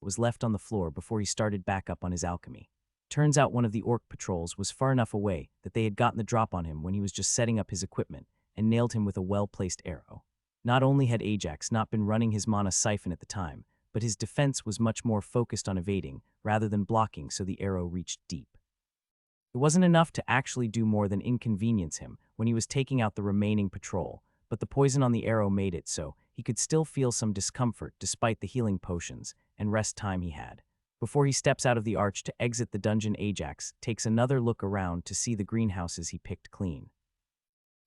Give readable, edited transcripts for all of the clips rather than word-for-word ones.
was left on the floor before he started back up on his alchemy. Turns out one of the orc patrols was far enough away that they had gotten the drop on him when he was just setting up his equipment and nailed him with a well-placed arrow. Not only had Ajax not been running his mana siphon at the time, but his defense was much more focused on evading rather than blocking, so the arrow reached deep. It wasn't enough to actually do more than inconvenience him when he was taking out the remaining patrol, but the poison on the arrow made it so he could still feel some discomfort despite the healing potions and rest time he had. Before he steps out of the arch to exit the dungeon, Ajax takes another look around to see the greenhouses he picked clean.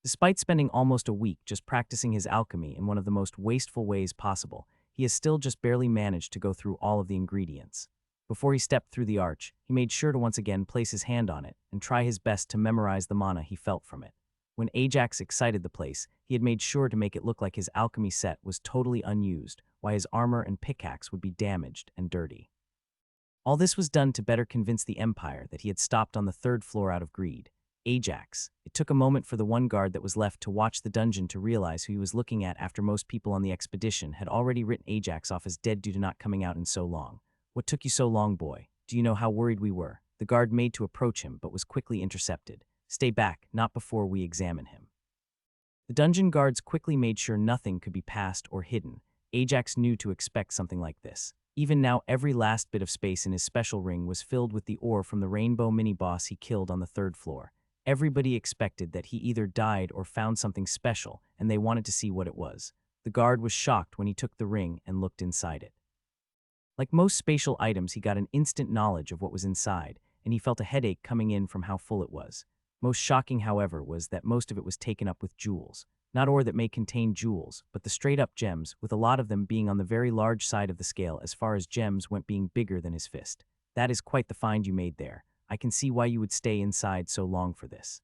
Despite spending almost a week just practicing his alchemy in one of the most wasteful ways possible, he has still just barely managed to go through all of the ingredients. Before he stepped through the arch, he made sure to once again place his hand on it and try his best to memorize the mana he felt from it. When Ajax excited the place, he had made sure to make it look like his alchemy set was totally unused, while his armor and pickaxe would be damaged and dirty. All this was done to better convince the Empire that he had stopped on the third floor out of greed. Ajax. It took a moment for the one guard that was left to watch the dungeon to realize who he was looking at after most people on the expedition had already written Ajax off as dead due to not coming out in so long. "What took you so long, boy? Do you know how worried we were?" The guard made to approach him but was quickly intercepted. "Stay back, not before we examine him." The dungeon guards quickly made sure nothing could be passed or hidden. Ajax knew to expect something like this. Even now, every last bit of space in his special ring was filled with the ore from the rainbow mini-boss he killed on the third floor. Everybody expected that he either died or found something special, and they wanted to see what it was. The guard was shocked when he took the ring and looked inside it. Like most spatial items, he got an instant knowledge of what was inside, and he felt a headache coming in from how full it was. Most shocking, however, was that most of it was taken up with jewels. Not ore that may contain jewels, but the straight-up gems, with a lot of them being on the very large side of the scale as far as gems went, being bigger than his fist. "That is quite the find you made there. I can see why you would stay inside so long for this."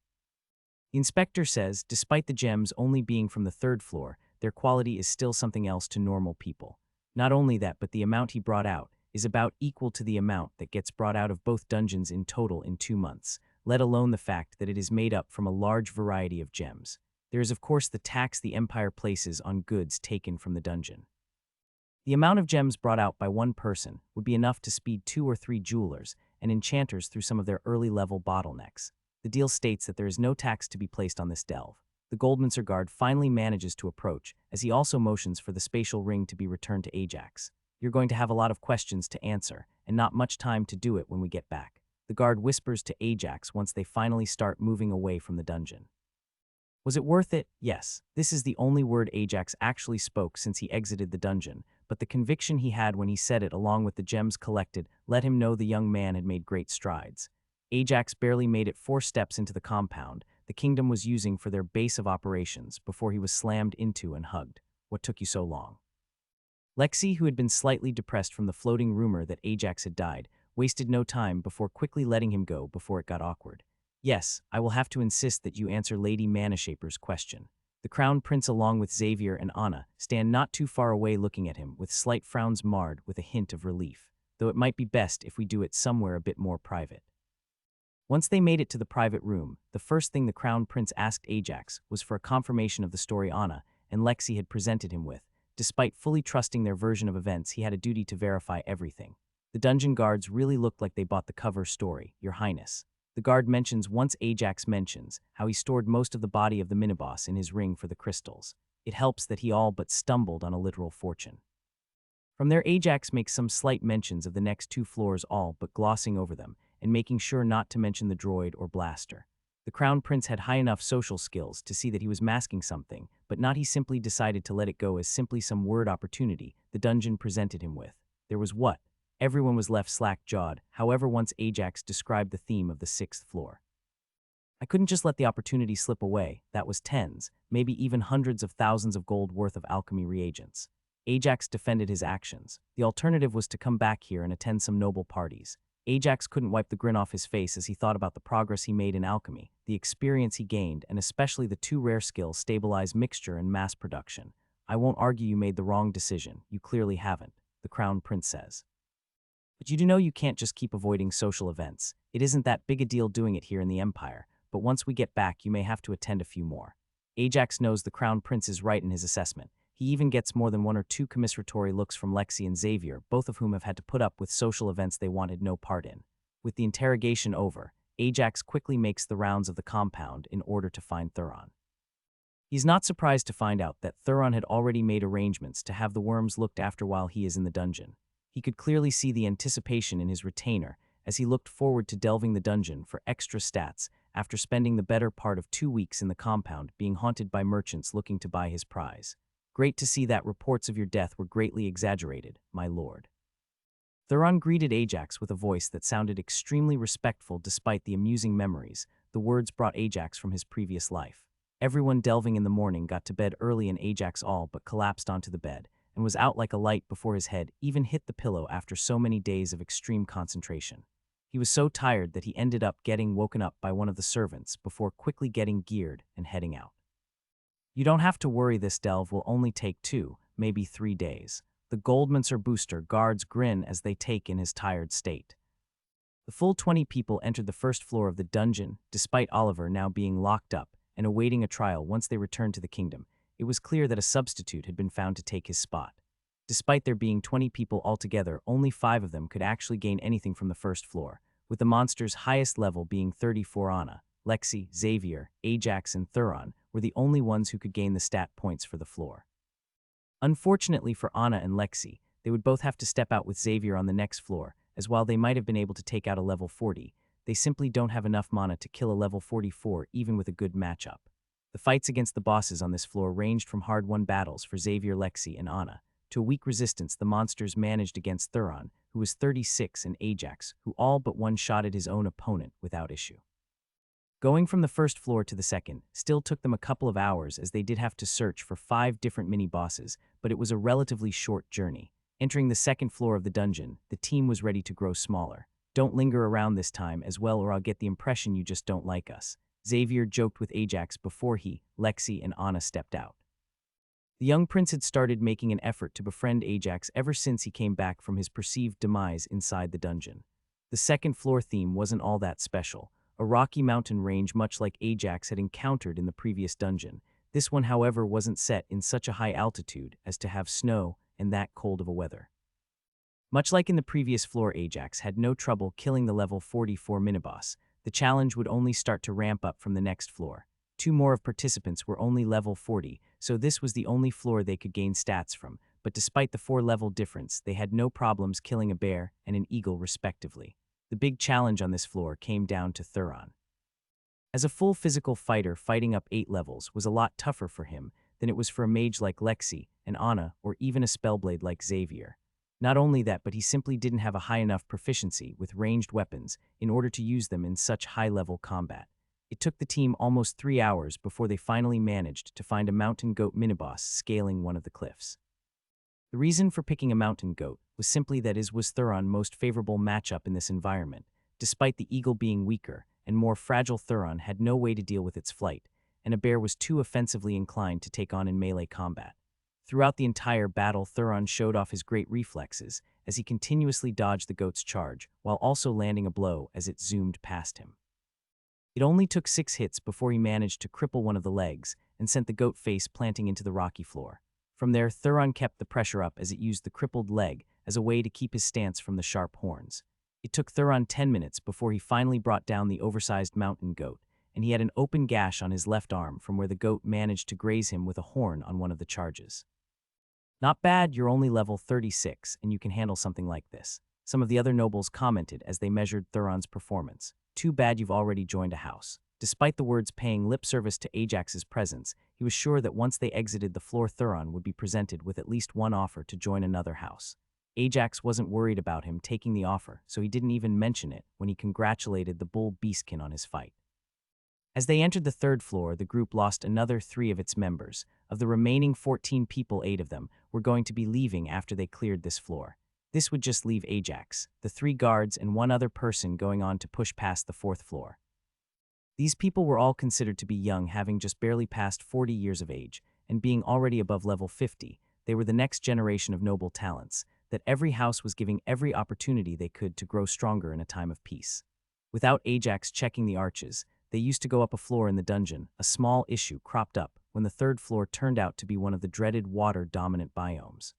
The inspector says, despite the gems only being from the third floor, their quality is still something else to normal people. Not only that, but the amount he brought out is about equal to the amount that gets brought out of both dungeons in total in 2 months, let alone the fact that it is made up from a large variety of gems. There is of course the tax the Empire places on goods taken from the dungeon. The amount of gems brought out by one person would be enough to speed 2 or 3 jewelers and enchanters through some of their early-level bottlenecks. The deal states that there is no tax to be placed on this delve. The Goldminster guard finally manages to approach, as he also motions for the spatial ring to be returned to Ajax. "You're going to have a lot of questions to answer, and not much time to do it when we get back." The guard whispers to Ajax once they finally start moving away from the dungeon. Was it worth it? Yes. This is the only word Ajax actually spoke since he exited the dungeon, but the conviction he had when he said it, along with the gems collected, let him know the young man had made great strides. Ajax barely made it 4 steps into the compound the kingdom was using for their base of operations before he was slammed into and hugged. "What took you so long?" Lexi, who had been slightly depressed from the floating rumor that Ajax had died, wasted no time before quickly letting him go before it got awkward. "Yes, I will have to insist that you answer Lady Manashaper's question." The Crown Prince, along with Xavier and Anna, stand not too far away looking at him with slight frowns marred with a hint of relief, though it might be best if we do it somewhere a bit more private. Once they made it to the private room, the first thing the Crown Prince asked Ajax was for a confirmation of the story Anna and Lexi had presented him with. Despite fully trusting their version of events, he had a duty to verify everything. The dungeon guards really looked like they bought the cover story, "Your Highness." The guard mentions once Ajax mentions how he stored most of the body of the miniboss in his ring for the crystals. It helps that he all but stumbled on a literal fortune. From there, Ajax makes some slight mentions of the next 2 floors, all but glossing over them and making sure not to mention the droid or blaster. The Crown Prince had high enough social skills to see that he was masking something, but not he simply decided to let it go as simply some word opportunity the dungeon presented him with. There was what? Everyone was left slack-jawed, however, once Ajax described the theme of the 6th floor. "I couldn't just let the opportunity slip away. That was tens, maybe even hundreds of thousands of gold worth of alchemy reagents." Ajax defended his actions. The alternative was to come back here and attend some noble parties. Ajax couldn't wipe the grin off his face as he thought about the progress he made in alchemy, the experience he gained, and especially the 2 rare skills, stabilized mixture and mass production. "I won't argue you made the wrong decision. You clearly haven't," the Crown Prince says. "But you do know you can't just keep avoiding social events. It isn't that big a deal doing it here in the Empire, but once we get back you may have to attend a few more." Ajax knows the Crown Prince is right in his assessment. He even gets more than one or two commiseratory looks from Lexi and Xavier, both of whom have had to put up with social events they wanted no part in. With the interrogation over, Ajax quickly makes the rounds of the compound in order to find Thuron. He's not surprised to find out that Thuron had already made arrangements to have the worms looked after while he is in the dungeon. He could clearly see the anticipation in his retainer as he looked forward to delving the dungeon for extra stats after spending the better part of 2 weeks in the compound being haunted by merchants looking to buy his prize. Great to see that reports of your death were greatly exaggerated, my lord. Thuron greeted Ajax with a voice that sounded extremely respectful despite the amusing memories the words brought Ajax from his previous life. Everyone delving in the morning got to bed early and Ajax all but collapsed onto the bed and was out like a light before his head even hit the pillow after so many days of extreme concentration. He was so tired that he ended up getting woken up by one of the servants before quickly getting geared and heading out. You don't have to worry, this delve will only take 2, maybe 3 days. The Goldmancer booster guards grin as they take in his tired state. The full 20 people entered the first floor of the dungeon, despite Oliver now being locked up and awaiting a trial once they returned to the kingdom. It was clear that a substitute had been found to take his spot. Despite there being 20 people altogether, only 5 of them could actually gain anything from the first floor, with the monster's highest level being 34. Anna, Lexi, Xavier, Ajax, and Thuron were the only ones who could gain the stat points for the floor. Unfortunately for Anna and Lexi, they would both have to step out with Xavier on the next floor, as while they might have been able to take out a level 40, they simply don't have enough mana to kill a level 44 even with a good matchup. The fights against the bosses on this floor ranged from hard-won battles for Xavier, Lexi, and Anna, to a weak resistance the monsters managed against Thuron, who was 36, and Ajax, who all but one-shotted his own opponent without issue. Going from the first floor to the second still took them a couple of hours as they did have to search for 5 different mini-bosses, but it was a relatively short journey. Entering the second floor of the dungeon, the team was ready to grow smaller. Don't linger around this time as well or I'll get the impression you just don't like us, Xavier joked with Ajax before he, Lexi, and Anna stepped out. The young prince had started making an effort to befriend Ajax ever since he came back from his perceived demise inside the dungeon. The second floor theme wasn't all that special. A rocky mountain range much like Ajax had encountered in the previous dungeon. This one, however, wasn't set in such a high altitude as to have snow and that cold of a weather. Much like in the previous floor, Ajax had no trouble killing the level 44 miniboss. The challenge would only start to ramp up from the next floor. 2 more of participants were only level 40, so this was the only floor they could gain stats from, but despite the 4-level difference, they had no problems killing a bear and an eagle respectively. The big challenge on this floor came down to Thuron. As a full physical fighter, fighting up 8 levels was a lot tougher for him than it was for a mage like Lexi and Anna or even a spellblade like Xavier. Not only that, but he simply didn't have a high enough proficiency with ranged weapons in order to use them in such high-level combat. It took the team almost 3 hours before they finally managed to find a mountain goat miniboss scaling one of the cliffs. The reason for picking a mountain goat was simply that it was Thuron's most favorable matchup in this environment. Despite the eagle being weaker and more fragile, Thuron had no way to deal with its flight, and a bear was too offensively inclined to take on in melee combat. Throughout the entire battle, Thuron showed off his great reflexes as he continuously dodged the goat's charge, while also landing a blow as it zoomed past him. It only took 6 hits before he managed to cripple one of the legs and sent the goat face planting into the rocky floor. From there, Thuron kept the pressure up as it used the crippled leg as a way to keep his stance from the sharp horns. It took Thuron 10 minutes before he finally brought down the oversized mountain goat, and he had an open gash on his left arm from where the goat managed to graze him with a horn on one of the charges. Not bad, you're only level 36 and you can handle something like this, some of the other nobles commented as they measured Thuron's performance. Too bad you've already joined a house. Despite the words paying lip service to Ajax's presence, he was sure that once they exited the floor, Thuron would be presented with at least one offer to join another house. Ajax wasn't worried about him taking the offer, so he didn't even mention it when he congratulated the bull beastkin on his fight. As they entered the 3rd floor, the group lost another 3 of its members. Of the remaining 14 people, 8 of them were going to be leaving after they cleared this floor. This would just leave Ajax, the 3 guards, and 1 other person going on to push past the 4th floor. These people were all considered to be young, having just barely passed 40 years of age, and being already above level 50, they were the next generation of noble talents that every house was giving every opportunity they could to grow stronger in a time of peace. Without Ajax checking the arches, they used to go up a floor in the dungeon. A small issue cropped up when when the third floor turned out to be one of the dreaded water-dominant biomes.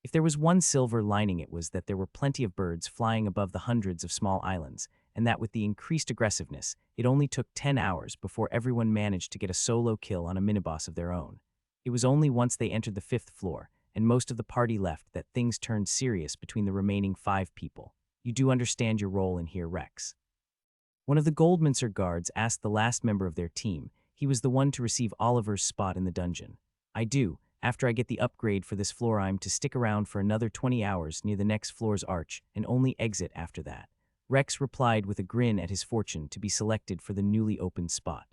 If there was one silver lining, it was that there were plenty of birds flying above the hundreds of small islands, and that with the increased aggressiveness, it only took 10 hours before everyone managed to get a solo kill on a miniboss of their own. It was only once they entered the 5th floor, and most of the party left, that things turned serious between the remaining 5 people. You do understand your role in here, Rex? One of the Goldminster guards asked the last member of their team. He was the one to receive Oliver's spot in the dungeon. I do. After I get the upgrade for this floor, I'm to stick around for another 20 hours near the next floor's arch and only exit after that. Rex replied with a grin at his fortune to be selected for the newly opened spot.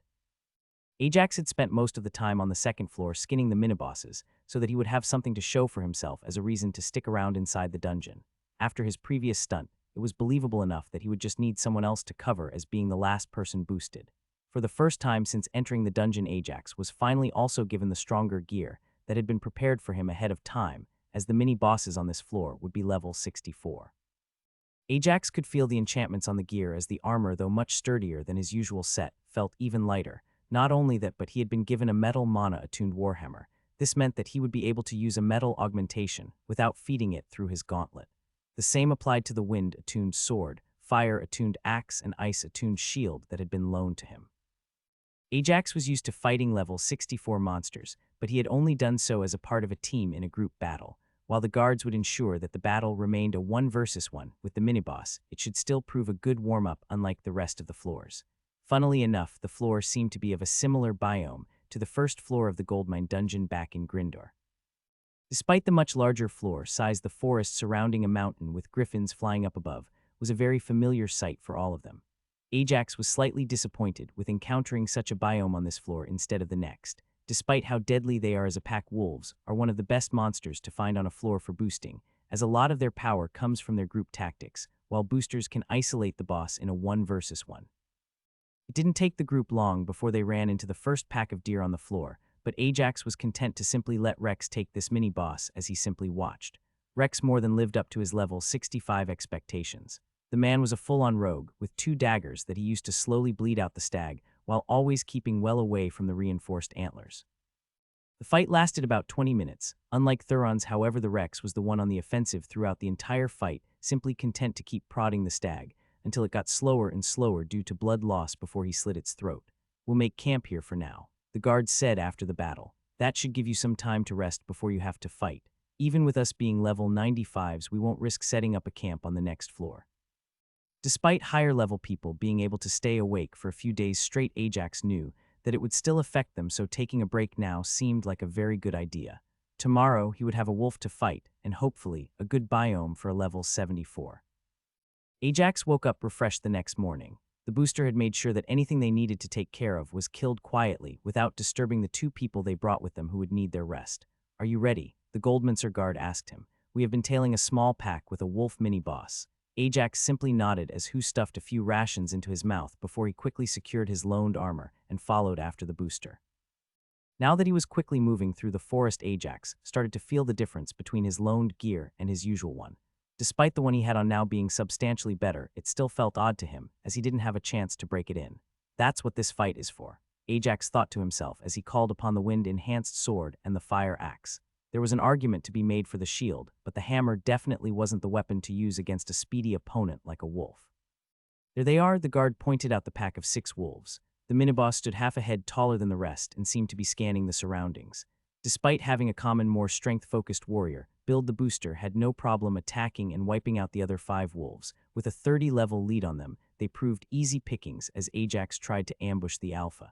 Ajax had spent most of the time on the 2nd floor skinning the minibosses so that he would have something to show for himself as a reason to stick around inside the dungeon. After his previous stunt, it was believable enough that he would just need someone else to cover as being the last person boosted. For the first time since entering the dungeon, Ajax was finally also given the stronger gear that had been prepared for him ahead of time, as the mini-bosses on this floor would be level 64. Ajax could feel the enchantments on the gear, as the armor, though much sturdier than his usual set, felt even lighter. Not only that, but he had been given a metal mana-attuned warhammer. This meant that he would be able to use a metal augmentation without feeding it through his gauntlet. The same applied to the wind-attuned sword, fire-attuned axe, and ice-attuned shield that had been loaned to him. Ajax was used to fighting level 64 monsters, but he had only done so as a part of a team in a group battle. While the guards would ensure that the battle remained a 1 versus 1 with the miniboss, it should still prove a good warm-up unlike the rest of the floors. Funnily enough, the floor seemed to be of a similar biome to the 1st floor of the Goldmine dungeon back in Grindor. Despite the much larger floor size, the forest surrounding a mountain with griffins flying up above was a very familiar sight for all of them. Ajax was slightly disappointed with encountering such a biome on this floor instead of the next. Despite how deadly they are as a pack, wolves are one of the best monsters to find on a floor for boosting, as a lot of their power comes from their group tactics, while boosters can isolate the boss in a 1 versus 1. It didn't take the group long before they ran into the first pack of deer on the floor, but Ajax was content to simply let Rex take this mini-boss as he simply watched. Rex more than lived up to his level 65 expectations. The man was a full-on rogue, with 2 daggers that he used to slowly bleed out the stag, while always keeping well away from the reinforced antlers. The fight lasted about 20 minutes. Unlike Thuron's, however, the Rex was the one on the offensive throughout the entire fight, simply content to keep prodding the stag, until it got slower and slower due to blood loss before he slit its throat. We'll make camp here for now, the guards said after the battle. That should give you some time to rest before you have to fight. Even with us being level 95s, we won't risk setting up a camp on the next floor. Despite higher-level people being able to stay awake for a few days straight, Ajax knew that it would still affect them, so taking a break now seemed like a very good idea. Tomorrow, he would have a wolf to fight, and hopefully, a good biome for a level 74. Ajax woke up refreshed the next morning. The booster had made sure that anything they needed to take care of was killed quietly without disturbing the 2 people they brought with them who would need their rest. Are you ready? The Goldminster guard asked him. We have been tailing a small pack with a wolf mini-boss. Ajax simply nodded as Hu stuffed a few rations into his mouth before he quickly secured his loaned armor and followed after the booster. Now that he was quickly moving through the forest, Ajax started to feel the difference between his loaned gear and his usual one. Despite the one he had on now being substantially better, it still felt odd to him, as he didn't have a chance to break it in. That's what this fight is for, Ajax thought to himself as he called upon the wind-enhanced sword and the fire axe. There was an argument to be made for the shield, but the hammer definitely wasn't the weapon to use against a speedy opponent like a wolf. There they are, the guard pointed out the pack of 6 wolves. The miniboss stood half a head taller than the rest and seemed to be scanning the surroundings. Despite having a common, more strength-focused warrior, Build the Booster had no problem attacking and wiping out the other 5 wolves. With a 30-level lead on them, they proved easy pickings as Ajax tried to ambush the alpha.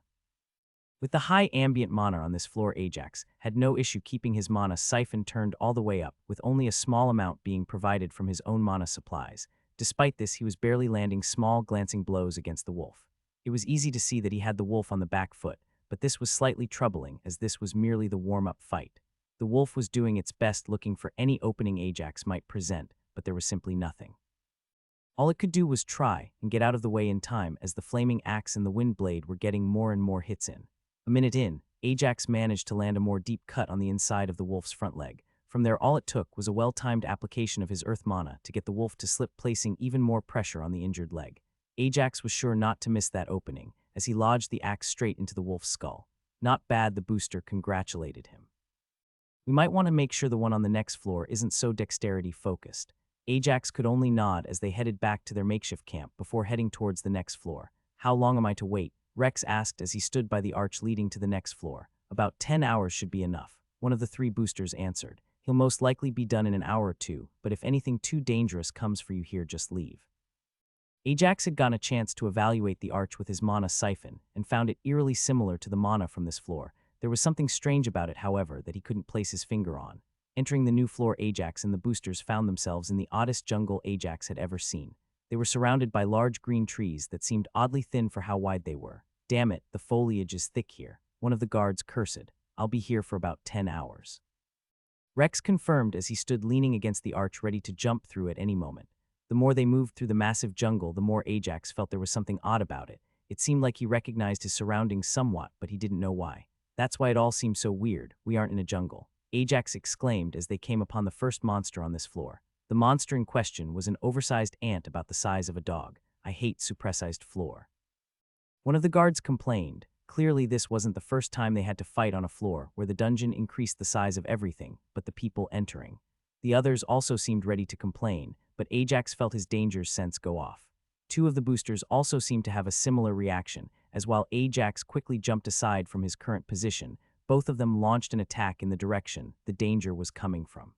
With the high ambient mana on this floor, Ajax had no issue keeping his mana siphon turned all the way up, with only a small amount being provided from his own mana supplies. Despite this, he was barely landing small, glancing blows against the wolf. It was easy to see that he had the wolf on the back foot, but this was slightly troubling as this was merely the warm-up fight. The wolf was doing its best looking for any opening Ajax might present, but there was simply nothing. All it could do was try and get out of the way in time as the flaming axe and the wind blade were getting more and more hits in. A minute in, Ajax managed to land a more deep cut on the inside of the wolf's front leg. From there, all it took was a well-timed application of his earth mana to get the wolf to slip, placing even more pressure on the injured leg. Ajax was sure not to miss that opening, as he lodged the axe straight into the wolf's skull. Not bad, the booster congratulated him. We might want to make sure the one on the next floor isn't so dexterity focused. Ajax could only nod as they headed back to their makeshift camp before heading towards the next floor. How long am I to wait? Rex asked as he stood by the arch leading to the next floor. About 10 hours should be enough, one of the three boosters answered. He'll most likely be done in an hour or two, but if anything too dangerous comes for you here, just leave. Ajax had gotten a chance to evaluate the arch with his mana siphon and found it eerily similar to the mana from this floor. There was something strange about it, however, that he couldn't place his finger on. Entering the new floor, Ajax and the boosters found themselves in the oddest jungle Ajax had ever seen. They were surrounded by large green trees that seemed oddly thin for how wide they were. Damn it, the foliage is thick here. One of the guards cursed. I'll be here for about 10 hours. Rex confirmed as he stood leaning against the arch ready to jump through at any moment. The more they moved through the massive jungle, the more Ajax felt there was something odd about it. It seemed like he recognized his surroundings somewhat, but he didn't know why. That's why it all seemed so weird. We aren't in a jungle, Ajax exclaimed as they came upon the first monster on this floor. The monster in question was an oversized ant about the size of a dog. I hate suppressized floor. One of the guards complained. Clearly this wasn't the first time they had to fight on a floor where the dungeon increased the size of everything but the people entering. The others also seemed ready to complain, but Ajax felt his danger sense go off. Two of the boosters also seemed to have a similar reaction, as while Ajax quickly jumped aside from his current position, both of them launched an attack in the direction the danger was coming from.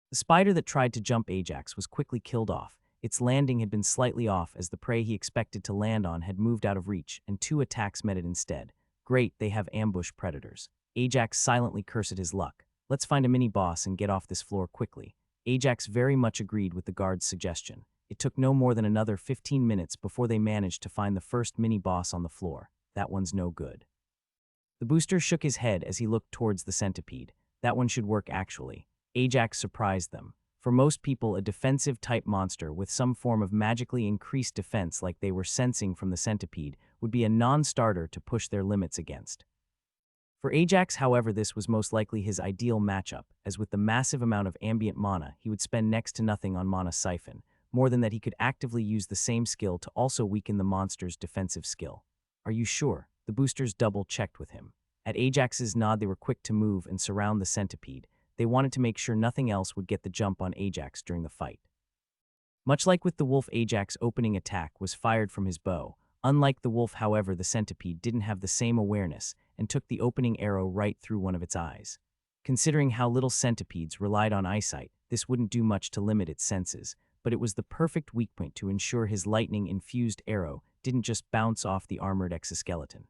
The spider that tried to jump Ajax was quickly killed off. Its landing had been slightly off as the prey he expected to land on had moved out of reach, and two attacks met it instead. Great, they have ambush predators. Ajax silently cursed his luck. Let's find a mini-boss and get off this floor quickly. Ajax very much agreed with the guard's suggestion. It took no more than another 15 minutes before they managed to find the first mini-boss on the floor. That one's no good. The booster shook his head as he looked towards the centipede. That one should work actually. Ajax surprised them. For most people, a defensive-type monster with some form of magically increased defense like they were sensing from the centipede would be a non-starter to push their limits against. For Ajax, however, this was most likely his ideal matchup, as with the massive amount of ambient mana, he would spend next to nothing on mana siphon. More than that, he could actively use the same skill to also weaken the monster's defensive skill. Are you sure? The boosters double-checked with him. At Ajax's nod, they were quick to move and surround the centipede. They wanted to make sure nothing else would get the jump on Ajax during the fight. Much like with the wolf, Ajax's opening attack was fired from his bow. Unlike the wolf, however, the centipede didn't have the same awareness and took the opening arrow right through one of its eyes. Considering how little centipedes relied on eyesight, this wouldn't do much to limit its senses, but it was the perfect weak point to ensure his lightning-infused arrow didn't just bounce off the armored exoskeleton.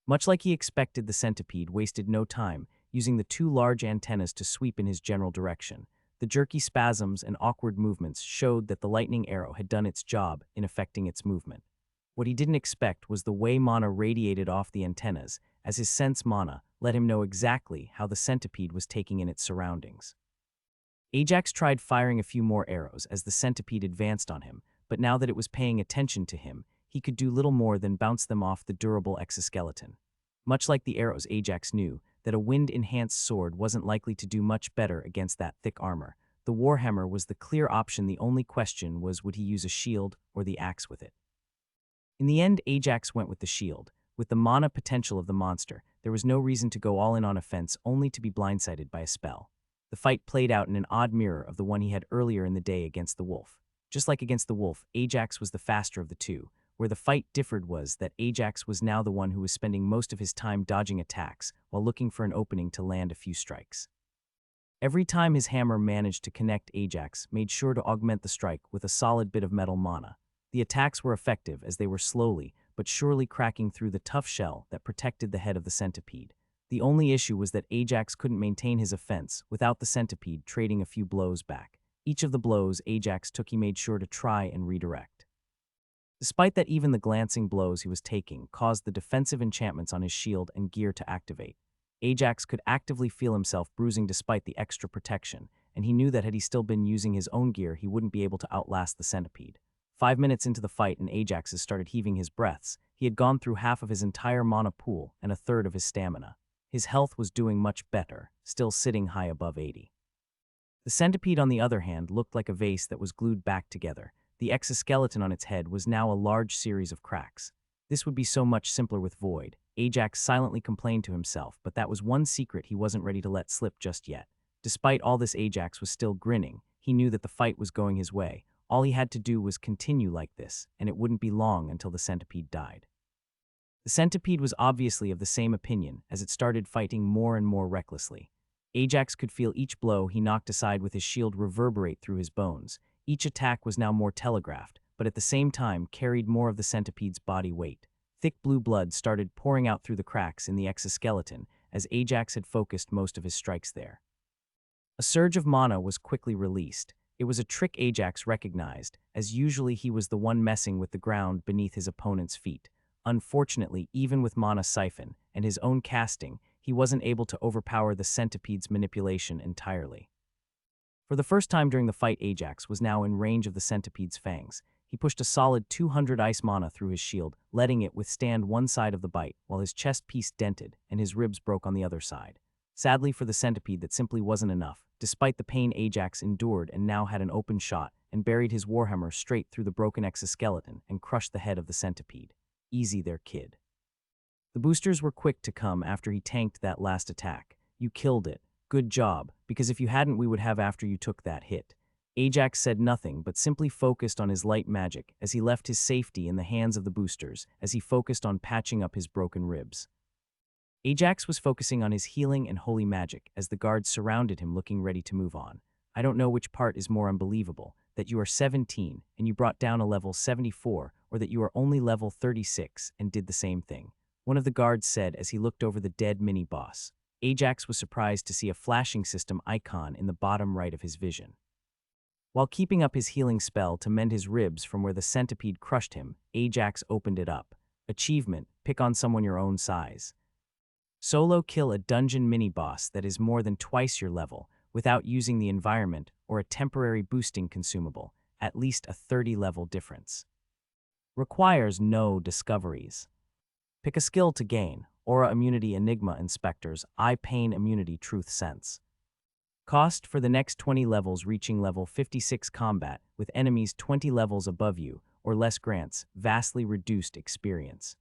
Much like he expected, the centipede wasted no time, using the two large antennas to sweep in his general direction. The jerky spasms and awkward movements showed that the lightning arrow had done its job in affecting its movement. What he didn't expect was the way mana radiated off the antennas, as his sense mana let him know exactly how the centipede was taking in its surroundings. Ajax tried firing a few more arrows as the centipede advanced on him, but now that it was paying attention to him, he could do little more than bounce them off the durable exoskeleton. Much like the arrows, Ajax knew that a wind-enhanced sword wasn't likely to do much better against that thick armor. The warhammer was the clear option. The only question was, would he use a shield or the axe with it? In the end, Ajax went with the shield. With the mana potential of the monster, there was no reason to go all in on offense only to be blindsided by a spell. The fight played out in an odd mirror of the one he had earlier in the day against the wolf. Just like against the wolf, Ajax was the faster of the two. Where the fight differed was that Ajax was now the one who was spending most of his time dodging attacks while looking for an opening to land a few strikes. Every time his hammer managed to connect, Ajax made sure to augment the strike with a solid bit of metal mana. The attacks were effective as they were slowly but surely cracking through the tough shell that protected the head of the centipede. The only issue was that Ajax couldn't maintain his offense without the centipede trading a few blows back. Each of the blows Ajax took, he made sure to try and redirect. Despite that, even the glancing blows he was taking caused the defensive enchantments on his shield and gear to activate. Ajax could actively feel himself bruising despite the extra protection, and he knew that had he still been using his own gear, he wouldn't be able to outlast the centipede. 5 minutes into the fight and Ajax had started heaving his breaths. He had gone through half of his entire mana pool and a third of his stamina. His health was doing much better, still sitting high above 80. The centipede, on the other hand, looked like a vase that was glued back together. The exoskeleton on its head was now a large series of cracks. This would be so much simpler with Void. Ajax silently complained to himself, but that was one secret he wasn't ready to let slip just yet. Despite all this, Ajax was still grinning. He knew that the fight was going his way. All he had to do was continue like this, and it wouldn't be long until the centipede died. The centipede was obviously of the same opinion, as it started fighting more and more recklessly. Ajax could feel each blow he knocked aside with his shield reverberate through his bones. Each attack was now more telegraphed, but at the same time carried more of the centipede's body weight. Thick blue blood started pouring out through the cracks in the exoskeleton, as Ajax had focused most of his strikes there. A surge of mana was quickly released. It was a trick Ajax recognized, as usually he was the one messing with the ground beneath his opponent's feet. Unfortunately, even with mana siphon and his own casting, he wasn't able to overpower the centipede's manipulation entirely. For the first time during the fight, Ajax was now in range of the centipede's fangs. He pushed a solid 200 ice mana through his shield, letting it withstand one side of the bite, while his chest piece dented and his ribs broke on the other side. Sadly for the centipede, that simply wasn't enough. Despite the pain, Ajax endured and now had an open shot and buried his warhammer straight through the broken exoskeleton and crushed the head of the centipede. Easy there, kid. The boosters were quick to come after he tanked that last attack. You killed it. Good job, because if you hadn't, we would have after you took that hit. Ajax said nothing but simply focused on his light magic as he left his safety in the hands of the boosters as he focused on patching up his broken ribs. Ajax was focusing on his healing and holy magic as the guards surrounded him looking ready to move on. I don't know which part is more unbelievable, that you are 17 and you brought down a level 74, or that you are only level 36 and did the same thing. One of the guards said as he looked over the dead mini-boss. Ajax was surprised to see a flashing system icon in the bottom right of his vision. While keeping up his healing spell to mend his ribs from where the centipede crushed him, Ajax opened it up. Achievement: pick on someone your own size. Solo kill a dungeon mini-boss that is more than twice your level without using the environment or a temporary boosting consumable, at least a 30-level difference. Requires no discoveries. Pick a skill to gain: Aura Immunity, Enigma Inspectors, Eye Pain Immunity, Truth Sense. Cost for the next 20 levels reaching level 56 combat with enemies 20 levels above you or less grants vastly reduced experience.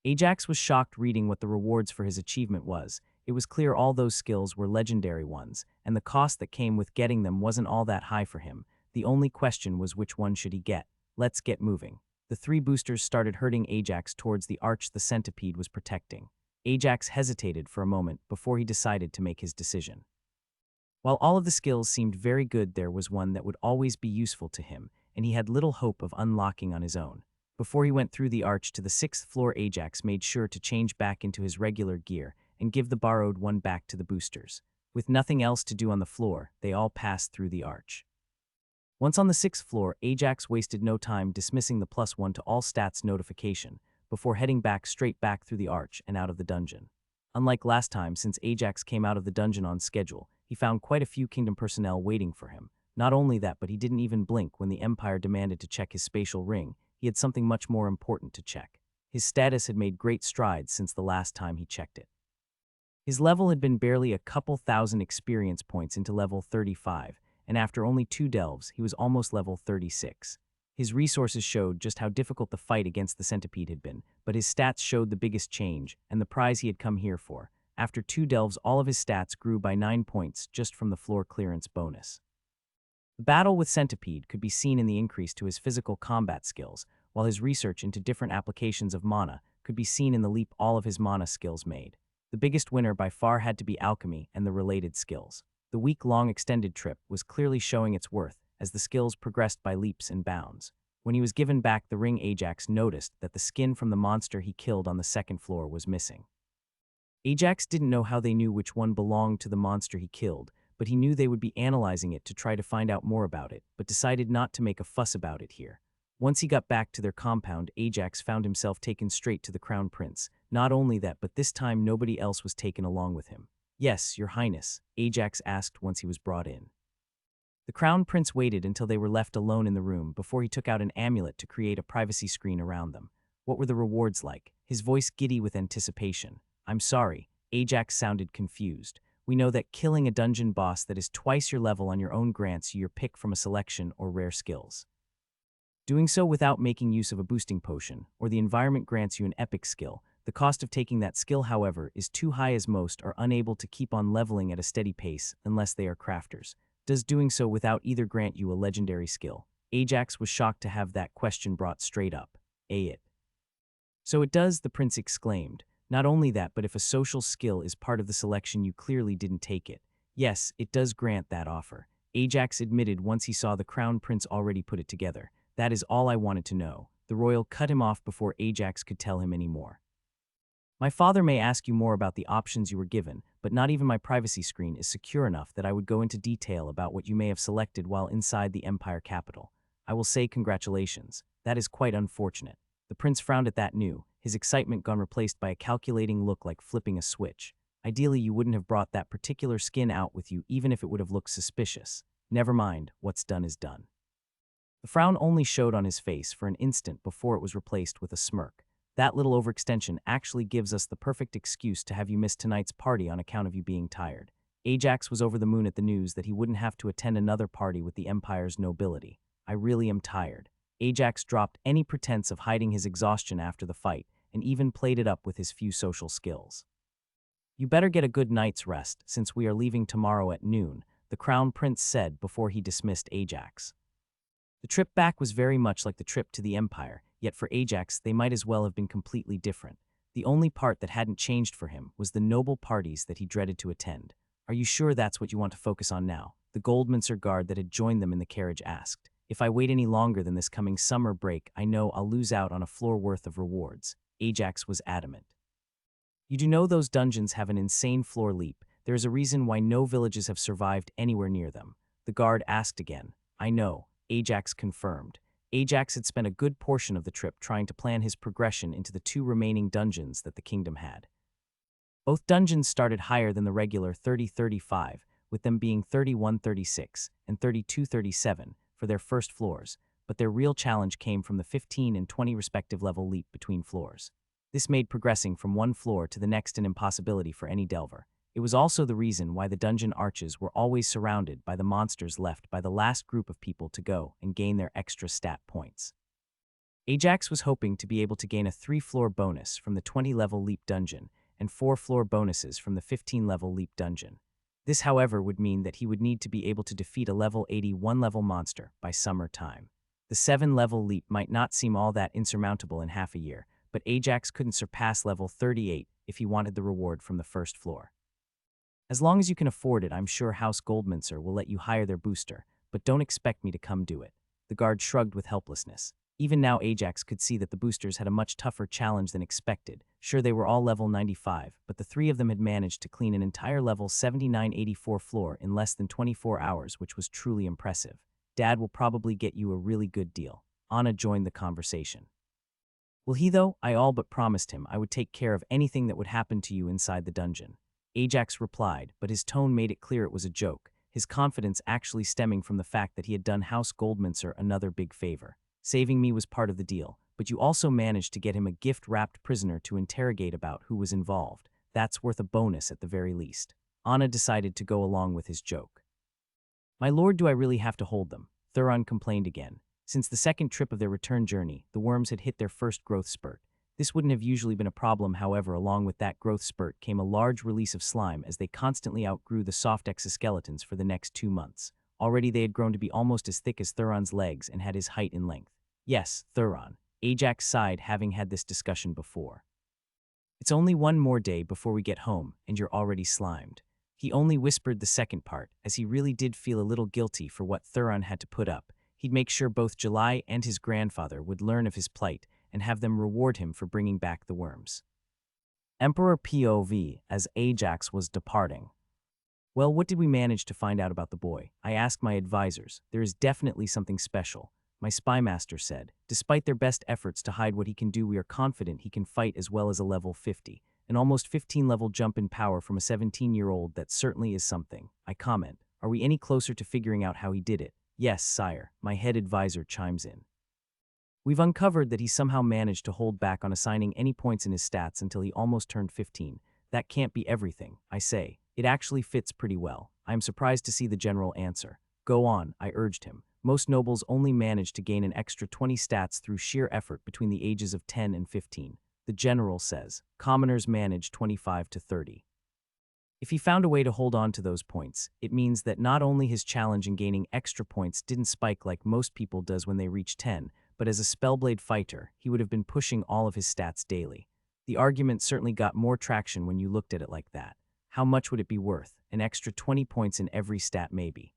Ajax was shocked reading what the rewards for his achievement was. It was clear all those skills were legendary ones, and the cost that came with getting them wasn't all that high for him. The only question was which one should he get. Let's get moving. The three boosters started herding Ajax towards the arch the centipede was protecting. Ajax hesitated for a moment before he decided to make his decision. While all of the skills seemed very good, there was one that would always be useful to him, and he had little hope of unlocking on his own. Before he went through the arch to the 6th floor, Ajax made sure to change back into his regular gear and give the borrowed one back to the boosters. With nothing else to do on the floor, they all passed through the arch. Once on the 6th floor, Ajax wasted no time dismissing the +1 to all stats notification before heading straight back through the arch and out of the dungeon. Unlike last time, since Ajax came out of the dungeon on schedule, he found quite a few Kingdom personnel waiting for him. Not only that, but he didn't even blink when the Empire demanded to check his spatial ring. He had something much more important to check. His status had made great strides since the last time he checked it. His level had been barely a couple thousand experience points into level 35, and after only 2 delves, he was almost level 36. His resources showed just how difficult the fight against the centipede had been, but his stats showed the biggest change and the prize he had come here for. After 2 delves, all of his stats grew by 9 points just from the floor clearance bonus. The battle with centipede could be seen in the increase to his physical combat skills, while his research into different applications of mana could be seen in the leap all of his mana skills made. The biggest winner by far had to be alchemy and the related skills. The week-long extended trip was clearly showing its worth as the skills progressed by leaps and bounds. When he was given back the ring, Ajax noticed that the skin from the monster he killed on the 2nd floor was missing. Ajax didn't know how they knew which one belonged to the monster he killed, but he knew they would be analyzing it to try to find out more about it, but decided not to make a fuss about it here. Once he got back to their compound, Ajax found himself taken straight to the Crown Prince. Not only that, but this time nobody else was taken along with him. "Yes, Your Highness," Ajax asked once he was brought in. The Crown Prince waited until they were left alone in the room before he took out an amulet to create a privacy screen around them. What were the rewards like? His voice giddy with anticipation. "I'm sorry," Ajax sounded confused. "We know that killing a dungeon boss that is twice your level on your own grants you your pick from a selection or rare skills. Doing so without making use of a boosting potion or the environment grants you an epic skill. The cost of taking that skill, however, is too high, as most are unable to keep on leveling at a steady pace unless they are crafters. Does doing so without either grant you a legendary skill? Ajax was shocked to have that question brought straight up. It. So it does, the prince exclaimed. Not only that, but if a social skill is part of the selection, you clearly didn't take it. Yes, it does grant that offer. Ajax admitted once he saw the crown prince already put it together. That is all I wanted to know. The royal cut him off before Ajax could tell him any more. My father may ask you more about the options you were given, but not even my privacy screen is secure enough that I would go into detail about what you may have selected while inside the empire capital. I will say congratulations. That is quite unfortunate. The prince frowned at that new, his excitement gone replaced by a calculating look like flipping a switch. Ideally, you wouldn't have brought that particular skin out with you even if it would have looked suspicious. Never mind, what's done is done. The frown only showed on his face for an instant before it was replaced with a smirk. That little overextension actually gives us the perfect excuse to have you miss tonight's party on account of you being tired. Ajax was over the moon at the news that he wouldn't have to attend another party with the empire's nobility. I really am tired. Ajax dropped any pretense of hiding his exhaustion after the fight, and even played it up with his few social skills. You better get a good night's rest, since we are leaving tomorrow at noon, the crown prince said before he dismissed Ajax. The trip back was very much like the trip to the empire, yet for Ajax they might as well have been completely different. The only part that hadn't changed for him was the noble parties that he dreaded to attend. Are you sure that's what you want to focus on now? The Goldminster guard that had joined them in the carriage asked. If I wait any longer than this coming summer break, I know I'll lose out on a floor worth of rewards. Ajax was adamant. You do know those dungeons have an insane floor leap. There is a reason why no villages have survived anywhere near them. The guard asked again. I know, Ajax confirmed. Ajax had spent a good portion of the trip trying to plan his progression into the 2 remaining dungeons that the kingdom had. Both dungeons started higher than the regular 30-35, with them being 31-36 and 32-37 for their first floors, but their real challenge came from the 15 and 20 respective level leap between floors. This made progressing from one floor to the next an impossibility for any delver. It was also the reason why the dungeon arches were always surrounded by the monsters left by the last group of people to go and gain their extra stat points. Ajax was hoping to be able to gain a 3-floor bonus from the 20-level leap dungeon and 4-floor bonuses from the 15-level leap dungeon. This, however, would mean that he would need to be able to defeat a level 81 level monster by summer time. The 7-level leap might not seem all that insurmountable in half a year, but Ajax couldn't surpass level 38 if he wanted the reward from the first floor. As long as you can afford it, I'm sure House Goldminster will let you hire their booster, but don't expect me to come do it. The guard shrugged with helplessness. Even now Ajax could see that the boosters had a much tougher challenge than expected. Sure, they were all level 95, but the 3 of them had managed to clean an entire level 79-84 floor in less than 24 hours, which was truly impressive. Dad will probably get you a really good deal. Anna joined the conversation. Will he though? I all but promised him I would take care of anything that would happen to you inside the dungeon. Ajax replied, but his tone made it clear it was a joke, his confidence actually stemming from the fact that he had done House Goldminster another big favor. Saving me was part of the deal, but you also managed to get him a gift-wrapped prisoner to interrogate about who was involved. That's worth a bonus at the very least. Anna decided to go along with his joke. My lord, do I really have to hold them? Thuron complained again. Since the second trip of their return journey, the worms had hit their first growth spurt. This wouldn't have usually been a problem, however, along with that growth spurt came a large release of slime as they constantly outgrew the soft exoskeletons for the next 2 months. Already they had grown to be almost as thick as Thuron's legs and had his height in length. Yes, Thuron. Ajax sighed, having had this discussion before. It's only one more day before we get home, and you're already slimed. He only whispered the second part, as he really did feel a little guilty for what Thuron had to put up. He'd make sure both July and his grandfather would learn of his plight and have them reward him for bringing back the worms. Emperor POV, as Ajax was departing. Well, what did we manage to find out about the boy? I asked my advisors. There is definitely something special. My spymaster said, despite their best efforts to hide what he can do, we are confident he can fight as well as a level 50. An almost 15-level jump in power from a 17-year-old, that certainly is something. I comment, are we any closer to figuring out how he did it? Yes, sire, my head advisor chimes in. We've uncovered that he somehow managed to hold back on assigning any points in his stats until he almost turned 15. That can't be everything, I say. It actually fits pretty well. I am surprised to see the general answer. Go on, I urged him. Most nobles only manage to gain an extra 20 stats through sheer effort between the ages of 10 and 15. The general says, commoners manage 25 to 30. If he found a way to hold on to those points, it means that not only his challenge in gaining extra points didn't spike like most people does when they reach 10, but as a Spellblade fighter, he would have been pushing all of his stats daily. The argument certainly got more traction when you looked at it like that. How much would it be worth? An extra 20 points in every stat maybe.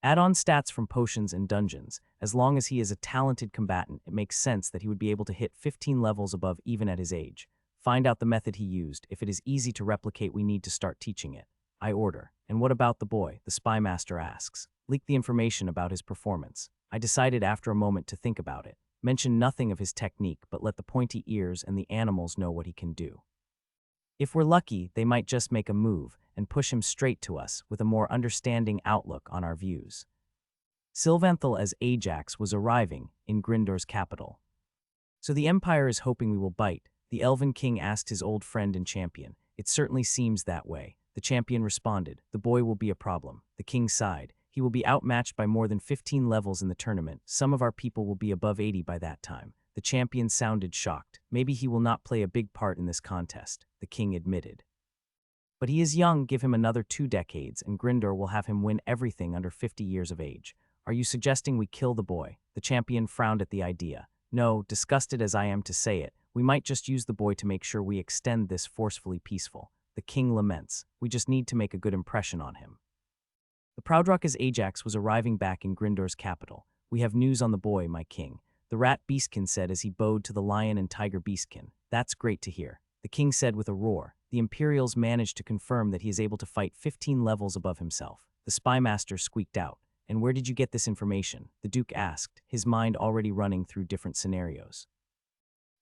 Add on stats from potions and dungeons. As long as he is a talented combatant, it makes sense that he would be able to hit 15 levels above even at his age. Find out the method he used. If it is easy to replicate, we need to start teaching it. I order. And what about the boy? The spy master asks. Leak the information about his performance. I decided after a moment to think about it. Mention nothing of his technique, but let the pointy ears and the animals know what he can do. If we're lucky, they might just make a move and push him straight to us with a more understanding outlook on our views. Sylvanthal as Ajax was arriving in Gryndor's capital. So the Empire is hoping we will bite, the Elven King asked his old friend and champion. It certainly seems that way. The champion responded, the boy will be a problem. The king sighed. He will be outmatched by more than 15 levels in the tournament. Some of our people will be above 80 by that time. The champion sounded shocked. Maybe he will not play a big part in this contest, the king admitted. But he is young, give him another 2 decades, and Gryndor will have him win everything under 50 years of age. Are you suggesting we kill the boy? The champion frowned at the idea. No, disgusted as I am to say it, we might just use the boy to make sure we extend this forcefully peaceful. The king laments. We just need to make a good impression on him. The Proudrock as Ajax was arriving back in Gryndor's capital. We have news on the boy, my king. The rat Beastkin said as he bowed to the lion and tiger Beastkin. That's great to hear. The king said with a roar. The Imperials managed to confirm that he is able to fight 15 levels above himself. The spy master squeaked out. And where did you get this information? The Duke asked, his mind already running through different scenarios.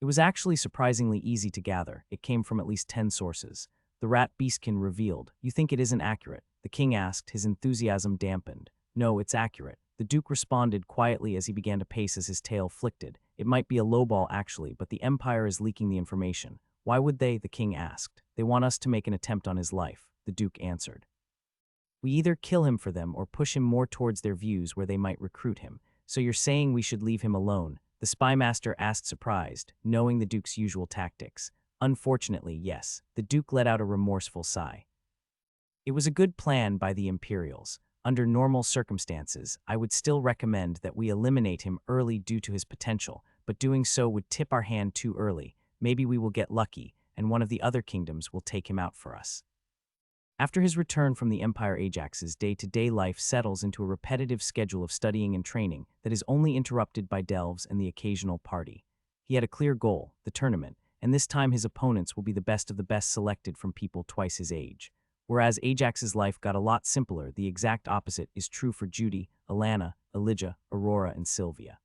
It was actually surprisingly easy to gather. It came from at least 10 sources. The rat Beastkin revealed. You think it isn't accurate? The king asked, his enthusiasm dampened. No, it's accurate. The Duke responded quietly as he began to pace as his tail flicked. It might be a lowball actually, but the Empire is leaking the information. Why would they? The king asked. They want us to make an attempt on his life, the Duke answered. We either kill him for them or push him more towards their views where they might recruit him. So you're saying we should leave him alone? The spy master asked surprised, knowing the Duke's usual tactics. Unfortunately, yes. The Duke let out a remorseful sigh. It was a good plan by the Imperials. Under normal circumstances, I would still recommend that we eliminate him early due to his potential, but doing so would tip our hand too early. Maybe we will get lucky, and one of the other kingdoms will take him out for us. After his return from the Empire, Ajax's day-to-day life settles into a repetitive schedule of studying and training that is only interrupted by delves and the occasional party. He had a clear goal, the tournament, and this time his opponents will be the best of the best selected from people twice his age. Whereas Ajax's life got a lot simpler, the exact opposite is true for Judy, Alana, Elijah, Aurora, and Sylvia.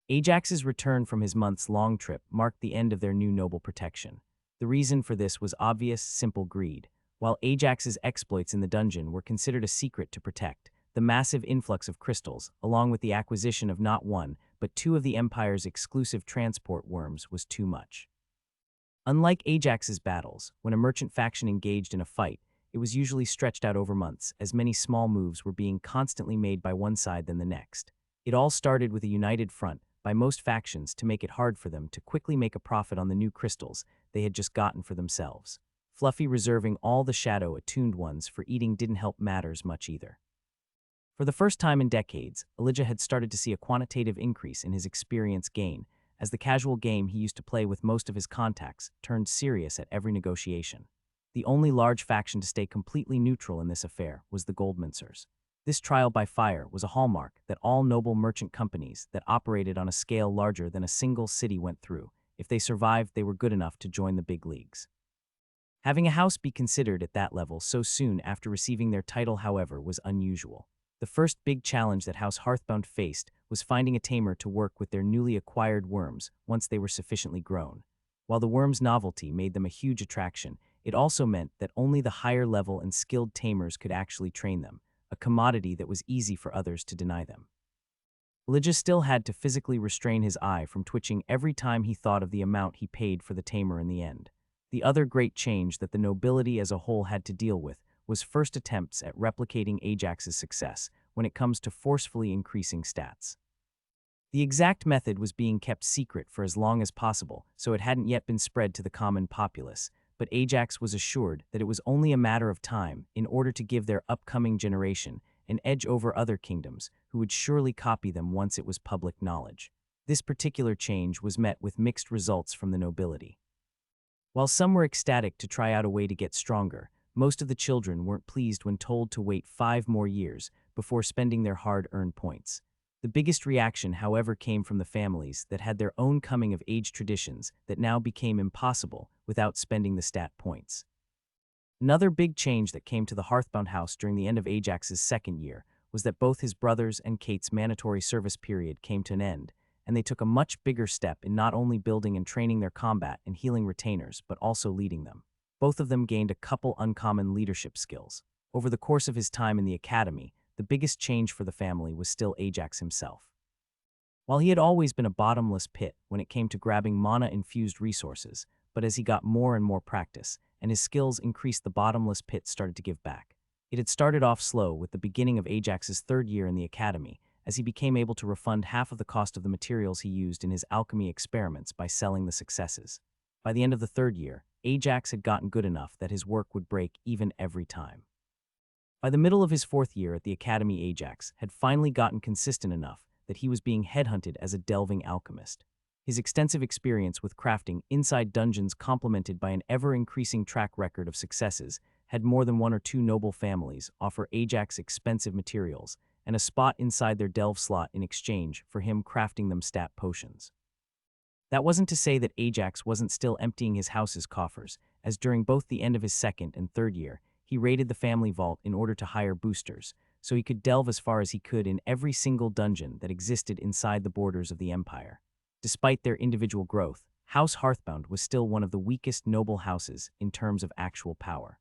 Ajax's return from his months-long trip marked the end of their new noble protection. The reason for this was obvious, simple greed. While Ajax's exploits in the dungeon were considered a secret to protect, the massive influx of crystals, along with the acquisition of not one, but 2 of the Empire's exclusive transport worms, was too much. Unlike Ajax's battles, when a merchant faction engaged in a fight, it was usually stretched out over months, as many small moves were being constantly made by one side than the next. It all started with a united front by most factions to make it hard for them to quickly make a profit on the new crystals they had just gotten for themselves. Fluffy reserving all the shadow-attuned ones for eating didn't help matters much either. For the first time in decades, Elijah had started to see a quantitative increase in his experience gain, as the casual game he used to play with most of his contacts turned serious at every negotiation. The only large faction to stay completely neutral in this affair was the Goldmincers. This trial by fire was a hallmark that all noble merchant companies that operated on a scale larger than a single city went through. If they survived, they were good enough to join the big leagues. Having a house be considered at that level so soon after receiving their title, however, was unusual. The first big challenge that House Hearthbound faced was finding a tamer to work with their newly acquired worms once they were sufficiently grown. While the worms' novelty made them a huge attraction, it also meant that only the higher level and skilled tamers could actually train them, a commodity that was easy for others to deny them. Elijah still had to physically restrain his eye from twitching every time he thought of the amount he paid for the tamer in the end. The other great change that the nobility as a whole had to deal with was first attempts at replicating Ajax's success when it comes to forcefully increasing stats. The exact method was being kept secret for as long as possible, so it hadn't yet been spread to the common populace, but Ajax was assured that it was only a matter of time in order to give their upcoming generation an edge over other kingdoms who would surely copy them once it was public knowledge. This particular change was met with mixed results from the nobility. While some were ecstatic to try out a way to get stronger, most of the children weren't pleased when told to wait 5 more years before spending their hard-earned points. The biggest reaction, however, came from the families that had their own coming-of-age traditions that now became impossible without spending the stat points. Another big change that came to the Hearthbound house during the end of Ajax's second year was that both his brothers and Kate's mandatory service period came to an end, and they took a much bigger step in not only building and training their combat and healing retainers, but also leading them. Both of them gained a couple uncommon leadership skills. Over the course of his time in the academy, the biggest change for the family was still Ajax himself. While he had always been a bottomless pit when it came to grabbing mana-infused resources, but as he got more and more practice, and his skills increased, the bottomless pit started to give back. It had started off slow with the beginning of Ajax's third year in the academy, as he became able to refund half of the cost of the materials he used in his alchemy experiments by selling the successes. By the end of the third year, Ajax had gotten good enough that his work would break even every time. By the middle of his fourth year at the academy, Ajax had finally gotten consistent enough that he was being headhunted as a delving alchemist. His extensive experience with crafting inside dungeons, complemented by an ever-increasing track record of successes, had more than 1 or 2 noble families offer Ajax expensive materials and a spot inside their delve slot in exchange for him crafting them stat potions. That wasn't to say that Ajax wasn't still emptying his house's coffers, as during both the end of his second and third year, he raided the family vault in order to hire boosters, so he could delve as far as he could in every single dungeon that existed inside the borders of the Empire. Despite their individual growth, House Hearthbound was still one of the weakest noble houses in terms of actual power.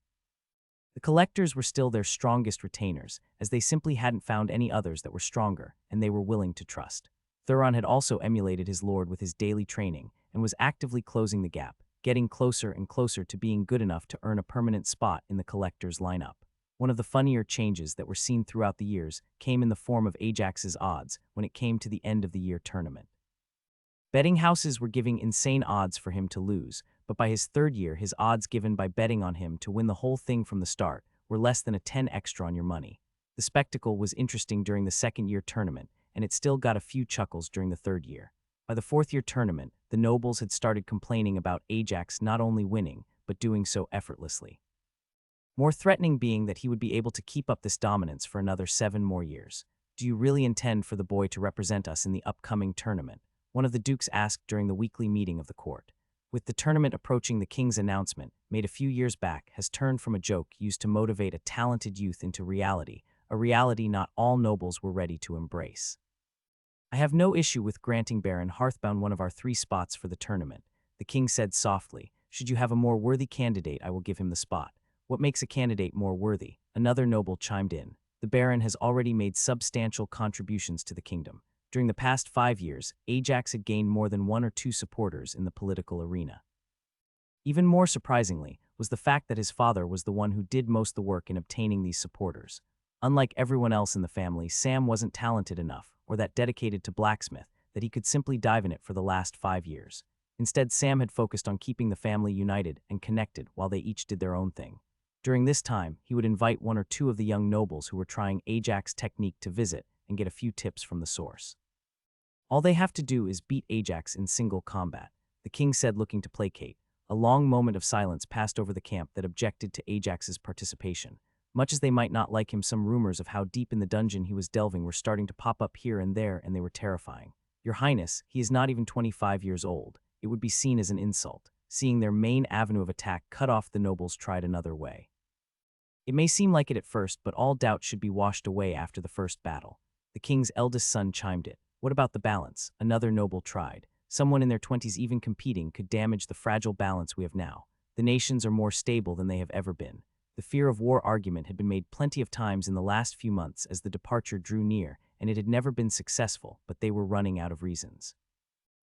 The collectors were still their strongest retainers, as they simply hadn't found any others that were stronger, and they were willing to trust. Thuron had also emulated his lord with his daily training, and was actively closing the gap, getting closer and closer to being good enough to earn a permanent spot in the collector's lineup. One of the funnier changes that were seen throughout the years came in the form of Ajax's odds when it came to the end of the year tournament. Betting houses were giving insane odds for him to lose, but by his third year, his odds given by betting on him to win the whole thing from the start were less than a 10 extra on your money. The spectacle was interesting during the second year tournament, and it still got a few chuckles during the third year. By the fourth year tournament, the nobles had started complaining about Ajax not only winning, but doing so effortlessly. More threatening being that he would be able to keep up this dominance for another 7 more years. "Do you really intend for the boy to represent us in the upcoming tournament?" one of the dukes asked during the weekly meeting of the court. With the tournament approaching, the king's announcement, made a few years back, has turned from a joke used to motivate a talented youth into reality, a reality not all nobles were ready to embrace. "I have no issue with granting Baron Hearthbound one of our 3 spots for the tournament," the king said softly. "Should you have a more worthy candidate, I will give him the spot." "What makes a candidate more worthy?" another noble chimed in. "The Baron has already made substantial contributions to the kingdom. During the past 5 years, Ajax had gained more than 1 or 2 supporters in the political arena." Even more surprisingly was the fact that his father was the one who did most of the work in obtaining these supporters. Unlike everyone else in the family, Sam wasn't talented enough, or that dedicated to blacksmith, that he could simply dive in it for the last 5 years. Instead, Sam had focused on keeping the family united and connected while they each did their own thing. During this time, he would invite 1 or 2 of the young nobles who were trying Ajax's technique to visit and get a few tips from the source. "All they have to do is beat Ajax in single combat," the king said, looking to placate. A long moment of silence passed over the camp that objected to Ajax's participation. Much as they might not like him, some rumors of how deep in the dungeon he was delving were starting to pop up here and there, and they were terrifying. "Your Highness, he is not even 25 years old. It would be seen as an insult." Seeing their main avenue of attack cut off, the nobles tried another way. "It may seem like it at first, but all doubt should be washed away after the first battle." The king's eldest son chimed in. "What about the balance?" another noble tried. "Someone in their 20s even competing could damage the fragile balance we have now. The nations are more stable than they have ever been." The fear of war argument had been made plenty of times in the last few months as the departure drew near, and it had never been successful, but they were running out of reasons.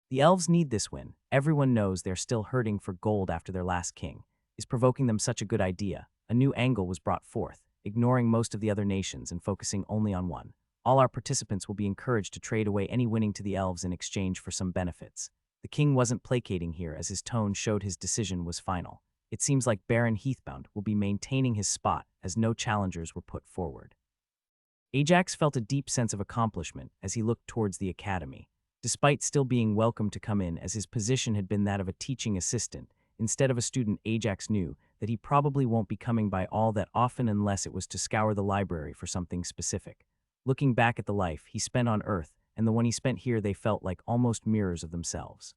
"The elves need this win. Everyone knows they're still hurting for gold after their last king. Is provoking them such a good idea?" A new angle was brought forth, ignoring most of the other nations and focusing only on one. All our participants will be encouraged to trade away any winning to the elves in exchange for some benefits. The king wasn't placating here, as his tone showed his decision was final. It seems like Baron Heathbound will be maintaining his spot as no challengers were put forward. Ajax felt a deep sense of accomplishment as he looked towards the academy. Despite still being welcome to come in, as his position had been that of a teaching assistant instead of a student, Ajax knew that he probably won't be coming by all that often unless it was to scour the library for something specific. Looking back at the life he spent on Earth and the one he spent here, they felt like almost mirrors of themselves.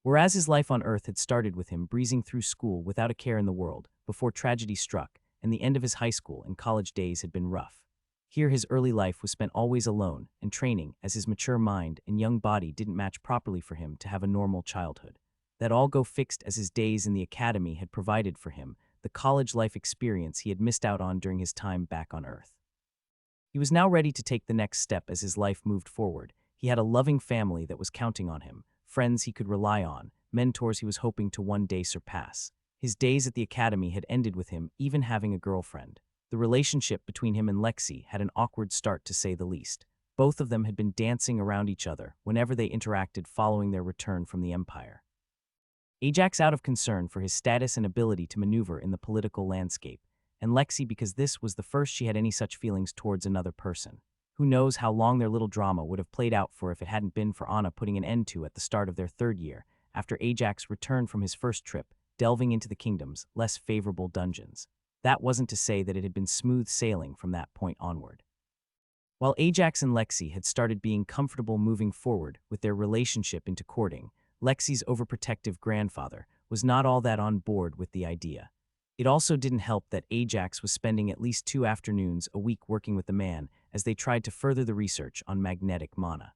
Whereas his life on Earth had started with him breezing through school without a care in the world before tragedy struck, and the end of his high school and college days had been rough. Here his early life was spent always alone and training, as his mature mind and young body didn't match properly for him to have a normal childhood. That all go fixed as his days in the academy had provided for him the college life experience he had missed out on during his time back on Earth. He was now ready to take the next step as his life moved forward. He had a loving family that was counting on him, friends he could rely on, mentors he was hoping to one day surpass. His days at the academy had ended with him even having a girlfriend. The relationship between him and Lexi had an awkward start, to say the least. Both of them had been dancing around each other whenever they interacted following their return from the Empire. Ajax out of concern for his status and ability to maneuver in the political landscape, and Lexi because this was the first she had any such feelings towards another person. Who knows how long their little drama would have played out for if it hadn't been for Anna putting an end to at the start of their third year, after Ajax returned from his first trip, delving into the kingdom's less favorable dungeons. That wasn't to say that it had been smooth sailing from that point onward. While Ajax and Lexi had started being comfortable moving forward with their relationship into courting, Lexi's overprotective grandfather was not all that on board with the idea. It also didn't help that Ajax was spending at least 2 afternoons a week working with the man as they tried to further the research on magnetic mana.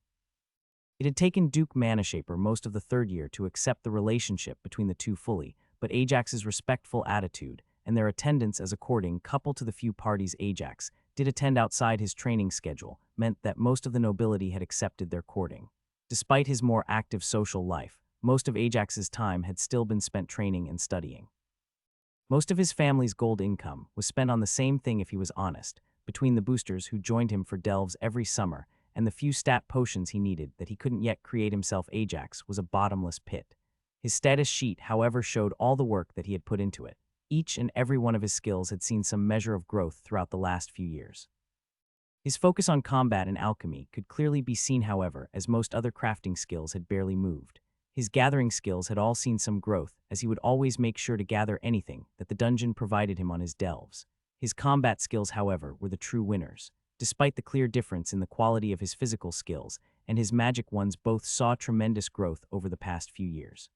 It had taken Duke Manashaper most of the third year to accept the relationship between the two fully, but Ajax's respectful attitude and their attendance as a courting, coupled to the few parties Ajax did attend outside his training schedule, meant that most of the nobility had accepted their courting. Despite his more active social life, most of Ajax's time had still been spent training and studying. Most of his family's gold income was spent on the same thing, if he was honest, between the boosters who joined him for delves every summer and the few stat potions he needed that he couldn't yet create himself. Ajax was a bottomless pit. His status sheet, however, showed all the work that he had put into it. Each and every one of his skills had seen some measure of growth throughout the last few years. His focus on combat and alchemy could clearly be seen, however, as most other crafting skills had barely moved. His gathering skills had all seen some growth, as he would always make sure to gather anything that the dungeon provided him on his delves. His combat skills, however, were the true winners. Despite the clear difference in the quality of his physical skills and his magic ones, both saw tremendous growth over the past few years.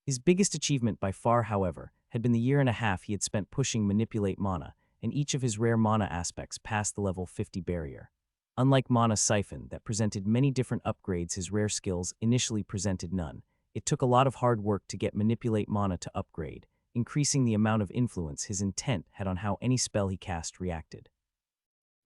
His biggest achievement by far, however, had been the year and a half he had spent pushing Manipulate Mana, and each of his rare mana aspects passed the level 50 barrier. Unlike Mana Siphon, that presented many different upgrades, his rare skills initially presented none. It took a lot of hard work to get Manipulate Mana to upgrade, increasing the amount of influence his intent had on how any spell he cast reacted.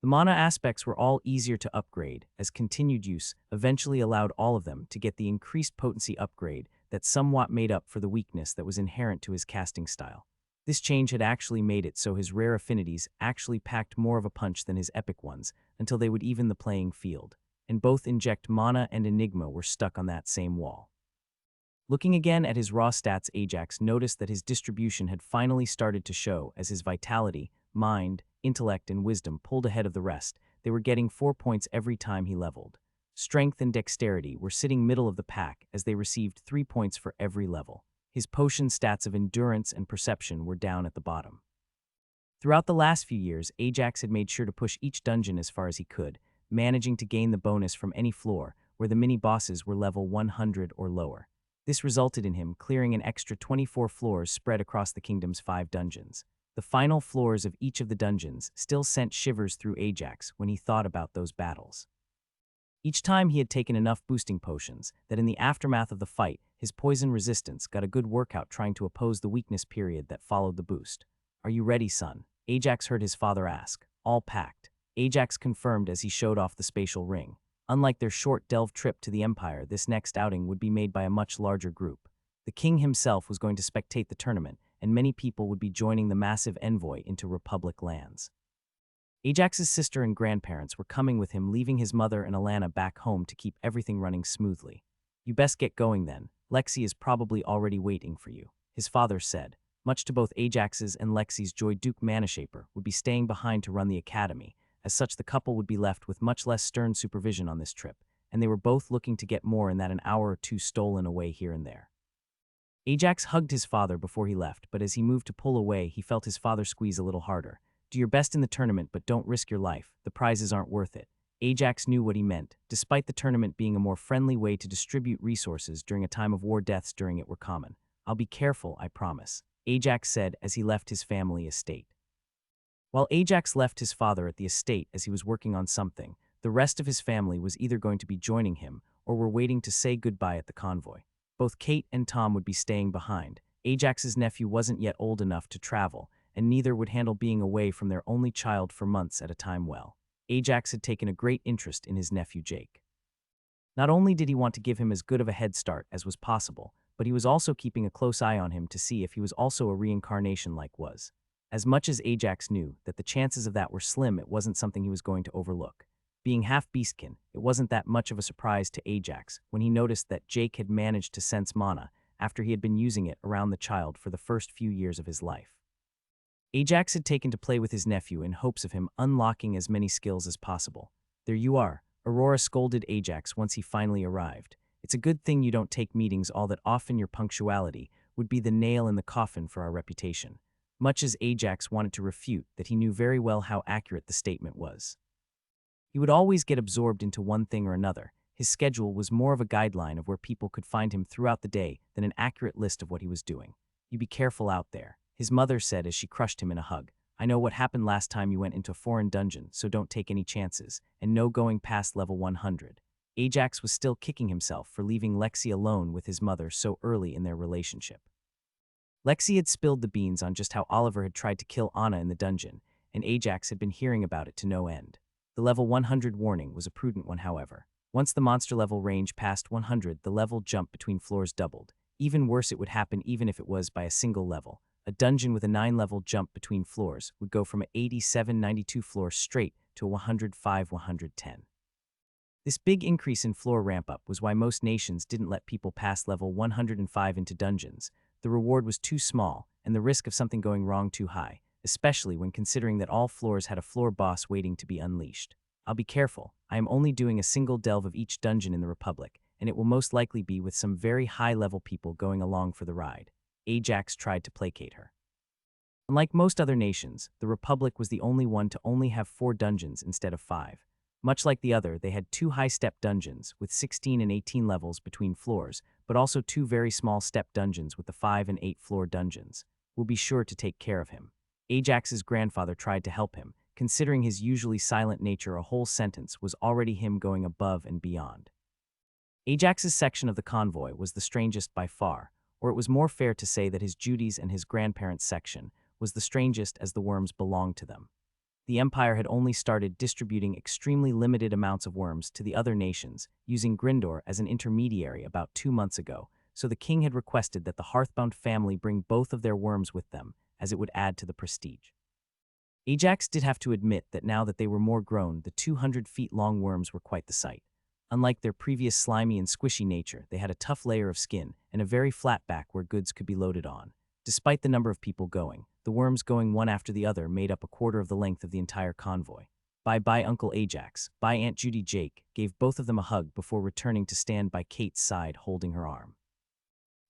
The mana aspects were all easier to upgrade, as continued use eventually allowed all of them to get the increased potency upgrade that somewhat made up for the weakness that was inherent to his casting style. This change had actually made it so his rare affinities actually packed more of a punch than his epic ones, until they would even the playing field, and both Inject Mana and Enigma were stuck on that same wall. Looking again at his raw stats, Ajax noticed that his distribution had finally started to show, as his vitality, mind, intellect, and wisdom pulled ahead of the rest. They were getting 4 points every time he leveled. Strength and dexterity were sitting middle of the pack, as they received 3 points for every level. His potion stats of endurance and perception were down at the bottom. Throughout the last few years, Ajax had made sure to push each dungeon as far as he could, managing to gain the bonus from any floor where the mini-bosses were level 100 or lower. This resulted in him clearing an extra 24 floors spread across the kingdom's 5 dungeons. The final floors of each of the dungeons still sent shivers through Ajax when he thought about those battles. Each time he had taken enough boosting potions that in the aftermath of the fight, his poison resistance got a good workout trying to oppose the weakness period that followed the boost. "Are you ready, son?" Ajax heard his father ask. "All packed." Ajax confirmed as he showed off the spatial ring. Unlike their short delve trip to the Empire, this next outing would be made by a much larger group. The king himself was going to spectate the tournament, and many people would be joining the massive envoy into Republic lands. Ajax's sister and grandparents were coming with him, leaving his mother and Alana back home to keep everything running smoothly. "You best get going then. Lexi is probably already waiting for you," his father said. Much to both Ajax's and Lexi's joy, Duke Manashaper would be staying behind to run the academy. As such, the couple would be left with much less stern supervision on this trip, and they were both looking to get more in that an hour or two stolen away here and there. Ajax hugged his father before he left, but as he moved to pull away, he felt his father squeeze a little harder. "Do your best in the tournament, but don't risk your life. The prizes aren't worth it." Ajax knew what he meant, despite the tournament being a more friendly way to distribute resources during a time of war. Deaths during it were common. "I'll be careful, I promise," Ajax said as he left his family estate. While Ajax left his father at the estate as he was working on something, the rest of his family was either going to be joining him or were waiting to say goodbye at the convoy. Both Kate and Tom would be staying behind. Ajax's nephew wasn't yet old enough to travel, and neither would handle being away from their only child for months at a time well. Ajax had taken a great interest in his nephew Jake. Not only did he want to give him as good of a head start as was possible, but he was also keeping a close eye on him to see if he was also a reincarnation like was. As much as Ajax knew that the chances of that were slim, it wasn't something he was going to overlook. Being half beastkin, it wasn't that much of a surprise to Ajax when he noticed that Jake had managed to sense mana after he had been using it around the child for the first few years of his life. Ajax had taken to play with his nephew in hopes of him unlocking as many skills as possible. "There you are," Aurora scolded Ajax once he finally arrived. "It's a good thing you don't take meetings all that often. Your punctuality would be the nail in the coffin for our reputation." Much as Ajax wanted to refute that, he knew very well how accurate the statement was. He would always get absorbed into one thing or another. His schedule was more of a guideline of where people could find him throughout the day than an accurate list of what he was doing. "You be careful out there," his mother said as she crushed him in a hug. "I know what happened last time you went into a foreign dungeon, so don't take any chances, and no going past level 100. Ajax was still kicking himself for leaving Lexi alone with his mother so early in their relationship. Lexi had spilled the beans on just how Oliver had tried to kill Anna in the dungeon, and Ajax had been hearing about it to no end. The level 100 warning was a prudent one, however. Once the monster level range passed 100, the level jump between floors doubled. Even worse, it would happen even if it was by a single level. A dungeon with a 9-level jump between floors would go from an 87-92 floor straight to a 105-110. This big increase in floor ramp-up was why most nations didn't let people pass level 105 into dungeons. The reward was too small, and the risk of something going wrong too high, especially when considering that all floors had a floor boss waiting to be unleashed. "I'll be careful. I am only doing a single delve of each dungeon in the Republic, and it will most likely be with some very high-level people going along for the ride." Ajax tried to placate her. Unlike most other nations, the Republic was the only one to only have 4 dungeons instead of 5. Much like the other, they had 2 high-step dungeons with 16 and 18 levels between floors, but also 2 very small step dungeons with the 5 and 8 floor dungeons. "We'll be sure to take care of him." Ajax's grandfather tried to help him. Considering his usually silent nature, a whole sentence was already him going above and beyond. Ajax's section of the convoy was the strangest by far, or it was more fair to say that his Judy's and his grandparents' section was the strangest as the worms belonged to them. The Empire had only started distributing extremely limited amounts of worms to the other nations, using Grindor as an intermediary about 2 months ago, so the king had requested that the Hearthbound family bring both of their worms with them, as it would add to the prestige. Ajax did have to admit that now that they were more grown, the 200-feet-long worms were quite the sight. Unlike their previous slimy and squishy nature, they had a tough layer of skin and a very flat back where goods could be loaded on. Despite the number of people going, the worms going one after the other made up a quarter of the length of the entire convoy. "Bye-bye, Uncle Ajax. Bye, Aunt Judy." Jake gave both of them a hug before returning to stand by Kate's side holding her arm.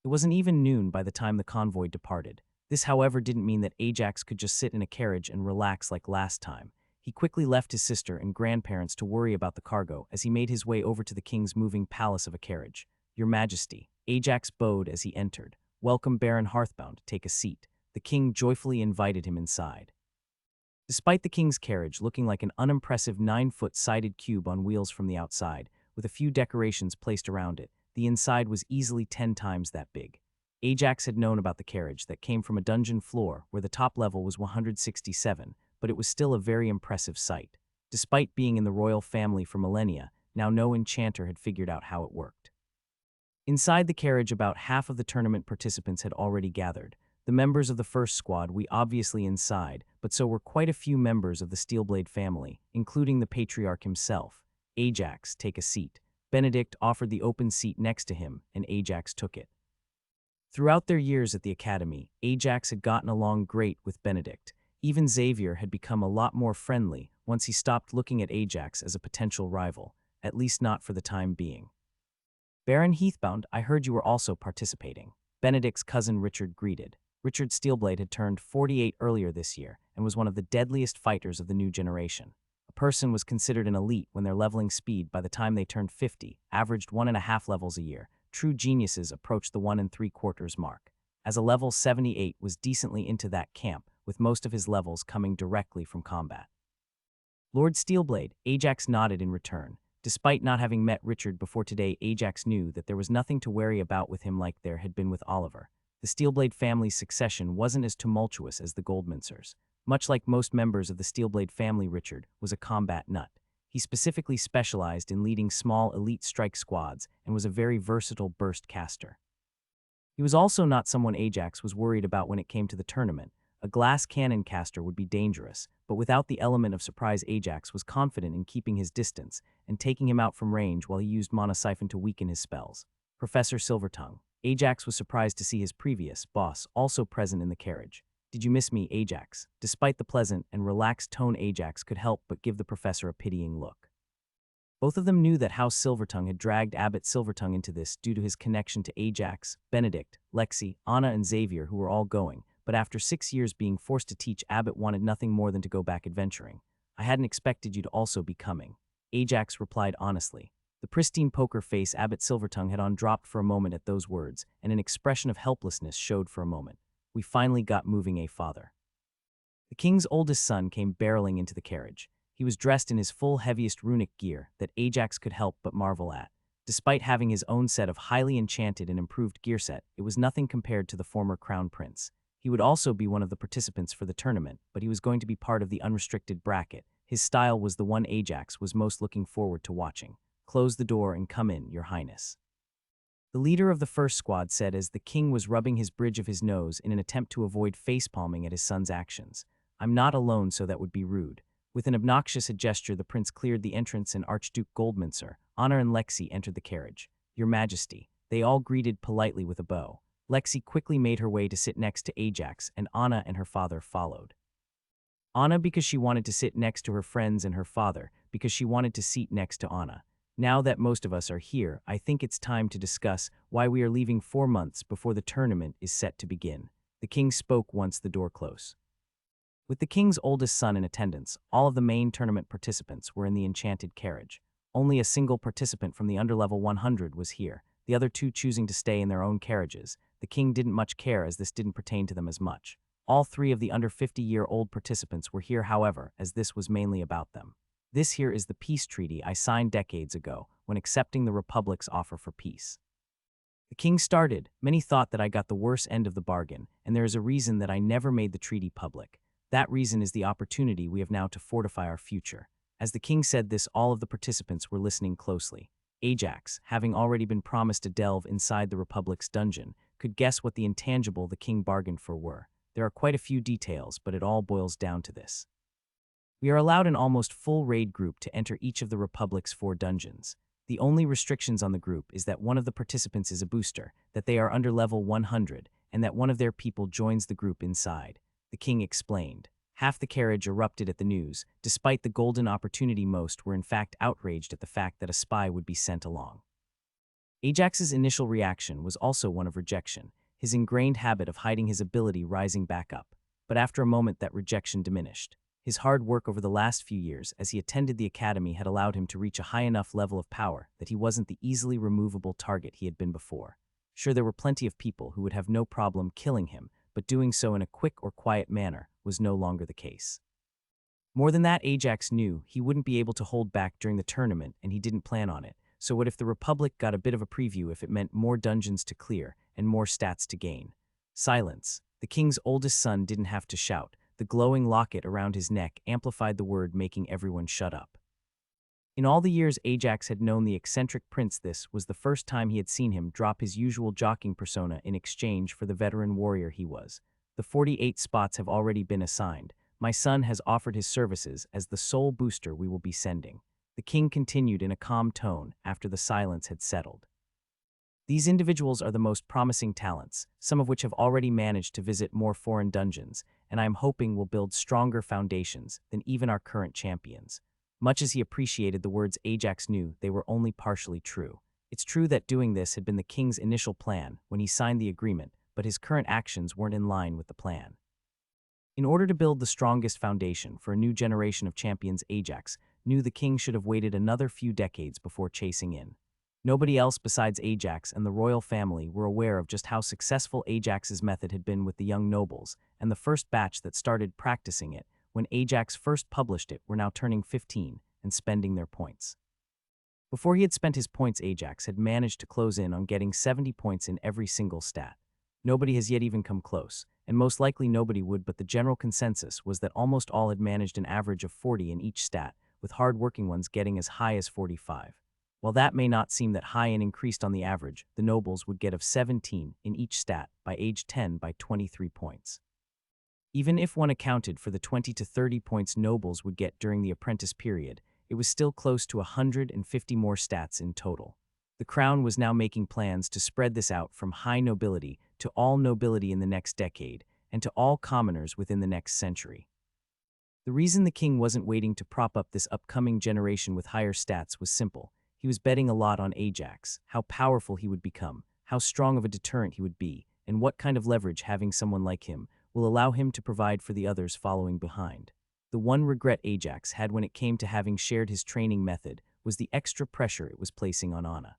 It wasn't even noon by the time the convoy departed. This, however, didn't mean that Ajax could just sit in a carriage and relax like last time. He quickly left his sister and grandparents to worry about the cargo as he made his way over to the king's moving palace of a carriage. "Your Majesty," Ajax bowed as he entered. "Welcome, Baron Hearthbound. Take a seat." The king joyfully invited him inside. Despite the king's carriage looking like an unimpressive 9-foot sided cube on wheels from the outside, with a few decorations placed around it, the inside was easily 10 times that big. Ajax had known about the carriage that came from a dungeon floor where the top level was 167, but it was still a very impressive sight. Despite being in the royal family for millennia, now no enchanter had figured out how it worked. Inside the carriage, about half of the tournament participants had already gathered. The members of the first squad we obviously inside, but so were quite a few members of the Steelblade family, including the patriarch himself. Ajax, take a seat. Benedict offered the open seat next to him, and Ajax took it. Throughout their years at the academy, Ajax had gotten along great with Benedict. Even Xavier had become a lot more friendly once he stopped looking at Ajax as a potential rival, at least not for the time being. Baron Heathbound, I heard you were also participating. Benedict's cousin Richard greeted. Richard Steelblade had turned 48 earlier this year and was one of the deadliest fighters of the new generation. A person was considered an elite when their leveling speed by the time they turned 50 averaged 1.5 levels a year. True geniuses approached the 1 3/4 mark. As a level 78 was decently into that camp, with most of his levels coming directly from combat. Lord Steelblade, Ajax nodded in return. Despite not having met Richard before today, Ajax knew that there was nothing to worry about with him like there had been with Oliver. The Steelblade family's succession wasn't as tumultuous as the Goldmincers. Much like most members of the Steelblade family, Richard was a combat nut. He specifically specialized in leading small elite strike squads and was a very versatile burst caster. He was also not someone Ajax was worried about when it came to the tournament. A glass cannon caster would be dangerous, but without the element of surprise, Ajax was confident in keeping his distance and taking him out from range while he used Mana Siphon to weaken his spells. Professor Silvertongue. Ajax was surprised to see his previous boss also present in the carriage. Did you miss me, Ajax? Despite the pleasant and relaxed tone, Ajax could help but give the professor a pitying look. Both of them knew that House Silvertongue had dragged Abbot Silvertongue into this due to his connection to Ajax, Benedict, Lexi, Anna, and Xavier, who were all going, but after 6 years being forced to teach, Abbot wanted nothing more than to go back adventuring. I hadn't expected you to also be coming. Ajax replied honestly. The pristine poker face Abbot Silvertongue had on dropped for a moment at those words, and an expression of helplessness showed for a moment. We finally got moving, father. The king's oldest son came barreling into the carriage. He was dressed in his full heaviest runic gear that Ajax could help but marvel at. Despite having his own set of highly enchanted and improved gear set, it was nothing compared to the former crown prince. He would also be one of the participants for the tournament, but he was going to be part of the unrestricted bracket. His style was the one Ajax was most looking forward to watching. Close the door and come in, your highness. The leader of the first squad said as the king was rubbing his bridge of his nose in an attempt to avoid facepalming at his son's actions. I'm not alone, so that would be rude. With an obnoxious gesture, the prince cleared the entrance and Archduke Goldminster, Anna and Lexi entered the carriage. Your Majesty. They all greeted politely with a bow. Lexi quickly made her way to sit next to Ajax, and Anna and her father followed. Anna because she wanted to sit next to her friends, and her father because she wanted to seat next to Anna. Now that most of us are here, I think it's time to discuss why we are leaving 4 months before the tournament is set to begin. The king spoke once the door closed. With the king's oldest son in attendance, all of the main tournament participants were in the enchanted carriage. Only a single participant from the underlevel 100 was here, the other 2 choosing to stay in their own carriages. The king didn't much care as this didn't pertain to them as much. All 3 of the under 50-year-old participants were here, however, as this was mainly about them. This here is the peace treaty I signed decades ago when accepting the Republic's offer for peace. The king started. Many thought that I got the worse end of the bargain, and there is a reason that I never made the treaty public. That reason is the opportunity we have now to fortify our future. As the king said this, all of the participants were listening closely. Ajax, having already been promised a delve inside the Republic's dungeon, could guess what the intangible the king bargained for were. There are quite a few details, but it all boils down to this. We are allowed an almost full raid group to enter each of the Republic's 4 dungeons. The only restrictions on the group is that one of the participants is a booster, that they are under level 100, and that one of their people joins the group inside. The king explained. Half the carriage erupted at the news. Despite the golden opportunity, most were in fact outraged at the fact that a spy would be sent along. Ajax's initial reaction was also one of rejection, his ingrained habit of hiding his ability rising back up. But after a moment that rejection diminished. His hard work over the last few years as he attended the academy had allowed him to reach a high enough level of power that he wasn't the easily removable target he had been before. Sure, there were plenty of people who would have no problem killing him, but doing so in a quick or quiet manner was no longer the case. More than that, Ajax knew he wouldn't be able to hold back during the tournament, and he didn't plan on it. So what if the Republic got a bit of a preview if it meant more dungeons to clear and more stats to gain? Silence. The king's oldest son didn't have to shout. The glowing locket around his neck amplified the word, making everyone shut up. In all the years Ajax had known the eccentric prince, this was the first time he had seen him drop his usual jockeying persona in exchange for the veteran warrior he was. The 48 spots have already been assigned. My son has offered his services as the sole booster we will be sending. The king continued in a calm tone after the silence had settled. These individuals are the most promising talents, some of which have already managed to visit more foreign dungeons, and I am hoping will build stronger foundations than even our current champions. Much as he appreciated the words, Ajax knew they were only partially true. It's true that doing this had been the king's initial plan when he signed the agreement, but his current actions weren't in line with the plan. In order to build the strongest foundation for a new generation of champions, Ajax knew the king should have waited another few decades before chasing in. Nobody else besides Ajax and the royal family were aware of just how successful Ajax's method had been with the young nobles, and the first batch that started practicing it when Ajax first published it were now turning 15 and spending their points. Before he had spent his points, Ajax had managed to close in on getting 70 points in every single stat. Nobody has yet even come close, and most likely nobody would, but the general consensus was that almost all had managed an average of 40 in each stat, with hard-working ones getting as high as 45. While that may not seem that high and increased on the average, the nobles would get of 17 in each stat by age 10 by 23 points. Even if one accounted for the 20 to 30 points nobles would get during the apprentice period, it was still close to 150 more stats in total. The crown was now making plans to spread this out from high nobility to all nobility in the next decade, and to all commoners within the next century. The reason the king wasn't waiting to prop up this upcoming generation with higher stats was simple. He was betting a lot on Ajax, how powerful he would become, how strong of a deterrent he would be, and what kind of leverage having someone like him will allow him to provide for the others following behind. The one regret Ajax had when it came to having shared his training method was the extra pressure it was placing on Anna.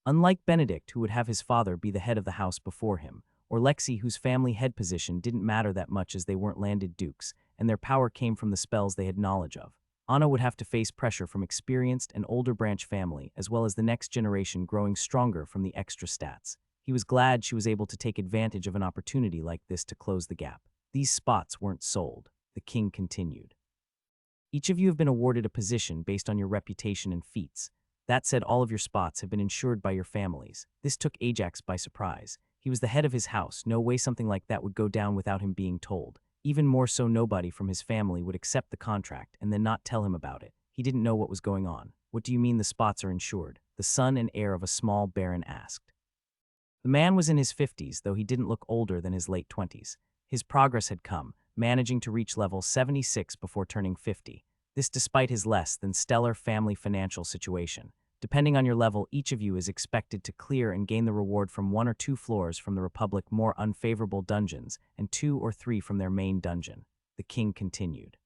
Unlike Benedict, who would have his father be the head of the house before him, or Lexi, whose family head position didn't matter that much as they weren't landed dukes, and their power came from the spells they had knowledge of, Anna would have to face pressure from experienced and older branch family, as well as the next generation growing stronger from the extra stats. He was glad she was able to take advantage of an opportunity like this to close the gap. These spots weren't sold, the king continued. Each of you have been awarded a position based on your reputation and feats. That said, all of your spots have been insured by your families. This took Ajax by surprise. He was the head of his house. No way something like that would go down without him being told. Even more so, nobody from his family would accept the contract and then not tell him about it. He didn't know what was going on. What do you mean the spots are insured? The son and heir of a small baron asked. The man was in his 50s, though he didn't look older than his late 20s. His progress had come, managing to reach level 76 before turning 50. This despite his less than stellar family financial situation. Depending on your level, each of you is expected to clear and gain the reward from 1 or 2 floors from the Republic more unfavorable dungeons and 2 or 3 from their main dungeon. The king continued.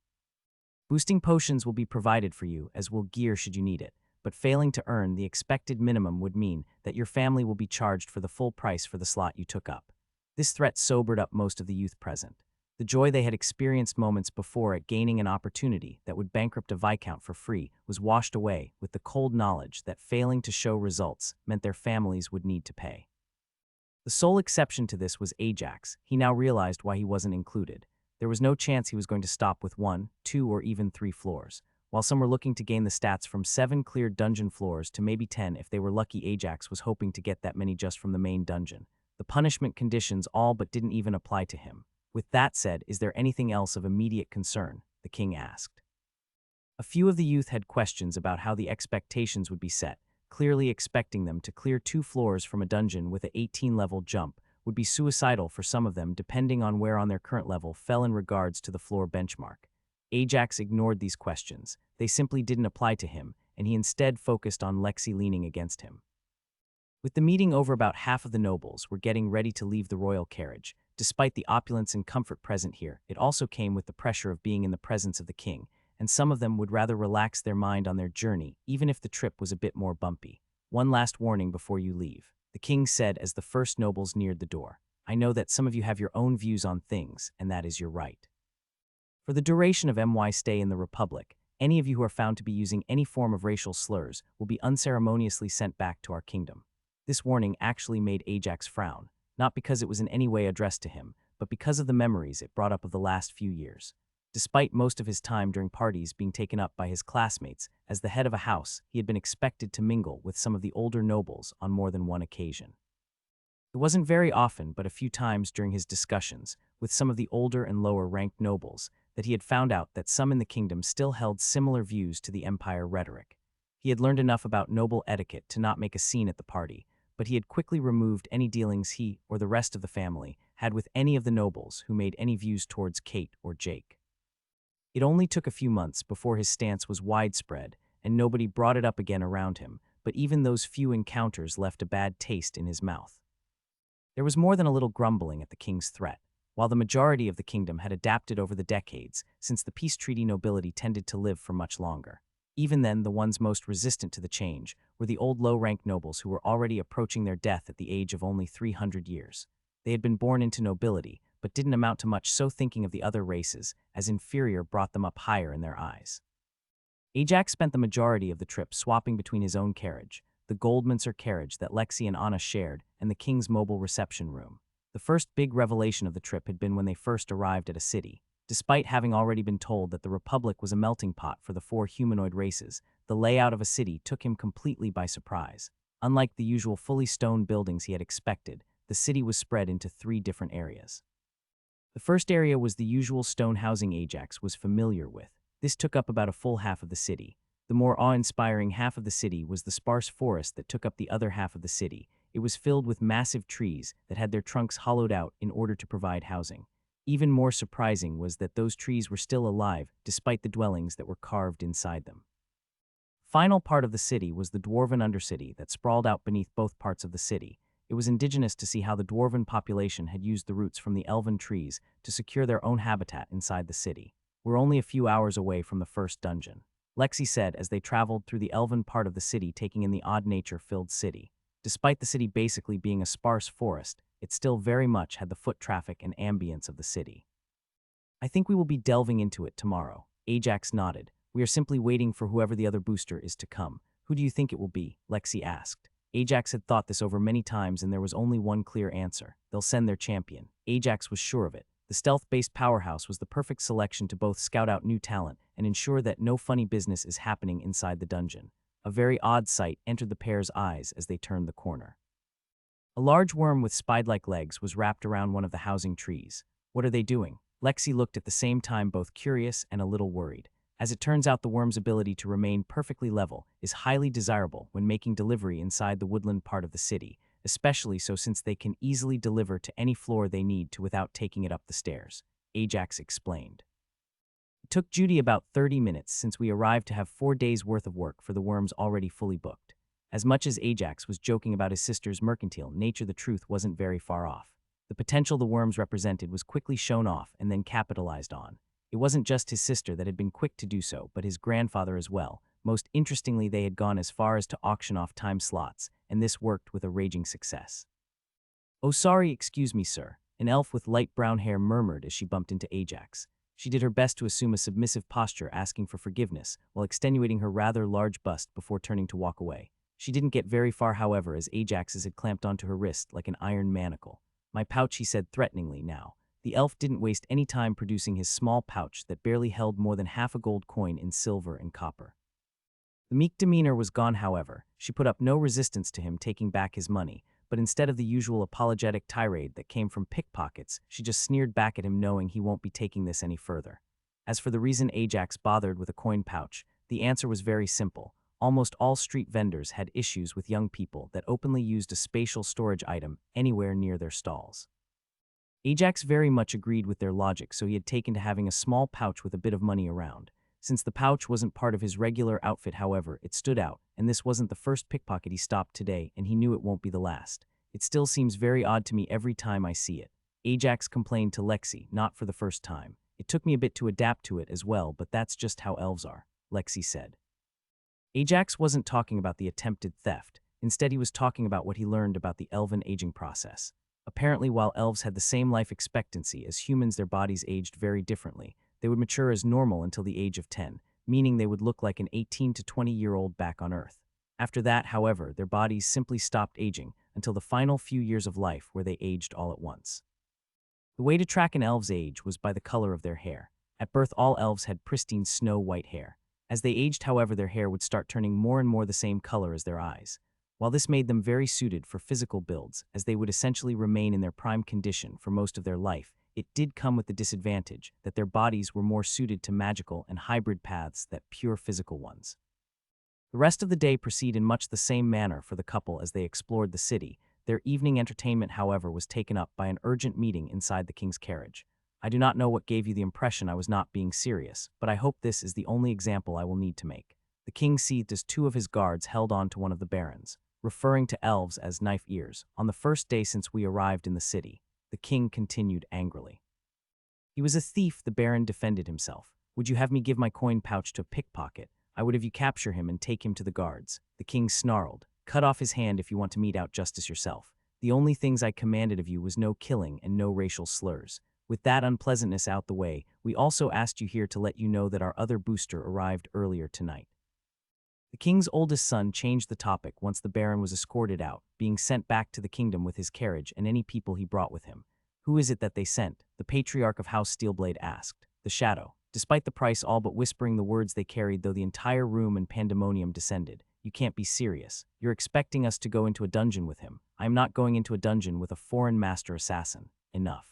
Boosting potions will be provided for you, as will gear should you need it, but failing to earn the expected minimum would mean that your family will be charged for the full price for the slot you took up. This threat sobered up most of the youth present. The joy they had experienced moments before at gaining an opportunity that would bankrupt a viscount for free was washed away with the cold knowledge that failing to show results meant their families would need to pay. The sole exception to this was Ajax. He now realized why he wasn't included. There was no chance he was going to stop with 1, 2, or even 3 floors. While some were looking to gain the stats from 7 cleared dungeon floors to maybe 10 if they were lucky, Ajax was hoping to get that many just from the main dungeon. The punishment conditions all but didn't even apply to him. With that said, is there anything else of immediate concern? The king asked. A few of the youth had questions about how the expectations would be set. Clearly expecting them to clear 2 floors from a dungeon with an 18-level jump would be suicidal for some of them, depending on where on their current level fell in regards to the floor benchmark. Ajax ignored these questions. They simply didn't apply to him, and he instead focused on Lexi leaning against him. With the meeting over, about half of the nobles were getting ready to leave the royal carriage. Despite the opulence and comfort present here, it also came with the pressure of being in the presence of the king, and some of them would rather relax their mind on their journey, even if the trip was a bit more bumpy. One last warning before you leave, the king said as the first nobles neared the door. I know that some of you have your own views on things, and that is your right. For the duration of my stay in the Republic, any of you who are found to be using any form of racial slurs will be unceremoniously sent back to our kingdom. This warning actually made Ajax frown, not because it was in any way addressed to him, but because of the memories it brought up of the last few years. Despite most of his time during parties being taken up by his classmates, as the head of a house, he had been expected to mingle with some of the older nobles on more than one occasion. It wasn't very often, but a few times during his discussions with some of the older and lower-ranked nobles that he had found out that some in the kingdom still held similar views to the empire rhetoric. He had learned enough about noble etiquette to not make a scene at the party, but he had quickly removed any dealings he or the rest of the family had with any of the nobles who made any views towards Kate or Jake. It only took a few months before his stance was widespread and nobody brought it up again around him, but even those few encounters left a bad taste in his mouth. There was more than a little grumbling at the king's threat. While the majority of the kingdom had adapted over the decades since the peace treaty, nobility tended to live for much longer. Even then, the ones most resistant to the change were the old low-ranked nobles who were already approaching their death at the age of only 300 years. They had been born into nobility, but didn't amount to much, so thinking of the other races as inferior brought them up higher in their eyes. Ajax spent the majority of the trip swapping between his own carriage, the Goldmancer carriage that Lexi and Anna shared, and the king's mobile reception room. The first big revelation of the trip had been when they first arrived at a city. Despite having already been told that the Republic was a melting pot for the 4 humanoid races, the layout of a city took him completely by surprise. Unlike the usual fully stone buildings he had expected, the city was spread into 3 different areas. The first area was the usual stone housing Ajax was familiar with. This took up about a full half of the city. The more awe-inspiring half of the city was the sparse forest that took up the other half of the city. It was filled with massive trees that had their trunks hollowed out in order to provide housing. Even more surprising was that those trees were still alive despite the dwellings that were carved inside them. Final part of the city was the dwarven undercity that sprawled out beneath both parts of the city. It was indigenous to see how the dwarven population had used the roots from the elven trees to secure their own habitat inside the city. We're only a few hours away from the first dungeon, Lexi said as they traveled through the elven part of the city, taking in the odd nature-filled city. Despite the city basically being a sparse forest, it still very much had the foot traffic and ambience of the city. I think we will be delving into it tomorrow. Ajax nodded. We are simply waiting for whoever the other booster is to come. Who do you think it will be? Lexi asked. Ajax had thought this over many times and there was only one clear answer. They'll send their champion. Ajax was sure of it. The stealth-based powerhouse was the perfect selection to both scout out new talent and ensure that no funny business is happening inside the dungeon. A very odd sight entered the pair's eyes as they turned the corner. A large worm with spide-like legs was wrapped around one of the housing trees. What are they doing? Lexi looked at the same time both curious and a little worried. As it turns out, the worm's ability to remain perfectly level is highly desirable when making delivery inside the woodland part of the city, especially so since they can easily deliver to any floor they need to without taking it up the stairs, Ajax explained. It took Judy about 30 minutes since we arrived to have 4 days' worth of work for the worms already fully booked. As much as Ajax was joking about his sister's mercantile nature, the truth wasn't very far off. The potential the worms represented was quickly shown off and then capitalized on. It wasn't just his sister that had been quick to do so, but his grandfather as well. Most interestingly, they had gone as far as to auction off time slots, and this worked with a raging success. "Oh, sorry, excuse me, sir," an elf with light brown hair murmured as she bumped into Ajax. She did her best to assume a submissive posture, asking for forgiveness, while extenuating her rather large bust before turning to walk away. She didn't get very far, however, as Ajax's had clamped onto her wrist like an iron manacle. "My pouch," he said threateningly now. The elf didn't waste any time producing his small pouch that barely held more than half a gold coin in silver and copper. The meek demeanor was gone, however. She put up no resistance to him taking back his money, but instead of the usual apologetic tirade that came from pickpockets, she just sneered back at him, knowing he won't be taking this any further. As for the reason Ajax bothered with a coin pouch, the answer was very simple. Almost all street vendors had issues with young people that openly used a spatial storage item anywhere near their stalls. Ajax very much agreed with their logic, so he had taken to having a small pouch with a bit of money around. Since the pouch wasn't part of his regular outfit, however, it stood out, and this wasn't the first pickpocket he stopped today, and he knew it won't be the last. "It still seems very odd to me every time I see it," Ajax complained to Lexi, not for the first time. "It took me a bit to adapt to it as well, but that's just how elves are," Lexi said. Ajax wasn't talking about the attempted theft. Instead, he was talking about what he learned about the elven aging process. Apparently, while elves had the same life expectancy as humans, their bodies aged very differently. They would mature as normal until the age of 10, meaning they would look like an 18 to 20-year-old back on Earth. After that, however, their bodies simply stopped aging until the final few years of life where they aged all at once. The way to track an elf's age was by the color of their hair. At birth, all elves had pristine snow-white hair. As they aged, however, their hair would start turning more and more the same color as their eyes. While this made them very suited for physical builds, as they would essentially remain in their prime condition for most of their life, it did come with the disadvantage that their bodies were more suited to magical and hybrid paths than pure physical ones. The rest of the day proceeded in much the same manner for the couple as they explored the city. Their evening entertainment, however, was taken up by an urgent meeting inside the king's carriage. I do not know what gave you the impression I was not being serious, but I hope this is the only example I will need to make. The king seethed as two of his guards held on to one of the barons, referring to elves as knife ears. On the first day since we arrived in the city, the king continued angrily. He was a thief, the baron defended himself. Would you have me give my coin pouch to a pickpocket? I would have you capture him and take him to the guards. The king snarled. Cut off his hand if you want to mete out justice yourself. The only things I commanded of you was no killing and no racial slurs. With that unpleasantness out the way, we also asked you here to let you know that our other booster arrived earlier tonight. The king's oldest son changed the topic once the baron was escorted out, being sent back to the kingdom with his carriage and any people he brought with him. Who is it that they sent? The patriarch of House Steelblade asked. The shadow. Despite the price all but whispering the words they carried, though the entire room and pandemonium descended. You can't be serious. You're expecting us to go into a dungeon with him. I am not going into a dungeon with a foreign master assassin. Enough.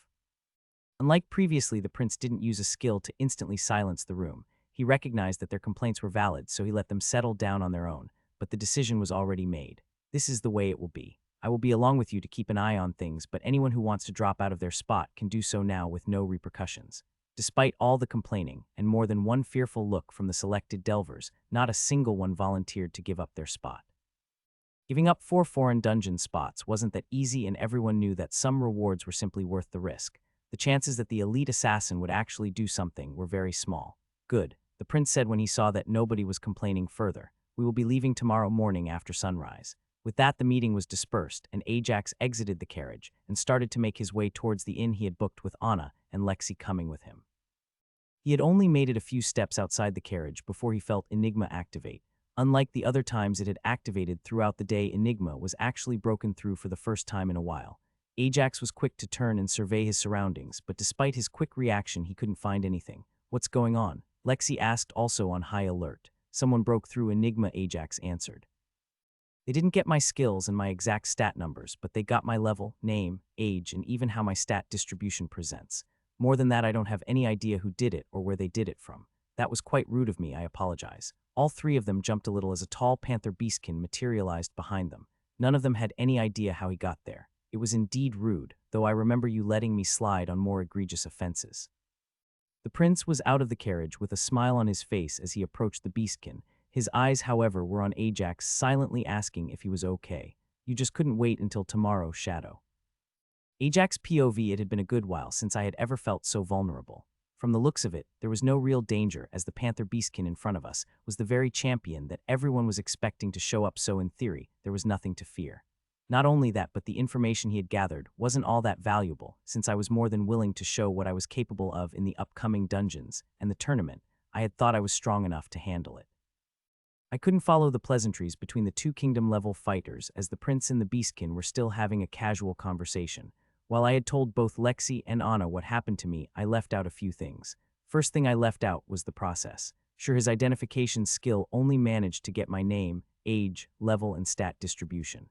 Unlike previously, the prince didn't use a skill to instantly silence the room. He recognized that their complaints were valid, so he let them settle down on their own, but the decision was already made. This is the way it will be. I will be along with you to keep an eye on things, but anyone who wants to drop out of their spot can do so now with no repercussions. Despite all the complaining, and more than one fearful look from the selected delvers, not a single one volunteered to give up their spot. Giving up 4 foreign dungeon spots wasn't that easy, and everyone knew that some rewards were simply worth the risk. The chances that the elite assassin would actually do something were very small. Good, the prince said when he saw that nobody was complaining further. We will be leaving tomorrow morning after sunrise. With that, the meeting was dispersed, and Ajax exited the carriage and started to make his way towards the inn he had booked, with Anna and Lexi coming with him. He had only made it a few steps outside the carriage before he felt Enigma activate. Unlike the other times it had activated throughout the day, Enigma was actually broken through for the first time in a while. Ajax was quick to turn and survey his surroundings, but despite his quick reaction, he couldn't find anything. What's going on? Lexi asked, also on high alert. Someone broke through Enigma, Ajax answered. They didn't get my skills and my exact stat numbers, but they got my level, name, age, and even how my stat distribution presents. More than that, I don't have any idea who did it or where they did it from. That was quite rude of me, I apologize. All 3 of them jumped a little as a tall panther beastkin materialized behind them. None of them had any idea how he got there. It was indeed rude, though I remember you letting me slide on more egregious offenses. The prince was out of the carriage with a smile on his face as he approached the beastkin. His eyes, however, were on Ajax, silently asking if he was okay. You just couldn't wait until tomorrow, Shadow. Ajax POV. It had been a good while since I had ever felt so vulnerable. From the looks of it, there was no real danger, as the panther beastkin in front of us was the very champion that everyone was expecting to show up, so in theory, there was nothing to fear. Not only that, but the information he had gathered wasn't all that valuable, since I was more than willing to show what I was capable of in the upcoming dungeons and the tournament. I had thought I was strong enough to handle it. I couldn't follow the pleasantries between the 2 kingdom-level fighters, as the prince and the beastkin were still having a casual conversation. While I had told both Lexi and Anna what happened to me, I left out a few things. First thing I left out was the process. Sure, his identification skill only managed to get my name, age, level, and stat distribution.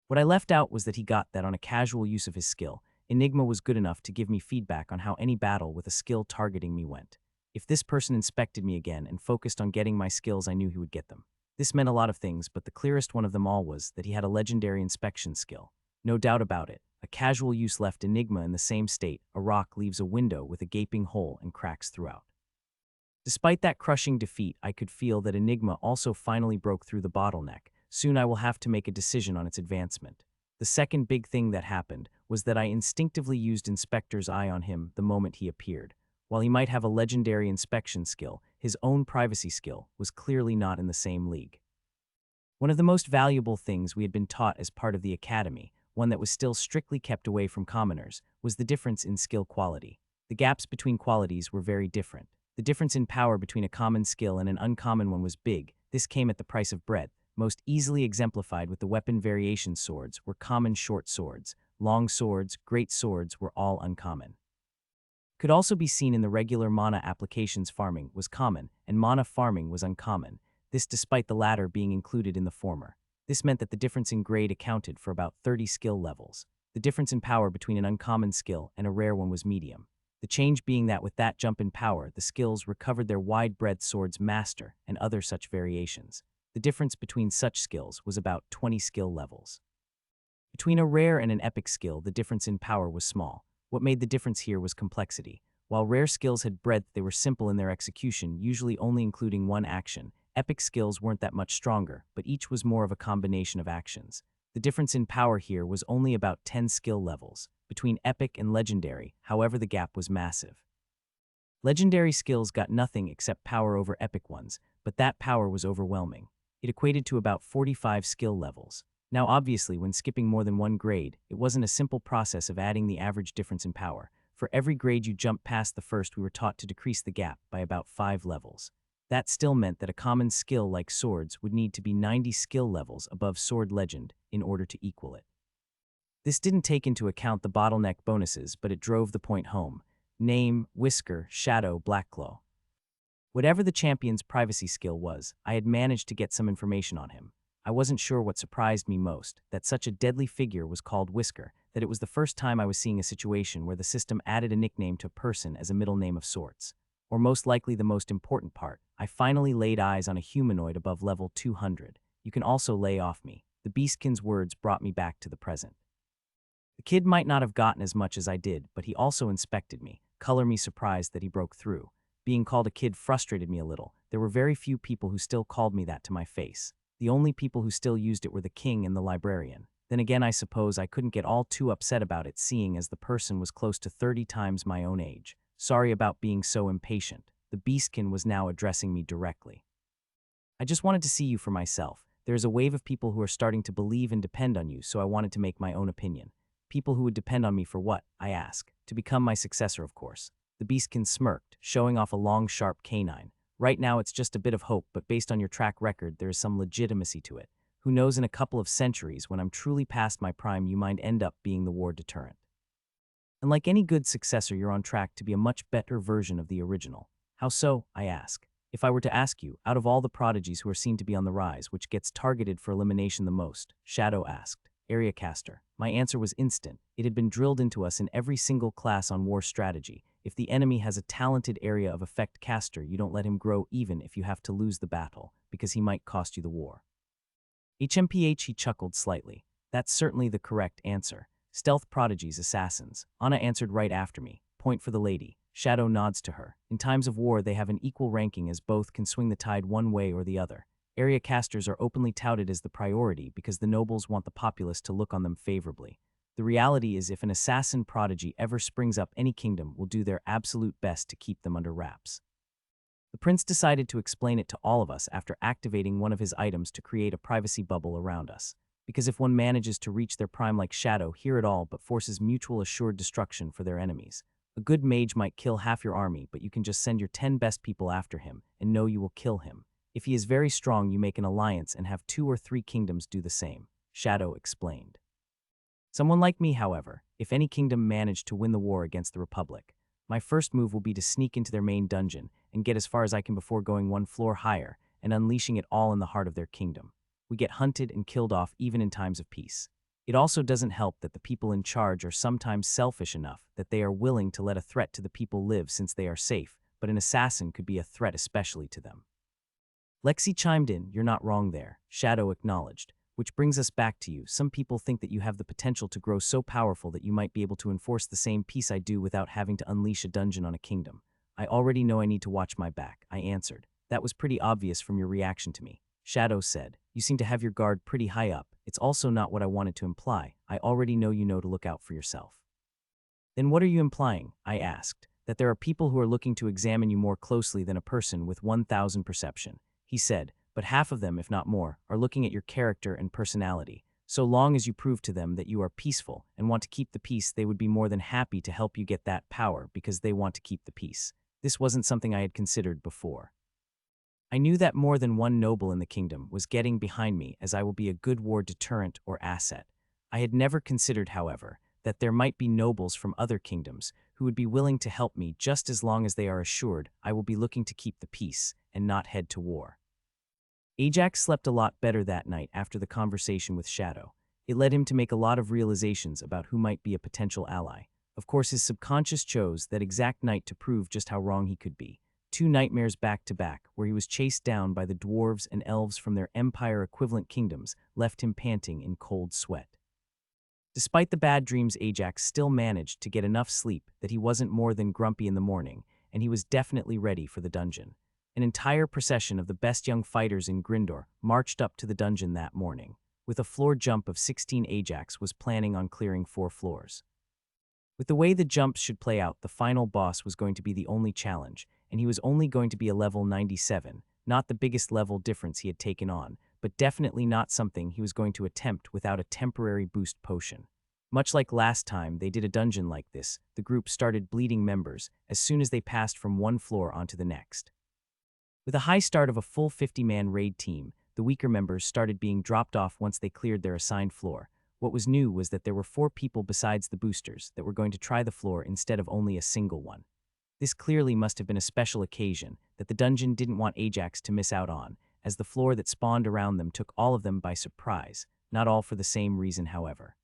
What I left out was that he got that on a casual use of his skill. Enigma was good enough to give me feedback on how any battle with a skill targeting me went. If this person inspected me again and focused on getting my skills, I knew he would get them. This meant a lot of things, but the clearest one of them all was that he had a legendary inspection skill. No doubt about it, a casual use left Enigma in the same state a rock leaves a window with a gaping hole and cracks throughout. Despite that crushing defeat, I could feel that Enigma also finally broke through the bottleneck. Soon I will have to make a decision on its advancement. The second big thing that happened was that I instinctively used Inspector's Eye on him the moment he appeared. While he might have a legendary inspection skill, his own privacy skill was clearly not in the same league. One of the most valuable things we had been taught as part of the academy, one that was still strictly kept away from commoners, was the difference in skill quality. The gaps between qualities were very different. The difference in power between a common skill and an uncommon one was big. This came at the price of breadth, most easily exemplified with the weapon variation. Swords were common short swords, long swords, great swords were all uncommon. Could also be seen in the regular mana applications. Farming was common, and mana farming was uncommon, this despite the latter being included in the former. This meant that the difference in grade accounted for about 30 skill levels. The difference in power between an uncommon skill and a rare one was medium. The change being that with that jump in power, the skills recovered their wide-breadth sword's master and other such variations. The difference between such skills was about 20 skill levels. Between a rare and an epic skill, the difference in power was small. What made the difference here was complexity. While rare skills had breadth, they were simple in their execution, usually only including one action. Epic skills weren't that much stronger, but each was more of a combination of actions. The difference in power here was only about 10 skill levels. Between epic and legendary, however, the gap was massive. Legendary skills got nothing except power over epic ones, but that power was overwhelming. It equated to about 45 skill levels. Now obviously, when skipping more than one grade, it wasn't a simple process of adding the average difference in power. For every grade you jumped past the first, we were taught to decrease the gap by about 5 levels. That still meant that a common skill like swords would need to be 90 skill levels above Sword Legend in order to equal it. This didn't take into account the bottleneck bonuses, but it drove the point home. Name, Whisker, Shadow, Blackclaw. Whatever the champion's privacy skill was, I had managed to get some information on him. I wasn't sure what surprised me most, that such a deadly figure was called Whisker, that it was the first time I was seeing a situation where the system added a nickname to a person as a middle name of sorts. Or most likely the most important part, I finally laid eyes on a humanoid above level 200. You can also lay off me. The Beastkin's words brought me back to the present. The kid might not have gotten as much as I did, but he also inspected me, color me surprised that he broke through. Being called a kid frustrated me a little. There were very few people who still called me that to my face. The only people who still used it were the king and the librarian. Then again, I suppose I couldn't get all too upset about it, seeing as the person was close to 30 times my own age. Sorry about being so impatient. The Beastkin was now addressing me directly. I just wanted to see you for myself. There is a wave of people who are starting to believe and depend on you, so I wanted to make my own opinion. People who would depend on me for what, I ask? To become my successor, of course. The Beastkin smirked, showing off a long, sharp canine. Right now it's just a bit of hope, but based on your track record, there is some legitimacy to it. Who knows, in a couple of centuries, when I'm truly past my prime, you might end up being the war deterrent. And like any good successor, you're on track to be a much better version of the original. How so, I ask? If I were to ask you, out of all the prodigies who are seen to be on the rise, which gets targeted for elimination the most? Shadow asked. Area caster. My answer was instant. It had been drilled into us in every single class on war strategy. If the enemy has a talented area of effect caster, you don't let him grow even if you have to lose the battle, because he might cost you the war. HMPH, he chuckled slightly. That's certainly the correct answer. Stealth prodigies, assassins. Anna answered right after me. Point for the lady. Shadow nods to her. In times of war, they have an equal ranking as both can swing the tide one way or the other. Area casters are openly touted as the priority because the nobles want the populace to look on them favorably. The reality is, if an assassin prodigy ever springs up, any kingdom will do their absolute best to keep them under wraps. The prince decided to explain it to all of us after activating one of his items to create a privacy bubble around us. Because if one manages to reach their prime like Shadow, hear it all but forces mutual assured destruction for their enemies. A good mage might kill half your army, but you can just send your 10 best people after him and know you will kill him. If he is very strong, you make an alliance and have 2 or 3 kingdoms do the same, Shadow explained. Someone like me, however, if any kingdom managed to win the war against the Republic, my first move will be to sneak into their main dungeon and get as far as I can before going one floor higher and unleashing it all in the heart of their kingdom. We get hunted and killed off even in times of peace. It also doesn't help that the people in charge are sometimes selfish enough that they are willing to let a threat to the people live since they are safe, but an assassin could be a threat especially to them. Lexi chimed in. You're not wrong there, Shadow acknowledged. Which brings us back to you. Some people think that you have the potential to grow so powerful that you might be able to enforce the same peace I do without having to unleash a dungeon on a kingdom. I already know I need to watch my back, I answered. That was pretty obvious from your reaction to me. Shadow said, you seem to have your guard pretty high up. It's also not what I wanted to imply. I already know you know to look out for yourself. Then what are you implying? I asked. That there are people who are looking to examine you more closely than a person with 1,000 perception. He said, but half of them, if not more, are looking at your character and personality. So long as you prove to them that you are peaceful and want to keep the peace, they would be more than happy to help you get that power because they want to keep the peace. This wasn't something I had considered before. I knew that more than one noble in the kingdom was getting behind me, as I will be a good war deterrent or asset. I had never considered, however, that there might be nobles from other kingdoms who would be willing to help me just as long as they are assured I will be looking to keep the peace and not head to war. Ajax slept a lot better that night after the conversation with Shadow. It led him to make a lot of realizations about who might be a potential ally. Of course, his subconscious chose that exact night to prove just how wrong he could be. 2 nightmares back to back, where he was chased down by the dwarves and elves from their empire-equivalent kingdoms, left him panting in cold sweat. Despite the bad dreams, Ajax still managed to get enough sleep that he wasn't more than grumpy in the morning, and he was definitely ready for the dungeon. An entire procession of the best young fighters in Grindor marched up to the dungeon that morning. With a floor jump of 16, Ajax was planning on clearing 4 floors. With the way the jumps should play out, the final boss was going to be the only challenge, and he was only going to be a level 97, not the biggest level difference he had taken on, but definitely not something he was going to attempt without a temporary boost potion. Much like last time they did a dungeon like this, the group started bleeding members as soon as they passed from one floor onto the next. With a high start of a full 50-man raid team, the weaker members started being dropped off once they cleared their assigned floor. What was new was that there were 4 people besides the boosters that were going to try the floor instead of only a single one. This clearly must have been a special occasion that the dungeon didn't want Ajax to miss out on, as the floor that spawned around them took all of them by surprise, not all for the same reason, however.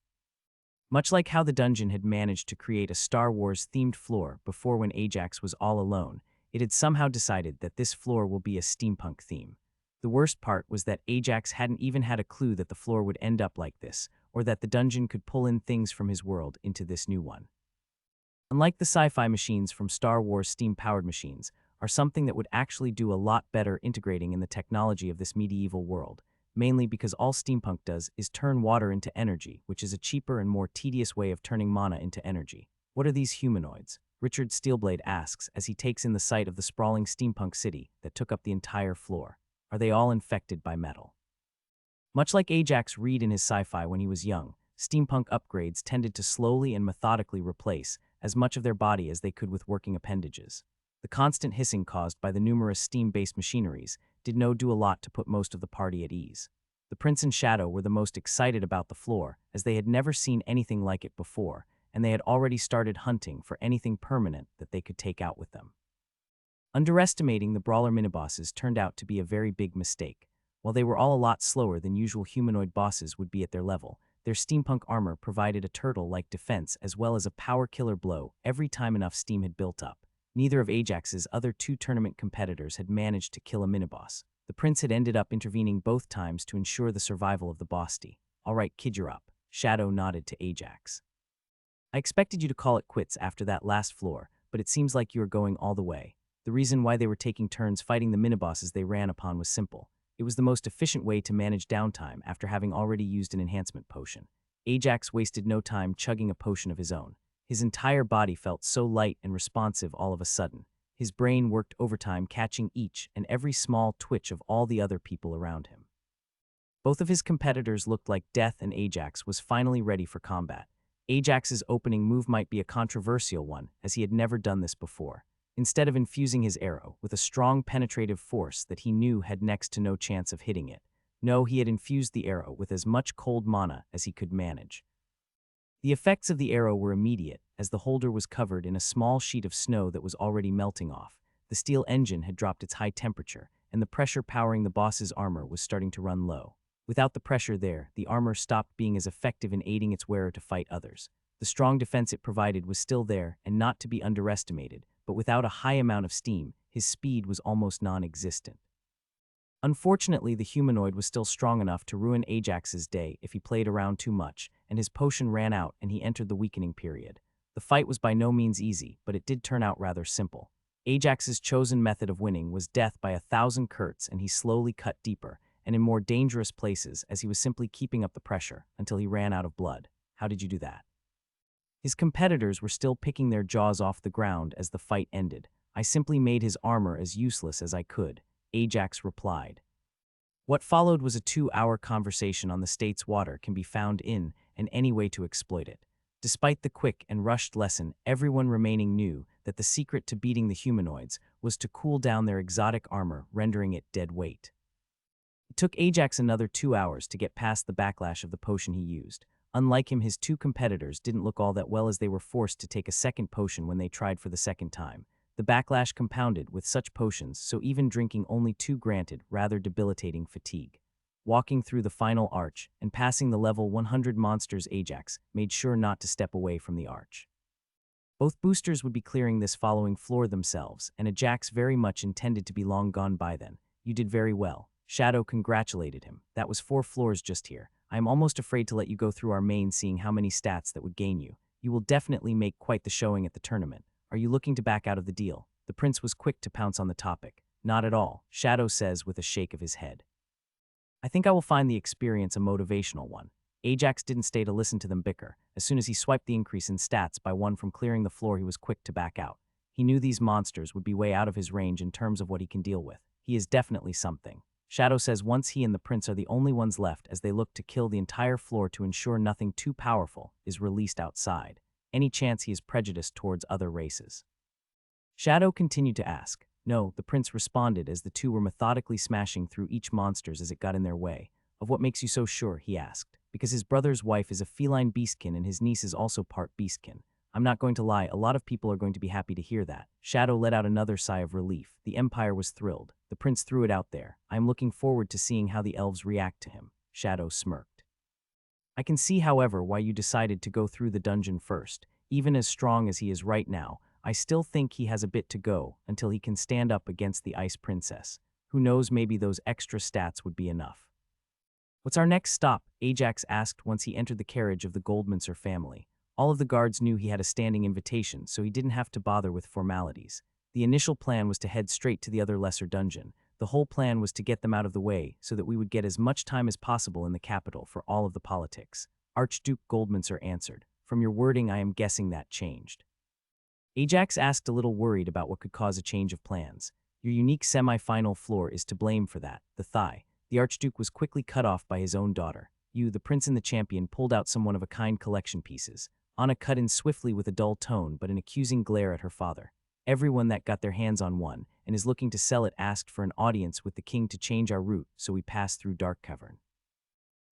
Much like how the dungeon had managed to create a Star Wars-themed floor before when Ajax was all alone, it had somehow decided that this floor will be a steampunk theme. The worst part was that Ajax hadn't even had a clue that the floor would end up like this, or that the dungeon could pull in things from his world into this new one. Unlike the sci-fi machines from Star Wars, steam-powered machines are something that would actually do a lot better integrating in the technology of this medieval world, mainly because all steampunk does is turn water into energy, which is a cheaper and more tedious way of turning mana into energy. What are these humanoids? Richard Steelblade asks as he takes in the sight of the sprawling steampunk city that took up the entire floor. Are they all infected by metal? Much like Ajax read in his sci-fi when he was young, steampunk upgrades tended to slowly and methodically replace as much of their body as they could with working appendages. The constant hissing caused by the numerous steam-based machineries did do a lot to put most of the party at ease. The Prince and Shadow were the most excited about the floor, as they had never seen anything like it before, and they had already started hunting for anything permanent that they could take out with them. Underestimating the brawler minibosses turned out to be a very big mistake. While they were all a lot slower than usual humanoid bosses would be at their level, their steampunk armor provided a turtle-like defense as well as a power-killer blow every time enough steam had built up. Neither of Ajax's other 2 tournament competitors had managed to kill a miniboss. The prince had ended up intervening both times to ensure the survival of the bossy. "All right, kid, you're up." Shadow nodded to Ajax. "I expected you to call it quits after that last floor, but it seems like you are going all the way." The reason why they were taking turns fighting the minibosses they ran upon was simple. It was the most efficient way to manage downtime after having already used an enhancement potion. Ajax wasted no time chugging a potion of his own. His entire body felt so light and responsive all of a sudden. His brain worked overtime, catching each and every small twitch of all the other people around him. Both of his competitors looked like death, and Ajax was finally ready for combat. Ajax's opening move might be a controversial one, as he had never done this before. Instead of infusing his arrow with a strong penetrative force that he knew had next to no chance of hitting it, no, he had infused the arrow with as much cold mana as he could manage. The effects of the arrow were immediate, as the holder was covered in a small sheet of snow that was already melting off. The steel engine had dropped its high temperature, and the pressure powering the boss's armor was starting to run low. Without the pressure there, the armor stopped being as effective in aiding its wearer to fight others. The strong defense it provided was still there and not to be underestimated, but without a high amount of steam, his speed was almost non-existent. Unfortunately, the humanoid was still strong enough to ruin Ajax's day if he played around too much, and his potion ran out and he entered the weakening period. The fight was by no means easy, but it did turn out rather simple. Ajax's chosen method of winning was death by 1,000 curts, and he slowly cut deeper and in more dangerous places as he was simply keeping up the pressure until he ran out of blood. How did you do that? His competitors were still picking their jaws off the ground as the fight ended. "I simply made his armor as useless as I could," Ajax replied. What followed was a 2-hour conversation on the state's water can be found in and any way to exploit it. Despite the quick and rushed lesson, everyone remaining knew that the secret to beating the humanoids was to cool down their exotic armor, rendering it dead weight. It took Ajax another 2 hours to get past the backlash of the potion he used. Unlike him, his 2 competitors didn't look all that well, as they were forced to take a second potion when they tried for the second time. The backlash compounded with such potions, so even drinking only 2 granted rather debilitating fatigue. Walking through the final arch and passing the level 100 monsters, Ajax made sure not to step away from the arch. Both boosters would be clearing this following floor themselves, and Ajax very much intended to be long gone by then. You did very well. Shadow congratulated him. That was 4 floors just here. I am almost afraid to let you go through our main, seeing how many stats that would gain you. You will definitely make quite the showing at the tournament. Are you looking to back out of the deal? The prince was quick to pounce on the topic. Not at all, Shadow says with a shake of his head. I think I will find the experience a motivational one. Ajax didn't stay to listen to them bicker. As soon as he swiped the increase in stats by 1 from clearing the floor, he was quick to back out. He knew these monsters would be way out of his range in terms of what he can deal with. He is definitely something. Shadow says once he and the prince are the only ones left as they look to kill the entire floor to ensure nothing too powerful is released outside. Any chance he is prejudiced towards other races? Shadow continued to ask. No, the prince responded as the two were methodically smashing through each monsters as it got in their way. Of what makes you so sure, he asked. Because his brother's wife is a feline beastkin and his niece is also part beastkin. I'm not going to lie, a lot of people are going to be happy to hear that. Shadow let out another sigh of relief. The Empire was thrilled. The prince threw it out there. I am looking forward to seeing how the elves react to him. Shadow smirked. I can see, however, why you decided to go through the dungeon first. Even as strong as he is right now, I still think he has a bit to go until he can stand up against the Ice Princess. Who knows, maybe those extra stats would be enough. What's our next stop? Ajax asked once he entered the carriage of the Goldmancer family. All of the guards knew he had a standing invitation, so he didn't have to bother with formalities. The initial plan was to head straight to the other lesser dungeon. The whole plan was to get them out of the way so that we would get as much time as possible in the capital for all of the politics. Archduke Goldmancer answered. From your wording, I am guessing that changed. Ajax asked, a little worried about what could cause a change of plans. Your unique semi-final floor is to blame for that, the thigh. The Archduke was quickly cut off by his own daughter. You, the prince and the champion, pulled out some one-of-a-kind collection pieces. Anna cut in swiftly with a dull tone but an accusing glare at her father. Everyone that got their hands on one and is looking to sell it asked for an audience with the king to change our route, so we passed through Dark Cavern.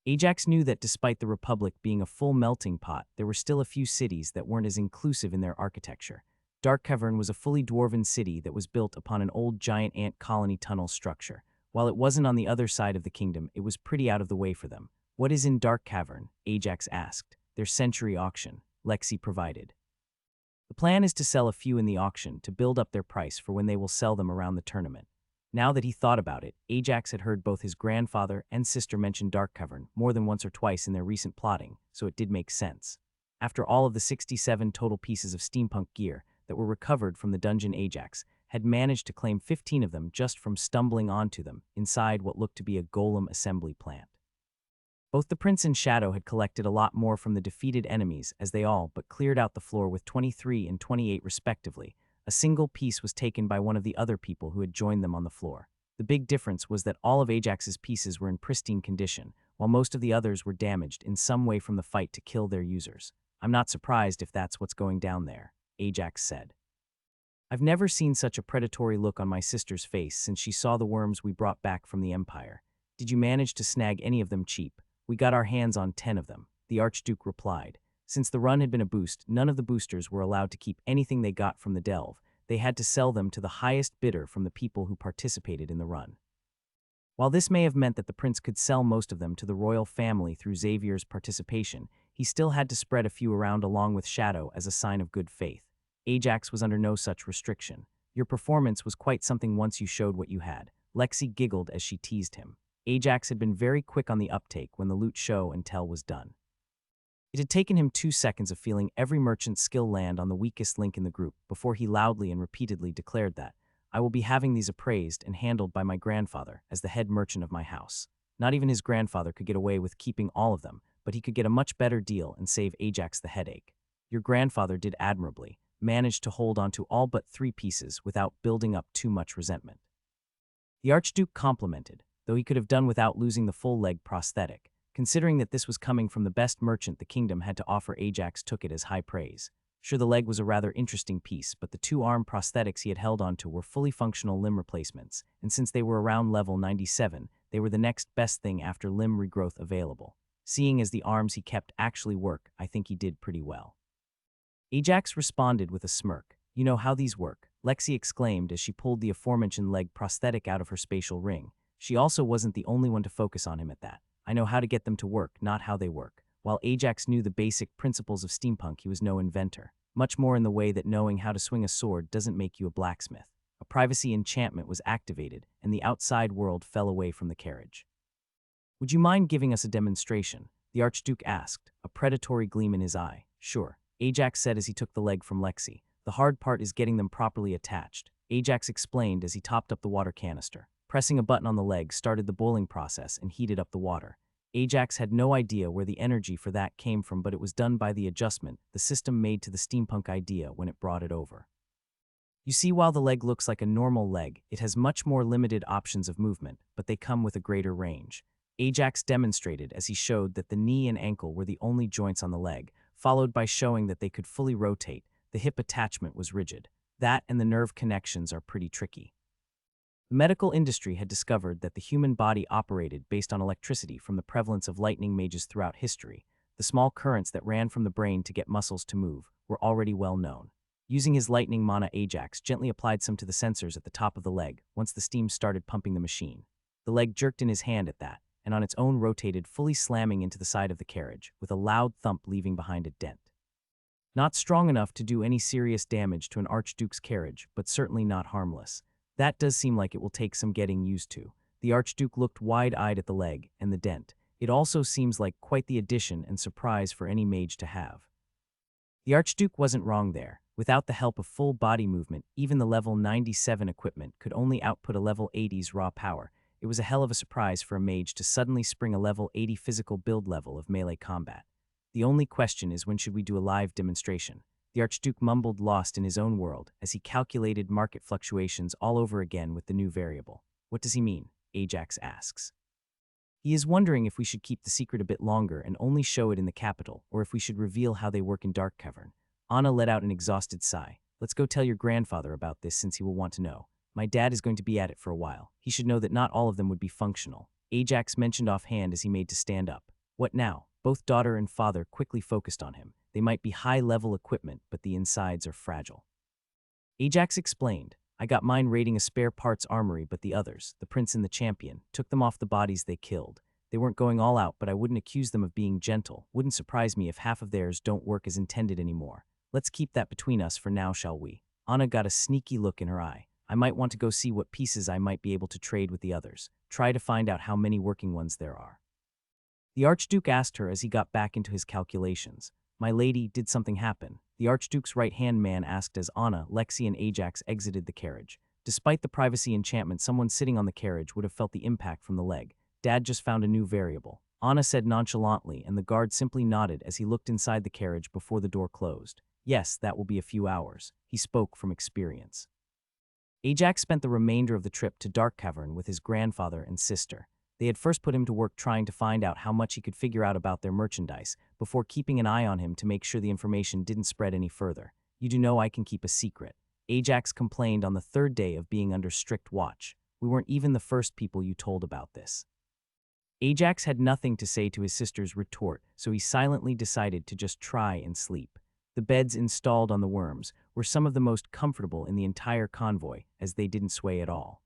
Ajax knew that despite the Republic being a full melting pot, there were still a few cities that weren't as inclusive in their architecture. Dark Cavern was a fully dwarven city that was built upon an old giant ant colony tunnel structure. While it wasn't on the other side of the kingdom, it was pretty out of the way for them. What is in Dark Cavern? Ajax asked. Their century auction. Lexi provided. The plan is to sell a few in the auction to build up their price for when they will sell them around the tournament. Now that he thought about it, Ajax had heard both his grandfather and sister mention Dark Cavern more than once or twice in their recent plotting, so it did make sense. After all of the 67 total pieces of steampunk gear that were recovered from the dungeon, Ajax had managed to claim 15 of them just from stumbling onto them inside what looked to be a golem assembly plant. Both the prince and Shadow had collected a lot more from the defeated enemies as they all but cleared out the floor with 23 and 28 respectively. A single piece was taken by one of the other people who had joined them on the floor. The big difference was that all of Ajax's pieces were in pristine condition, while most of the others were damaged in some way from the fight to kill their users. I'm not surprised if that's what's going down there, Ajax said. I've never seen such a predatory look on my sister's face since she saw the worms we brought back from the Empire. Did you manage to snag any of them cheap? We got our hands on 10 of them, the Archduke replied. Since the run had been a boost, none of the boosters were allowed to keep anything they got from the delve. They had to sell them to the highest bidder from the people who participated in the run. While this may have meant that the prince could sell most of them to the royal family through Xavier's participation, he still had to spread a few around along with Shadow as a sign of good faith. Ajax was under no such restriction. Your performance was quite something once you showed what you had. Lexi giggled as she teased him. Ajax had been very quick on the uptake when the loot show and tell was done. It had taken him 2 seconds of feeling every merchant's skill land on the weakest link in the group before he loudly and repeatedly declared that, I will be having these appraised and handled by my grandfather as the head merchant of my house. Not even his grandfather could get away with keeping all of them, but he could get a much better deal and save Ajax the headache. Your grandfather did admirably, managed to hold on to all but 3 pieces without building up too much resentment. The Archduke complimented, though he could have done without losing the full leg prosthetic. Considering that this was coming from the best merchant the kingdom had to offer, Ajax took it as high praise. Sure, the leg was a rather interesting piece, but the 2 arm prosthetics he had held onto were fully functional limb replacements, and since they were around level 97, they were the next best thing after limb regrowth available. Seeing as the arms he kept actually work, I think he did pretty well. Ajax responded with a smirk. You know how these work. Lexi exclaimed as she pulled the aforementioned leg prosthetic out of her spatial ring. She also wasn't the only one to focus on him at that. I know how to get them to work, not how they work. While Ajax knew the basic principles of steampunk, he was no inventor. Much more in the way that knowing how to swing a sword doesn't make you a blacksmith. A privacy enchantment was activated, and the outside world fell away from the carriage. "Would you mind giving us a demonstration?" the Archduke asked, a predatory gleam in his eye. "Sure," Ajax said as he took the leg from Lexi. "The hard part is getting them properly attached," Ajax explained as he topped up the water canister. Pressing a button on the leg started the boiling process and heated up the water. Ajax had no idea where the energy for that came from, but it was done by the adjustment the system made to the steampunk idea when it brought it over. You see, while the leg looks like a normal leg, it has much more limited options of movement, but they come with a greater range. Ajax demonstrated as he showed that the knee and ankle were the only joints on the leg, followed by showing that they could fully rotate. The hip attachment was rigid. That and the nerve connections are pretty tricky. The medical industry had discovered that the human body operated based on electricity from the prevalence of lightning mages throughout history. The small currents that ran from the brain to get muscles to move were already well known. Using his lightning mana, Ajax gently applied some to the sensors at the top of the leg once the steam started pumping the machine. The leg jerked in his hand at that, and on its own rotated, fully slamming into the side of the carriage, with a loud thump leaving behind a dent. Not strong enough to do any serious damage to an Archduke's carriage, but certainly not harmless. That does seem like it will take some getting used to. The Archduke looked wide-eyed at the leg and the dent. It also seems like quite the addition and surprise for any mage to have. The Archduke wasn't wrong there. Without the help of full body movement, even the level 97 equipment could only output a level 80's raw power. It was a hell of a surprise for a mage to suddenly spring a level 80 physical build level of melee combat. The only question is, when should we do a live demonstration? The Archduke mumbled, lost in his own world, as he calculated market fluctuations all over again with the new variable. "What does he mean?" Ajax asks. "He is wondering if we should keep the secret a bit longer and only show it in the capital, or if we should reveal how they work in Dark Cavern." Anna let out an exhausted sigh. "Let's go tell your grandfather about this, since he will want to know. My dad is going to be at it for a while. He should know that not all of them would be functional." Ajax mentioned offhand as he made to stand up. "What now?" Both daughter and father quickly focused on him. "They might be high-level equipment, but the insides are fragile." Ajax explained, "I got mine raiding a spare parts armory, but the others, the prince and the champion, took them off the bodies they killed. They weren't going all out, but I wouldn't accuse them of being gentle. Wouldn't surprise me if half of theirs don't work as intended anymore. Let's keep that between us for now, shall we?" Anna got a sneaky look in her eye. "I might want to go see what pieces I might be able to trade with the others. Try to find out how many working ones there are." The Archduke asked her as he got back into his calculations. "My lady, did something happen?" The Archduke's right-hand man asked as Anna, Lexi, and Ajax exited the carriage. Despite the privacy enchantment, someone sitting on the carriage would have felt the impact from the leg. "Dad just found a new variable," Anna said nonchalantly, and the guard simply nodded as he looked inside the carriage before the door closed. "Yes, that will be a few hours." He spoke from experience. Ajax spent the remainder of the trip to Dark Cavern with his grandfather and sister. They had first put him to work trying to find out how much he could figure out about their merchandise, before keeping an eye on him to make sure the information didn't spread any further. "You do know I can keep a secret," Ajax complained on the third day of being under strict watch. "We weren't even the first people you told about this." Ajax had nothing to say to his sister's retort, so he silently decided to just try and sleep. The beds installed on the worms were some of the most comfortable in the entire convoy, as they didn't sway at all.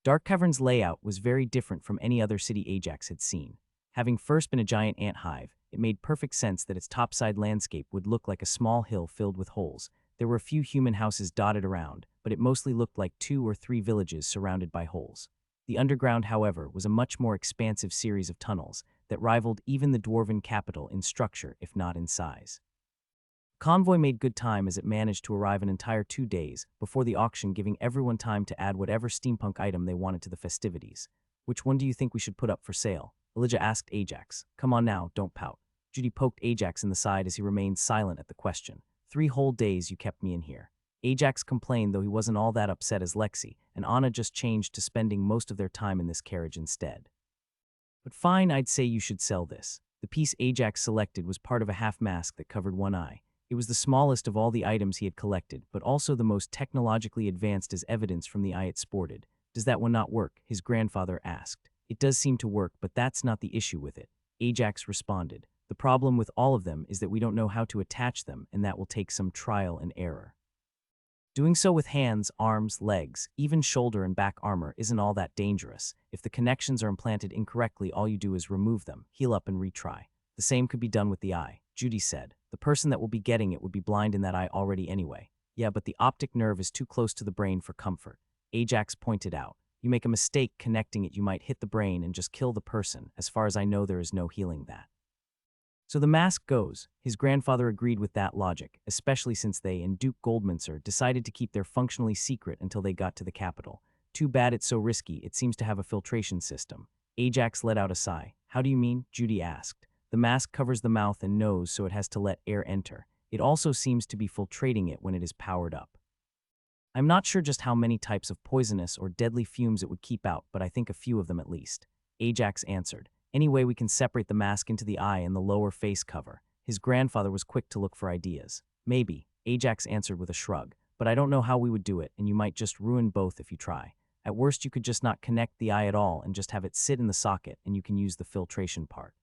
Dark Cavern's layout was very different from any other city Ajax had seen. Having first been a giant ant hive, it made perfect sense that its topside landscape would look like a small hill filled with holes. There were a few human houses dotted around, but it mostly looked like 2 or 3 villages surrounded by holes. The underground, however, was a much more expansive series of tunnels that rivaled even the dwarven capital in structure, if not in size. Convoy made good time as it managed to arrive an entire 2 days before the auction, giving everyone time to add whatever steampunk item they wanted to the festivities. "Which one do you think we should put up for sale?" Elijah asked Ajax. "Come on now, don't pout." Judy poked Ajax in the side as he remained silent at the question. 3 whole days you kept me in here." Ajax complained, though he wasn't all that upset as Lexi and Anna just changed to spending most of their time in this carriage instead. "But fine, I'd say you should sell this." The piece Ajax selected was part of a half mask that covered one eye. It was the smallest of all the items he had collected, but also the most technologically advanced, as evidence from the eye it sported. "Does that one not work?" his grandfather asked. "It does seem to work, but that's not the issue with it," Ajax responded. "The problem with all of them is that we don't know how to attach them, and that will take some trial and error." Doing so with hands, arms, legs, even shoulder and back armor isn't all that dangerous. If the connections are implanted incorrectly, all you do is remove them, heal up, and retry. The same could be done with the eye, Judy said. The person that will be getting it would be blind in that eye already anyway. Yeah, but the optic nerve is too close to the brain for comfort, Ajax pointed out. You make a mistake connecting it, you might hit the brain and just kill the person. As far as I know, there is no healing that. So the mask goes. His grandfather agreed with that logic, especially since they and Duke Goldminster decided to keep their functionally secret until they got to the capital. Too bad it's so risky, it seems to have a filtration system. Ajax let out a sigh. How do you mean? Judy asked. The mask covers the mouth and nose so it has to let air enter. It also seems to be filtrating it when it is powered up. I'm not sure just how many types of poisonous or deadly fumes it would keep out, but I think a few of them at least. Ajax answered. Anyway, we can separate the mask into the eye and the lower face cover. His grandfather was quick to look for ideas. Maybe, Ajax answered with a shrug, but I don't know how we would do it, and you might just ruin both if you try. At worst, you could just not connect the eye at all and just have it sit in the socket, and you can use the filtration part.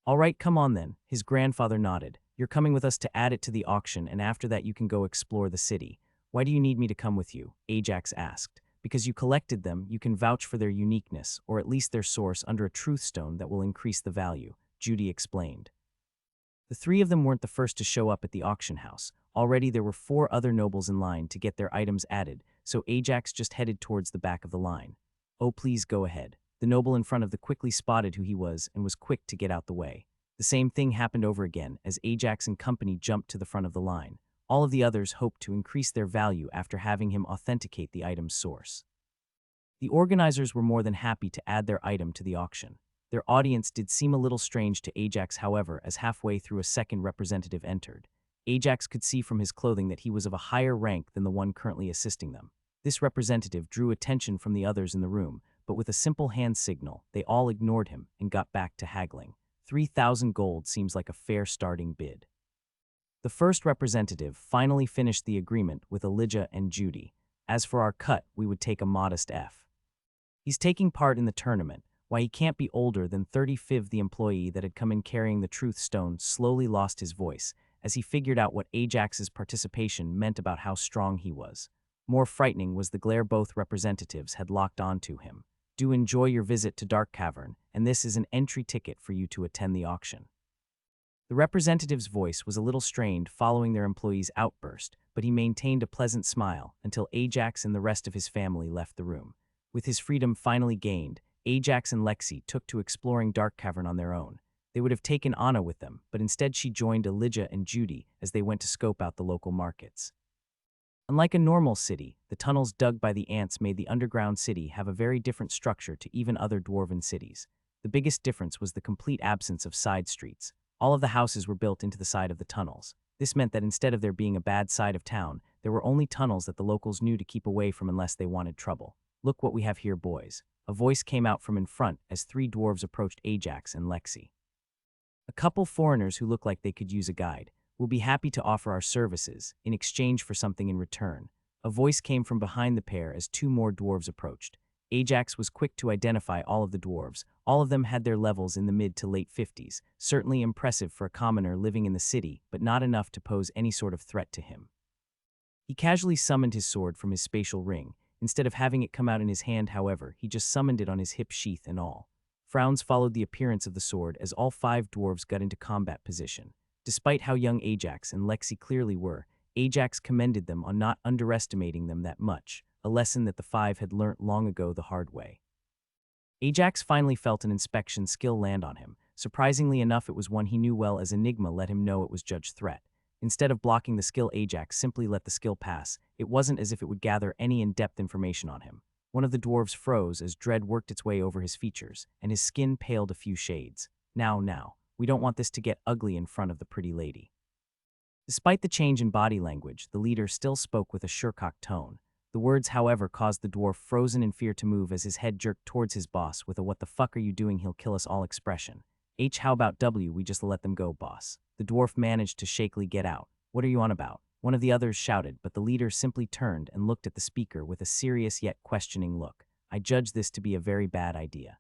All right, come on then, his grandfather nodded. You're coming with us to add it to the auction, and after that you can go explore the city. Why do you need me to come with you? Ajax asked. Because you collected them, you can vouch for their uniqueness, or at least their source, under a truth stone that will increase the value, Judy explained. The three of them weren't the first to show up at the auction house. Already there were 4 other nobles in line to get their items added, so Ajax just headed towards the back of the line. Oh, please go ahead. The noble in front of the quickly spotted who he was and was quick to get out the way. The same thing happened over again as Ajax and company jumped to the front of the line. All of the others hoped to increase their value after having him authenticate the item's source. The organizers were more than happy to add their item to the auction. Their audience did seem a little strange to Ajax, however, as halfway through a second representative entered. Ajax could see from his clothing that he was of a higher rank than the one currently assisting them. This representative drew attention from the others in the room, but with a simple hand signal, they all ignored him and got back to haggling. 3,000 gold seems like a fair starting bid. The first representative finally finished the agreement with Elijah and Judy. As for our cut, we would take a modest F. He's taking part in the tournament. Why, he can't be older than 35. The employee that had come in carrying the truth stone slowly lost his voice as he figured out what Ajax's participation meant about how strong he was. More frightening was the glare both representatives had locked onto him. Do enjoy your visit to Dark Cavern, and this is an entry ticket for you to attend the auction. The representative's voice was a little strained following their employee's outburst, but he maintained a pleasant smile until Ajax and the rest of his family left the room. With his freedom finally gained, Ajax and Lexi took to exploring Dark Cavern on their own. They would have taken Anna with them, but instead she joined Elijah and Judy as they went to scope out the local markets. Unlike a normal city, the tunnels dug by the ants made the underground city have a very different structure to even other dwarven cities. The biggest difference was the complete absence of side streets. All of the houses were built into the side of the tunnels. This meant that instead of there being a bad side of town, there were only tunnels that the locals knew to keep away from unless they wanted trouble. Look what we have here, boys. A voice came out from in front as 3 dwarves approached Ajax and Lexi. A couple foreigners who look like they could use a guide. We'll be happy to offer our services in exchange for something in return. A voice came from behind the pair as 2 more dwarves approached. Ajax was quick to identify all of the dwarves. All of them had their levels in the mid to late 50s, certainly impressive for a commoner living in the city, but not enough to pose any sort of threat to him. He casually summoned his sword from his spatial ring. Instead of having it come out in his hand, however, he just summoned it on his hip sheath and all. Frowns followed the appearance of the sword as all 5 dwarves got into combat position. Despite how young Ajax and Lexi clearly were, Ajax commended them on not underestimating them that much, a lesson that the 5 had learnt long ago the hard way. Ajax finally felt an inspection skill land on him. Surprisingly enough, it was one he knew well, as Enigma let him know it was Judge Threat. Instead of blocking the skill, Ajax simply let the skill pass. It wasn't as if it would gather any in-depth information on him. One of the dwarves froze as dread worked its way over his features, and his skin paled a few shades. Now, we don't want this to get ugly in front of the pretty lady. Despite the change in body language, the leader still spoke with a surecock tone. The words, however, caused the dwarf frozen in fear to move as his head jerked towards his boss with a "what the fuck are you doing, he'll kill us all" expression. How about W, we just let them go, boss. The dwarf managed to shakily get out. What are you on about? One of the others shouted, but the leader simply turned and looked at the speaker with a serious yet questioning look. I judge this to be a very bad idea,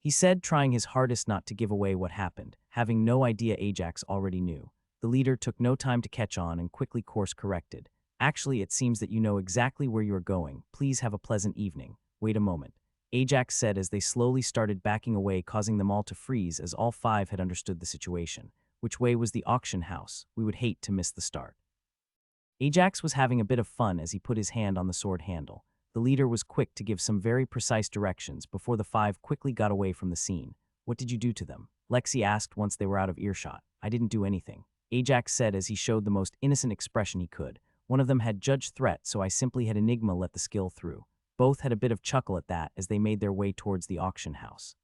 he said, trying his hardest not to give away what happened, having no idea Ajax already knew. The leader took no time to catch on and quickly course-corrected. Actually, it seems that you know exactly where you are going. Please have a pleasant evening. Wait a moment, Ajax said as they slowly started backing away, causing them all to freeze as all five had understood the situation. Which way was the auction house? We would hate to miss the start. Ajax was having a bit of fun as he put his hand on the sword handle. The leader was quick to give some very precise directions before the five quickly got away from the scene. What did you do to them? Lexi asked once they were out of earshot. I didn't do anything, Ajax said as he showed the most innocent expression he could. One of them had judged threat, so I simply had Enigma let the skill through. Both had a bit of chuckle at that as they made their way towards the auction house.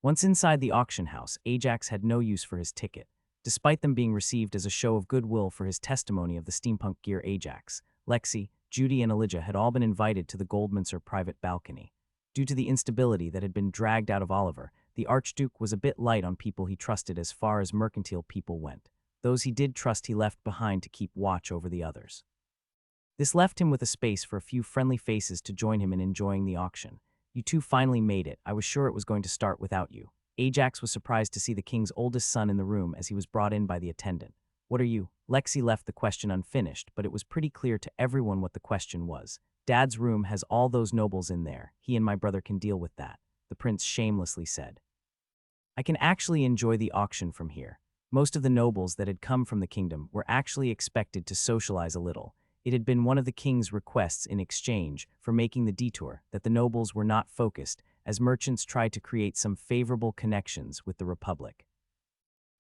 Once inside the auction house, Ajax had no use for his ticket. Despite them being received as a show of goodwill for his testimony of the steampunk gear, Ajax, Lexi, Judy, and Elijah had all been invited to the Goldmancer private balcony. Due to the instability that had been dragged out of Oliver, the Archduke was a bit light on people he trusted as far as mercantile people went. Those he did trust he left behind to keep watch over the others. This left him with a space for a few friendly faces to join him in enjoying the auction. You two finally made it. I was sure it was going to start without you. Ajax was surprised to see the king's oldest son in the room as he was brought in by the attendant. What are you? Lexi left the question unfinished, but it was pretty clear to everyone what the question was. Dad's room has all those nobles in there. He and my brother can deal with that, the prince shamelessly said. I can actually enjoy the auction from here. Most of the nobles that had come from the kingdom were actually expected to socialize a little. It had been one of the king's requests in exchange for making the detour that the nobles were not focused, as merchants tried to create some favorable connections with the Republic.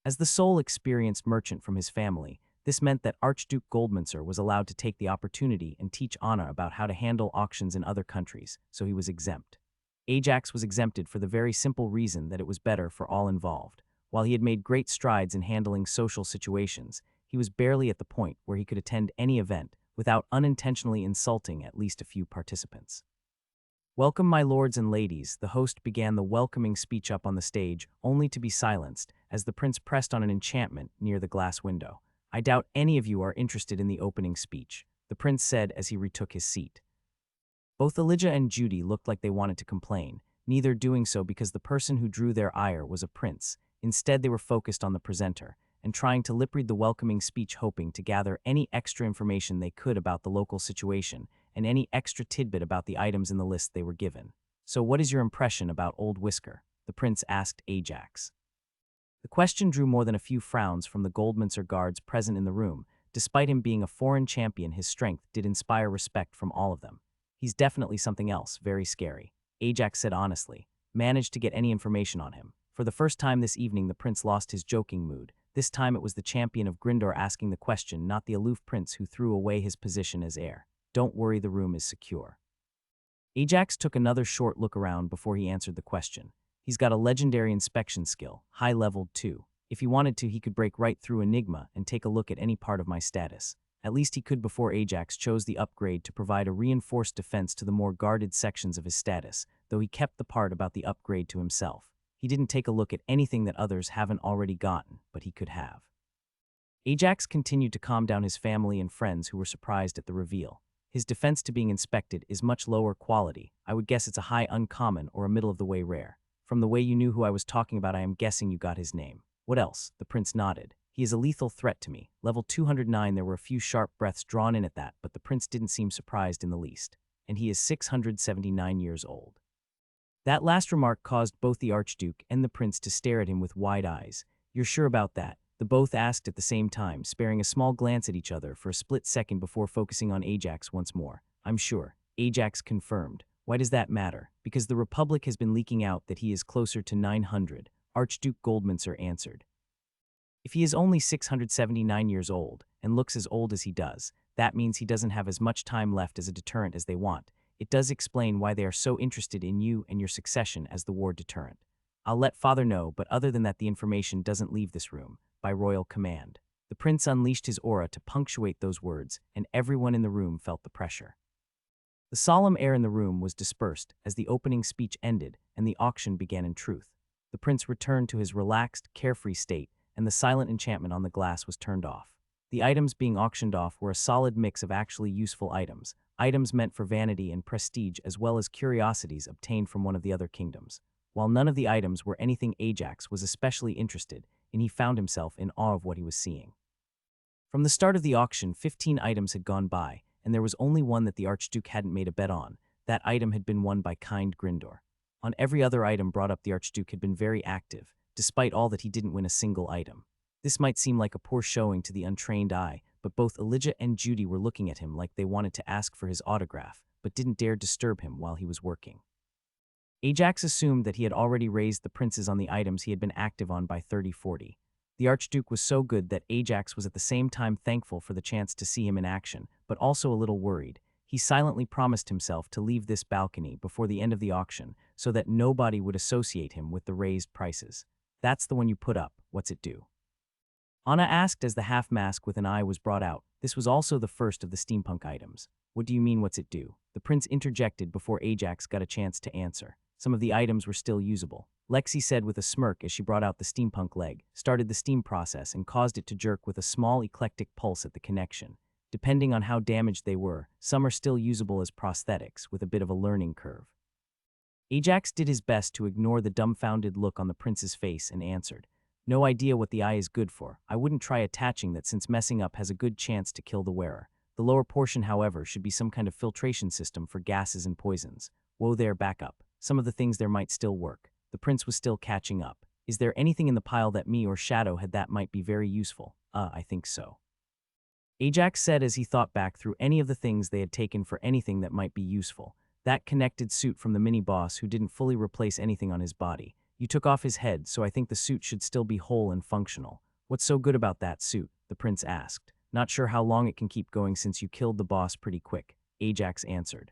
As the sole experienced merchant from his family, this meant that Archduke Goldmancer was allowed to take the opportunity and teach Anna about how to handle auctions in other countries, so he was exempt. Ajax was exempted for the very simple reason that it was better for all involved. While he had made great strides in handling social situations, he was barely at the point where he could attend any event without unintentionally insulting at least a few participants. Welcome, my lords and ladies, the host began the welcoming speech up on the stage, only to be silenced as the prince pressed on an enchantment near the glass window. I doubt any of you are interested in the opening speech, the prince said as he retook his seat. Both Elijah and Judy looked like they wanted to complain, neither doing so because the person who drew their ire was a prince. Instead, they were focused on the presenter and trying to lip-read the welcoming speech, hoping to gather any extra information they could about the local situation and any extra tidbit about the items in the list they were given. So what is your impression about Old Whisker? The prince asked Ajax. The question drew more than a few frowns from the Goldmancer guards present in the room. Despite him being a foreign champion, his strength did inspire respect from all of them. He's definitely something else, very scary, Ajax said honestly. Managed to get any information on him. For the first time this evening, the prince lost his joking mood. This time it was the champion of Grindor asking the question, not the aloof prince who threw away his position as heir. Don't worry, the room is secure. Ajax took another short look around before he answered the question. He's got a legendary inspection skill, high-leveled too. If he wanted to, he could break right through Enigma and take a look at any part of my status. At least he could before Ajax chose the upgrade to provide a reinforced defense to the more guarded sections of his status, though he kept the part about the upgrade to himself. He didn't take a look at anything that others haven't already gotten, but he could have. Ajax continued to calm down his family and friends who were surprised at the reveal. His defense to being inspected is much lower quality. I would guess it's a high uncommon or a middle-of-the-way rare. From the way you knew who I was talking about, I am guessing you got his name. What else? The prince nodded. He is a lethal threat to me. Level 209, there were a few sharp breaths drawn in at that, but the prince didn't seem surprised in the least. And he is 679 years old. That last remark caused both the Archduke and the prince to stare at him with wide eyes. You're sure about that? The both asked at the same time, sparing a small glance at each other for a split second before focusing on Ajax once more. I'm sure, Ajax confirmed. Why does that matter? Because the Republic has been leaking out that he is closer to 900, Archduke Goldmancer answered. If he is only 679 years old and looks as old as he does, that means he doesn't have as much time left as a deterrent as they want. It does explain why they are so interested in you and your succession as the war deterrent. I'll let father know, but other than that, the information doesn't leave this room, by royal command. The prince unleashed his aura to punctuate those words, and everyone in the room felt the pressure. The solemn air in the room was dispersed as the opening speech ended and the auction began in truth. The prince returned to his relaxed, carefree state, and the silent enchantment on the glass was turned off. The items being auctioned off were a solid mix of actually useful items meant for vanity and prestige, as well as curiosities obtained from one of the other kingdoms. While none of the items were anything Ajax was especially interested in, he found himself in awe of what he was seeing. From the start of the auction, 15 items had gone by, and there was only one that the Archduke hadn't made a bet on. That item had been won by kind Grindor. On every other item brought up, the Archduke had been very active, despite all that he didn't win a single item. This might seem like a poor showing to the untrained eye, but both Elijah and Judy were looking at him like they wanted to ask for his autograph, but didn't dare disturb him while he was working. Ajax assumed that he had already raised the princes on the items he had been active on by 30-40. The Archduke was so good that Ajax was at the same time thankful for the chance to see him in action, but also a little worried. He silently promised himself to leave this balcony before the end of the auction so that nobody would associate him with the raised prices. That's the one you put up, what's it do? Anna asked as the half-mask with an eye was brought out. This was also the first of the steampunk items. What do you mean, what's it do? The prince interjected before Ajax got a chance to answer. Some of the items were still usable. Lexi said with a smirk as she brought out the steampunk leg, started the steam process, and caused it to jerk with a small eclectic pulse at the connection. Depending on how damaged they were, some are still usable as prosthetics, with a bit of a learning curve. Ajax did his best to ignore the dumbfounded look on the prince's face and answered, "No idea what the eye is good for. I wouldn't try attaching that since messing up has a good chance to kill the wearer. The lower portion, however, should be some kind of filtration system for gases and poisons. Whoa there, back up. Some of the things there might still work." The prince was still catching up. "Is there anything in the pile that me or Shadow had that might be very useful?" I think so." Ajax said as he thought back through any of the things they had taken for anything that might be useful. That connected suit from the mini-boss who didn't fully replace anything on his body. You took off his head, so I think the suit should still be whole and functional. What's so good about that suit? The prince asked. Not sure how long it can keep going since you killed the boss pretty quick, Ajax answered.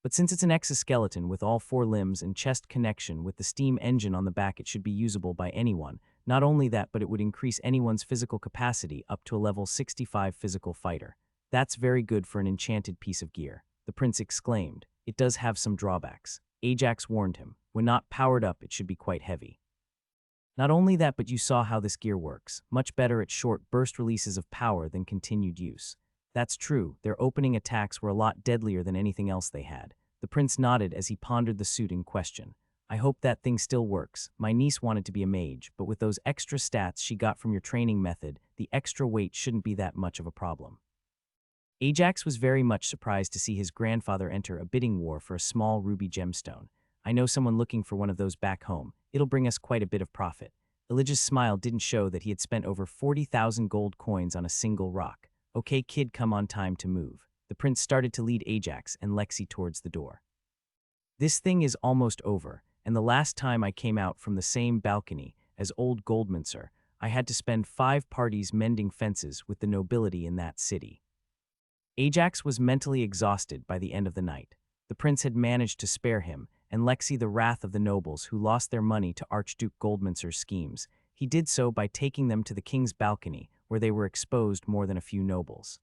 But since it's an exoskeleton with all 4 limbs and chest connection with the steam engine on the back, it should be usable by anyone. Not only that, but it would increase anyone's physical capacity up to a level 65 physical fighter. That's very good for an enchanted piece of gear, the prince exclaimed. It does have some drawbacks. Ajax warned him. When not powered up, it should be quite heavy. Not only that, but you saw how this gear works. Much better at short burst releases of power than continued use. That's true, their opening attacks were a lot deadlier than anything else they had. The prince nodded as he pondered the suit in question. I hope that thing still works. My niece wanted to be a mage, but with those extra stats she got from your training method, the extra weight shouldn't be that much of a problem. Ajax was very much surprised to see his grandfather enter a bidding war for a small ruby gemstone. I know someone looking for one of those back home. It'll bring us quite a bit of profit. Elijah's smile didn't show that he had spent over 40,000 gold coins on a single rock. Okay kid, come on, time to move. The prince started to lead Ajax and Lexi towards the door. This thing is almost over, and the last time I came out from the same balcony as old Goldmancer, I had to spend 5 parties mending fences with the nobility in that city. Ajax was mentally exhausted by the end of the night. The prince had managed to spare him, and Lexi the wrath of the nobles who lost their money to Archduke Goldmancer's schemes. He did so by taking them to the king's balcony, where they were exposed more than a few nobles.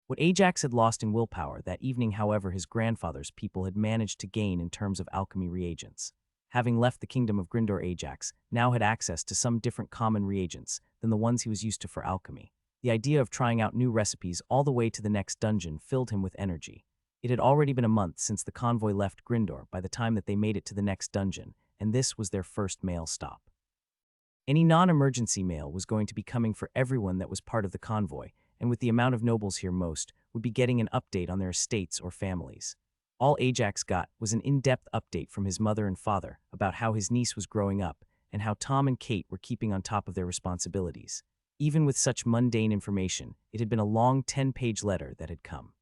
What Ajax had lost in willpower that evening, however, his grandfather's people had managed to gain in terms of alchemy reagents. Having left the kingdom of Grindor, Ajax now had access to some different common reagents than the ones he was used to for alchemy. The idea of trying out new recipes all the way to the next dungeon filled him with energy. It had already been a month since the convoy left Grindor by the time that they made it to the next dungeon, and this was their first mail stop. Any non-emergency mail was going to be coming for everyone that was part of the convoy, and with the amount of nobles here, most would be getting an update on their estates or families. All Ajax got was an in-depth update from his mother and father about how his niece was growing up and how Tom and Kate were keeping on top of their responsibilities. Even with such mundane information, it had been a long 10-page letter that had come.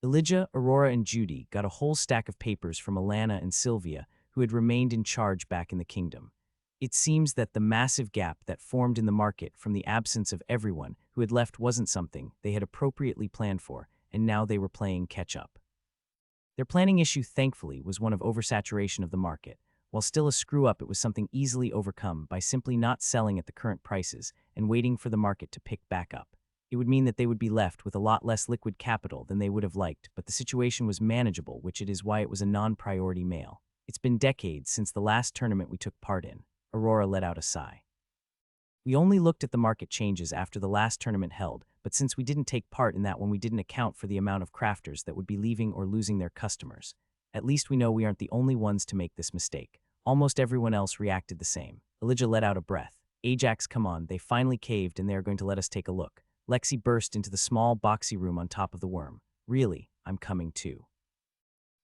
Elijah, Aurora, and Judy got a whole stack of papers from Alana and Sylvia, who had remained in charge back in the kingdom. It seems that the massive gap that formed in the market from the absence of everyone who had left wasn't something they had appropriately planned for, and now they were playing catch-up. Their planning issue, thankfully, was one of oversaturation of the market. While still a screw-up, it was something easily overcome by simply not selling at the current prices and waiting for the market to pick back up. It would mean that they would be left with a lot less liquid capital than they would have liked, but the situation was manageable, which it is why it was a non-priority mail. It's been decades since the last tournament we took part in. Aurora let out a sigh. We only looked at the market changes after the last tournament held, but since we didn't take part in that one, we didn't account for the amount of crafters that would be leaving or losing their customers. At least we know we aren't the only ones to make this mistake. Almost everyone else reacted the same. Elijah let out a breath. Ajax, come on, they finally caved and they are going to let us take a look. Lexi burst into the small, boxy room on top of the worm. Really, I'm coming too.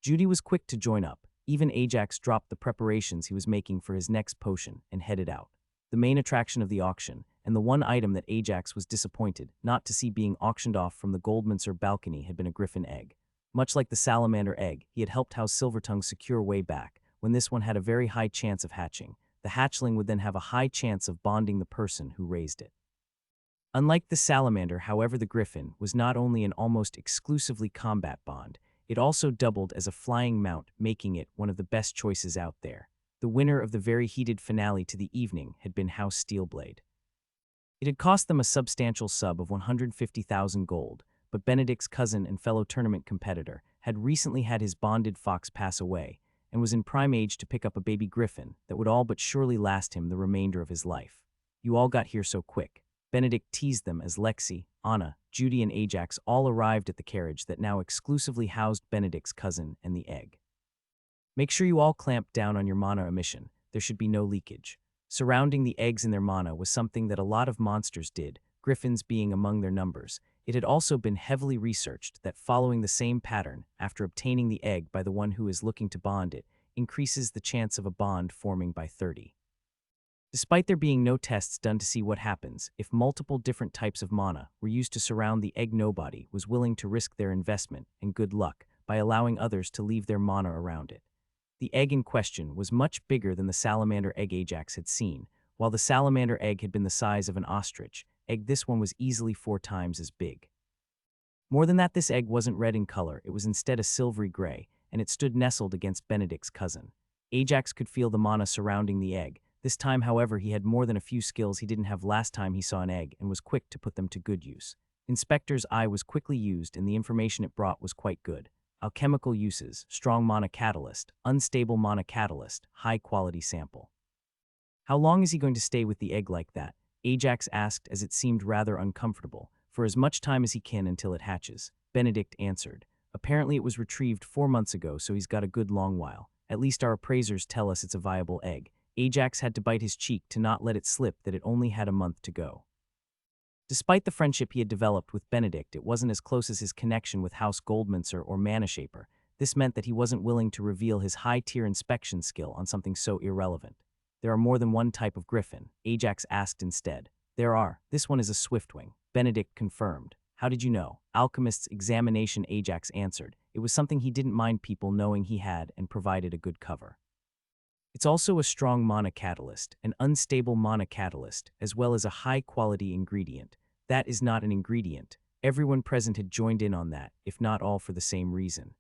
Judy was quick to join up. Even Ajax dropped the preparations he was making for his next potion and headed out. The main attraction of the auction, and the one item that Ajax was disappointed not to see being auctioned off from the Goldmancer balcony, had been a griffin egg. Much like the salamander egg he had helped House Silvertongue secure way back, when this one had a very high chance of hatching, the hatchling would then have a high chance of bonding the person who raised it. Unlike the salamander, however, the griffin was not only an almost exclusively combat bond, it also doubled as a flying mount, making it one of the best choices out there. The winner of the very heated finale to the evening had been House Steelblade. It had cost them a substantial sub of 150,000 gold, but Benedict's cousin and fellow tournament competitor had recently had his bonded fox pass away and was in prime age to pick up a baby griffin that would all but surely last him the remainder of his life. You all got here so quick. Benedict teased them as Lexi, Anna, Judy, and Ajax all arrived at the carriage that now exclusively housed Benedict's cousin and the egg. Make sure you all clamp down on your mana emission. There should be no leakage. Surrounding the eggs in their mana was something that a lot of monsters did, griffins being among their numbers. It had also been heavily researched that following the same pattern, after obtaining the egg by the one who is looking to bond it, increases the chance of a bond forming by 30. Despite there being no tests done to see what happens if multiple different types of mana were used to surround the egg, nobody was willing to risk their investment and good luck by allowing others to leave their mana around it. The egg in question was much bigger than the salamander egg Ajax had seen. While the salamander egg had been the size of an ostrich egg, this one was easily 4 times as big. More than that, this egg wasn't red in color, it was instead a silvery gray, and it stood nestled against Benedict's cousin. Ajax could feel the mana surrounding the egg. This time, however, he had more than a few skills he didn't have last time he saw an egg and was quick to put them to good use. Inspector's eye was quickly used and the information it brought was quite good. Alchemical uses, strong mana catalyst, unstable mana catalyst, high quality sample. How long is he going to stay with the egg like that? Ajax asked as it seemed rather uncomfortable. For as much time as he can until it hatches, Benedict answered. Apparently it was retrieved 4 months ago, so he's got a good long while. At least our appraisers tell us it's a viable egg. Ajax had to bite his cheek to not let it slip that it only had a month to go. Despite the friendship he had developed with Benedict, it wasn't as close as his connection with House Goldmancer or Manashaper. This meant that he wasn't willing to reveal his high-tier inspection skill on something so irrelevant. There are more than one type of griffin, Ajax asked instead. There are. This one is a swiftwing, Benedict confirmed. How did you know? Alchemist's examination, Ajax answered. It was something he didn't mind people knowing he had and provided a good cover. It's also a strong mana catalyst, an unstable mana catalyst, as well as a high-quality ingredient. That is not an ingredient. Everyone present had joined in on that, if not all for the same reason.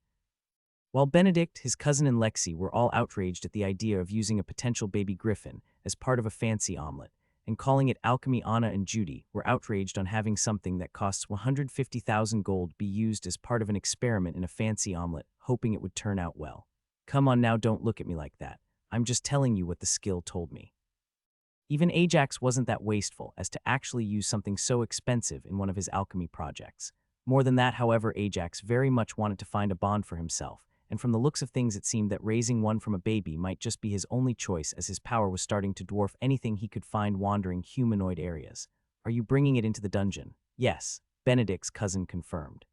While Benedict, his cousin, and Lexi were all outraged at the idea of using a potential baby griffin as part of a fancy omelet, and calling it alchemy, Anna and Judy were outraged on having something that costs 150,000 gold be used as part of an experiment in a fancy omelet, hoping it would turn out well. Come on now, don't look at me like that. I'm just telling you what the skill told me. Even Ajax wasn't that wasteful as to actually use something so expensive in one of his alchemy projects. More than that, however, Ajax very much wanted to find a bond for himself, and from the looks of things it seemed that raising one from a baby might just be his only choice, as his power was starting to dwarf anything he could find wandering humanoid areas. Are you bringing it into the dungeon? Yes, Benedict's cousin confirmed.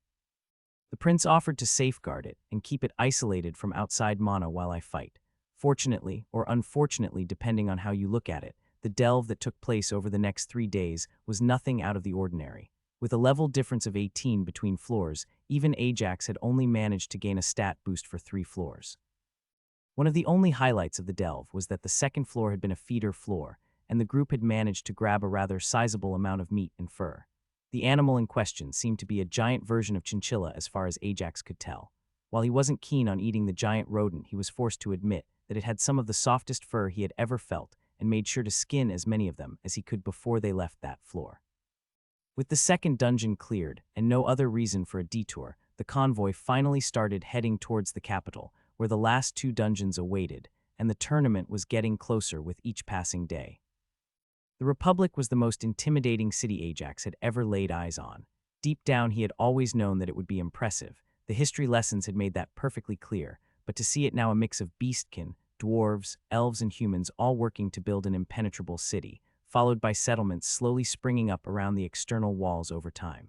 The prince offered to safeguard it and keep it isolated from outside mana while I fight. Fortunately, or unfortunately depending on how you look at it, the delve that took place over the next 3 days was nothing out of the ordinary. With a level difference of 18 between floors, even Ajax had only managed to gain a stat boost for 3 floors. One of the only highlights of the delve was that the second floor had been a feeder floor, and the group had managed to grab a rather sizable amount of meat and fur. The animal in question seemed to be a giant version of chinchilla as far as Ajax could tell. While he wasn't keen on eating the giant rodent, he was forced to admit that it had some of the softest fur he had ever felt, and made sure to skin as many of them as he could before they left that floor. With the second dungeon cleared, and no other reason for a detour, the convoy finally started heading towards the capital, where the last 2 dungeons awaited, and the tournament was getting closer with each passing day. The Republic was the most intimidating city Ajax had ever laid eyes on. Deep down he had always known that it would be impressive. The history lessons had made that perfectly clear, but to see it now a mix of beastkin, dwarves, elves, and humans all working to build an impenetrable city, followed by settlements slowly springing up around the external walls over time.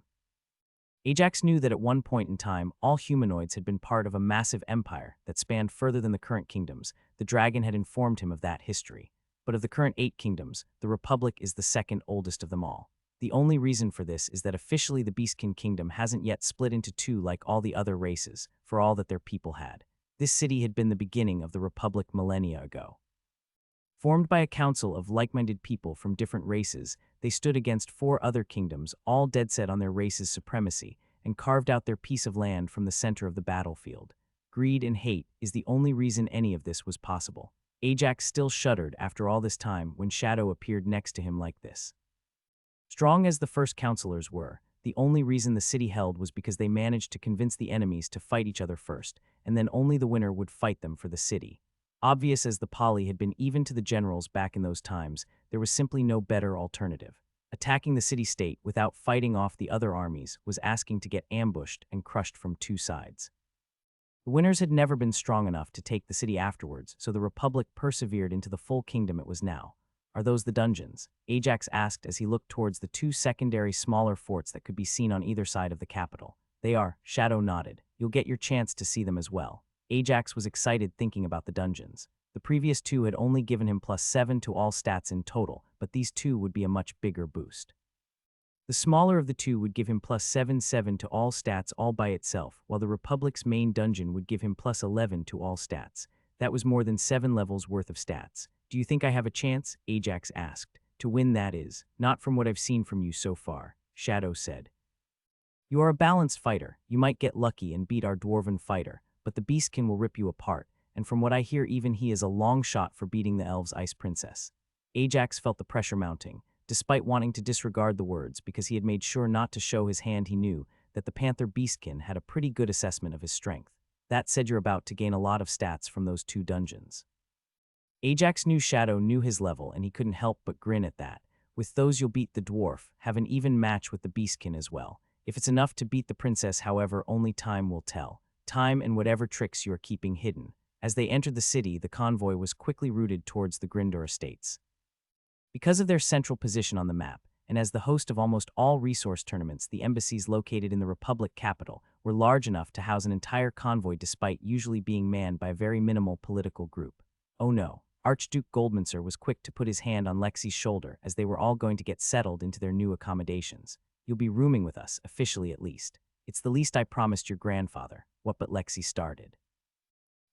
Ajax knew that at one point in time, all humanoids had been part of a massive empire that spanned further than the current kingdoms. The dragon had informed him of that history. But of the current 8 kingdoms, the Republic is the second oldest of them all. The only reason for this is that officially the Beastkin Kingdom hasn't yet split into 2 like all the other races, for all that their people had. This city had been the beginning of the Republic millennia ago. Formed by a council of like-minded people from different races, they stood against 4 other kingdoms, all dead set on their race's supremacy, and carved out their piece of land from the center of the battlefield. Greed and hate is the only reason any of this was possible. Ajax still shuddered after all this time when Shadow appeared next to him like this. Strong as the first counselors were, the only reason the city held was because they managed to convince the enemies to fight each other first, and then only the winner would fight them for the city. Obvious as the poly had been even to the generals back in those times, there was simply no better alternative. Attacking the city-state without fighting off the other armies was asking to get ambushed and crushed from 2 sides. The winners had never been strong enough to take the city afterwards, so the Republic persevered into the full kingdom it was now. Are those the dungeons? Ajax asked as he looked towards the 2 secondary smaller forts that could be seen on either side of the capital. They are, Shadow nodded. You'll get your chance to see them as well. Ajax was excited thinking about the dungeons. The previous 2 had only given him +7 to all stats in total, but these 2 would be a much bigger boost. The smaller of the 2 would give him +7 to all stats all by itself, while the Republic's main dungeon would give him +11 to all stats. That was more than 7 levels worth of stats. Do you think I have a chance? Ajax asked. To win, that is. Not from what I've seen from you so far, Shadow said. You are a balanced fighter. You might get lucky and beat our dwarven fighter, but the Beastkin will rip you apart, and from what I hear even he is a long shot for beating the elves' ice princess. Ajax felt the pressure mounting. Despite wanting to disregard the words because he had made sure not to show his hand, he knew that the Panther Beastkin had a pretty good assessment of his strength. That said, you're about to gain a lot of stats from those 2 dungeons. Ajax knew Shadow knew his level and he couldn't help but grin at that. With those you'll beat the dwarf, have an even match with the Beastkin as well. If it's enough to beat the princess, however, only time will tell. Time and whatever tricks you are keeping hidden. As they entered the city, the convoy was quickly routed towards the Grindor estates. Because of their central position on the map, and as the host of almost all resource tournaments, the embassies located in the Republic capital were large enough to house an entire convoy despite usually being manned by a very minimal political group. Oh no, Archduke Goldmancer was quick to put his hand on Lexi's shoulder as they were all going to get settled into their new accommodations. You'll be rooming with us, officially at least. It's the least I promised your grandfather. What but Lexi started.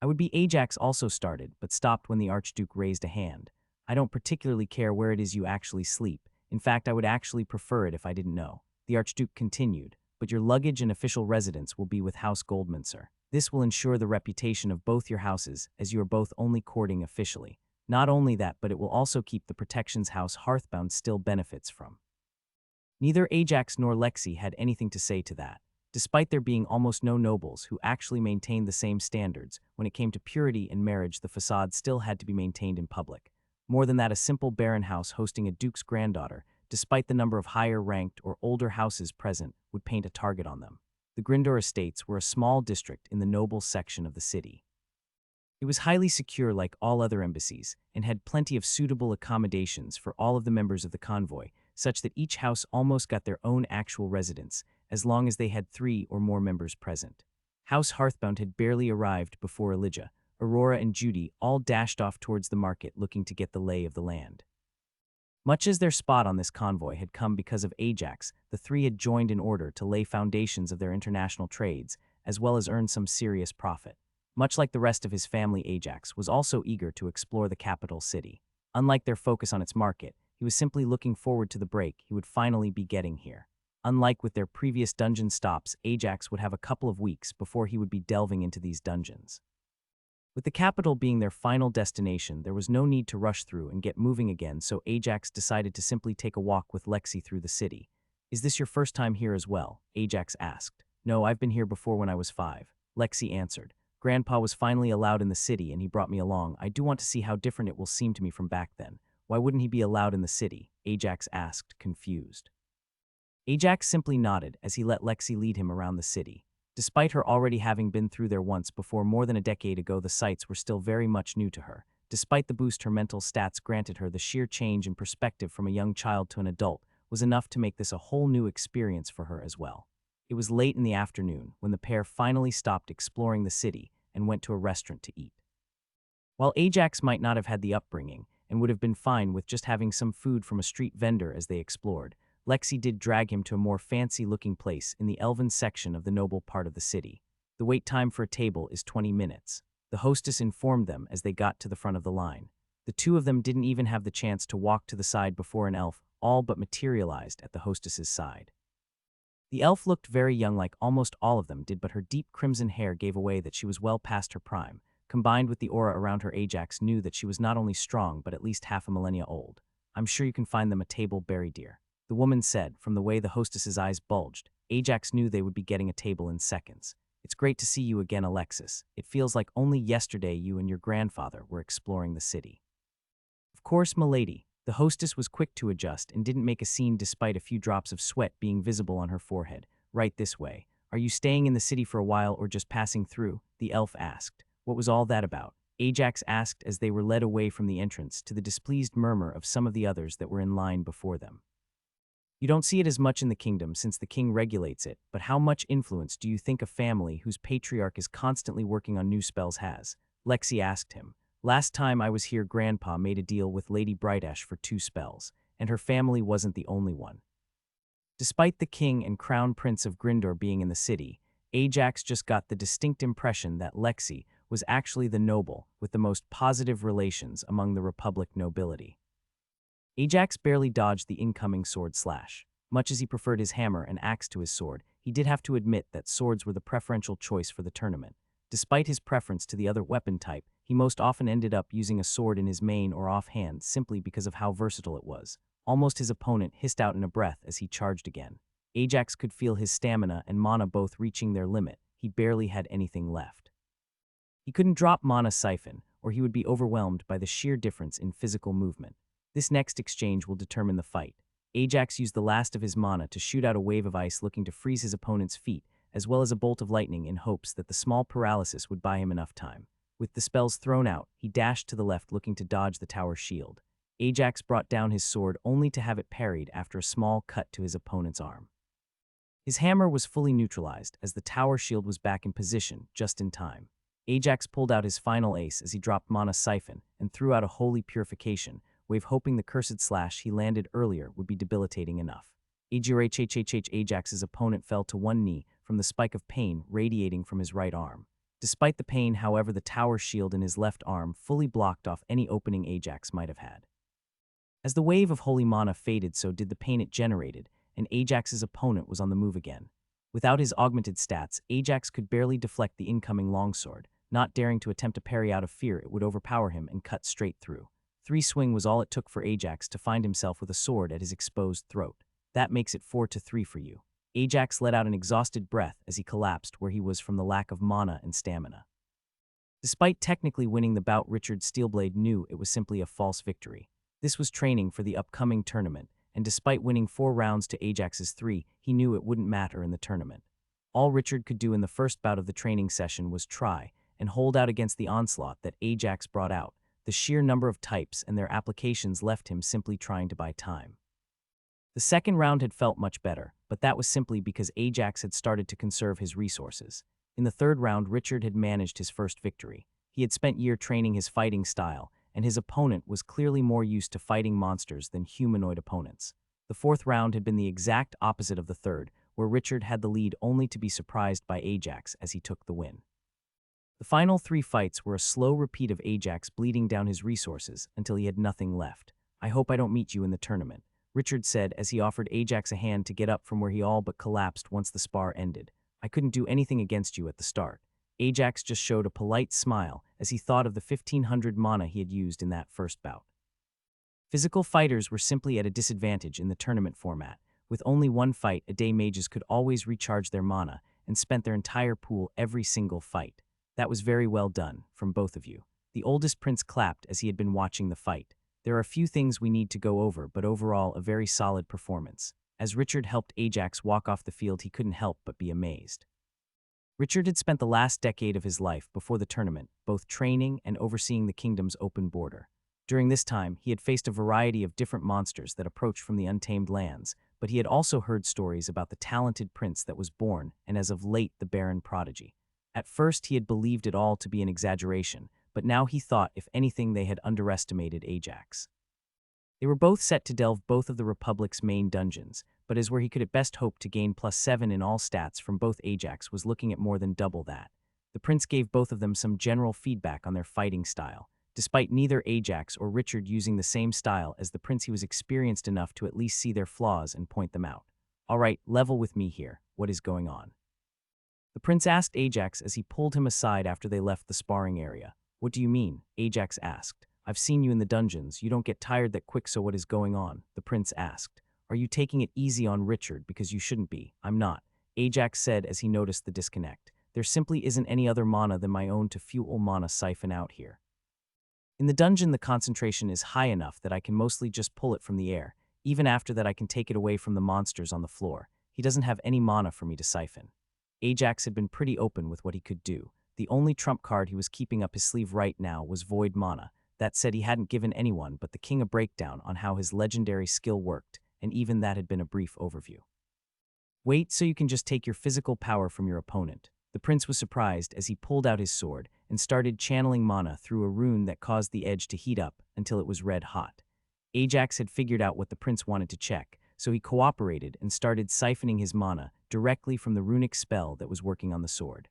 I would be Ajax also started, but stopped when the Archduke raised a hand. I don't particularly care where it is you actually sleep. In fact, I would actually prefer it if I didn't know. The Archduke continued, but your luggage and official residence will be with House Goldmancer. This will ensure the reputation of both your houses, as you are both only courting officially. Not only that, but it will also keep the protections House Hearthbound still benefits from. Neither Ajax nor Lexi had anything to say to that. Despite there being almost no nobles who actually maintained the same standards, when it came to purity and marriage, the facade still had to be maintained in public. More than that, a simple baron house hosting a duke's granddaughter, despite the number of higher-ranked or older houses present, would paint a target on them. The Grindor estates were a small district in the noble section of the city. It was highly secure like all other embassies, and had plenty of suitable accommodations for all of the members of the convoy, such that each house almost got their own actual residence, as long as they had 3 or more members present. House Hearthbound had barely arrived before Elijah, Aurora and Judy all dashed off towards the market looking to get the lay of the land. Much as their spot on this convoy had come because of Ajax, the 3 had joined in order to lay foundations of their international trades, as well as earn some serious profit. Much like the rest of his family, Ajax was also eager to explore the capital city. Unlike their focus on its market, he was simply looking forward to the break he would finally be getting here. Unlike with their previous dungeon stops, Ajax would have a couple of weeks before he would be delving into these dungeons. With the capital being their final destination, there was no need to rush through and get moving again, so Ajax decided to simply take a walk with Lexi through the city. Is this your first time here as well? Ajax asked. No, I've been here before when I was 5. Lexi answered. Grandpa was finally allowed in the city and he brought me along. I do want to see how different it will seem to me from back then. Why wouldn't he be allowed in the city? Ajax asked, confused. Ajax simply nodded as he let Lexi lead him around the city. Despite her already having been through there once before more than a decade ago, the sights were still very much new to her. Despite the boost her mental stats granted her, the sheer change in perspective from a young child to an adult was enough to make this a whole new experience for her as well. It was late in the afternoon when the pair finally stopped exploring the city and went to a restaurant to eat. While Ajax might not have had the upbringing and would have been fine with just having some food from a street vendor as they explored, Lexi did drag him to a more fancy-looking place in the elven section of the noble part of the city. The wait time for a table is 20 minutes. The hostess informed them as they got to the front of the line. The two of them didn't even have the chance to walk to the side before an elf all but materialized at the hostess's side. The elf looked very young, like almost all of them did, but her deep crimson hair gave away that she was well past her prime. Combined with the aura around her, Ajax knew that she was not only strong but at least half a millennia old. "I'm sure you can find them a table, Berry dear," the woman said. From the way the hostess's eyes bulged, Ajax knew they would be getting a table in seconds. "It's great to see you again, Alexis. It feels like only yesterday you and your grandfather were exploring the city." "Of course, milady." The hostess was quick to adjust and didn't make a scene despite a few drops of sweat being visible on her forehead. "Right this way. Are you staying in the city for a while or just passing through?" the elf asked. "What was all that about?" Ajax asked as they were led away from the entrance to the displeased murmur of some of the others that were in line before them. "You don't see it as much in the kingdom since the king regulates it, but how much influence do you think a family whose patriarch is constantly working on new spells has?" Lexi asked him. "Last time I was here, Grandpa made a deal with Lady Brightash for 2 spells, and her family wasn't the only one." Despite the king and crown prince of Grindor being in the city, Ajax just got the distinct impression that Lexi was actually the noble with the most positive relations among the Republic nobility. Ajax barely dodged the incoming sword slash. Much as he preferred his hammer and axe to his sword, he did have to admit that swords were the preferential choice for the tournament. Despite his preference to the other weapon type, he most often ended up using a sword in his main or offhand simply because of how versatile it was. Almost his opponent hissed out in a breath as he charged again. Ajax could feel his stamina and mana both reaching their limit. He barely had anything left. He couldn't drop mana siphon, or he would be overwhelmed by the sheer difference in physical movement. This next exchange will determine the fight. Ajax used the last of his mana to shoot out a wave of ice looking to freeze his opponent's feet, as well as a bolt of lightning in hopes that the small paralysis would buy him enough time. With the spells thrown out, he dashed to the left looking to dodge the tower shield. Ajax brought down his sword only to have it parried after a small cut to his opponent's arm. His hammer was fully neutralized as the tower shield was back in position just in time. Ajax pulled out his final ace as he dropped Mana Siphon and threw out a holy purification wave, hoping the cursed slash he landed earlier would be debilitating enough. Ajax's opponent fell to one knee from the spike of pain radiating from his right arm. Despite the pain, however, the tower shield in his left arm fully blocked off any opening Ajax might have had. As the wave of holy mana faded, so did the pain it generated, and Ajax's opponent was on the move again. Without his augmented stats, Ajax could barely deflect the incoming longsword, not daring to attempt a parry out of fear it would overpower him and cut straight through. 3 swing was all it took for Ajax to find himself with a sword at his exposed throat. That makes it 4-3 for you. Ajax let out an exhausted breath as he collapsed where he was from the lack of mana and stamina. Despite technically winning the bout, Richard Steelblade knew it was simply a false victory. This was training for the upcoming tournament, and despite winning 4 rounds to Ajax's 3, he knew it wouldn't matter in the tournament. All Richard could do in the first bout of the training session was try and hold out against the onslaught that Ajax brought out. The sheer number of types and their applications left him simply trying to buy time. The second round had felt much better, but that was simply because Ajax had started to conserve his resources. In the third round, Richard had managed his first victory. He had spent years training his fighting style, and his opponent was clearly more used to fighting monsters than humanoid opponents. The fourth round had been the exact opposite of the third, where Richard had the lead only to be surprised by Ajax as he took the win. The final 3 fights were a slow repeat of Ajax bleeding down his resources until he had nothing left. "I hope I don't meet you in the tournament," Richard said as he offered Ajax a hand to get up from where he all but collapsed once the spar ended. "I couldn't do anything against you at the start." Ajax just showed a polite smile as he thought of the 1500 mana he had used in that first bout. Physical fighters were simply at a disadvantage in the tournament format. With only 1 fight a day, mages could always recharge their mana and spent their entire pool every single fight. "That was very well done, from both of you." The oldest prince clapped as he had been watching the fight. "There are a few things we need to go over, but overall a very solid performance." As Richard helped Ajax walk off the field, he couldn't help but be amazed. Richard had spent the last decade of his life before the tournament, both training and overseeing the kingdom's open border. During this time, he had faced a variety of different monsters that approached from the untamed lands, but he had also heard stories about the talented prince that was born and as of late the barren prodigy. At first he had believed it all to be an exaggeration, but now he thought if anything they had underestimated Ajax. They were both set to delve both of the Republic's main dungeons, but as where he could at best hope to gain +7 in all stats from both Ajax was looking at more than double that. The prince gave both of them some general feedback on their fighting style. Despite neither Ajax or Richard using the same style as the prince, he was experienced enough to at least see their flaws and point them out. "All right, level with me here. What is going on?" The prince asked Ajax as he pulled him aside after they left the sparring area. "What do you mean?" Ajax asked. "I've seen you in the dungeons. You don't get tired that quick, so what is going on?" the prince asked. "Are you taking it easy on Richard because you shouldn't be?" "I'm not," Ajax said as he noticed the disconnect. "There simply isn't any other mana than my own to fuel mana siphon out here. In the dungeon, the concentration is high enough that I can mostly just pull it from the air. Even after that, I can take it away from the monsters on the floor. He doesn't have any mana for me to siphon." Ajax had been pretty open with what he could do. The only trump card he was keeping up his sleeve right now was void mana. That said, he hadn't given anyone but the king a breakdown on how his legendary skill worked, and even that had been a brief overview. "Wait, so you can just take your physical power from your opponent." The prince was surprised as he pulled out his sword and started channeling mana through a rune that caused the edge to heat up until it was red hot. Ajax had figured out what the prince wanted to check, so he cooperated and started siphoning his mana directly from the runic spell that was working on the sword.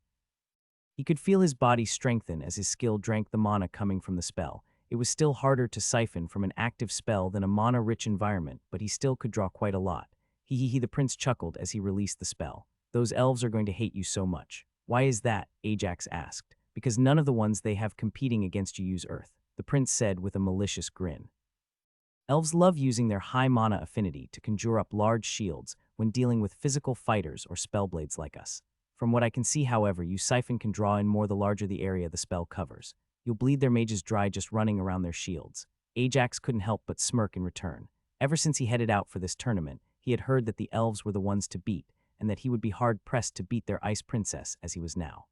He could feel his body strengthen as his skill drank the mana coming from the spell. It was still harder to siphon from an active spell than a mana-rich environment, but he still could draw quite a lot. The prince chuckled as he released the spell. "Those elves are going to hate you so much." "Why is that?" Ajax asked. "Because none of the ones they have competing against you use earth," the prince said with a malicious grin. "Elves love using their high mana affinity to conjure up large shields when dealing with physical fighters or spellblades like us. From what I can see, however, you siphon can draw in more the larger the area the spell covers. You'll bleed their mages dry just running around their shields." Ajax couldn't help but smirk in return. Ever since he headed out for this tournament, he had heard that the elves were the ones to beat, and that he would be hard-pressed to beat their ice princess as he was now.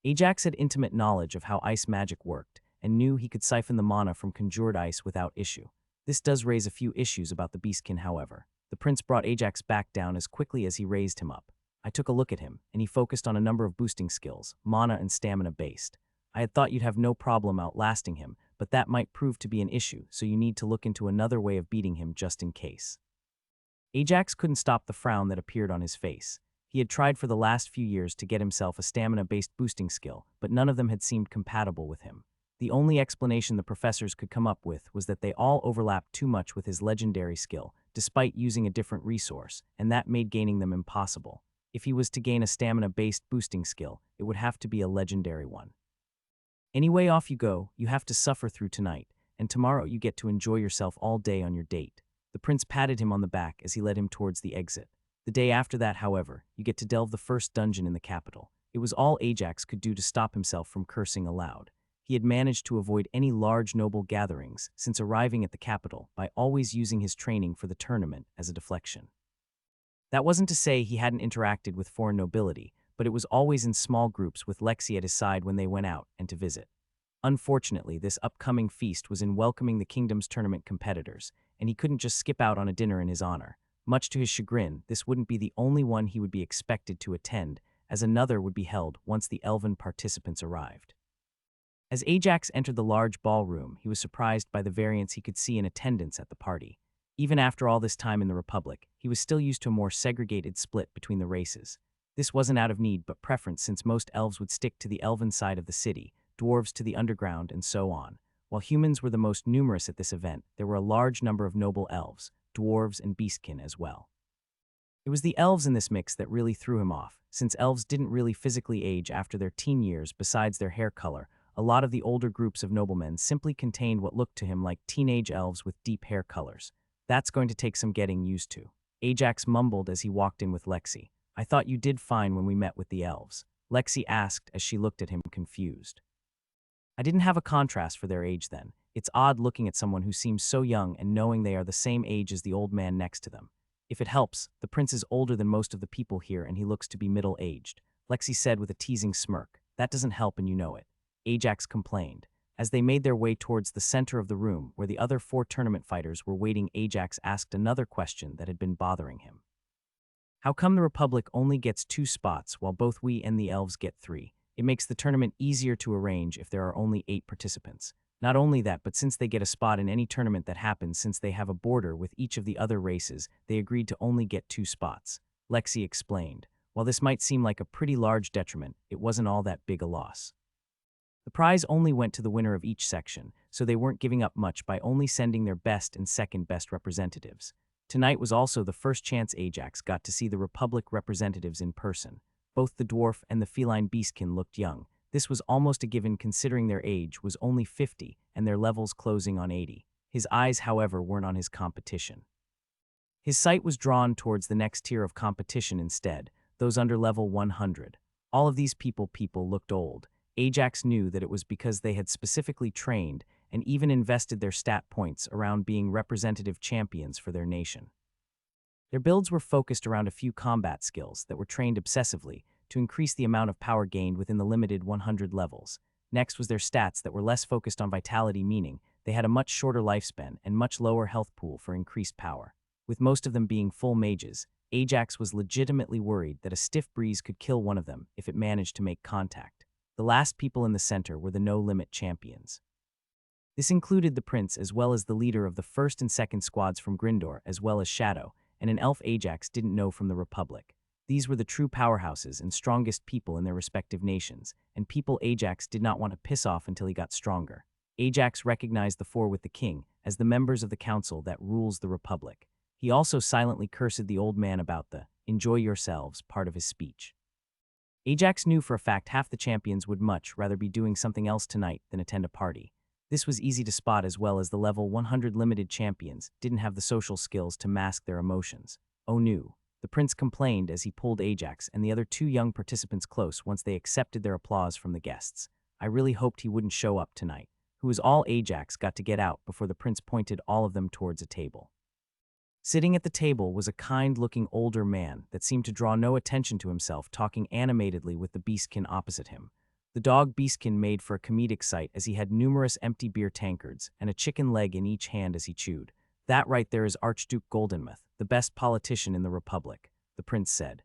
Ajax had intimate knowledge of how ice magic worked, and knew he could siphon the mana from conjured ice without issue. This does raise a few issues about the beastkin, however. The prince brought Ajax back down as quickly as he raised him up. "I took a look at him, and he focused on a number of boosting skills, mana and stamina based. I had thought you'd have no problem outlasting him, but that might prove to be an issue, so you need to look into another way of beating him just in case." Ajax couldn't stop the frown that appeared on his face. He had tried for the last few years to get himself a stamina-based boosting skill, but none of them had seemed compatible with him. The only explanation the professors could come up with was that they all overlapped too much with his legendary skill, despite using a different resource, and that made gaining them impossible. If he was to gain a stamina-based boosting skill, it would have to be a legendary one. "Anyway, off you go. You have to suffer through tonight, and tomorrow you get to enjoy yourself all day on your date." The prince patted him on the back as he led him towards the exit. "The day after that, however, you get to delve the first dungeon in the capital." It was all Ajax could do to stop himself from cursing aloud. He had managed to avoid any large noble gatherings since arriving at the capital by always using his training for the tournament as a deflection. That wasn't to say he hadn't interacted with foreign nobility, but it was always in small groups with Lexi at his side when they went out and to visit. Unfortunately, this upcoming feast was in welcoming the kingdom's tournament competitors, and he couldn't just skip out on a dinner in his honor. Much to his chagrin, this wouldn't be the only one he would be expected to attend, as another would be held once the elven participants arrived. As Ajax entered the large ballroom, he was surprised by the variance he could see in attendance at the party. Even after all this time in the Republic, he was still used to a more segregated split between the races. This wasn't out of need but preference, since most elves would stick to the elven side of the city, dwarves to the underground, and so on. While humans were the most numerous at this event, there were a large number of noble elves, dwarves, and beastkin as well. It was the elves in this mix that really threw him off, since elves didn't really physically age after their teen years. Besides their hair color, a lot of the older groups of noblemen simply contained what looked to him like teenage elves with deep hair colors. "That's going to take some getting used to," Ajax mumbled as he walked in with Lexi. "I thought you did fine when we met with the elves," Lexi asked as she looked at him confused. "I didn't have a contrast for their age then. It's odd looking at someone who seems so young and knowing they are the same age as the old man next to them. If it helps, the prince is older than most of the people here and he looks to be middle-aged. Lexi said with a teasing smirk. That doesn't help and you know it. Ajax complained. As they made their way towards the center of the room where the other 4 tournament fighters were waiting, Ajax asked another question that had been bothering him. How come the Republic only gets 2 spots while both we and the elves get 3? It makes the tournament easier to arrange if there are only 8 participants. Not only that, but since they get a spot in any tournament that happens, since they have a border with each of the other races, they agreed to only get 2 spots. Lexi explained. While this might seem like a pretty large detriment, it wasn't all that big a loss. The prize only went to the winner of each section, so they weren't giving up much by only sending their best and second best representatives. Tonight was also the first chance Ajax got to see the Republic representatives in person. Both the dwarf and the feline beastkin looked young. This was almost a given considering their age was only 50 and their levels closing on 80. His eyes, however, weren't on his competition. His sight was drawn towards the next tier of competition instead, those under level 100. All of these people looked old. Ajax knew that it was because they had specifically trained and even invested their stat points around being representative champions for their nation. Their builds were focused around a few combat skills that were trained obsessively to increase the amount of power gained within the limited 100 levels. Next was their stats that were less focused on vitality, meaning they had a much shorter lifespan and much lower health pool for increased power. With most of them being full mages, Ajax was legitimately worried that a stiff breeze could kill one of them if it managed to make contact. The last people in the center were the no-limit champions. This included the prince as well as the leader of the first and second squads from Grindor, as well as Shadow, and an elf Ajax didn't know from the Republic. These were the true powerhouses and strongest people in their respective nations, and people Ajax did not want to piss off until he got stronger. Ajax recognized the 4 with the king as the members of the council that rules the Republic. He also silently cursed the old man about the "enjoy yourselves" part of his speech. Ajax knew for a fact half the champions would much rather be doing something else tonight than attend a party. This was easy to spot, as well as the level 100 limited champions didn't have the social skills to mask their emotions. Oh no, the prince complained as he pulled Ajax and the other 2 young participants close once they accepted their applause from the guests. I really hoped he wouldn't show up tonight. Who was all Ajax got to get out before the prince pointed all of them towards a table. Sitting at the table was a kind-looking older man that seemed to draw no attention to himself, talking animatedly with the beastkin opposite him. The dog beastkin made for a comedic sight as he had numerous empty beer tankards and a chicken leg in each hand as he chewed. That right there is Archduke Goldenmouth, the best politician in the Republic, the prince said.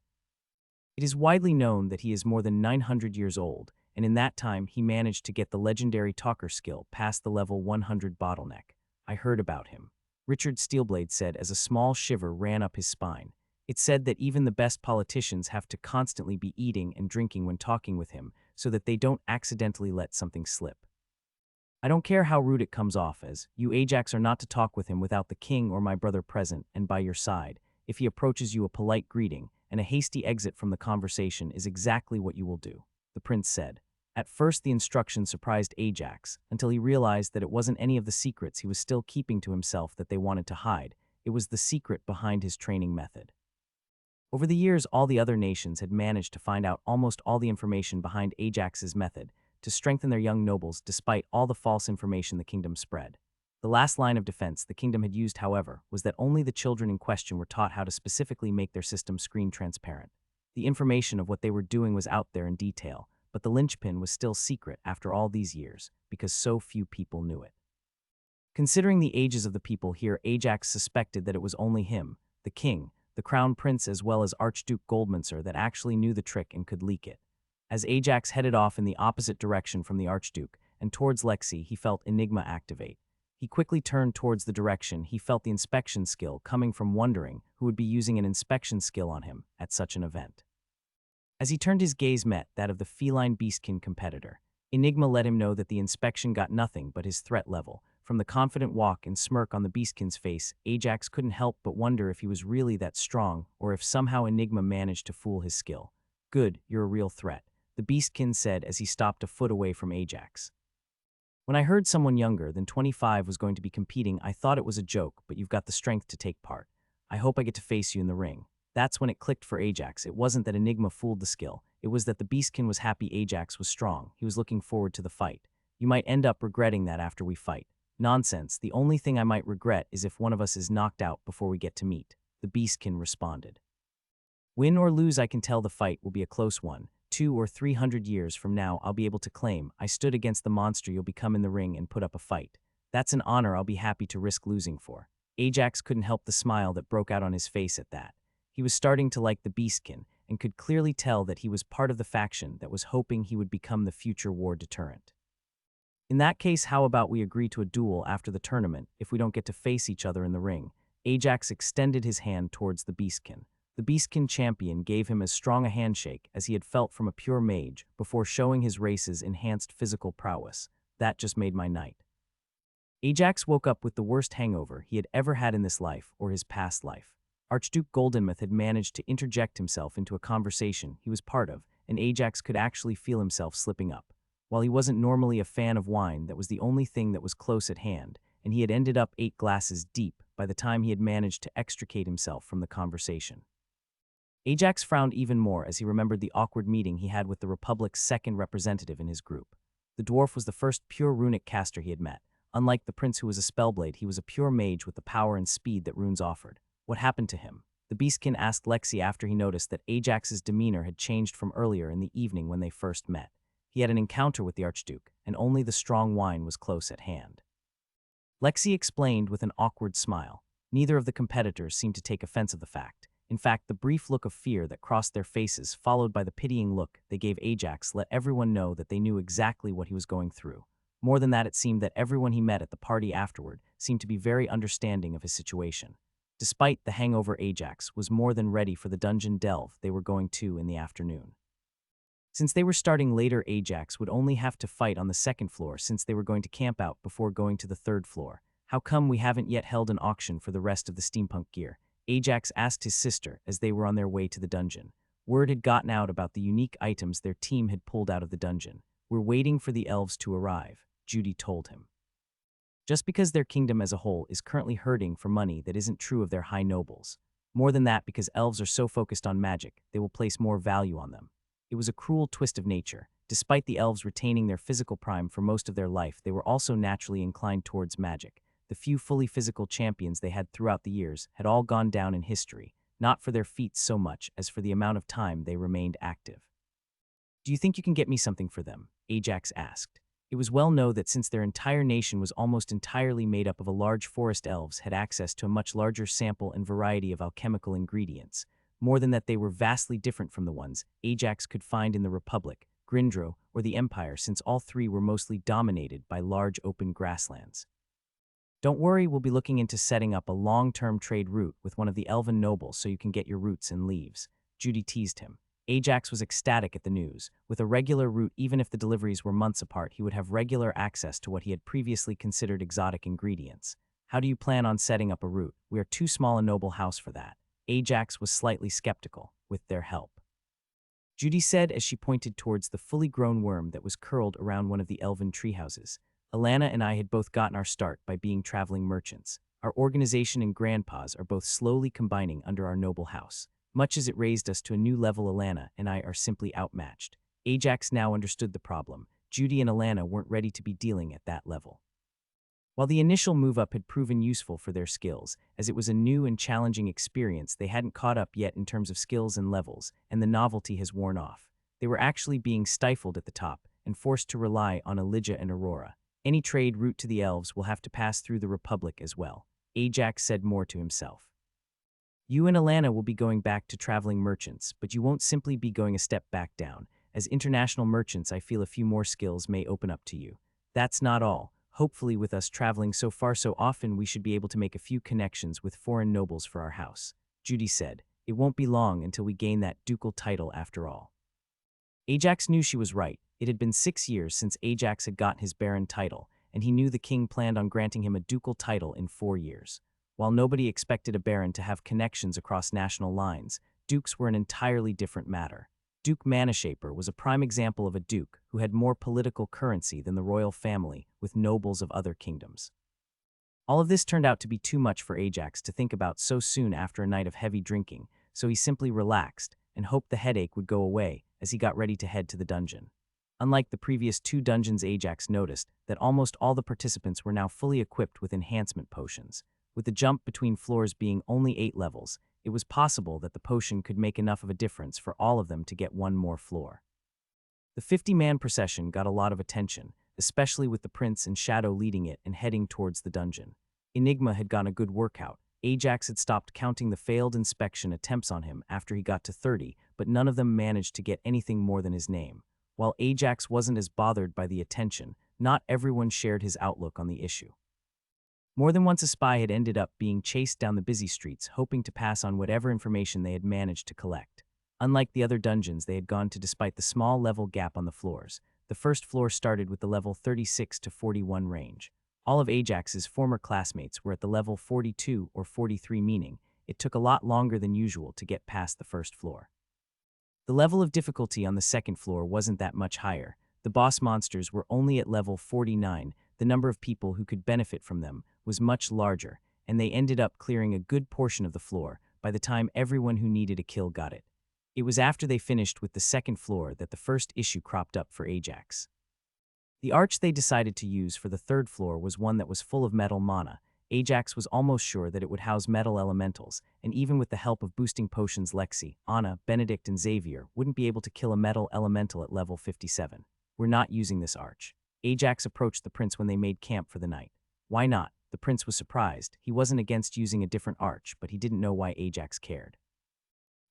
It is widely known that he is more than 900 years old, and in that time he managed to get the legendary talker skill past the level 100 bottleneck. I heard about him, Richard Steelblade said as a small shiver ran up his spine. It said that even the best politicians have to constantly be eating and drinking when talking with him so that they don't accidentally let something slip. I don't care how rude it comes off as, you Ajax are not to talk with him without the king or my brother present and by your side. If he approaches you, a polite greeting and a hasty exit from the conversation is exactly what you will do, the prince said. At first the instruction surprised Ajax until he realized that it wasn't any of the secrets he was still keeping to himself that they wanted to hide. It was the secret behind his training method. Over the years, all the other nations had managed to find out almost all the information behind Ajax's method to strengthen their young nobles despite all the false information the kingdom spread. The last line of defense the kingdom had used, however, was that only the children in question were taught how to specifically make their system screen transparent. The information of what they were doing was out there in detail, but the linchpin was still secret after all these years because so few people knew it. Considering the ages of the people here, Ajax suspected that it was only him, the king, the crown prince as well as Archduke Goldmancer that actually knew the trick and could leak it. As Ajax headed off in the opposite direction from the Archduke and towards Lexi, he felt Enigma activate. He quickly turned towards the direction he felt the inspection skill coming from, wondering who would be using an inspection skill on him at such an event. As he turned, his gaze met that of the feline beastkin competitor. Enigma let him know that the inspection got nothing but his threat level. From the confident walk and smirk on the beastkin's face, Ajax couldn't help but wonder if he was really that strong or if somehow Enigma managed to fool his skill. Good, you're a real threat, the beastkin said as he stopped a foot away from Ajax. When I heard someone younger than 25 was going to be competing, I thought it was a joke, but you've got the strength to take part. I hope I get to face you in the ring. That's when it clicked for Ajax. It wasn't that Enigma fooled the skill. It was that the beastkin was happy Ajax was strong. He was looking forward to the fight. You might end up regretting that after we fight. Nonsense. The only thing I might regret is if one of us is knocked out before we get to meet, the beastkin responded. Win or lose, I can tell the fight will be a close one. 2 or 300 years from now I'll be able to claim I stood against the monster you'll become in the ring and put up a fight. That's an honor I'll be happy to risk losing for." Ajax couldn't help the smile that broke out on his face at that. He was starting to like the Beastkin and could clearly tell that he was part of the faction that was hoping he would become the future war deterrent. "In that case, how about we agree to a duel after the tournament if we don't get to face each other in the ring?" Ajax extended his hand towards the Beastkin. The Beastkin champion gave him as strong a handshake as he had felt from a pure mage before showing his race's enhanced physical prowess. That just made my night. Ajax woke up with the worst hangover he had ever had in this life or his past life. Archduke Goldenmouth had managed to interject himself into a conversation he was part of, and Ajax could actually feel himself slipping up. While he wasn't normally a fan of wine, that was the only thing that was close at hand, and he had ended up 8 glasses deep by the time he had managed to extricate himself from the conversation. Ajax frowned even more as he remembered the awkward meeting he had with the Republic's second representative in his group. The dwarf was the first pure runic caster he had met. Unlike the prince who was a spellblade, he was a pure mage with the power and speed that runes offered. What happened to him? The Beastkin asked Lexi after he noticed that Ajax's demeanor had changed from earlier in the evening when they first met. He had an encounter with the Archduke, and only the strong wine was close at hand. Lexi explained with an awkward smile. Neither of the competitors seemed to take offense of the fact. In fact, the brief look of fear that crossed their faces, followed by the pitying look they gave Ajax, let everyone know that they knew exactly what he was going through. More than that, it seemed that everyone he met at the party afterward seemed to be very understanding of his situation. Despite the hangover, Ajax was more than ready for the dungeon delve they were going to in the afternoon. Since they were starting later, Ajax would only have to fight on the second floor since they were going to camp out before going to the third floor. "How come we haven't yet held an auction for the rest of the steampunk gear?" Ajax asked his sister as they were on their way to the dungeon. Word had gotten out about the unique items their team had pulled out of the dungeon. "We're waiting for the elves to arrive," Judy told him. "Just because their kingdom as a whole is currently hurting for money, that isn't true of their high nobles. More than that, because elves are so focused on magic, they will place more value on them." It was a cruel twist of nature. Despite the elves retaining their physical prime for most of their life, they were also naturally inclined towards magic. The few fully physical champions they had throughout the years had all gone down in history, not for their feats so much as for the amount of time they remained active. "Do you think you can get me something for them?" Ajax asked. It was well known that since their entire nation was almost entirely made up of a large forest, elves had access to a much larger sample and variety of alchemical ingredients. More than that, they were vastly different from the ones Ajax could find in the Republic, Grindro, or the Empire, since all three were mostly dominated by large open grasslands. "Don't worry, we'll be looking into setting up a long-term trade route with one of the elven nobles so you can get your roots and leaves," Judy teased him. Ajax was ecstatic at the news. With a regular route, even if the deliveries were months apart, he would have regular access to what he had previously considered exotic ingredients. "How do you plan on setting up a route? We are too small a noble house for that." Ajax was slightly skeptical. "With their help," Judy said as she pointed towards the fully grown worm that was curled around one of the elven treehouses. "Alana and I had both gotten our start by being traveling merchants. Our organization and grandpas are both slowly combining under our noble house. Much as it raised us to a new level, Alana and I are simply outmatched." Ajax now understood the problem. Judy and Alana weren't ready to be dealing at that level. While the initial move-up had proven useful for their skills, as it was a new and challenging experience, they hadn't caught up yet in terms of skills and levels, and the novelty has worn off. They were actually being stifled at the top and forced to rely on Elijah and Aurora. "Any trade route to the elves will have to pass through the Republic as well," Ajax said more to himself. "You and Alana will be going back to traveling merchants, but you won't simply be going a step back down. As international merchants, I feel a few more skills may open up to you. That's not all. Hopefully, with us traveling so far so often, we should be able to make a few connections with foreign nobles for our house," Judy said. "It won't be long until we gain that ducal title after all." Ajax knew she was right. It had been 6 years since Ajax had gotten his baron title, and he knew the king planned on granting him a ducal title in 4 years. While nobody expected a baron to have connections across national lines, dukes were an entirely different matter. Duke Manashaper was a prime example of a duke who had more political currency than the royal family with nobles of other kingdoms. All of this turned out to be too much for Ajax to think about so soon after a night of heavy drinking, so he simply relaxed and hoped the headache would go away as he got ready to head to the dungeon. Unlike the previous 2 dungeons, Ajax noticed that almost all the participants were now fully equipped with enhancement potions. With the jump between floors being only 8 levels, it was possible that the potion could make enough of a difference for all of them to get one more floor. The 50-man procession got a lot of attention, especially with the prince and Shadow leading it and heading towards the dungeon. Enigma had gotten a good workout. Ajax had stopped counting the failed inspection attempts on him after he got to 30, but none of them managed to get anything more than his name. While Ajax wasn't as bothered by the attention, not everyone shared his outlook on the issue. More than once a spy had ended up being chased down the busy streets, hoping to pass on whatever information they had managed to collect. Unlike the other dungeons they had gone to despite the small level gap on the floors, the first floor started with the level 36 to 41 range. All of Ajax's former classmates were at the level 42 or 43, meaning it took a lot longer than usual to get past the first floor. The level of difficulty on the second floor wasn't that much higher. The boss monsters were only at level 49, the number of people who could benefit from them was much larger, and they ended up clearing a good portion of the floor by the time everyone who needed a kill got it. It was after they finished with the second floor that the first issue cropped up for Ajax. The arch they decided to use for the third floor was one that was full of metal mana. Ajax was almost sure that it would house metal elementals, and even with the help of boosting potions Lexi, Anna, Benedict, and Xavier wouldn't be able to kill a metal elemental at level 57. We're not using this arch. Ajax approached the prince when they made camp for the night. Why not? The prince was surprised. He wasn't against using a different arch, but he didn't know why Ajax cared.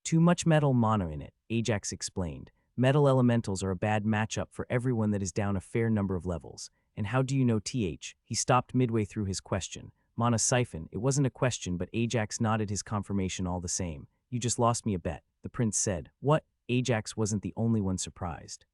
Too much metal mana in it, Ajax explained. Metal elementals are a bad matchup for everyone that is down a fair number of levels. And how do you know TH? He stopped midway through his question. Mana siphon, it wasn't a question, but Ajax nodded his confirmation all the same. You just lost me a bet, the prince said. What? Ajax wasn't the only one surprised.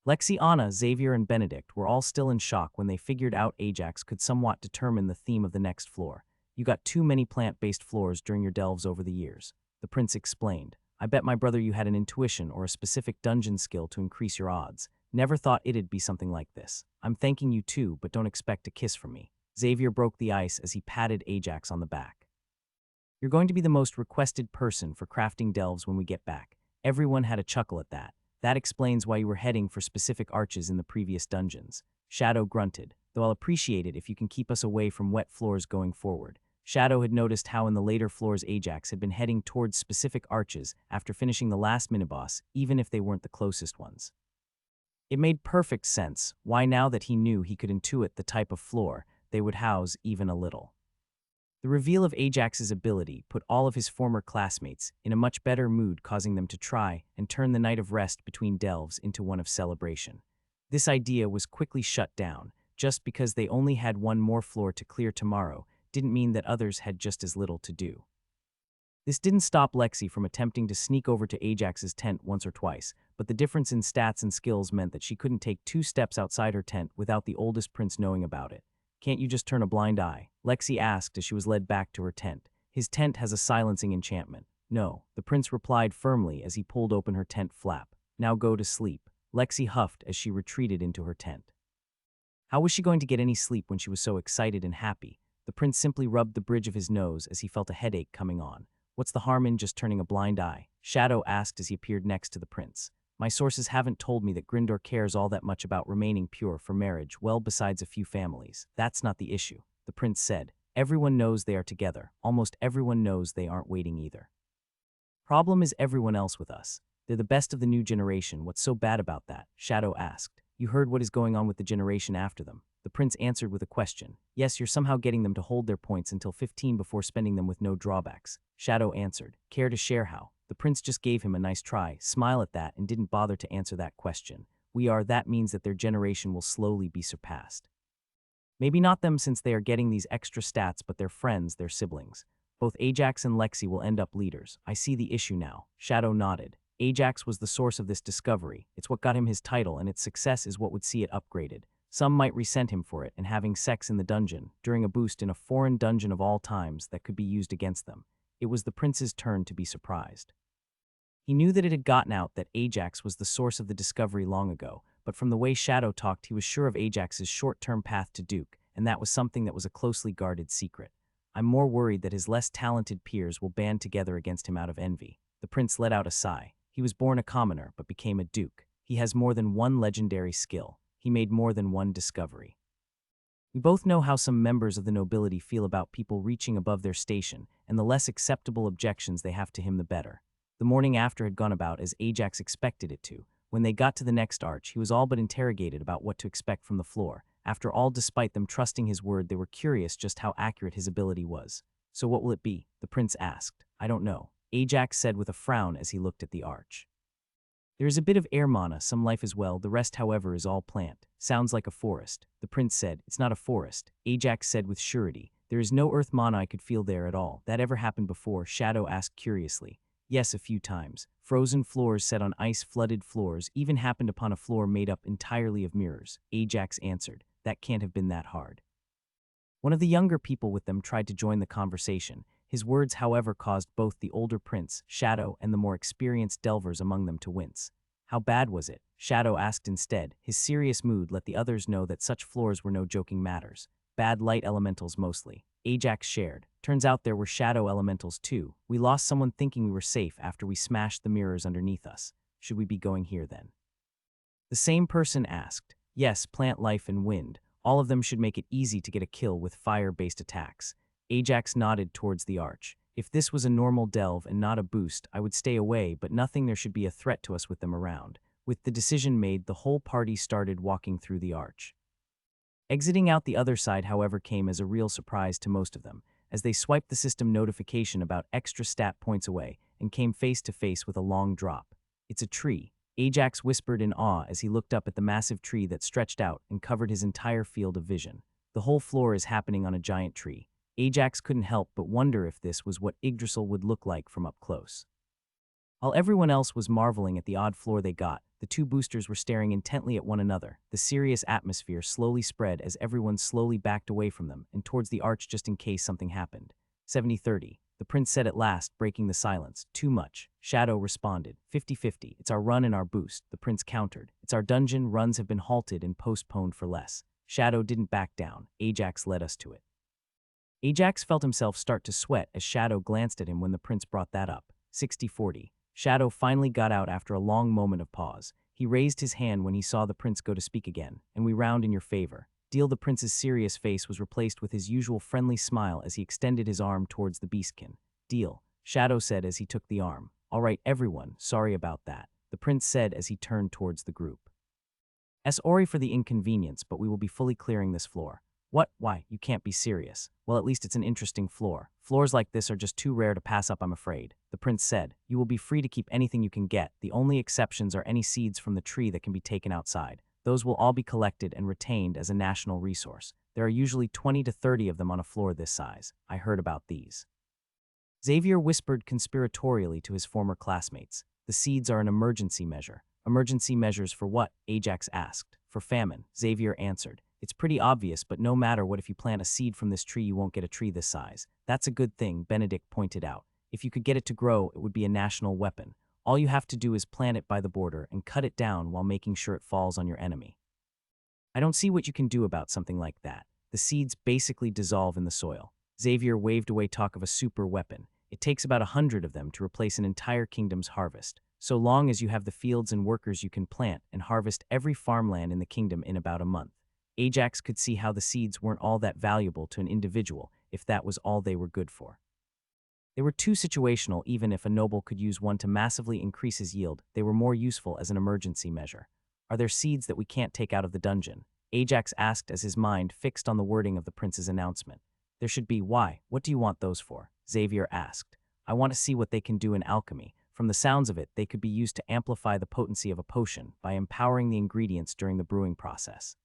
Lexi, Anna, Xavier, and Benedict were all still in shock when they figured out Ajax could somewhat determine the theme of the next floor. You got too many plant-based floors during your delves over the years, the prince explained. I bet my brother you had an intuition or a specific dungeon skill to increase your odds. Never thought it'd be something like this. I'm thanking you too, but don't expect a kiss from me. Xavier broke the ice as he patted Ajax on the back. You're going to be the most requested person for crafting delves when we get back. Everyone had a chuckle at that. That explains why you were heading for specific arches in the previous dungeons. Shadow grunted, though I'll appreciate it if you can keep us away from wet floors going forward. Shadow had noticed how in the later floors Ajax had been heading towards specific arches after finishing the last miniboss, even if they weren't the closest ones. It made perfect sense why, now that he knew he could intuit the type of floor they would house even a little. The reveal of Ajax's ability put all of his former classmates in a much better mood, causing them to try and turn the night of rest between delves into one of celebration. This idea was quickly shut down. Just because they only had one more floor to clear tomorrow didn't mean that others had just as little to do. This didn't stop Lexi from attempting to sneak over to Ajax's tent once or twice, but the difference in stats and skills meant that she couldn't take 2 steps outside her tent without the oldest prince knowing about it. Can't you just turn a blind eye? Lexi asked as she was led back to her tent. His tent has a silencing enchantment. No, the prince replied firmly as he pulled open her tent flap. Now go to sleep. Lexi huffed as she retreated into her tent. How was she going to get any sleep when she was so excited and happy? The prince simply rubbed the bridge of his nose as he felt a headache coming on. What's the harm in just turning a blind eye? Shadow asked as he appeared next to the prince. My sources haven't told me that Grindor cares all that much about remaining pure for marriage, well, besides a few families. That's not the issue, the prince said. Everyone knows they are together. Almost everyone knows they aren't waiting either. Problem is everyone else with us. They're the best of the new generation. What's so bad about that? Shadow asked. You heard what is going on with the generation after them. The prince answered with a question. Yes, you're somehow getting them to hold their points until 15 before spending them with no drawbacks. Shadow answered. Care to share how? The prince just gave him a nice try, smile at that, and didn't bother to answer that question. That means that their generation will slowly be surpassed. Maybe not them since they are getting these extra stats, but their friends, their siblings. Both Ajax and Lexi will end up leaders. I see the issue now. Shadow nodded. Ajax was the source of this discovery. It's what got him his title, and its success is what would see it upgraded. Some might resent him for it and having sex in the dungeon, during a boost in a foreign dungeon of all times that could be used against them. It was the prince's turn to be surprised. He knew that it had gotten out that Ajax was the source of the discovery long ago, but from the way Shadow talked, he was sure of Ajax's short-term path to Duke, and that was something that was a closely guarded secret. I'm more worried that his less talented peers will band together against him out of envy. The prince let out a sigh. He was born a commoner, but became a duke. He has more than one legendary skill. He made more than one discovery. We both know how some members of the nobility feel about people reaching above their station, and the less acceptable objections they have to him, the better. The morning after had gone about as Ajax expected it to. When they got to the next arch, he was all but interrogated about what to expect from the floor. After all, despite them trusting his word, they were curious just how accurate his ability was. "So what will it be?" the prince asked. "I don't know," Ajax said with a frown as he looked at the arch. "There is a bit of air mana, some life as well, the rest however is all plant. Sounds like a forest," the prince said. "It's not a forest," Ajax said with surety. "There is no earth mana I could feel there at all." "That ever happened before?" Shadow asked curiously. "Yes, a few times. Frozen floors set on ice-flooded floors, even happened upon a floor made up entirely of mirrors," Ajax answered. "That can't have been that hard." One of the younger people with them tried to join the conversation. His words, however, caused both the older prince, Shadow, and the more experienced delvers among them to wince. "How bad was it?" Shadow asked instead. His serious mood let the others know that such floors were no joking matters. "Bad light elementals mostly," Ajax shared. "Turns out there were shadow elementals too. We lost someone thinking we were safe after we smashed the mirrors underneath us. Should we be going here then?" The same person asked. "Yes, plant life and wind. All of them should make it easy to get a kill with fire-based attacks." Ajax nodded towards the arch. "If this was a normal delve and not a boost, I would stay away, but nothing there should be a threat to us with them around." With the decision made, the whole party started walking through the arch. Exiting out the other side, however, came as a real surprise to most of them, as they swiped the system notification about extra stat points away and came face to face with a long drop. "It's a tree," Ajax whispered in awe as he looked up at the massive tree that stretched out and covered his entire field of vision. The whole floor is happening on a giant tree. Ajax couldn't help but wonder if this was what Yggdrasil would look like from up close. While everyone else was marveling at the odd floor they got, the two boosters were staring intently at one another. The serious atmosphere slowly spread as everyone slowly backed away from them and towards the arch just in case something happened. 70-30. The prince said at last, breaking the silence. "Too much," Shadow responded. 50-50. "It's our run and our boost," the prince countered. "It's our dungeon. Runs have been halted and postponed for less." Shadow didn't back down. "Ajax led us to it." Ajax felt himself start to sweat as Shadow glanced at him when the prince brought that up. 60-40. Shadow finally got out after a long moment of pause. He raised his hand when he saw the prince go to speak again. "And we round in your favor." Deal. The prince's serious face was replaced with his usual friendly smile as he extended his arm towards the beastkin. "Deal," Shadow said as he took the arm. "All right, everyone, sorry about that," the prince said as he turned towards the group. "Sorry for the inconvenience, but we will be fully clearing this floor." "What? Why, you can't be serious." "Well, at least it's an interesting floor. Floors like this are just too rare to pass up, I'm afraid," the prince said. "You will be free to keep anything you can get. The only exceptions are any seeds from the tree that can be taken outside. Those will all be collected and retained as a national resource. There are usually 20 to 30 of them on a floor this size. I heard about these." Xavier whispered conspiratorially to his former classmates. "The seeds are an emergency measure." "Emergency measures for what?" Ajax asked. "For famine," Xavier answered. "It's pretty obvious, but no matter what, if you plant a seed from this tree, you won't get a tree this size." "That's a good thing," Benedict pointed out. "If you could get it to grow, it would be a national weapon. All you have to do is plant it by the border and cut it down while making sure it falls on your enemy." "I don't see what you can do about something like that. The seeds basically dissolve in the soil." Xavier waved away talk of a super weapon. "It takes about 100 of them to replace an entire kingdom's harvest. So long as you have the fields and workers, you can plant and harvest every farmland in the kingdom in about a month." Ajax could see how the seeds weren't all that valuable to an individual if that was all they were good for. They were too situational. Even if a noble could use one to massively increase his yield, they were more useful as an emergency measure. "Are there seeds that we can't take out of the dungeon?" Ajax asked as his mind fixed on the wording of the prince's announcement. "There should be." "Why? What do you want those for?" Xavier asked. "I want to see what they can do in alchemy. From the sounds of it, they could be used to amplify the potency of a potion by empowering the ingredients during the brewing process."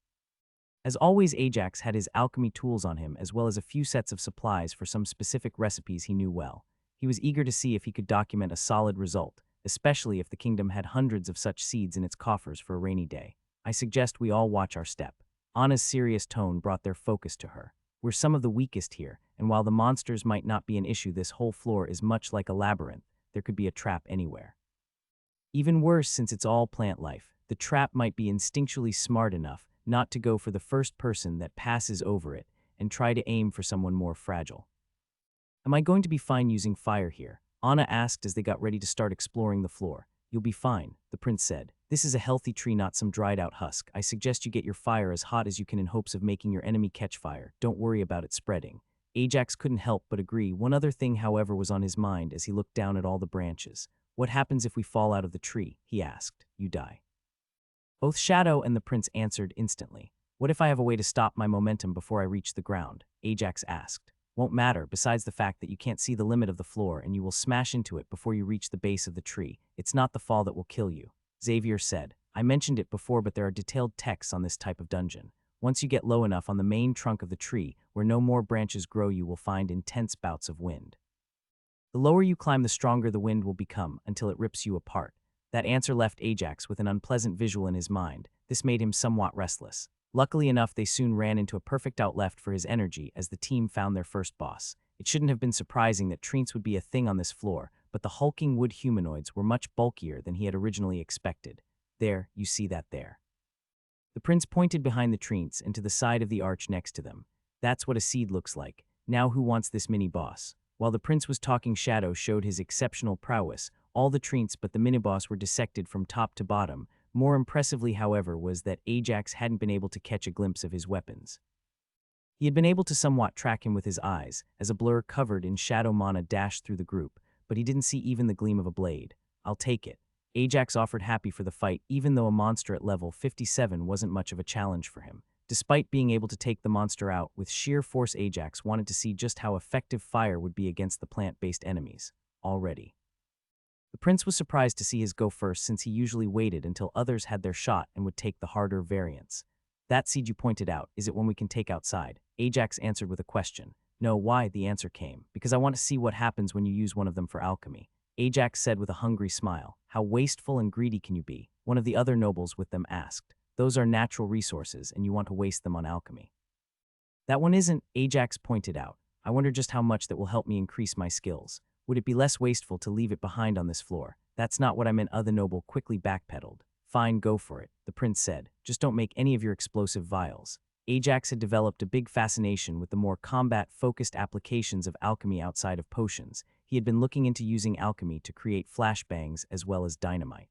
As always, Ajax had his alchemy tools on him, as well as a few sets of supplies for some specific recipes he knew well. He was eager to see if he could document a solid result, especially if the kingdom had hundreds of such seeds in its coffers for a rainy day. "I suggest we all watch our step." Anna's serious tone brought their focus to her. "We're some of the weakest here, and while the monsters might not be an issue, this whole floor is much like a labyrinth. There could be a trap anywhere. Even worse, since it's all plant life, the trap might be instinctually smart enough not to go for the first person that passes over it and try to aim for someone more fragile." "Am I going to be fine using fire here?" Anna asked as they got ready to start exploring the floor. "You'll be fine," the prince said. "This is a healthy tree, not some dried-out husk. I suggest you get your fire as hot as you can in hopes of making your enemy catch fire. Don't worry about it spreading." Ajax couldn't help but agree. One other thing, however, was on his mind as he looked down at all the branches. "What happens if we fall out of the tree?" he asked. "You die." Both Shadow and the prince answered instantly. What if I have a way to stop my momentum before I reach the ground? Ajax asked. Won't matter, besides the fact that you can't see the limit of the floor and you will smash into it before you reach the base of the tree. It's not the fall that will kill you. Xavier said. I mentioned it before, but there are detailed texts on this type of dungeon. Once you get low enough on the main trunk of the tree, where no more branches grow, you will find intense bouts of wind. The lower you climb, the stronger the wind will become, until it rips you apart. That answer left Ajax with an unpleasant visual in his mind. This made him somewhat restless. Luckily enough, they soon ran into a perfect outlet for his energy as the team found their first boss. It shouldn't have been surprising that treants would be a thing on this floor, but the hulking wood humanoids were much bulkier than he had originally expected. There, you see that there. The prince pointed behind the treants and to the side of the arch next to them. That's what a seed looks like. Now who wants this mini-boss? While the prince was talking, Shadow showed his exceptional prowess. All the treants but the mini-boss were dissected from top to bottom. More impressively, however, was that Ajax hadn't been able to catch a glimpse of his weapons. He had been able to somewhat track him with his eyes, as a blur covered in shadow mana dashed through the group, but he didn't see even the gleam of a blade. I'll take it. Ajax offered, happy for the fight, even though a monster at level 57 wasn't much of a challenge for him. Despite being able to take the monster out with sheer force, Ajax wanted to see just how effective fire would be against the plant-based enemies. Already. The prince was surprised to see his go first, since he usually waited until others had their shot and would take the harder variants. That seed you pointed out, is it one we can take outside? Ajax answered with a question. No, why? The answer came. Because I want to see what happens when you use one of them for alchemy. Ajax said with a hungry smile. How wasteful and greedy can you be? One of the other nobles with them asked. Those are natural resources, and you want to waste them on alchemy. That one isn't, Ajax pointed out. I wonder just how much that will help me increase my skills. Would it be less wasteful to leave it behind on this floor? That's not what I meant, other noble quickly backpedaled. Fine, go for it, the prince said. Just don't make any of your explosive vials. Ajax had developed a big fascination with the more combat-focused applications of alchemy outside of potions. He had been looking into using alchemy to create flashbangs as well as dynamite.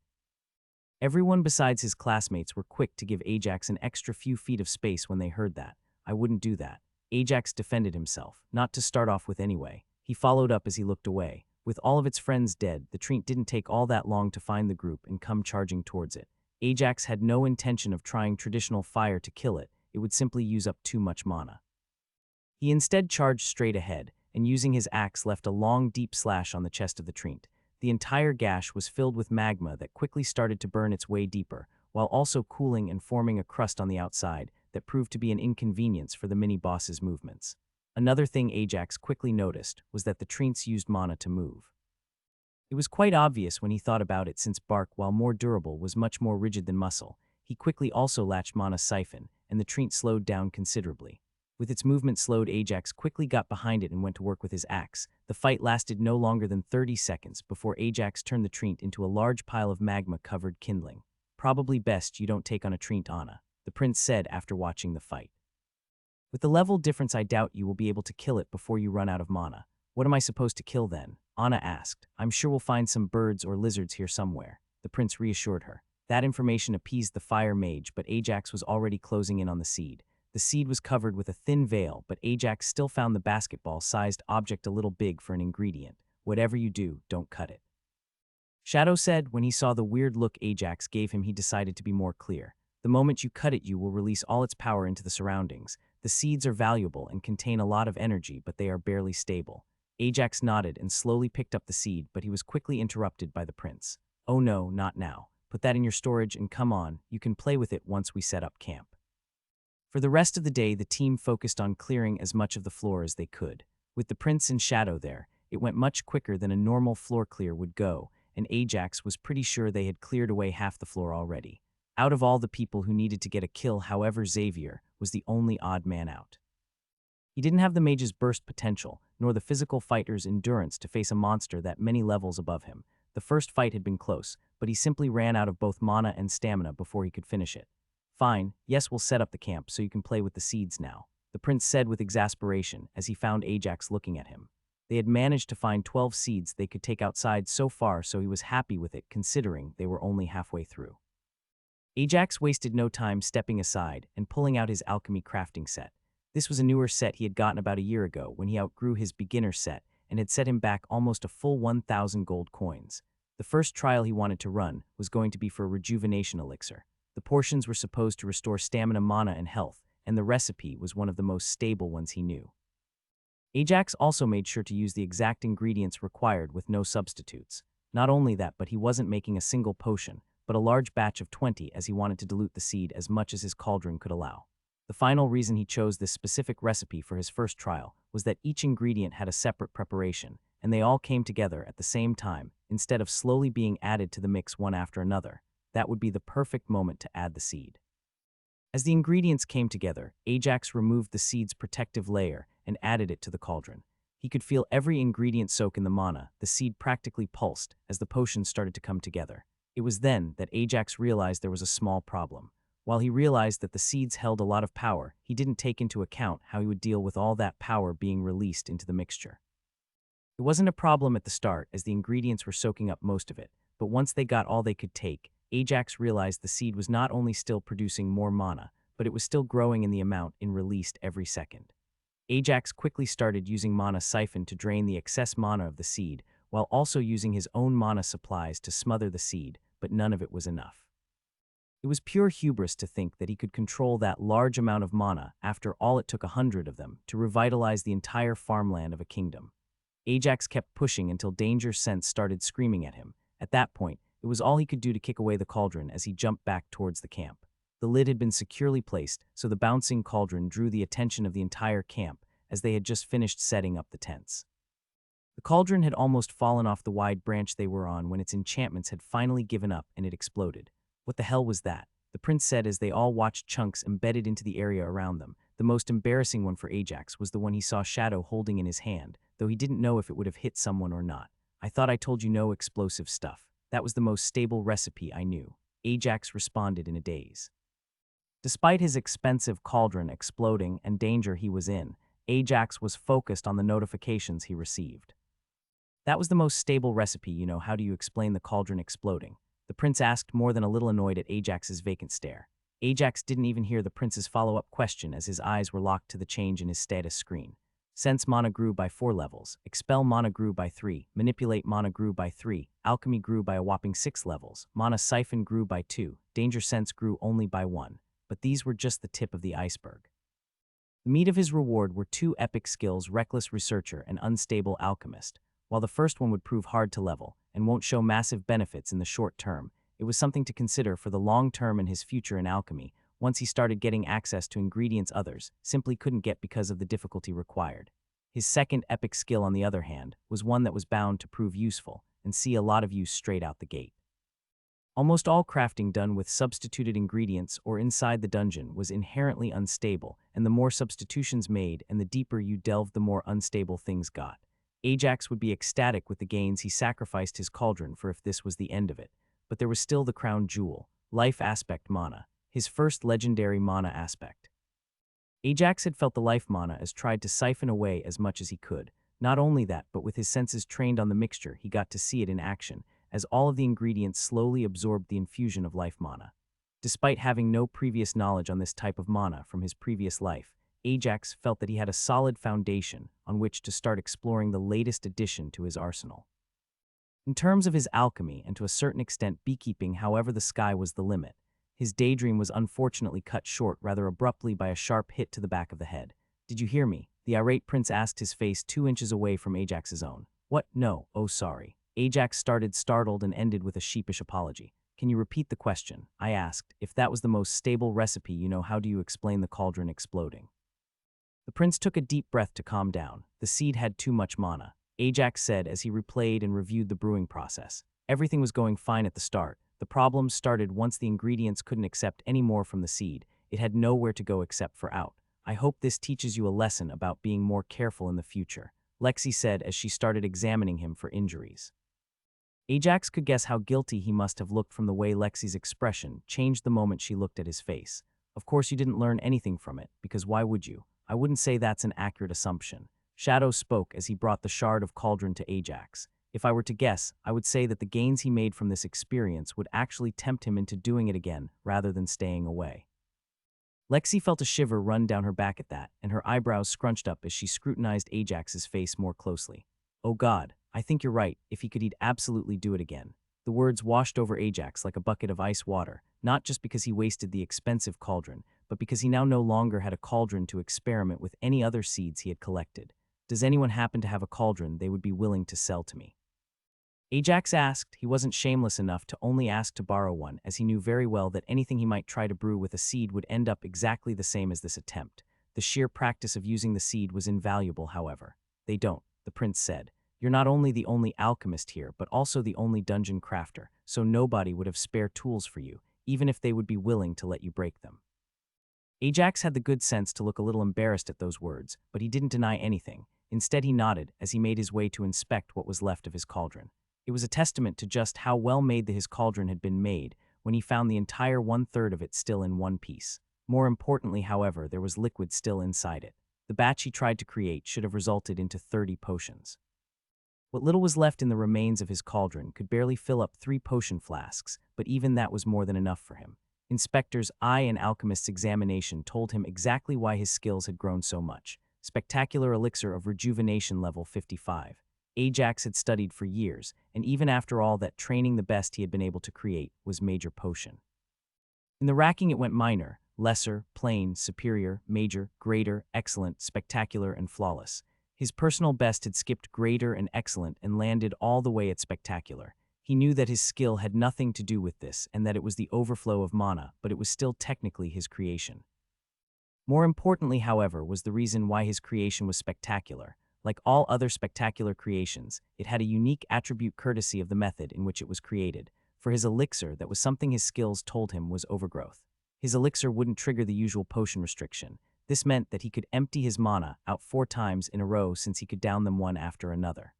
Everyone besides his classmates were quick to give Ajax an extra few feet of space when they heard that. I wouldn't do that. Ajax defended himself, not to start off with anyway. He followed up as he looked away. With all of its friends dead, the treant didn't take all that long to find the group and come charging towards it. Ajax had no intention of trying traditional fire to kill it. It would simply use up too much mana. He instead charged straight ahead, and using his axe left a long, deep slash on the chest of the treant. The entire gash was filled with magma that quickly started to burn its way deeper, while also cooling and forming a crust on the outside that proved to be an inconvenience for the mini-boss's movements. Another thing Ajax quickly noticed was that the treants used mana to move. It was quite obvious when he thought about it, since bark, while more durable, was much more rigid than muscle. He quickly also latched mana siphon, and the treant slowed down considerably. With its movement slowed, Ajax quickly got behind it and went to work with his axe. The fight lasted no longer than 30 seconds before Ajax turned the treant into a large pile of magma-covered kindling. Probably best you don't take on a treant, Anna, the prince said after watching the fight. With the level difference, I doubt you will be able to kill it before you run out of mana. What am I supposed to kill then? Anna asked. I'm sure we'll find some birds or lizards here somewhere, the prince reassured her. That information appeased the fire mage, but Ajax was already closing in on the seed. The seed was covered with a thin veil, but Ajax still found the basketball-sized object a little big for an ingredient. Whatever you do, don't cut it. Shadow said. When he saw the weird look Ajax gave him, he decided to be more clear. The moment you cut it, you will release all its power into the surroundings. The seeds are valuable and contain a lot of energy, but they are barely stable. Ajax nodded and slowly picked up the seed, but he was quickly interrupted by the prince. Oh no, not now. Put that in your storage and come on, you can play with it once we set up camp. For the rest of the day, the team focused on clearing as much of the floor as they could. With the prince and Shadow there, it went much quicker than a normal floor clear would go, and Ajax was pretty sure they had cleared away half the floor already. Out of all the people who needed to get a kill, however, Xavier was the only odd man out. He didn't have the mage's burst potential, nor the physical fighter's endurance to face a monster that many levels above him. The first fight had been close, but he simply ran out of both mana and stamina before he could finish it. Fine, yes, we'll set up the camp so you can play with the seeds now, the prince said with exasperation as he found Ajax looking at him. They had managed to find 12 seeds they could take outside so far, so he was happy with it considering they were only halfway through. Ajax wasted no time stepping aside and pulling out his alchemy crafting set. This was a newer set he had gotten about a year ago when he outgrew his beginner set and had set him back almost a full 1,000 gold coins. The first trial he wanted to run was going to be for a rejuvenation elixir. The portions were supposed to restore stamina, mana, and health, and the recipe was one of the most stable ones he knew. Ajax also made sure to use the exact ingredients required with no substitutes. Not only that, but he wasn't making a single potion, but a large batch of 20 as he wanted to dilute the seed as much as his cauldron could allow. The final reason he chose this specific recipe for his first trial was that each ingredient had a separate preparation, and they all came together at the same time, instead of slowly being added to the mix one after another. That would be the perfect moment to add the seed. As the ingredients came together, Ajax removed the seed's protective layer and added it to the cauldron. He could feel every ingredient soak in the mana. The seed practically pulsed as the potions started to come together. It was then that Ajax realized there was a small problem. While he realized that the seeds held a lot of power, he didn't take into account how he would deal with all that power being released into the mixture. It wasn't a problem at the start, as the ingredients were soaking up most of it, but once they got all they could take, Ajax realized the seed was not only still producing more mana, but it was still growing in the amount it released every second. Ajax quickly started using mana siphon to drain the excess mana of the seed, while also using his own mana supplies to smother the seed, but none of it was enough. It was pure hubris to think that he could control that large amount of mana. After all, it took 100 of them to revitalize the entire farmland of a kingdom. Ajax kept pushing until Danger Sense started screaming at him. At that point, it was all he could do to kick away the cauldron as he jumped back towards the camp. The lid had been securely placed, so the bouncing cauldron drew the attention of the entire camp as they had just finished setting up the tents. The cauldron had almost fallen off the wide branch they were on when its enchantments had finally given up and it exploded. What the hell was that? The prince said as they all watched chunks embedded into the area around them. The most embarrassing one for Ajax was the one he saw Shadow holding in his hand, though he didn't know if it would have hit someone or not. I thought I told you no explosive stuff. That was the most stable recipe I knew. Ajax responded in a daze. Despite his expensive cauldron exploding and danger he was in, Ajax was focused on the notifications he received. That was the most stable recipe, you know. How do you explain the cauldron exploding? The prince asked, more than a little annoyed at Ajax's vacant stare. Ajax didn't even hear the prince's follow-up question as his eyes were locked to the change in his status screen. Sense mana grew by 4 levels, expel mana grew by 3, manipulate mana grew by 3, alchemy grew by a whopping 6 levels, mana siphon grew by 2, danger sense grew only by 1. But these were just the tip of the iceberg. The meat of his reward were 2 epic skills, Reckless Researcher and Unstable Alchemist. While the first one would prove hard to level and won't show massive benefits in the short term, it was something to consider for the long term in his future in alchemy. Once he started getting access to ingredients others simply couldn't get because of the difficulty required. His second epic skill, on the other hand, was one that was bound to prove useful and see a lot of use straight out the gate. Almost all crafting done with substituted ingredients or inside the dungeon was inherently unstable, and the more substitutions made and the deeper you delved, the more unstable things got. Ajax would be ecstatic with the gains he sacrificed his cauldron for if this was the end of it, but there was still the crown jewel, life aspect mana, his first legendary mana aspect. Ajax had felt the life mana as tried to siphon away as much as he could. Not only that, but with his senses trained on the mixture, he got to see it in action, as all of the ingredients slowly absorbed the infusion of life mana. Despite having no previous knowledge on this type of mana from his previous life, Ajax felt that he had a solid foundation on which to start exploring the latest addition to his arsenal. In terms of his alchemy and to a certain extent beekeeping, however, the sky was the limit. His daydream was unfortunately cut short rather abruptly by a sharp hit to the back of the head. "Did you hear me?" the irate prince asked, his face 2 inches away from Ajax's own. "What? No. Oh, sorry." Ajax started, startled, and ended with a sheepish apology. "Can you repeat the question?" I asked. "If that was the most stable recipe you know, how do you explain the cauldron exploding?" The prince took a deep breath to calm down. "The seed had too much mana," Ajax said as he replayed and reviewed the brewing process. "Everything was going fine at the start. The problems started once the ingredients couldn't accept any more from the seed. It had nowhere to go except for out. I hope this teaches you a lesson about being more careful in the future," Lexi said as she started examining him for injuries. Ajax could guess how guilty he must have looked from the way Lexi's expression changed the moment she looked at his face. "Of course you didn't learn anything from it, because why would you? I wouldn't say that's an accurate assumption." Shadow spoke as he brought the shard of cauldron to Ajax. "If I were to guess, I would say that the gains he made from this experience would actually tempt him into doing it again rather than staying away." Lexi felt a shiver run down her back at that, and her eyebrows scrunched up as she scrutinized Ajax's face more closely. "Oh God, I think you're right. If he could, he'd absolutely do it again." The words washed over Ajax like a bucket of ice water, not just because he wasted the expensive cauldron, but because he now no longer had a cauldron to experiment with any other seeds he had collected. Does anyone happen to have a cauldron they would be willing to sell to me? Ajax asked. He wasn't shameless enough to only ask to borrow one, as he knew very well that anything he might try to brew with a seed would end up exactly the same as this attempt. The sheer practice of using the seed was invaluable, however. They don't, the prince said. You're not only the only alchemist here, but also the only dungeon crafter, so nobody would have spare tools for you, even if they would be willing to let you break them. Ajax had the good sense to look a little embarrassed at those words, but he didn't deny anything. Instead, he nodded as he made his way to inspect what was left of his cauldron. It was a testament to just how well made his cauldron had been made when he found the entire 1/3 of it still in one piece. More importantly, however, there was liquid still inside it. The batch he tried to create should have resulted into 30 potions. What little was left in the remains of his cauldron could barely fill up 3 potion flasks, but even that was more than enough for him. Inspector's eye and alchemist's examination told him exactly why his skills had grown so much. Spectacular elixir of rejuvenation level 55. Ajax had studied for years, and even after all that training, the best he had been able to create was major potion. In the racking it went minor, lesser, plain, superior, major, greater, excellent, spectacular, and flawless. His personal best had skipped greater and excellent and landed all the way at spectacular. He knew that his skill had nothing to do with this and that it was the overflow of mana, but it was still technically his creation. More importantly, however, was the reason why his creation was spectacular. Like all other spectacular creations, it had a unique attribute courtesy of the method in which it was created. For his elixir, that was something his skills told him was overgrowth. His elixir wouldn't trigger the usual potion restriction. This meant that he could empty his mana out 4 times in a row since he could down them one after another.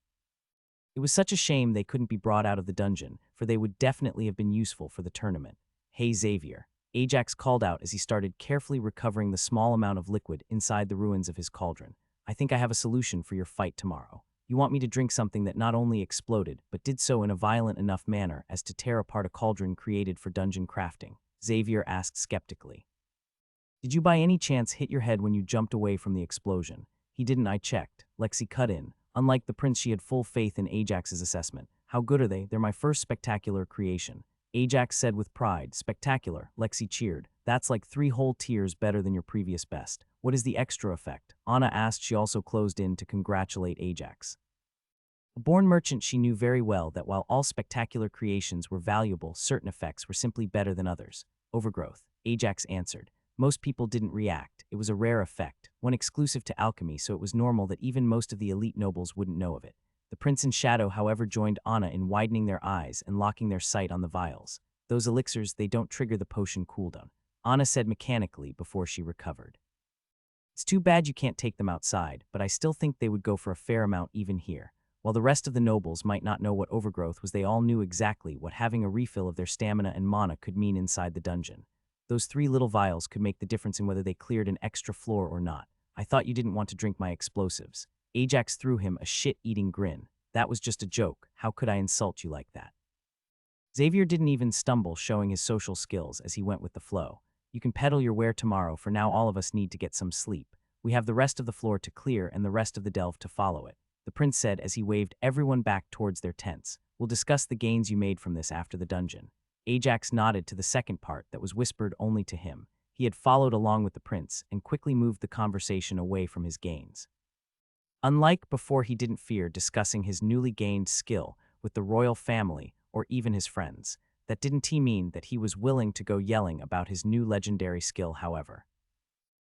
It was such a shame they couldn't be brought out of the dungeon, for they would definitely have been useful for the tournament. "Hey Xavier," Ajax called out as he started carefully recovering the small amount of liquid inside the ruins of his cauldron. "I think I have a solution for your fight tomorrow. You want me to drink something that not only exploded, but did so in a violent enough manner as to tear apart a cauldron created for dungeon crafting?" Xavier asked skeptically. "Did you by any chance hit your head when you jumped away from the explosion?" "He didn't, I checked," Lexi cut in. Unlike the prince, she had full faith in Ajax's assessment. "How good are they? They're my first spectacular creation," Ajax said with pride. "Spectacular," Lexi cheered. "That's like 3 whole tiers better than your previous best. What is the extra effect?" Anna asked. She also closed in to congratulate Ajax. A born merchant, she knew very well that while all spectacular creations were valuable, certain effects were simply better than others. "Overgrowth," Ajax answered. "Most people didn't react. It was a rare effect, one exclusive to alchemy, so it was normal that even most of the elite nobles wouldn't know of it." The prince and Shadow, however, joined Anna in widening their eyes and locking their sight on the vials. "Those elixirs, they don't trigger the potion cooldown," Anna said mechanically before she recovered. "It's too bad you can't take them outside, but I still think they would go for a fair amount even here." While the rest of the nobles might not know what overgrowth was, they all knew exactly what having a refill of their stamina and mana could mean inside the dungeon. Those 3 little vials could make the difference in whether they cleared an extra floor or not. "I thought you didn't want to drink my explosives." Ajax threw him a shit-eating grin. "That was just a joke. How could I insult you like that?" Xavier didn't even stumble, showing his social skills as he went with the flow. "You can peddle your ware tomorrow. For now, all of us need to get some sleep. We have the rest of the floor to clear and the rest of the delve to follow it," the prince said as he waved everyone back towards their tents. "We'll discuss the gains you made from this after the dungeon." Ajax nodded to the second part that was whispered only to him. He had followed along with the prince and quickly moved the conversation away from his gains. Unlike before, he didn't fear discussing his newly gained skill with the royal family or even his friends. That didn't mean that he was willing to go yelling about his new legendary skill, however.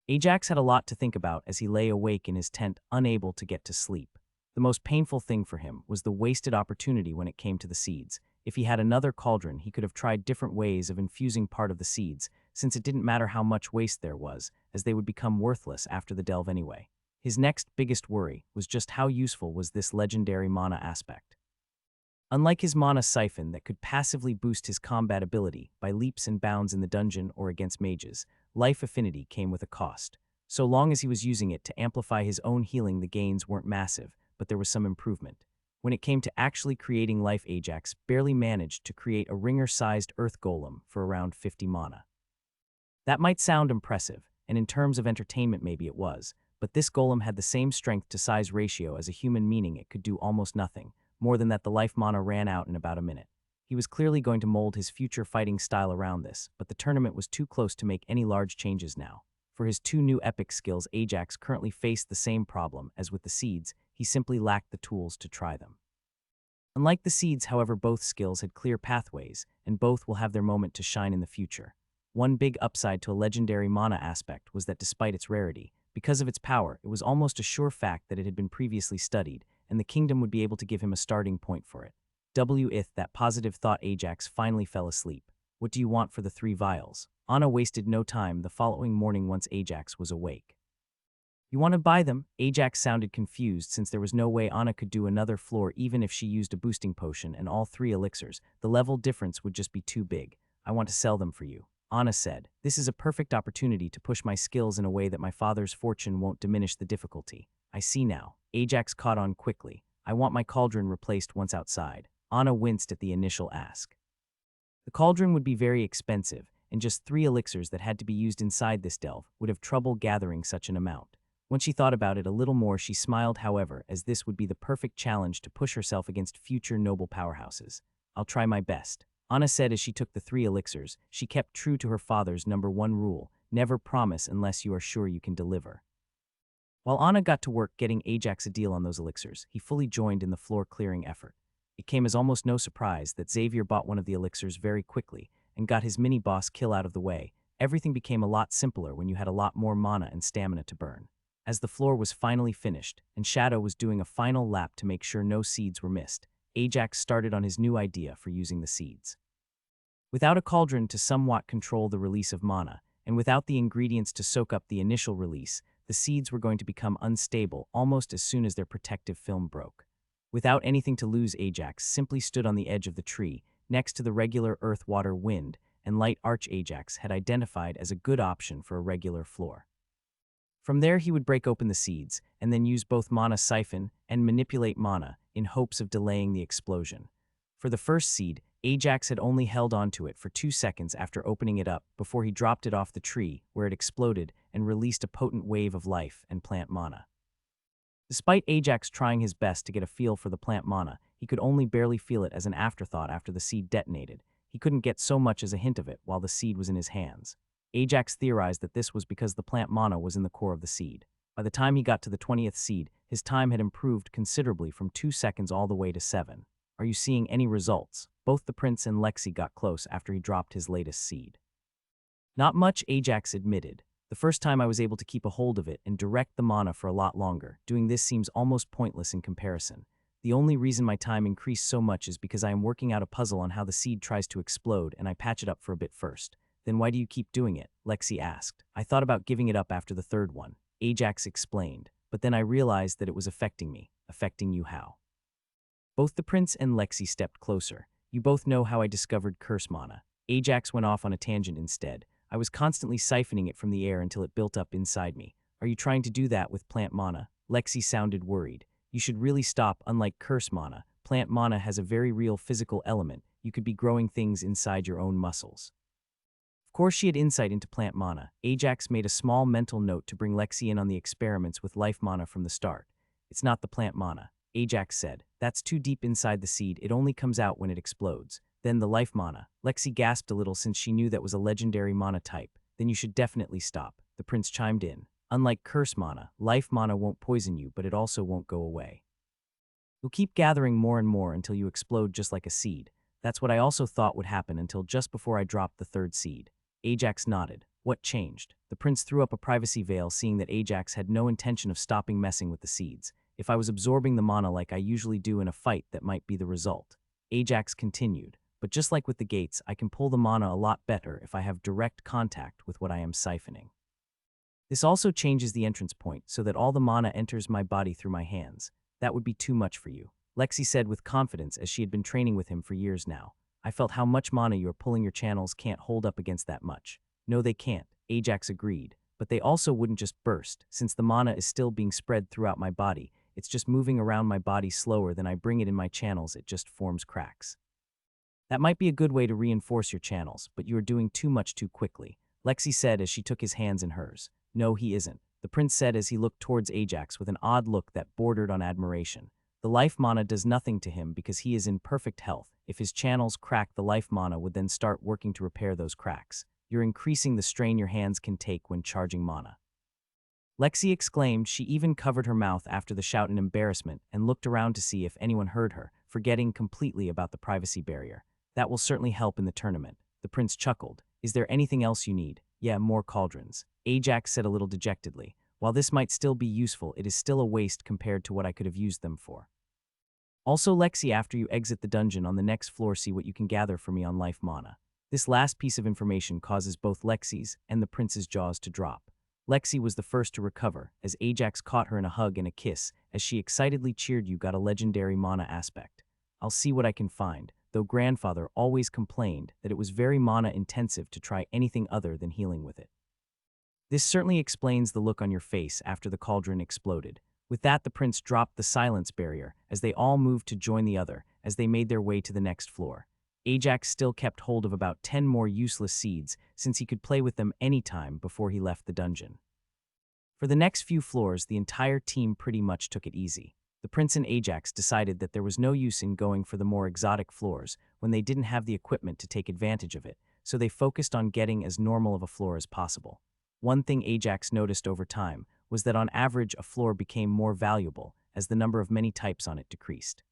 Ajax had a lot to think about as he lay awake in his tent, unable to get to sleep. The most painful thing for him was the wasted opportunity when it came to the seeds. If he had another cauldron, he could have tried different ways of infusing part of the seeds, since it didn't matter how much waste there was, as they would become worthless after the delve anyway. His next biggest worry was just how useful was this legendary mana aspect. Unlike his mana siphon that could passively boost his combat ability by leaps and bounds in the dungeon or against mages, life affinity came with a cost. So long as he was using it to amplify his own healing, the gains weren't massive, but there was some improvement. When it came to actually creating life, Ajax barely managed to create a ringer-sized earth golem for around 50 mana. That might sound impressive, and in terms of entertainment maybe it was, but this golem had the same strength to size ratio as a human, meaning it could do almost nothing. More than that, the life mana ran out in about a minute. He was clearly going to mold his future fighting style around this, but the tournament was too close to make any large changes now. For his two new epic skills, Ajax currently faced the same problem as with the seeds. He simply lacked the tools to try them. Unlike the seeds, however, both skills had clear pathways, and both will have their moment to shine in the future. One big upside to a legendary mana aspect was that despite its rarity, because of its power, it was almost a sure fact that it had been previously studied, and the kingdom would be able to give him a starting point for it. With that positive thought, Ajax finally fell asleep. What do you want for the 3 vials? Anna wasted no time the following morning once Ajax was awake. You want to buy them? Ajax sounded confused since there was no way Anna could do another floor even if she used a boosting potion and all 3 elixirs. The level difference would just be too big. I want to sell them for you. Anna said, this is a perfect opportunity to push my skills in a way that my father's fortune won't diminish the difficulty. I see now. Ajax caught on quickly. I want my cauldron replaced once outside. Anna winced at the initial ask. The cauldron would be very expensive, and just 3 elixirs that had to be used inside this delve would have trouble gathering such an amount. When she thought about it a little more, she smiled, however, as this would be the perfect challenge to push herself against future noble powerhouses. I'll try my best. Anna said as she took the 3 elixirs. She kept true to her father's #1 rule, never promise unless you are sure you can deliver. While Anna got to work getting Ajax a deal on those elixirs, he fully joined in the floor-clearing effort. It came as almost no surprise that Xavier bought one of the elixirs very quickly and got his mini-boss kill out of the way. Everything became a lot simpler when you had a lot more mana and stamina to burn. As the floor was finally finished, and Shadow was doing a final lap to make sure no seeds were missed, Ajax started on his new idea for using the seeds. Without a cauldron to somewhat control the release of mana, and without the ingredients to soak up the initial release, the seeds were going to become unstable almost as soon as their protective film broke. Without anything to lose, Ajax simply stood on the edge of the tree, next to the regular earth, water, wind, and light arch Ajax had identified as a good option for a regular floor. From there he would break open the seeds, and then use both mana siphon and manipulate mana in hopes of delaying the explosion. For the first seed, Ajax had only held onto it for 2 seconds after opening it up before he dropped it off the tree, where it exploded and released a potent wave of life and plant mana. Despite Ajax trying his best to get a feel for the plant mana, he could only barely feel it as an afterthought after the seed detonated. He couldn't get so much as a hint of it while the seed was in his hands. Ajax theorized that this was because the plant mana was in the core of the seed. By the time he got to the 20th seed, his time had improved considerably from 2 seconds all the way to 7. Are you seeing any results? Both the prince and Lexi got close after he dropped his latest seed. Not much, Ajax admitted. The first time I was able to keep a hold of it and direct the mana for a lot longer. Doing this seems almost pointless in comparison. The only reason my time increased so much is because I am working out a puzzle on how the seed tries to explode and I patch it up for a bit first. Then why do you keep doing it? Lexi asked. I thought about giving it up after the 3rd one, Ajax explained, but then I realized that it was affecting me. Affecting you how? Both the prince and Lexi stepped closer. You both know how I discovered curse mana. Ajax went off on a tangent instead. I was constantly siphoning it from the air until it built up inside me. Are you trying to do that with plant mana? Lexi sounded worried. You should really stop. Unlike curse mana, plant mana has a very real physical element. You could be growing things inside your own muscles. Of course she had insight into plant mana. Ajax made a small mental note to bring Lexi in on the experiments with life mana from the start. It's not the plant mana, Ajax said. That's too deep inside the seed. It only comes out when it explodes. Then the life mana. Lexi gasped a little since she knew that was a legendary mana type. Then you should definitely stop. The prince chimed in. Unlike curse mana, life mana won't poison you, but it also won't go away. You'll keep gathering more and more until you explode just like a seed. That's what I also thought would happen until just before I dropped the 3rd seed. Ajax nodded. What changed? The prince threw up a privacy veil, seeing that Ajax had no intention of stopping messing with the seeds. If I was absorbing the mana like I usually do in a fight, that might be the result. Ajax continued. But just like with the gates, I can pull the mana a lot better if I have direct contact with what I am siphoning. This also changes the entrance point so that all the mana enters my body through my hands. That would be too much for you, Lexi said with confidence as she had been training with him for years now. I felt how much mana you're pulling. Your channels can't hold up against that much. No, they can't, Ajax agreed, but they also wouldn't just burst. Since the mana is still being spread throughout my body, it's just moving around my body slower than I bring it in my channels. It just forms cracks. That might be a good way to reinforce your channels, but you are doing too much too quickly, Lexi said as she took his hands in hers. No, he isn't, the prince said as he looked towards Ajax with an odd look that bordered on admiration. The life mana does nothing to him because he is in perfect health. If his channels crack, the life mana would then start working to repair those cracks. You're increasing the strain your hands can take when charging mana. Lexi exclaimed. She even covered her mouth after the shout in embarrassment and looked around to see if anyone heard her, forgetting completely about the privacy barrier. That will certainly help in the tournament. The prince chuckled. Is there anything else you need? Yeah, more cauldrons. Ajax said a little dejectedly. While this might still be useful, it is still a waste compared to what I could have used them for. Also, Lexi, after you exit the dungeon on the next floor, see what you can gather for me on life mana. This last piece of information causes both Lexi's and the prince's jaws to drop. Lexi was the first to recover, as Ajax caught her in a hug and a kiss, as she excitedly cheered. You got a legendary mana aspect. I'll see what I can find, though grandfather always complained that it was very mana-intensive to try anything other than healing with it. This certainly explains the look on your face after the cauldron exploded. With that, the prince dropped the silence barrier, as they all moved to join the other, as they made their way to the next floor. Ajax still kept hold of about 10 more useless seeds, since he could play with them anytime before he left the dungeon. For the next few floors, the entire team pretty much took it easy. The prince and Ajax decided that there was no use in going for the more exotic floors when they didn't have the equipment to take advantage of it, so they focused on getting as normal of a floor as possible. One thing Ajax noticed over time was that on average a floor became more valuable as the number of many types on it decreased.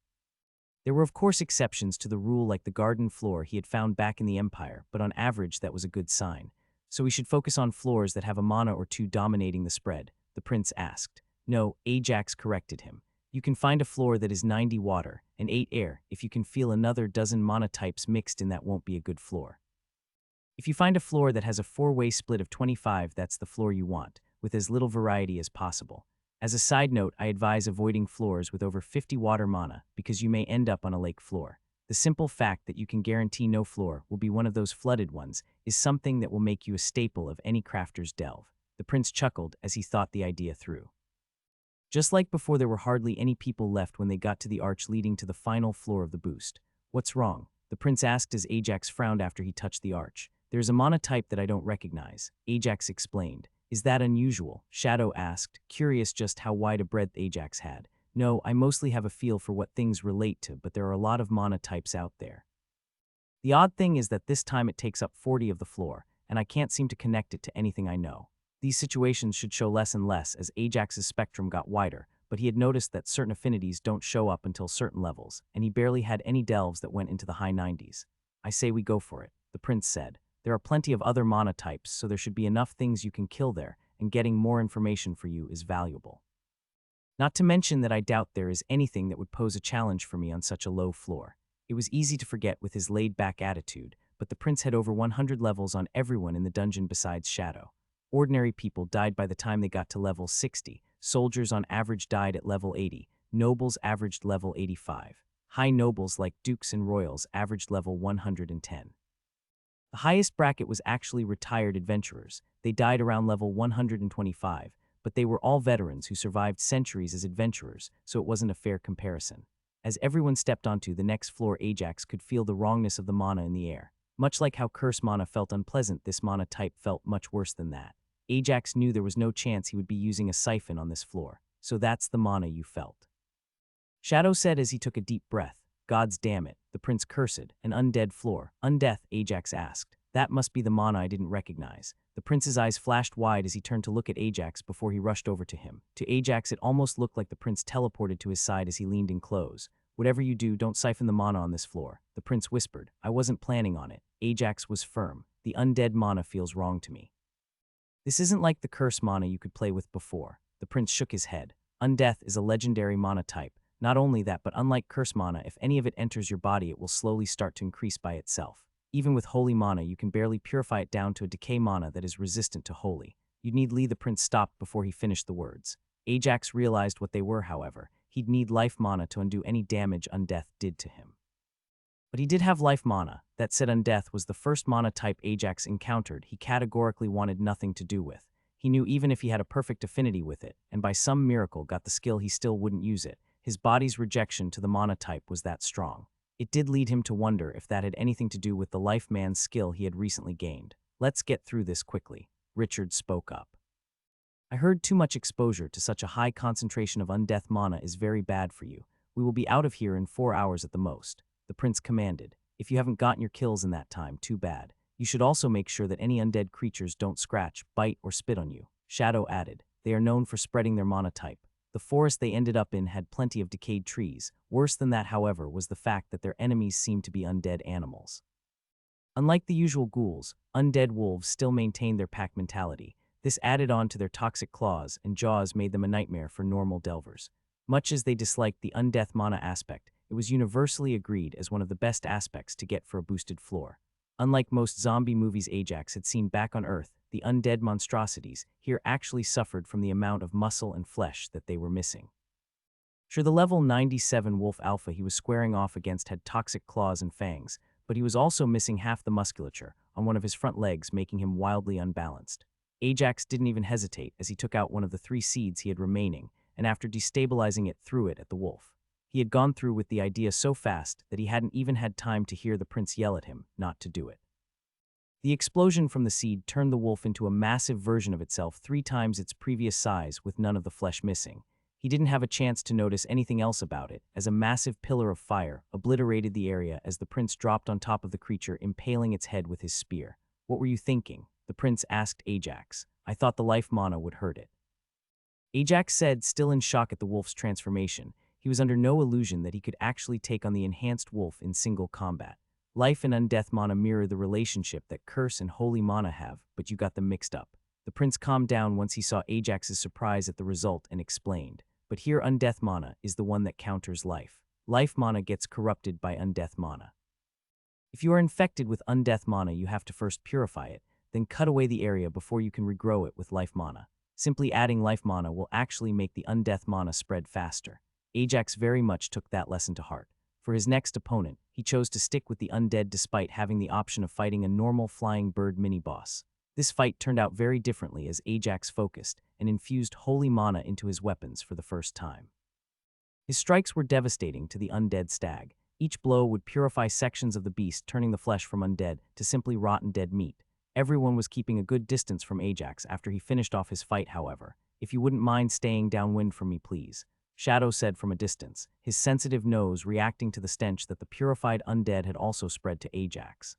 There were of course exceptions to the rule, like the garden floor he had found back in the Empire, but on average that was a good sign. So we should focus on floors that have a mana or two dominating the spread, the prince asked. No, Ajax corrected him. You can find a floor that is 90 water and 8 air. If you can feel another dozen mana types mixed in, that won't be a good floor. If you find a floor that has a 4-way split of 25, that's the floor you want, with as little variety as possible. As a side note, I advise avoiding floors with over 50 water mana because you may end up on a lake floor. The simple fact that you can guarantee no floor will be one of those flooded ones is something that will make you a staple of any crafter's delve. The prince chuckled as he thought the idea through. Just like before, there were hardly any people left when they got to the arch leading to the final floor of the boost. What's wrong? The prince asked as Ajax frowned after he touched the arch. There's a mana type that I don't recognize, Ajax explained. Is that unusual? Shadow asked, curious just how wide a breadth Ajax had. No, I mostly have a feel for what things relate to, but there are a lot of mana types out there. The odd thing is that this time it takes up 40 of the floor, and I can't seem to connect it to anything I know. These situations should show less and less as Ajax's spectrum got wider, but he had noticed that certain affinities don't show up until certain levels, and he barely had any delves that went into the high 90s. I say we go for it, the prince said. There are plenty of other mana types, so there should be enough things you can kill there, and getting more information for you is valuable. Not to mention that I doubt there is anything that would pose a challenge for me on such a low floor. It was easy to forget with his laid-back attitude, but the prince had over 100 levels on everyone in the dungeon besides Shadow. Ordinary people died by the time they got to level 60, soldiers on average died at level 80, nobles averaged level 85. High nobles like dukes and royals averaged level 110. The highest bracket was actually retired adventurers. They died around level 125, but they were all veterans who survived centuries as adventurers, so it wasn't a fair comparison. As everyone stepped onto the next floor, Ajax could feel the wrongness of the mana in the air. Much like how curse mana felt unpleasant, this mana type felt much worse than that. Ajax knew there was no chance he would be using a siphon on this floor, so that's the mana you felt. Shadow said as he took a deep breath. Gods damn it, the prince cursed. An undead floor. Undeath, Ajax asked. That must be the mana I didn't recognize. The prince's eyes flashed wide as he turned to look at Ajax before he rushed over to him. To Ajax, it almost looked like the prince teleported to his side as he leaned in close. Whatever you do, don't siphon the mana on this floor, the prince whispered. I wasn't planning on it. Ajax was firm. The undead mana feels wrong to me. This isn't like the curse mana you could play with before. The prince shook his head. Undeath is a legendary mana type. Not only that, but unlike curse mana, if any of it enters your body, it will slowly start to increase by itself. Even with holy mana, you can barely purify it down to a decay mana that is resistant to holy. You'd need the prince stopped before he finished the words. Ajax realized what they were, however. He'd need life mana to undo any damage undeath did to him. But he did have life mana. That said, undeath was the first mana type Ajax encountered he categorically wanted nothing to do with. He knew even if he had a perfect affinity with it, and by some miracle got the skill, he still wouldn't use it. His body's rejection to the mana type was that strong. It did lead him to wonder if that had anything to do with the life man's skill he had recently gained. Let's get through this quickly, Richard spoke up. I heard too much exposure to such a high concentration of undeath mana is very bad for you. We will be out of here in 4 hours at the most, the prince commanded. If you haven't gotten your kills in that time, too bad. You should also make sure that any undead creatures don't scratch, bite, or spit on you. Shadow added. They are known for spreading their monotype. The forest they ended up in had plenty of decayed trees. Worse than that, however, was the fact that their enemies seemed to be undead animals. Unlike the usual ghouls, undead wolves still maintained their pack mentality. This added on to their toxic claws and jaws made them a nightmare for normal delvers. Much as they disliked the undeath mana aspect, it was universally agreed as one of the best aspects to get for a boosted floor. Unlike most zombie movies Ajax had seen back on Earth, the undead monstrosities here actually suffered from the amount of muscle and flesh that they were missing. Sure, the level 97 Wolf Alpha he was squaring off against had toxic claws and fangs, but he was also missing half the musculature on one of his front legs, making him wildly unbalanced. Ajax didn't even hesitate as he took out one of the 3 seeds he had remaining, and after destabilizing it, threw it at the wolf. He had gone through with the idea so fast that he hadn't even had time to hear the prince yell at him not to do it. The explosion from the seed turned the wolf into a massive version of itself 3 times its previous size with none of the flesh missing. He didn't have a chance to notice anything else about it, as a massive pillar of fire obliterated the area as the prince dropped on top of the creature, impaling its head with his spear. What were you thinking? The prince asked Ajax. I thought the life mana would hurt it. Ajax said, still in shock at the wolf's transformation. He was under no illusion that he could actually take on the enhanced wolf in single combat. Life and undeath mana mirror the relationship that curse and holy mana have, but you got them mixed up. The prince calmed down once he saw Ajax's surprise at the result and explained. But here undeath mana is the one that counters life. Life mana gets corrupted by undeath mana. If you are infected with undeath mana, you have to first purify it, then cut away the area before you can regrow it with life mana. Simply adding life mana will actually make the undeath mana spread faster. Ajax very much took that lesson to heart. For his next opponent, he chose to stick with the undead despite having the option of fighting a normal flying bird mini-boss. This fight turned out very differently as Ajax focused and infused holy mana into his weapons for the first time. His strikes were devastating to the undead stag. Each blow would purify sections of the beast, turning the flesh from undead to simply rotten dead meat. Everyone was keeping a good distance from Ajax after he finished off his fight, however. If you wouldn't mind staying downwind from me, please, Shadow said from a distance, his sensitive nose reacting to the stench that the purified undead had also spread to Ajax.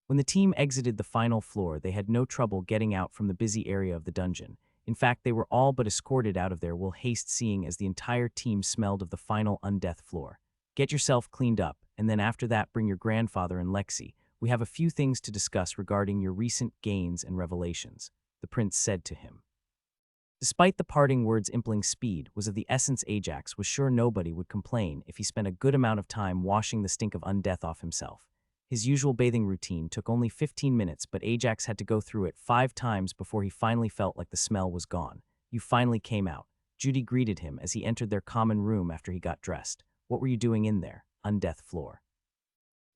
When the team exited the final floor, they had no trouble getting out from the busy area of the dungeon. In fact, they were all but escorted out of there with haste, seeing as the entire team smelled of the final undeath floor. Get yourself cleaned up, and then after that bring your grandfather and Lexi. We have a few things to discuss regarding your recent gains and revelations, the prince said to him. Despite the parting words, implying speed was of the essence. Ajax was sure nobody would complain if he spent a good amount of time washing the stink of undeath off himself. His usual bathing routine took only 15 minutes, but Ajax had to go through it 5 times before he finally felt like the smell was gone. You finally came out. Judy greeted him as he entered their common room after he got dressed. What were you doing in there? Undeath floor,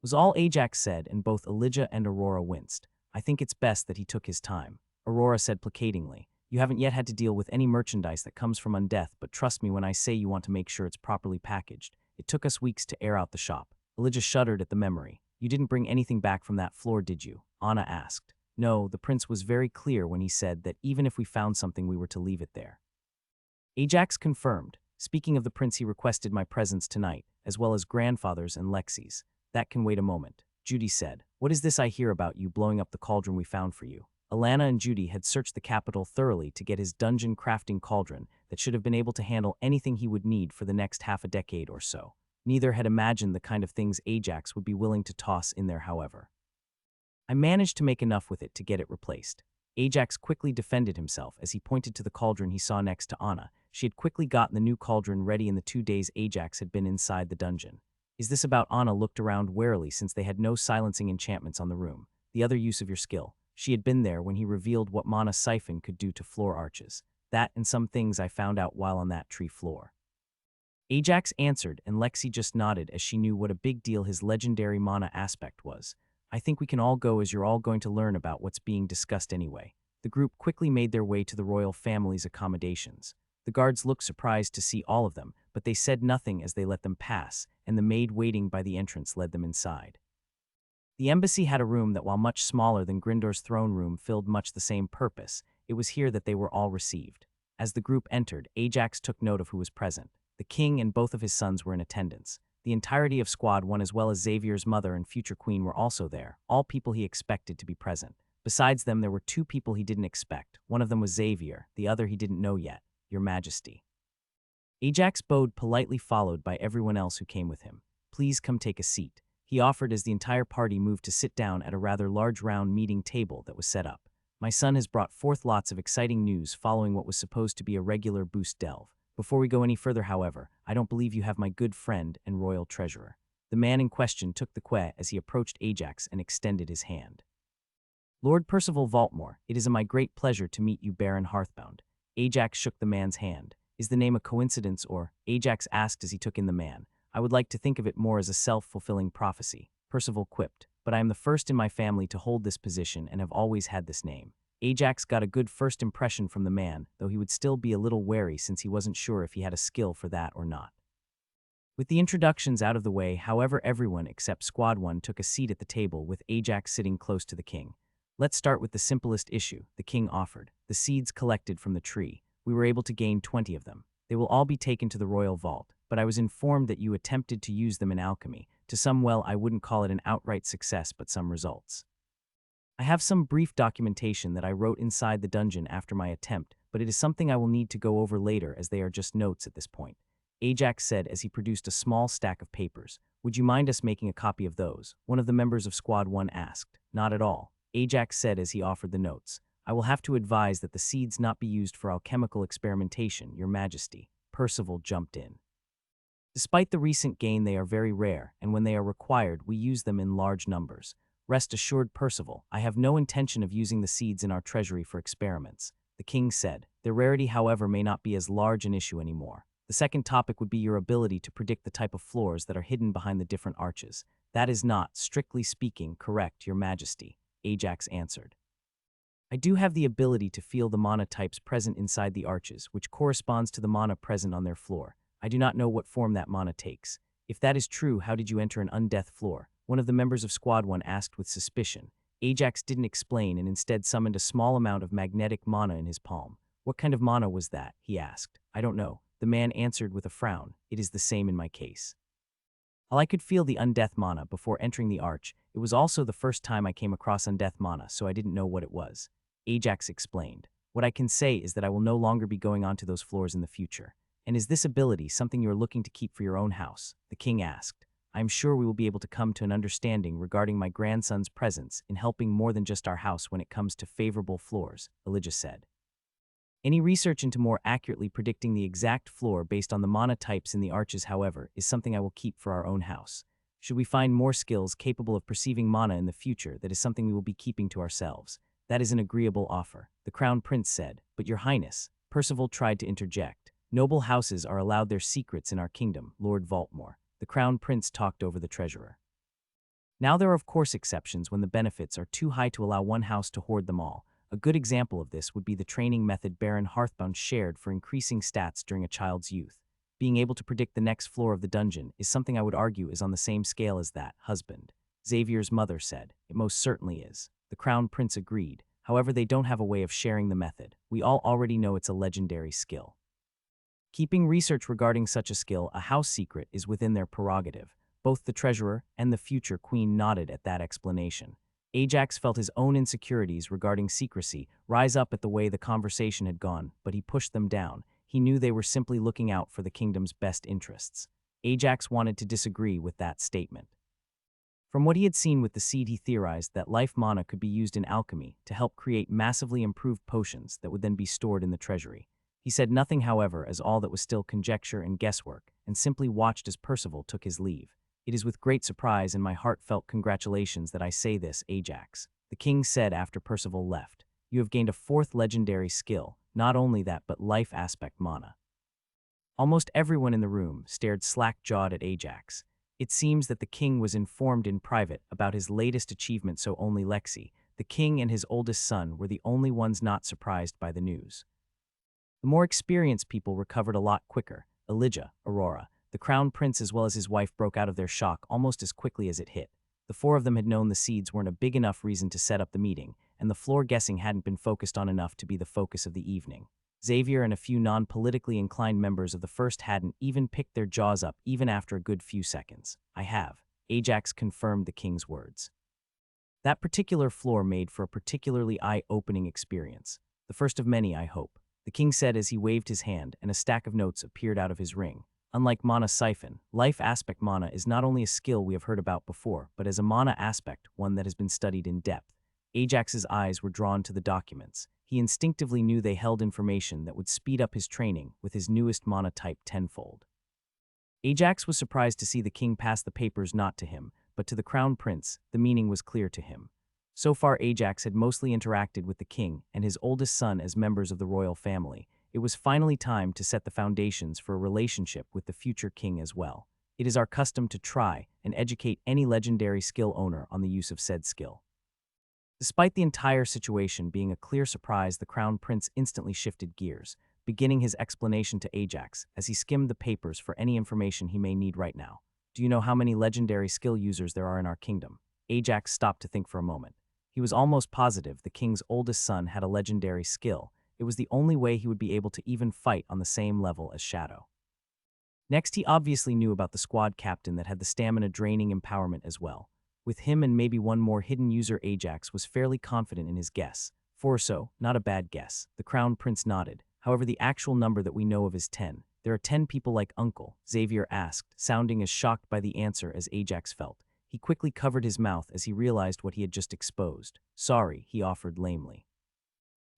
was all Ajax said, and both Elijah and Aurora winced. I think it's best that he took his time, Aurora said placatingly. You haven't yet had to deal with any merchandise that comes from undeath, but trust me when I say you want to make sure it's properly packaged. It took us weeks to air out the shop. Elijah shuddered at the memory. You didn't bring anything back from that floor, did you? Anna asked. No, the prince was very clear when he said that even if we found something, we were to leave it there. Ajax confirmed. Speaking of the prince, he requested my presence tonight, as well as grandfather's and Lexi's. That can wait a moment, Judy said. What is this I hear about you blowing up the cauldron we found for you? Alana and Judy had searched the capital thoroughly to get his dungeon crafting cauldron that should have been able to handle anything he would need for the next half a decade or so. Neither had imagined the kind of things Ajax would be willing to toss in there, however. I managed to make enough with it to get it replaced. Ajax quickly defended himself as he pointed to the cauldron he saw next to Anna. She had quickly gotten the new cauldron ready in the 2 days Ajax had been inside the dungeon. Is this about? Anna looked around warily since they had no silencing enchantments on the room. The other use of your skill. She had been there when he revealed what mana siphon could do to floor arches. That and some things I found out while on that tree floor, Ajax answered, and Lexi just nodded as she knew what a big deal his legendary mana aspect was. I think we can all go as you're all going to learn about what's being discussed anyway. The group quickly made their way to the royal family's accommodations. The guards looked surprised to see all of them, but they said nothing as they let them pass, and the maid waiting by the entrance led them inside. The embassy had a room that, while much smaller than Gryndor's throne room, filled much the same purpose. It was here that they were all received. As the group entered, Ajax took note of who was present. The king and both of his sons were in attendance. The entirety of Squad 1 as well as Xavier's mother and future queen were also there, all people he expected to be present. Besides them, there were two people he didn't expect. One of them was Xavier, the other he didn't know yet, Your Majesty. Ajax bowed politely, followed by everyone else who came with him. Please come take a seat, he offered as the entire party moved to sit down at a rather large round meeting table that was set up. My son has brought forth lots of exciting news following what was supposed to be a regular boost delve. Before we go any further, however, I don't believe you have my good friend and royal treasurer. The man in question took the quay as he approached Ajax and extended his hand. Lord Percival Valtmore, it is my great pleasure to meet you, Baron Hearthbound. Ajax shook the man's hand. Is the name a coincidence or, Ajax asked as he took in the man. I would like to think of it more as a self-fulfilling prophecy, Percival quipped, but I am the first in my family to hold this position and have always had this name. Ajax got a good first impression from the man, though he would still be a little wary since he wasn't sure if he had a skill for that or not. With the introductions out of the way, however, everyone except Squad 1 took a seat at the table with Ajax sitting close to the king. Let's start with the simplest issue, the king offered. The seeds collected from the tree. We were able to gain 20 of them. They will all be taken to the royal vault, but I was informed that you attempted to use them in alchemy. To some, well, I wouldn't call it an outright success, but some results. I have some brief documentation that I wrote inside the dungeon after my attempt, but it is something I will need to go over later as they are just notes at this point. Ajax said as he produced a small stack of papers. Would you mind us making a copy of those? One of the members of Squad 1 asked. Not at all, Ajax said as he offered the notes. I will have to advise that the seeds not be used for alchemical experimentation, Your Majesty. Percival jumped in. Despite the recent gain, they are very rare, and when they are required, we use them in large numbers. Rest assured, Percival, I have no intention of using the seeds in our treasury for experiments, the king said. Their rarity, however, may not be as large an issue anymore. The second topic would be your ability to predict the type of floors that are hidden behind the different arches. That is not, strictly speaking, correct, Your Majesty, Ajax answered. I do have the ability to feel the mana types present inside the arches, which corresponds to the mana present on their floor. I do not know what form that mana takes. If that is true, how did you enter an undeath floor? One of the members of Squad 1 asked with suspicion. Ajax didn't explain and instead summoned a small amount of magnetic mana in his palm. What kind of mana was that? He asked. I don't know. The man answered with a frown. It is the same in my case. While I could feel the undeath mana before entering the arch, it was also the first time I came across undeath mana, so I didn't know what it was. Ajax explained. What I can say is that I will no longer be going onto those floors in the future. And is this ability something you are looking to keep for your own house? The king asked. I am sure we will be able to come to an understanding regarding my grandson's presence in helping more than just our house when it comes to favorable floors, Elijah said. Any research into more accurately predicting the exact floor based on the mana types in the arches, however, is something I will keep for our own house. Should we find more skills capable of perceiving mana in the future, that is something we will be keeping to ourselves. That is an agreeable offer, the Crown Prince said. But Your Highness, Percival tried to interject. Noble houses are allowed their secrets in our kingdom, Lord Valtmore. The Crown Prince talked over the treasurer. Now there are of course exceptions when the benefits are too high to allow one house to hoard them all. A good example of this would be the training method Baron Hearthbound shared for increasing stats during a child's youth. Being able to predict the next floor of the dungeon is something I would argue is on the same scale as that, husband. Xavier's mother said. It most certainly is. The Crown Prince agreed. However, they don't have a way of sharing the method. We all already know it's a legendary skill. Keeping research regarding such a skill a house secret is within their prerogative. Both the treasurer and the future queen nodded at that explanation. Ajax felt his own insecurities regarding secrecy rise up at the way the conversation had gone, but he pushed them down. He knew they were simply looking out for the kingdom's best interests. Ajax wanted to disagree with that statement. From what he had seen with the seed, he theorized that life mana could be used in alchemy to help create massively improved potions that would then be stored in the treasury. He said nothing, however, as all that was still conjecture and guesswork, and simply watched as Percival took his leave. It is with great surprise and my heartfelt congratulations that I say this, Ajax, the king said after Percival left. You have gained a fourth legendary skill, not only that but life aspect mana. Almost everyone in the room stared slack-jawed at Ajax. It seems that the king was informed in private about his latest achievement, so only Lexi, the king and his oldest son were the only ones not surprised by the news. The more experienced people recovered a lot quicker. Elijah, Aurora, the Crown Prince as well as his wife broke out of their shock almost as quickly as it hit. The four of them had known the seeds weren't a big enough reason to set up the meeting, and the floor guessing hadn't been focused on enough to be the focus of the evening. Xavier and a few non-politically inclined members of the first hadn't even picked their jaws up even after a good few seconds. "I have," Ajax confirmed the king's words. That particular floor made for a particularly eye-opening experience. "The first of many, I hope," the king said as he waved his hand, and a stack of notes appeared out of his ring. Unlike mana siphon, life aspect mana is not only a skill we have heard about before, but as a mana aspect, one that has been studied in depth. Ajax's eyes were drawn to the documents. He instinctively knew they held information that would speed up his training with his newest mana type tenfold. Ajax was surprised to see the king pass the papers not to him, but to the crown prince. The meaning was clear to him. So far Ajax had mostly interacted with the king and his oldest son as members of the royal family. It was finally time to set the foundations for a relationship with the future king as well. It is our custom to try and educate any legendary skill owner on the use of said skill. Despite the entire situation being a clear surprise, the crown prince instantly shifted gears, beginning his explanation to Ajax as he skimmed the papers for any information he may need right now. "Do you know how many legendary skill users there are in our kingdom?" Ajax stopped to think for a moment. He was almost positive the king's oldest son had a legendary skill. It was the only way he would be able to even fight on the same level as Shadow. Next, he obviously knew about the squad captain that had the stamina-draining empowerment as well. With him and maybe one more hidden user, Ajax was fairly confident in his guess. "For so, not a bad guess," the crown prince nodded. "However, the actual number that we know of is 10. There are 10 people like Uncle," Xavier asked, sounding as shocked by the answer as Ajax felt. He quickly covered his mouth as he realized what he had just exposed. "Sorry," he offered lamely.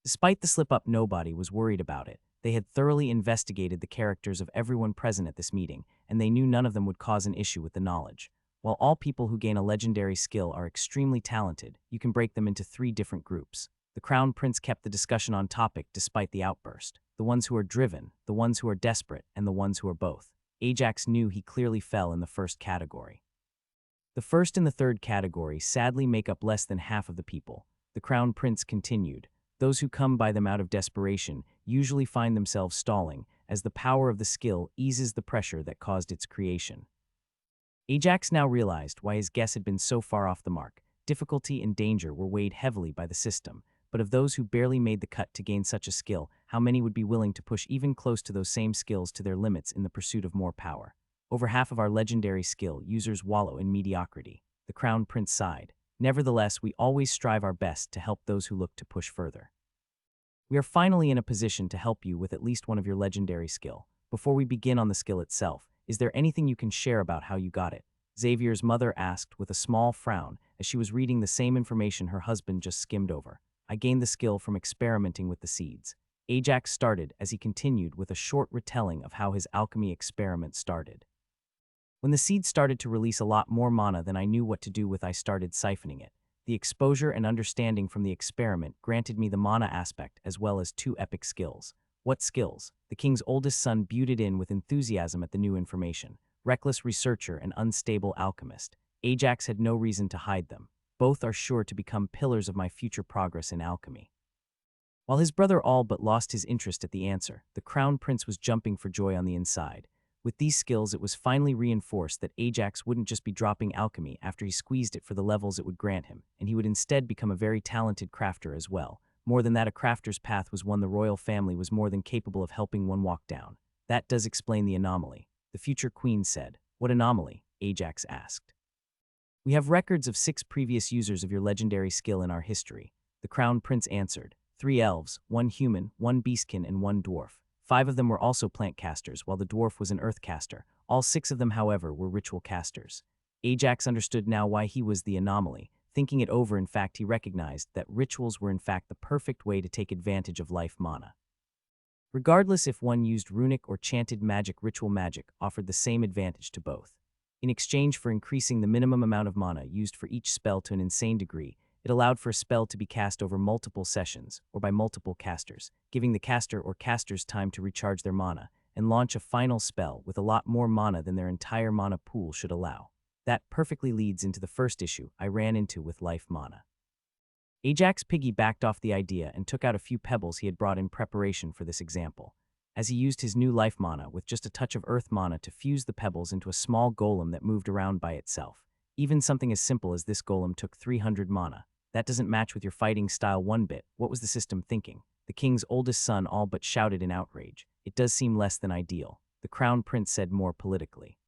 Despite the slip-up, nobody was worried about it. They had thoroughly investigated the characters of everyone present at this meeting, and they knew none of them would cause an issue with the knowledge. While all people who gain a legendary skill are extremely talented, you can break them into 3 different groups. The crown prince kept the discussion on topic despite the outburst. The ones who are driven, the ones who are desperate, and the ones who are both. Ajax knew he clearly fell in the first category. The first and the third category sadly make up less than half of the people. The crown prince continued. Those who come by them out of desperation usually find themselves stalling, as the power of the skill eases the pressure that caused its creation. Ajax now realized why his guess had been so far off the mark. Difficulty and danger were weighed heavily by the system, but of those who barely made the cut to gain such a skill, how many would be willing to push even close to those same skills to their limits in the pursuit of more power? Over half of our legendary skill users wallow in mediocrity. The crown prince sighed. Nevertheless, we always strive our best to help those who look to push further. We are finally in a position to help you with at least one of your legendary skill. Before we begin on the skill itself, is there anything you can share about how you got it? Xavier's mother asked with a small frown as she was reading the same information her husband just skimmed over. "I gained the skill from experimenting with the seeds." Ajax started as he continued with a short retelling of how his alchemy experiment started. "When the seed started to release a lot more mana than I knew what to do with, I started siphoning it. The exposure and understanding from the experiment granted me the mana aspect as well as 2 epic skills." "What skills?" The king's oldest son buted in with enthusiasm at the new information. "Reckless researcher and unstable alchemist." Ajax had no reason to hide them. "Both are sure to become pillars of my future progress in alchemy." While his brother all but lost his interest at the answer, the crown prince was jumping for joy on the inside. With these skills, it was finally reinforced that Ajax wouldn't just be dropping alchemy after he squeezed it for the levels it would grant him, and he would instead become a very talented crafter as well. More than that, a crafter's path was one the royal family was more than capable of helping one walk down. "That does explain the anomaly," the future queen said. "What anomaly?" Ajax asked. "We have records of 6 previous users of your legendary skill in our history," the crown prince answered. 3 elves, 1 human, 1 beastkin, and 1 dwarf. 5 of them were also plant casters, while the dwarf was an earth caster. All 6 of them, however, were ritual casters. Ajax understood now why he was the anomaly. Thinking it over, in fact, he recognized that rituals were in fact the perfect way to take advantage of life mana. Regardless if one used runic or chanted magic, ritual magic offered the same advantage to both. In exchange for increasing the minimum amount of mana used for each spell to an insane degree, it allowed for a spell to be cast over multiple sessions, or by multiple casters, giving the caster or casters time to recharge their mana and launch a final spell with a lot more mana than their entire mana pool should allow. That perfectly leads into the first issue I ran into with life mana. Ajax piggybacked off the idea and took out a few pebbles he had brought in preparation for this example. As he used his new life mana with just a touch of earth mana to fuse the pebbles into a small golem that moved around by itself. Even something as simple as this golem took 300 mana. That doesn't match with your fighting style one bit. What was the system thinking? The The king's oldest son all but shouted in outrage. It does seem less than ideal, the crown prince said more politically.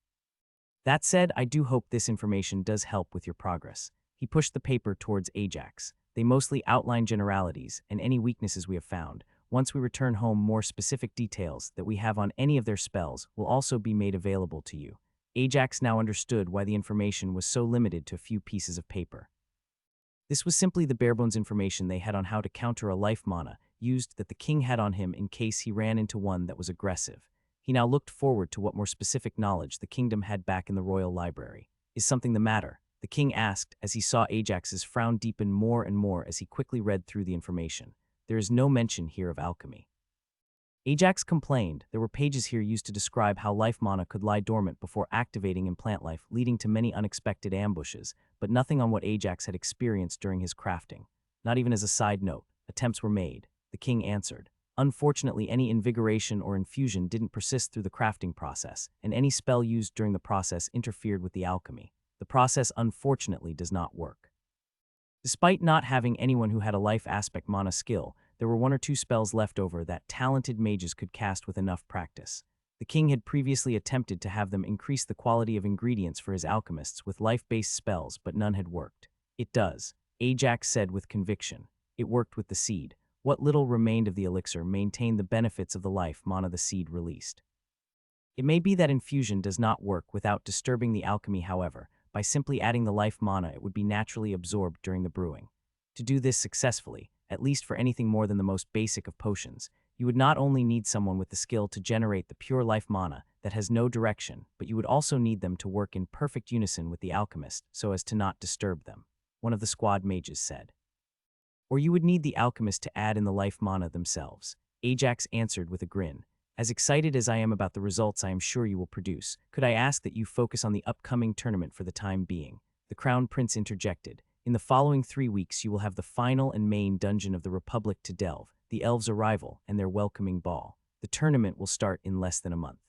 That said, I do hope this information does help with your progress. He pushed the paper towards Ajax. They mostly outline generalities and any weaknesses we have found. Once we return home, more specific details that we have on any of their spells will also be made available to you. Ajax now understood why the information was so limited to a few pieces of paper. This was simply the barebones information they had on how to counter a life mana used that the king had on him in case he ran into one that was aggressive. He now looked forward to what more specific knowledge the kingdom had back in the royal library. Is something the matter? The king asked as he saw Ajax's frown deepen more and more as he quickly read through the information. There is no mention here of alchemy. Ajax complained. There were pages here used to describe how life mana could lie dormant before activating in plant life, leading to many unexpected ambushes, but nothing on what Ajax had experienced during his crafting. Not even as a side note, attempts were made. The king answered. Unfortunately, any invigoration or infusion didn't persist through the crafting process, and any spell used during the process interfered with the alchemy. The process unfortunately does not work. Despite not having anyone who had a life aspect mana skill, there were one or two spells left over that talented mages could cast with enough practice. The king had previously attempted to have them increase the quality of ingredients for his alchemists with life-based spells, but none had worked. It does, Ajax said with conviction. It worked with the seed. What little remained of the elixir maintained the benefits of the life mana the seed released. It may be that infusion does not work without disturbing the alchemy, however. By simply adding the life mana, it would be naturally absorbed during the brewing. To do this successfully, at least for anything more than the most basic of potions, you would not only need someone with the skill to generate the pure life mana that has no direction, but you would also need them to work in perfect unison with the alchemist so as to not disturb them, one of the squad mages said. Or you would need the alchemist to add in the life mana themselves, Ajax answered with a grin. As excited as I am about the results I am sure you will produce, could I ask that you focus on the upcoming tournament for the time being? The Crown Prince interjected. In the following 3 weeks you will have the final and main dungeon of the Republic to delve, the elves' arrival, and their welcoming ball. The tournament will start in less than a month.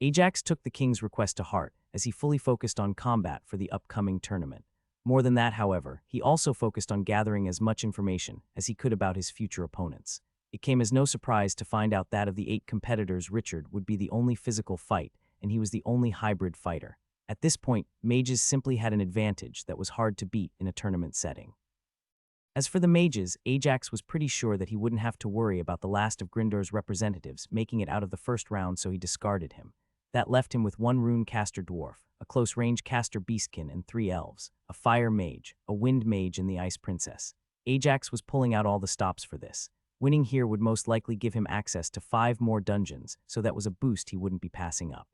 Ajax took the king's request to heart as he fully focused on combat for the upcoming tournament. More than that, however, he also focused on gathering as much information as he could about his future opponents. It came as no surprise to find out that of the 8 competitors, Richard would be the only physical fight, and he was the only hybrid fighter. At this point, mages simply had an advantage that was hard to beat in a tournament setting. As for the mages, Ajax was pretty sure that he wouldn't have to worry about the last of Gryndor's representatives making it out of the first round, so he discarded him. That left him with 1 rune caster dwarf, a close-range caster beastkin, and 3 elves, a fire mage, a wind mage, and the ice princess. Ajax was pulling out all the stops for this. Winning here would most likely give him access to 5 more dungeons, so that was a boost he wouldn't be passing up.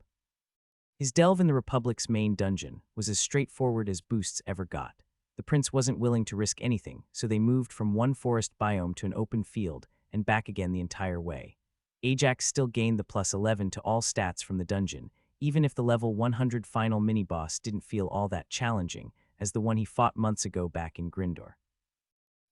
His delve in the Republic's main dungeon was as straightforward as boosts ever got. The prince wasn't willing to risk anything, so they moved from one forest biome to an open field and back again the entire way. Ajax still gained the +11 to all stats from the dungeon, even if the level 100 final mini-boss didn't feel all that challenging as the one he fought months ago back in Gryndor.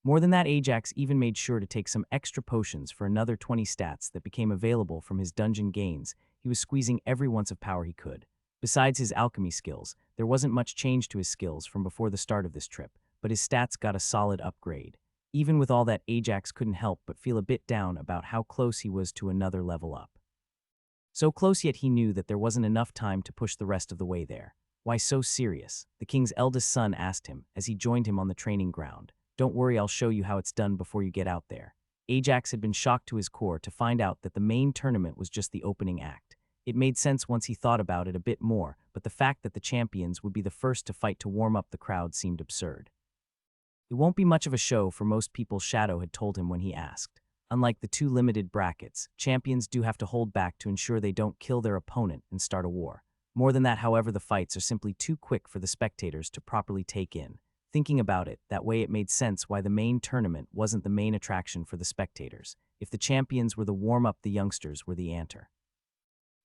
More than that, Ajax even made sure to take some extra potions for another 20 stats that became available from his dungeon gains. He was squeezing every ounce of power he could. Besides his alchemy skills, there wasn't much change to his skills from before the start of this trip, but his stats got a solid upgrade. Even with all that, Ajax couldn't help but feel a bit down about how close he was to another level up. So close, yet he knew that there wasn't enough time to push the rest of the way there. Why so serious? The king's eldest son asked him as he joined him on the training ground. Don't worry, I'll show you how it's done before you get out there. Ajax had been shocked to his core to find out that the main tournament was just the opening act. It made sense once he thought about it a bit more, but the fact that the champions would be the first to fight to warm up the crowd seemed absurd. It won't be much of a show for most people, Shadow had told him when he asked. Unlike the 2 limited brackets, champions do have to hold back to ensure they don't kill their opponent and start a war. More than that, however, the fights are simply too quick for the spectators to properly take in. Thinking about it, that way it made sense why the main tournament wasn't the main attraction for the spectators. If the champions were the warm-up, the youngsters were the ante.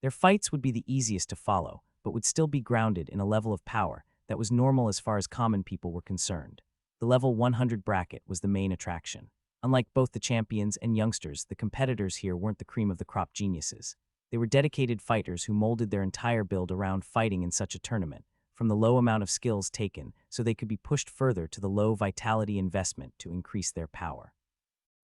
Their fights would be the easiest to follow, but would still be grounded in a level of power that was normal as far as common people were concerned. The level 100 bracket was the main attraction. Unlike both the champions and youngsters, the competitors here weren't the cream of the crop geniuses. They were dedicated fighters who molded their entire build around fighting in such a tournament, from the low amount of skills taken so they could be pushed further to the low vitality investment to increase their power.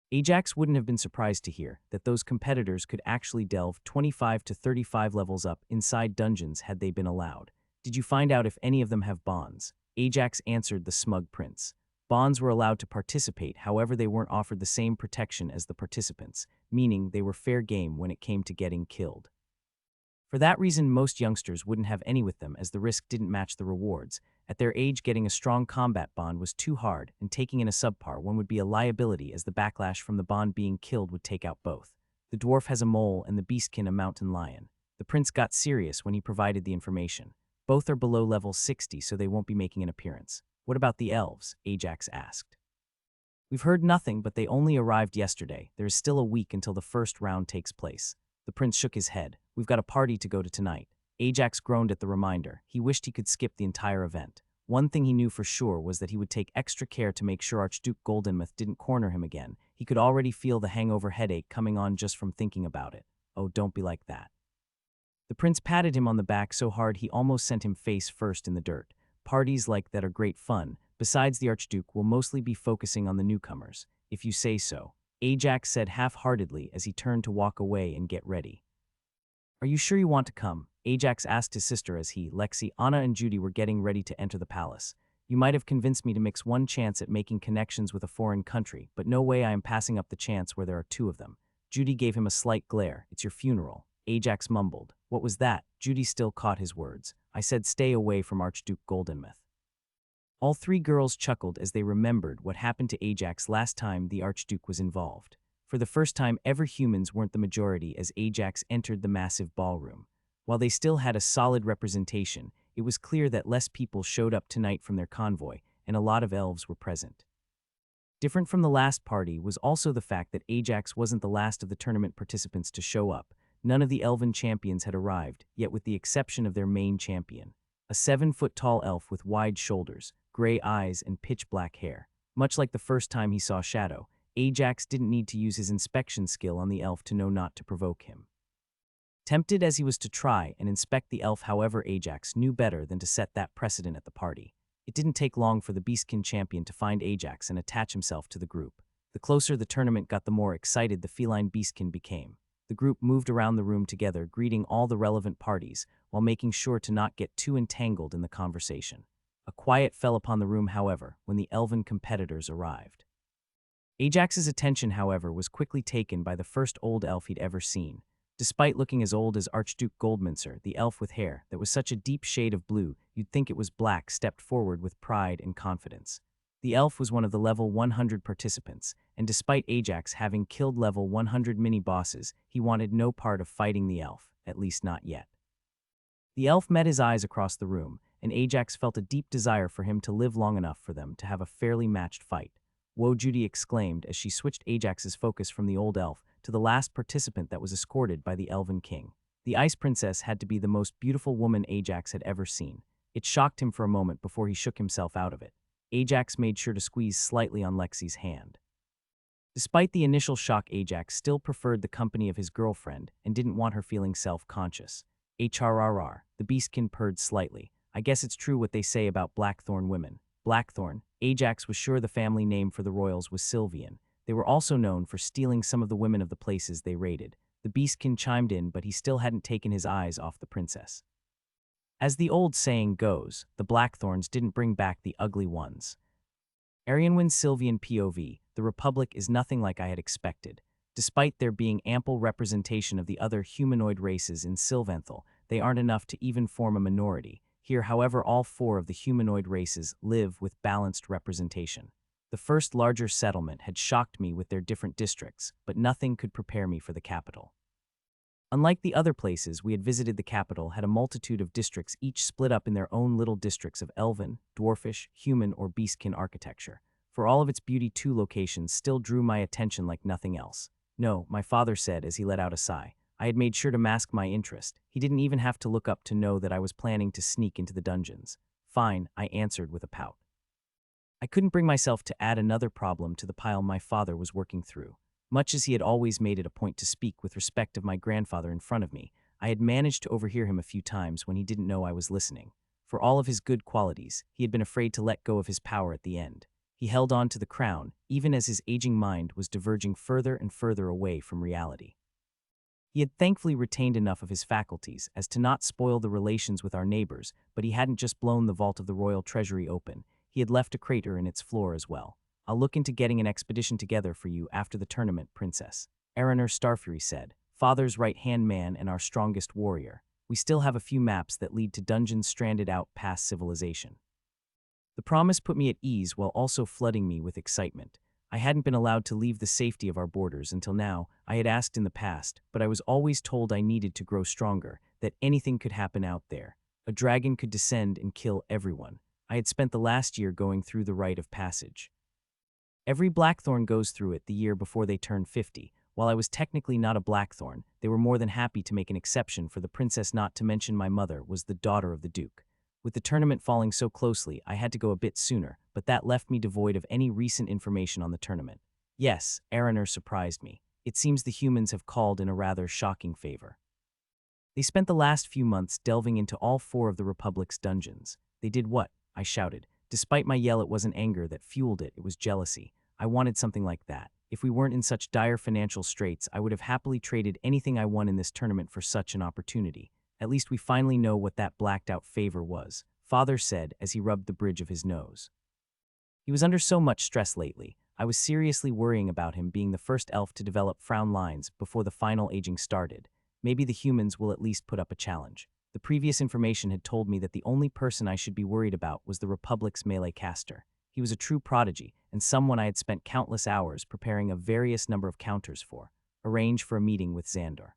Ajax wouldn't have been surprised to hear that those competitors could actually delve 25 to 35 levels up inside dungeons had they been allowed. Did you find out if any of them have bonds? Ajax answered the smug prince. Bonds were allowed to participate, however they weren't offered the same protection as the participants, meaning they were fair game when it came to getting killed. For that reason, most youngsters wouldn't have any with them as the risk didn't match the rewards. At their age, getting a strong combat bond was too hard, and taking in a subpar one would be a liability as the backlash from the bond being killed would take out both. The dwarf has a mole and the beastkin a mountain lion. The prince got serious when he provided the information. Both are below level 60, so they won't be making an appearance. What about the elves? Ajax asked. We've heard nothing, but they only arrived yesterday. There is still a week until the first round takes place. The prince shook his head. We've got a party to go to tonight. Ajax groaned at the reminder. He wished he could skip the entire event. One thing he knew for sure was that he would take extra care to make sure Archduke Goldenmouth didn't corner him again. He could already feel the hangover headache coming on just from thinking about it. Oh, don't be like that. The prince patted him on the back so hard he almost sent him face first in the dirt. Parties like that are great fun. Besides, the Archduke will mostly be focusing on the newcomers, if you say so, Ajax said half-heartedly as he turned to walk away and get ready. Are you sure you want to come? Ajax asked his sister as he, Lexi, Anna, and Judy were getting ready to enter the palace. You might have convinced me to mix one chance at making connections with a foreign country, but no way I am passing up the chance where there are two of them. Judy gave him a slight glare. It's your funeral. Ajax mumbled. What was that? Judy still caught his words. I said stay away from Archduke Goldenmouth. All three girls chuckled as they remembered what happened to Ajax last time the Archduke was involved. For the first time ever, humans weren't the majority as Ajax entered the massive ballroom. While they still had a solid representation, it was clear that less people showed up tonight from their convoy, and a lot of elves were present. Different from the last party was also the fact that Ajax wasn't the last of the tournament participants to show up. None of the elven champions had arrived, yet with the exception of their main champion. A 7-foot-tall elf with wide shoulders, gray eyes, and pitch-black hair. Much like the first time he saw Shadow, Ajax didn't need to use his inspection skill on the elf to know not to provoke him. Tempted as he was to try and inspect the elf, however, Ajax knew better than to set that precedent at the party. It didn't take long for the Beastkin champion to find Ajax and attach himself to the group. The closer the tournament got, the more excited the feline Beastkin became. The group moved around the room together, greeting all the relevant parties, while making sure to not get too entangled in the conversation. A quiet fell upon the room, however, when the elven competitors arrived. Ajax's attention, however, was quickly taken by the first old elf he'd ever seen. Despite looking as old as Archduke Goldminster, the elf with hair that was such a deep shade of blue you'd think it was black stepped forward with pride and confidence. The elf was one of the level 100 participants, and despite Ajax having killed level 100 mini-bosses, he wanted no part of fighting the elf, at least not yet. The elf met his eyes across the room, and Ajax felt a deep desire for him to live long enough for them to have a fairly matched fight. Whoa, Judy exclaimed as she switched Ajax's focus from the old elf to the last participant that was escorted by the elven king. The ice princess had to be the most beautiful woman Ajax had ever seen. It shocked him for a moment before he shook himself out of it. Ajax made sure to squeeze slightly on Lexi's hand. Despite the initial shock, Ajax still preferred the company of his girlfriend and didn't want her feeling self-conscious. HRRR, the beastkin purred slightly. I guess it's true what they say about Blackthorn women. Blackthorn, Ajax was sure the family name for the royals was Sylvian. They were also known for stealing some of the women of the places they raided. The beastkin chimed in, but he still hadn't taken his eyes off the princess. As the old saying goes, the Blackthorns didn't bring back the ugly ones. Arianwin's Sylvian POV, the Republic is nothing like I had expected. Despite there being ample representation of the other humanoid races in Sylvanthal, they aren't enough to even form a minority. Here, however, all 4 of the humanoid races live with balanced representation. The first larger settlement had shocked me with their different districts, but nothing could prepare me for the capital. Unlike the other places we had visited, the capital had a multitude of districts, each split up in their own little districts of elven, dwarfish, human, or beastkin architecture. For all of its beauty, 2 locations still drew my attention like nothing else. No, my father said as he let out a sigh. I had made sure to mask my interest. He didn't even have to look up to know that I was planning to sneak into the dungeons. Fine, I answered with a pout. I couldn't bring myself to add another problem to the pile my father was working through. Much as he had always made it a point to speak with respect of my grandfather in front of me, I had managed to overhear him a few times when he didn't know I was listening. For all of his good qualities, he had been afraid to let go of his power at the end. He held on to the crown, even as his aging mind was diverging further and further away from reality. He had thankfully retained enough of his faculties as to not spoil the relations with our neighbors, but he hadn't just blown the vault of the royal treasury open, he had left a crater in its floor as well. I'll look into getting an expedition together for you after the tournament, Princess. Araner Starfury said, Father's right-hand man and our strongest warrior. We still have a few maps that lead to dungeons stranded out past civilization. The promise put me at ease while also flooding me with excitement. I hadn't been allowed to leave the safety of our borders until now. I had asked in the past, but I was always told I needed to grow stronger, that anything could happen out there. A dragon could descend and kill everyone. I had spent the last year going through the rite of passage. Every Blackthorn goes through it the year before they turn 50. While I was technically not a Blackthorn, they were more than happy to make an exception for the princess, not to mention my mother was the daughter of the Duke. With the tournament falling so closely, I had to go a bit sooner, but that left me devoid of any recent information on the tournament. Yes, Araner surprised me. It seems the humans have called in a rather shocking favor. They spent the last few months delving into all 4 of the Republic's dungeons. They did what? I shouted. Despite my yell, it wasn't anger that fueled it, it was jealousy. I wanted something like that. If we weren't in such dire financial straits, I would have happily traded anything I won in this tournament for such an opportunity. At least we finally know what that blacked-out favor was, Father said as he rubbed the bridge of his nose. He was under so much stress lately. I was seriously worrying about him being the first elf to develop frown lines before the final aging started. Maybe the humans will at least put up a challenge. The previous information had told me that the only person I should be worried about was the Republic's melee caster. He was a true prodigy, and someone I had spent countless hours preparing a various number of counters for. Arrange for a meeting with Xandor.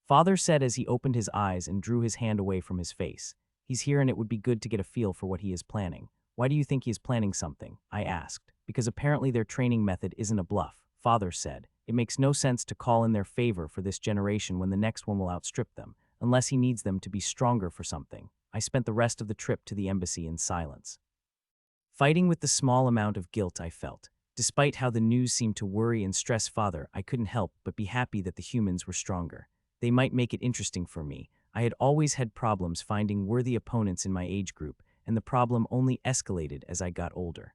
Father said as he opened his eyes and drew his hand away from his face. He's here and it would be good to get a feel for what he is planning. Why do you think he is planning something? I asked. Because apparently their training method isn't a bluff, Father said. It makes no sense to call in their favor for this generation when the next one will outstrip them, unless he needs them to be stronger for something. I spent the rest of the trip to the embassy in silence, fighting with the small amount of guilt I felt. Despite how the news seemed to worry and stress Father, I couldn't help but be happy that the humans were stronger. They might make it interesting for me. I had always had problems finding worthy opponents in my age group, and the problem only escalated as I got older.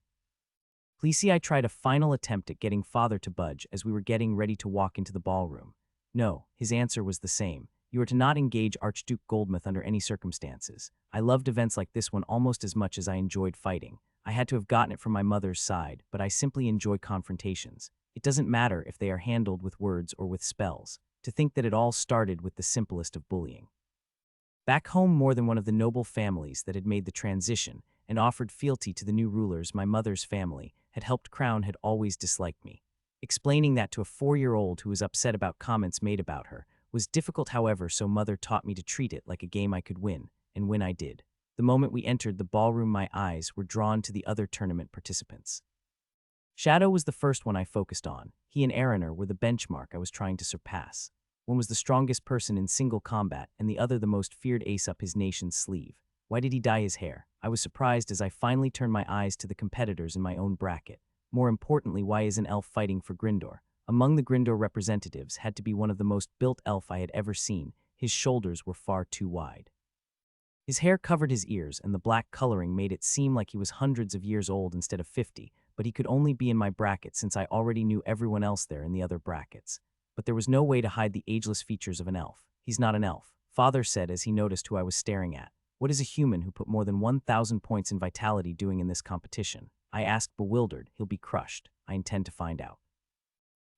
Please see, I tried a final attempt at getting Father to budge as we were getting ready to walk into the ballroom. No, his answer was the same. You are to not engage Archduke Goldmouth under any circumstances. I loved events like this one almost as much as I enjoyed fighting. I had to have gotten it from my mother's side, but I simply enjoy confrontations. It doesn't matter if they are handled with words or with spells. To think that it all started with the simplest of bullying. Back home, more than one of the noble families that had made the transition and offered fealty to the new rulers, my mother's family, had helped crown, had always disliked me. Explaining that to a 4-year-old who was upset about comments made about her was difficult, however, so Mother taught me to treat it like a game I could win, and win I did. The moment we entered the ballroom, my eyes were drawn to the other tournament participants. Shadow was the first one I focused on. He and Araner were the benchmark I was trying to surpass. One was the strongest person in single combat, and the other the most feared ace up his nation's sleeve. Why did he dye his hair? I was surprised as I finally turned my eyes to the competitors in my own bracket. More importantly, why is an elf fighting for Grindor? Among the Grindor representatives had to be one of the most built elf I had ever seen. His shoulders were far too wide. His hair covered his ears, and the black coloring made it seem like he was hundreds of years old instead of 50, but he could only be in my bracket since I already knew everyone else there in the other brackets. But there was no way to hide the ageless features of an elf. He's not an elf, Father said as he noticed who I was staring at. What is a human who put more than 1,000 points in vitality doing in this competition? I asked, bewildered. He'll be crushed. I intend to find out.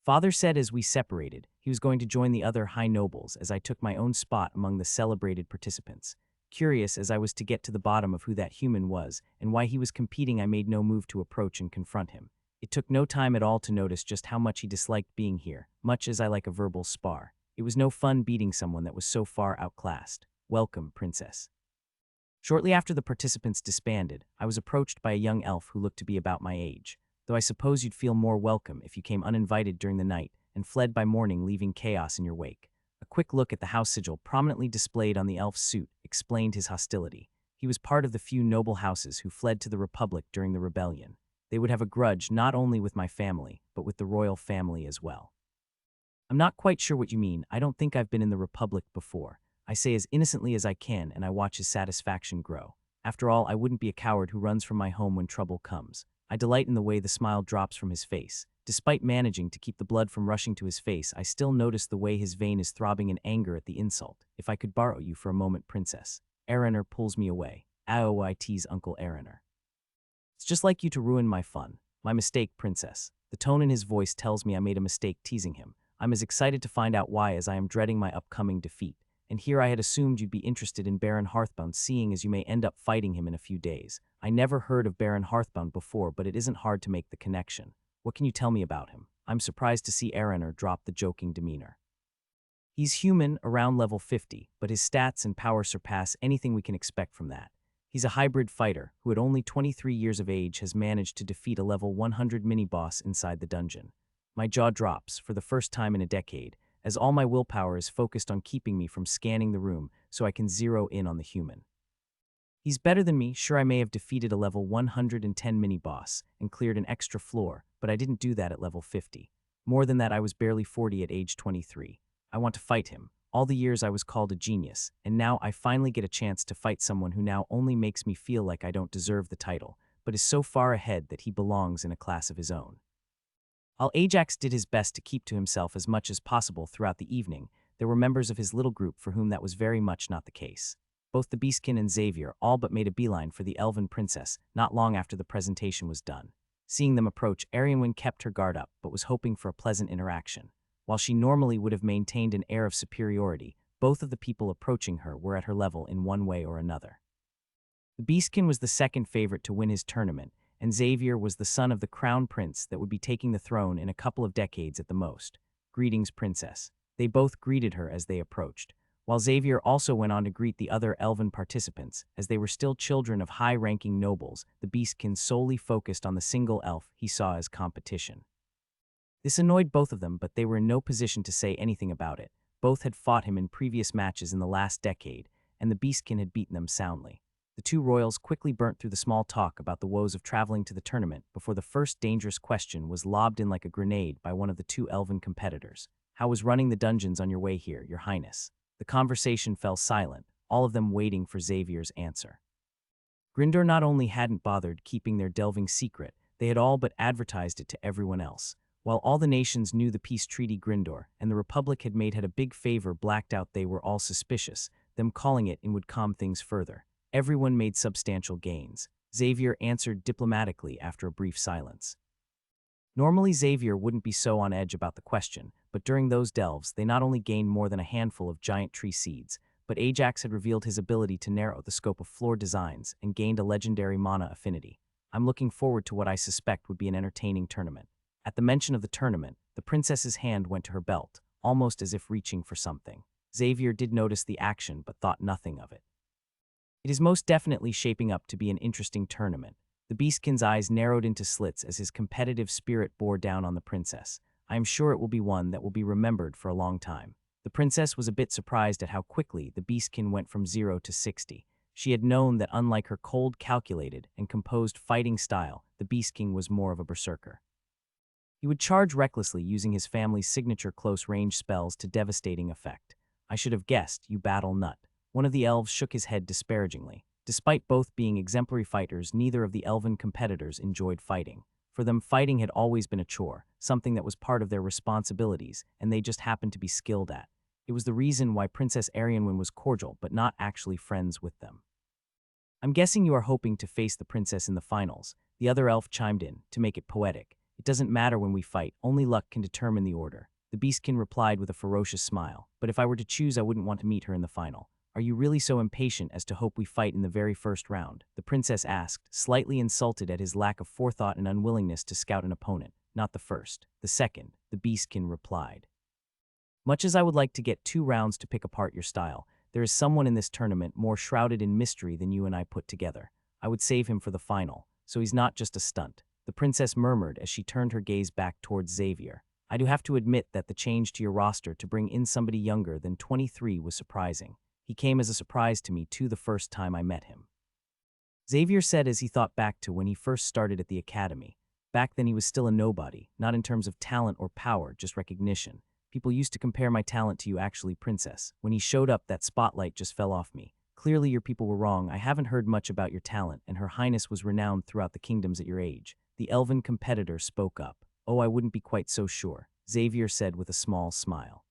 Father said as we separated, he was going to join the other high nobles as I took my own spot among the celebrated participants. Curious as I was to get to the bottom of who that human was and why he was competing, I made no move to approach and confront him. It took no time at all to notice just how much he disliked being here, much as I like a verbal spar. It was no fun beating someone that was so far outclassed. Welcome, Princess. Shortly after the participants disbanded, I was approached by a young elf who looked to be about my age, though I suppose you'd feel more welcome if you came uninvited during the night and fled by morning, leaving chaos in your wake. A quick look at the house sigil prominently displayed on the elf's suit explained his hostility. He was part of the few noble houses who fled to the Republic during the rebellion. They would have a grudge not only with my family, but with the royal family as well. I'm not quite sure what you mean. I don't think I've been in the Republic before. I say as innocently as I can, and I watch his satisfaction grow. After all, I wouldn't be a coward who runs from my home when trouble comes. I delight in the way the smile drops from his face. Despite managing to keep the blood from rushing to his face, I still notice the way his vein is throbbing in anger at the insult. If I could borrow you for a moment, princess. Araner pulls me away. Aoit's Uncle Araner. It's just like you to ruin my fun. My mistake, princess. The tone in his voice tells me I made a mistake teasing him. I'm as excited to find out why as I am dreading my upcoming defeat. And here I had assumed you'd be interested in Baron Hearthbound, seeing as you may end up fighting him in a few days. I never heard of Baron Hearthbound before, but it isn't hard to make the connection. What can you tell me about him? I'm surprised to see Araner drop the joking demeanor. He's human, around level 50, but his stats and power surpass anything we can expect from that. He's a hybrid fighter who at only 23 years of age has managed to defeat a level 100 mini-boss inside the dungeon. My jaw drops for the first time in a decade, as all my willpower is focused on keeping me from scanning the room so I can zero in on the human. He's better than me. Sure, I may have defeated a level 110 mini-boss and cleared an extra floor, but I didn't do that at level 50. More than that, I was barely 40 at age 23. I want to fight him. All the years I was called a genius, and now I finally get a chance to fight someone who now only makes me feel like I don't deserve the title, but is so far ahead that he belongs in a class of his own. While Ajax did his best to keep to himself as much as possible throughout the evening, there were members of his little group for whom that was very much not the case. Both the Beastkin and Xavier all but made a beeline for the elven princess not long after the presentation was done. Seeing them approach, Arianwen kept her guard up but was hoping for a pleasant interaction. While she normally would have maintained an air of superiority, both of the people approaching her were at her level in one way or another. The Beastkin was the second favorite to win his tournament, and Xavier was the son of the crown prince that would be taking the throne in a couple of decades at the most. Greetings, princess. They both greeted her as they approached, while Xavier also went on to greet the other elven participants. As they were still children of high-ranking nobles, the Beastkin solely focused on the single elf he saw as competition. This annoyed both of them, but they were in no position to say anything about it. Both had fought him in previous matches in the last decade, and the Beastkin had beaten them soundly. The two royals quickly burnt through the small talk about the woes of traveling to the tournament before the first dangerous question was lobbed in like a grenade by one of the two elven competitors. How was running the dungeons on your way here, your highness? The conversation fell silent, all of them waiting for Xavier's answer. Grindor not only hadn't bothered keeping their delving secret, they had all but advertised it to everyone else. While all the nations knew the peace treaty Grindor and the Republic had made a big favor blacked out, they were all suspicious. Them calling it in would calm things further. Everyone made substantial gains. Xavier answered diplomatically after a brief silence. Normally Xavier wouldn't be so on edge about the question, but during those delves they not only gained more than a handful of giant tree seeds, but Ajax had revealed his ability to narrow the scope of floor designs and gained a legendary mana affinity. I'm looking forward to what I suspect would be an entertaining tournament. At the mention of the tournament, the princess's hand went to her belt, almost as if reaching for something. Xavier did notice the action but thought nothing of it. It is most definitely shaping up to be an interesting tournament. The Beastkin's eyes narrowed into slits as his competitive spirit bore down on the princess. I am sure it will be one that will be remembered for a long time. The princess was a bit surprised at how quickly the Beastkin went from 0 to 60. She had known that unlike her cold, calculated, and composed fighting style, the Beastkin was more of a berserker. He would charge recklessly, using his family's signature close-range spells to devastating effect. I should have guessed, you battle nut. One of the elves shook his head disparagingly. Despite both being exemplary fighters, neither of the elven competitors enjoyed fighting. For them, fighting had always been a chore, something that was part of their responsibilities, and they just happened to be skilled at. It was the reason why Princess Arianwen was cordial, but not actually friends with them. I'm guessing you are hoping to face the princess in the finals. The other elf chimed in, to make it poetic. It doesn't matter when we fight, only luck can determine the order. The Beastkin replied with a ferocious smile, but if I were to choose, I wouldn't want to meet her in the final. Are you really so impatient as to hope we fight in the very first round? The princess asked, slightly insulted at his lack of forethought and unwillingness to scout an opponent. Not the first, the second, the Beastkin replied. Much as I would like to get 2 rounds to pick apart your style, there is someone in this tournament more shrouded in mystery than you and I put together. I would save him for the final, so he's not just a stunt. The princess murmured as she turned her gaze back towards Xavier. I do have to admit that the change to your roster to bring in somebody younger than 23 was surprising. He came as a surprise to me too the first time I met him. Xavier said as he thought back to when he first started at the academy. Back then he was still a nobody, not in terms of talent or power, just recognition. People used to compare my talent to you actually, princess. When he showed up, that spotlight just fell off me. Clearly your people were wrong. I haven't heard much about your talent, and her highness was renowned throughout the kingdoms at your age. the elven competitor spoke up. "Oh, I wouldn't be quite so sure," Xavier said with a small smile.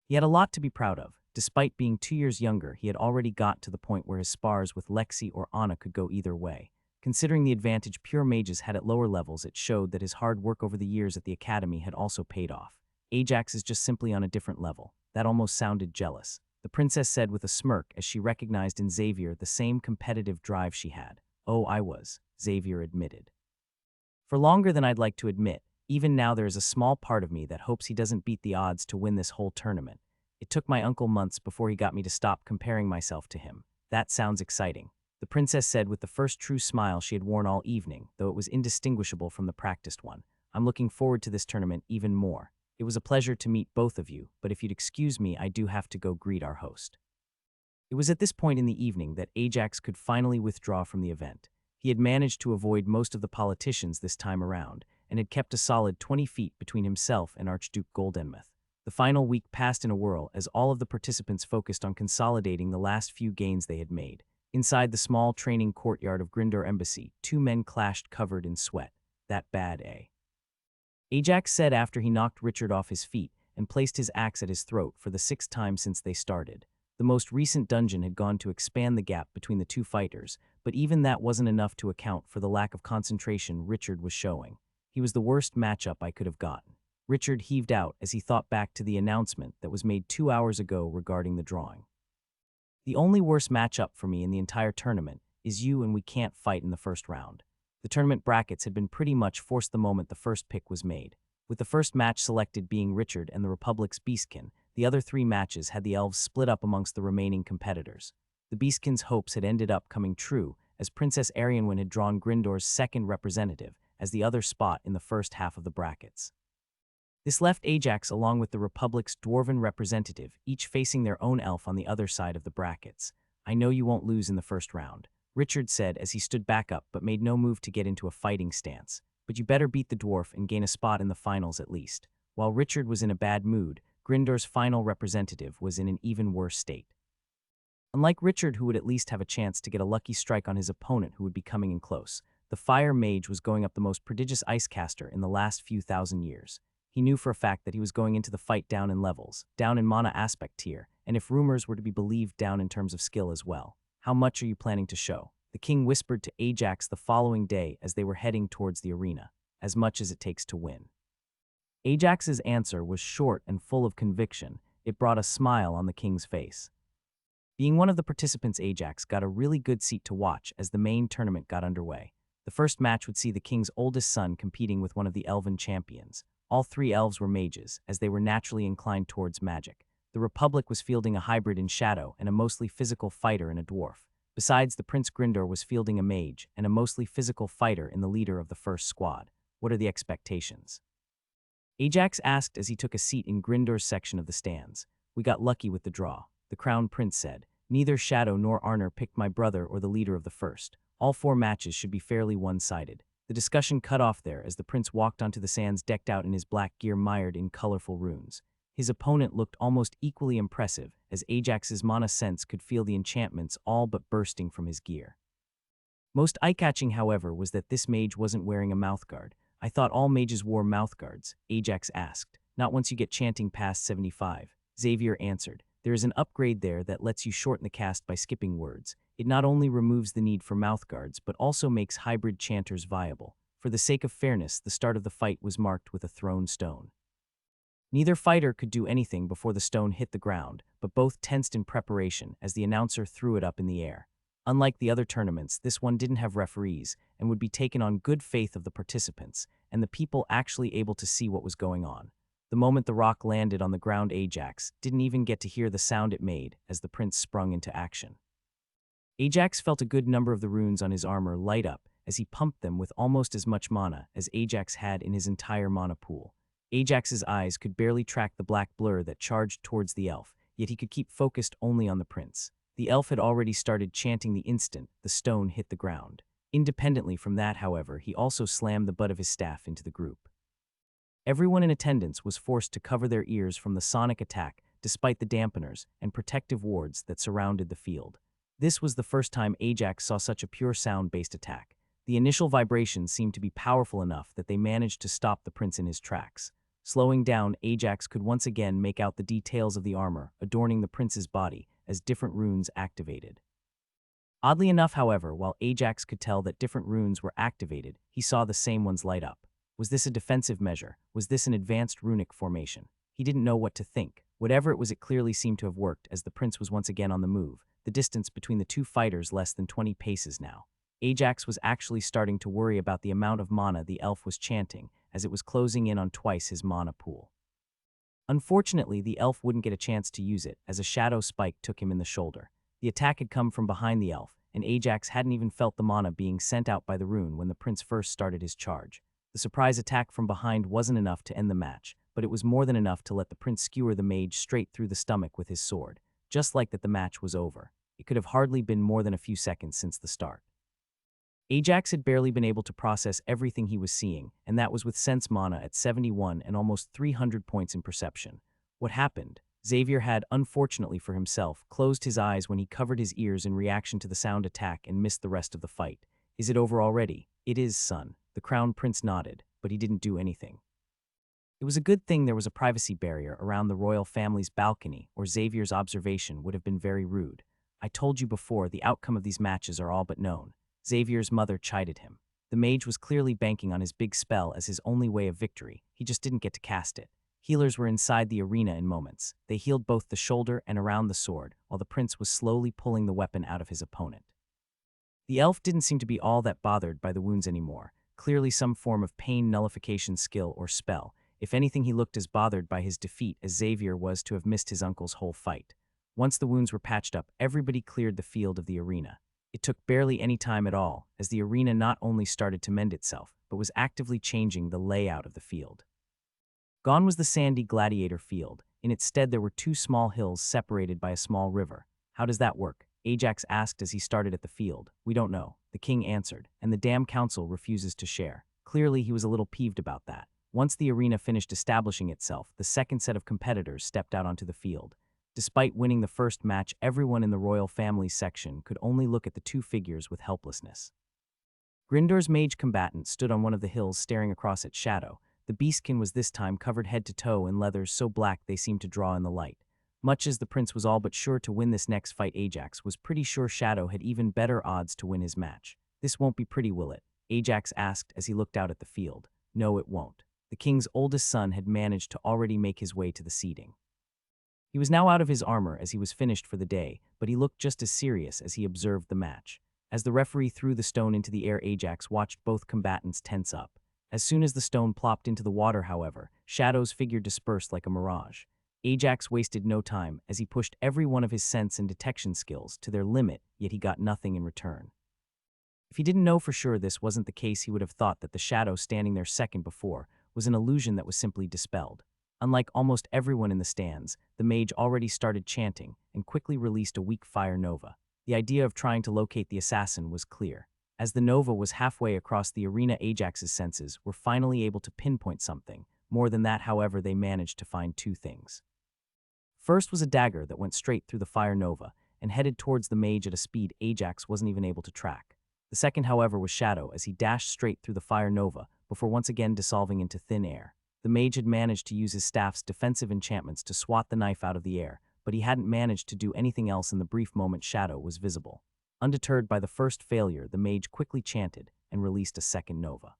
He had a lot to be proud of. Despite being 2 years younger, he had already got to the point where his spars with Lexi or Anna could go either way. Considering the advantage pure mages had at lower levels, it showed that his hard work over the years at the academy had also paid off. Ajax is just simply on a different level. That almost sounded jealous, the princess said with a smirk as she recognized in Xavier the same competitive drive she had. "Oh, I was," Xavier admitted. "For longer than I'd like to admit. Even now there is a small part of me that hopes he doesn't beat the odds to win this whole tournament. It took my uncle months before he got me to stop comparing myself to him." "That sounds exciting," the princess said with the first true smile she had worn all evening, though it was indistinguishable from the practiced one. "I'm looking forward to this tournament even more. It was a pleasure to meet both of you, but if you'd excuse me, I do have to go greet our host." It was at this point in the evening that Ajax could finally withdraw from the event. He had managed to avoid most of the politicians this time around, and had kept a solid 20 feet between himself and Archduke Goldenmouth. The final week passed in a whirl as all of the participants focused on consolidating the last few gains they had made. Inside the small training courtyard of Grindor Embassy, two men clashed covered in sweat. "That bad, eh?" Ajax said after he knocked Richard off his feet and placed his axe at his throat for the 6th time since they started. The most recent dungeon had gone to expand the gap between the two fighters, but even that wasn't enough to account for the lack of concentration Richard was showing. "He was the worst matchup I could have gotten." Richard heaved out as he thought back to the announcement that was made 2 hours ago regarding the drawing. "The only worst matchup for me in the entire tournament is you, and we can't fight in the first round." The tournament brackets had been pretty much forced the moment the first pick was made. With the first match selected being Richard and the Republic's Beastkin, the other 3 matches had the elves split up amongst the remaining competitors. The Beastkin's hopes had ended up coming true, as Princess Arianwen had drawn Grindor's second representative as the other spot in the first half of the brackets. This left Ajax along with the Republic's dwarven representative, each facing their own elf on the other side of the brackets. "I know you won't lose in the first round," Richard said as he stood back up but made no move to get into a fighting stance. "But you better beat the dwarf and gain a spot in the finals at least." While Richard was in a bad mood, Grindor's final representative was in an even worse state. Unlike Richard, who would at least have a chance to get a lucky strike on his opponent who would be coming in close, the fire mage was going up the most prodigious ice caster in the last few thousand years. He knew for a fact that he was going into the fight down in levels, down in mana aspect tier, and if rumors were to be believed, down in terms of skill as well. "How much are you planning to show?" the king whispered to Ajax the following day as they were heading towards the arena. "As much as it takes to win." Ajax's answer was short and full of conviction. It brought a smile on the king's face. Being one of the participants, Ajax got a really good seat to watch as the main tournament got underway. The first match would see the king's oldest son competing with one of the elven champions. All 3 elves were mages, as they were naturally inclined towards magic. The Republic was fielding a hybrid in Shadow and a mostly physical fighter in a dwarf. Besides, the Prince Grindor was fielding a mage and a mostly physical fighter in the leader of the first squad. "What are the expectations?" Ajax asked as he took a seat in Grindor's section of the stands. "We got lucky with the draw," the Crown Prince said. "Neither Shadow nor Arnor picked my brother or the leader of the first. All 4 matches should be fairly one-sided." The discussion cut off there as the prince walked onto the sands decked out in his black gear mired in colorful runes. His opponent looked almost equally impressive, as Ajax's mana sense could feel the enchantments all but bursting from his gear. Most eye-catching, however, was that this mage wasn't wearing a mouthguard. "I thought all mages wore mouthguards," Ajax asked. "Not once you get chanting past 75, Xavier answered. "There is an upgrade there that lets you shorten the cast by skipping words. It not only removes the need for mouthguards but also makes hybrid chanters viable." For the sake of fairness, the start of the fight was marked with a thrown stone. Neither fighter could do anything before the stone hit the ground, but both tensed in preparation as the announcer threw it up in the air. Unlike the other tournaments, this one didn't have referees and would be taken on good faith of the participants and the people actually able to see what was going on. The moment the rock landed on the ground, Ajax didn't even get to hear the sound it made as the prince sprung into action. Ajax felt a good number of the runes on his armor light up as he pumped them with almost as much mana as Ajax had in his entire mana pool. Ajax's eyes could barely track the black blur that charged towards the elf, yet he could keep focused only on the prince. The elf had already started chanting the instant the stone hit the ground. Independently from that, however, he also slammed the butt of his staff into the group. Everyone in attendance was forced to cover their ears from the sonic attack despite the dampeners and protective wards that surrounded the field. This was the first time Ajax saw such a pure sound-based attack. The initial vibrations seemed to be powerful enough that they managed to stop the prince in his tracks. Slowing down, Ajax could once again make out the details of the armor adorning the prince's body as different runes activated. Oddly enough, however, while Ajax could tell that different runes were activated, he saw the same ones light up. Was this a defensive measure? Was this an advanced runic formation? He didn't know what to think. Whatever it was, it clearly seemed to have worked, as the prince was once again on the move, the distance between the two fighters less than 20 paces now. Ajax was actually starting to worry about the amount of mana the elf was chanting, as it was closing in on twice his mana pool. Unfortunately, the elf wouldn't get a chance to use it, as a shadow spike took him in the shoulder. The attack had come from behind the elf, and Ajax hadn't even felt the mana being sent out by the rune when the prince first started his charge. The surprise attack from behind wasn't enough to end the match, but it was more than enough to let the prince skewer the mage straight through the stomach with his sword. Just like that, the match was over. It could have hardly been more than a few seconds since the start. Ajax had barely been able to process everything he was seeing, and that was with sense mana at 71 and almost 300 points in perception. What happened? Xavier had, unfortunately for himself, closed his eyes when he covered his ears in reaction to the sound attack and missed the rest of the fight. Is it over already? It is, son. The crown prince nodded, but he didn't do anything. It was a good thing there was a privacy barrier around the royal family's balcony, or Xavier's observation would have been very rude. I told you before, the outcome of these matches are all but known. Xavier's mother chided him. The mage was clearly banking on his big spell as his only way of victory. He just didn't get to cast it. Healers were inside the arena in moments. They healed both the shoulder and around the sword, while the prince was slowly pulling the weapon out of his opponent. The elf didn't seem to be all that bothered by the wounds anymore, clearly some form of pain nullification skill or spell. If anything, he looked as bothered by his defeat as Xavier was to have missed his uncle's whole fight. Once the wounds were patched up, everybody cleared the field of the arena. It took barely any time at all, as the arena not only started to mend itself, but was actively changing the layout of the field. Gone was the sandy gladiator field. In its stead, there were two small hills separated by a small river. How does that work? Ajax asked as he started at the field. We don't know, the king answered, and the damn council refuses to share. Clearly, he was a little peeved about that. Once the arena finished establishing itself, the second set of competitors stepped out onto the field. Despite winning the first match, everyone in the royal family section could only look at the two figures with helplessness. Gryndor's mage combatant stood on one of the hills staring across at Shadow. The beastkin was this time covered head to toe in leathers so black they seemed to draw in the light. Much as the prince was all but sure to win this next fight, Ajax was pretty sure Shadow had even better odds to win his match. This won't be pretty, will it? Ajax asked as he looked out at the field. No, it won't. The king's oldest son had managed to already make his way to the seating. He was now out of his armor as he was finished for the day, but he looked just as serious as he observed the match. As the referee threw the stone into the air, Ajax watched both combatants tense up. As soon as the stone plopped into the water, however, Shadow's figure dispersed like a mirage. Ajax wasted no time as he pushed every one of his sense and detection skills to their limit, yet he got nothing in return. If he didn't know for sure this wasn't the case, he would have thought that the shadow standing there second before was an illusion that was simply dispelled. Unlike almost everyone in the stands, the mage already started chanting and quickly released a weak fire nova. The idea of trying to locate the assassin was clear. As the nova was halfway across the arena, Ajax's senses were finally able to pinpoint something. More than that, however, they managed to find two things. First was a dagger that went straight through the fire nova and headed towards the mage at a speed Ajax wasn't even able to track. The second, however, was Shadow as he dashed straight through the fire nova before once again dissolving into thin air. The mage had managed to use his staff's defensive enchantments to swat the knife out of the air, but he hadn't managed to do anything else in the brief moment Shadow was visible. Undeterred by the first failure, the mage quickly chanted and released a second nova.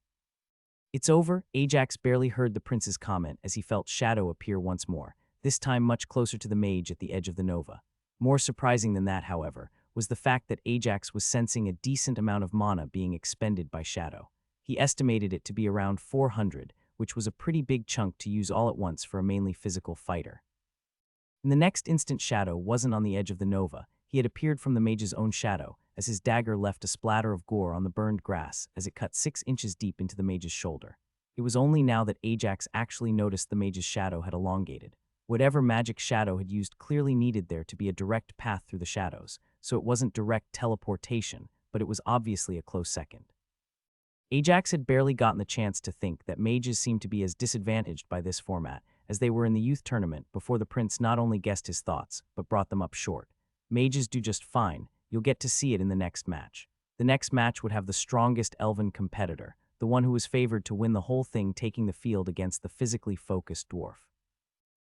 It's over, Ajax barely heard the prince's comment as he felt Shadow appear once more, this time much closer to the mage at the edge of the nova. More surprising than that, however, was the fact that Ajax was sensing a decent amount of mana being expended by Shadow. He estimated it to be around 400, which was a pretty big chunk to use all at once for a mainly physical fighter. In the next instant, Shadow wasn't on the edge of the nova. He had appeared from the mage's own shadow, as his dagger left a splatter of gore on the burned grass as it cut 6 inches deep into the mage's shoulder. It was only now that Ajax actually noticed the mage's shadow had elongated. Whatever magic Shadow had used clearly needed there to be a direct path through the shadows, so it wasn't direct teleportation, but it was obviously a close second. Ajax had barely gotten the chance to think that mages seemed to be as disadvantaged by this format as they were in the youth tournament before the prince not only guessed his thoughts, but brought them up short. Mages do just fine, you'll get to see it in the next match. The next match would have the strongest elven competitor, the one who was favored to win the whole thing, taking the field against the physically focused dwarf.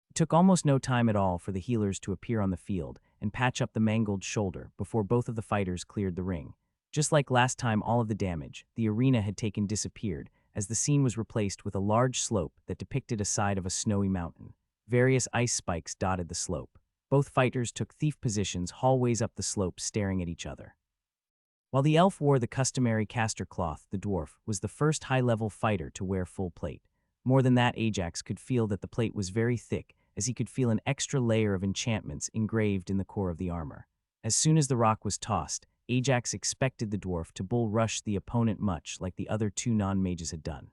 It took almost no time at all for the healers to appear on the field and patch up the mangled shoulder before both of the fighters cleared the ring. Just like last time, all of the damage the arena had taken disappeared, as the scene was replaced with a large slope that depicted a side of a snowy mountain. Various ice spikes dotted the slope. Both fighters took thief positions hallways up the slope, staring at each other. While the elf wore the customary caster cloth, the dwarf was the first high-level fighter to wear full plate. More than that, Ajax could feel that the plate was very thick, as he could feel an extra layer of enchantments engraved in the core of the armor. As soon as the rock was tossed, Ajax expected the dwarf to bull rush the opponent much like the other two non-mages had done.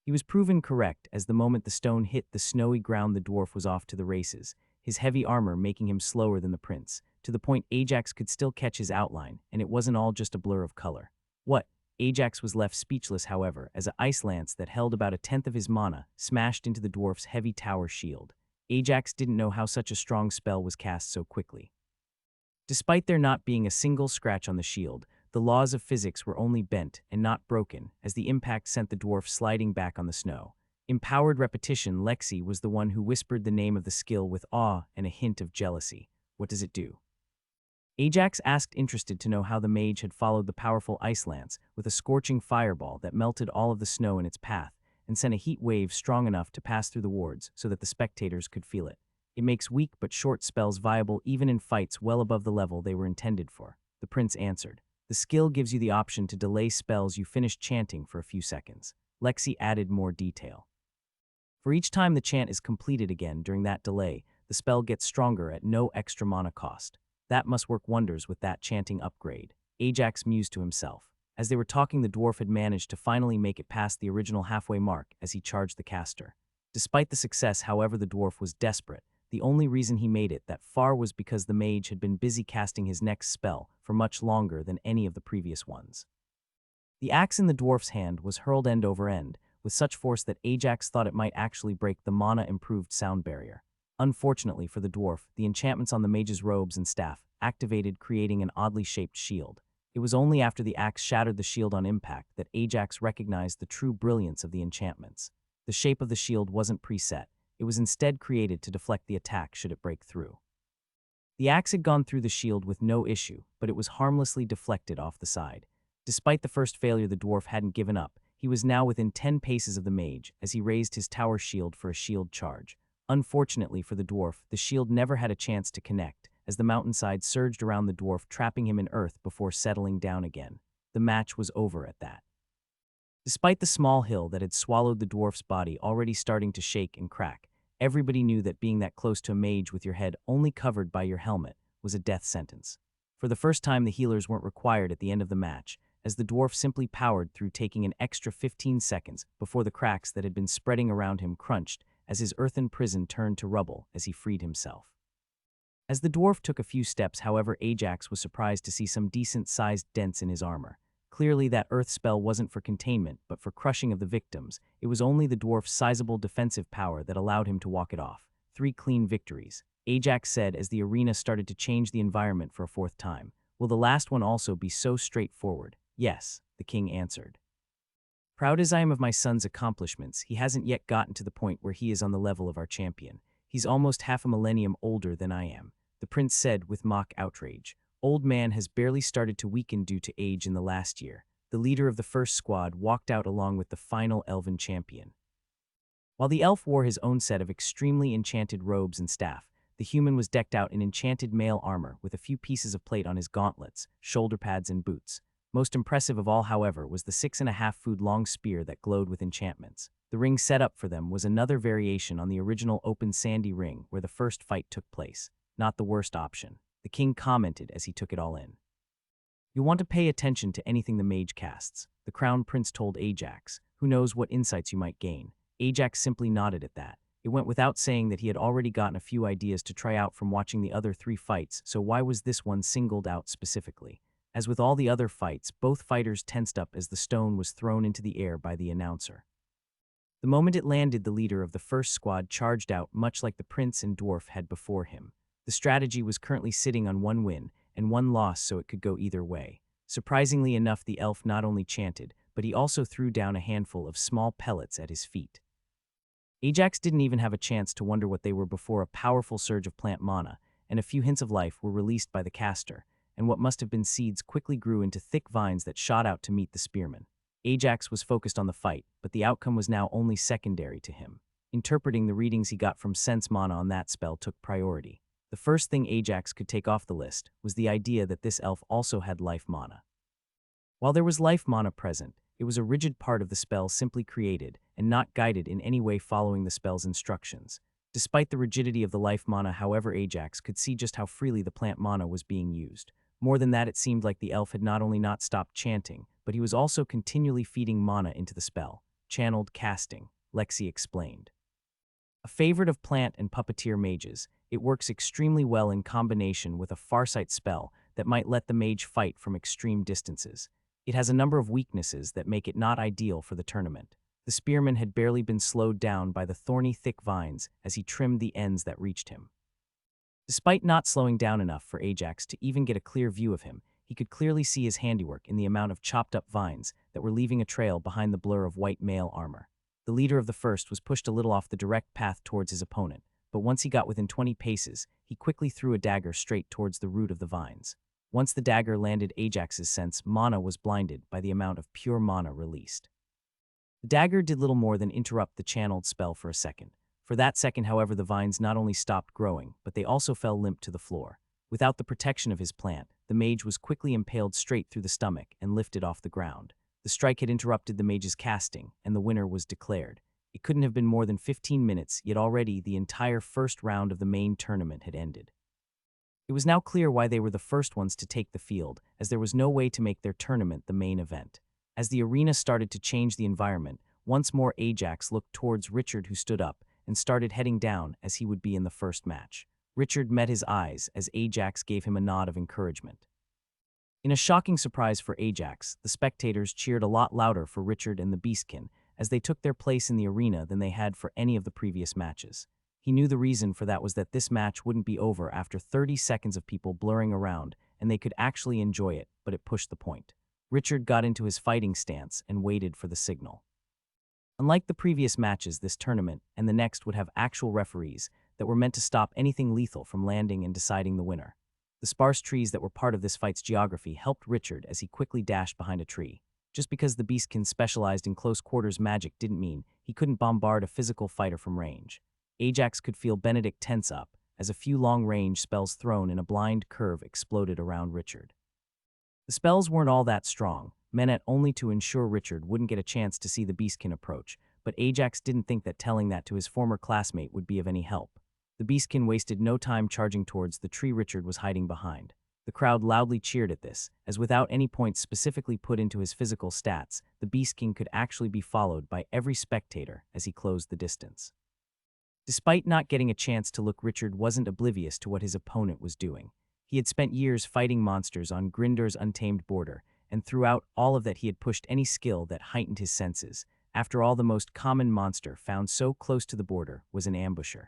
He was proven correct, as the moment the stone hit the snowy ground, the dwarf was off to the races, his heavy armor making him slower than the prince, to the point Ajax could still catch his outline, and it wasn't all just a blur of color. What? Ajax was left speechless, however, as an ice lance that held about a tenth of his mana smashed into the dwarf's heavy tower shield. Ajax didn't know how such a strong spell was cast so quickly. Despite there not being a single scratch on the shield, the laws of physics were only bent and not broken, as the impact sent the dwarf sliding back on the snow. Empowered repetition, Lexi was the one who whispered the name of the skill with awe and a hint of jealousy. What does it do? Ajax asked, interested to know how the mage had followed the powerful ice lance with a scorching fireball that melted all of the snow in its path and sent a heat wave strong enough to pass through the wards so that the spectators could feel it. It makes weak but short spells viable even in fights well above the level they were intended for, the prince answered. The skill gives you the option to delay spells you finish chanting for a few seconds. Lexi added more detail. For each time the chant is completed again during that delay, the spell gets stronger at no extra mana cost. That must work wonders with that chanting upgrade, Ajax mused to himself. As they were talking, the dwarf had managed to finally make it past the original halfway mark as he charged the caster. Despite the success, however, the dwarf was desperate. The only reason he made it that far was because the mage had been busy casting his next spell for much longer than any of the previous ones. The axe in the dwarf's hand was hurled end over end, with such force that Ajax thought it might actually break the mana-improved sound barrier. Unfortunately for the dwarf, the enchantments on the mage's robes and staff activated, creating an oddly shaped shield. It was only after the axe shattered the shield on impact that Ajax recognized the true brilliance of the enchantments. The shape of the shield wasn't preset. It was instead created to deflect the attack should it break through. The axe had gone through the shield with no issue, but it was harmlessly deflected off the side. Despite the first failure, the dwarf hadn't given up. He was now within 10 paces of the mage as he raised his tower shield for a shield charge. Unfortunately for the dwarf, the shield never had a chance to connect, as the mountainside surged around the dwarf, trapping him in earth before settling down again. The match was over at that. Despite the small hill that had swallowed the dwarf's body already starting to shake and crack, everybody knew that being that close to a mage with your head only covered by your helmet was a death sentence. For the first time, the healers weren't required at the end of the match, as the dwarf simply powered through, taking an extra 15 seconds before the cracks that had been spreading around him crunched as his earthen prison turned to rubble as he freed himself. As the dwarf took a few steps, however, Ajax was surprised to see some decent-sized dents in his armor. Clearly, that earth spell wasn't for containment, but for crushing of the victims. It was only the dwarf's sizable defensive power that allowed him to walk it off. 3 clean victories, Ajax said as the arena started to change the environment for a 4th time. Will the last one also be so straightforward? Yes, the king answered. Proud as I am of my son's accomplishments, he hasn't yet gotten to the point where he is on the level of our champion. He's almost half a millennium older than I am, the prince said with mock outrage. Old man has barely started to weaken due to age in the last year. The leader of the first squad walked out along with the final elven champion. While the elf wore his own set of extremely enchanted robes and staff, the human was decked out in enchanted mail armor with a few pieces of plate on his gauntlets, shoulder pads, and boots. Most impressive of all, however, was the 6.5-foot-long spear that glowed with enchantments. The ring set up for them was another variation on the original open sandy ring where the first fight took place. Not the worst option, the king commented as he took it all in. You'll want to pay attention to anything the mage casts, the crown prince told Ajax. Who knows what insights you might gain? Ajax simply nodded at that. It went without saying that he had already gotten a few ideas to try out from watching the other 3 fights, so why was this one singled out specifically? As with all the other fights, both fighters tensed up as the stone was thrown into the air by the announcer. The moment it landed, the leader of the first squad charged out, much like the prince and dwarf had before him. The strategy was currently sitting on 1 win and 1 loss, so it could go either way. Surprisingly enough, the elf not only chanted, but he also threw down a handful of small pellets at his feet. Ajax didn't even have a chance to wonder what they were before a powerful surge of plant mana and a few hints of life were released by the caster, and what must have been seeds quickly grew into thick vines that shot out to meet the spearman. Ajax was focused on the fight, but the outcome was now only secondary to him. Interpreting the readings he got from sense mana on that spell took priority. The first thing Ajax could take off the list was the idea that this elf also had life mana. While there was life mana present, it was a rigid part of the spell simply created and not guided in any way following the spell's instructions. Despite the rigidity of the life mana, however, Ajax could see just how freely the plant mana was being used. More than that, it seemed like the elf had not only not stopped chanting, but he was also continually feeding mana into the spell. Channeled casting, Lexi explained. A favorite of plant and puppeteer mages, it works extremely well in combination with a farsight spell that might let the mage fight from extreme distances. It has a number of weaknesses that make it not ideal for the tournament. The spearman had barely been slowed down by the thorny thick vines as he trimmed the ends that reached him. Despite not slowing down enough for Ajax to even get a clear view of him, he could clearly see his handiwork in the amount of chopped up vines that were leaving a trail behind the blur of white mail armor. The leader of the first was pushed a little off the direct path towards his opponent, but once he got within 20 paces, he quickly threw a dagger straight towards the root of the vines. Once the dagger landed Ajax's sense, mana was blinded by the amount of pure mana released. The dagger did little more than interrupt the channeled spell for a second. For that second, however, the vines not only stopped growing, but they also fell limp to the floor. Without the protection of his plant, the mage was quickly impaled straight through the stomach and lifted off the ground. The strike had interrupted the mage's casting, and the winner was declared. It couldn't have been more than 15 minutes, yet already the entire first round of the main tournament had ended. It was now clear why they were the first ones to take the field, as there was no way to make their tournament the main event. As the arena started to change the environment, once more Ajax looked towards Richard, who stood up and started heading down as he would be in the first match. Richard met his eyes as Ajax gave him a nod of encouragement. In a shocking surprise for Ajax, the spectators cheered a lot louder for Richard and the Beastkin as they took their place in the arena than they had for any of the previous matches. He knew the reason for that was that this match wouldn't be over after 30 seconds of people blurring around, and they could actually enjoy it, but it pushed the point. Richard got into his fighting stance and waited for the signal. Unlike the previous matches, this tournament and the next would have actual referees that were meant to stop anything lethal from landing and deciding the winner. The sparse trees that were part of this fight's geography helped Richard as he quickly dashed behind a tree. Just because the Beastkin specialized in close-quarters magic didn't mean he couldn't bombard a physical fighter from range. Ajax could feel Benedict tense up as a few long-range spells thrown in a blind curve exploded around Richard. The spells weren't all that strong, meant only to ensure Richard wouldn't get a chance to see the Beastkin approach, but Ajax didn't think that telling that to his former classmate would be of any help. The Beastkin wasted no time charging towards the tree Richard was hiding behind. The crowd loudly cheered at this, as without any points specifically put into his physical stats, the Beastkin could actually be followed by every spectator as he closed the distance. Despite not getting a chance to look, Richard wasn't oblivious to what his opponent was doing. He had spent years fighting monsters on Grindar's untamed border, and throughout all of that he had pushed any skill that heightened his senses. After all, the most common monster found so close to the border was an ambusher.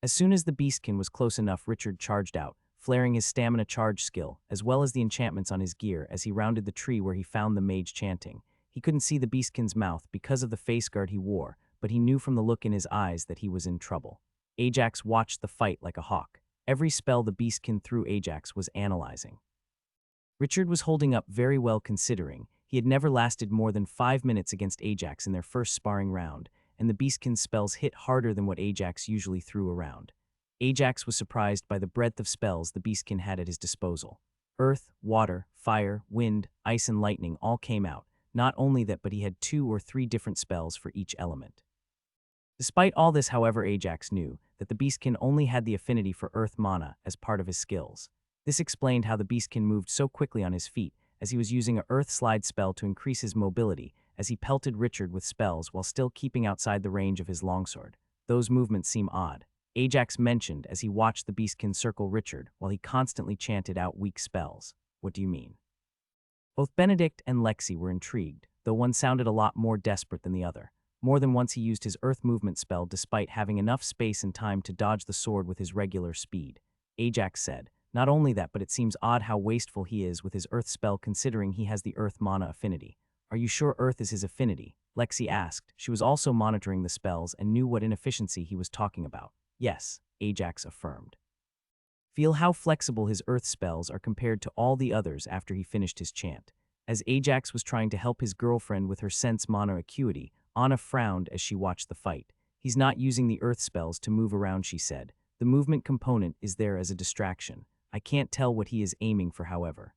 As soon as the Beastkin was close enough, Richard charged out, flaring his stamina charge skill, as well as the enchantments on his gear as he rounded the tree where he found the mage chanting. He couldn't see the Beastkin's mouth because of the face guard he wore, but he knew from the look in his eyes that he was in trouble. Ajax watched the fight like a hawk. Every spell the Beastkin threw, Ajax was analyzing. Richard was holding up very well considering he had never lasted more than 5 minutes against Ajax in their first sparring round, and the Beastkin's spells hit harder than what Ajax usually threw around. Ajax was surprised by the breadth of spells the Beastkin had at his disposal. Earth, water, fire, wind, ice, and lightning all came out. Not only that, but he had 2 or 3 different spells for each element. Despite all this, however, Ajax knew that the Beastkin only had the affinity for earth mana as part of his skills. This explained how the Beastkin moved so quickly on his feet, as he was using a earth slide spell to increase his mobility as he pelted Richard with spells while still keeping outside the range of his longsword. Those movements seem odd, Ajax mentioned as he watched the Beastkin circle Richard while he constantly chanted out weak spells. What do you mean? Both Benedict and Lexi were intrigued, though one sounded a lot more desperate than the other. More than once he used his earth movement spell despite having enough space and time to dodge the sword with his regular speed. Ajax said, Not only that, but it seems odd how wasteful he is with his Earth spell considering he has the Earth mana affinity. Are you sure Earth is his affinity? Lexi asked. She was also monitoring the spells and knew what inefficiency he was talking about. Yes, Ajax affirmed. Feel how flexible his Earth spells are compared to all the others after he finished his chant. As Ajax was trying to help his girlfriend with her sense mana acuity, Anna frowned as she watched the fight. He's not using the Earth spells to move around, she said. The movement component is there as a distraction. I can't tell what he is aiming for, however.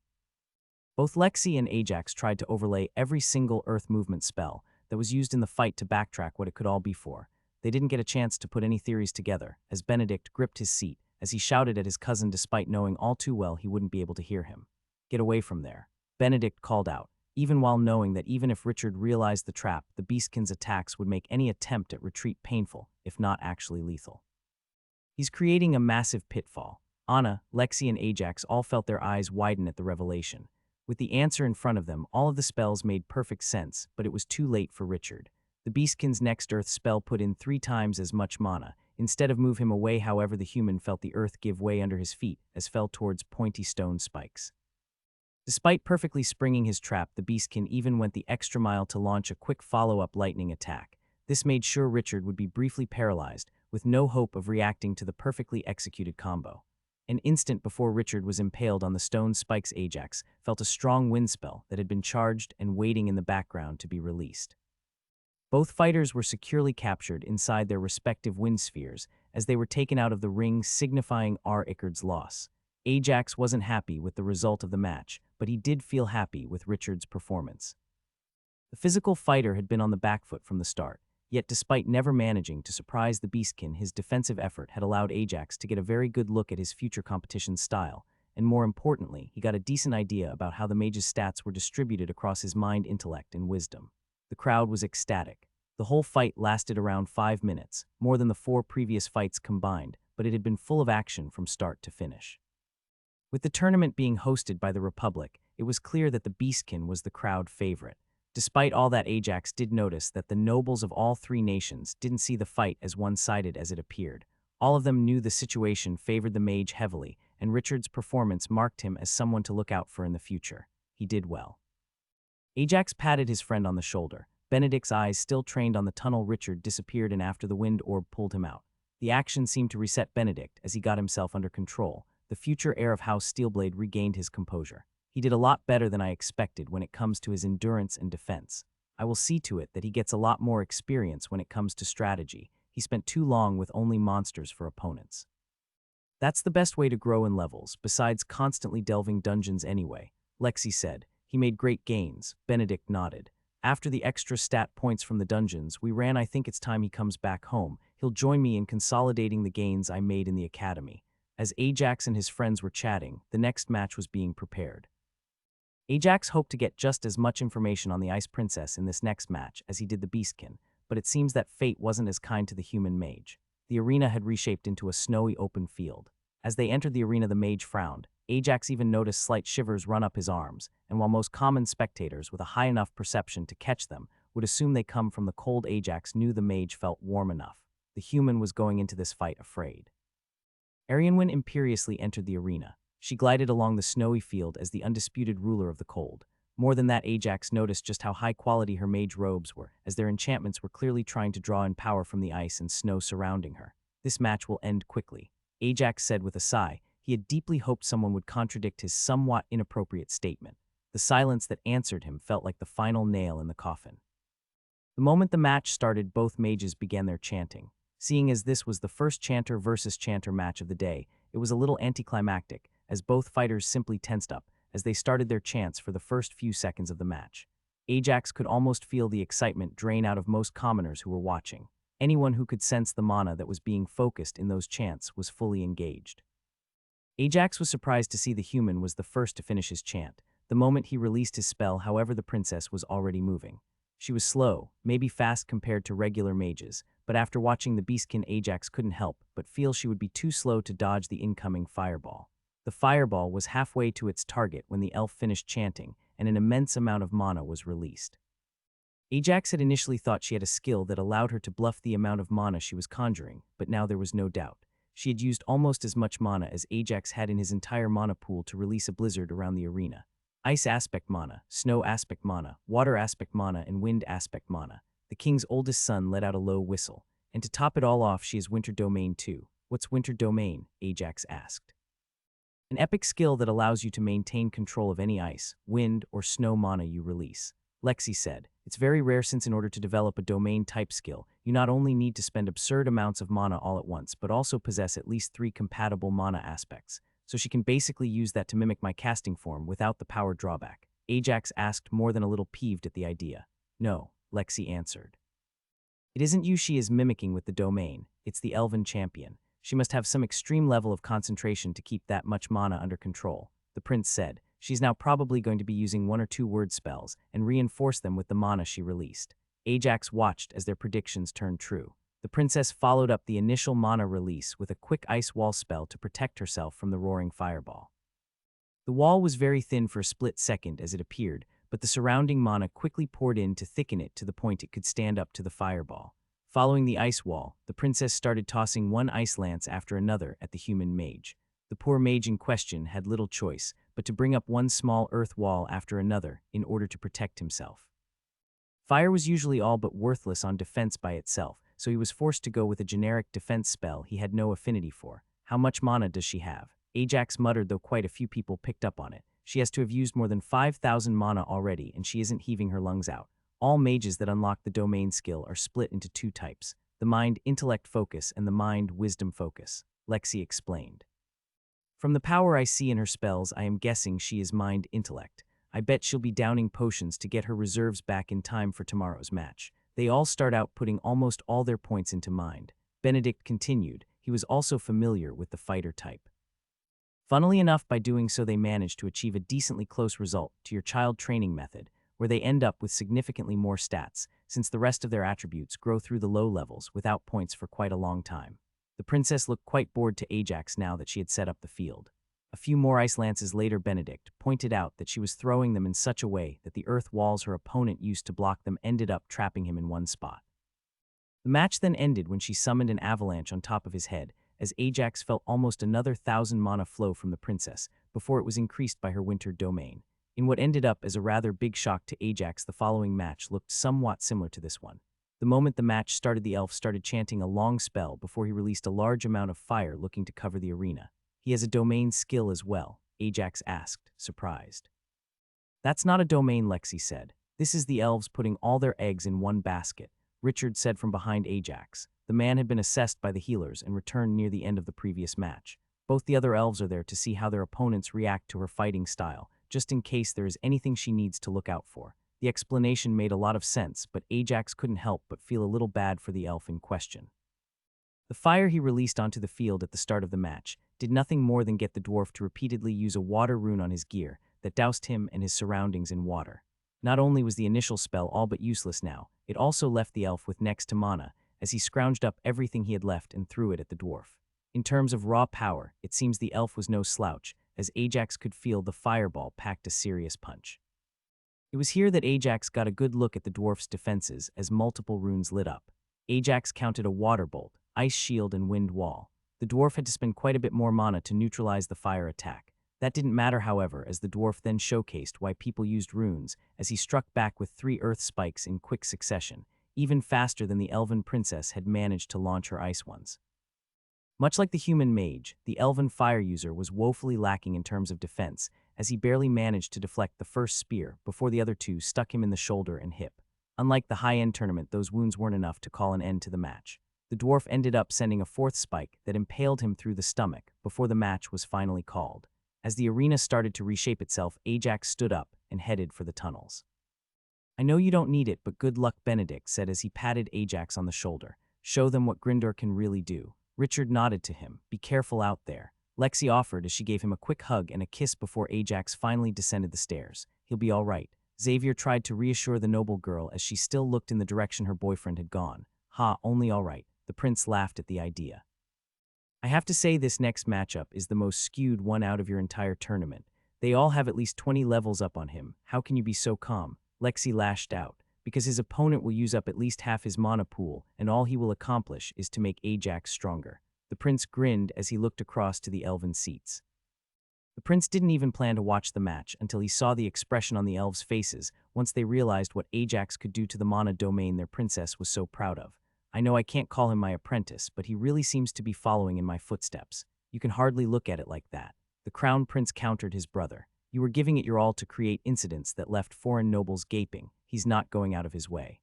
Both Lexi and Ajax tried to overlay every single Earth movement spell that was used in the fight to backtrack what it could all be for. They didn't get a chance to put any theories together, as Benedict gripped his seat, as he shouted at his cousin despite knowing all too well he wouldn't be able to hear him. Get away from there. Benedict called out, even while knowing that even if Richard realized the trap, the Beastkin's attacks would make any attempt at retreat painful, if not actually lethal. He's creating a massive pitfall. Anna, Lexi, and Ajax all felt their eyes widen at the revelation. With the answer in front of them, all of the spells made perfect sense, but it was too late for Richard. The Beastkin's next Earth spell put in 3 times as much mana. Instead of move him away, however, the human felt the Earth give way under his feet as fell towards pointy stone spikes. Despite perfectly springing his trap, the Beastkin even went the extra mile to launch a quick follow-up lightning attack. This made sure Richard would be briefly paralyzed, with no hope of reacting to the perfectly executed combo. An instant before Richard was impaled on the stone spikes, Ajax felt a strong wind spell that had been charged and waiting in the background to be released. Both fighters were securely captured inside their respective wind spheres as they were taken out of the ring, signifying Ickard's loss. Ajax wasn't happy with the result of the match, but he did feel happy with Richard's performance. The physical fighter had been on the back foot from the start, yet despite never managing to surprise the Beastkin, his defensive effort had allowed Ajax to get a very good look at his future competition's style, and more importantly, he got a decent idea about how the mage's stats were distributed across his mind, intellect, and wisdom. The crowd was ecstatic. The whole fight lasted around 5 minutes, more than the 4 previous fights combined, but it had been full of action from start to finish. With the tournament being hosted by the Republic, it was clear that the Beastkin was the crowd favorite. Despite all that, Ajax did notice that the nobles of all 3 nations didn't see the fight as one-sided as it appeared. All of them knew the situation favored the mage heavily, and Richard's performance marked him as someone to look out for in the future. He did well. Ajax patted his friend on the shoulder. Benedict's eyes still trained on the tunnel. Richard disappeared, and after the wind orb pulled him out. The action seemed to reset Benedict as he got himself under control. The future heir of House Steelblade regained his composure. He did a lot better than I expected when it comes to his endurance and defense. I will see to it that he gets a lot more experience when it comes to strategy. He spent too long with only monsters for opponents. That's the best way to grow in levels, besides constantly delving dungeons anyway, Lexi said. He made great gains. Benedict nodded. After the extra stat points from the dungeons we ran, I think it's time he comes back home. He'll join me in consolidating the gains I made in the academy. As Ajax and his friends were chatting, the next match was being prepared. Ajax hoped to get just as much information on the Ice Princess in this next match as he did the Beastkin, but it seems that fate wasn't as kind to the human mage. The arena had reshaped into a snowy open field. As they entered the arena, the mage frowned. Ajax even noticed slight shivers run up his arms, and while most common spectators with a high enough perception to catch them would assume they come from the cold, Ajax knew the mage felt warm enough. The human was going into this fight afraid. Arianwen imperiously entered the arena. She glided along the snowy field as the undisputed ruler of the cold. More than that, Ajax noticed just how high quality her mage robes were, as their enchantments were clearly trying to draw in power from the ice and snow surrounding her. This match will end quickly, Ajax said with a sigh. He had deeply hoped someone would contradict his somewhat inappropriate statement. The silence that answered him felt like the final nail in the coffin. The moment the match started, both mages began their chanting. Seeing as this was the first chanter versus chanter match of the day, it was a little anticlimactic, as both fighters simply tensed up as they started their chants for the first few seconds of the match. Ajax could almost feel the excitement drain out of most commoners who were watching. Anyone who could sense the mana that was being focused in those chants was fully engaged. Ajax was surprised to see the human was the first to finish his chant. The moment he released his spell, however, the princess was already moving. She was slow, maybe fast compared to regular mages, but after watching the Beastkin, Ajax couldn't help but feel she would be too slow to dodge the incoming fireball. The fireball was halfway to its target when the elf finished chanting, and an immense amount of mana was released. Ajax had initially thought she had a skill that allowed her to bluff the amount of mana she was conjuring, but now there was no doubt. She had used almost as much mana as Ajax had in his entire mana pool to release a blizzard around the arena. Ice aspect mana, snow aspect mana, water aspect mana, and wind aspect mana. The king's oldest son let out a low whistle. And to top it all off, she has Winter Domain too. What's Winter Domain? Ajax asked. An epic skill that allows you to maintain control of any ice, wind, or snow mana you release. Lexi said, it's very rare since in order to develop a domain type skill, you not only need to spend absurd amounts of mana all at once, but also possess at least 3 compatible mana aspects. So she can basically use that to mimic my casting form without the power drawback. Ajax asked, more than a little peeved at the idea. No, Lexi answered. It isn't you she is mimicking with the domain, it's the elven champion. She must have some extreme level of concentration to keep that much mana under control, the prince said. She's now probably going to be using 1 or 2 word spells and reinforce them with the mana she released. Ajax watched as their predictions turned true. The princess followed up the initial mana release with a quick ice wall spell to protect herself from the roaring fireball. The wall was very thin for a split second as it appeared, but the surrounding mana quickly poured in to thicken it to the point it could stand up to the fireball. Following the ice wall, the princess started tossing one ice lance after another at the human mage. The poor mage in question had little choice but to bring up one small earth wall after another in order to protect himself. Fire was usually all but worthless on defense by itself, so he was forced to go with a generic defense spell he had no affinity for. How much mana does she have? Ajax muttered, though quite a few people picked up on it. She has to have used more than 5,000 mana already, and she isn't heaving her lungs out. All mages that unlock the domain skill are split into 2 types, the mind-intellect focus and the mind-wisdom focus, Lexi explained. From the power I see in her spells, I am guessing she is mind-intellect. I bet she'll be downing potions to get her reserves back in time for tomorrow's match. They all start out putting almost all their points into mind. Benedict continued. He was also familiar with the fighter type. Funnily enough, by doing so they manage to achieve a decently close result to your child training method, where they end up with significantly more stats, since the rest of their attributes grow through the low levels without points for quite a long time. The princess looked quite bored to Ajax now that she had set up the field. A few more ice lances later, Benedict pointed out that she was throwing them in such a way that the earth walls her opponent used to block them ended up trapping him in one spot. The match then ended when she summoned an avalanche on top of his head, as Ajax felt almost another 1,000 mana flow from the princess before it was increased by her winter domain. In what ended up as a rather big shock to Ajax, the following match looked somewhat similar to this one. The moment the match started, the elf started chanting a long spell before he released a large amount of fire looking to cover the arena. He has a domain skill as well, Ajax asked, surprised. That's not a domain, Lexi said. This is the elves putting all their eggs in one basket, Richard said from behind Ajax. The man had been assessed by the healers and returned near the end of the previous match. Both the other elves are there to see how their opponents react to her fighting style, just in case there is anything she needs to look out for. The explanation made a lot of sense, but Ajax couldn't help but feel a little bad for the elf in question. The fire he released onto the field at the start of the match did nothing more than get the dwarf to repeatedly use a water rune on his gear that doused him and his surroundings in water. Not only was the initial spell all but useless now, it also left the elf with next to mana, as he scrounged up everything he had left and threw it at the dwarf. In terms of raw power, it seems the elf was no slouch, as Ajax could feel the fireball packed a serious punch. It was here that Ajax got a good look at the dwarf's defenses as multiple runes lit up. Ajax counted a water bolt, ice shield, and wind wall. The dwarf had to spend quite a bit more mana to neutralize the fire attack. That didn't matter, however, as the dwarf then showcased why people used runes, as he struck back with 3 earth spikes in quick succession, even faster than the elven princess had managed to launch her ice ones. Much like the human mage, the elven fire user was woefully lacking in terms of defense, as he barely managed to deflect the first spear before the other 2 stuck him in the shoulder and hip. Unlike the high-end tournament, those wounds weren't enough to call an end to the match. The dwarf ended up sending a 4th spike that impaled him through the stomach before the match was finally called. As the arena started to reshape itself, Ajax stood up and headed for the tunnels. I know you don't need it, but good luck, Benedict said as he patted Ajax on the shoulder. Show them what Grindor can really do. Richard nodded to him. Be careful out there, Lexi offered as she gave him a quick hug and a kiss before Ajax finally descended the stairs. He'll be all right. Xavier tried to reassure the noble girl as she still looked in the direction her boyfriend had gone. Ha, only all right. The prince laughed at the idea. I have to say this next matchup is the most skewed one out of your entire tournament. They all have at least 20 levels up on him. How can you be so calm? Lexi lashed out. Because his opponent will use up at least half his mana pool, and all he will accomplish is to make Ajax stronger. The prince grinned as he looked across to the elven seats. The prince didn't even plan to watch the match until he saw the expression on the elves' faces once they realized what Ajax could do to the mana domain their princess was so proud of. I know I can't call him my apprentice, but he really seems to be following in my footsteps. You can hardly look at it like that. The crown prince countered his brother. You were giving it your all to create incidents that left foreign nobles gaping. He's not going out of his way.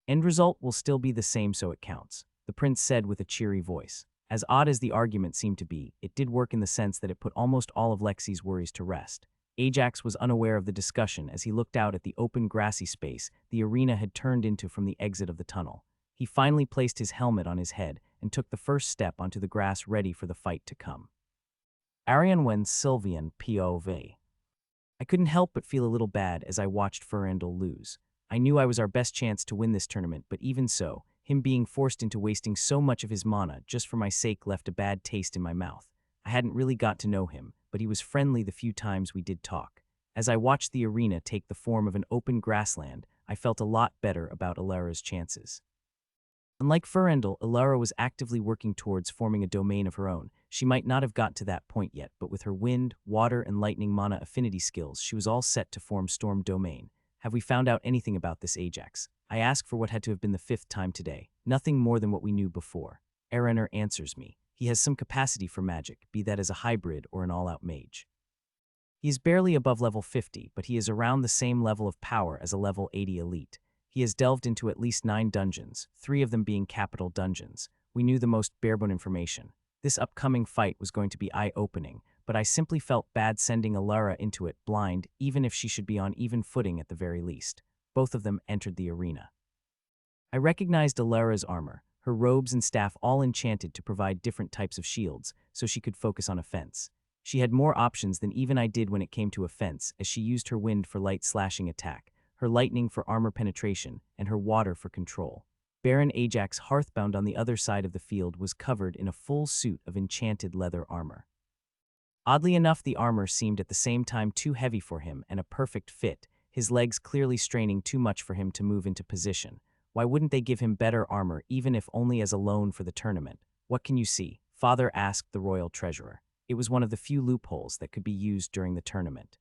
End result will still be the same, so it counts, the prince said with a cheery voice. As odd as the argument seemed to be, it did work in the sense that it put almost all of Lexi's worries to rest. Ajax was unaware of the discussion as he looked out at the open grassy space the arena had turned into from the exit of the tunnel. He finally placed his helmet on his head and took the first step onto the grass ready for the fight to come. Arian when Sylvian POV. I couldn't help but feel a little bad as I watched Ferrandel lose. I knew I was our best chance to win this tournament, but even so, him being forced into wasting so much of his mana just for my sake left a bad taste in my mouth. I hadn't really got to know him, but he was friendly the few times we did talk. As I watched the arena take the form of an open grassland, I felt a lot better about Ilara's chances. Unlike Ferrandel, Ilara was actively working towards forming a domain of her own. She might not have got to that point yet, but with her wind, water, and lightning mana affinity skills, she was all set to form Storm Domain. Have we found out anything about this Ajax? I ask for what had to have been the 5th time today. Nothing more than what we knew before. Erener answers me. He has some capacity for magic, be that as a hybrid or an all-out mage. He is barely above level 50, but he is around the same level of power as a level 80 elite. He has delved into at least 9 dungeons, 3 of them being capital dungeons. We knew the most barebone information. This upcoming fight was going to be eye-opening, but I simply felt bad sending Ilara into it blind, even if she should be on even footing at the very least. Both of them entered the arena. I recognized Ilara's armor, her robes and staff all enchanted to provide different types of shields, so she could focus on offense. She had more options than even I did when it came to offense, as she used her wind for light slashing attack, her lightning for armor penetration, and her water for control. Baron Ajax Hearthbound on the other side of the field was covered in a full suit of enchanted leather armor. Oddly enough, the armor seemed at the same time too heavy for him and a perfect fit, his legs clearly straining too much for him to move into position. Why wouldn't they give him better armor, even if only as a loan for the tournament? What can you see? Father asked the royal treasurer. It was one of the few loopholes that could be used during the tournament.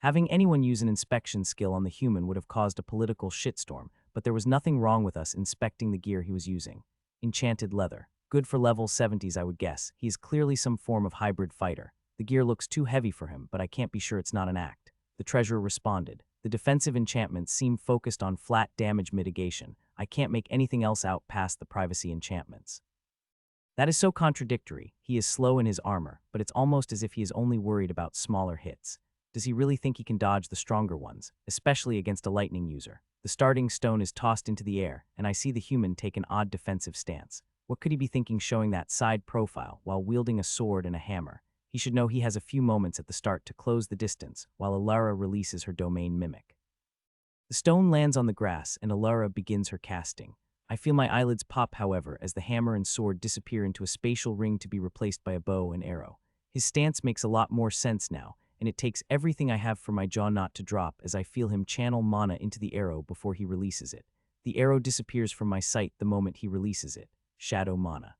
Having anyone use an inspection skill on the human would have caused a political shitstorm, but there was nothing wrong with us inspecting the gear he was using. Enchanted leather. Good for level 70s, I would guess. He is clearly some form of hybrid fighter. The gear looks too heavy for him, but I can't be sure it's not an act. The treasurer responded. The defensive enchantments seem focused on flat damage mitigation. I can't make anything else out past the privacy enchantments. That is so contradictory. He is slow in his armor, but it's almost as if he is only worried about smaller hits. Does he really think he can dodge the stronger ones, especially against a lightning user? The starting stone is tossed into the air, and I see the human take an odd defensive stance. What could he be thinking showing that side profile while wielding a sword and a hammer? He should know he has a few moments at the start to close the distance, while Ilara releases her domain mimic. The stone lands on the grass, and Ilara begins her casting. I feel my eyelids pop, however, as the hammer and sword disappear into a spatial ring to be replaced by a bow and arrow. His stance makes a lot more sense now, and it takes everything I have for my jaw not to drop as I feel him channel mana into the arrow before he releases it. The arrow disappears from my sight the moment he releases it. Shadow mana.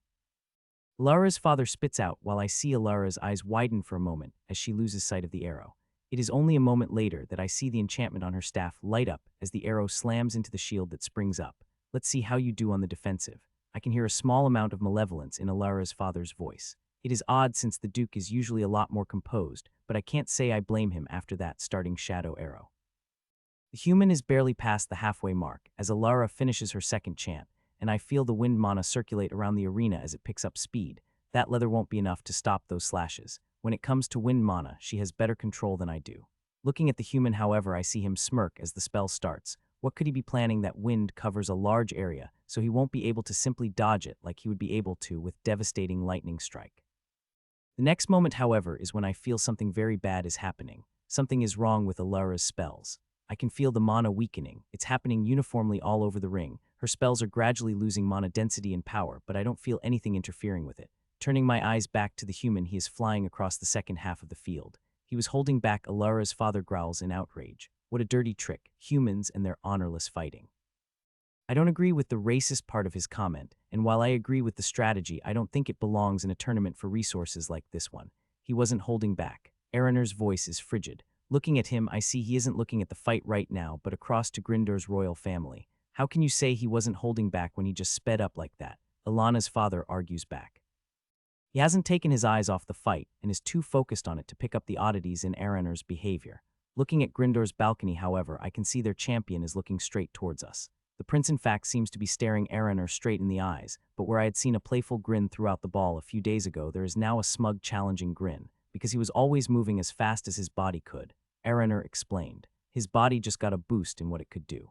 Ilara's father spits out while I see Ilara's eyes widen for a moment as she loses sight of the arrow. It is only a moment later that I see the enchantment on her staff light up as the arrow slams into the shield that springs up. Let's see how you do on the defensive. I can hear a small amount of malevolence in Ilara's father's voice. It is odd since the Duke is usually a lot more composed, but I can't say I blame him after that starting shadow arrow. The human is barely past the halfway mark as Ilara finishes her second chant, and I feel the wind mana circulate around the arena as it picks up speed. That leather won't be enough to stop those slashes. When it comes to wind mana, she has better control than I do. Looking at the human, however, I see him smirk as the spell starts. What could he be planning? That wind covers a large area, so he won't be able to simply dodge it like he would be able to with devastating lightning strike. The next moment, however, is when I feel something very bad is happening. Something is wrong with Ilara's spells. I can feel the mana weakening. It's happening uniformly all over the ring. Her spells are gradually losing mana density and power, but I don't feel anything interfering with it. Turning my eyes back to the human, he is flying across the second half of the field. He was holding back. Ilara's father growls in outrage. What a dirty trick, humans and their honorless fighting. I don't agree with the racist part of his comment, and while I agree with the strategy, I don't think it belongs in a tournament for resources like this one. He wasn't holding back. Araner's voice is frigid. Looking at him, I see he isn't looking at the fight right now, but across to Grinder's royal family. How can you say he wasn't holding back when he just sped up like that? Ilana's father argues back. He hasn't taken his eyes off the fight and is too focused on it to pick up the oddities in Araner's behavior. Looking at Grinder's balcony, however, I can see their champion is looking straight towards us. The prince, in fact, seems to be staring Araner straight in the eyes, but where I had seen a playful grin throughout the ball a few days ago, there is now a smug, challenging grin, because he was always moving as fast as his body could. Araner explained. His body just got a boost in what it could do.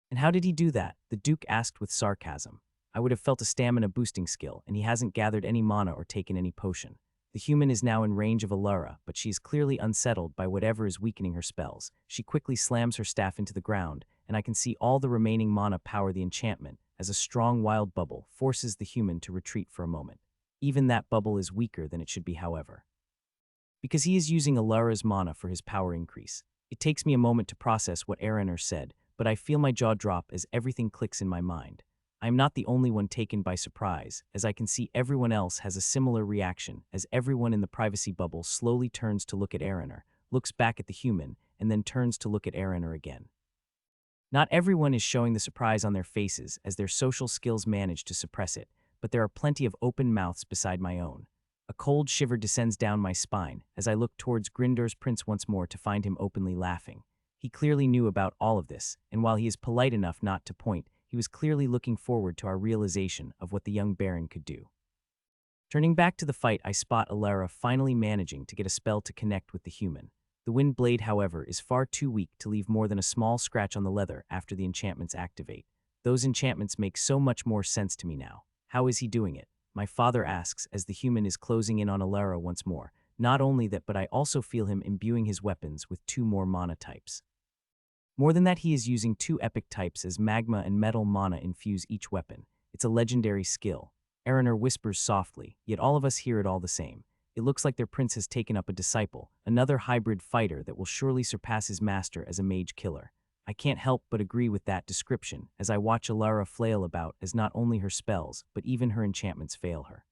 And how did he do that? The Duke asked with sarcasm. I would have felt a stamina boosting skill, and he hasn't gathered any mana or taken any potion. The human is now in range of Alara, but she is clearly unsettled by whatever is weakening her spells. She quickly slams her staff into the ground, and I can see all the remaining mana power the enchantment as a strong wild bubble forces the human to retreat for a moment. Even that bubble is weaker than it should be, however, because he is using Alara's mana for his power increase. It takes me a moment to process what Araner said, but I feel my jaw drop as everything clicks in my mind. I am not the only one taken by surprise, as I can see everyone else has a similar reaction as everyone in the privacy bubble slowly turns to look at Araner, looks back at the human, and then turns to look at Araner again. Not everyone is showing the surprise on their faces as their social skills manage to suppress it, but there are plenty of open mouths beside my own. A cold shiver descends down my spine as I look towards Grinder's prince once more to find him openly laughing. He clearly knew about all of this, and while he is polite enough not to point, he was clearly looking forward to our realization of what the young baron could do. Turning back to the fight, I spot Alara finally managing to get a spell to connect with the human. The wind blade, however, is far too weak to leave more than a small scratch on the leather after the enchantments activate. Those enchantments make so much more sense to me now. How is he doing it? My father asks as the human is closing in on Alara once more. Not only that, but I also feel him imbuing his weapons with 2 more mana types. More than that, he is using 2 epic types as magma and metal mana infuse each weapon. It's a legendary skill. Araner whispers softly, yet all of us hear it all the same. It looks like their prince has taken up a disciple, another hybrid fighter that will surely surpass his master as a mage killer. I can't help but agree with that description as I watch Alara flail about as not only her spells, but even her enchantments fail her.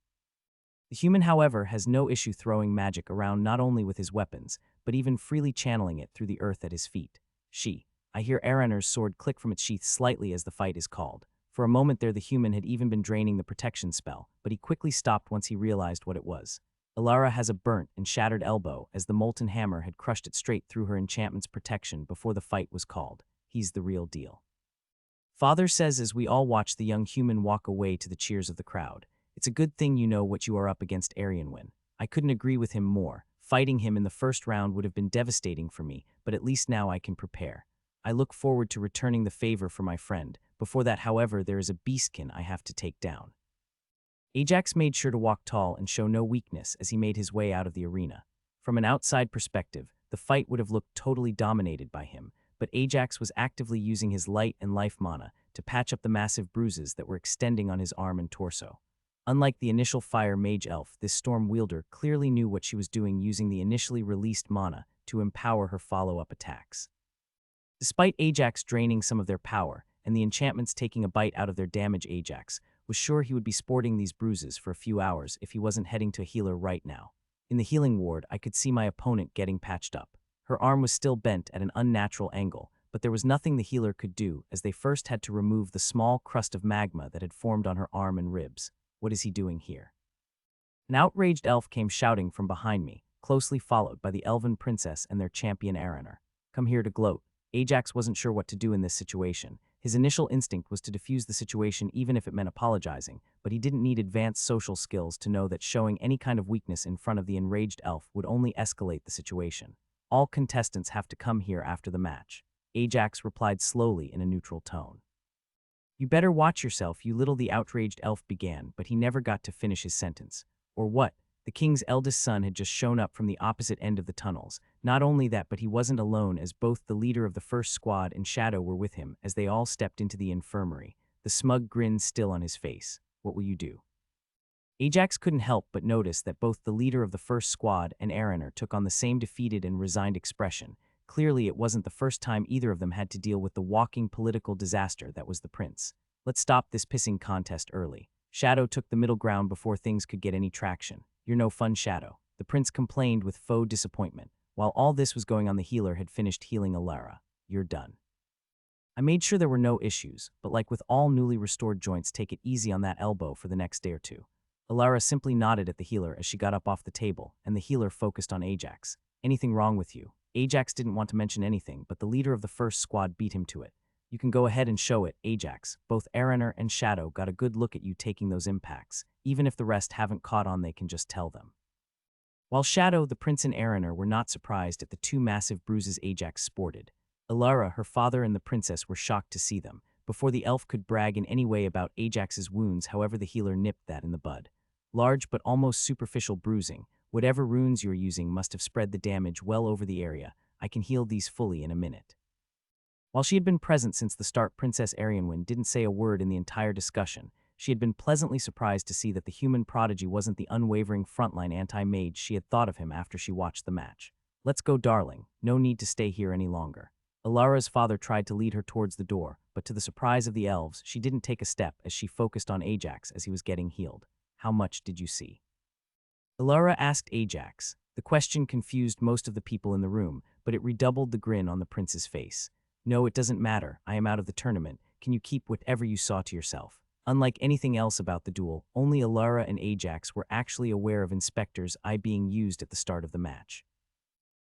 The human, however, has no issue throwing magic around not only with his weapons, but even freely channeling it through the earth at his feet. I hear Araner's sword click from its sheath slightly as the fight is called. For a moment there, the human had even been draining the protection spell, but he quickly stopped once he realized what it was. Alara has a burnt and shattered elbow as the molten hammer had crushed it straight through her enchantment's protection before the fight was called. He's the real deal. Father says as we all watch the young human walk away to the cheers of the crowd. It's a good thing you know what you are up against, Arianwin. I couldn't agree with him more. Fighting him in the first round would have been devastating for me, but at least now I can prepare. I look forward to returning the favor for my friend. Before that, however, there is a beastkin I have to take down. Ajax made sure to walk tall and show no weakness as he made his way out of the arena. From an outside perspective, the fight would have looked totally dominated by him, but Ajax was actively using his light and life mana to patch up the massive bruises that were extending on his arm and torso. Unlike the initial fire mage elf, this storm wielder clearly knew what she was doing, using the initially released mana to empower her follow-up attacks. Despite Ajax draining some of their power and the enchantments taking a bite out of their damage, Ajax was sure he would be sporting these bruises for a few hours if he wasn't heading to a healer right now. In the healing ward, I could see my opponent getting patched up. Her arm was still bent at an unnatural angle, but there was nothing the healer could do as they first had to remove the small crust of magma that had formed on her arm and ribs. What is he doing here? An outraged elf came shouting from behind me, closely followed by the elven princess and their champion Araner. Come here to gloat. Ajax wasn't sure what to do in this situation. His initial instinct was to defuse the situation even if it meant apologizing, but he didn't need advanced social skills to know that showing any kind of weakness in front of the enraged elf would only escalate the situation. All contestants have to come here after the match. Ajax replied slowly in a neutral tone. You better watch yourself, you little, the outraged elf began, but he never got to finish his sentence. Or what? The king's eldest son had just shown up from the opposite end of the tunnels. Not only that, but he wasn't alone, as both the leader of the first squad and Shadow were with him as they all stepped into the infirmary, the smug grin still on his face. What will you do? Ajax couldn't help but notice that both the leader of the first squad and Araner took on the same defeated and resigned expression. Clearly, it wasn't the first time either of them had to deal with the walking political disaster that was the prince. Let's stop this pissing contest early. Shadow took the middle ground before things could get any traction. You're no fun, Shadow. The prince complained with faux disappointment. While all this was going on, the healer had finished healing Alara. You're done. I made sure there were no issues, but like with all newly restored joints, take it easy on that elbow for the next day or two. Alara simply nodded at the healer as she got up off the table, and the healer focused on Ajax. Anything wrong with you? Ajax didn't want to mention anything, but the leader of the first squad beat him to it. You can go ahead and show it, Ajax. Both Araner and Shadow got a good look at you taking those impacts. Even if the rest haven't caught on, they can just tell them. While Shadow, the prince, and Araner were not surprised at the two massive bruises Ajax sported, Alara, her father, and the princess were shocked to see them. Before the elf could brag in any way about Ajax's wounds, however, the healer nipped that in the bud. Large but almost superficial bruising. Whatever runes you're using must have spread the damage well over the area. I can heal these fully in a minute. While she had been present since the start, Princess Arianwyn didn't say a word in the entire discussion. She had been pleasantly surprised to see that the human prodigy wasn't the unwavering frontline anti-mage she had thought of him after she watched the match. Let's go, darling. No need to stay here any longer. Alara's father tried to lead her towards the door, but to the surprise of the elves, she didn't take a step as she focused on Ajax as he was getting healed. How much did you see? Alara asked Ajax. The question confused most of the people in the room, but it redoubled the grin on the prince's face. No, it doesn't matter. I am out of the tournament. Can you keep whatever you saw to yourself? Unlike anything else about the duel, only Alara and Ajax were actually aware of Inspector's eye being used at the start of the match.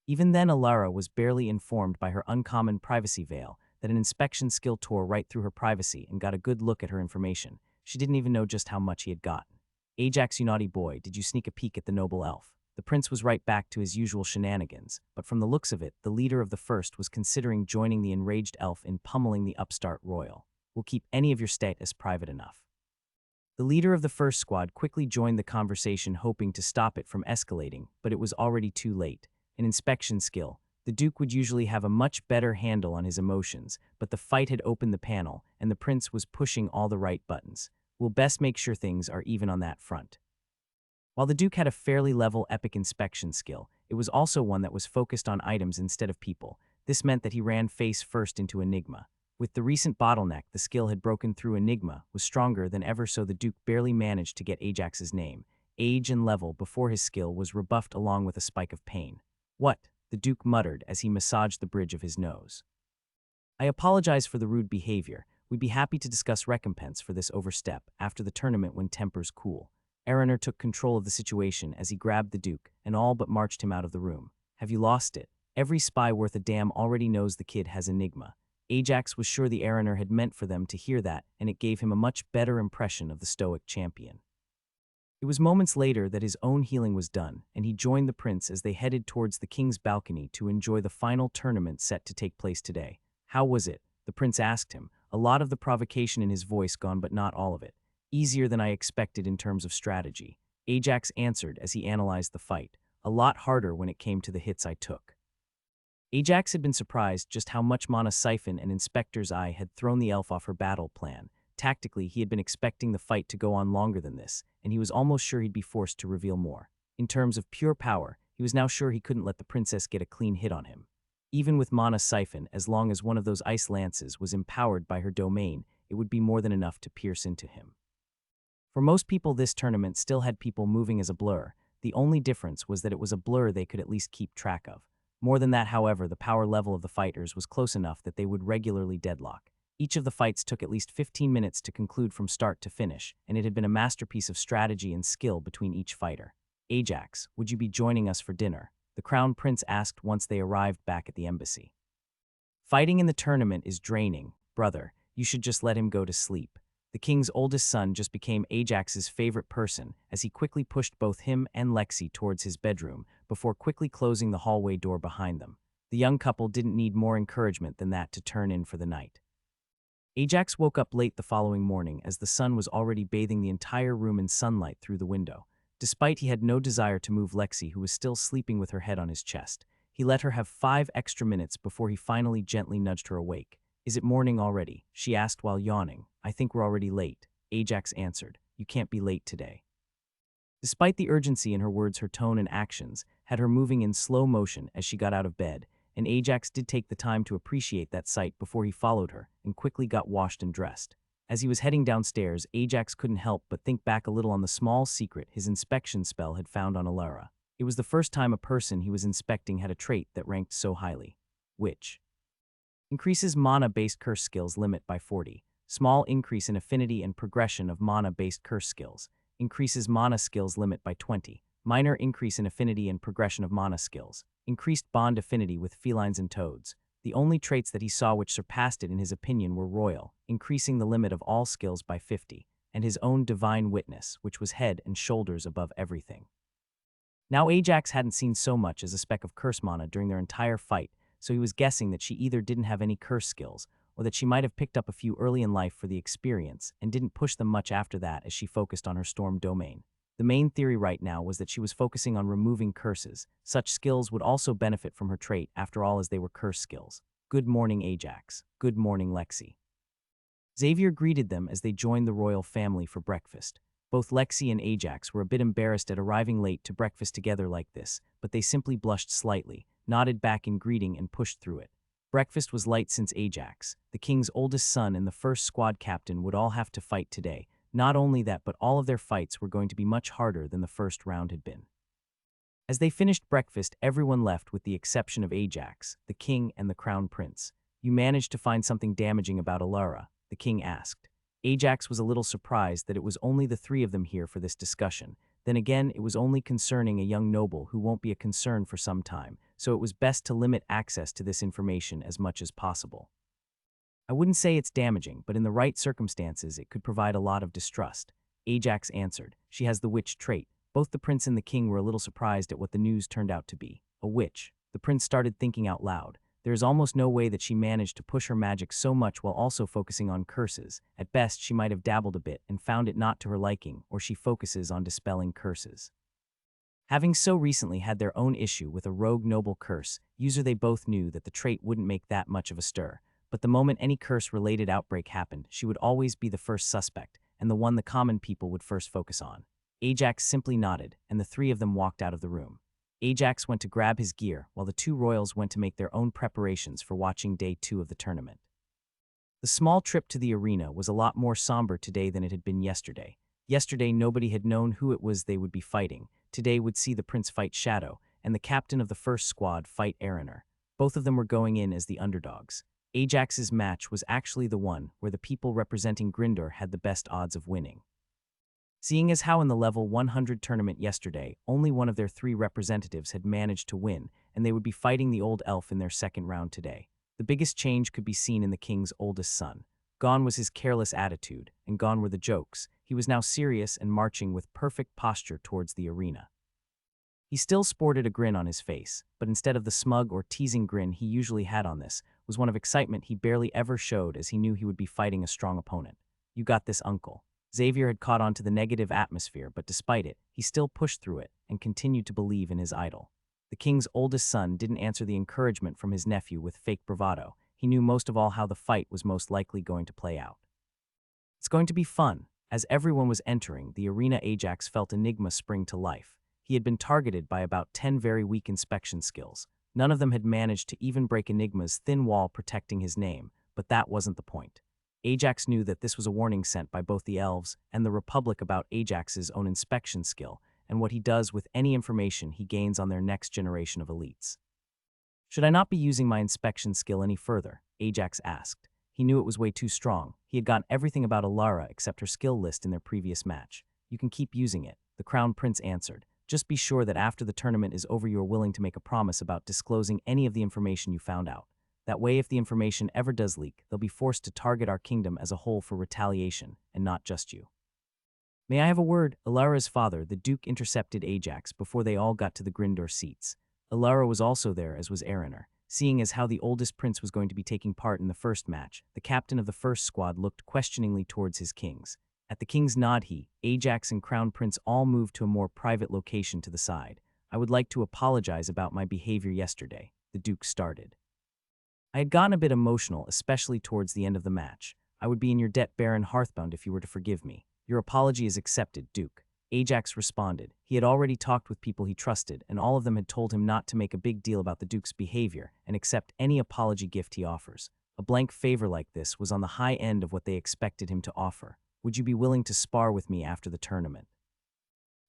Even then, Alara was barely informed by her uncommon privacy veil that an inspection skill tore right through her privacy and got a good look at her information. She didn't even know just how much he had gotten. Ajax, you naughty boy, did you sneak a peek at the noble elf? The prince was right back to his usual shenanigans, but from the looks of it, the leader of the first was considering joining the enraged elf in pummeling the upstart royal. We'll keep any of your status private enough. The leader of the first squad quickly joined the conversation, hoping to stop it from escalating, but it was already too late. An inspection skill. The Duke would usually have a much better handle on his emotions, but the fight had opened the panel, and the prince was pushing all the right buttons. We'll best make sure things are even on that front. While the Duke had a fairly level epic inspection skill, it was also one that was focused on items instead of people. This meant that he ran face first into Enigma. With the recent bottleneck, the skill had broken through. Enigma was stronger than ever, so the Duke barely managed to get Ajax's name, age, and level before his skill was rebuffed along with a spike of pain. What? The Duke muttered as he massaged the bridge of his nose. I apologize for the rude behavior. We'd be happy to discuss recompense for this overstep after the tournament when tempers cool. Araner took control of the situation as he grabbed the Duke and all but marched him out of the room. Have you lost it? Every spy worth a damn already knows the kid has Enigma. Ajax was sure the Araner had meant for them to hear that, and it gave him a much better impression of the stoic champion. It was moments later that his own healing was done, and he joined the prince as they headed towards the king's balcony to enjoy the final tournament set to take place today. How was it? The prince asked him, a lot of the provocation in his voice gone but not all of it. Easier than I expected in terms of strategy. Ajax answered as he analyzed the fight. A lot harder when it came to the hits I took. Ajax had been surprised just how much Mana Siphon and Inspector's Eye had thrown the elf off her battle plan. Tactically, he had been expecting the fight to go on longer than this, and he was almost sure he'd be forced to reveal more. In terms of pure power, he was now sure he couldn't let the princess get a clean hit on him. Even with Mana Siphon, as long as one of those ice lances was empowered by her domain, it would be more than enough to pierce into him. For most people, this tournament still had people moving as a blur. The only difference was that it was a blur they could at least keep track of. More than that, however, the power level of the fighters was close enough that they would regularly deadlock. Each of the fights took at least 15 minutes to conclude from start to finish, and it had been a masterpiece of strategy and skill between each fighter. Ajax, would you be joining us for dinner? The Crown Prince asked once they arrived back at the embassy. Fighting in the tournament is draining, brother. You should just let him go to sleep. The king's oldest son just became Ajax's favorite person as he quickly pushed both him and Lexi towards his bedroom before quickly closing the hallway door behind them. The young couple didn't need more encouragement than that to turn in for the night. Ajax woke up late the following morning as the sun was already bathing the entire room in sunlight through the window. Despite he had no desire to move Lexi, who was still sleeping with her head on his chest, he let her have 5 extra minutes before he finally gently nudged her awake. Is it morning already? She asked while yawning. I think we're already late. Ajax answered. You can't be late today. Despite the urgency in her words, her tone and actions had her moving in slow motion as she got out of bed, and Ajax did take the time to appreciate that sight before he followed her and quickly got washed and dressed. As he was heading downstairs, Ajax couldn't help but think back a little on the small secret his inspection spell had found on Alara. It was the first time a person he was inspecting had a trait that ranked so highly. Which increases mana-based curse skills limit by 40. Small increase in affinity and progression of mana-based curse skills. Increases mana skills limit by 20. Minor increase in affinity and progression of mana skills. Increased bond affinity with felines and toads. The only traits that he saw which surpassed it in his opinion were royal, increasing the limit of all skills by 50, and his own divine witness, which was head and shoulders above everything. Now Ajax hadn't seen so much as a speck of curse mana during their entire fight, so he was guessing that she either didn't have any curse skills, or that she might have picked up a few early in life for the experience and didn't push them much after that as she focused on her storm domain. The main theory right now was that she was focusing on removing curses. Such skills would also benefit from her trait, after all, as they were curse skills. Good morning, Ajax. Good morning, Lexi. Xavier greeted them as they joined the royal family for breakfast. Both Lexi and Ajax were a bit embarrassed at arriving late to breakfast together like this, but they simply blushed slightly, nodded back in greeting and pushed through it. Breakfast was light since Ajax, the king's oldest son and the first squad captain, would all have to fight today. Not only that, but all of their fights were going to be much harder than the first round had been. As they finished breakfast, everyone left with the exception of Ajax, the king, and the crown prince. You managed to find something damaging about Alara? The king asked. Ajax was a little surprised that it was only the three of them here for this discussion. Then again, it was only concerning a young noble who won't be a concern for some time, so it was best to limit access to this information as much as possible. I wouldn't say it's damaging, but in the right circumstances it could provide a lot of distrust. Ajax answered. She has the witch trait. Both the prince and the king were a little surprised at what the news turned out to be. A witch. The prince started thinking out loud. There is almost no way that she managed to push her magic so much while also focusing on curses. At best, she might have dabbled a bit and found it not to her liking, or she focuses on dispelling curses. Having so recently had their own issue with a rogue noble curse user, they both knew that the trait wouldn't make that much of a stir. But the moment any curse-related outbreak happened, she would always be the first suspect, and the one the common people would first focus on. Ajax simply nodded, and the three of them walked out of the room. Ajax went to grab his gear, while the two royals went to make their own preparations for watching day 2 of the tournament. The small trip to the arena was a lot more somber today than it had been yesterday. Yesterday, nobody had known who it was they would be fighting. Today would see the prince fight Shadow, and the captain of the first squad fight Ariner. Both of them were going in as the underdogs. Ajax's match was actually the one where the people representing Grindor had the best odds of winning. Seeing as how in the level 100 tournament yesterday, only one of their 3 representatives had managed to win, and they would be fighting the old elf in their second round today. The biggest change could be seen in the king's oldest son. Gone was his careless attitude, and gone were the jokes. He was now serious and marching with perfect posture towards the arena. He still sported a grin on his face, but instead of the smug or teasing grin he usually had on this, was one of excitement he barely ever showed, as he knew he would be fighting a strong opponent. You got this, uncle. Xavier had caught on to the negative atmosphere, but despite it, he still pushed through it and continued to believe in his idol. The king's oldest son didn't answer the encouragement from his nephew with fake bravado. He knew most of all how the fight was most likely going to play out. It's going to be fun. As everyone was entering the arena, Ajax felt Enigma spring to life. He had been targeted by about 10 very weak inspection skills. None of them had managed to even break Enigma's thin wall protecting his name, but that wasn't the point. Ajax knew that this was a warning sent by both the elves and the Republic about Ajax's own inspection skill and what he does with any information he gains on their next generation of elites. Should I not be using my inspection skill any further? Ajax asked. He knew it was way too strong. He had gotten everything about Alara except her skill list in their previous match. You can keep using it, the Crown Prince answered. Just be sure that after the tournament is over you are willing to make a promise about disclosing any of the information you found out. That way, if the information ever does leak, they'll be forced to target our kingdom as a whole for retaliation, and not just you. May I have a word? Alara's father, the Duke, intercepted Ajax before they all got to the Grindor seats. Alara was also there, as was Ariner. Seeing as how the oldest prince was going to be taking part in the first match, the captain of the first squad looked questioningly towards his kings. At the king's nod, Ajax and Crown Prince all moved to a more private location to the side. I would like to apologize about my behavior yesterday, the Duke started. I had gotten a bit emotional, especially towards the end of the match. I would be in your debt, Baron Hearthbound, if you were to forgive me. Your apology is accepted, Duke. Ajax responded. He had already talked with people he trusted, and all of them had told him not to make a big deal about the Duke's behavior and accept any apology gift he offers. A blank favor like this was on the high end of what they expected him to offer. Would you be willing to spar with me after the tournament?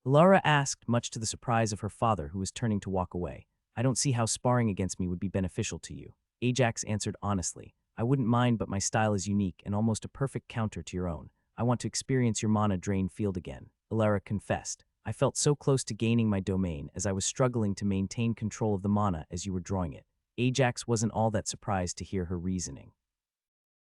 Laura asked, much to the surprise of her father, who was turning to walk away. I don't see how sparring against me would be beneficial to you. Ajax answered honestly. I wouldn't mind, but my style is unique and almost a perfect counter to your own. I want to experience your mana drain field again. Alara confessed. I felt so close to gaining my domain as I was struggling to maintain control of the mana as you were drawing it. Ajax wasn't all that surprised to hear her reasoning.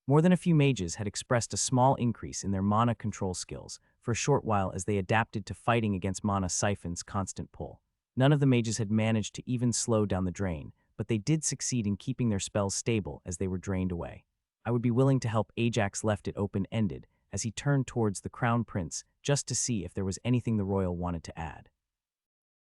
More than a few mages had expressed a small increase in their mana control skills for a short while as they adapted to fighting against mana siphon's constant pull. None of the mages had managed to even slow down the drain, but they did succeed in keeping their spells stable as they were drained away. I would be willing to help. Ajax left it open-ended as he turned towards the Crown Prince just to see if there was anything the royal wanted to add.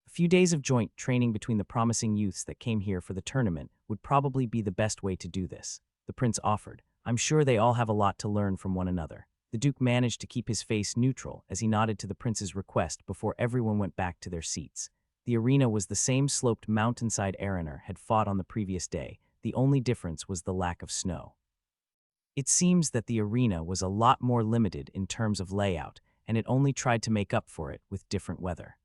A few days of joint training between the promising youths that came here for the tournament would probably be the best way to do this, the prince offered. I'm sure they all have a lot to learn from one another. The Duke managed to keep his face neutral as he nodded to the prince's request before everyone went back to their seats. The arena was the same sloped mountainside Araner had fought on the previous day. The only difference was the lack of snow. It seems that the arena was a lot more limited in terms of layout, and it only tried to make up for it with different weather.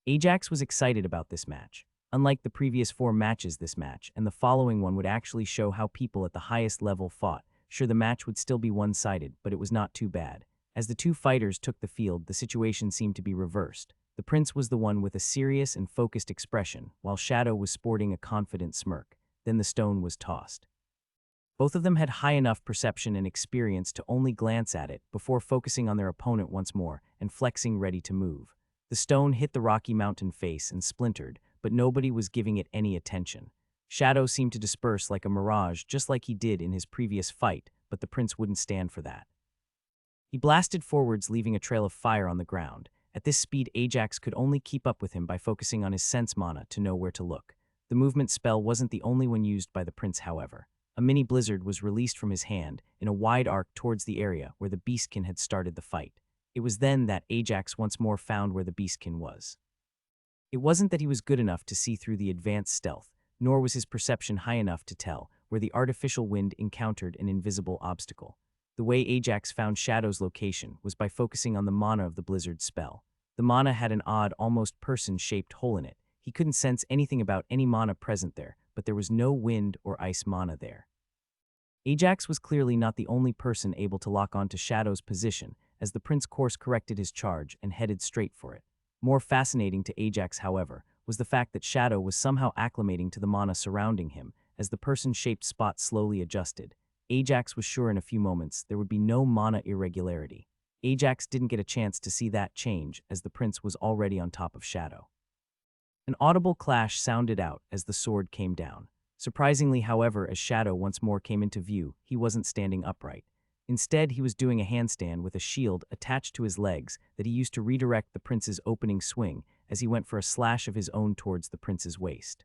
Ajax was excited about this match. Unlike the previous 4 matches, this match and the following one would actually show how people at the highest level fought. Sure, the match would still be one-sided, but it was not too bad. As the 2 fighters took the field, the situation seemed to be reversed. The prince was the one with a serious and focused expression, while Shadow was sporting a confident smirk. Then the stone was tossed. Both of them had high enough perception and experience to only glance at it before focusing on their opponent once more and flexing ready to move. The stone hit the rocky mountain face and splintered, but nobody was giving it any attention. Shadow seemed to disperse like a mirage, just like he did in his previous fight, but the prince wouldn't stand for that. He blasted forwards, leaving a trail of fire on the ground. At this speed, Ajax could only keep up with him by focusing on his sense mana to know where to look. The movement spell wasn't the only one used by the prince, however. A mini blizzard was released from his hand in a wide arc towards the area where the beastkin had started the fight. It was then that Ajax once more found where the beastkin was. It wasn't that he was good enough to see through the advanced stealth, nor was his perception high enough to tell where the artificial wind encountered an invisible obstacle. The way Ajax found Shadow's location was by focusing on the mana of the blizzard spell. The mana had an odd, almost person-shaped hole in it. He couldn't sense anything about any mana present there, but there was no wind or ice mana there. Ajax was clearly not the only person able to lock onto Shadow's position, as the prince course-corrected his charge and headed straight for it. More fascinating to Ajax, however, was the fact that Shadow was somehow acclimating to the mana surrounding him as the person-shaped spot slowly adjusted. Ajax was sure in a few moments there would be no mana irregularity. Ajax didn't get a chance to see that change as the prince was already on top of Shadow. An audible clash sounded out as the sword came down. Surprisingly, however, as Shadow once more came into view, he wasn't standing upright. Instead, he was doing a handstand with a shield attached to his legs that he used to redirect the prince's opening swing as he went for a slash of his own towards the prince's waist.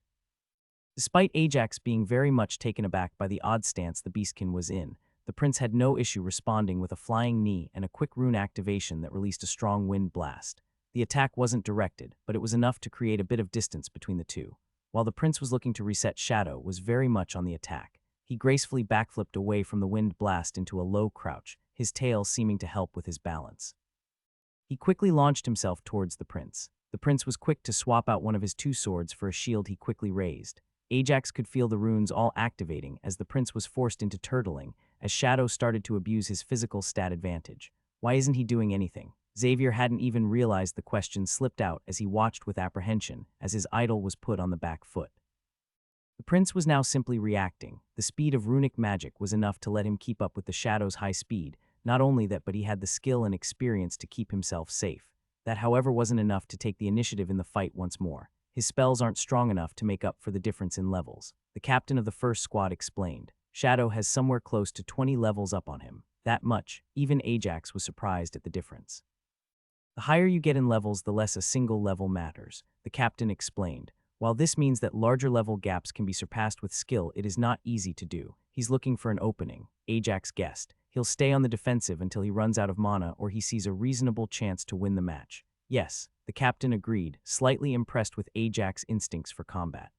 Despite Ajax being very much taken aback by the odd stance the beastkin was in, the prince had no issue responding with a flying knee and a quick rune activation that released a strong wind blast. The attack wasn't directed, but it was enough to create a bit of distance between the two. While the prince was looking to reset, Shadow was very much on the attack. He gracefully backflipped away from the wind blast into a low crouch, his tail seeming to help with his balance. He quickly launched himself towards the prince. The prince was quick to swap out one of his 2 swords for a shield he quickly raised. Ajax could feel the runes all activating as the prince was forced into turtling, as Shadow started to abuse his physical stat advantage. Why isn't he doing anything? Xavier hadn't even realized the question slipped out as he watched with apprehension as his idol was put on the back foot. The prince was now simply reacting. The speed of runic magic was enough to let him keep up with the Shadow's high speed. Not only that, but he had the skill and experience to keep himself safe. That, however, wasn't enough to take the initiative in the fight once more. His spells aren't strong enough to make up for the difference in levels. The captain of the first squad explained. Shadow has somewhere close to 20 levels up on him. That much. Even Ajax was surprised at the difference. The higher you get in levels, the less a single level matters, the captain explained. While this means that larger level gaps can be surpassed with skill, it is not easy to do. He's looking for an opening, Ajax guessed. He'll stay on the defensive until he runs out of mana or he sees a reasonable chance to win the match. Yes, the captain agreed, slightly impressed with Ajax's instincts for combat.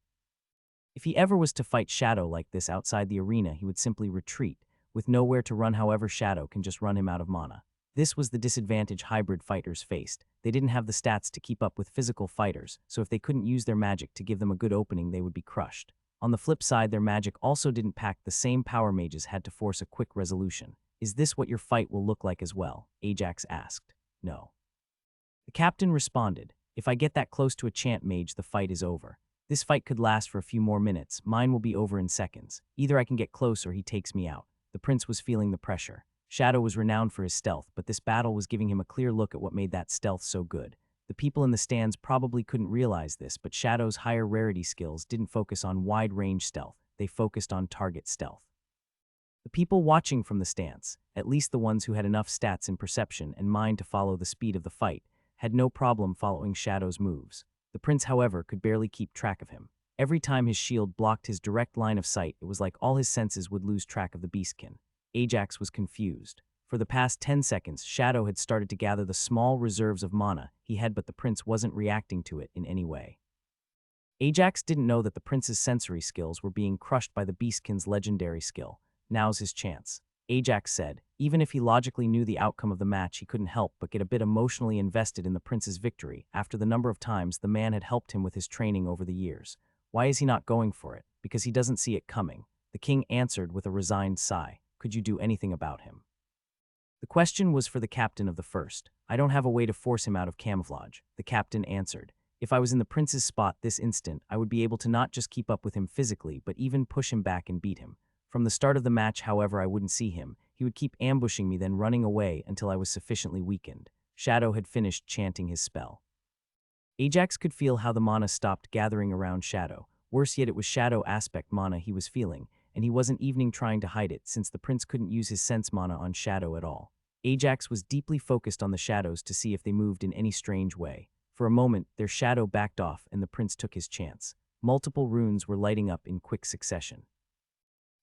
If he ever was to fight Shadow like this outside the arena, he would simply retreat, with nowhere to run. However, Shadow can just run him out of mana. This was the disadvantage hybrid fighters faced. They didn't have the stats to keep up with physical fighters, so if they couldn't use their magic to give them a good opening, they would be crushed. On the flip side, their magic also didn't pack the same power. Mages had to force a quick resolution. Is this what your fight will look like as well? Ajax asked. No. The captain responded, if I get that close to a chant mage, the fight is over. This fight could last for a few more minutes. Mine will be over in seconds. Either I can get close or he takes me out. The prince was feeling the pressure. Shadow was renowned for his stealth, but this battle was giving him a clear look at what made that stealth so good. The people in the stands probably couldn't realize this, but Shadow's higher rarity skills didn't focus on wide-range stealth. They focused on target stealth. The people watching from the stands, at least the ones who had enough stats in perception and mind to follow the speed of the fight, had no problem following Shadow's moves. The prince, however, could barely keep track of him. Every time his shield blocked his direct line of sight, it was like all his senses would lose track of the beastkin. Ajax was confused. For the past 10 seconds, Shadow had started to gather the small reserves of mana he had, but the prince wasn't reacting to it in any way. Ajax didn't know that the prince's sensory skills were being crushed by the beastkin's legendary skill. Now's his chance. Ajax said, even if he logically knew the outcome of the match, he couldn't help but get a bit emotionally invested in the prince's victory after the number of times the man had helped him with his training over the years. Why is he not going for it? Because he doesn't see it coming. The king answered with a resigned sigh. Could you do anything about him? The question was for the captain of the first. I don't have a way to force him out of camouflage, the captain answered. If I was in the prince's spot this instant, I would be able to not just keep up with him physically, but even push him back and beat him. From the start of the match, however, I wouldn't see him. He would keep ambushing me, then running away until I was sufficiently weakened. Shadow had finished chanting his spell. Ajax could feel how the mana stopped gathering around Shadow. Worse yet, it was Shadow aspect mana he was feeling, and he wasn't even trying to hide it since the prince couldn't use his sense mana on Shadow at all. Ajax was deeply focused on the shadows to see if they moved in any strange way. For a moment, their shadow backed off and the prince took his chance. Multiple runes were lighting up in quick succession.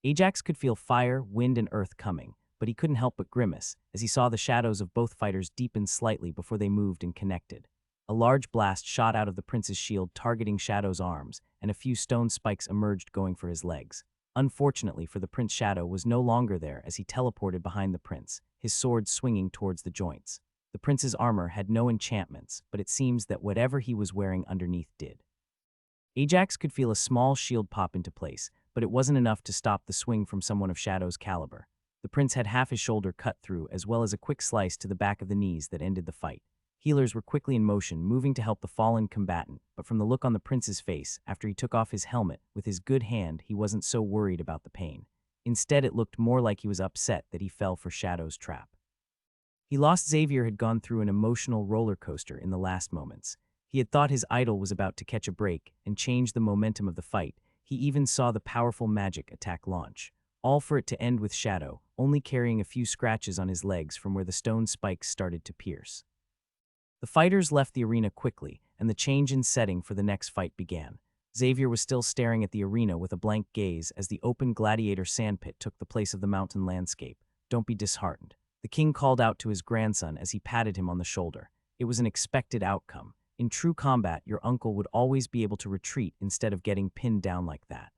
Ajax could feel fire, wind, and earth coming, but he couldn't help but grimace as he saw the shadows of both fighters deepen slightly before they moved and connected. A large blast shot out of the prince's shield, targeting Shadow's arms, and a few stone spikes emerged, going for his legs. Unfortunately for the prince, Shadow was no longer there as he teleported behind the prince, his sword swinging towards the joints. The prince's armor had no enchantments, but it seems that whatever he was wearing underneath did. Ajax could feel a small shield pop into place, but it wasn't enough to stop the swing from someone of Shadow's caliber. The prince had half his shoulder cut through, as well as a quick slice to the back of the knees that ended the fight. Healers were quickly in motion, moving to help the fallen combatant, but from the look on the prince's face, after he took off his helmet with his good hand, he wasn't so worried about the pain. Instead, it looked more like he was upset that he fell for Shadow's trap. He lost. Xavier had gone through an emotional roller coaster in the last moments. He had thought his idol was about to catch a break and change the momentum of the fight. He even saw the powerful magic attack launch, all for it to end with Shadow only carrying a few scratches on his legs from where the stone spikes started to pierce. The fighters left the arena quickly, and the change in setting for the next fight began. Xavier was still staring at the arena with a blank gaze as the open gladiator sandpit took the place of the mountain landscape. Don't be disheartened, the king called out to his grandson as he patted him on the shoulder. It was an expected outcome. In true combat, your uncle would always be able to retreat instead of getting pinned down like that.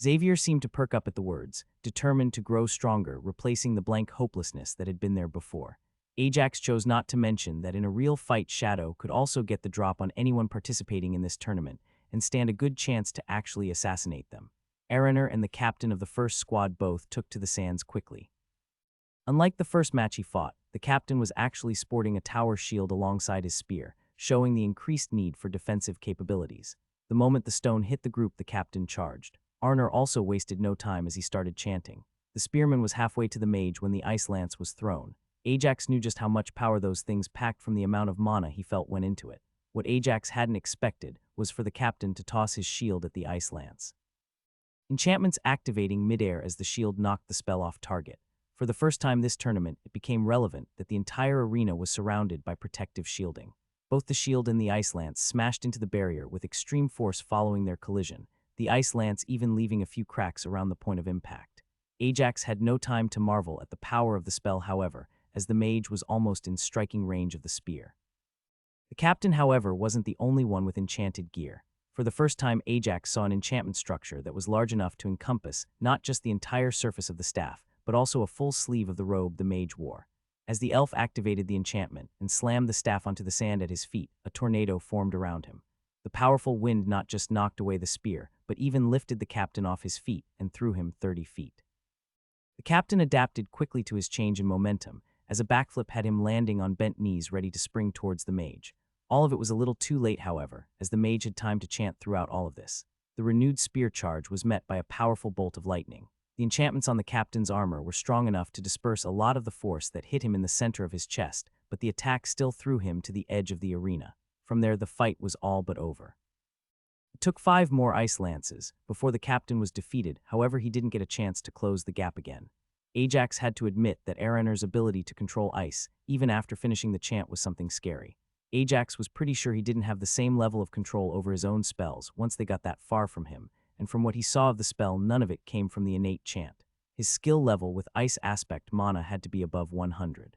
Xavier seemed to perk up at the words, determined to grow stronger, replacing the blank hopelessness that had been there before. Ajax chose not to mention that in a real fight, Shadow could also get the drop on anyone participating in this tournament and stand a good chance to actually assassinate them. Araner and the captain of the first squad both took to the sands quickly. Unlike the first match he fought, the captain was actually sporting a tower shield alongside his spear, showing the increased need for defensive capabilities. The moment the stone hit the group, the captain charged. Arner also wasted no time as he started chanting. The spearman was halfway to the mage when the ice lance was thrown. Ajax knew just how much power those things packed from the amount of mana he felt went into it. What Ajax hadn't expected was for the captain to toss his shield at the ice lance. Enchantments activating midair as the shield knocked the spell off target. For the first time this tournament, it became relevant that the entire arena was surrounded by protective shielding. Both the shield and the ice lance smashed into the barrier with extreme force following their collision, the ice lance even leaving a few cracks around the point of impact. Ajax had no time to marvel at the power of the spell, however, as the mage was almost in striking range of the spear. The captain, however, wasn't the only one with enchanted gear. For the first time, Ajax saw an enchantment structure that was large enough to encompass not just the entire surface of the staff, but also a full sleeve of the robe the mage wore. As the elf activated the enchantment and slammed the staff onto the sand at his feet, a tornado formed around him. The powerful wind not just knocked away the spear, but even lifted the captain off his feet and threw him 30 feet. The captain adapted quickly to his change in momentum, as a backflip had him landing on bent knees ready to spring towards the mage. All of it was a little too late, however, as the mage had time to chant throughout all of this. The renewed spear charge was met by a powerful bolt of lightning. The enchantments on the captain's armor were strong enough to disperse a lot of the force that hit him in the center of his chest, but the attack still threw him to the edge of the arena. From there, the fight was all but over. It took 5 more ice lances before the captain was defeated. However, he didn't get a chance to close the gap again. Ajax had to admit that Araner's ability to control ice, even after finishing the chant, was something scary. Ajax was pretty sure he didn't have the same level of control over his own spells once they got that far from him, and from what he saw of the spell, none of it came from the innate chant. His skill level with ice aspect mana had to be above 100.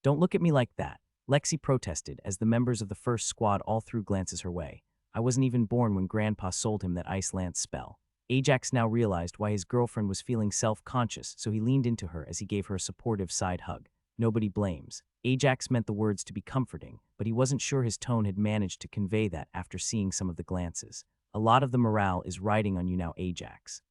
"Don't look at me like that," Lexi protested as the members of the first squad all threw glances her way. "I wasn't even born when Grandpa sold him that ice lance spell." Ajax now realized why his girlfriend was feeling self-conscious, so he leaned into her as he gave her a supportive side hug. "Nobody blames." Ajax meant the words to be comforting, but he wasn't sure his tone had managed to convey that after seeing some of the glances. "A lot of the morale is riding on you now, Ajax,"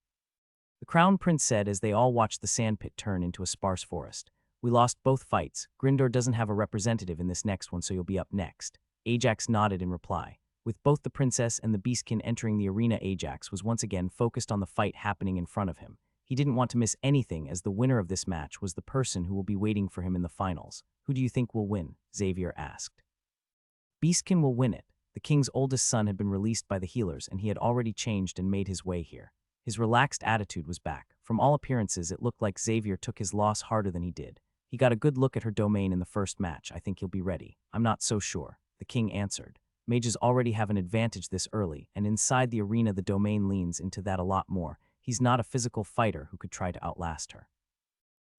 the crown prince said as they all watched the sandpit turn into a sparse forest. "We lost both fights. Grindor doesn't have a representative in this next one, so you'll be up next." Ajax nodded in reply. With both the princess and the beastkin entering the arena, Ajax was once again focused on the fight happening in front of him. He didn't want to miss anything, as the winner of this match was the person who will be waiting for him in the finals. "Who do you think will win?" Xavier asked. "Beastkin will win it." The king's oldest son had been released by the healers, and he had already changed and made his way here. His relaxed attitude was back. From all appearances, it looked like Xavier took his loss harder than he did. "He got a good look at her domain in the first match. I think he'll be ready." "I'm not so sure," the king answered. "Mages already have an advantage this early, and inside the arena the domain leans into that a lot more. He's not a physical fighter who could try to outlast her."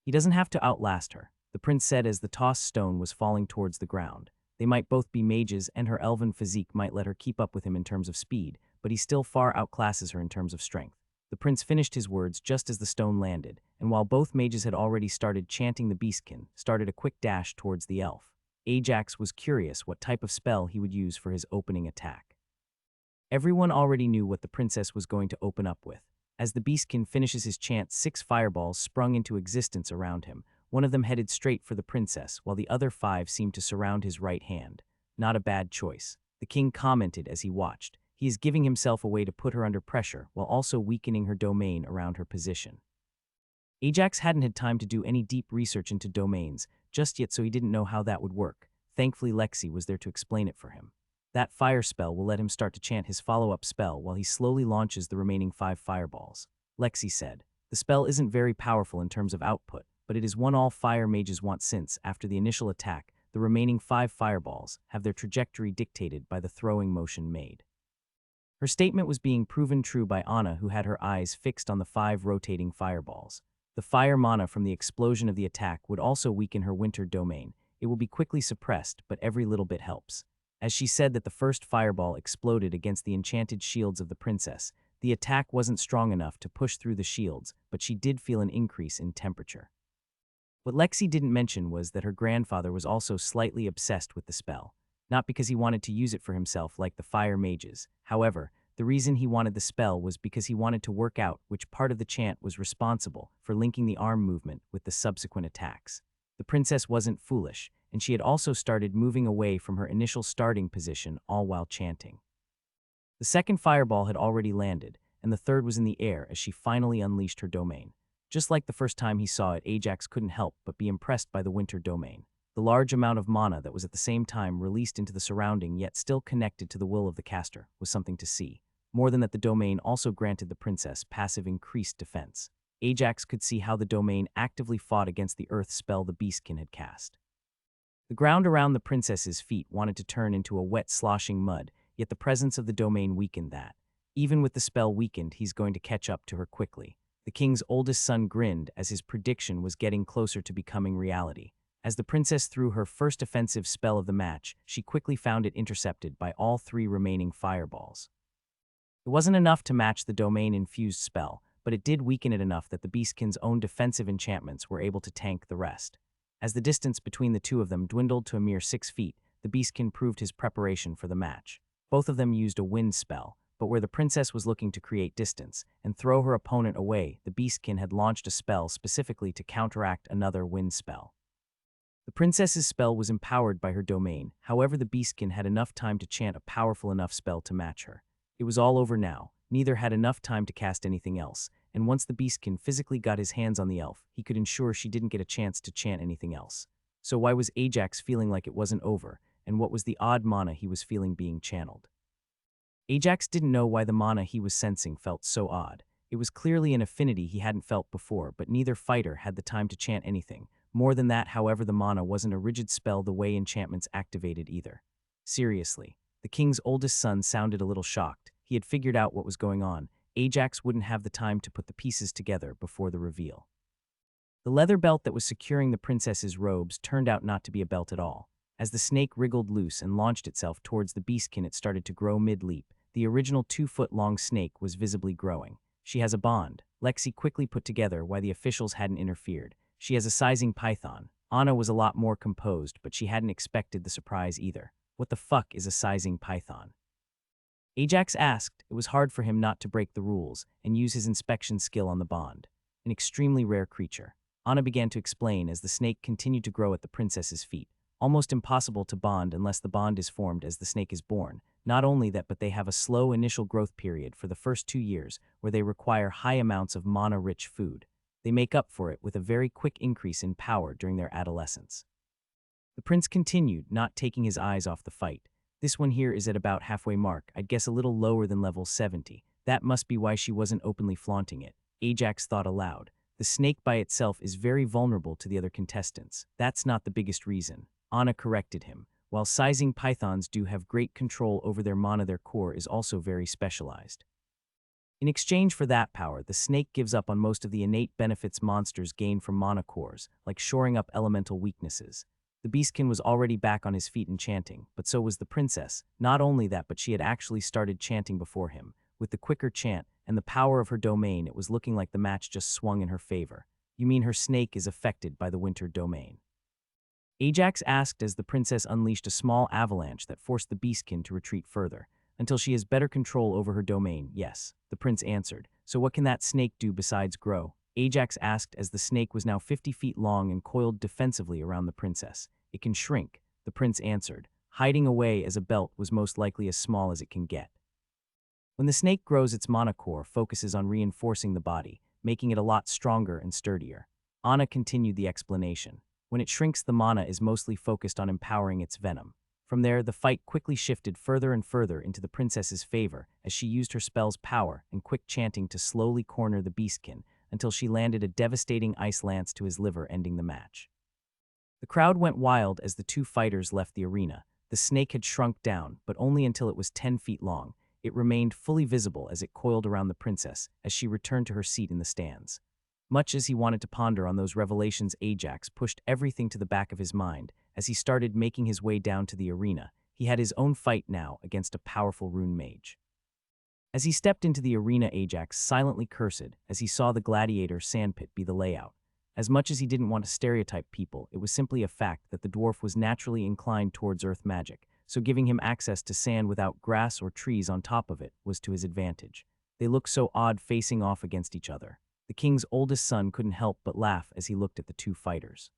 "He doesn't have to outlast her," the prince said as the tossed stone was falling towards the ground. They might both be mages, and her elven physique might let her keep up with him in terms of speed, but he still far outclasses her in terms of strength. The prince finished his words just as the stone landed, and while both mages had already started chanting, the beastkin started a quick dash towards the elf. Ajax was curious what type of spell he would use for his opening attack. Everyone already knew what the princess was going to open up with. As the beastkin finishes his chant, 6 fireballs sprung into existence around him. One of them headed straight for the princess, while the other 5 seemed to surround his right hand. "Not a bad choice," the king commented as he watched. "He is giving himself a way to put her under pressure, while also weakening her domain around her position." Ajax hadn't had time to do any deep research into domains just yet, so he didn't know how that would work. Thankfully, Lexi was there to explain it for him. That fire spell will let him start to chant his follow-up spell while he slowly launches the remaining 5 fireballs. Lexi said, "The spell isn't very powerful in terms of output, but it is one all fire mages want since, after the initial attack, the remaining 5 fireballs have their trajectory dictated by the throwing motion made." Her statement was being proven true by Anna, who had her eyes fixed on the 5 rotating fireballs. The fire mana from the explosion of the attack would also weaken her winter domain. It will be quickly suppressed, but every little bit helps. As she said that the first fireball exploded against the enchanted shields of the princess, the attack wasn't strong enough to push through the shields, but she did feel an increase in temperature. What Lexi didn't mention was that her grandfather was also slightly obsessed with the spell, not because he wanted to use it for himself like the fire mages. However, the reason he wanted the spell was because he wanted to work out which part of the chant was responsible for linking the arm movement with the subsequent attacks. The princess wasn't foolish, and she had also started moving away from her initial starting position, all while chanting. The second fireball had already landed, and the third was in the air as she finally unleashed her domain. Just like the first time he saw it, Ajax couldn't help but be impressed by the winter domain. The large amount of mana that was at the same time released into the surrounding yet still connected to the will of the caster was something to see. More than that, the domain also granted the princess passive increased defense. Ajax could see how the domain actively fought against the earth spell the beastkin had cast. The ground around the princess's feet wanted to turn into a wet, sloshing mud, yet the presence of the domain weakened that. Even with the spell weakened, he's going to catch up to her quickly. The king's oldest son grinned as his prediction was getting closer to becoming reality. As the princess threw her first offensive spell of the match, she quickly found it intercepted by all 3 remaining fireballs. It wasn't enough to match the domain-infused spell, but it did weaken it enough that the Beastkin's own defensive enchantments were able to tank the rest. As the distance between the two of them dwindled to a mere 6 feet, the Beastkin proved his preparation for the match. Both of them used a wind spell, but where the princess was looking to create distance and throw her opponent away, the Beastkin had launched a spell specifically to counteract another wind spell. The princess's spell was empowered by her domain, however the Beastkin had enough time to chant a powerful enough spell to match her. It was all over now, neither had enough time to cast anything else, and once the Beastkin physically got his hands on the elf, he could ensure she didn't get a chance to chant anything else. So why was Ajax feeling like it wasn't over, and what was the odd mana he was feeling being channeled? Ajax didn't know why the mana he was sensing felt so odd. It was clearly an affinity he hadn't felt before, but neither fighter had the time to chant anything. More than that, however, the mana wasn't a rigid spell the way enchantments activated either. Seriously, the king's oldest son sounded a little shocked. He had figured out what was going on. Ajax wouldn't have the time to put the pieces together before the reveal. The leather belt that was securing the princess's robes turned out not to be a belt at all. As the snake wriggled loose and launched itself towards the Beastkin, it started to grow mid-leap. The original 2-foot-long snake was visibly growing. She has a bond. Lexi quickly put together why the officials hadn't interfered. She has a sizing python. Anna was a lot more composed, but she hadn't expected the surprise either. What the fuck is a sizing python? Ajax asked. It was hard for him not to break the rules and use his inspection skill on the bond. An extremely rare creature. Anna began to explain as the snake continued to grow at the princess's feet. Almost impossible to bond unless the bond is formed as the snake is born. Not only that, but they have a slow initial growth period for the first 2 years where they require high amounts of mana-rich food. They make up for it with a very quick increase in power during their adolescence. The prince continued, not taking his eyes off the fight. This one here is at about halfway mark, I'd guess a little lower than level 70. That must be why she wasn't openly flaunting it. Ajax thought aloud. The snake by itself is very vulnerable to the other contestants. That's not the biggest reason. Anna corrected him. While sizing pythons do have great control over their mana, their core is also very specialized. In exchange for that power, the snake gives up on most of the innate benefits monsters gain from mana cores, like shoring up elemental weaknesses. The Beastkin was already back on his feet and chanting, but so was the princess. Not only that, but she had actually started chanting before him. With the quicker chant and the power of her domain, it was looking like the match just swung in her favor. You mean her snake is affected by the winter domain? Ajax asked as the princess unleashed a small avalanche that forced the Beastkin to retreat further. Until she has better control over her domain, yes, the prince answered. So what can that snake do besides grow? Ajax asked as the snake was now 50 feet long and coiled defensively around the princess. It can shrink, the prince answered. Hiding away as a belt was most likely as small as it can get. When the snake grows, its mana core focuses on reinforcing the body, making it a lot stronger and sturdier. Anna continued the explanation. When it shrinks, the mana is mostly focused on empowering its venom. From there, the fight quickly shifted further and further into the princess's favor as she used her spell's power and quick chanting to slowly corner the Beastkin until she landed a devastating ice lance to his liver, ending the match. The crowd went wild as the two fighters left the arena. The snake had shrunk down, but only until it was 10 feet long. It remained fully visible as it coiled around the princess as she returned to her seat in the stands. Much as he wanted to ponder on those revelations, Ajax pushed everything to the back of his mind as he started making his way down to the arena. He had his own fight now against a powerful rune mage. As he stepped into the arena, Ajax silently cursed as he saw the gladiator sandpit be the layout. As much as he didn't want to stereotype people, it was simply a fact that the dwarf was naturally inclined towards earth magic, so giving him access to sand without grass or trees on top of it was to his advantage. They looked so odd facing off against each other. The king's oldest son couldn't help but laugh as he looked at the two fighters.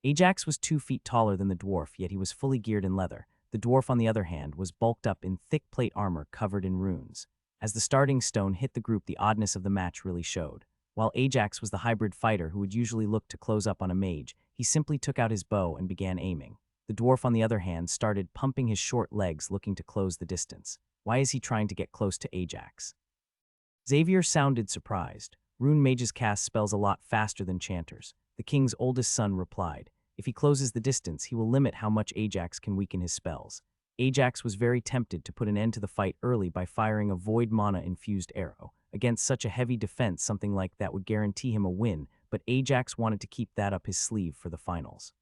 Ajax was 2 feet taller than the dwarf, yet he was fully geared in leather. The dwarf, on the other hand, was bulked up in thick plate armor covered in runes. As the starting stone hit the group, the oddness of the match really showed. While Ajax was the hybrid fighter who would usually look to close up on a mage, he simply took out his bow and began aiming. The dwarf, on the other hand, started pumping his short legs looking to close the distance. Why is he trying to get close to Ajax? Xavier sounded surprised. Rune mages cast spells a lot faster than chanters. The king's oldest son replied. If he closes the distance, he will limit how much Ajax can weaken his spells. Ajax was very tempted to put an end to the fight early by firing a void mana-infused arrow. Against such a heavy defense, something like that would guarantee him a win, but Ajax wanted to keep that up his sleeve for the finals.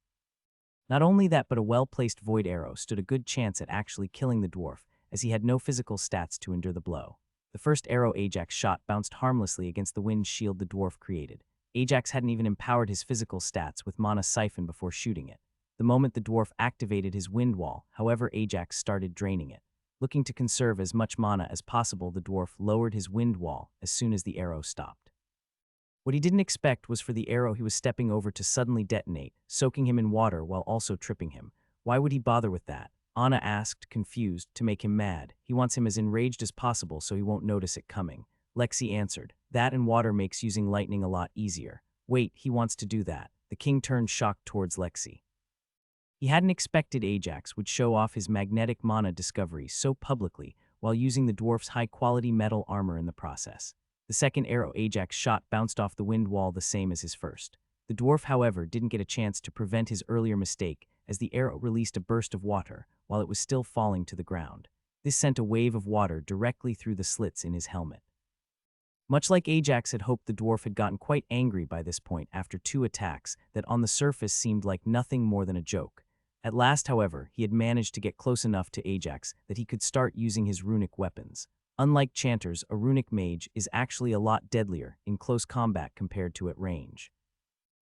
Not only that, but a well-placed void arrow stood a good chance at actually killing the dwarf, as he had no physical stats to endure the blow. The first arrow Ajax shot bounced harmlessly against the wind shield the dwarf created. Ajax hadn't even empowered his physical stats with mana siphon before shooting it. The moment the dwarf activated his wind wall, however, Ajax started draining it. Looking to conserve as much mana as possible, the dwarf lowered his wind wall as soon as the arrow stopped. What he didn't expect was for the arrow he was stepping over to suddenly detonate, soaking him in water while also tripping him. Why would he bother with that? Anna asked, confused, to make him mad. He wants him as enraged as possible so he won't notice it coming. Lexi answered, that and water makes using lightning a lot easier. Wait, he wants to do that. The king turned shocked towards Lexi. He hadn't expected Ajax would show off his magnetic mana discovery so publicly while using the dwarf's high-quality metal armor in the process. The second arrow Ajax shot bounced off the wind wall the same as his first. The dwarf, however, didn't get a chance to prevent his earlier mistake as the arrow released a burst of water while it was still falling to the ground. This sent a wave of water directly through the slits in his helmet. Much like Ajax had hoped, the dwarf had gotten quite angry by this point after two attacks that on the surface seemed like nothing more than a joke. At last, however, he had managed to get close enough to Ajax that he could start using his runic weapons. Unlike Chanters, a runic mage is actually a lot deadlier in close combat compared to at range.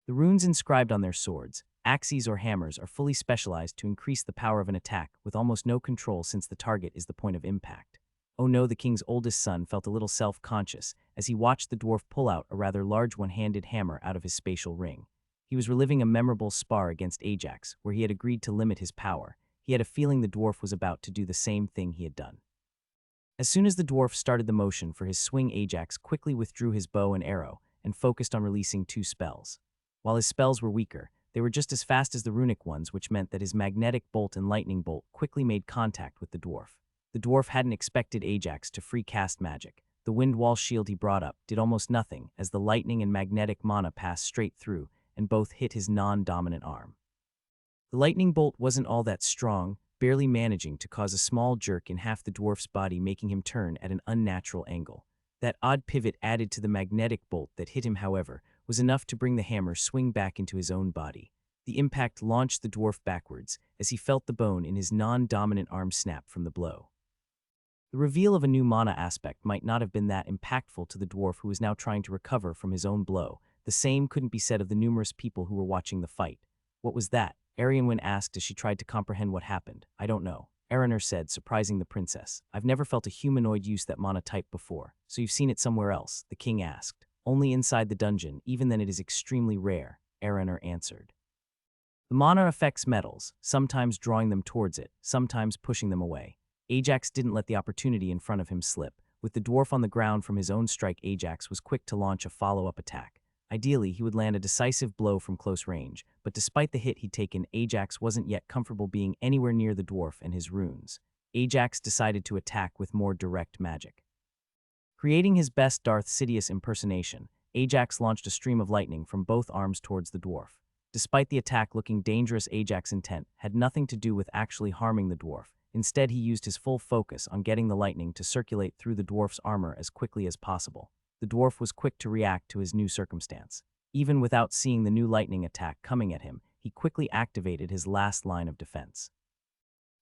The runes inscribed on their swords, axes or hammers, are fully specialized to increase the power of an attack with almost no control since the target is the point of impact. Oh no, the king's oldest son felt a little self-conscious as he watched the dwarf pull out a rather large one-handed hammer out of his spatial ring. He was reliving a memorable spar against Ajax, where he had agreed to limit his power. He had a feeling the dwarf was about to do the same thing he had done. As soon as the dwarf started the motion for his swing, Ajax quickly withdrew his bow and arrow and focused on releasing two spells. While his spells were weaker, they were just as fast as the runic ones, which meant that his magnetic bolt and lightning bolt quickly made contact with the dwarf. The dwarf hadn't expected Ajax to free cast magic. The wind wall shield he brought up did almost nothing as the lightning and magnetic mana passed straight through and both hit his non-dominant arm. The lightning bolt wasn't all that strong, barely managing to cause a small jerk in half the dwarf's body, making him turn at an unnatural angle. That odd pivot added to the magnetic bolt that hit him, however, was enough to bring the hammer swing back into his own body. The impact launched the dwarf backwards as he felt the bone in his non-dominant arm snap from the blow. The reveal of a new mana aspect might not have been that impactful to the dwarf, who was now trying to recover from his own blow. The same couldn't be said of the numerous people who were watching the fight. What was that? Arianwen asked as she tried to comprehend what happened. I don't know, Araner said, surprising the princess. I've never felt a humanoid use that mana type before. So you've seen it somewhere else? The king asked. Only inside the dungeon, even then it is extremely rare, Araner answered. The mana affects metals, sometimes drawing them towards it, sometimes pushing them away. Ajax didn't let the opportunity in front of him slip. With the dwarf on the ground from his own strike, Ajax was quick to launch a follow-up attack. Ideally, he would land a decisive blow from close range, but despite the hit he'd taken, Ajax wasn't yet comfortable being anywhere near the dwarf and his runes. Ajax decided to attack with more direct magic. Creating his best Darth Sidious impersonation, Ajax launched a stream of lightning from both arms towards the dwarf. Despite the attack looking dangerous, Ajax's intent had nothing to do with actually harming the dwarf. Instead, he used his full focus on getting the lightning to circulate through the dwarf's armor as quickly as possible. The dwarf was quick to react to his new circumstance. Even without seeing the new lightning attack coming at him, he quickly activated his last line of defense.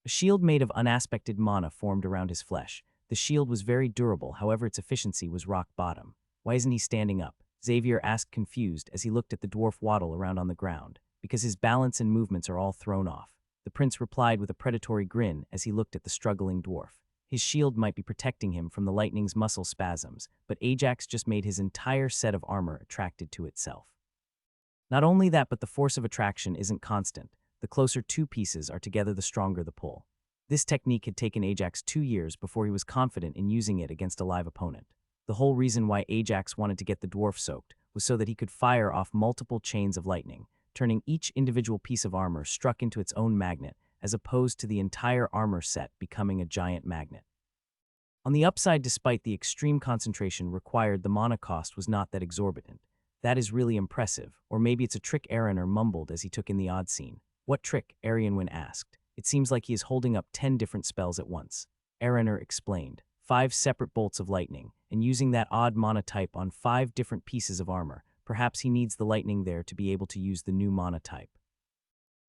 A shield made of unaspected mana formed around his flesh. The shield was very durable, however its efficiency was rock bottom. Why isn't he standing up? Xavier asked, confused, as he looked at the dwarf waddle around on the ground. Because his balance and movements are all thrown off. The prince replied with a predatory grin as he looked at the struggling dwarf. His shield might be protecting him from the lightning's muscle spasms, but Ajax just made his entire set of armor attracted to itself. Not only that, but the force of attraction isn't constant. The closer two pieces are together, the stronger the pull. This technique had taken Ajax 2 years before he was confident in using it against a live opponent. The whole reason why Ajax wanted to get the dwarf soaked was so that he could fire off multiple chains of lightning, turning each individual piece of armor struck into its own magnet, as opposed to the entire armor set becoming a giant magnet. On the upside, despite the extreme concentration required, the mana cost was not that exorbitant. That is really impressive, or maybe it's a trick, Araner mumbled as he took in the odd scene. What trick? Arianwen asked. It seems like he is holding up 10 different spells at once. Araner explained. 5 separate bolts of lightning, and using that odd mana type on 5 different pieces of armor. Perhaps he needs the lightning there to be able to use the new mana type.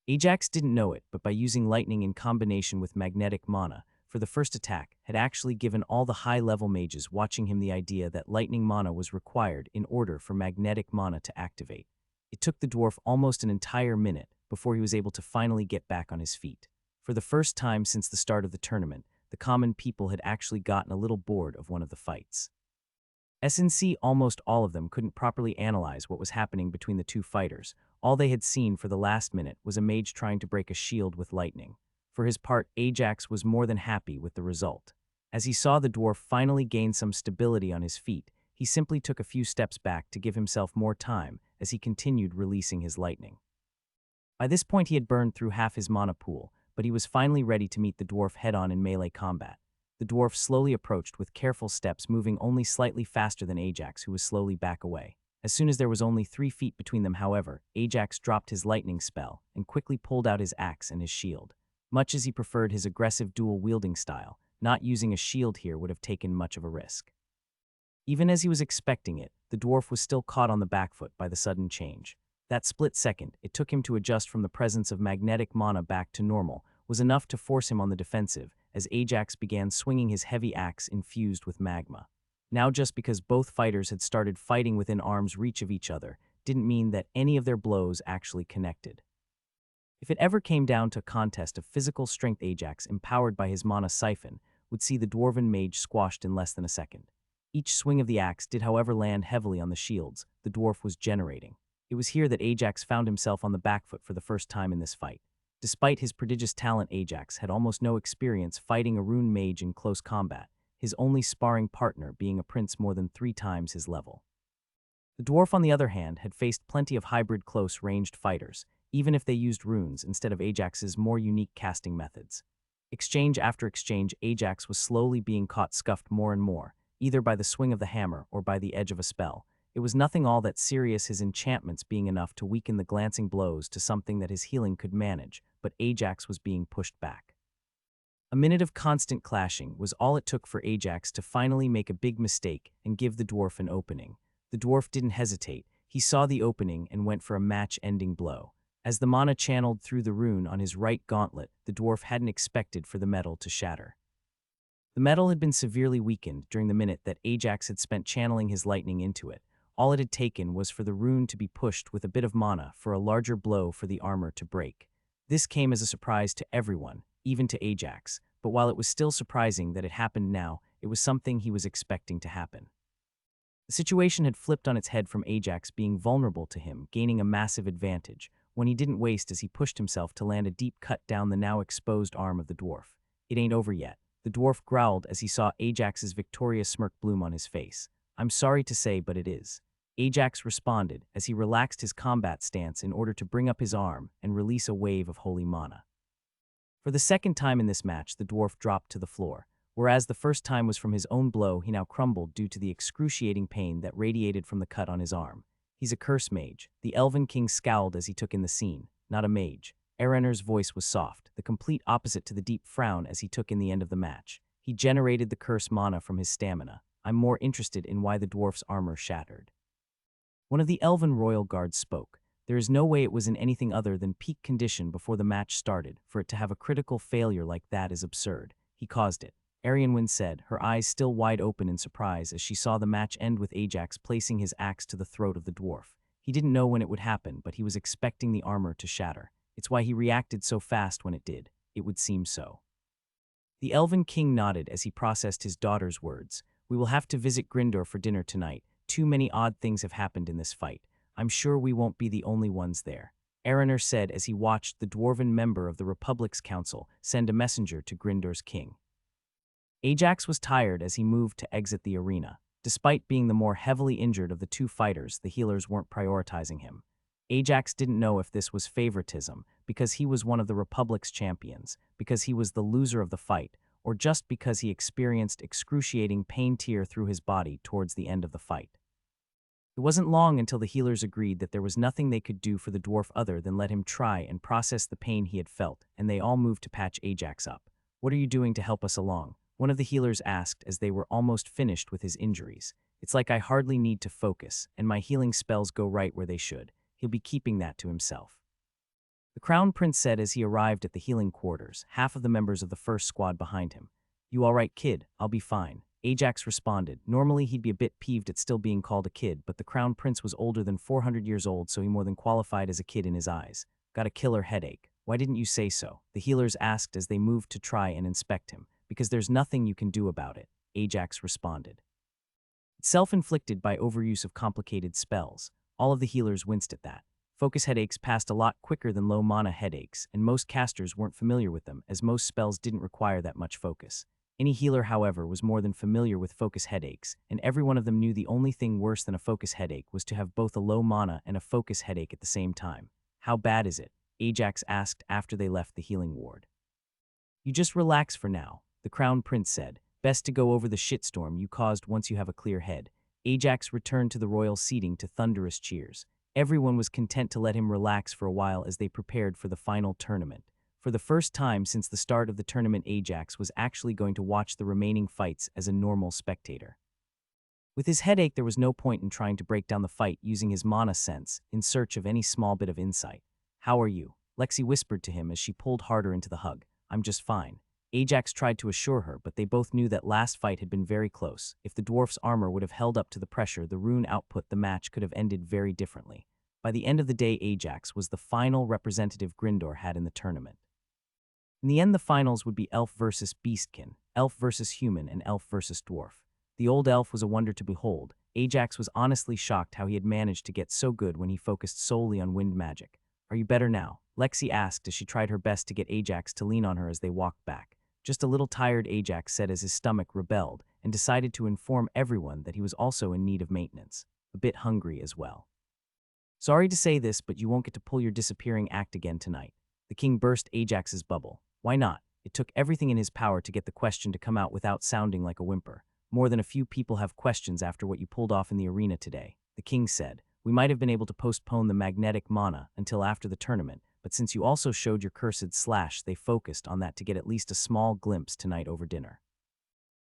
Ajax didn't know it, but by using lightning in combination with magnetic mana for the first attack had actually given all the high-level mages watching him the idea that lightning mana was required in order for magnetic mana to activate. It took the dwarf almost an entire minute before he was able to finally get back on his feet. For the first time since the start of the tournament, the common people had actually gotten a little bored of one of the fights. SNC, almost all of them couldn't properly analyze what was happening between the two fighters. All they had seen for the last minute was a mage trying to break a shield with lightning. For his part, Ajax was more than happy with the result. As he saw the dwarf finally gain some stability on his feet, he simply took a few steps back to give himself more time as he continued releasing his lightning. By this point he had burned through half his mana pool, but he was finally ready to meet the dwarf head-on in melee combat. The dwarf slowly approached with careful steps, moving only slightly faster than Ajax, who was slowly back away. As soon as there was only 3 feet between them, however, Ajax dropped his lightning spell and quickly pulled out his axe and his shield. Much as he preferred his aggressive dual-wielding style, not using a shield here would have taken much of a risk. Even as he was expecting it, the dwarf was still caught on the back foot by the sudden change. That split second it took him to adjust from the presence of magnetic mana back to normal was enough to force him on the defensive as Ajax began swinging his heavy axe infused with magma. Now, just because both fighters had started fighting within arm's reach of each other didn't mean that any of their blows actually connected. If it ever came down to a contest of physical strength, Ajax, empowered by his mana siphon, would see the dwarven mage squashed in less than a second. Each swing of the axe did, however, land heavily on the shields the dwarf was generating. It was here that Ajax found himself on the back foot for the first time in this fight. Despite his prodigious talent, Ajax had almost no experience fighting a rune mage in close combat, his only sparring partner being a prince more than 3 times his level. The dwarf, on the other hand, had faced plenty of hybrid close-ranged fighters, even if they used runes instead of Ajax's more unique casting methods. Exchange after exchange, Ajax was slowly being caught scuffed more and more, either by the swing of the hammer or by the edge of a spell. It was nothing all that serious, his enchantments being enough to weaken the glancing blows to something that his healing could manage, but Ajax was being pushed back. A minute of constant clashing was all it took for Ajax to finally make a big mistake and give the dwarf an opening. The dwarf didn't hesitate. He saw the opening and went for a match-ending blow. As the mana channeled through the rune on his right gauntlet, the dwarf hadn't expected for the metal to shatter. The metal had been severely weakened during the minute that Ajax had spent channeling his lightning into it. All it had taken was for the rune to be pushed with a bit of mana for a larger blow for the armor to break. This came as a surprise to everyone, even to Ajax, but while it was still surprising that it happened now, it was something he was expecting to happen. The situation had flipped on its head from Ajax being vulnerable to him, gaining a massive advantage, when he didn't waste as he pushed himself to land a deep cut down the now exposed arm of the dwarf. It ain't over yet. The dwarf growled as he saw Ajax's victorious smirk bloom on his face. I'm sorry to say, but it is. Ajax responded as he relaxed his combat stance in order to bring up his arm and release a wave of holy mana. For the second time in this match, the dwarf dropped to the floor. Whereas the first time was from his own blow, he now crumbled due to the excruciating pain that radiated from the cut on his arm. He's a curse mage. The Elven King scowled as he took in the scene. Not a mage. Erener's voice was soft, the complete opposite to the deep frown as he took in the end of the match. He generated the curse mana from his stamina. I'm more interested in why the dwarf's armor shattered. One of the Elven royal guards spoke. There is no way it was in anything other than peak condition before the match started. For it to have a critical failure like that is absurd. He caused it. Arianwen said, her eyes still wide open in surprise as she saw the match end with Ajax placing his axe to the throat of the dwarf. He didn't know when it would happen, but he was expecting the armor to shatter. It's why he reacted so fast when it did. It would seem so. The Elven King nodded as he processed his daughter's words. We will have to visit Grindor for dinner tonight. Too many odd things have happened in this fight. I'm sure we won't be the only ones there. Erener said as he watched the dwarven member of the Republic's council send a messenger to Grindor's king. Ajax was tired as he moved to exit the arena. Despite being the more heavily injured of the two fighters, the healers weren't prioritizing him. Ajax didn't know if this was favoritism, because he was one of the Republic's champions, because he was the loser of the fight, or just because he experienced excruciating pain tear through his body towards the end of the fight. It wasn't long until the healers agreed that there was nothing they could do for the dwarf other than let him try and process the pain he had felt, and they all moved to patch Ajax up. What are you doing to help us along? One of the healers asked as they were almost finished with his injuries. It's like I hardly need to focus, and my healing spells go right where they should. He'll be keeping that to himself. The Crown Prince said as he arrived at the healing quarters, half of the members of the first squad behind him. "You all right, kid? I'll be fine." Ajax responded. Normally he'd be a bit peeved at still being called a kid, but the Crown Prince was older than 400 years old, so he more than qualified as a kid in his eyes. "Got a killer headache. Why didn't you say so?" the healers asked as they moved to try and inspect him. "Because there's nothing you can do about it," Ajax responded. Self-inflicted by overuse of complicated spells. All of the healers winced at that. Focus headaches passed a lot quicker than low mana headaches, and most casters weren't familiar with them, as most spells didn't require that much focus. Any healer, however, was more than familiar with focus headaches, and every one of them knew the only thing worse than a focus headache was to have both a low mana and a focus headache at the same time. "How bad is it?" Ajax asked after they left the healing ward. "You just relax for now," the Crown Prince said. "Best to go over the shitstorm you caused once you have a clear head." Ajax returned to the royal seating to thunderous cheers. Everyone was content to let him relax for a while as they prepared for the final tournament. For the first time since the start of the tournament, Ajax was actually going to watch the remaining fights as a normal spectator. With his headache, there was no point in trying to break down the fight using his mana sense in search of any small bit of insight. "How are you?" Lexi whispered to him as she pulled harder into the hug. "I'm just fine." Ajax tried to assure her, but they both knew that last fight had been very close. If the dwarf's armor would have held up to the pressure, the rune output, the match could have ended very differently. By the end of the day, Ajax was the final representative Grindor had in the tournament. In the end, the finals would be elf versus beastkin, elf versus human, and elf versus dwarf. The old elf was a wonder to behold. Ajax was honestly shocked how he had managed to get so good when he focused solely on wind magic. "Are you better now?" Lexi asked as she tried her best to get Ajax to lean on her as they walked back. "Just a little tired," Ajax said as his stomach rebelled and decided to inform everyone that he was also in need of maintenance. A bit hungry as well. "Sorry to say this, but you won't get to pull your disappearing act again tonight." The king burst Ajax's bubble. "Why not?" It took everything in his power to get the question to come out without sounding like a whimper. "More than a few people have questions after what you pulled off in the arena today," the king said. "We might have been able to postpone the magnetic mana until after the tournament, but since you also showed your cursed slash, they focused on that to get at least a small glimpse tonight over dinner."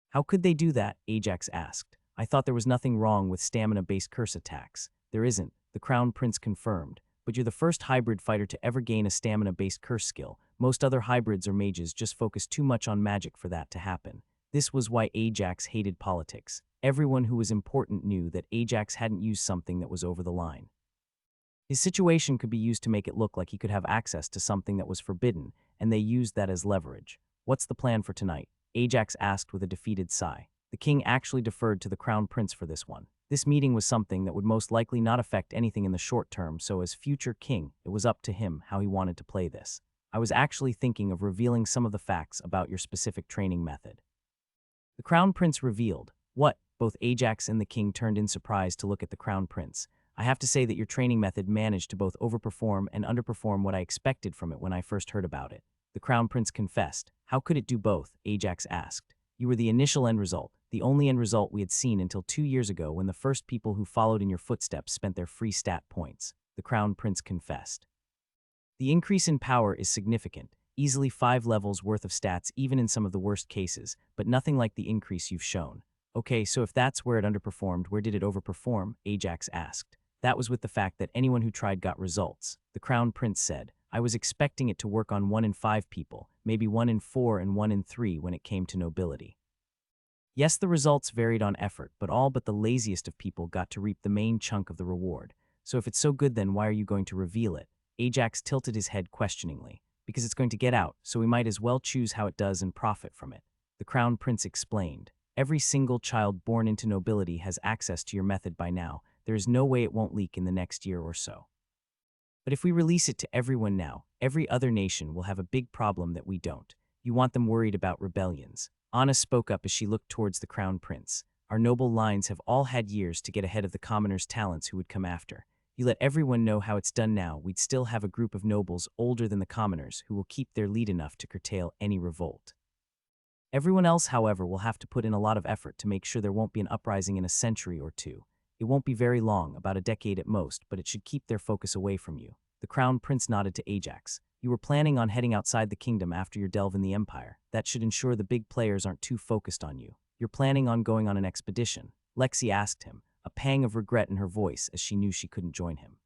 "How could they do that?" Ajax asked. "I thought there was nothing wrong with stamina-based curse attacks." "There isn't," the Crown Prince confirmed, "but you're the first hybrid fighter to ever gain a stamina-based curse skill. Most other hybrids or mages just focus too much on magic for that to happen." This was why Ajax hated politics. Everyone who was important knew that Ajax hadn't used something that was over the line. His situation could be used to make it look like he could have access to something that was forbidden, and they used that as leverage. "What's the plan for tonight?" Ajax asked with a defeated sigh. The king actually deferred to the Crown Prince for this one. This meeting was something that would most likely not affect anything in the short term, so as future king, it was up to him how he wanted to play this. "I was actually thinking of revealing some of the facts about your specific training method." The Crown Prince revealed. "What?" Both Ajax and the king turned in surprise to look at the Crown Prince. "I have to say that your training method managed to both overperform and underperform what I expected from it when I first heard about it." The Crown Prince confessed. "How could it do both?" Ajax asked. "You were the initial end result, the only end result we had seen until 2 years ago when the first people who followed in your footsteps spent their free stat points," the Crown Prince confessed. "The increase in power is significant, easily 5 levels worth of stats even in some of the worst cases, but nothing like the increase you've shown." "Okay, so if that's where it underperformed, where did it overperform?" Ajax asked. "That was with the fact that anyone who tried got results," the Crown Prince said. "I was expecting it to work on 1 in 5 people, maybe 1 in 4 and 1 in 3 when it came to nobility. Yes, the results varied on effort, but all but the laziest of people got to reap the main chunk of the reward. So if it's so good, then why are you going to reveal it?" Ajax tilted his head questioningly. "Because it's going to get out, so we might as well choose how it does and profit from it," the Crown Prince explained. "Every single child born into nobility has access to your method by now. There is no way it won't leak in the next year or so. But if we release it to everyone now, every other nation will have a big problem that we don't. You want them worried about rebellions." Anna spoke up as she looked towards the Crown Prince. "Our noble lines have all had years to get ahead of the commoners' talents who would come after. You let everyone know how it's done now, we'd still have a group of nobles older than the commoners who will keep their lead enough to curtail any revolt. Everyone else, however, will have to put in a lot of effort to make sure there won't be an uprising in a century or two. It won't be very long, about a decade at most, but it should keep their focus away from you." The Crown Prince nodded to Ajax. "You were planning on heading outside the kingdom after your delve in the Empire. That should ensure the big players aren't too focused on you. You're planning on going on an expedition?" Lexi asked him, a pang of regret in her voice as she knew she couldn't join him.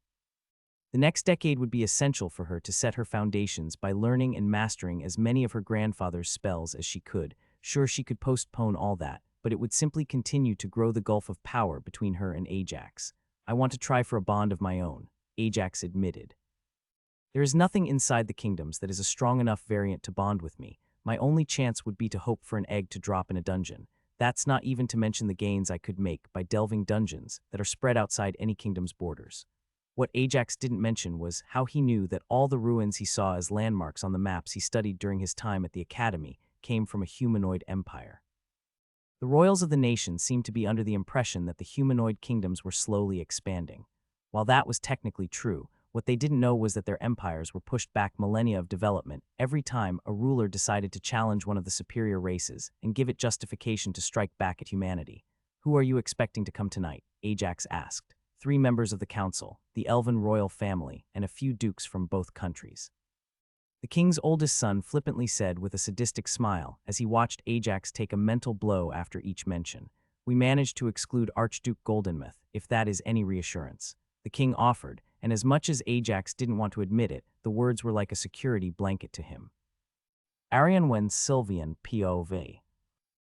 The next decade would be essential for her to set her foundations by learning and mastering as many of her grandfather's spells as she could. Sure, she could postpone all that, but it would simply continue to grow the gulf of power between her and Ajax. I want to try for a bond of my own, Ajax admitted. There is nothing inside the kingdoms that is a strong enough variant to bond with me. My only chance would be to hope for an egg to drop in a dungeon. That's not even to mention the gains I could make by delving dungeons that are spread outside any kingdom's borders. What Ajax didn't mention was how he knew that all the ruins he saw as landmarks on the maps he studied during his time at the academy came from a humanoid empire. The royals of the nation seemed to be under the impression that the humanoid kingdoms were slowly expanding. While that was technically true, what they didn't know was that their empires were pushed back millennia of development every time a ruler decided to challenge one of the superior races and give it justification to strike back at humanity. "Who are you expecting to come tonight?" Ajax asked. 3 members of the council, the elven royal family, and a few dukes from both countries. The king's oldest son flippantly said with a sadistic smile as he watched Ajax take a mental blow after each mention. "We managed to exclude Archduke Goldenmouth, if that is any reassurance," the king offered, and as much as Ajax didn't want to admit it, the words were like a security blanket to him. Arian wen Sylvian POV.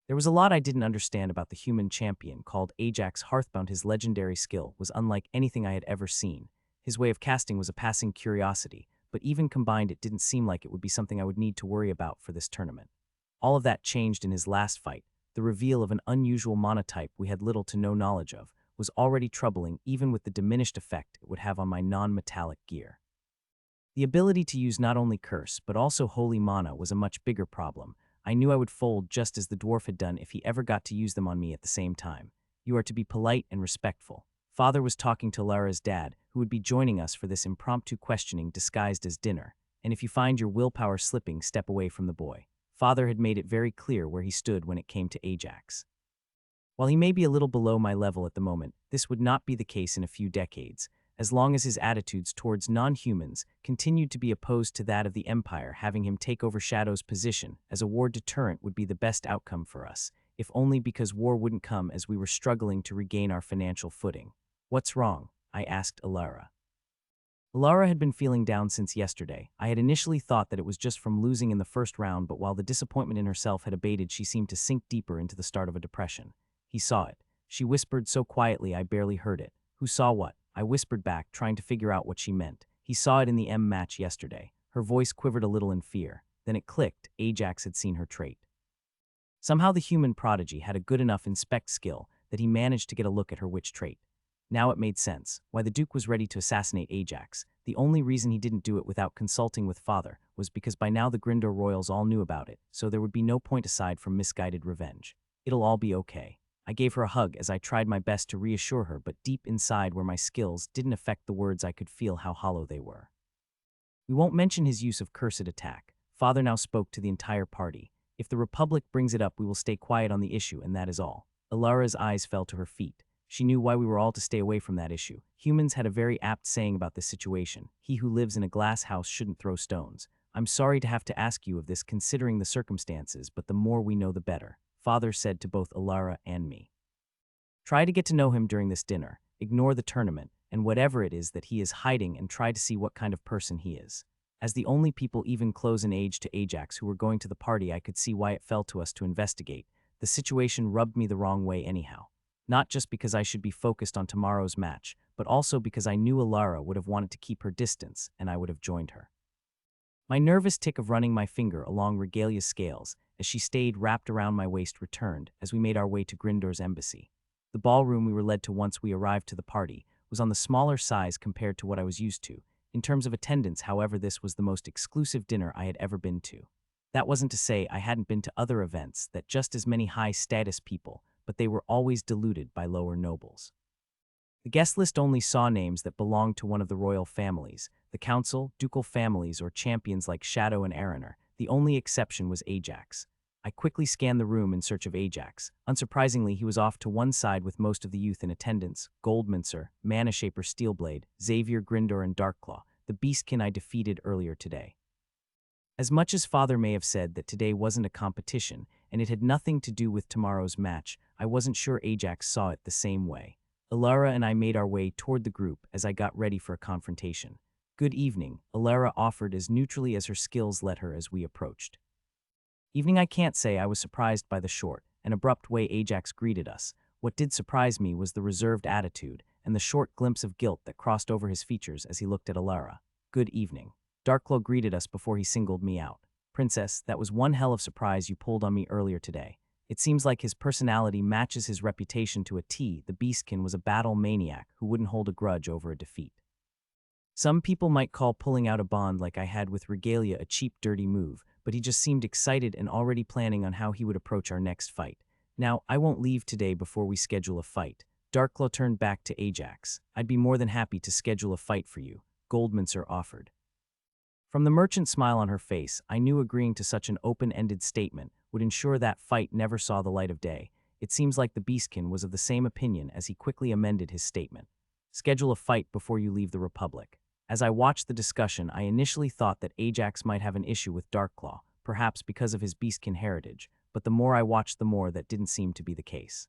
There was a lot I didn't understand about the human champion called Ajax Hearthbound. His legendary skill was unlike anything I had ever seen. His way of casting was a passing curiosity, but even combined it didn't seem like it would be something I would need to worry about for this tournament. All of that changed in his last fight. The reveal of an unusual monotype we had little to no knowledge of was already troubling even with the diminished effect it would have on my non-metallic gear. The ability to use not only curse but also holy mana was a much bigger problem. I knew I would fold just as the dwarf had done if he ever got to use them on me at the same time. "You are to be polite and respectful." Father was talking to Lara's dad, who would be joining us for this impromptu questioning disguised as dinner. "And if you find your willpower slipping, step away from the boy." Father had made it very clear where he stood when it came to Ajax. While he may be a little below my level at the moment, this would not be the case in a few decades, as long as his attitudes towards non-humans continued to be opposed to that of the Empire. Having him take over Shadow's position as a war deterrent would be the best outcome for us, if only because war wouldn't come as we were struggling to regain our financial footing. "What's wrong?" I asked Alara. Alara had been feeling down since yesterday. I had initially thought that it was just from losing in the first round, but while the disappointment in herself had abated, she seemed to sink deeper into the start of a depression. He saw it. She whispered so quietly I barely heard it. "Who saw what?" I whispered back, trying to figure out what she meant. "He saw it in the M match yesterday." Her voice quivered a little in fear. Then it clicked. Ajax had seen her trait. Somehow the human prodigy had a good enough inspect skill that he managed to get a look at her witch trait. Now it made sense why the Duke was ready to assassinate Ajax. The only reason he didn't do it without consulting with Father was because by now the Grindor royals all knew about it, so there would be no point aside from misguided revenge. "It'll all be okay." I gave her a hug as I tried my best to reassure her, but deep inside where my skills didn't affect the words, I could feel how hollow they were. "We won't mention his use of cursed attack." Father now spoke to the entire party. "If the Republic brings it up, we will stay quiet on the issue, and that is all." Alara's eyes fell to her feet. She knew why we were all to stay away from that issue. Humans had a very apt saying about this situation: "He who lives in a glass house shouldn't throw stones." "I'm sorry to have to ask you of this considering the circumstances, but the more we know the better," Father said to both Alara and me. "Try to get to know him during this dinner. Ignore the tournament, and whatever it is that he is hiding, and try to see what kind of person he is." As the only people even close in age to Ajax who were going to the party, I could see why it fell to us to investigate. The situation rubbed me the wrong way anyhow. Not just because I should be focused on tomorrow's match, but also because I knew Alara would have wanted to keep her distance, and I would have joined her. My nervous tick of running my finger along Regalia's scales as she stayed wrapped around my waist returned as we made our way to Grindor's embassy. The ballroom we were led to once we arrived to the party was on the smaller size compared to what I was used to. In terms of attendance, however, this was the most exclusive dinner I had ever been to. That wasn't to say I hadn't been to other events that just as many high-status people, but they were always diluted by lower nobles. The guest list only saw names that belonged to one of the royal families, the council, ducal families, or champions like Shadow and Araner. The only exception was Ajax. I quickly scanned the room in search of Ajax. Unsurprisingly, he was off to one side with most of the youth in attendance: Goldminster, Manashaper Steelblade, Xavier Grindor, and Darkclaw, the beastkin I defeated earlier today. As much as Father may have said that today wasn't a competition, and it had nothing to do with tomorrow's match, I wasn't sure Ajax saw it the same way. Alara and I made our way toward the group as I got ready for a confrontation. "Good evening," Alara offered as neutrally as her skills let her as we approached. Evening. I can't say I was surprised by the short and abrupt way Ajax greeted us. What did surprise me was the reserved attitude and the short glimpse of guilt that crossed over his features as he looked at Alara. "Good evening." Darkglow greeted us before he singled me out. "Princess, that was one hell of surprise you pulled on me earlier today. It seems like his personality matches his reputation to a T. The Beastkin was a battle maniac who wouldn't hold a grudge over a defeat. Some people might call pulling out a bond like I had with Regalia a cheap, dirty move, but he just seemed excited and already planning on how he would approach our next fight. Now, I won't leave today before we schedule a fight." Darkglow turned back to Ajax. "I'd be more than happy to schedule a fight for you," Goldmancer offered. From the merchant's smile on her face, I knew agreeing to such an open-ended statement would ensure that fight never saw the light of day. It seems like the Beastkin was of the same opinion as he quickly amended his statement. "Schedule a fight before you leave the Republic." As I watched the discussion, I initially thought that Ajax might have an issue with Darkclaw, perhaps because of his Beastkin heritage, but the more I watched, the more that didn't seem to be the case.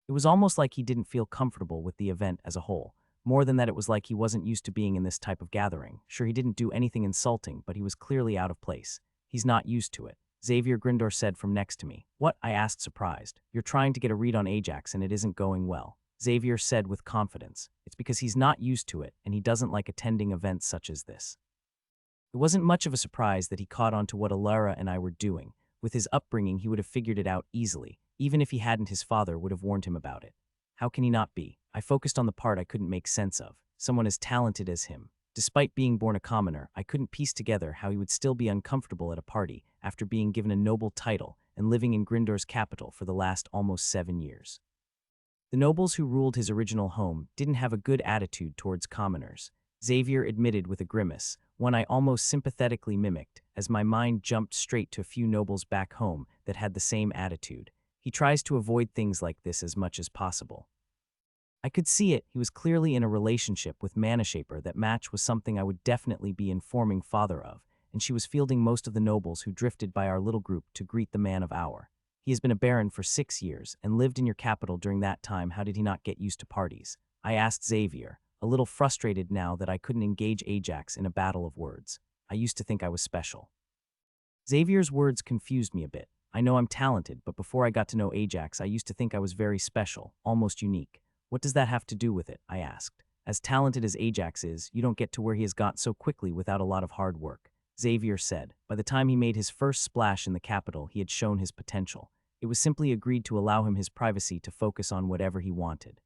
It was almost like he didn't feel comfortable with the event as a whole. More than that, it was like he wasn't used to being in this type of gathering. Sure, he didn't do anything insulting, but he was clearly out of place. "He's not used to it," Xavier Grindor said from next to me. "What?" I asked, surprised. "You're trying to get a read on Ajax and it isn't going well," Xavier said with confidence. "It's because he's not used to it and he doesn't like attending events such as this." It wasn't much of a surprise that he caught on to what Alara and I were doing. With his upbringing, he would have figured it out easily. Even if he hadn't, his father would have warned him about it. How can he not be? I focused on the part I couldn't make sense of. Someone as talented as him. Despite being born a commoner, I couldn't piece together how he would still be uncomfortable at a party after being given a noble title and living in Grindor's capital for the last almost 7 years. The nobles who ruled his original home didn't have a good attitude towards commoners, Xavier admitted with a grimace, one I almost sympathetically mimicked, as my mind jumped straight to a few nobles back home that had the same attitude. He tries to avoid things like this as much as possible. I could see it. He was clearly in a relationship with Manashaper. That match was something I would definitely be informing father of, and she was fielding most of the nobles who drifted by our little group to greet the man of our. He has been a baron for 6 years and lived in your capital during that time. How did he not get used to parties? I asked Xavier, a little frustrated now that I couldn't engage Ajax in a battle of words. I used to think I was special. Xavier's words confused me a bit. I know I'm talented, but before I got to know Ajax, I used to think I was very special, almost unique. What does that have to do with it? I asked. As talented as Ajax is, you don't get to where he has got so quickly without a lot of hard work, Xavier said. By the time he made his first splash in the capital, he had shown his potential. It was simply agreed to allow him his privacy to focus on whatever he wanted.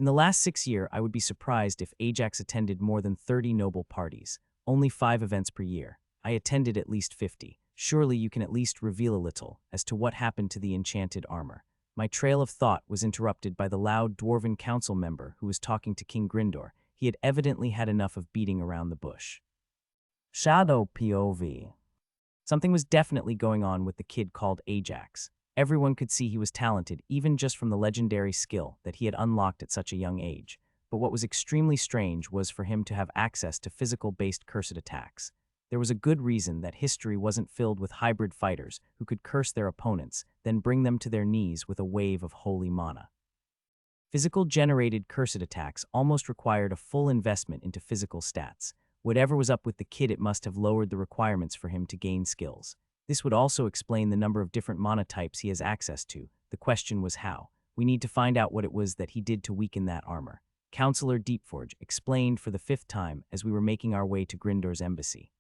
In the last 6 years, I would be surprised if Ajax attended more than 30 noble parties, only 5 events per year. I attended at least 50. Surely you can at least reveal a little as to what happened to the enchanted armor. My trail of thought was interrupted by the loud dwarven council member who was talking to King Grindor. He had evidently had enough of beating around the bush. Shadow POV. Something was definitely going on with the kid called Ajax. Everyone could see he was talented, even just from the legendary skill that he had unlocked at such a young age. But what was extremely strange was for him to have access to physical-based cursed attacks. There was a good reason that history wasn't filled with hybrid fighters who could curse their opponents, then bring them to their knees with a wave of holy mana. Physical-generated cursed attacks almost required a full investment into physical stats. Whatever was up with the kid, it must have lowered the requirements for him to gain skills. This would also explain the number of different mana types he has access to. The question was how. We need to find out what it was that he did to weaken that armor. Counselor Deepforge explained for the 5th time as we were making our way to Grindor's embassy.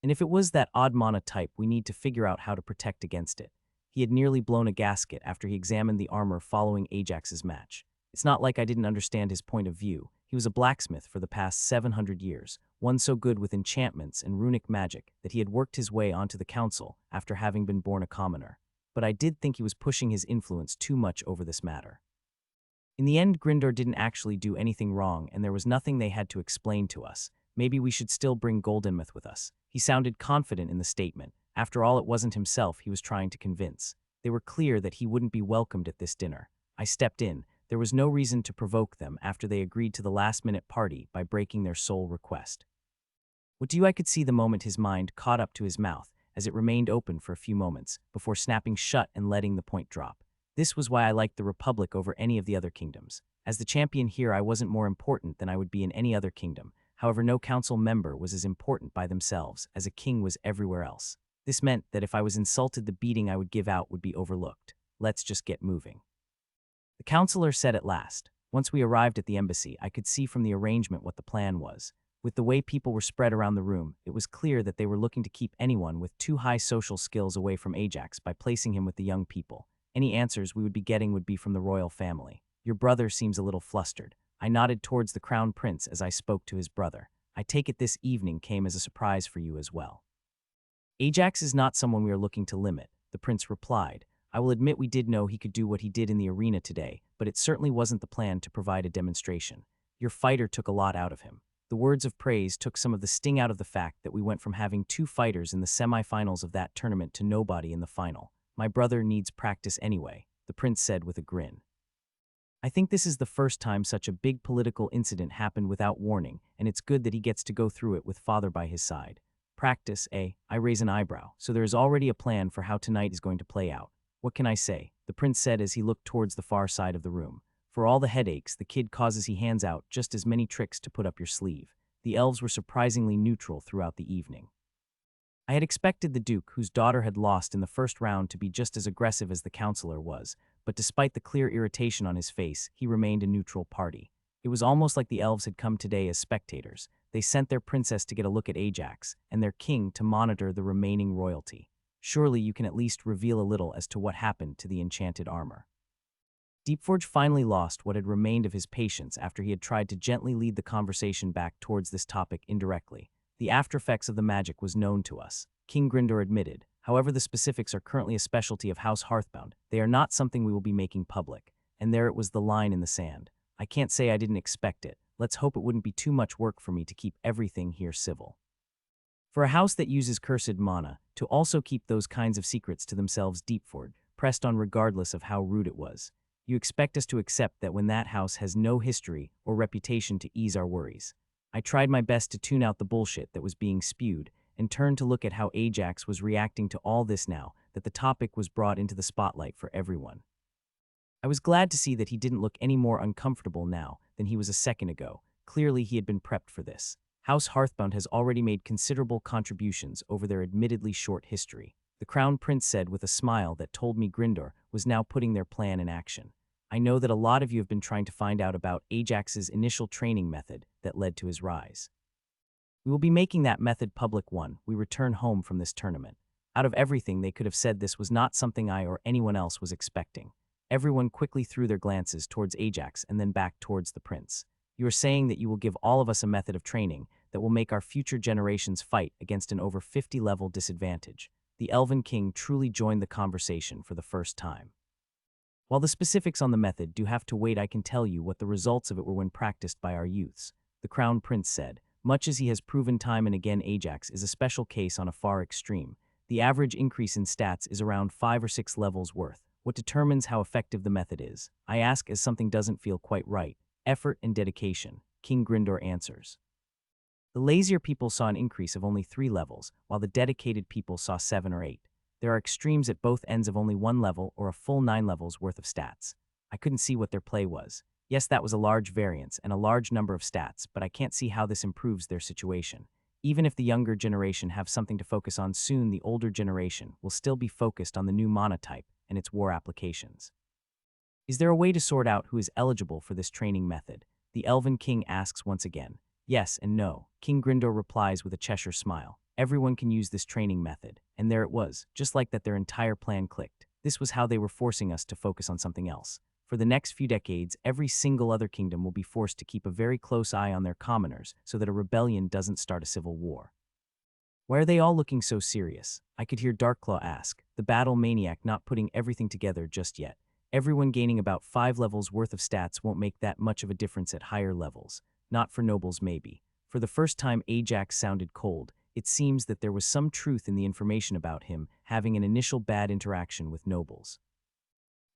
And if it was that odd mana type, we need to figure out how to protect against it. He had nearly blown a gasket after he examined the armor following Ajax's match. It's not like I didn't understand his point of view. He was a blacksmith for the past 700 years, one so good with enchantments and runic magic that he had worked his way onto the council after having been born a commoner. But I did think he was pushing his influence too much over this matter. In the end, Grindor didn't actually do anything wrong, and there was nothing they had to explain to us. Maybe we should still bring Goldenmouth with us. He sounded confident in the statement. After all, it wasn't himself he was trying to convince. They were clear that he wouldn't be welcomed at this dinner. I stepped in. There was no reason to provoke them after they agreed to the last-minute party by breaking their sole request. What do you? I could see the moment his mind caught up to his mouth as it remained open for a few moments before snapping shut and letting the point drop. This was why I liked the Republic over any of the other kingdoms. As the champion here, I wasn't more important than I would be in any other kingdom. However, no council member was as important by themselves as a king was everywhere else. This meant that if I was insulted, the beating I would give out would be overlooked. Let's just get moving. The counselor said at last. Once we arrived at the embassy, I could see from the arrangement what the plan was. With the way people were spread around the room, it was clear that they were looking to keep anyone with too high social skills away from Ajax by placing him with the young people. Any answers we would be getting would be from the royal family. Your brother seems a little flustered. I nodded towards the crown prince as I spoke to his brother. I take it this evening came as a surprise for you as well. Ajax is not someone we are looking to limit, the prince replied. I will admit we did know he could do what he did in the arena today, but it certainly wasn't the plan to provide a demonstration. Your fighter took a lot out of him. The words of praise took some of the sting out of the fact that we went from having 2 fighters in the semifinals of that tournament to nobody in the final. My brother needs practice anyway, the prince said with a grin. I think this is the first time such a big political incident happened without warning, and it's good that he gets to go through it with father by his side. Practice, eh? I raise an eyebrow, so there is already a plan for how tonight is going to play out. What can I say? The prince said as he looked towards the far side of the room. For all the headaches the kid causes, he hands out just as many tricks to put up your sleeve. The elves were surprisingly neutral throughout the evening. I had expected the duke, whose daughter had lost in the first round, to be just as aggressive as the counselor was, but despite the clear irritation on his face, he remained a neutral party. It was almost like the elves had come today as spectators. They sent their princess to get a look at Ajax, and their king to monitor the remaining royalty. Surely you can at least reveal a little as to what happened to the enchanted armor. Deepforge finally lost what had remained of his patience after he had tried to gently lead the conversation back towards this topic indirectly. The aftereffects of the magic was known to us, King Grindor admitted. However, the specifics are currently a specialty of House Hearthbound. They are not something we will be making public. And there it was, the line in the sand. I can't say I didn't expect it. Let's hope it wouldn't be too much work for me to keep everything here civil. For a house that uses cursed mana, to also keep those kinds of secrets to themselves, Deepforge pressed on regardless of how rude it was. You expect us to accept that when that house has no history or reputation to ease our worries. I tried my best to tune out the bullshit that was being spewed and turned to look at how Ajax was reacting to all this now that the topic was brought into the spotlight for everyone. I was glad to see that he didn't look any more uncomfortable now than he was a second ago. Clearly he had been prepped for this. House Hearthbound has already made considerable contributions over their admittedly short history, the Crown Prince said with a smile that told me Grindor was now putting their plan in action. I know that a lot of you have been trying to find out about Ajax's initial training method that led to his rise. We will be making that method public when we return home from this tournament. Out of everything they could have said, this was not something I or anyone else was expecting. Everyone quickly threw their glances towards Ajax and then back towards the prince. You are saying that you will give all of us a method of training that will make our future generations fight against an over 50-level disadvantage. The Elven King truly joined the conversation for the first time. While the specifics on the method do have to wait, I can tell you what the results of it were when practiced by our youths, the Crown Prince said. Much as he has proven time and again, Ajax is a special case on a far extreme. The average increase in stats is around 5 or 6 levels worth. What determines how effective the method is? I ask as something doesn't feel quite right. Effort and dedication, King Grindor answers. The lazier people saw an increase of only 3 levels, while the dedicated people saw 7 or 8. There are extremes at both ends of only 1 level or a full 9 levels worth of stats. I couldn't see what their play was. Yes, that was a large variance and a large number of stats, but I can't see how this improves their situation. Even if the younger generation have something to focus on soon, the older generation will still be focused on the new mana type and its war applications. Is there a way to sort out who is eligible for this training method? The Elven King asks once again. Yes and no, King Grindor replies with a Cheshire smile. Everyone can use this training method, and there it was, just like that their entire plan clicked. This was how they were forcing us to focus on something else. For the next few decades, every single other kingdom will be forced to keep a very close eye on their commoners so that a rebellion doesn't start a civil war. Why are they all looking so serious? I could hear Darkclaw ask, the battle maniac not putting everything together just yet. Everyone gaining about 5 levels worth of stats won't make that much of a difference at higher levels. Not for nobles maybe. For the first time Ajax sounded cold. It seems that there was some truth in the information about him having an initial bad interaction with nobles.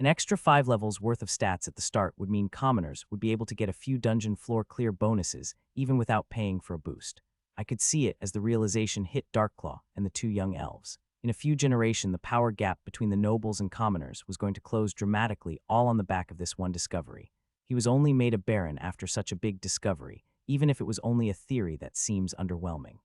An extra 5 levels worth of stats at the start would mean commoners would be able to get a few dungeon floor clear bonuses even without paying for a boost. I could see it as the realization hit Darkclaw and the 2 young elves. In a few generations, the power gap between the nobles and commoners was going to close dramatically, all on the back of this one discovery. He was only made a baron after such a big discovery, even if it was only a theory that seems underwhelming.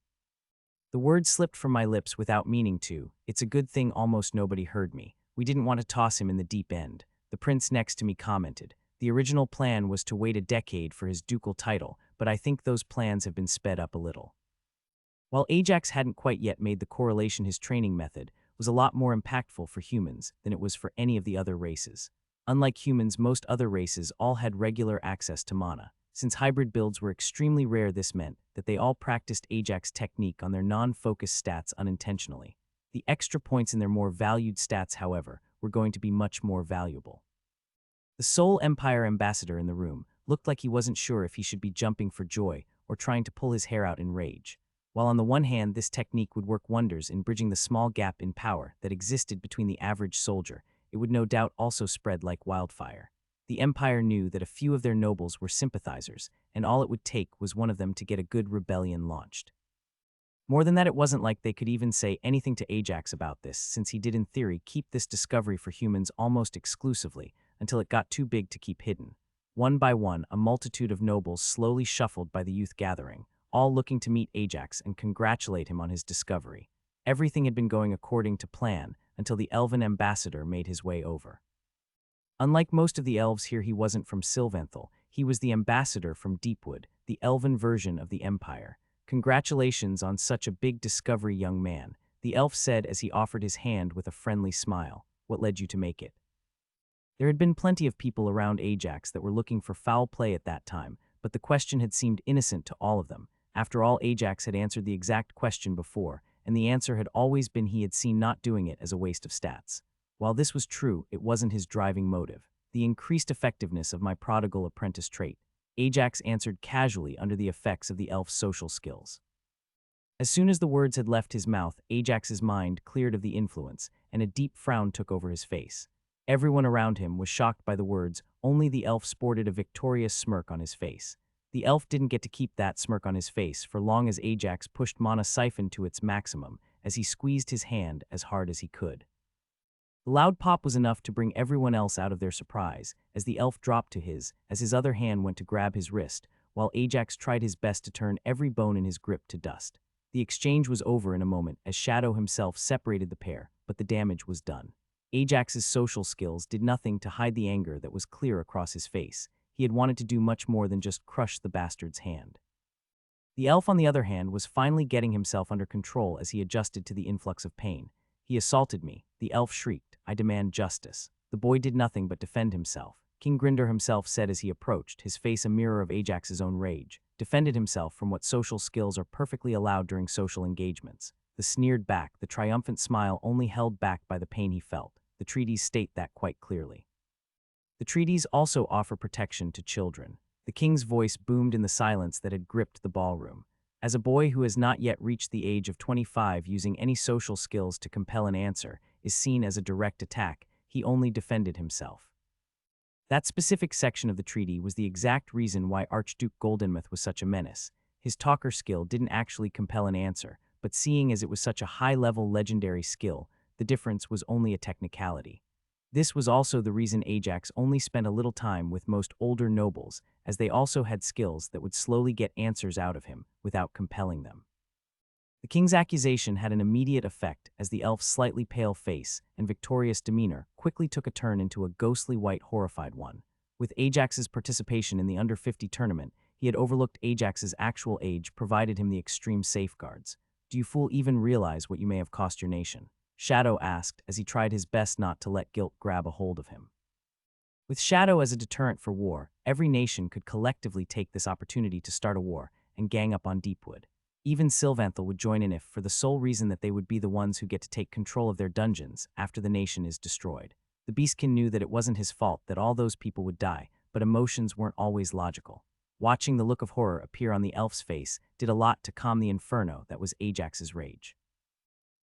The words slipped from my lips without meaning to. It's a good thing almost nobody heard me. We didn't want to toss him in the deep end. The prince next to me commented. The original plan was to wait a decade for his ducal title, but I think those plans have been sped up a little. While Ajax hadn't quite yet made the correlation, his training method was a lot more impactful for humans than it was for any of the other races. Unlike humans, most other races all had regular access to mana. Since hybrid builds were extremely rare, this meant that they all practiced Ajax technique on their non-focused stats unintentionally. The extra points in their more valued stats, however, were going to be much more valuable. The sole Empire ambassador in the room looked like he wasn't sure if he should be jumping for joy or trying to pull his hair out in rage. While on the one hand, this technique would work wonders in bridging the small gap in power that existed between the average soldier, it would no doubt also spread like wildfire. The Empire knew that a few of their nobles were sympathizers, and all it would take was one of them to get a good rebellion launched. More than that, it wasn't like they could even say anything to Ajax about this, since he did in theory keep this discovery for humans almost exclusively, until it got too big to keep hidden. One by one, a multitude of nobles slowly shuffled by the youth gathering, all looking to meet Ajax and congratulate him on his discovery. Everything had been going according to plan until the elven ambassador made his way over. Unlike most of the elves here, he wasn't from Sylvanthal. He was the ambassador from Deepwood, the elven version of the Empire. Congratulations on such a big discovery, young man, the elf said as he offered his hand with a friendly smile. What led you to make it? There had been plenty of people around Ajax that were looking for foul play at that time, but the question had seemed innocent to all of them. After all, Ajax had answered the exact question before, and the answer had always been he had seen not doing it as a waste of stats. While this was true, it wasn't his driving motive. The increased effectiveness of my prodigal apprentice trait. Ajax answered casually under the effects of the elf's social skills. As soon as the words had left his mouth, Ajax's mind cleared of the influence, and a deep frown took over his face. Everyone around him was shocked by the words, only the elf sported a victorious smirk on his face. The elf didn't get to keep that smirk on his face for long as Ajax pushed Mana Siphon to its maximum as he squeezed his hand as hard as he could. The loud pop was enough to bring everyone else out of their surprise as the elf dropped to as his other hand went to grab his wrist, while Ajax tried his best to turn every bone in his grip to dust. The exchange was over in a moment as Shadow himself separated the pair, but the damage was done. Ajax's social skills did nothing to hide the anger that was clear across his face. He had wanted to do much more than just crush the bastard's hand. The elf, on the other hand, was finally getting himself under control as he adjusted to the influx of pain. He assaulted me, the elf shrieked. I demand justice. The boy did nothing but defend himself. King Grinder himself said as he approached, his face a mirror of Ajax's own rage. Defended himself from what social skills are perfectly allowed during social engagements. The sneered back, the triumphant smile only held back by the pain he felt. The treaties state that quite clearly. The treaties also offer protection to children. The king's voice boomed in the silence that had gripped the ballroom. As a boy who has not yet reached the age of 25 using any social skills to compel an answer is seen as a direct attack, he only defended himself. That specific section of the treaty was the exact reason why Archduke Goldenmouth was such a menace. His talker skill didn't actually compel an answer, but seeing as it was such a high-level legendary skill, the difference was only a technicality. This was also the reason Ajax only spent a little time with most older nobles, as they also had skills that would slowly get answers out of him without compelling them. The king's accusation had an immediate effect as the elf's slightly pale face and victorious demeanor quickly took a turn into a ghostly white horrified one. With Ajax's participation in the under-50 tournament, he had overlooked Ajax's actual age, provided him the extreme safeguards. Do you fool even realize what you may have cost your nation? Shadow asked as he tried his best not to let guilt grab a hold of him. With Shadow as a deterrent for war, every nation could collectively take this opportunity to start a war and gang up on Deepwood. Even Sylvanthal would join in if for the sole reason that they would be the ones who get to take control of their dungeons after the nation is destroyed. The Beastkin knew that it wasn't his fault that all those people would die, but emotions weren't always logical. Watching the look of horror appear on the elf's face did a lot to calm the inferno that was Ajax's rage.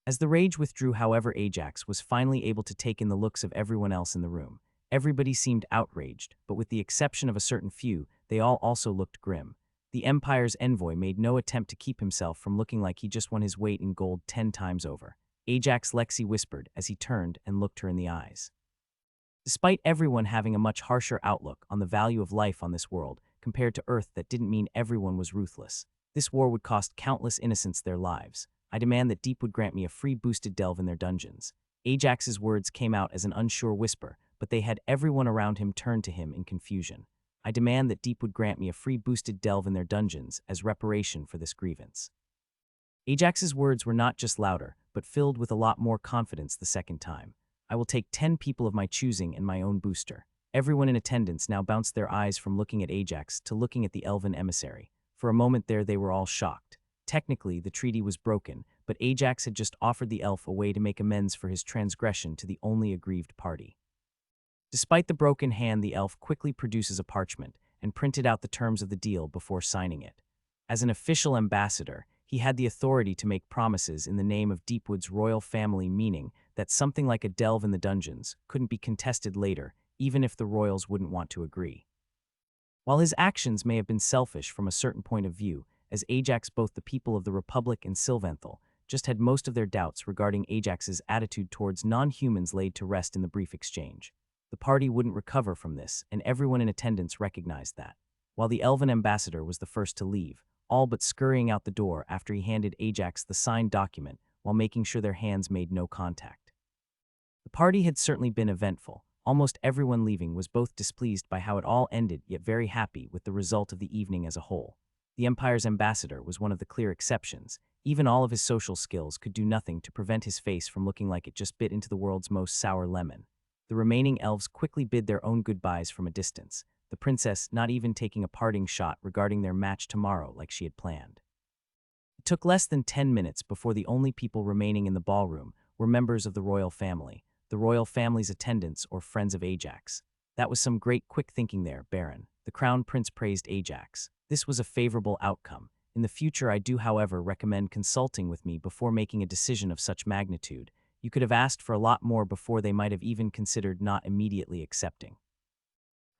As the rage withdrew, however, Ajax was finally able to take in the looks of everyone else in the room. Everybody seemed outraged, but with the exception of a certain few, they all also looked grim. The Empire's envoy made no attempt to keep himself from looking like he just won his weight in gold 10 times over. Ajax, Lexi whispered as he turned and looked her in the eyes. Despite everyone having a much harsher outlook on the value of life on this world compared to Earth, that didn't mean everyone was ruthless. This war would cost countless innocents their lives. I demand that Deep would grant me a free boosted delve in their dungeons. Ajax's words came out as an unsure whisper, but they had everyone around him turn to him in confusion. I demand that Deep would grant me a free boosted delve in their dungeons as reparation for this grievance. Ajax's words were not just louder, but filled with a lot more confidence the second time. I will take 10 people of my choosing and my own booster. Everyone in attendance now bounced their eyes from looking at Ajax to looking at the elven emissary. For a moment there they were all shocked. Technically, the treaty was broken, but Ajax had just offered the elf a way to make amends for his transgression to the only aggrieved party. Despite the broken hand, the elf quickly produces a parchment and printed out the terms of the deal before signing it. As an official ambassador, he had the authority to make promises in the name of Deepwood's royal family, meaning that something like a delve in the dungeons couldn't be contested later, even if the royals wouldn't want to agree. While his actions may have been selfish from a certain point of view, as Ajax, both the people of the Republic and Sylvanthal just had most of their doubts regarding Ajax's attitude towards non-humans laid to rest in the brief exchange. The party wouldn't recover from this, and everyone in attendance recognized that. While the elven ambassador was the first to leave, all but scurrying out the door after he handed Ajax the signed document while making sure their hands made no contact. The party had certainly been eventful. Almost everyone leaving was both displeased by how it all ended, yet very happy with the result of the evening as a whole. The Empire's ambassador was one of the clear exceptions. Even all of his social skills could do nothing to prevent his face from looking like it just bit into the world's most sour lemon. The remaining elves quickly bid their own goodbyes from a distance, the princess not even taking a parting shot regarding their match tomorrow like she had planned. It took less than 10 minutes before the only people remaining in the ballroom were members of the royal family, the royal family's attendants or friends of Ajax. That was some great quick thinking there, Baron. The crown prince praised Ajax. This was a favorable outcome. In the future, I do, however, recommend consulting with me before making a decision of such magnitude. You could have asked for a lot more before they might have even considered not immediately accepting.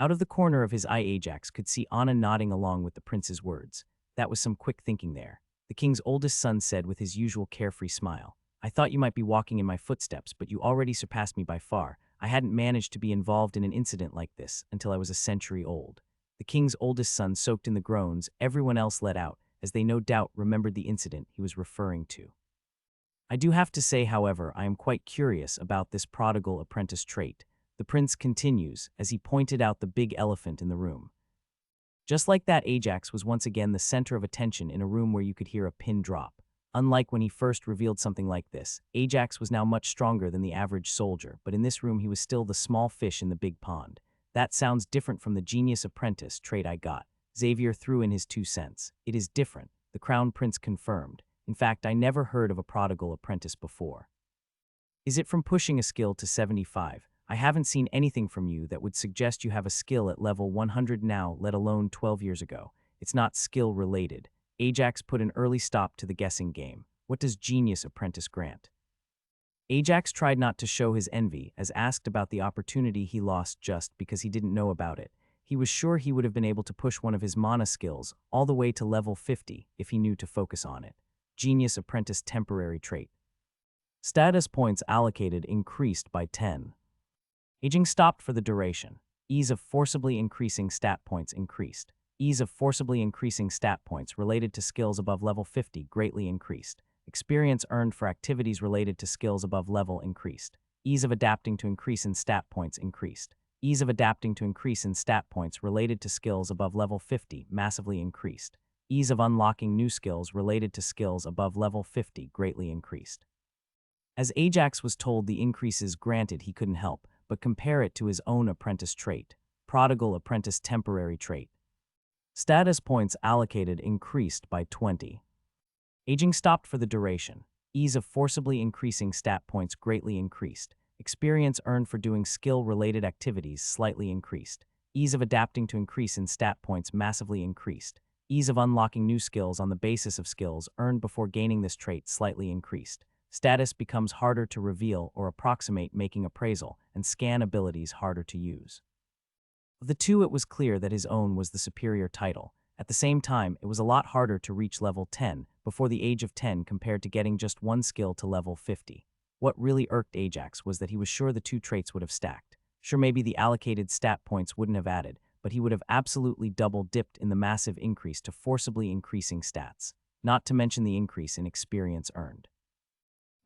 Out of the corner of his eye, Ajax could see Anna nodding along with the prince's words. That was some quick thinking there. The king's oldest son said with his usual carefree smile, I thought you might be walking in my footsteps, but you already surpassed me by far. I hadn't managed to be involved in an incident like this until I was a century old. The king's oldest son soaked in the groans everyone else let out, as they no doubt remembered the incident he was referring to. I do have to say, however, I am quite curious about this prodigal apprentice trait. The prince continues, as he pointed out the big elephant in the room. Just like that, Ajax was once again the center of attention in a room where you could hear a pin drop. Unlike when he first revealed something like this, Ajax was now much stronger than the average soldier, but in this room he was still the small fish in the big pond. That sounds different from the genius apprentice trait I got. Xavier threw in his 2 cents. It is different, the crown prince confirmed. In fact, I never heard of a prodigal apprentice before. Is it from pushing a skill to 75? I haven't seen anything from you that would suggest you have a skill at level 100 now, let alone 12 years ago. It's not skill related. Ajax put an early stop to the guessing game. What does genius apprentice grant? Ajax tried not to show his envy, as asked about the opportunity he lost just because he didn't know about it. He was sure he would have been able to push one of his mana skills all the way to level 50 if he knew to focus on it. Genius apprentice temporary trait. Status points allocated increased by 10. Aging stopped for the duration. Ease of forcibly increasing stat points increased. Ease of forcibly increasing stat points related to skills above level 50 greatly increased. Experience earned for activities related to skills above level increased. Ease of adapting to increase in stat points increased. Ease of adapting to increase in stat points related to skills above level 50 massively increased. Ease of unlocking new skills related to skills above level 50 greatly increased. As Ajax was told the increases granted, he couldn't help but compare it to his own apprentice trait, prodigal apprentice temporary trait. Status points allocated increased by 20. Aging stopped for the duration. Ease of forcibly increasing stat points greatly increased. Experience earned for doing skill-related activities slightly increased. Ease of adapting to increase in stat points massively increased. Ease of unlocking new skills on the basis of skills earned before gaining this trait slightly increased. Status becomes harder to reveal or approximate, making appraisal and scan abilities harder to use. Of the two, it was clear that his own was the superior title. At the same time, it was a lot harder to reach level 10 before the age of 10 compared to getting just one skill to level 50. What really irked Ajax was that he was sure the two traits would have stacked. Sure, maybe the allocated stat points wouldn't have added, but he would have absolutely double-dipped in the massive increase to forcibly increasing stats, not to mention the increase in experience earned.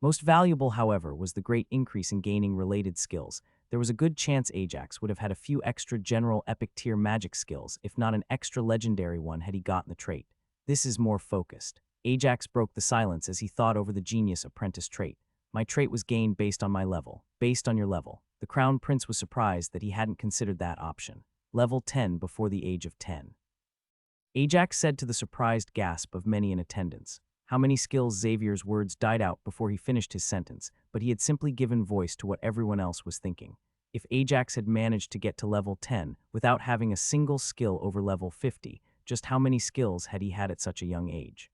Most valuable, however, was the great increase in gaining related skills. There was a good chance Ajax would have had a few extra general epic tier magic skills, if not an extra legendary one had he gotten the trait. This is more focused. Ajax broke the silence as he thought over the genius apprentice trait. My trait was gained based on my level. Based on your level. The Crown Prince was surprised that he hadn't considered that option. Level 10 before the age of 10. Ajax said to the surprised gasp of many in attendance. How many skills? Xavier's words died out before he finished his sentence, but he had simply given voice to what everyone else was thinking. If Ajax had managed to get to level 10 without having a single skill over level 50, just how many skills had he had at such a young age?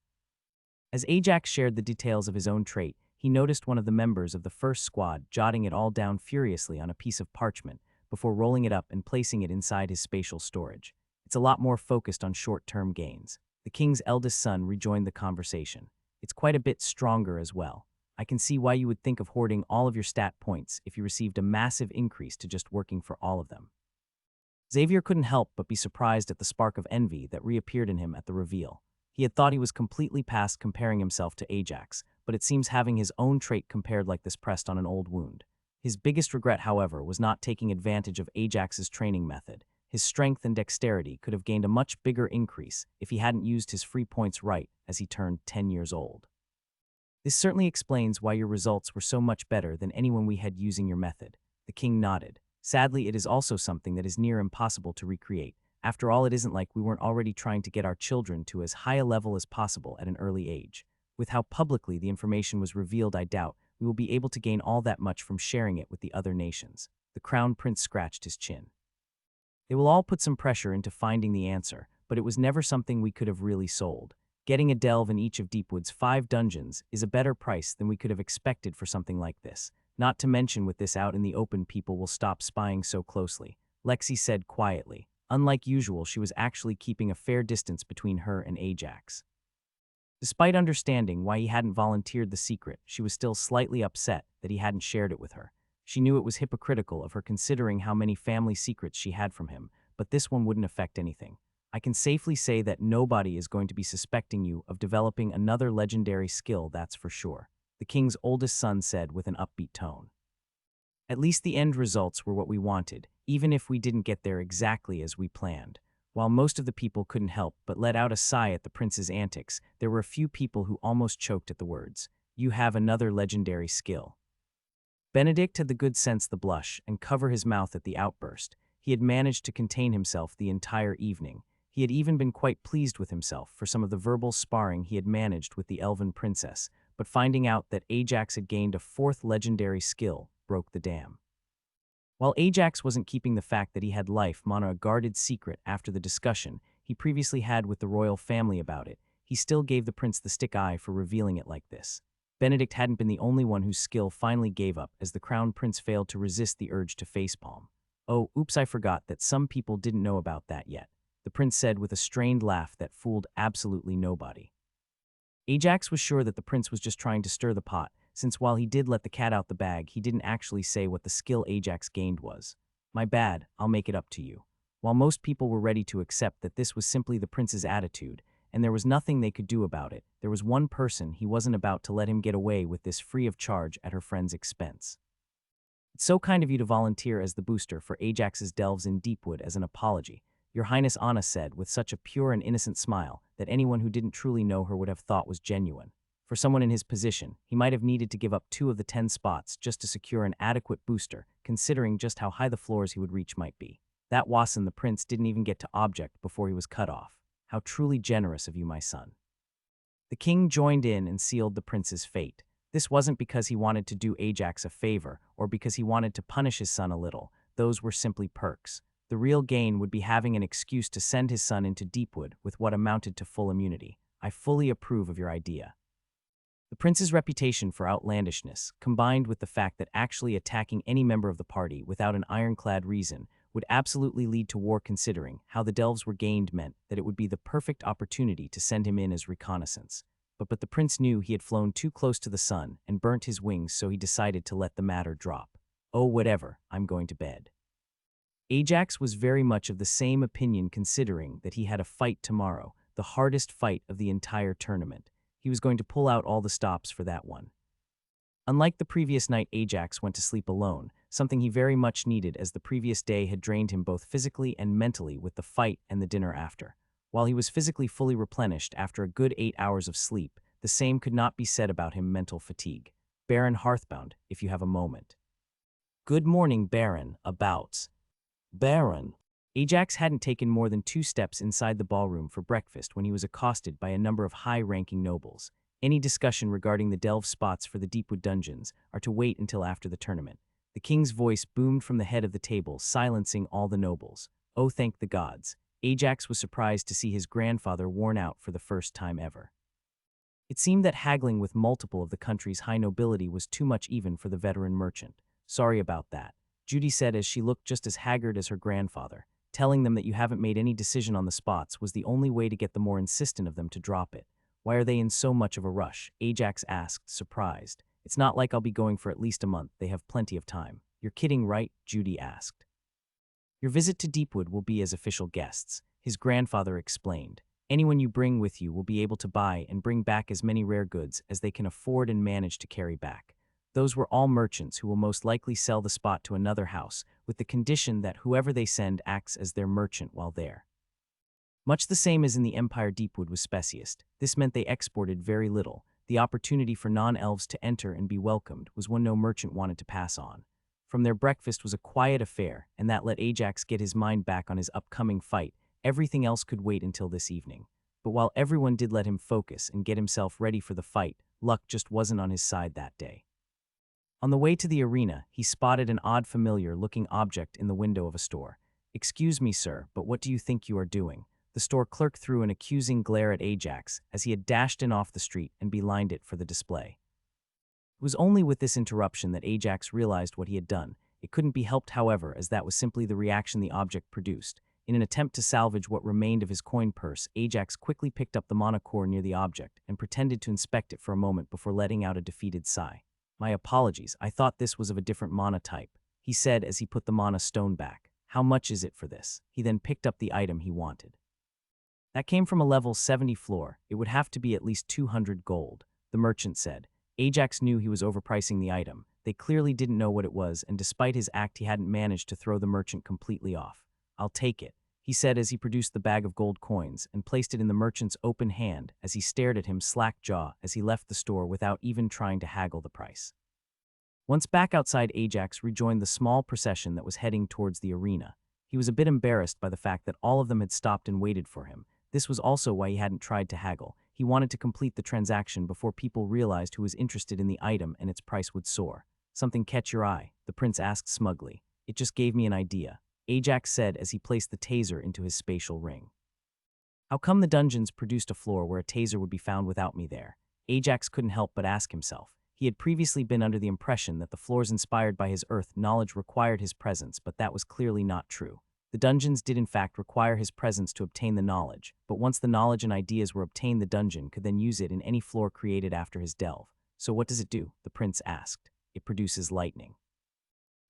As Ajax shared the details of his own trait, he noticed one of the members of the first squad jotting it all down furiously on a piece of parchment before rolling it up and placing it inside his spatial storage. It's a lot more focused on short-term gains. The king's eldest son rejoined the conversation. It's quite a bit stronger as well. I can see why you would think of hoarding all of your stat points if you received a massive increase to just working for all of them. Xavier couldn't help but be surprised at the spark of envy that reappeared in him at the reveal. He had thought he was completely past comparing himself to Ajax, but it seems having his own trait compared like this pressed on an old wound. His biggest regret, however, was not taking advantage of Ajax's training method. His strength and dexterity could have gained a much bigger increase if he hadn't used his free points right as he turned 10 years old. This certainly explains why your results were so much better than anyone we had using your method. The king nodded. Sadly, it is also something that is near impossible to recreate. After all, it isn't like we weren't already trying to get our children to as high a level as possible at an early age. With how publicly the information was revealed, I doubt we will be able to gain all that much from sharing it with the other nations. The Crown Prince scratched his chin. They will all put some pressure into finding the answer, but it was never something we could have really sold. Getting a delve in each of Deepwood's 5 dungeons is a better price than we could have expected for something like this. Not to mention, with this out in the open, people will stop spying so closely, Lexi said quietly. Unlike usual, she was actually keeping a fair distance between her and Ajax. Despite understanding why he hadn't volunteered the secret, she was still slightly upset that he hadn't shared it with her. She knew it was hypocritical of her considering how many family secrets she had from him, but this one wouldn't affect anything. I can safely say that nobody is going to be suspecting you of developing another legendary skill, that's for sure, the king's oldest son said with an upbeat tone. At least the end results were what we wanted, even if we didn't get there exactly as we planned. While most of the people couldn't help but let out a sigh at the prince's antics, there were a few people who almost choked at the words. You have another legendary skill. Benedict had the good sense to blush and cover his mouth at the outburst. He had managed to contain himself the entire evening. He had even been quite pleased with himself for some of the verbal sparring he had managed with the elven princess, but finding out that Ajax had gained a 4th legendary skill broke the dam. While Ajax wasn't keeping the fact that he had life mana a guarded secret after the discussion he previously had with the royal family about it, he still gave the prince the stick eye for revealing it like this. Benedict hadn't been the only one whose skill finally gave up as the crown prince failed to resist the urge to facepalm. Oh, oops, I forgot that some people didn't know about that yet, the prince said with a strained laugh that fooled absolutely nobody. Ajax was sure that the prince was just trying to stir the pot, since while he did let the cat out the bag, he didn't actually say what the skill Ajax gained was. My bad, I'll make it up to you. While most people were ready to accept that this was simply the prince's attitude, and there was nothing they could do about it, there was one person he wasn't about to let him get away with this free of charge at her friend's expense. It's so kind of you to volunteer as the booster for Ajax's delves in Deepwood as an apology, Your Highness Anna said with such a pure and innocent smile that anyone who didn't truly know her would have thought was genuine. For someone in his position, he might have needed to give up 2 of the 10 spots just to secure an adequate booster, considering just how high the floors he would reach might be. That Wassen the prince didn't even get to object before he was cut off. How truly generous of you, my son. The king joined in and sealed the prince's fate. This wasn't because he wanted to do Ajax a favor or because he wanted to punish his son a little. Those were simply perks. The real gain would be having an excuse to send his son into Deepwood with what amounted to full immunity. I fully approve of your idea. The prince's reputation for outlandishness, combined with the fact that actually attacking any member of the party without an ironclad reason would absolutely lead to war, considering how the delves were gained, meant that it would be the perfect opportunity to send him in as reconnaissance. but the prince knew he had flown too close to the sun and burnt his wings, so he decided to let the matter drop. "Oh, whatever, I'm going to bed." Ajax was very much of the same opinion, considering that he had a fight tomorrow, the hardest fight of the entire tournament. He was going to pull out all the stops for that one. Unlike the previous night, Ajax went to sleep alone, something he very much needed, as the previous day had drained him both physically and mentally with the fight and the dinner after. While he was physically fully replenished after a good 8 hours of sleep, the same could not be said about him mental fatigue. Baron Hearthbound, if you have a moment. "Good morning, Baron. Abouts." "Baron." Ajax hadn't taken more than 2 steps inside the ballroom for breakfast when he was accosted by a number of high-ranking nobles. Any discussion regarding the delve spots for the Deepwood dungeons are to wait until after the tournament. The king's voice boomed from the head of the table, silencing all the nobles. Oh, thank the gods. Ajax was surprised to see his grandfather worn out for the first time ever. It seemed that haggling with multiple of the country's high nobility was too much even for the veteran merchant. "Sorry about that," Judy said as she looked just as haggard as her grandfather. "Telling them that you haven't made any decision on the spots was the only way to get the more insistent of them to drop it." "Why are they in so much of a rush?" Ajax asked, surprised. "It's not like I'll be going for at least a month. They have plenty of time." "You're kidding, right?" Judy asked. "Your visit to Deepwood will be as official guests," his grandfather explained. "Anyone you bring with you will be able to buy and bring back as many rare goods as they can afford and manage to carry back. Those were all merchants who will most likely sell the spot to another house, with the condition that whoever they send acts as their merchant while there." Much the same as in the Empire, Deepwood was speciest. This meant they exported very little. The opportunity for non-elves to enter and be welcomed was one no merchant wanted to pass on. From their breakfast was a quiet affair, and that let Ajax get his mind back on his upcoming fight. Everything else could wait until this evening. But while everyone did let him focus and get himself ready for the fight, luck just wasn't on his side that day. On the way to the arena, he spotted an odd familiar-looking object in the window of a store. "Excuse me, sir, but what do you think you are doing?" The store clerk threw an accusing glare at Ajax as he had dashed in off the street and beelined it for the display. It was only with this interruption that Ajax realized what he had done. It couldn't be helped, however, as that was simply the reaction the object produced. In an attempt to salvage what remained of his coin purse, Ajax quickly picked up the mana core near the object and pretended to inspect it for a moment before letting out a defeated sigh. "My apologies, I thought this was of a different mana type," he said as he put the mana stone back. "How much is it for this?" He then picked up the item he wanted. "That came from a level 70 floor. It would have to be at least 200 gold, the merchant said. Ajax knew he was overpricing the item. They clearly didn't know what it was, and despite his act, he hadn't managed to throw the merchant completely off. "I'll take it," he said as he produced the bag of gold coins and placed it in the merchant's open hand as he stared at him slack-jaw as he left the store without even trying to haggle the price. Once back outside, Ajax rejoined the small procession that was heading towards the arena. He was a bit embarrassed by the fact that all of them had stopped and waited for him. This was also why he hadn't tried to haggle. He wanted to complete the transaction before people realized who was interested in the item and its price would soar. "Something catch your eye?" the prince asked smugly. "It just gave me an idea," Ajax said as he placed the taser into his spatial ring. "How come the dungeons produced a floor where a taser would be found without me there?" Ajax couldn't help but ask himself. He had previously been under the impression that the floors inspired by his earth knowledge required his presence, but that was clearly not true. The dungeons did in fact require his presence to obtain the knowledge, but once the knowledge and ideas were obtained, the dungeon could then use it in any floor created after his delve. "So what does it do?" the prince asked. "It produces lightning."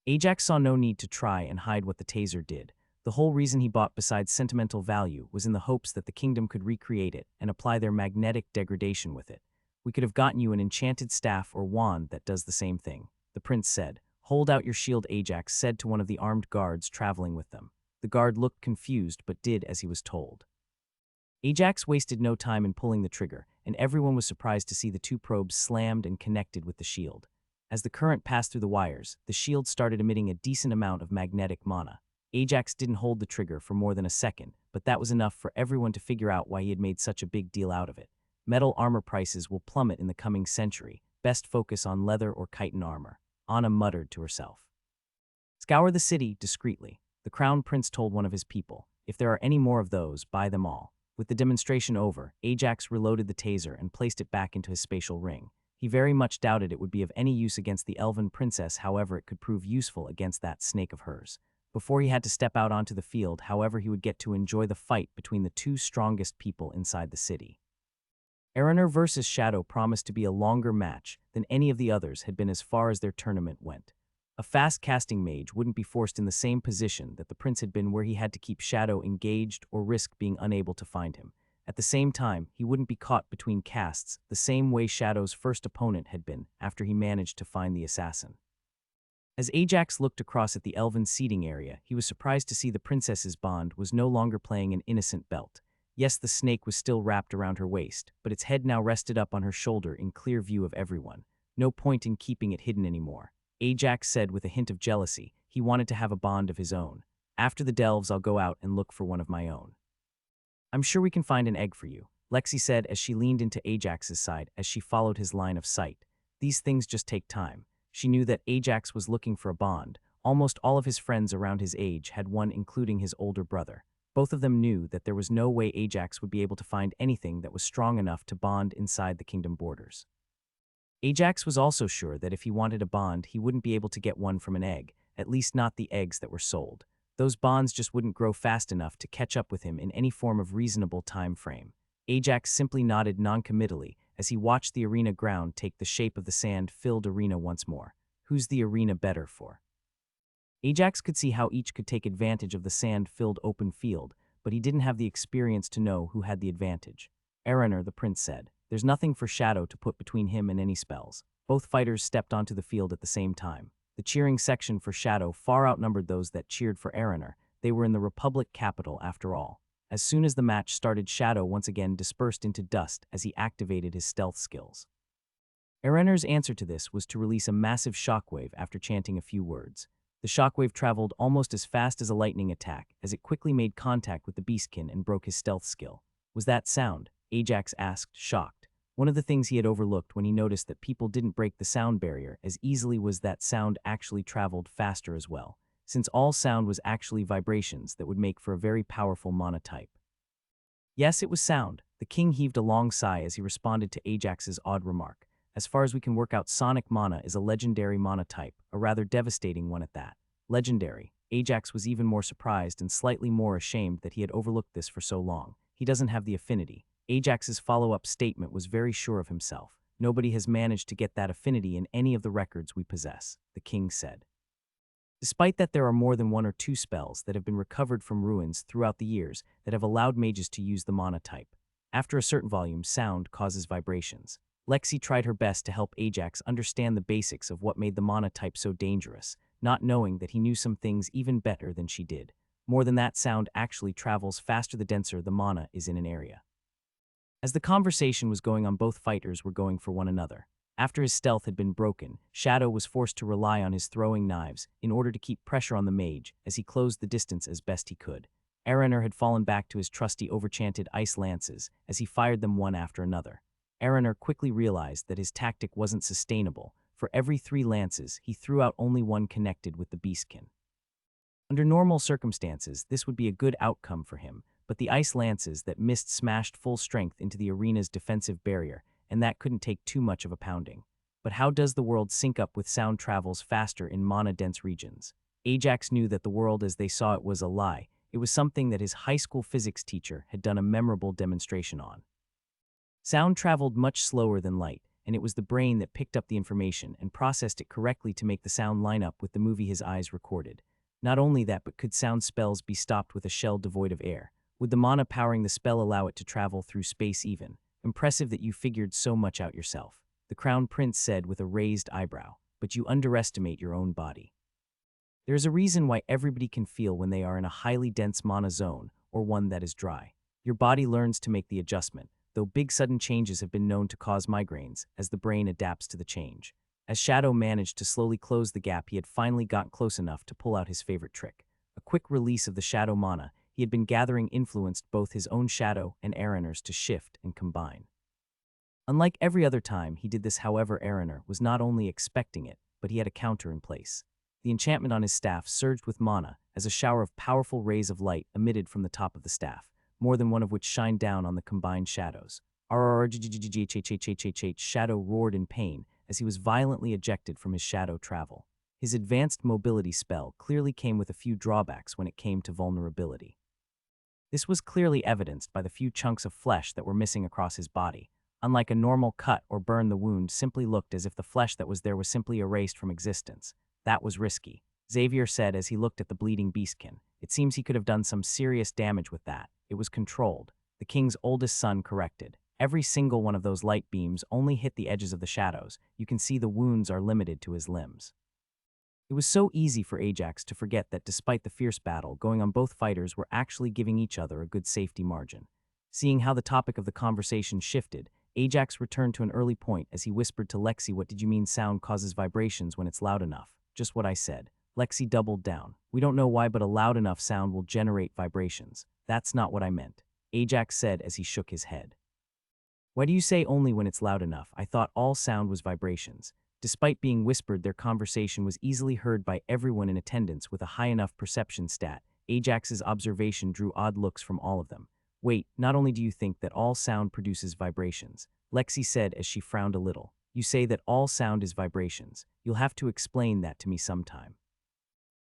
Ajax saw no need to try and hide what the taser did. The whole reason he bought, besides sentimental value, was in the hopes that the kingdom could recreate it and apply their magnetic degradation with it. "We could have gotten you an enchanted staff or wand that does the same thing," the prince said. "Hold out your shield," Ajax said to one of the armed guards traveling with them. The guard looked confused but did as he was told. Ajax wasted no time in pulling the trigger, and everyone was surprised to see the 2 probes slammed and connected with the shield. As the current passed through the wires, the shield started emitting a decent amount of magnetic mana. Ajax didn't hold the trigger for more than a second, but that was enough for everyone to figure out why he had made such a big deal out of it. Metal armor prices will plummet in the coming century. Best focus on leather or chitin armor, Anna muttered to herself. "Scour the city discreetly," the crown prince told one of his people. "If there are any more of those, buy them all." With the demonstration over, Ajax reloaded the taser and placed it back into his spatial ring. He very much doubted it would be of any use against the elven princess, however it could prove useful against that snake of hers. Before he had to step out onto the field, however, he would get to enjoy the fight between the 2 strongest people inside the city. Eraner versus Shadow promised to be a longer match than any of the others had been as far as their tournament went. A fast-casting mage wouldn't be forced in the same position that the prince had been, where he had to keep Shadow engaged or risk being unable to find him. At the same time, he wouldn't be caught between casts the same way Shadow's first opponent had been after he managed to find the assassin. As Ajax looked across at the elven seating area, he was surprised to see the princess's bond was no longer playing an innocent belt. Yes, the snake was still wrapped around her waist, but its head now rested up on her shoulder in clear view of everyone. No point in keeping it hidden anymore. Ajax said with a hint of jealousy. He wanted to have a bond of his own. After the delves, I'll go out and look for one of my own. I'm sure we can find an egg for you, Lexi said as she leaned into Ajax's side as she followed his line of sight. These things just take time. She knew that Ajax was looking for a bond. Almost all of his friends around his age had one, including his older brother. Both of them knew that there was no way Ajax would be able to find anything that was strong enough to bond inside the kingdom borders. Ajax was also sure that if he wanted a bond, he wouldn't be able to get one from an egg, at least not the eggs that were sold. Those bonds just wouldn't grow fast enough to catch up with him in any form of reasonable time frame. Ajax simply nodded noncommittally as he watched the arena ground take the shape of the sand-filled arena once more. Who's the arena better for? Ajax could see how each could take advantage of the sand-filled open field, but he didn't have the experience to know who had the advantage. Eraner, the prince said. There's nothing for Shadow to put between him and any spells. Both fighters stepped onto the field at the same time. The cheering section for Shadow far outnumbered those that cheered for Eraner. They were in the Republic capital after all. As soon as the match started, Shadow once again dispersed into dust as he activated his stealth skills. Eraner's answer to this was to release a massive shockwave after chanting a few words. The shockwave traveled almost as fast as a lightning attack as it quickly made contact with the beastkin and broke his stealth skill. Was that sound? Ajax asked, shocked. One of the things he had overlooked when he noticed that people didn't break the sound barrier as easily was that sound actually traveled faster as well, since all sound was actually vibrations that would make for a very powerful mana type. Yes, it was sound. The king heaved a long sigh as he responded to Ajax's odd remark. As far as we can work out, sonic mana is a legendary mana type, a rather devastating one at that. Legendary. Ajax was even more surprised and slightly more ashamed that he had overlooked this for so long. He doesn't have the affinity. Ajax's follow-up statement was very sure of himself. Nobody has managed to get that affinity in any of the records we possess, the king said. Despite that, there are more than one or two spells that have been recovered from ruins throughout the years that have allowed mages to use the mana type. After a certain volume, sound causes vibrations. Lexi tried her best to help Ajax understand the basics of what made the mana type so dangerous, not knowing that he knew some things even better than she did. More than that, sound actually travels faster the denser the mana is in an area. As the conversation was going on, both fighters were going for one another. After his stealth had been broken, Shadow was forced to rely on his throwing knives in order to keep pressure on the mage as he closed the distance as best he could. Eraner had fallen back to his trusty overchanted ice lances as he fired them one after another. Eraner quickly realized that his tactic wasn't sustainable. For every 3 lances, he threw out only one connected with the beastkin. Under normal circumstances, this would be a good outcome for him, but the ice lances that missed smashed full strength into the arena's defensive barrier, and that couldn't take too much of a pounding. But how does the world sync up with sound travels faster in mana-dense regions? Ajax knew that the world as they saw it was a lie. It was something that his high school physics teacher had done a memorable demonstration on. Sound traveled much slower than light, and it was the brain that picked up the information and processed it correctly to make the sound line up with the movie his eyes recorded. Not only that, but could sound spells be stopped with a shell devoid of air? Would the mana powering the spell allow it to travel through space even? Impressive that you figured so much out yourself, the crown prince said with a raised eyebrow, but you underestimate your own body. There is a reason why everybody can feel when they are in a highly dense mana zone or one that is dry. Your body learns to make the adjustment, though big sudden changes have been known to cause migraines as the brain adapts to the change. As Shadow managed to slowly close the gap, he had finally got close enough to pull out his favorite trick. A quick release of the shadow mana he had been gathering influenced both his own shadow and Eraner's to shift and combine. Unlike every other time he did this, however, Eraner was not only expecting it, but he had a counter in place. The enchantment on his staff surged with mana as a shower of powerful rays of light emitted from the top of the staff, more than one of which shined down on the combined shadows. Shadow roared in pain as he was violently ejected from his shadow travel. His advanced mobility spell clearly came with a few drawbacks when it came to vulnerability. This was clearly evidenced by the few chunks of flesh that were missing across his body. Unlike a normal cut or burn, the wound simply looked as if the flesh that was there was simply erased from existence. That was risky, Xavier said as he looked at the bleeding beastkin. It seems he could have done some serious damage with that. It was controlled. The king's oldest son corrected. Every single one of those light beams only hit the edges of the shadows. You can see the wounds are limited to his limbs. It was so easy for Ajax to forget that despite the fierce battle going on, both fighters were actually giving each other a good safety margin. Seeing how the topic of the conversation shifted, Ajax returned to an early point as he whispered to Lexi, "What did you mean sound causes vibrations when it's loud enough?" "Just what I said." Lexi doubled down. "We don't know why, but a loud enough sound will generate vibrations." "That's not what I meant," Ajax said as he shook his head. "Why do you say only when it's loud enough? I thought all sound was vibrations." Despite being whispered, their conversation was easily heard by everyone in attendance with a high enough perception stat. Ajax's observation drew odd looks from all of them. "Wait, not only do you think that all sound produces vibrations," Lexi said as she frowned a little. "You say that all sound is vibrations. You'll have to explain that to me sometime."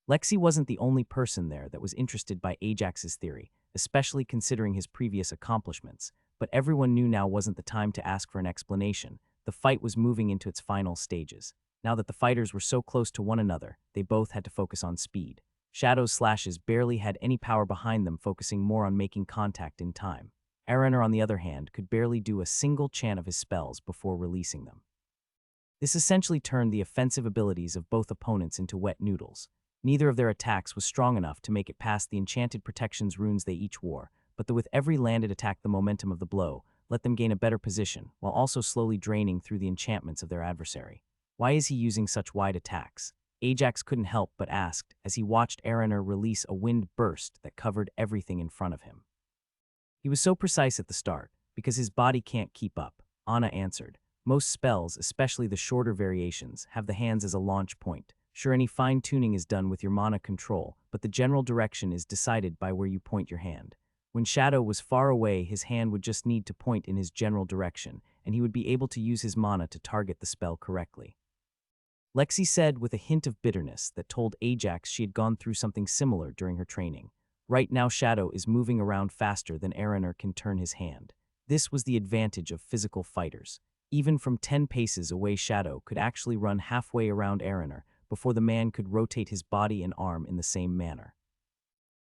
Lexi wasn't the only person there that was interested by Ajax's theory, especially considering his previous accomplishments, but everyone knew now wasn't the time to ask for an explanation. The fight was moving into its final stages. Now that the fighters were so close to one another, they both had to focus on speed. Shadow's slashes barely had any power behind them, focusing more on making contact in time. Araner, on the other hand, could barely do a single chant of his spells before releasing them. This essentially turned the offensive abilities of both opponents into wet noodles. Neither of their attacks was strong enough to make it past the enchanted protections runes they each wore, but with every landed attack, the momentum of the blow let them gain a better position, while also slowly draining through the enchantments of their adversary. "Why is he using such wide attacks?" Ajax couldn't help but ask as he watched Araner release a wind burst that covered everything in front of him. "He was so precise at the start, because his body can't keep up," Anna answered. "Most spells, especially the shorter variations, have the hands as a launch point. Sure, any fine-tuning is done with your mana control, but the general direction is decided by where you point your hand. When Shadow was far away, his hand would just need to point in his general direction, and he would be able to use his mana to target the spell correctly." Lexi said with a hint of bitterness that told Ajax she had gone through something similar during her training. Right now, Shadow is moving around faster than Araner can turn his hand. This was the advantage of physical fighters. Even from 10 paces away, Shadow could actually run halfway around Araner before the man could rotate his body and arm in the same manner.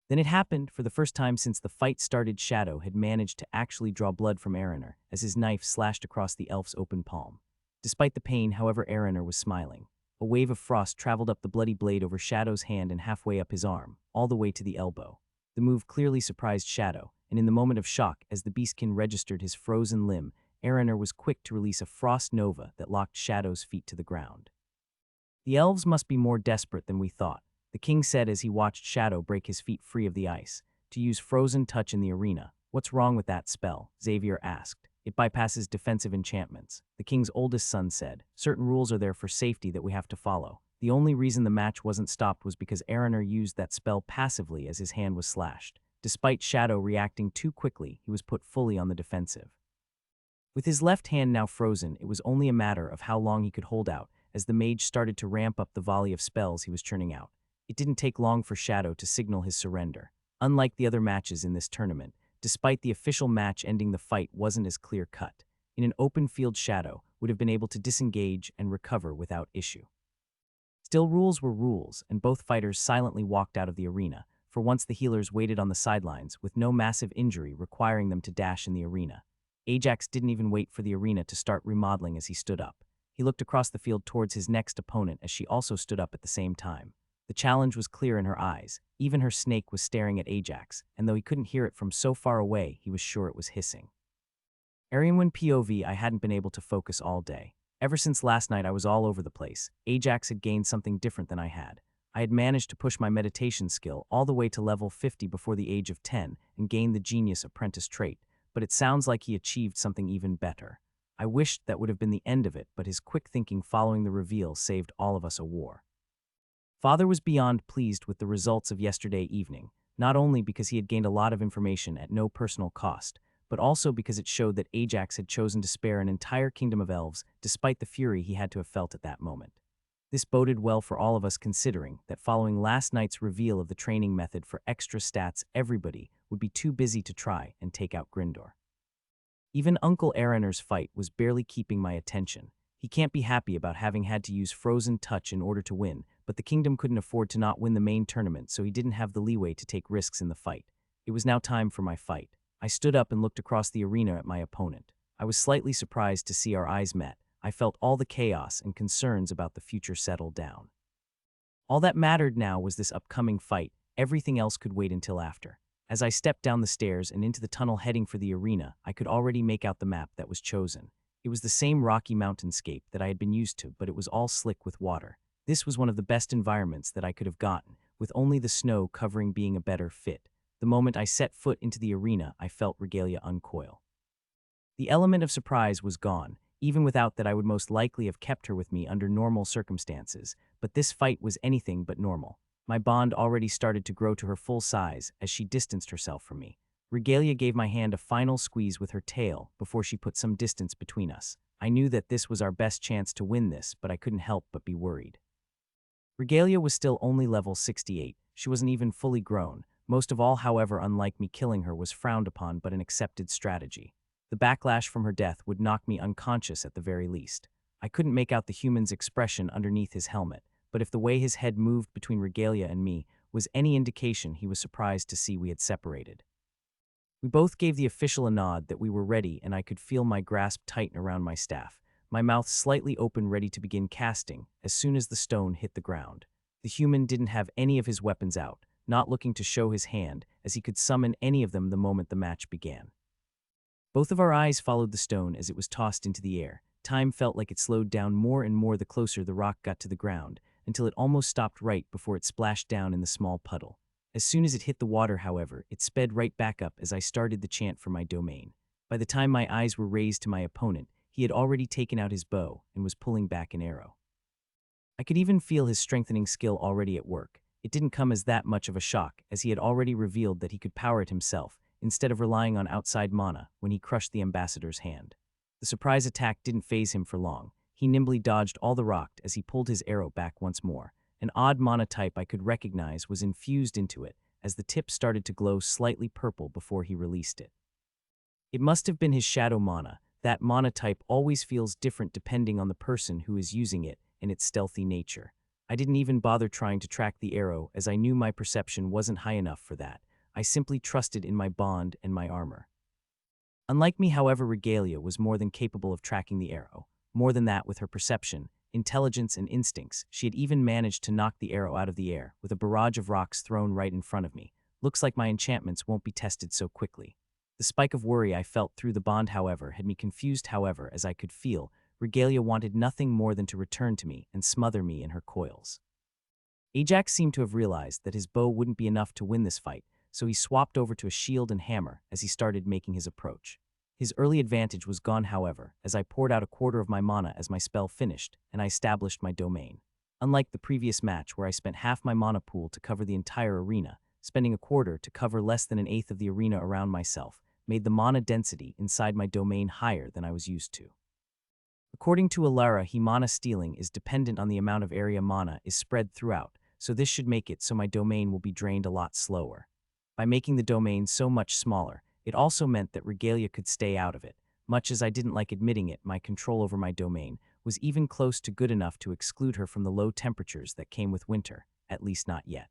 Then it happened. For the first time since the fight started, Shadow had managed to actually draw blood from Araner as his knife slashed across the elf's open palm. Despite the pain, however, Araner was smiling. A wave of frost traveled up the bloody blade over Shadow's hand and halfway up his arm, all the way to the elbow. The move clearly surprised Shadow, and in the moment of shock, as the beastkin registered his frozen limb, Araner was quick to release a frost nova that locked Shadow's feet to the ground. "The elves must be more desperate than we thought," the king said as he watched Shadow break his feet free of the ice. "To use Frozen Touch in the arena. What's wrong with that spell?" Xavier asked. "It bypasses defensive enchantments," the king's oldest son said. "Certain rules are there for safety that we have to follow. The only reason the match wasn't stopped was because Araner used that spell passively as his hand was slashed. Despite Shadow reacting too quickly, he was put fully on the defensive." With his left hand now frozen, it was only a matter of how long he could hold out as the mage started to ramp up the volley of spells he was churning out. It didn't take long for Shadow to signal his surrender. Unlike the other matches in this tournament, despite the official match ending, the fight wasn't as clear-cut. In an open field, Shadow would have been able to disengage and recover without issue. Still, rules were rules, and both fighters silently walked out of the arena. For once, the healers waited on the sidelines with no massive injury requiring them to dash in the arena. Ajax didn't even wait for the arena to start remodeling as he stood up. He looked across the field towards his next opponent as she also stood up at the same time. The challenge was clear in her eyes. Even her snake was staring at Ajax, and though he couldn't hear it from so far away, he was sure it was hissing. Arianwen POV. I hadn't been able to focus all day. Ever since last night, I was all over the place. Ajax had gained something different than I had. I had managed to push my meditation skill all the way to level 50 before the age of 10 and gained the Genius Apprentice trait, but it sounds like he achieved something even better. I wished that would have been the end of it, but his quick thinking following the reveal saved all of us a war. Father was beyond pleased with the results of yesterday evening, not only because he had gained a lot of information at no personal cost, but also because it showed that Ajax had chosen to spare an entire kingdom of elves despite the fury he had to have felt at that moment. This boded well for all of us, considering that following last night's reveal of the training method for extra stats, everybody would be too busy to try and take out Grindor. Even Uncle Araner's fight was barely keeping my attention. He can't be happy about having had to use Frozen Touch in order to win, but the kingdom couldn't afford to not win the main tournament, so he didn't have the leeway to take risks in the fight. It was now time for my fight. I stood up and looked across the arena at my opponent. I was slightly surprised to see our eyes met. I felt all the chaos and concerns about the future settle down. All that mattered now was this upcoming fight. Everything else could wait until after. As I stepped down the stairs and into the tunnel heading for the arena, I could already make out the map that was chosen. It was the same rocky mountainscape that I had been used to, but it was all slick with water. This was one of the best environments that I could have gotten, with only the snow covering being a better fit. The moment I set foot into the arena, I felt Regalia uncoil. The element of surprise was gone. Even without that, I would most likely have kept her with me under normal circumstances, but this fight was anything but normal. My bond already started to grow to her full size as she distanced herself from me. Regalia gave my hand a final squeeze with her tail before she put some distance between us. I knew that this was our best chance to win this, but I couldn't help but be worried. Regalia was still only level 68. She wasn't even fully grown. Most of all, however, unlike me, killing her was frowned upon but an accepted strategy. The backlash from her death would knock me unconscious at the very least. I couldn't make out the human's expression underneath his helmet, but if the way his head moved between Regalia and me was any indication, he was surprised to see we had separated. We both gave the official a nod that we were ready, and I could feel my grasp tighten around my staff, my mouth slightly open ready to begin casting as soon as the stone hit the ground. The human didn't have any of his weapons out, not looking to show his hand, as he could summon any of them the moment the match began. Both of our eyes followed the stone as it was tossed into the air. Time felt like it slowed down more and more the closer the rock got to the ground, until it almost stopped right before it splashed down in the small puddle. As soon as it hit the water, however, it sped right back up as I started the chant for my domain. By the time my eyes were raised to my opponent, he had already taken out his bow and was pulling back an arrow. I could even feel his strengthening skill already at work. It didn't come as that much of a shock, as he had already revealed that he could power it himself, instead of relying on outside mana when he crushed the ambassador's hand. The surprise attack didn't faze him for long. He nimbly dodged all the rock as he pulled his arrow back once more. An odd mana type I could recognize was infused into it, as the tip started to glow slightly purple before he released it. It must have been his shadow mana. That mana type always feels different depending on the person who is using it and its stealthy nature. I didn't even bother trying to track the arrow, as I knew my perception wasn't high enough for that. I simply trusted in my bond and my armor. Unlike me, however, Regalia was more than capable of tracking the arrow. More than that, with her perception, intelligence, and instincts, she had even managed to knock the arrow out of the air with a barrage of rocks thrown right in front of me. Looks like my enchantments won't be tested so quickly. The spike of worry I felt through the bond, however, had me confused. However, as I could feel, Regalia wanted nothing more than to return to me and smother me in her coils. Ajax seemed to have realized that his bow wouldn't be enough to win this fight, so he swapped over to a shield and hammer as he started making his approach. His early advantage was gone, however, as I poured out a quarter of my mana as my spell finished, and I established my domain. Unlike the previous match where I spent half my mana pool to cover the entire arena, spending a quarter to cover less than an eighth of the arena around myself made the mana density inside my domain higher than I was used to. According to Alara, mana stealing is dependent on the amount of area mana is spread throughout, so this should make it so my domain will be drained a lot slower. By making the domain so much smaller, it also meant that Regalia could stay out of it. Much as I didn't like admitting it, my control over my domain was even close to good enough to exclude her from the low temperatures that came with winter, at least not yet.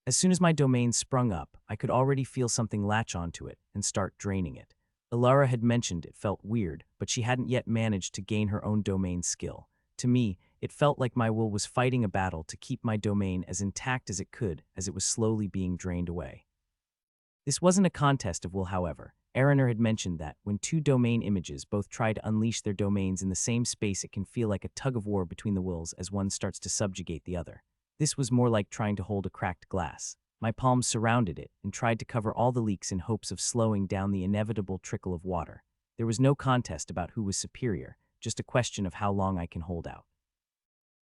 As soon as my domain sprung up, I could already feel something latch onto it and start draining it. Alara had mentioned it felt weird, but she hadn't yet managed to gain her own domain skill. To me, it felt like my will was fighting a battle to keep my domain as intact as it could as it was slowly being drained away. This wasn't a contest of will, however. Araner had mentioned that when two domain images both try to unleash their domains in the same space, it can feel like a tug-of-war between the wills as one starts to subjugate the other. This was more like trying to hold a cracked glass. My palms surrounded it and tried to cover all the leaks in hopes of slowing down the inevitable trickle of water. There was no contest about who was superior, just a question of how long I can hold out.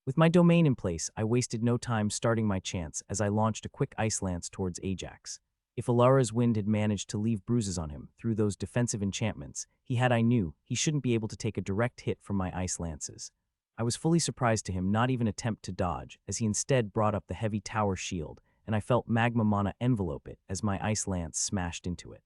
With my domain in place, I wasted no time starting my chance as I launched a quick ice lance towards Ajax. If Alara's wind had managed to leave bruises on him through those defensive enchantments, I knew he shouldn't be able to take a direct hit from my ice lances. I was fully surprised to him not even attempt to dodge, as he instead brought up the heavy tower shield, and I felt magma mana envelope it as my ice lance smashed into it.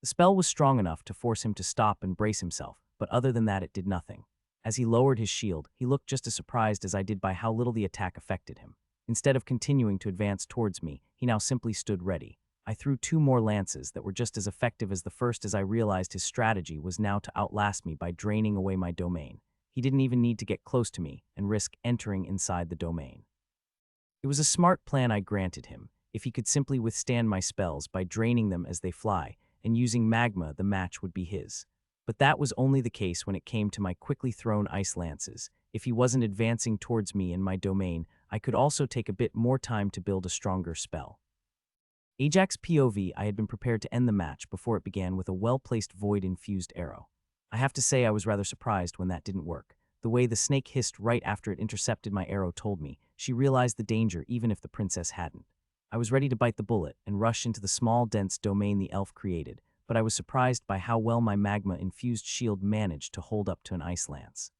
The spell was strong enough to force him to stop and brace himself, but other than that it did nothing. As he lowered his shield, he looked just as surprised as I did by how little the attack affected him. Instead of continuing to advance towards me, he now simply stood ready. I threw 2 more lances that were just as effective as the first as I realized his strategy was now to outlast me by draining away my domain. He didn't even need to get close to me and risk entering inside the domain. It was a smart plan I granted him. If he could simply withstand my spells by draining them as they fly, and using magma, the match would be his. But that was only the case when it came to my quickly thrown ice lances. If he wasn't advancing towards me in my domain, I could also take a bit more time to build a stronger spell. Ajax POV, I had been prepared to end the match before it began with a well-placed void-infused arrow. I have to say I was rather surprised when that didn't work. The way the snake hissed right after it intercepted my arrow told me she realized the danger even if the princess hadn't. I was ready to bite the bullet and rush into the small, dense domain the elf created, but I was surprised by how well my magma-infused shield managed to hold up to an ice lance.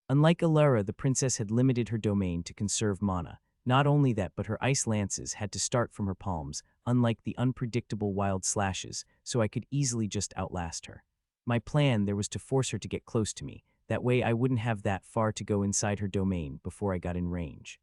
Unlike Alara, the princess had limited her domain to conserve mana. Not only that, but her ice lances had to start from her palms, unlike the unpredictable wild slashes, so I could easily just outlast her. My plan there was to force her to get close to me. That way I wouldn't have that far to go inside her domain before I got in range.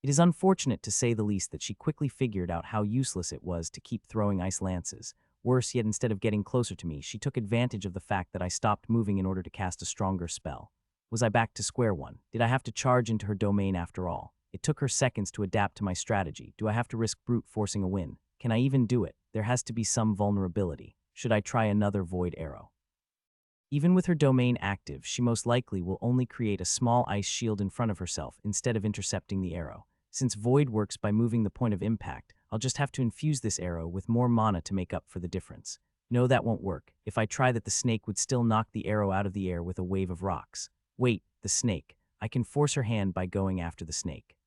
It is unfortunate to say the least that she quickly figured out how useless it was to keep throwing ice lances. Worse yet, instead of getting closer to me, she took advantage of the fact that I stopped moving in order to cast a stronger spell. Was I back to square one? Did I have to charge into her domain after all? It took her seconds to adapt to my strategy. Do I have to risk brute forcing a win? Can I even do it? There has to be some vulnerability. Should I try another void arrow? Even with her domain active, she most likely will only create a small ice shield in front of herself instead of intercepting the arrow. Since void works by moving the point of impact, I'll just have to infuse this arrow with more mana to make up for the difference. No, that won't work. If I try that, the snake would still knock the arrow out of the air with a wave of rocks. Wait, the snake. I can force her hand by going after the snake.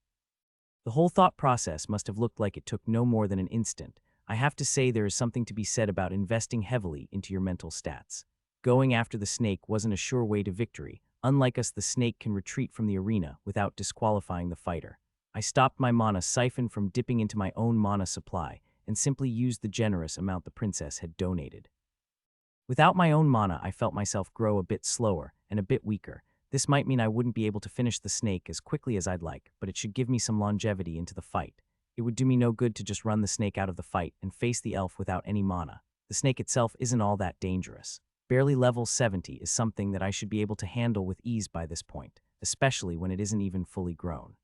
The whole thought process must have looked like it took no more than an instant. I have to say there is something to be said about investing heavily into your mental stats. Going after the snake wasn't a sure way to victory. Unlike us, the snake can retreat from the arena without disqualifying the fighter. I stopped my mana siphon from dipping into my own mana supply and simply used the generous amount the princess had donated. Without my own mana, I felt myself grow a bit slower and a bit weaker. This might mean I wouldn't be able to finish the snake as quickly as I'd like, but it should give me some longevity into the fight. It would do me no good to just run the snake out of the fight and face the elf without any mana. The snake itself isn't all that dangerous. Barely level 70 is something that I should be able to handle with ease by this point, especially when it isn't even fully grown.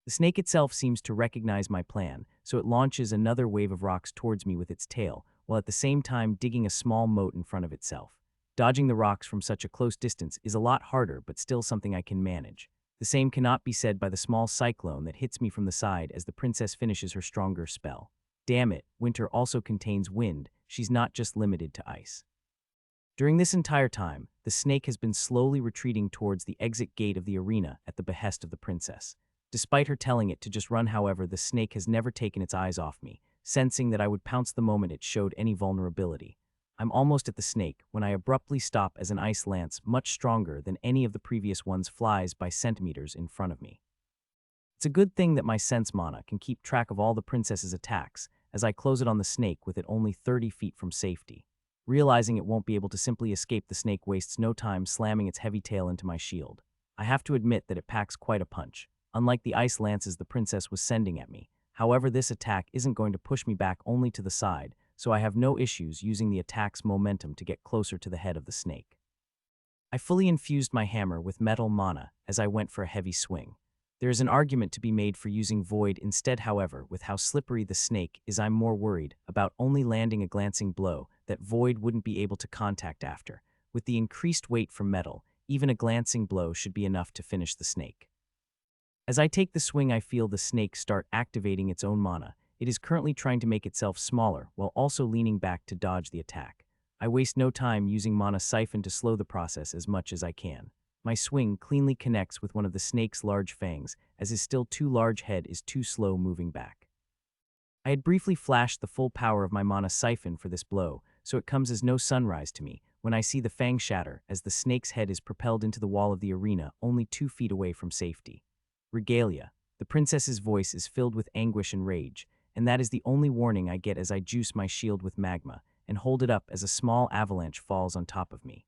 The snake itself seems to recognize my plan, so it launches another wave of rocks towards me with its tail, while at the same time digging a small moat in front of itself. Dodging the rocks from such a close distance is a lot harder, but still something I can manage. The same cannot be said by the small cyclone that hits me from the side as the princess finishes her stronger spell. Damn it, winter also contains wind. She's not just limited to ice. During this entire time, the snake has been slowly retreating towards the exit gate of the arena at the behest of the princess. Despite her telling it to just run, however, the snake has never taken its eyes off me, sensing that I would pounce the moment it showed any vulnerability. I'm almost at the snake when I abruptly stop as an ice lance much stronger than any of the previous ones flies by centimeters in front of me. It's a good thing that my sense mana can keep track of all the princess's attacks as I close it on the snake with it only 30 feet from safety. Realizing it won't be able to simply escape, the snake wastes no time slamming its heavy tail into my shield. I have to admit that it packs quite a punch, unlike the ice lances the princess was sending at me. However, this attack isn't going to push me back only to the side, so I have no issues using the attack's momentum to get closer to the head of the snake. I fully infused my hammer with metal mana as I went for a heavy swing. There is an argument to be made for using void instead, however, with how slippery the snake is. I'm more worried about only landing a glancing blow that void wouldn't be able to contact after. With the increased weight from metal, even a glancing blow should be enough to finish the snake. As I take the swing, I feel the snake start activating its own mana. It is currently trying to make itself smaller while also leaning back to dodge the attack. I waste no time using mana siphon to slow the process as much as I can. My swing cleanly connects with one of the snake's large fangs, as his still too large head is too slow moving back. I had briefly flashed the full power of my mana siphon for this blow, so it comes as no sunrise to me when I see the fang shatter as the snake's head is propelled into the wall of the arena only 2 feet away from safety. Regalia. The princess's voice is filled with anguish and rage, and that is the only warning I get as I juice my shield with magma and hold it up as a small avalanche falls on top of me.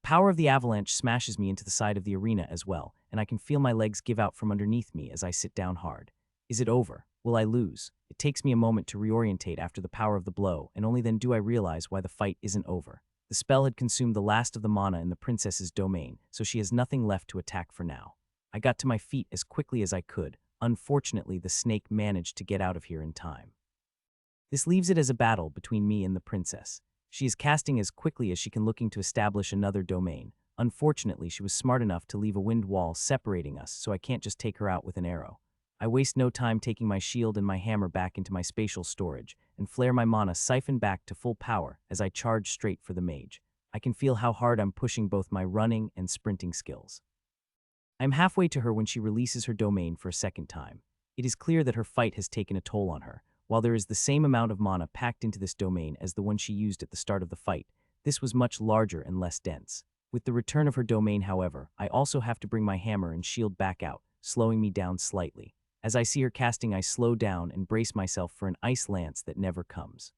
The power of the avalanche smashes me into the side of the arena as well, and I can feel my legs give out from underneath me as I sit down hard. Is it over? Will I lose? It takes me a moment to reorientate after the power of the blow, and only then do I realize why the fight isn't over. The spell had consumed the last of the mana in the princess's domain, so she has nothing left to attack for now. I got to my feet as quickly as I could. Unfortunately, the snake managed to get out of here in time. This leaves it as a battle between me and the princess. She is casting as quickly as she can, looking to establish another domain. Unfortunately, she was smart enough to leave a wind wall separating us, so I can't just take her out with an arrow. I waste no time taking my shield and my hammer back into my spatial storage, and flare my mana siphon back to full power as I charge straight for the mage. I can feel how hard I'm pushing both my running and sprinting skills. I'm halfway to her when she releases her domain for a second time. It is clear that her fight has taken a toll on her. While there is the same amount of mana packed into this domain as the one she used at the start of the fight, this was much larger and less dense. With the return of her domain, however, I also have to bring my hammer and shield back out, slowing me down slightly. As I see her casting, I slow down and brace myself for an ice lance that never comes.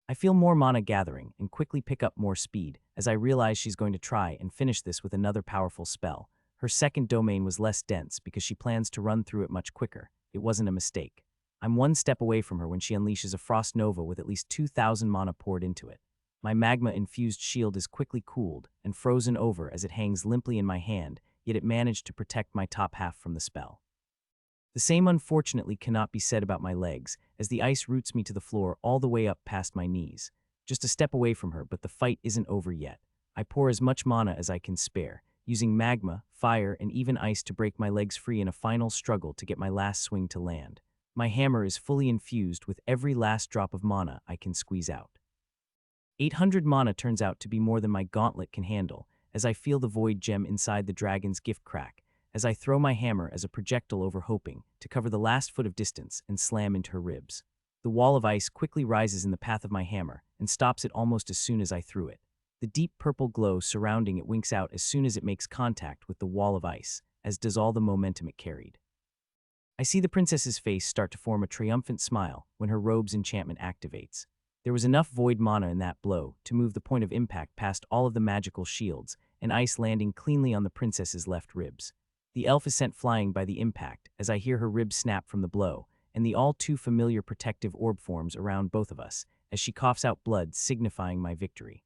I feel more mana gathering and quickly pick up more speed as I realize she's going to try and finish this with another powerful spell. Her second domain was less dense because she plans to run through it much quicker. It wasn't a mistake. I'm one step away from her when she unleashes a Frost Nova with at least 2,000 mana poured into it. My magma-infused shield is quickly cooled and frozen over as it hangs limply in my hand, yet it managed to protect my top half from the spell. The same unfortunately cannot be said about my legs, as the ice roots me to the floor all the way up past my knees. Just a step away from her, but the fight isn't over yet. I pour as much mana as I can spare, using magma, fire, and even ice to break my legs free in a final struggle to get my last swing to land. My hammer is fully infused with every last drop of mana I can squeeze out. 800 mana turns out to be more than my gauntlet can handle, as I feel the void gem inside the dragon's gift crack, as I throw my hammer as a projectile over hoping to cover the last foot of distance and slam into her ribs. The wall of ice quickly rises in the path of my hammer and stops it almost as soon as I threw it. The deep purple glow surrounding it winks out as soon as it makes contact with the wall of ice, as does all the momentum it carried. I see the princess's face start to form a triumphant smile when her robe's enchantment activates. There was enough void mana in that blow to move the point of impact past all of the magical shields, and ice landing cleanly on the princess's left ribs. The elf is sent flying by the impact as I hear her ribs snap from the blow, and the all-too-familiar protective orb forms around both of us as she coughs out blood, signifying my victory.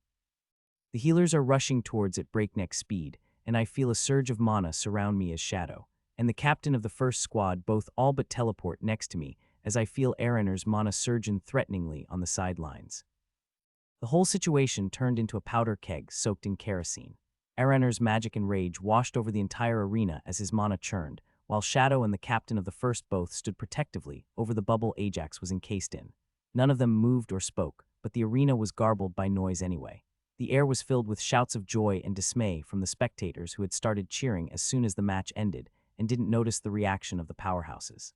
The healers are rushing towards at breakneck speed, and I feel a surge of mana surround me as shadow, and the captain of the first squad both all but teleport next to me as I feel Araner's mana surge in threateningly on the sidelines. The whole situation turned into a powder keg soaked in kerosene. Araner's magic and rage washed over the entire arena as his mana churned, while Shadow and the captain of the first both stood protectively over the bubble Ajax was encased in. None of them moved or spoke, but the arena was garbled by noise anyway. The air was filled with shouts of joy and dismay from the spectators who had started cheering as soon as the match ended and didn't notice the reaction of the powerhouses.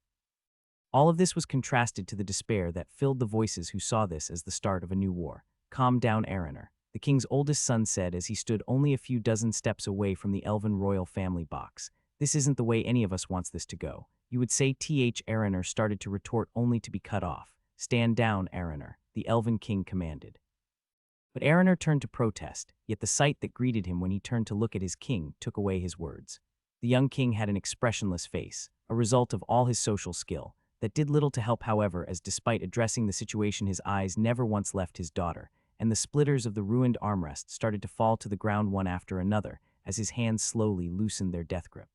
All of this was contrasted to the despair that filled the voices who saw this as the start of a new war. "Calm down, Araner," the king's oldest son said as he stood only a few dozen steps away from the elven royal family box. "This isn't the way any of us wants this to go." You would say Araner started to retort only to be cut off. "Stand down, Araner," the elven king commanded. But Araner turned to protest, yet the sight that greeted him when he turned to look at his king took away his words. The young king had an expressionless face, a result of all his social skill, that did little to help, however, as despite addressing the situation his eyes never once left his daughter, and the splitters of the ruined armrest started to fall to the ground one after another as his hands slowly loosened their death grip.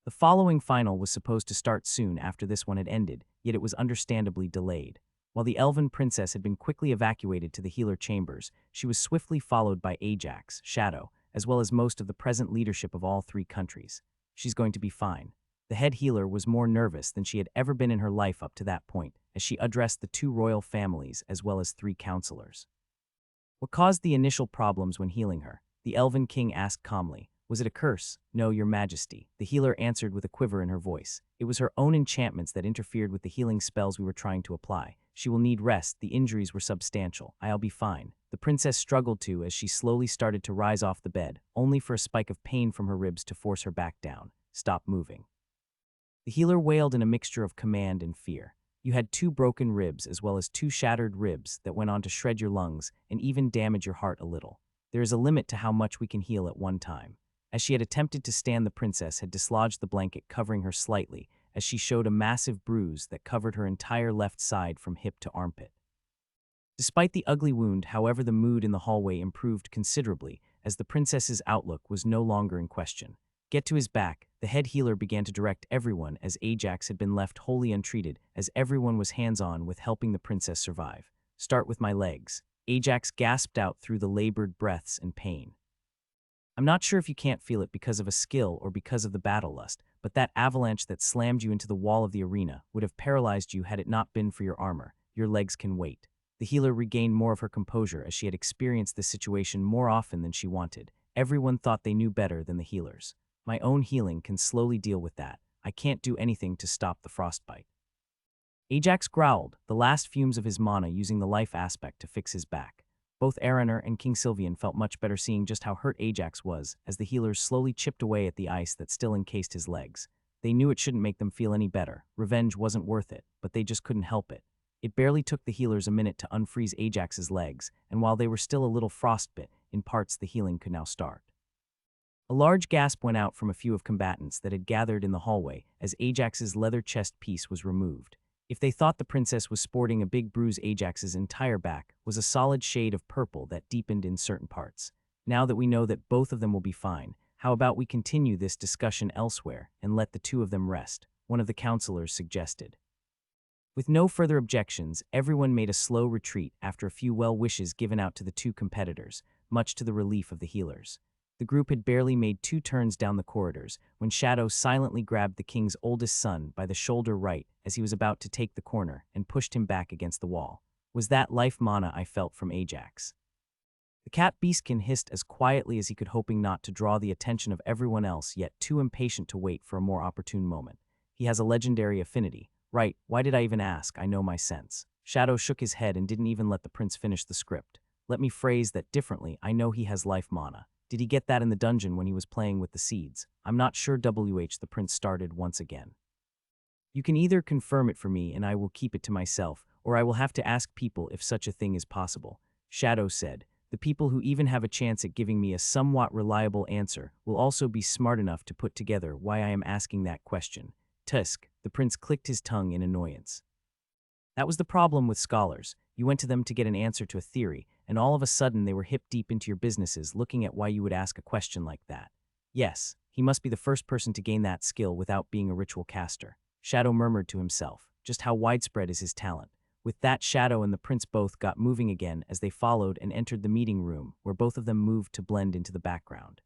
The following final was supposed to start soon after this one had ended, yet it was understandably delayed. While the elven princess had been quickly evacuated to the healer chambers, she was swiftly followed by Ajax, Shadow, as well as most of the present leadership of all three countries. "She's going to be fine." The head healer was more nervous than she had ever been in her life up to that point, as she addressed the two royal families as well as three counselors. "What caused the initial problems when healing her?" the elven king asked calmly. "Was it a curse?" "No, your majesty," the healer answered with a quiver in her voice. "It was her own enchantments that interfered with the healing spells we were trying to apply. She will need rest. The injuries were substantial. I'll be fine." The princess struggled to as she slowly started to rise off the bed, only for a spike of pain from her ribs to force her back down. "Stop moving." The healer wailed in a mixture of command and fear. You had 2 broken ribs as well as 2 shattered ribs that went on to shred your lungs and even damage your heart a little. There is a limit to how much we can heal at one time. As she had attempted to stand, the princess had dislodged the blanket covering her slightly, as she showed a massive bruise that covered her entire left side from hip to armpit. Despite the ugly wound, however, the mood in the hallway improved considerably, as the princess's outlook was no longer in question. Get to his back, the head healer began to direct everyone, as Ajax had been left wholly untreated, as everyone was hands-on with helping the princess survive. Start with my legs. Ajax gasped out through the labored breaths and pain. I'm not sure if you can't feel it because of a skill or because of the battle lust, but that avalanche that slammed you into the wall of the arena would have paralyzed you had it not been for your armor. Your legs can wait. The healer regained more of her composure, as she had experienced this situation more often than she wanted. Everyone thought they knew better than the healers. My own healing can slowly deal with that. I can't do anything to stop the frostbite. Ajax growled, the last fumes of his mana using the life aspect to fix his back. Both Araner and King Sylvian felt much better seeing just how hurt Ajax was, as the healers slowly chipped away at the ice that still encased his legs. They knew it shouldn't make them feel any better. Revenge wasn't worth it, but they just couldn't help it. It barely took the healers a minute to unfreeze Ajax's legs, and while they were still a little frostbit in parts, the healing could now start. A large gasp went out from a few of combatants that had gathered in the hallway as Ajax's leather chest piece was removed. If they thought the princess was sporting a big bruise, Ajax's entire back was a solid shade of purple that deepened in certain parts. Now that we know that both of them will be fine, how about we continue this discussion elsewhere and let the two of them rest? One of the counselors suggested. With no further objections, everyone made a slow retreat after a few well wishes given out to the two competitors, much to the relief of the healers. The group had barely made 2 turns down the corridors when Shadow silently grabbed the king's oldest son by the shoulder right as he was about to take the corner and pushed him back against the wall. Was that life mana I felt from Ajax? The cat beastkin hissed as quietly as he could, hoping not to draw the attention of everyone else, yet too impatient to wait for a more opportune moment. He has a legendary affinity. Right, why did I even ask? I know my sense. Shadow shook his head and didn't even let the prince finish the script. Let me phrase that differently. I know he has life mana. Did he get that in the dungeon when he was playing with the seeds? I'm not sure. The prince started once again. You can either confirm it for me and I will keep it to myself, or I will have to ask people if such a thing is possible. Shadow said, the people who even have a chance at giving me a somewhat reliable answer will also be smart enough to put together why I am asking that question. Tusk, the prince clicked his tongue in annoyance. That was the problem with scholars. You went to them to get an answer to a theory, and all of a sudden they were hip deep into your businesses looking at why you would ask a question like that. Yes, he must be the first person to gain that skill without being a ritual caster. Shadow murmured to himself. Just how widespread is his talent? With that, Shadow and the prince both got moving again as they followed and entered the meeting room, where both of them moved to blend into the background.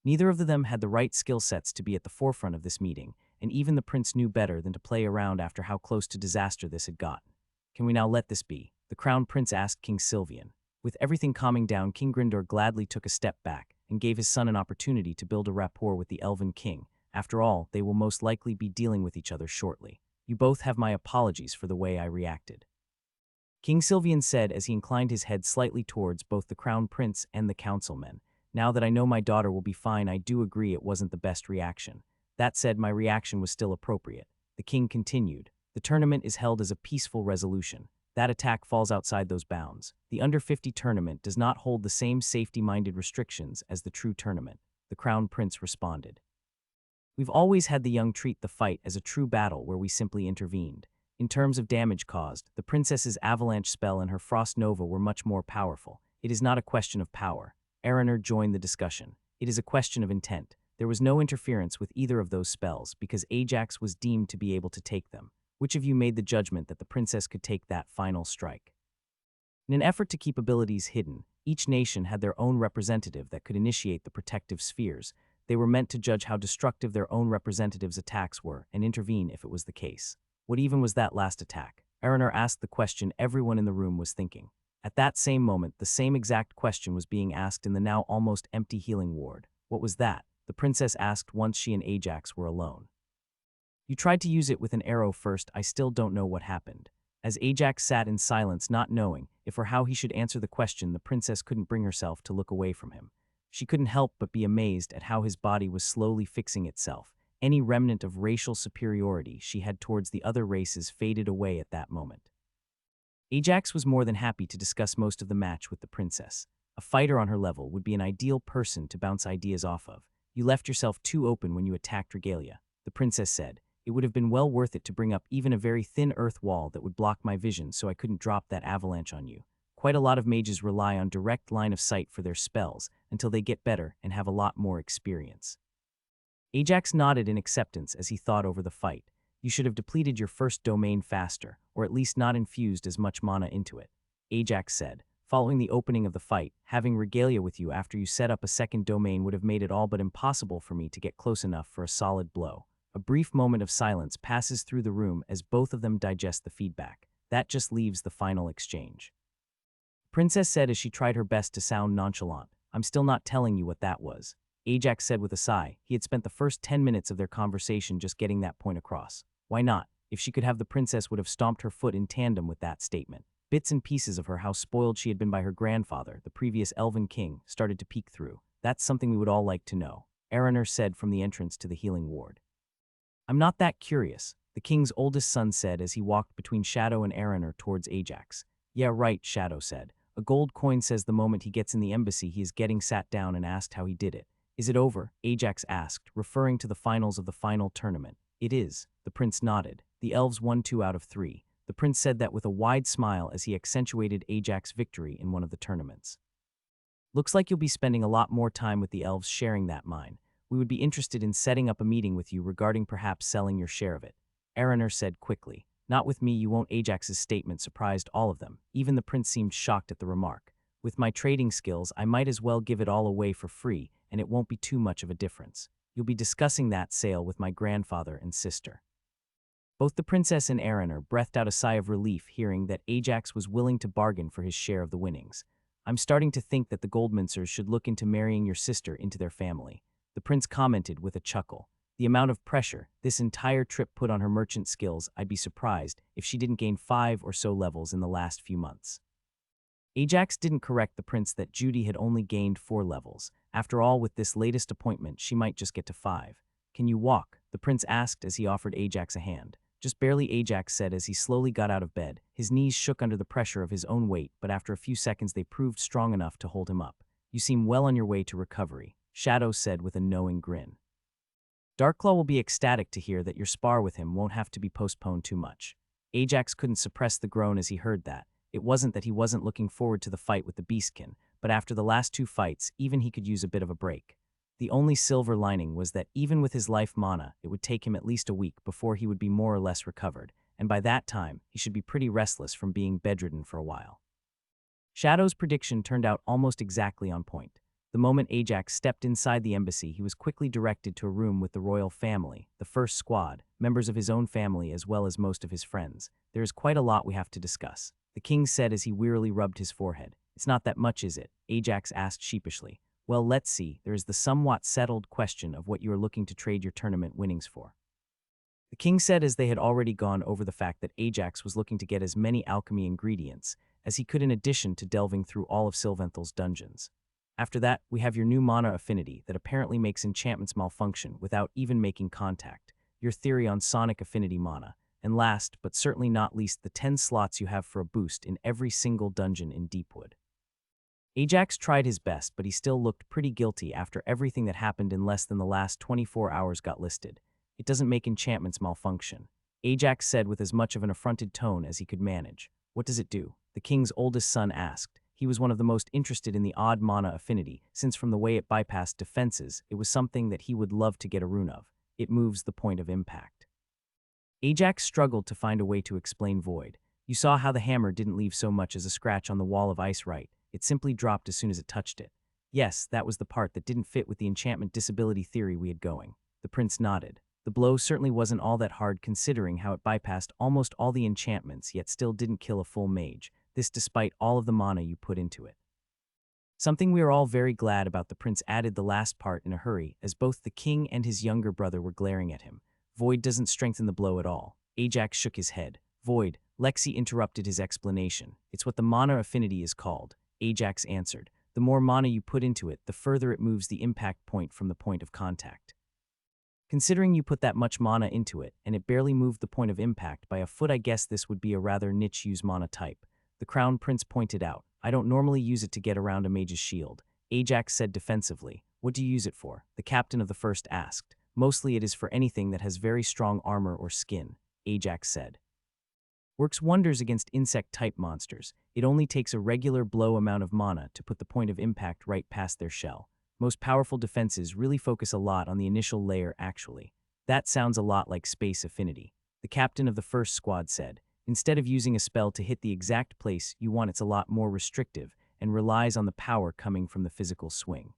Neither of them had the right skill sets to be at the forefront of this meeting, and even the prince knew better than to play around after how close to disaster this had gotten. Can we now let this be? The crown prince asked King Sylvian. With everything calming down, King Grindor gladly took a step back and gave his son an opportunity to build a rapport with the Elven King. After all, they will most likely be dealing with each other shortly. You both have my apologies for the way I reacted. King Sylvian said as he inclined his head slightly towards both the crown prince and the councilmen. Now that I know my daughter will be fine, I do agree it wasn't the best reaction. That said, my reaction was still appropriate. The king continued. The tournament is held as a peaceful resolution. That attack falls outside those bounds. The under 50 tournament does not hold the same safety-minded restrictions as the true tournament. The crown prince responded. We've always had the young treat the fight as a true battle where we simply intervened. In terms of damage caused, the princess's avalanche spell and her frost nova were much more powerful. It is not a question of power. Araner joined the discussion. It is a question of intent. There was no interference with either of those spells because Ajax was deemed to be able to take them. Which of you made the judgment that the princess could take that final strike? In an effort to keep abilities hidden, each nation had their own representative that could initiate the protective spheres. They were meant to judge how destructive their own representatives' attacks were and intervene if it was the case. What even was that last attack? Araner asked the question everyone in the room was thinking. At that same moment, the same exact question was being asked in the now almost empty healing ward. What was that? The princess asked once she and Ajax were alone. You tried to use it with an arrow first. I still don't know what happened. As Ajax sat in silence, not knowing if or how he should answer the question, the princess couldn't bring herself to look away from him. She couldn't help but be amazed at how his body was slowly fixing itself. Any remnant of racial superiority she had towards the other races faded away at that moment. Ajax was more than happy to discuss most of the match with the princess. A fighter on her level would be an ideal person to bounce ideas off of. You left yourself too open when you attacked Regalia, the princess said. It would have been well worth it to bring up even a very thin earth wall that would block my vision so I couldn't drop that avalanche on you. Quite a lot of mages rely on direct line of sight for their spells until they get better and have a lot more experience. Ajax nodded in acceptance as he thought over the fight. You should have depleted your first domain faster, or at least not infused as much mana into it, Ajax said. Following the opening of the fight, having Regalia with you after you set up a second domain would have made it all but impossible for me to get close enough for a solid blow. A brief moment of silence passes through the room as both of them digest the feedback. That just leaves the final exchange. Princess said as she tried her best to sound nonchalant, I'm still not telling you what that was, Ajax said with a sigh. He had spent the first 10 minutes of their conversation just getting that point across. Why not? If she could have, the princess would have stomped her foot in tandem with that statement. Bits and pieces of her, how spoiled she had been by her grandfather, the previous elven king, started to peek through. That's something we would all like to know, Araner said from the entrance to the healing ward. I'm not that curious, the king's oldest son said as he walked between Shadow and Araner towards Ajax. Yeah, right, Shadow said. A gold coin says the moment he gets in the embassy he is getting sat down and asked how he did it. Is it over? Ajax asked, referring to the finals of the final tournament. It is, the prince nodded. The elves won 2 out of 3. The prince said that with a wide smile as he accentuated Ajax's victory in one of the tournaments. Looks like you'll be spending a lot more time with the elves sharing that mine. We would be interested in setting up a meeting with you regarding perhaps selling your share of it, Araner said quickly. Not with me, you won't. Ajax's statement surprised all of them. Even the prince seemed shocked at the remark. With my trading skills, I might as well give it all away for free, and it won't be too much of a difference. You'll be discussing that sale with my grandfather and sister. Both the princess and Araner breathed out a sigh of relief hearing that Ajax was willing to bargain for his share of the winnings. I'm starting to think that the Goldmincers should look into marrying your sister into their family, the prince commented with a chuckle. The amount of pressure this entire trip put on her merchant skills, I'd be surprised if she didn't gain 5 or so levels in the last few months. Ajax didn't correct the prince that Judy had only gained 4 levels. After all, with this latest appointment, she might just get to 5. Can you walk? The prince asked as he offered Ajax a hand. Just barely, Ajax said as he slowly got out of bed. His knees shook under the pressure of his own weight, but after a few seconds they proved strong enough to hold him up. You seem well on your way to recovery, Shadow said with a knowing grin. Darkclaw will be ecstatic to hear that your spar with him won't have to be postponed too much. Ajax couldn't suppress the groan as he heard that. It wasn't that he wasn't looking forward to the fight with the Beastkin, but after the last 2 fights, even he could use a bit of a break. The only silver lining was that even with his life mana, it would take him at least a week before he would be more or less recovered, and by that time, he should be pretty restless from being bedridden for a while. Shadow's prediction turned out almost exactly on point. The moment Ajax stepped inside the embassy, he was quickly directed to a room with the royal family, the first squad, members of his own family as well as most of his friends. There is quite a lot we have to discuss, the king said as he wearily rubbed his forehead. It's not that much, is it? Ajax asked sheepishly. Well, let's see. There is the somewhat settled question of what you are looking to trade your tournament winnings for, the king said as they had already gone over the fact that Ajax was looking to get as many alchemy ingredients as he could in addition to delving through all of Sylventhal's dungeons. After that, we have your new mana affinity that apparently makes enchantments malfunction without even making contact, your theory on sonic affinity mana, and last but certainly not least the 10 slots you have for a boost in every single dungeon in Deepwood. Ajax tried his best, but he still looked pretty guilty after everything that happened in less than the last 24 hours got listed. It doesn't make enchantments malfunction, Ajax said with as much of an affronted tone as he could manage. What does it do? The king's oldest son asked. He was one of the most interested in the odd mana affinity, since from the way it bypassed defenses, it was something that he would love to get a rune of. It moves the point of impact. Ajax struggled to find a way to explain Void. You saw how the hammer didn't leave so much as a scratch on the wall of ice, right? It simply dropped as soon as it touched it. Yes, that was the part that didn't fit with the enchantment disability theory we had going. The prince nodded. The blow certainly wasn't all that hard considering how it bypassed almost all the enchantments yet still didn't kill a full mage, this despite all of the mana you put into it. Something we are all very glad about, the prince added the last part in a hurry as both the king and his younger brother were glaring at him. Void doesn't strengthen the blow at all. Ajax shook his head. Void, Lexi interrupted his explanation. It's what the mana affinity is called, Ajax answered. The more mana you put into it, the further it moves the impact point from the point of contact. Considering you put that much mana into it, and it barely moved the point of impact by a foot, I guess this would be a rather niche use mana type. The Crown Prince pointed out. I don't normally use it to get around a mage's shield. Ajax said defensively. What do you use it for? The captain of the first asked. Mostly it is for anything that has very strong armor or skin, Ajax said. Works wonders against insect-type monsters. It only takes a regular blow amount of mana to put the point of impact right past their shell. Most powerful defenses really focus a lot on the initial layer actually. That sounds a lot like Space Affinity. The captain of the first squad said. Instead of using a spell to hit the exact place you want, it's a lot more restrictive and relies on the power coming from the physical swing.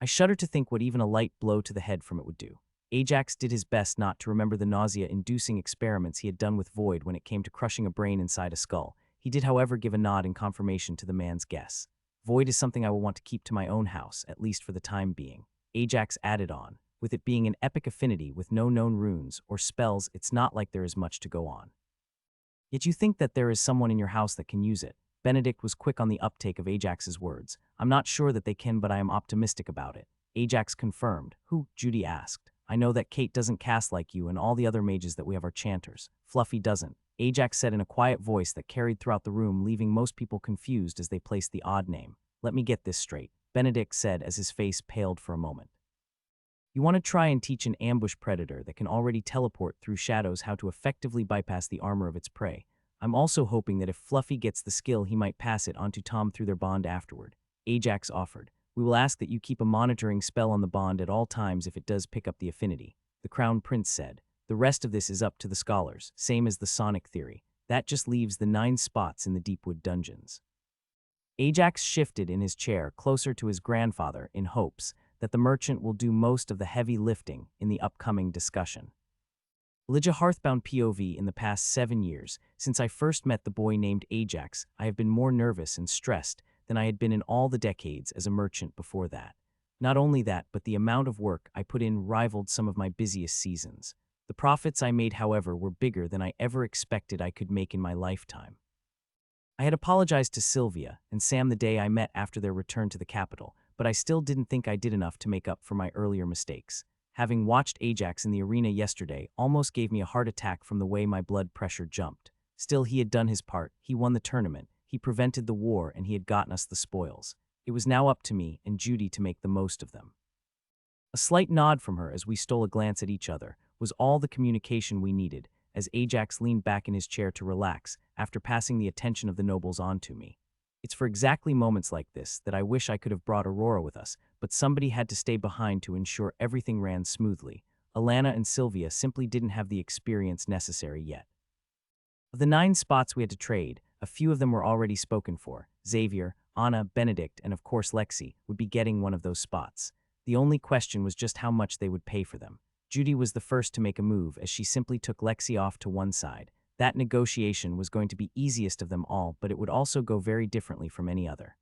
I shudder to think what even a light blow to the head from it would do. Ajax did his best not to remember the nausea-inducing experiments he had done with Void when it came to crushing a brain inside a skull. He did, however, give a nod in confirmation to the man's guess. Void is something I will want to keep to my own house, at least for the time being. Ajax added on. With it being an epic affinity with no known runes or spells, it's not like there is much to go on. Yet you think that there is someone in your house that can use it. Benedict was quick on the uptake of Ajax's words. I'm not sure that they can, but I am optimistic about it. Ajax confirmed. Who? Judy asked. I know that Kate doesn't cast like you and all the other mages that we have are chanters. Fluffy doesn't. Ajax said in a quiet voice that carried throughout the room, leaving most people confused as they placed the odd name. Let me get this straight, Benedict said as his face paled for a moment. You want to try and teach an ambush predator that can already teleport through shadows how to effectively bypass the armor of its prey. I'm also hoping that if Fluffy gets the skill, he might pass it on to Tom through their bond afterward. Ajax offered. We will ask that you keep a monitoring spell on the bond at all times if it does pick up the affinity. The Crown Prince said. The rest of this is up to the scholars, same as the Sonic theory. That just leaves the 9 spots in the Deepwood dungeons. Ajax shifted in his chair closer to his grandfather in hopes that the merchant will do most of the heavy lifting in the upcoming discussion. Elijah Hearthbound POV. In the past 7 years, since I first met the boy named Ajax, I have been more nervous and stressed than I had been in all the decades as a merchant before that. Not only that, but the amount of work I put in rivaled some of my busiest seasons. The profits I made, however, were bigger than I ever expected I could make in my lifetime. I had apologized to Sylvia and Sam the day I met after their return to the capital, but I still didn't think I did enough to make up for my earlier mistakes. Having watched Ajax in the arena yesterday almost gave me a heart attack from the way my blood pressure jumped. Still, he had done his part. He won the tournament. He prevented the war, and he had gotten us the spoils. It was now up to me and Judy to make the most of them. A slight nod from her as we stole a glance at each other was all the communication we needed, as Ajax leaned back in his chair to relax after passing the attention of the nobles on to me. It's for exactly moments like this that I wish I could have brought Aurora with us, but somebody had to stay behind to ensure everything ran smoothly. Alana and Sylvia simply didn't have the experience necessary yet. Of the 9 spots we had to trade, a few of them were already spoken for. Xavier, Anna, Benedict, and of course Lexi would be getting one of those spots. The only question was just how much they would pay for them. Judy was the first to make a move as she simply took Lexi off to one side. That negotiation was going to be easiest of them all, but it would also go very differently from any other.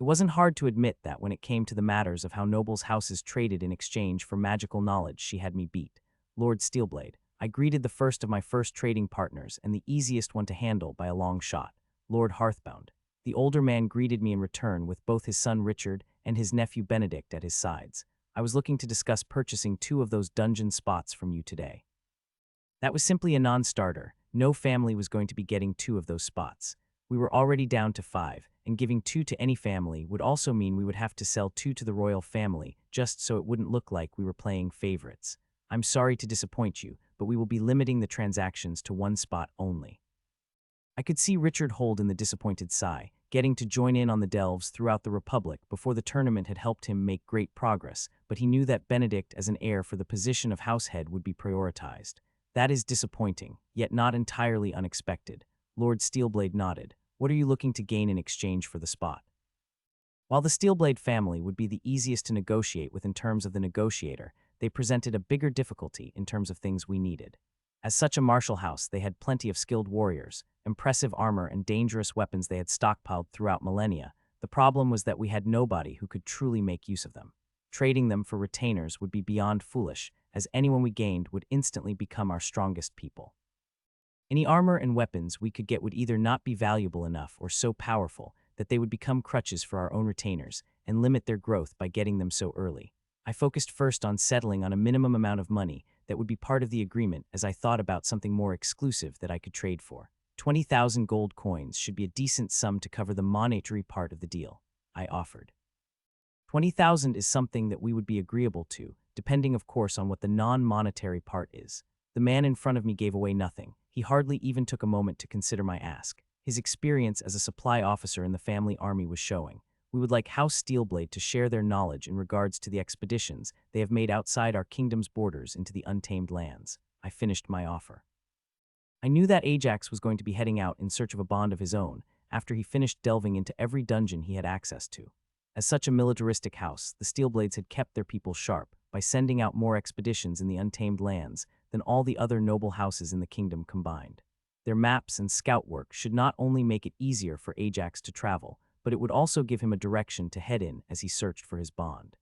It wasn't hard to admit that when it came to the matters of how nobles' houses traded in exchange for magical knowledge, she had me beat. Lord Steelblade. I greeted the first of my first trading partners and the easiest one to handle by a long shot, Lord Hearthbound. The older man greeted me in return with both his son Richard and his nephew Benedict at his sides. I was looking to discuss purchasing 2 of those dungeon spots from you today. That was simply a non-starter. No family was going to be getting 2 of those spots. We were already down to 5, and giving 2 to any family would also mean we would have to sell 2 to the royal family, just so it wouldn't look like we were playing favorites. I'm sorry to disappoint you, but we will be limiting the transactions to 1 spot only. I could see Richard hold in the disappointed sigh. Getting to join in on the delves throughout the Republic before the tournament had helped him make great progress, but he knew that Benedict as an heir for the position of househead would be prioritized. That is disappointing, yet not entirely unexpected. Lord Steelblade nodded. What are you looking to gain in exchange for the spot? While the Steelblade family would be the easiest to negotiate with in terms of the negotiator, they presented a bigger difficulty in terms of things we needed. As such a martial house, they had plenty of skilled warriors, impressive armor, and dangerous weapons they had stockpiled throughout millennia. The problem was that we had nobody who could truly make use of them. Trading them for retainers would be beyond foolish, as anyone we gained would instantly become our strongest people. Any armor and weapons we could get would either not be valuable enough or so powerful that they would become crutches for our own retainers and limit their growth by getting them so early. I focused first on settling on a minimum amount of money that would be part of the agreement as I thought about something more exclusive that I could trade for. 20,000 gold coins should be a decent sum to cover the monetary part of the deal, I offered. 20,000 is something that we would be agreeable to, depending of course on what the non-monetary part is. The man in front of me gave away nothing. He hardly even took a moment to consider my ask. His experience as a supply officer in the family army was showing. We would like House Steelblade to share their knowledge in regards to the expeditions they have made outside our kingdom's borders into the untamed lands. I finished my offer. I knew that Ajax was going to be heading out in search of a bond of his own after he finished delving into every dungeon he had access to. As such a militaristic house, the Steelblades had kept their people sharp by sending out more expeditions in the untamed lands than all the other noble houses in the kingdom combined. Their maps and scout work should not only make it easier for Ajax to travel, but it would also give him a direction to head in as he searched for his bond.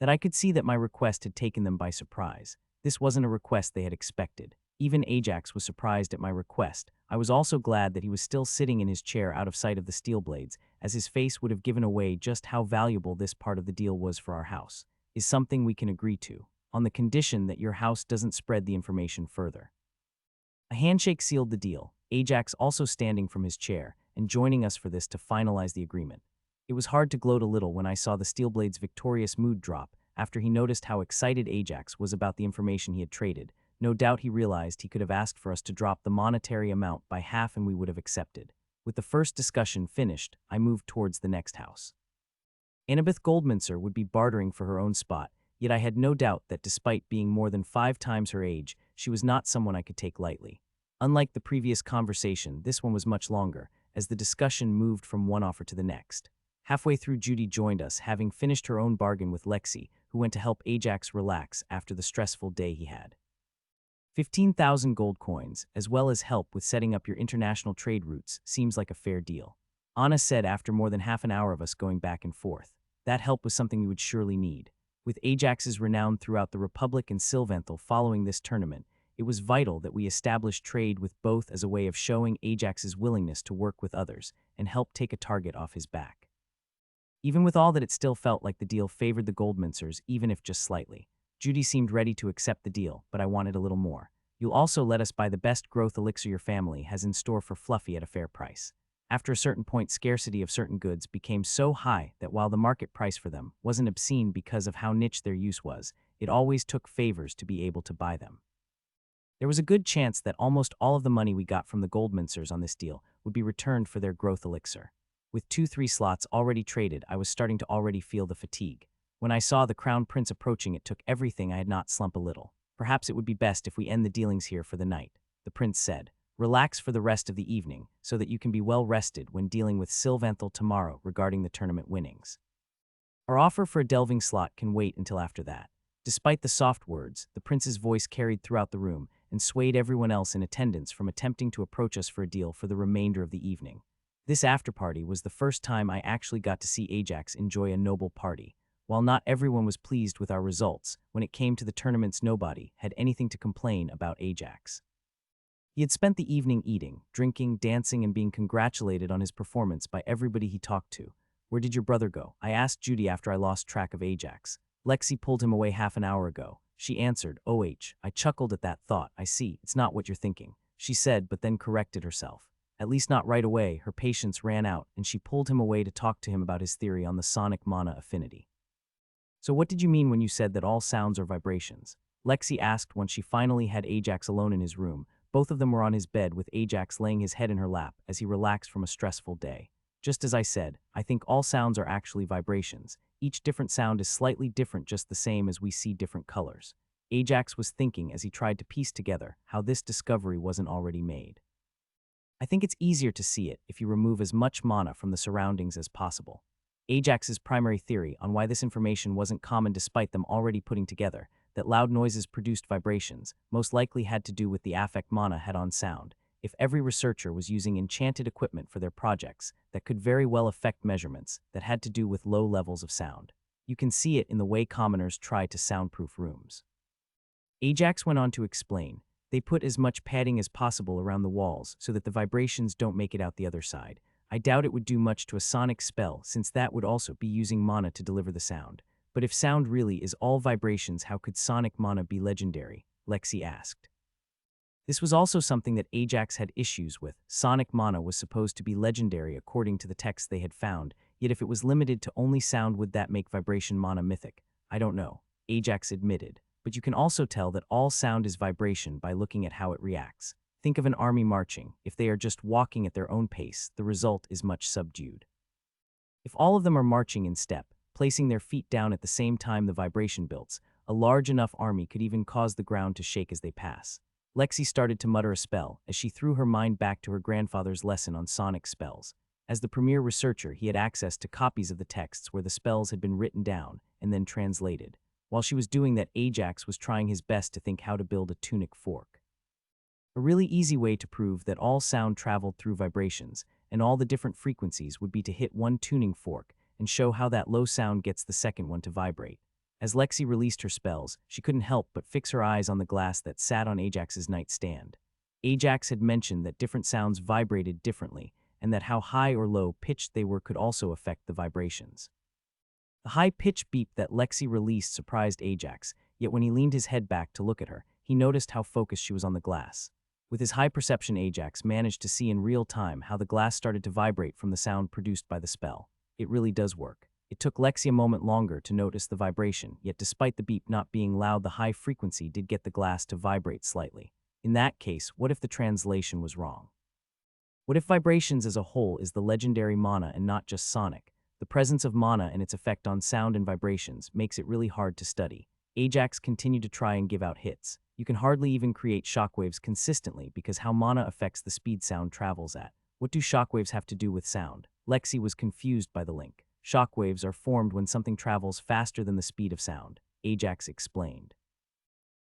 That I could see that my request had taken them by surprise. This wasn't a request they had expected. Even Ajax was surprised at my request. I was also glad that he was still sitting in his chair out of sight of the Steelblades, as his face would have given away just how valuable this part of the deal was for our house. Is something we can agree to, on the condition that your house doesn't spread the information further. A handshake sealed the deal, Ajax also standing from his chair and joining us for this to finalize the agreement. It was hard to gloat a little when I saw the Steelblade's victorious mood drop after he noticed how excited Ajax was about the information he had traded. No doubt he realized he could have asked for us to drop the monetary amount by half and we would have accepted. With the first discussion finished, I moved towards the next house. Annabeth Goldminster would be bartering for her own spot, yet I had no doubt that despite being more than 5 times her age, she was not someone I could take lightly. Unlike the previous conversation, this one was much longer, as the discussion moved from one offer to the next. Halfway through, Judy joined us, having finished her own bargain with Lexi, who went to help Ajax relax after the stressful day he had. 15,000 gold coins, as well as help with setting up your international trade routes, seems like a fair deal. Anna said after more than half an hour of us going back and forth. That help was something we would surely need. With Ajax's renown throughout the Republic and Sylvanthal following this tournament, it was vital that we establish trade with both as a way of showing Ajax's willingness to work with others and help take a target off his back. Even with all that, it still felt like the deal favored the Goldminsters, even if just slightly. Judy seemed ready to accept the deal, but I wanted a little more. You'll also let us buy the best growth elixir your family has in store for Fluffy at a fair price. After a certain point, scarcity of certain goods became so high that while the market price for them wasn't obscene because of how niche their use was, it always took favors to be able to buy them. There was a good chance that almost all of the money we got from the Goldminsters on this deal would be returned for their growth elixir. With 2-3 slots already traded, I was starting to already feel the fatigue. When I saw the Crown Prince approaching, it took everything I had not slump a little. Perhaps it would be best if we end the dealings here for the night, the prince said. Relax for the rest of the evening, so that you can be well rested when dealing with Sylvanthal tomorrow regarding the tournament winnings. Our offer for a delving slot can wait until after that. Despite the soft words, the prince's voice carried throughout the room and swayed everyone else in attendance from attempting to approach us for a deal for the remainder of the evening. This after-party was the first time I actually got to see Ajax enjoy a noble party. While not everyone was pleased with our results, when it came to the tournaments, nobody had anything to complain about Ajax. He had spent the evening eating, drinking, dancing, and being congratulated on his performance by everybody he talked to. Where did your brother go? I asked Judy after I lost track of Ajax. Lexi pulled him away half an hour ago. She answered, OH. I chuckled at that thought. I see, it's not what you're thinking, she said, but then corrected herself. At least not right away. Her patience ran out, and she pulled him away to talk to him about his theory on the sonic mana affinity. So what did you mean when you said that all sounds are vibrations? Lexi asked once she finally had Ajax alone in his room. Both of them were on his bed with Ajax laying his head in her lap as he relaxed from a stressful day. Just as I said, I think all sounds are actually vibrations. Each different sound is slightly different, just the same as we see different colors. Ajax was thinking as he tried to piece together how this discovery wasn't already made. I think it's easier to see it if you remove as much mana from the surroundings as possible. Ajax's primary theory on why this information wasn't common despite them already putting together that loud noises produced vibrations most likely had to do with the affect mana had on sound. If every researcher was using enchanted equipment for their projects, that could very well affect measurements that had to do with low levels of sound. You can see it in the way commoners try to soundproof rooms. Ajax went on to explain, they put as much padding as possible around the walls so that the vibrations don't make it out the other side. I doubt it would do much to a sonic spell, since that would also be using mana to deliver the sound. But if sound really is all vibrations, how could sonic mana be legendary? Lexi asked. This was also something that Ajax had issues with. Sonic mana was supposed to be legendary according to the text they had found, yet if it was limited to only sound, would that make vibration mana mythic? I don't know, Ajax admitted, but you can also tell that all sound is vibration by looking at how it reacts. Think of an army marching. If they are just walking at their own pace, the result is much subdued. If all of them are marching in step, placing their feet down at the same time the vibration builds, a large enough army could even cause the ground to shake as they pass. Lexi started to mutter a spell as she threw her mind back to her grandfather's lesson on sonic spells. As the premier researcher, he had access to copies of the texts where the spells had been written down and then translated. While she was doing that, Ajax was trying his best to think how to build a tunic fork. A really easy way to prove that all sound traveled through vibrations and all the different frequencies would be to hit one tuning fork and show how that low sound gets the second one to vibrate. As Lexi released her spells, she couldn't help but fix her eyes on the glass that sat on Ajax's nightstand. Ajax had mentioned that different sounds vibrated differently, and that how high or low pitched they were could also affect the vibrations. The high-pitched beep that Lexi released surprised Ajax, yet when he leaned his head back to look at her, he noticed how focused she was on the glass. With his high perception, Ajax managed to see in real time how the glass started to vibrate from the sound produced by the spell. It really does work. It took Lexi a moment longer to notice the vibration, yet despite the beep not being loud, the high frequency did get the glass to vibrate slightly. In that case, what if the translation was wrong? What if vibrations as a whole is the legendary mana and not just sonic? The presence of mana and its effect on sound and vibrations makes it really hard to study. Ajax continued to try and give out hits. You can hardly even create shockwaves consistently because how mana affects the speed sound travels at. What do shockwaves have to do with sound? Lexi was confused by the link. Shockwaves are formed when something travels faster than the speed of sound, Ajax explained.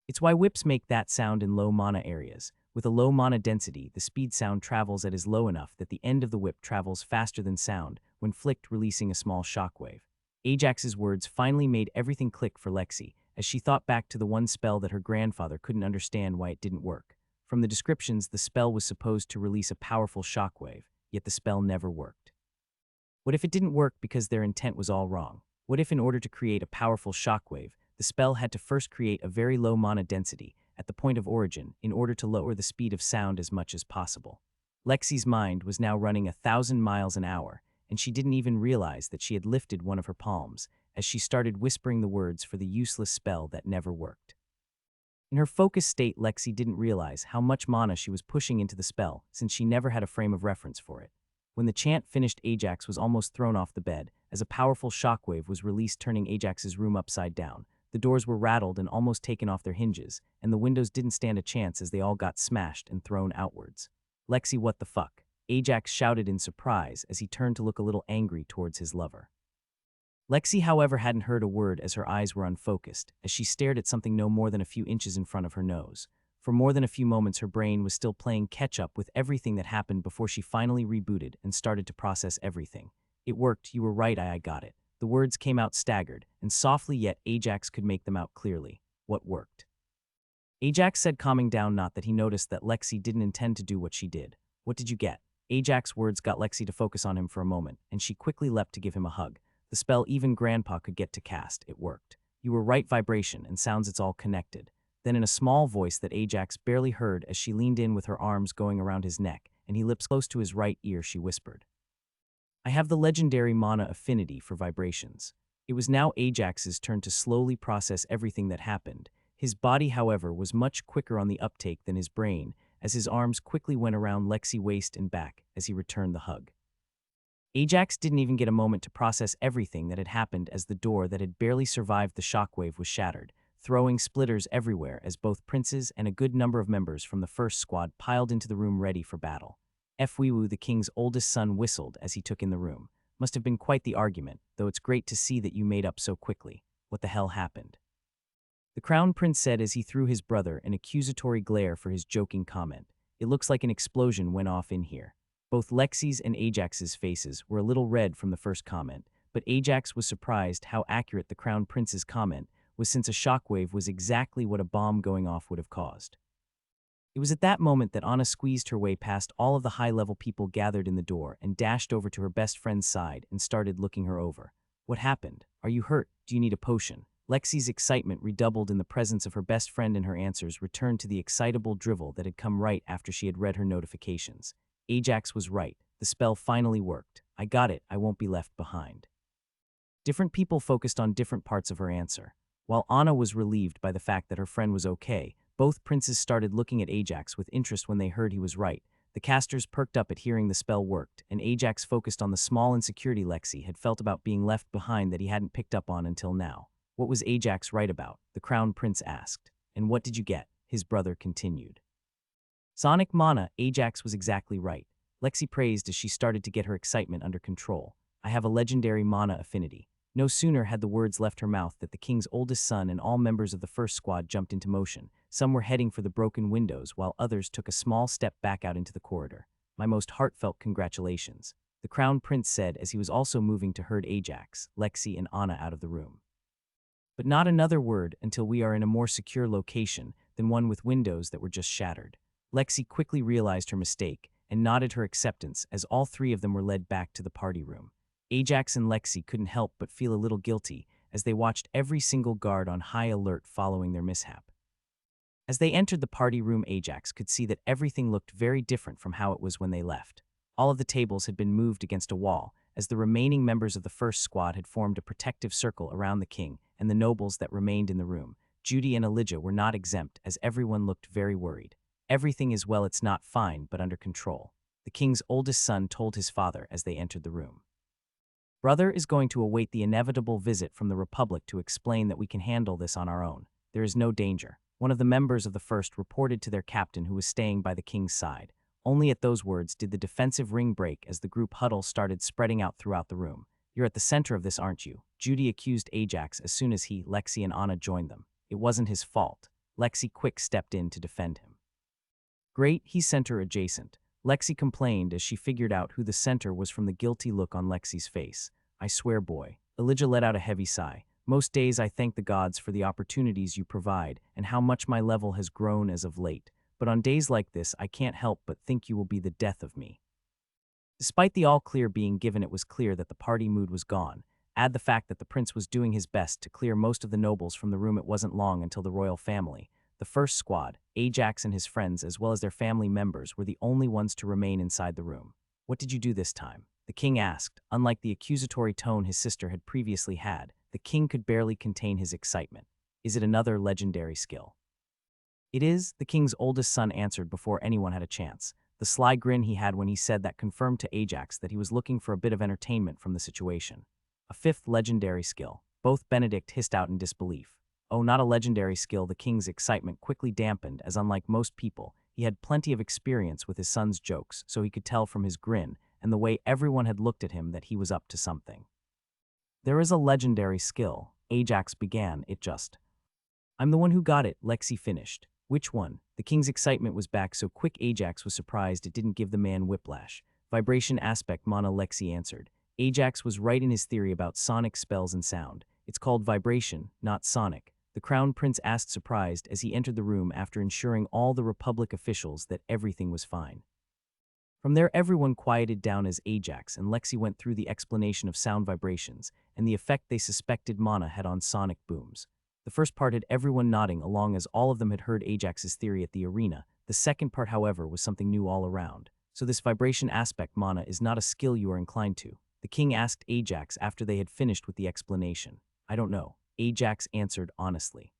It's why whips make that sound in low mana areas. With a low mana density, the speed sound travels at is low enough that the end of the whip travels faster than sound when flicked, releasing a small shockwave. Ajax's words finally made everything click for Lexi, as she thought back to the one spell that her grandfather couldn't understand why it didn't work. From the descriptions, the spell was supposed to release a powerful shockwave, yet the spell never worked. What if it didn't work because their intent was all wrong? What if in order to create a powerful shockwave, the spell had to first create a very low mana density at the point of origin in order to lower the speed of sound as much as possible? Lexi's mind was now running 1,000 miles an hour, and she didn't even realize that she had lifted one of her palms as she started whispering the words for the useless spell that never worked. In her focused state, Lexi didn't realize how much mana she was pushing into the spell since she never had a frame of reference for it. When the chant finished, Ajax was almost thrown off the bed as a powerful shockwave was released, turning Ajax's room upside down. The doors were rattled and almost taken off their hinges, and the windows didn't stand a chance as they all got smashed and thrown outwards. Lexi, what the fuck? Ajax shouted in surprise as he turned to look a little angry towards his lover. Lexi, however, hadn't heard a word as her eyes were unfocused, as she stared at something no more than a few inches in front of her nose. For more than a few moments, her brain was still playing catch-up with everything that happened before she finally rebooted and started to process everything. It worked, you were right, I got it. The words came out staggered, and softly, yet Ajax could make them out clearly. What worked? Ajax said, calming down, not that he noticed that Lexi didn't intend to do what she did. What did you get? Ajax's words got Lexi to focus on him for a moment, and she quickly leapt to give him a hug. The spell even Grandpa could get to cast. It worked. You were right, vibration and sounds, it's all connected. Then in a small voice that Ajax barely heard as she leaned in with her arms going around his neck and he lips close to his right ear, she whispered, I have the legendary mana affinity for vibrations. It was now Ajax's turn to slowly process everything that happened. His body, however, was much quicker on the uptake than his brain as his arms quickly went around Lexi's waist and back as he returned the hug. Ajax didn't even get a moment to process everything that had happened as the door that had barely survived the shockwave was shattered, throwing splitters everywhere as both princes and a good number of members from the first squad piled into the room ready for battle. Fwiwu, the king's oldest son, whistled as he took in the room. Must have been quite the argument, though it's great to see that you made up so quickly. What the hell happened? The crown prince said as he threw his brother an accusatory glare for his joking comment. It looks like an explosion went off in here. Both Lexi's and Ajax's faces were a little red from the first comment, but Ajax was surprised how accurate the crown prince's comment was, since a shockwave was exactly what a bomb going off would have caused. It was at that moment that Anna squeezed her way past all of the high-level people gathered in the door and dashed over to her best friend's side and started looking her over. What happened? Are you hurt? Do you need a potion? Lexi's excitement redoubled in the presence of her best friend, and her answers returned to the excitable drivel that had come right after she had read her notifications. Ajax was right. The spell finally worked. I got it. I won't be left behind. Different people focused on different parts of her answer. While Anna was relieved by the fact that her friend was okay, both princes started looking at Ajax with interest when they heard he was right. The casters perked up at hearing the spell worked, and Ajax focused on the small insecurity Lexi had felt about being left behind that he hadn't picked up on until now. What was Ajax right about? The Crown Prince asked. And what did you get? His brother continued. Sonic mana, Ajax was exactly right. Lexi praised as she started to get her excitement under control. I have a legendary mana affinity. No sooner had the words left her mouth that the king's oldest son and all members of the first squad jumped into motion. Some were heading for the broken windows, while others took a small step back out into the corridor. My most heartfelt congratulations, the Crown Prince said as he was also moving to herd Ajax, Lexi, and Anna out of the room. But not another word until we are in a more secure location than one with windows that were just shattered. Lexi quickly realized her mistake and nodded her acceptance as all three of them were led back to the party room. Ajax and Lexi couldn't help but feel a little guilty as they watched every single guard on high alert following their mishap. As they entered the party room, Ajax could see that everything looked very different from how it was when they left. All of the tables had been moved against a wall, as the remaining members of the first squad had formed a protective circle around the king and the nobles that remained in the room. Judy and Elijah were not exempt, as everyone looked very worried. Everything is well, it's not fine, but under control, the king's oldest son told his father as they entered the room. Brother is going to await the inevitable visit from the Republic to explain that we can handle this on our own. There is no danger. One of the members of the first reported to their captain, who was staying by the king's side. Only at those words did the defensive ring break as the group huddle started spreading out throughout the room. You're at the center of this, aren't you? Judy accused Ajax as soon as he, Lexi, and Anna joined them. It wasn't his fault. Lexi quick stepped in to defend him. Great, he's center adjacent. Lexi complained as she figured out who the center was from the guilty look on Lexi's face. I swear, boy. Elijah let out a heavy sigh. Most days I thank the gods for the opportunities you provide and how much my level has grown as of late. But on days like this, I can't help but think you will be the death of me. Despite the all-clear being given, it was clear that the party mood was gone. Add the fact that the prince was doing his best to clear most of the nobles from the room. It wasn't long until the royal family, the first squad, Ajax and his friends as well as their family members, were the only ones to remain inside the room. What did you do this time? The king asked. Unlike the accusatory tone his sister had previously had, the king could barely contain his excitement. Is it another legendary skill? It is, the king's oldest son answered before anyone had a chance. The sly grin he had when he said that confirmed to Ajax that he was looking for a bit of entertainment from the situation. A fifth legendary skill. Both Benedict hissed out in disbelief. Oh, not a legendary skill. The king's excitement quickly dampened, as unlike most people, he had plenty of experience with his son's jokes, so he could tell from his grin and the way everyone had looked at him that he was up to something. There is a legendary skill, Ajax began, it just. I'm the one who got it, Lexi finished. Which one? The king's excitement was back so quick Ajax was surprised it didn't give the man whiplash. Vibration aspect mana, Lexi answered. Ajax was right in his theory about sonic spells and sound. It's called vibration, not sonic. The crown prince asked, surprised, as he entered the room after ensuring all the Republic officials that everything was fine. From there, everyone quieted down as Ajax and Lexi went through the explanation of sound vibrations and the effect they suspected mana had on sonic booms. The first part had everyone nodding along as all of them had heard Ajax's theory at the arena. The second part, however, was something new all around. So this vibration aspect mana is not a skill you are inclined to? The king asked Ajax after they had finished with the explanation. I don't know, Ajax answered honestly.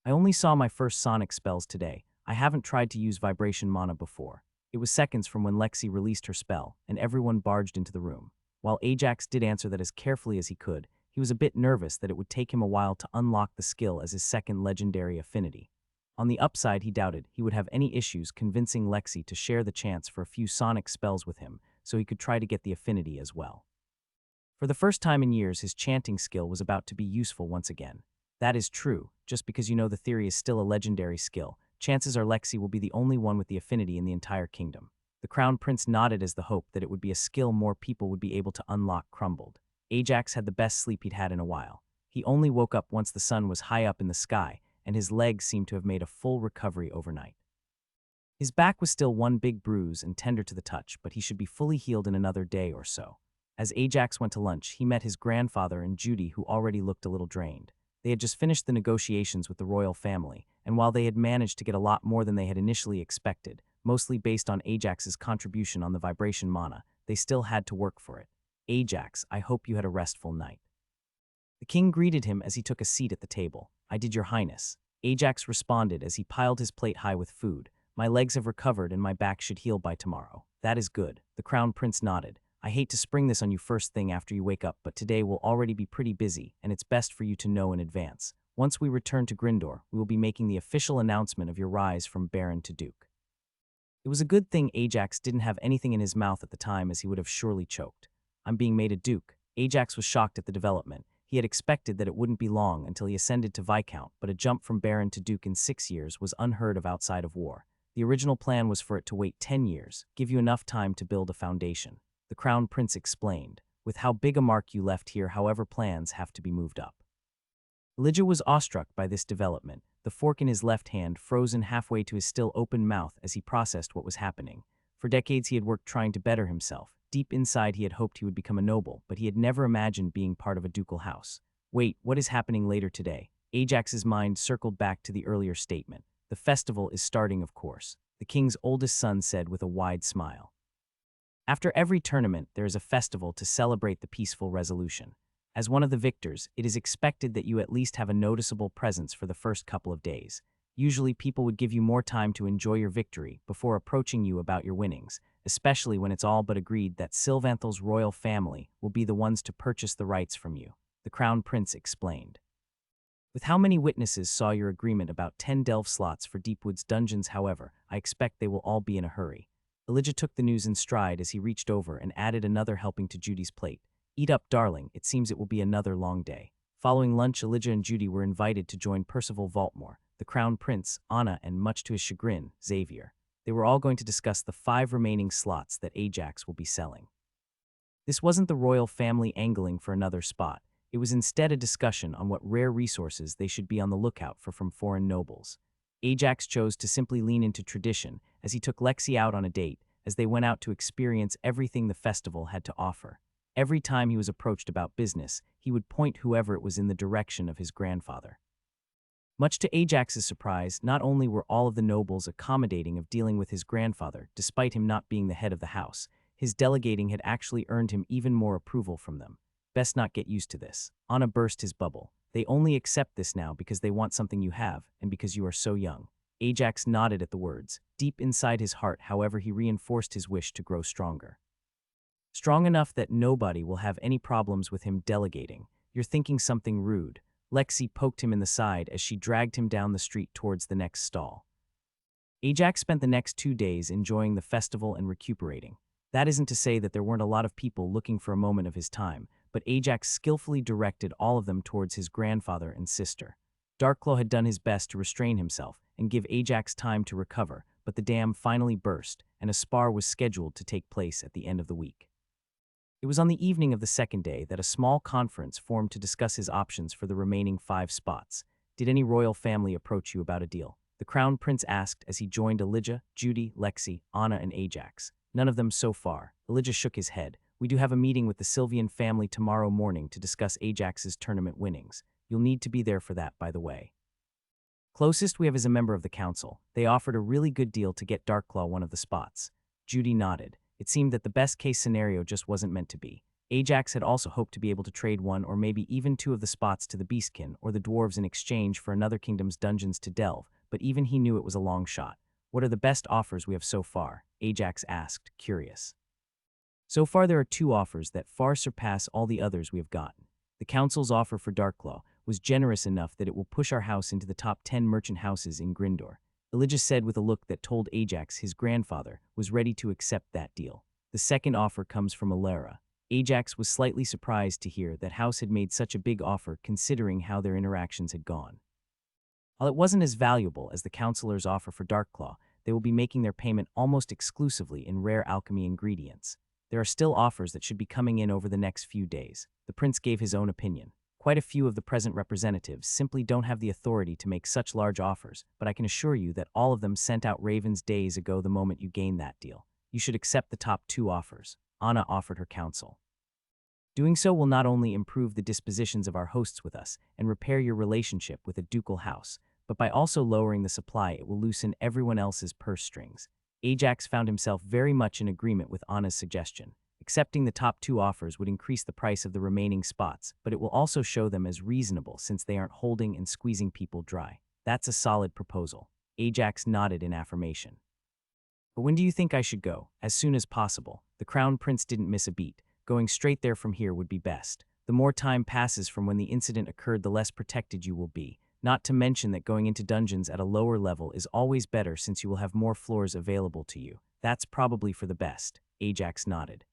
I only saw my first sonic spells today. I haven't tried to use vibration mana before. It was seconds from when Lexi released her spell, and everyone barged into the room. While Ajax did answer that as carefully as he could, he was a bit nervous that it would take him a while to unlock the skill as his second legendary affinity. On the upside, he doubted he would have any issues convincing Lexi to share the chance for a few sonic spells with him so he could try to get the affinity as well. For the first time in years, his chanting skill was about to be useful once again. That is true. Just because you know the theory is still a legendary skill, chances are Lexi will be the only one with the affinity in the entire kingdom. The crown prince nodded as the hope that it would be a skill more people would be able to unlock crumbled. Ajax had the best sleep he'd had in a while. He only woke up once the sun was high up in the sky, and his legs seemed to have made a full recovery overnight. His back was still one big bruise and tender to the touch, but he should be fully healed in another day or so. As Ajax went to lunch, he met his grandfather and Judy, who already looked a little drained. They had just finished the negotiations with the royal family, and while they had managed to get a lot more than they had initially expected, mostly based on Ajax's contribution on the vibration mana, they still had to work for it. Ajax, I hope you had a restful night. The king greeted him as he took a seat at the table. I did, your highness. Ajax responded as he piled his plate high with food. My legs have recovered and my back should heal by tomorrow. That is good. The crown prince nodded. I hate to spring this on you first thing after you wake up, but today will already be pretty busy, and it's best for you to know in advance. Once we return to Grindor, we will be making the official announcement of your rise from Baron to Duke. It was a good thing Ajax didn't have anything in his mouth at the time, as he would have surely choked. I'm being made a duke. Ajax was shocked at the development. He had expected that it wouldn't be long until he ascended to Viscount, but a jump from Baron to Duke in 6 years was unheard of outside of war. The original plan was for it to wait 10 years, give you enough time to build a foundation. The Crown Prince explained, with how big a mark you left here, however plans have to be moved up. Elijah was awestruck by this development, the fork in his left hand frozen halfway to his still open mouth as he processed what was happening. For decades he had worked trying to better himself. Deep inside he had hoped he would become a noble, but he had never imagined being part of a ducal house. Wait, what is happening later today? Ajax's mind circled back to the earlier statement. The festival is starting, of course, the king's oldest son said with a wide smile. After every tournament, there is a festival to celebrate the peaceful resolution. As one of the victors, it is expected that you at least have a noticeable presence for the first couple of days. Usually people would give you more time to enjoy your victory before approaching you about your winnings, especially when it's all but agreed that Sylvanthal's royal family will be the ones to purchase the rights from you, the Crown Prince explained. With how many witnesses saw your agreement about 10 delve slots for Deepwood's dungeons, however, I expect they will all be in a hurry. Elijah took the news in stride as he reached over and added another helping to Judy's plate. Eat up, darling, it seems it will be another long day. Following lunch, Elijah and Judy were invited to join Percival Valtmore, the Crown Prince, Anna, and much to his chagrin, Xavier. They were all going to discuss the 5 remaining slots that Ajax will be selling. This wasn't the royal family angling for another spot. It was instead a discussion on what rare resources they should be on the lookout for from foreign nobles. Ajax chose to simply lean into tradition as he took Lexi out on a date as they went out to experience everything the festival had to offer. Every time he was approached about business, he would point whoever it was in the direction of his grandfather. Much to Ajax's surprise, not only were all of the nobles accommodating of dealing with his grandfather, despite him not being the head of the house, his delegating had actually earned him even more approval from them. Best not get used to this. Anna burst his bubble. They only accept this now because they want something you have, and because you are so young. Ajax nodded at the words. Deep inside his heart, however, he reinforced his wish to grow stronger. Strong enough that nobody will have any problems with him delegating. You're thinking something rude. Lexi poked him in the side as she dragged him down the street towards the next stall. Ajax spent the next 2 days enjoying the festival and recuperating. That isn't to say that there weren't a lot of people looking for a moment of his time, but Ajax skillfully directed all of them towards his grandfather and sister. Darkclaw had done his best to restrain himself and give Ajax time to recover, but the dam finally burst, and a spar was scheduled to take place at the end of the week. It was on the evening of the second day that a small conference formed to discuss his options for the remaining 5 spots. Did any royal family approach you about a deal? The Crown Prince asked as he joined Elijah, Judy, Lexi, Anna, and Ajax. None of them so far. Elijah shook his head. We do have a meeting with the Sylvian family tomorrow morning to discuss Ajax's tournament winnings. You'll need to be there for that, by the way. Closest we have is a member of the council. They offered a really good deal to get Darkclaw one of the spots. Judy nodded. It seemed that the best-case scenario just wasn't meant to be. Ajax had also hoped to be able to trade 1 or maybe even 2 of the spots to the Beastkin or the dwarves in exchange for another kingdom's dungeons to delve, but even he knew it was a long shot. What are the best offers we have so far? Ajax asked, curious. So far there are 2 offers that far surpass all the others we have gotten. The council's offer for Darkclaw was generous enough that it will push our house into the top 10 merchant houses in Grindor. Elijah said with a look that told Ajax his grandfather was ready to accept that deal. The second offer comes from Alara. Ajax was slightly surprised to hear that House had made such a big offer considering how their interactions had gone. While it wasn't as valuable as the counselor's offer for Darkclaw, they will be making their payment almost exclusively in rare alchemy ingredients. There are still offers that should be coming in over the next few days. The prince gave his own opinion. Quite a few of the present representatives simply don't have the authority to make such large offers, but I can assure you that all of them sent out ravens days ago the moment you gained that deal. You should accept the top 2 offers. Anna offered her counsel. Doing so will not only improve the dispositions of our hosts with us and repair your relationship with a ducal house, but by also lowering the supply, it will loosen everyone else's purse strings. Ajax found himself very much in agreement with Anna's suggestion. Accepting the top two offers would increase the price of the remaining spots, but it will also show them as reasonable since they aren't holding and squeezing people dry. That's a solid proposal. Ajax nodded in affirmation. But when do you think I should go? As soon as possible. The Crown Prince didn't miss a beat. Going straight there from here would be best. The more time passes from when the incident occurred, the less protected you will be. Not to mention that going into dungeons at a lower level is always better since you will have more floors available to you. That's probably for the best. Ajax nodded.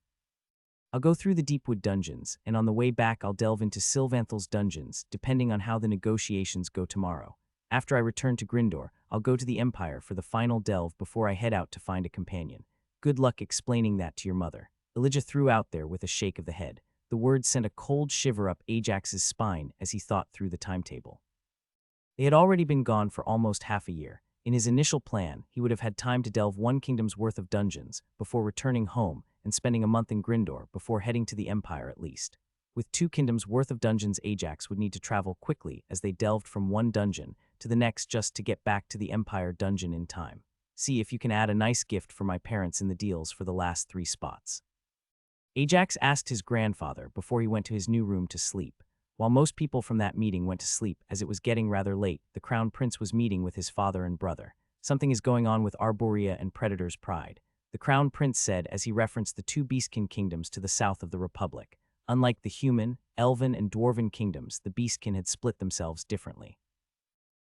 I'll go through the Deepwood dungeons, and on the way back I'll delve into Sylvanthal's dungeons, depending on how the negotiations go tomorrow. After I return to Grindor, I'll go to the Empire for the final delve before I head out to find a companion. Good luck explaining that to your mother. Elijah threw out there with a shake of the head. The words sent a cold shiver up Ajax's spine as he thought through the timetable. They had already been gone for almost half a year. In his initial plan, he would have had time to delve one kingdom's worth of dungeons before returning home and spending a month in Grindor before heading to the Empire at least. With 2 kingdoms worth of dungeons, Ajax would need to travel quickly as they delved from one dungeon to the next just to get back to the Empire dungeon in time. See if you can add a nice gift for my parents in the deals for the last 3 spots. Ajax asked his grandfather before he went to his new room to sleep. While most people from that meeting went to sleep as it was getting rather late, the Crown Prince was meeting with his father and brother. Something is going on with Arborea and Predator's Pride, the Crown Prince said as he referenced the 2 Beastkin kingdoms to the south of the Republic. Unlike the human, elven, and dwarven kingdoms, the Beastkin had split themselves differently.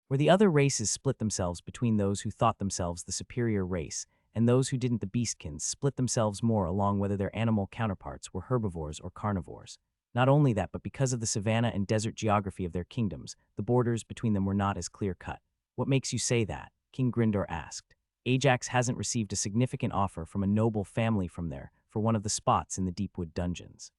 Where the other races split themselves between those who thought themselves the superior race and those who didn't, the Beastkins split themselves more along whether their animal counterparts were herbivores or carnivores. Not only that, but because of the savanna and desert geography of their kingdoms, the borders between them were not as clear-cut. What makes you say that? King Grindor asked. Ajax hasn't received a significant offer from a noble family from there for one of the spots in the Deepwood dungeons.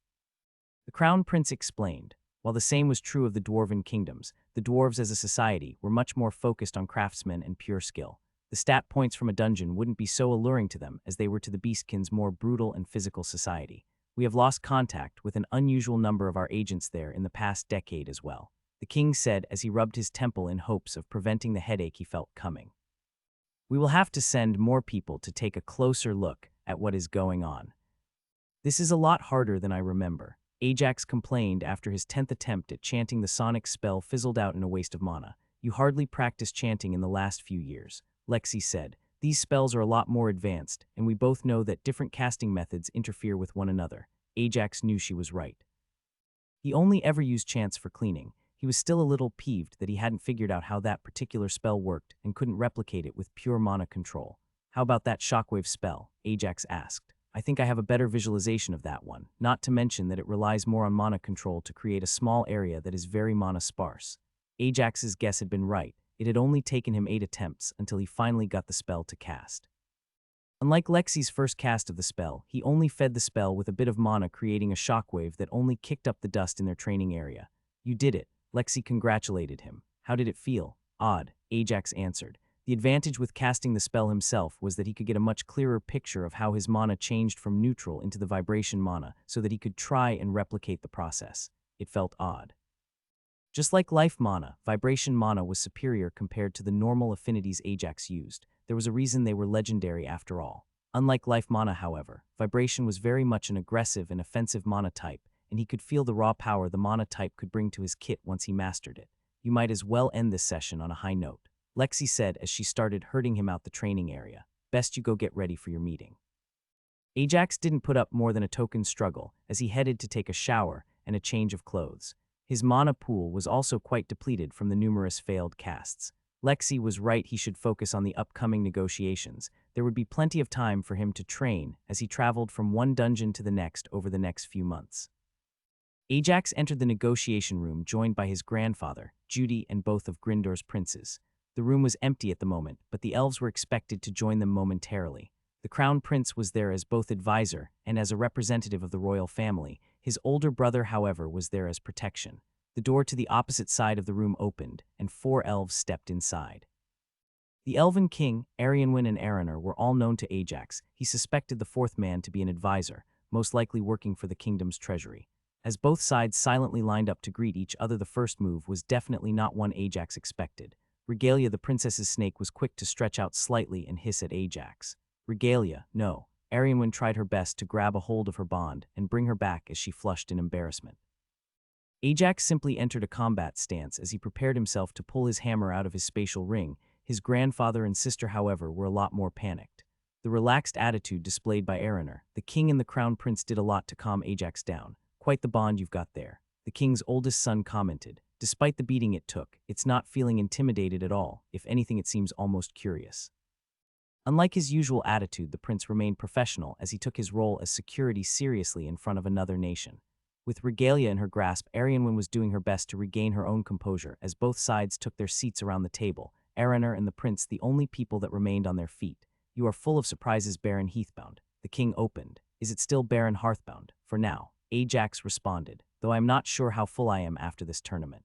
The Crown Prince explained. While the same was true of the dwarven kingdoms, the dwarves as a society were much more focused on craftsmen and pure skill. The stat points from a dungeon wouldn't be so alluring to them as they were to the Beastkins' more brutal and physical society. We have lost contact with an unusual number of our agents there in the past decade as well, the king said as he rubbed his temple in hopes of preventing the headache he felt coming. We will have to send more people to take a closer look at what is going on. This is a lot harder than I remember. Ajax complained after his 10th attempt at chanting the sonic spell fizzled out in a waste of mana. You hardly practiced chanting in the last few years, Lexi said. These spells are a lot more advanced, and we both know that different casting methods interfere with one another. Ajax knew she was right. He only ever used chants for cleaning. He was still a little peeved that he hadn't figured out how that particular spell worked and couldn't replicate it with pure mana control. How about that shockwave spell? Ajax asked. I think I have a better visualization of that one, not to mention that it relies more on mana control to create a small area that is very mana sparse. Ajax's guess had been right. It had only taken him 8 attempts until he finally got the spell to cast. Unlike Lexi's first cast of the spell, he only fed the spell with a bit of mana, creating a shockwave that only kicked up the dust in their training area. You did it, Lexi congratulated him. How did it feel? Odd, Ajax answered. The advantage with casting the spell himself was that he could get a much clearer picture of how his mana changed from neutral into the vibration mana so that he could try and replicate the process. It felt odd. Just like life mana, vibration mana was superior compared to the normal affinities Ajax used. There was a reason they were legendary after all. Unlike life mana, however, vibration was very much an aggressive and offensive mana type, and he could feel the raw power the mana type could bring to his kit once he mastered it. You might as well end this session on a high note, Lexi said as she started herding him out the training area. Best you go get ready for your meeting. Ajax didn't put up more than a token struggle as he headed to take a shower and a change of clothes. His mana pool was also quite depleted from the numerous failed casts. Lexi was right, he should focus on the upcoming negotiations. There would be plenty of time for him to train as he traveled from one dungeon to the next over the next few months. Ajax entered the negotiation room joined by his grandfather, Judy, and both of Grindor's princes. The room was empty at the moment, but the elves were expected to join them momentarily. The Crown Prince was there as both advisor and as a representative of the royal family. His older brother, however, was there as protection. The door to the opposite side of the room opened, and 4 elves stepped inside. The Elven King, Arianwin, and Araner were all known to Ajax. He suspected the 4th man to be an advisor, most likely working for the kingdom's treasury. As both sides silently lined up to greet each other, the first move was definitely not one Ajax expected. Regalia, the princess's snake, was quick to stretch out slightly and hiss at Ajax. Regalia, no. Arianwen tried her best to grab a hold of her bond and bring her back as she flushed in embarrassment. Ajax simply entered a combat stance as he prepared himself to pull his hammer out of his spatial ring. His grandfather and sister, however, were a lot more panicked. The relaxed attitude displayed by Araner, the king and the crown prince, did a lot to calm Ajax down. Quite the bond you've got there, the king's oldest son commented. Despite the beating it took, it's not feeling intimidated at all. If anything, it seems almost curious. Unlike his usual attitude, the prince remained professional as he took his role as security seriously in front of another nation. With Regalia in her grasp, Arianwen was doing her best to regain her own composure as both sides took their seats around the table, Araner and the prince the only people that remained on their feet. You are full of surprises, Baron Heathbound. The king opened. Is it still Baron Hearthbound? For now, Ajax responded, though I am not sure how full I am after this tournament.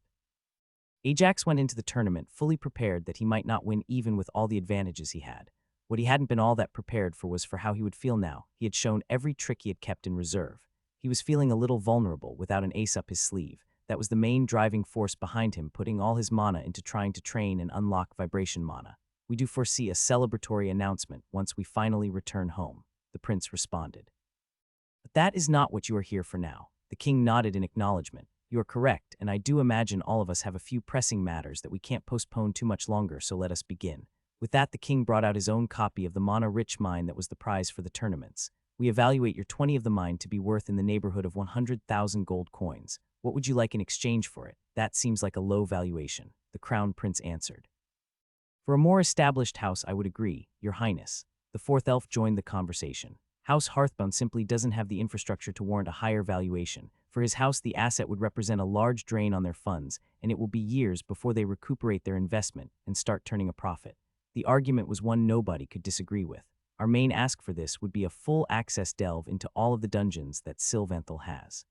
Ajax went into the tournament fully prepared that he might not win even with all the advantages he had. What he hadn't been all that prepared for was for how he would feel now. He had shown every trick he had kept in reserve. He was feeling a little vulnerable without an ace up his sleeve. That was the main driving force behind him putting all his mana into trying to train and unlock vibration mana. We do foresee a celebratory announcement once we finally return home, the prince responded. But that is not what you are here for now. The king nodded in acknowledgement. You are correct, and I do imagine all of us have a few pressing matters that we can't postpone too much longer, so let us begin. With that, the king brought out his own copy of the mana-rich mine that was the prize for the tournaments. We evaluate your 20 of the mine to be worth in the neighborhood of 100,000 gold coins. What would you like in exchange for it? That seems like a low valuation, the crown prince answered. For a more established house, I would agree, your highness. The fourth elf joined the conversation. House Hearthbound simply doesn't have the infrastructure to warrant a higher valuation. For his house, the asset would represent a large drain on their funds, and it will be years before they recuperate their investment and start turning a profit. The argument was one nobody could disagree with. Our main ask for this would be a full access delve into all of the dungeons that Sylvanthal has.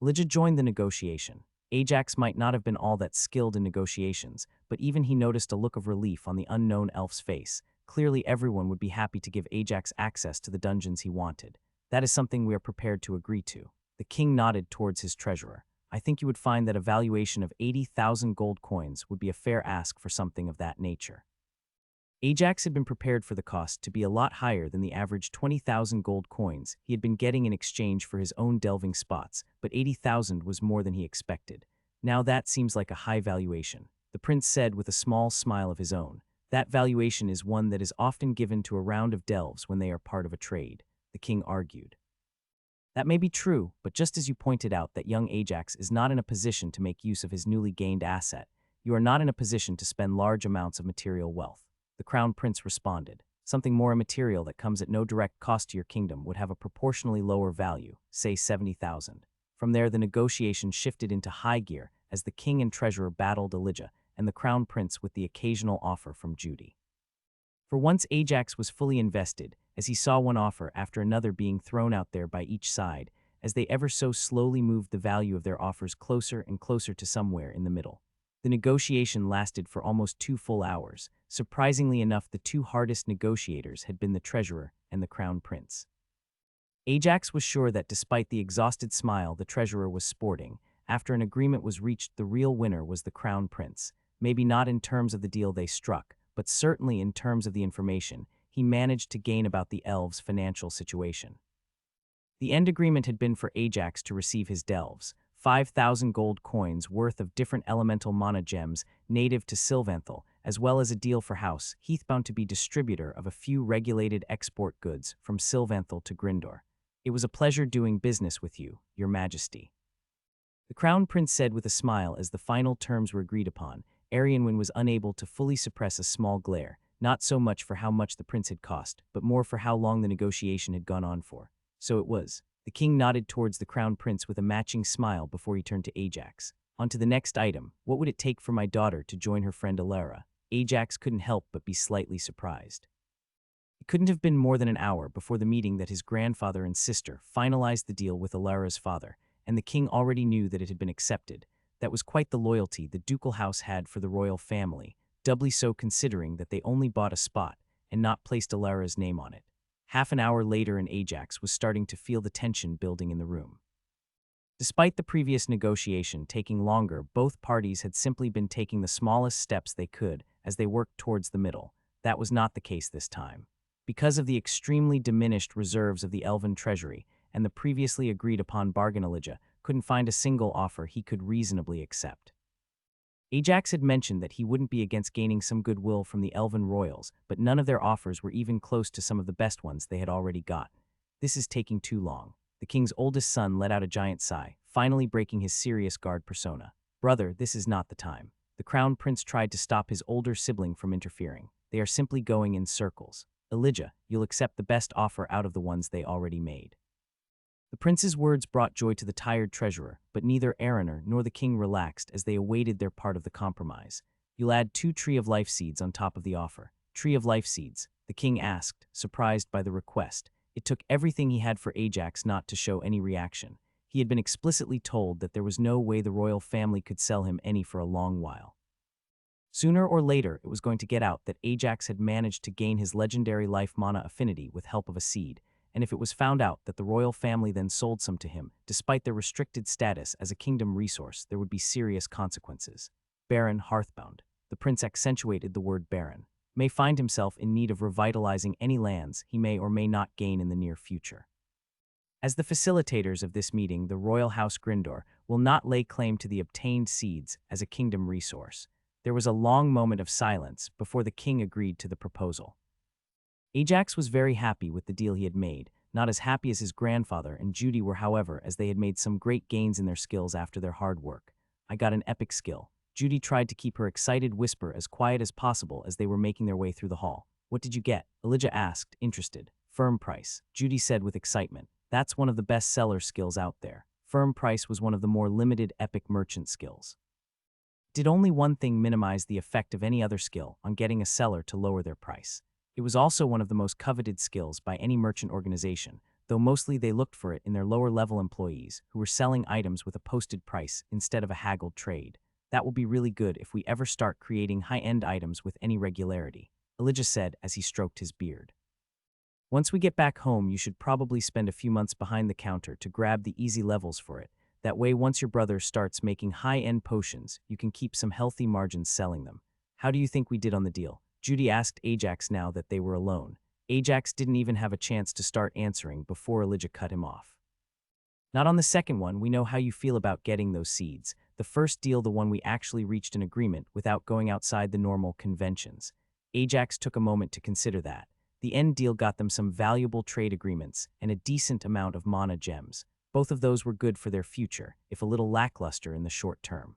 Elijah joined the negotiation. Ajax might not have been all that skilled in negotiations, but even he noticed a look of relief on the unknown elf's face. Clearly everyone would be happy to give Ajax access to the dungeons he wanted. That is something we are prepared to agree to. The king nodded towards his treasurer. I think you would find that a valuation of 80,000 gold coins would be a fair ask for something of that nature. Ajax had been prepared for the cost to be a lot higher than the average 20,000 gold coins he had been getting in exchange for his own delving spots, but 80,000 was more than he expected. Now that seems like a high valuation, the prince said with a small smile of his own. That valuation is one that is often given to a round of delves when they are part of a trade, the king argued. That may be true, but just as you pointed out that young Ajax is not in a position to make use of his newly gained asset, you are not in a position to spend large amounts of material wealth. The crown prince responded. Something more immaterial that comes at no direct cost to your kingdom would have a proportionally lower value, say 70,000. From there, the negotiation shifted into high gear as the king and treasurer battled Elijah and the crown prince with the occasional offer from Judy. For once, Ajax was fully invested as he saw one offer after another being thrown out there by each side as they ever so slowly moved the value of their offers closer and closer to somewhere in the middle. The negotiation lasted for almost 2 full hours. Surprisingly enough, the two hardest negotiators had been the treasurer and the crown prince. Ajax was sure that despite the exhausted smile the treasurer was sporting, after an agreement was reached, the real winner was the crown prince. Maybe not in terms of the deal they struck, but certainly in terms of the information he managed to gain about the elves' financial situation. The end agreement had been for Ajax to receive his delves, 5,000 gold coins worth of different elemental mana gems native to Sylvanthal, as well as a deal for House Heathbound to be distributor of a few regulated export goods from Sylvanthal to Grindor. It was a pleasure doing business with you, your majesty. The crown prince said with a smile as the final terms were agreed upon. Arianwen was unable to fully suppress a small glare, not so much for how much the prince had cost, but more for how long the negotiation had gone on for. So it was. The king nodded towards the crown prince with a matching smile before he turned to Ajax. On to the next item. What would it take for my daughter to join her friend Alara? Ajax couldn't help but be slightly surprised. It couldn't have been more than an hour before the meeting that his grandfather and sister finalized the deal with Alara's father, and the king already knew that it had been accepted. That was quite the loyalty the ducal house had for the royal family, doubly so considering that they only bought a spot and not placed Alara's name on it. Half an hour later and Ajax was starting to feel the tension building in the room. Despite the previous negotiation taking longer, both parties had simply been taking the smallest steps they could as they worked towards the middle. That was not the case this time. Because of the extremely diminished reserves of the Elven treasury and the previously agreed upon bargain, Elijah couldn't find a single offer he could reasonably accept. Ajax had mentioned that he wouldn't be against gaining some goodwill from the Elven royals, but none of their offers were even close to some of the best ones they had already got. This is taking too long. The king's oldest son let out a giant sigh, finally breaking his serious guard persona. Brother, this is not the time. The crown prince tried to stop his older sibling from interfering. They are simply going in circles. Elijah, you'll accept the best offer out of the ones they already made. The prince's words brought joy to the tired treasurer, but neither Araner nor the king relaxed as they awaited their part of the compromise. You'll add 2 Tree of Life seeds on top of the offer. Tree of Life seeds, the king asked, surprised by the request. It took everything he had for Ajax not to show any reaction. He had been explicitly told that there was no way the royal family could sell him any for a long while. Sooner or later, it was going to get out that Ajax had managed to gain his legendary life mana affinity with help of a seed, and if it was found out that the royal family then sold some to him, despite their restricted status as a kingdom resource, there would be serious consequences. Baron Hearthbound, the prince accentuated the word baron, may find himself in need of revitalizing any lands he may or may not gain in the near future. As the facilitators of this meeting, the Royal House Grindor will not lay claim to the obtained seeds as a kingdom resource. There was a long moment of silence before the king agreed to the proposal. Ajax was very happy with the deal he had made, not as happy as his grandfather and Judy were, however, as they had made some great gains in their skills after their hard work. I got an epic skill. Judy tried to keep her excited whisper as quiet as possible as they were making their way through the hall. What did you get? Elijah asked, interested. Firm price, Judy said with excitement. That's one of the best seller skills out there. Firm price was one of the more limited epic merchant skills. Did only one thing minimize the effect of any other skill on getting a seller to lower their price. It was also one of the most coveted skills by any merchant organization, though mostly they looked for it in their lower-level employees who were selling items with a posted price instead of a haggled trade. That will be really good if we ever start creating high-end items with any regularity, Elijah said as he stroked his beard. Once we get back home, you should probably spend a few months behind the counter to grab the easy levels for it. That way, once your brother starts making high-end potions, you can keep some healthy margins selling them. How do you think we did on the deal? Judy asked Ajax now that they were alone. Ajax didn't even have a chance to start answering before Elijah cut him off. Not on the second one. We know how you feel about getting those seeds. The first deal, the one we actually reached an agreement without going outside the normal conventions. Ajax took a moment to consider that. The end deal got them some valuable trade agreements and a decent amount of mana gems. Both of those were good for their future, if a little lackluster in the short term.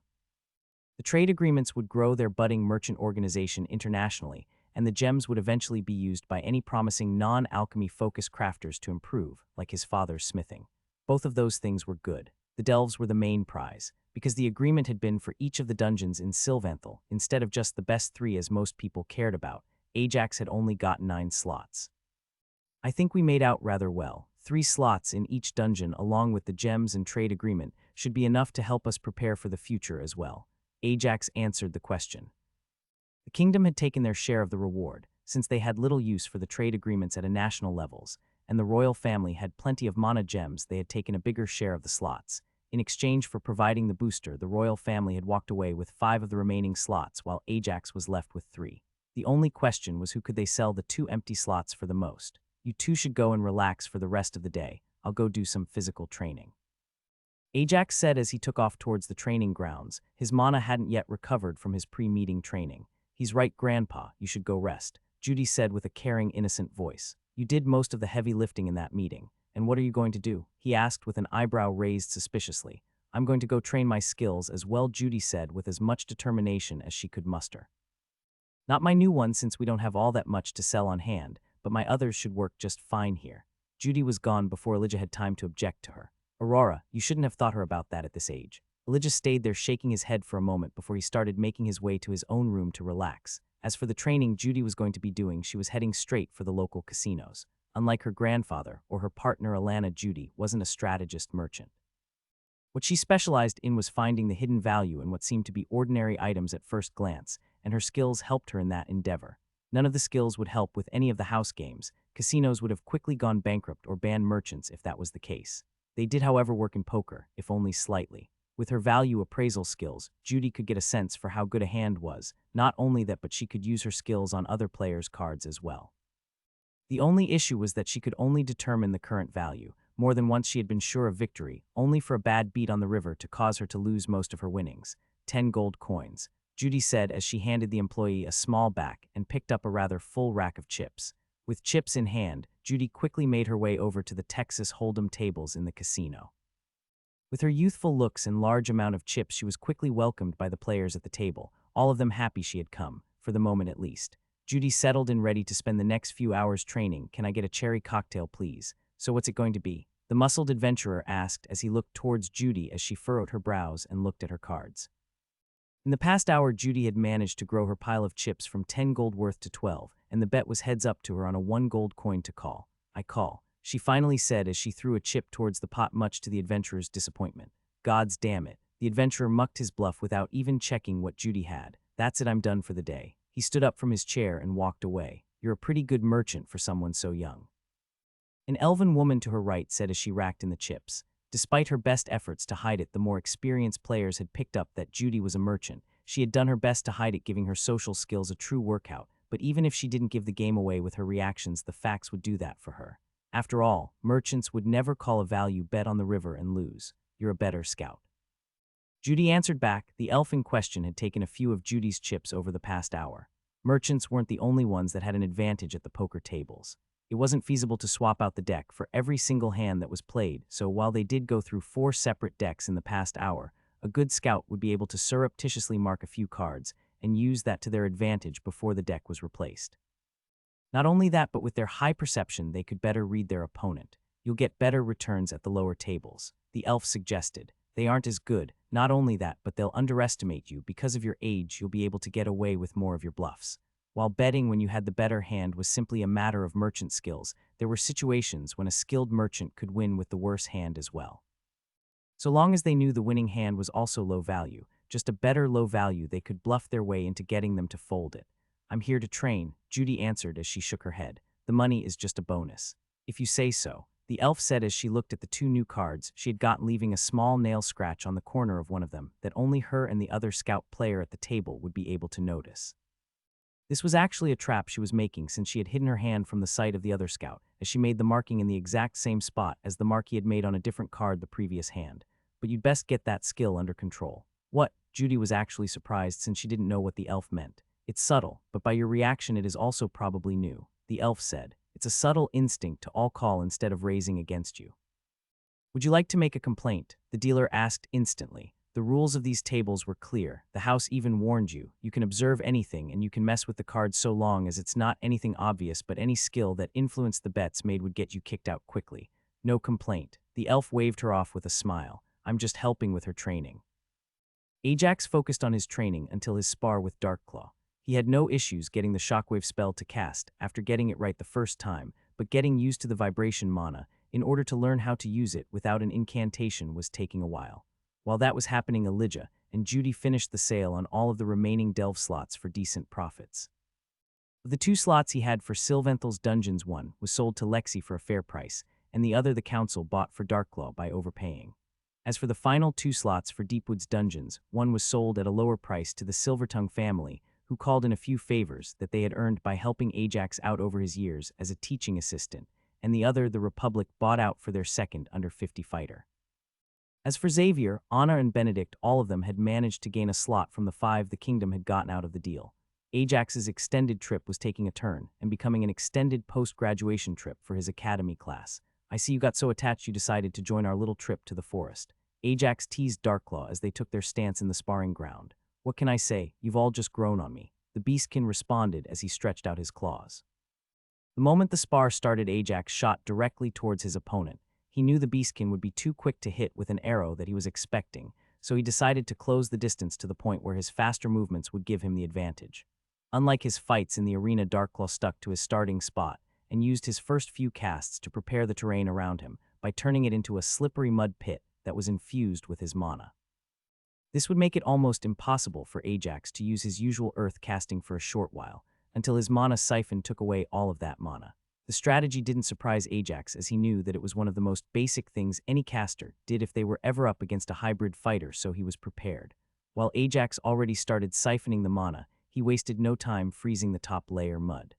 The trade agreements would grow their budding merchant organization internationally, and the gems would eventually be used by any promising non-alchemy-focused crafters to improve, like his father's smithing. Both of those things were good. The delves were the main prize, because the agreement had been for each of the dungeons in Sylvanthal, instead of just the best 3 as most people cared about. Ajax had only got 9 slots. I think we made out rather well. 3 slots in each dungeon along with the gems and trade agreement should be enough to help us prepare for the future as well. Ajax answered the question. The kingdom had taken their share of the reward, since they had little use for the trade agreements at a national levels, and the royal family had plenty of mana gems. They had taken a bigger share of the slots. In exchange for providing the booster, the royal family had walked away with 5 of the remaining slots, while Ajax was left with 3. The only question was who could they sell the 2 empty slots for the most. You 2 should go and relax for the rest of the day. I'll go do some physical training. Ajax said as he took off towards the training grounds. His mana hadn't yet recovered from his pre-meeting training. He's right, Grandpa, you should go rest, Judy said with a caring, innocent voice. You did most of the heavy lifting in that meeting. And what are you going to do? He asked with an eyebrow raised suspiciously. I'm going to go train my skills as well, Judy said with as much determination as she could muster. Not my new one, since we don't have all that much to sell on hand, but my others should work just fine here. Judy was gone before Elijah had time to object to her. Aurora, you shouldn't have thought her about that at this age. Elijah stayed there shaking his head for a moment before he started making his way to his own room to relax. As for the training Judy was going to be doing, she was heading straight for the local casinos. Unlike her grandfather or her partner Alana, Judy wasn't a strategist merchant. What she specialized in was finding the hidden value in what seemed to be ordinary items at first glance, and her skills helped her in that endeavor. None of the skills would help with any of the house games. Casinos would have quickly gone bankrupt or banned merchants if that was the case. They did, however, work in poker, if only slightly. With her value appraisal skills, Judy could get a sense for how good a hand was. Not only that, but she could use her skills on other players' cards as well. The only issue was that she could only determine the current value. More than once she had been sure of victory, only for a bad beat on the river to cause her to lose most of her winnings. 10 gold coins, Judy said as she handed the employee a small back and picked up a rather full rack of chips. With chips in hand, Judy quickly made her way over to the Texas Hold'em tables in the casino. With her youthful looks and large amount of chips, she was quickly welcomed by the players at the table, all of them happy she had come, for the moment at least. Judy settled in, ready to spend the next few hours training. Can I get a cherry cocktail, please? So what's it going to be? The muscled adventurer asked as he looked towards Judy as she furrowed her brows and looked at her cards. In the past hour, Judy had managed to grow her pile of chips from 10 gold worth to 12, and the bet was heads up to her on a 1 gold coin to call. I call, she finally said as she threw a chip towards the pot, much to the adventurer's disappointment. Gods damn it. The adventurer mucked his bluff without even checking what Judy had. That's it, I'm done for the day. He stood up from his chair and walked away. You're a pretty good merchant for someone so young. An elven woman to her right said as she racked in the chips. Despite her best efforts to hide it, the more experienced players had picked up that Judy was a merchant. She had done her best to hide it, giving her social skills a true workout, but even if she didn't give the game away with her reactions, the facts would do that for her. After all, merchants would never call a value bet on the river and lose. You're a better scout. Judy answered back. The elf in question had taken a few of Judy's chips over the past hour. Merchants weren't the only ones that had an advantage at the poker tables. It wasn't feasible to swap out the deck for every single hand that was played, so while they did go through 4 separate decks in the past hour, a good scout would be able to surreptitiously mark a few cards and use that to their advantage before the deck was replaced. Not only that, but with their high perception, they could better read their opponent. You'll get better returns at the lower tables, the elf suggested. They aren't as good. Not only that, but they'll underestimate you. Because of your age, you'll be able to get away with more of your bluffs. While betting when you had the better hand was simply a matter of merchant skills, there were situations when a skilled merchant could win with the worse hand as well. So long as they knew the winning hand was also low value, just a better low value, they could bluff their way into getting them to fold it. I'm here to train, Judy answered as she shook her head. The money is just a bonus. If you say so, the elf said as she looked at the 2 new cards she had gotten, leaving a small nail scratch on the corner of one of them that only her and the other scout player at the table would be able to notice. This was actually a trap she was making, since she had hidden her hand from the sight of the other scout, as she made the marking in the exact same spot as the mark he had made on a different card the previous hand. But you'd best get that skill under control. What? Judy was actually surprised, since she didn't know what the elf meant. It's subtle, but by your reaction it is also probably new, the elf said. It's a subtle instinct to all call instead of raising against you. Would you like to make a complaint? The dealer asked instantly. The rules of these tables were clear. The house even warned you. You can observe anything and you can mess with the cards so long as it's not anything obvious, but any skill that influenced the bets made would get you kicked out quickly. No complaint. The elf waved her off with a smile. I'm just helping with her training. Ajax focused on his training until his spar with Darkclaw. He had no issues getting the shockwave spell to cast after getting it right the first time, but getting used to the vibration mana in order to learn how to use it without an incantation was taking a while. While that was happening, Elijah and Judy finished the sale on all of the remaining delve slots for decent profits. Of the 2 slots he had for Sylventhal's Dungeons, one was sold to Lexi for a fair price, and the other the council bought for Darkclaw by overpaying. As for the final 2 slots for Deepwood's Dungeons, one was sold at a lower price to the Silvertongue family, who called in a few favors that they had earned by helping Ajax out over his years as a teaching assistant, and the other the Republic bought out for their second under 50 fighter. As for Xavier, Anna, and Benedict, all of them had managed to gain a slot from the 5 the kingdom had gotten out of the deal. Ajax's extended trip was taking a turn and becoming an extended post-graduation trip for his academy class. I see you got so attached you decided to join our little trip to the forest. Ajax teased Darkclaw as they took their stance in the sparring ground. What can I say? You've all just grown on me. The beastkin responded as he stretched out his claws. The moment the spar started, Ajax shot directly towards his opponent. He knew the beastkin would be too quick to hit with an arrow that he was expecting, so he decided to close the distance to the point where his faster movements would give him the advantage. Unlike his fights in the arena, Darkclaw stuck to his starting spot and used his first few casts to prepare the terrain around him by turning it into a slippery mud pit that was infused with his mana. This would make it almost impossible for Ajax to use his usual earth casting for a short while, until his mana siphon took away all of that mana. The strategy didn't surprise Ajax, as he knew that it was one of the most basic things any caster did if they were ever up against a hybrid fighter, so he was prepared. While Ajax already started siphoning the mana, he wasted no time freezing the top layer mud.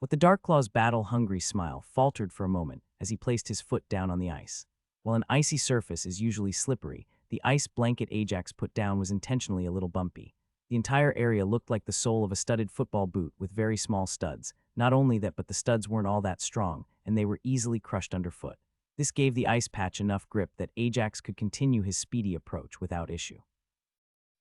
With the Darklaw's battle-hungry smile faltered for a moment as he placed his foot down on the ice. While an icy surface is usually slippery, the ice blanket Ajax put down was intentionally a little bumpy. The entire area looked like the sole of a studded football boot with very small studs. Not only that, but the studs weren't all that strong, and they were easily crushed underfoot. This gave the ice patch enough grip that Ajax could continue his speedy approach without issue.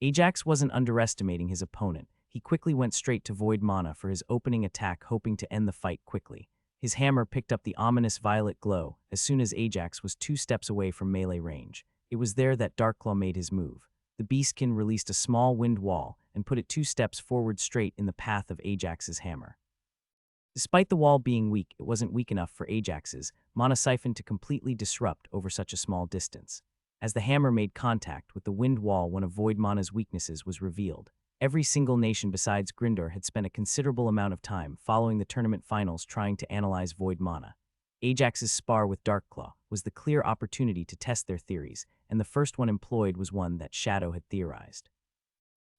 Ajax wasn't underestimating his opponent. He quickly went straight to Void Mana for his opening attack, hoping to end the fight quickly. His hammer picked up the ominous violet glow as soon as Ajax was 2 steps away from melee range. It was there that Darklaw made his move. The Beastkin released a small wind wall and put it 2 steps forward straight in the path of Ajax's hammer. Despite the wall being weak, it wasn't weak enough for Ajax's mana siphon to completely disrupt over such a small distance. As the hammer made contact with the wind wall, one of Void Mana's weaknesses was revealed. Every single nation besides Grindr had spent a considerable amount of time following the tournament finals trying to analyze Void Mana. Ajax's spar with Darklaw was the clear opportunity to test their theories, and the first one employed was one that Shadow had theorized.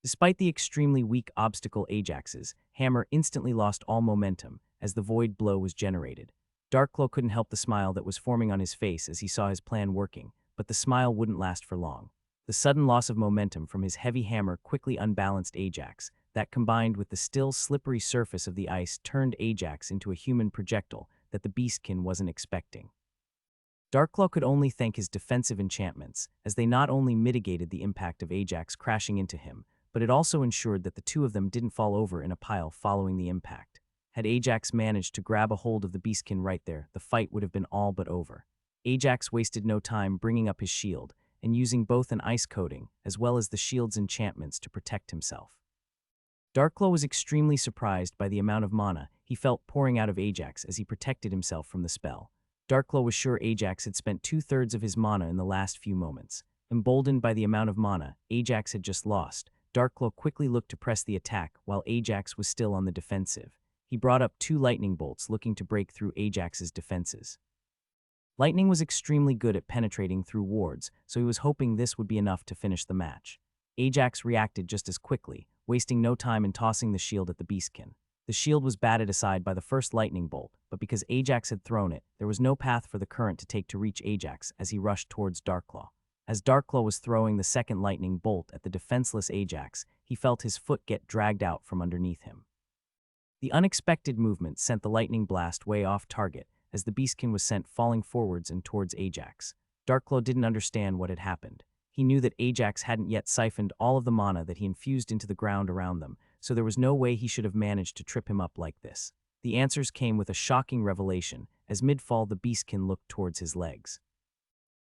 Despite the extremely weak obstacle, Ajax's hammer instantly lost all momentum as the void blow was generated. Darklaw couldn't help the smile that was forming on his face as he saw his plan working, but the smile wouldn't last for long. The sudden loss of momentum from his heavy hammer quickly unbalanced Ajax. That, combined with the still slippery surface of the ice, turned Ajax into a human projectile that the Beastkin wasn't expecting. Darklaw could only thank his defensive enchantments, as they not only mitigated the impact of Ajax crashing into him, but it also ensured that the two of them didn't fall over in a pile following the impact. Had Ajax managed to grab a hold of the Beastkin right there, the fight would have been all but over. Ajax wasted no time bringing up his shield and using both an ice coating as well as the shield's enchantments to protect himself. Darklaw was extremely surprised by the amount of mana he felt pouring out of Ajax as he protected himself from the spell. Darklaw was sure Ajax had spent 2/3 of his mana in the last few moments. Emboldened by the amount of mana Ajax had just lost, Darklaw quickly looked to press the attack while Ajax was still on the defensive. He brought up 2 lightning bolts looking to break through Ajax's defenses. Lightning was extremely good at penetrating through wards, so he was hoping this would be enough to finish the match. Ajax reacted just as quickly, wasting no time in tossing the shield at the Beastkin. The shield was batted aside by the first lightning bolt, but because Ajax had thrown it, there was no path for the current to take to reach Ajax as he rushed towards Darklaw. As Darklaw was throwing the second lightning bolt at the defenseless Ajax, he felt his foot get dragged out from underneath him. The unexpected movement sent the lightning blast way off target as the Beastkin was sent falling forwards and towards Ajax. Darklaw didn't understand what had happened. He knew that Ajax hadn't yet siphoned all of the mana that he infused into the ground around them, so there was no way he should have managed to trip him up like this. The answers came with a shocking revelation as mid-fall the Beastkin looked towards his legs.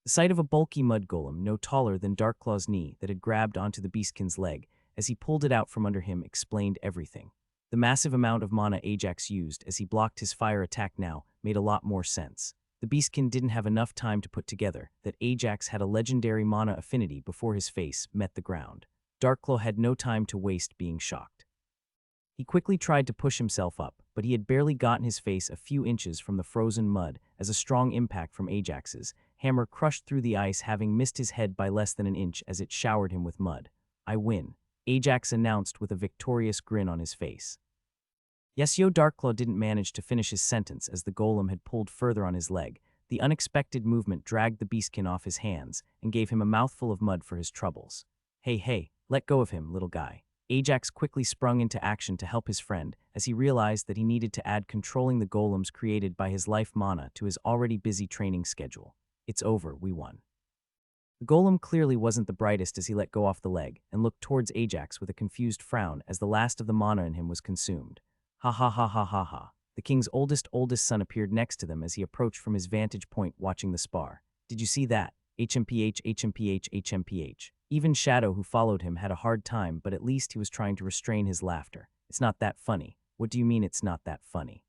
The sight of a bulky mud golem no taller than Darklaw's knee that had grabbed onto the Beastkin's leg as he pulled it out from under him explained everything. The massive amount of mana Ajax used as he blocked his fire attack now made a lot more sense. The Beastkin didn't have enough time to put together that Ajax had a legendary mana affinity before his face met the ground. Darklaw had no time to waste being shocked. He quickly tried to push himself up, but he had barely gotten his face a few inches from the frozen mud as a strong impact from Ajax's hammer crushed through the ice, having missed his head by less than an inch as it showered him with mud. "I win," Ajax announced with a victorious grin on his face. Yes, Darklaw didn't manage to finish his sentence as the golem had pulled further on his leg. The unexpected movement dragged the Beastkin off his hands and gave him a mouthful of mud for his troubles. Hey, let go of him, little guy." Ajax quickly sprung into action to help his friend as he realized that he needed to add controlling the golems created by his life mana to his already busy training schedule. "It's over, we won." The golem clearly wasn't the brightest as he let go off the leg and looked towards Ajax with a confused frown as the last of the mana in him was consumed. Ha ha ha ha ha ha. The king's oldest son appeared next to them as he approached from his vantage point watching the spar. "Did you see that? HMPH. Even Shadow, who followed him, had a hard time, but at least he was trying to restrain his laughter. "It's not that funny." "What do you mean it's not that funny?"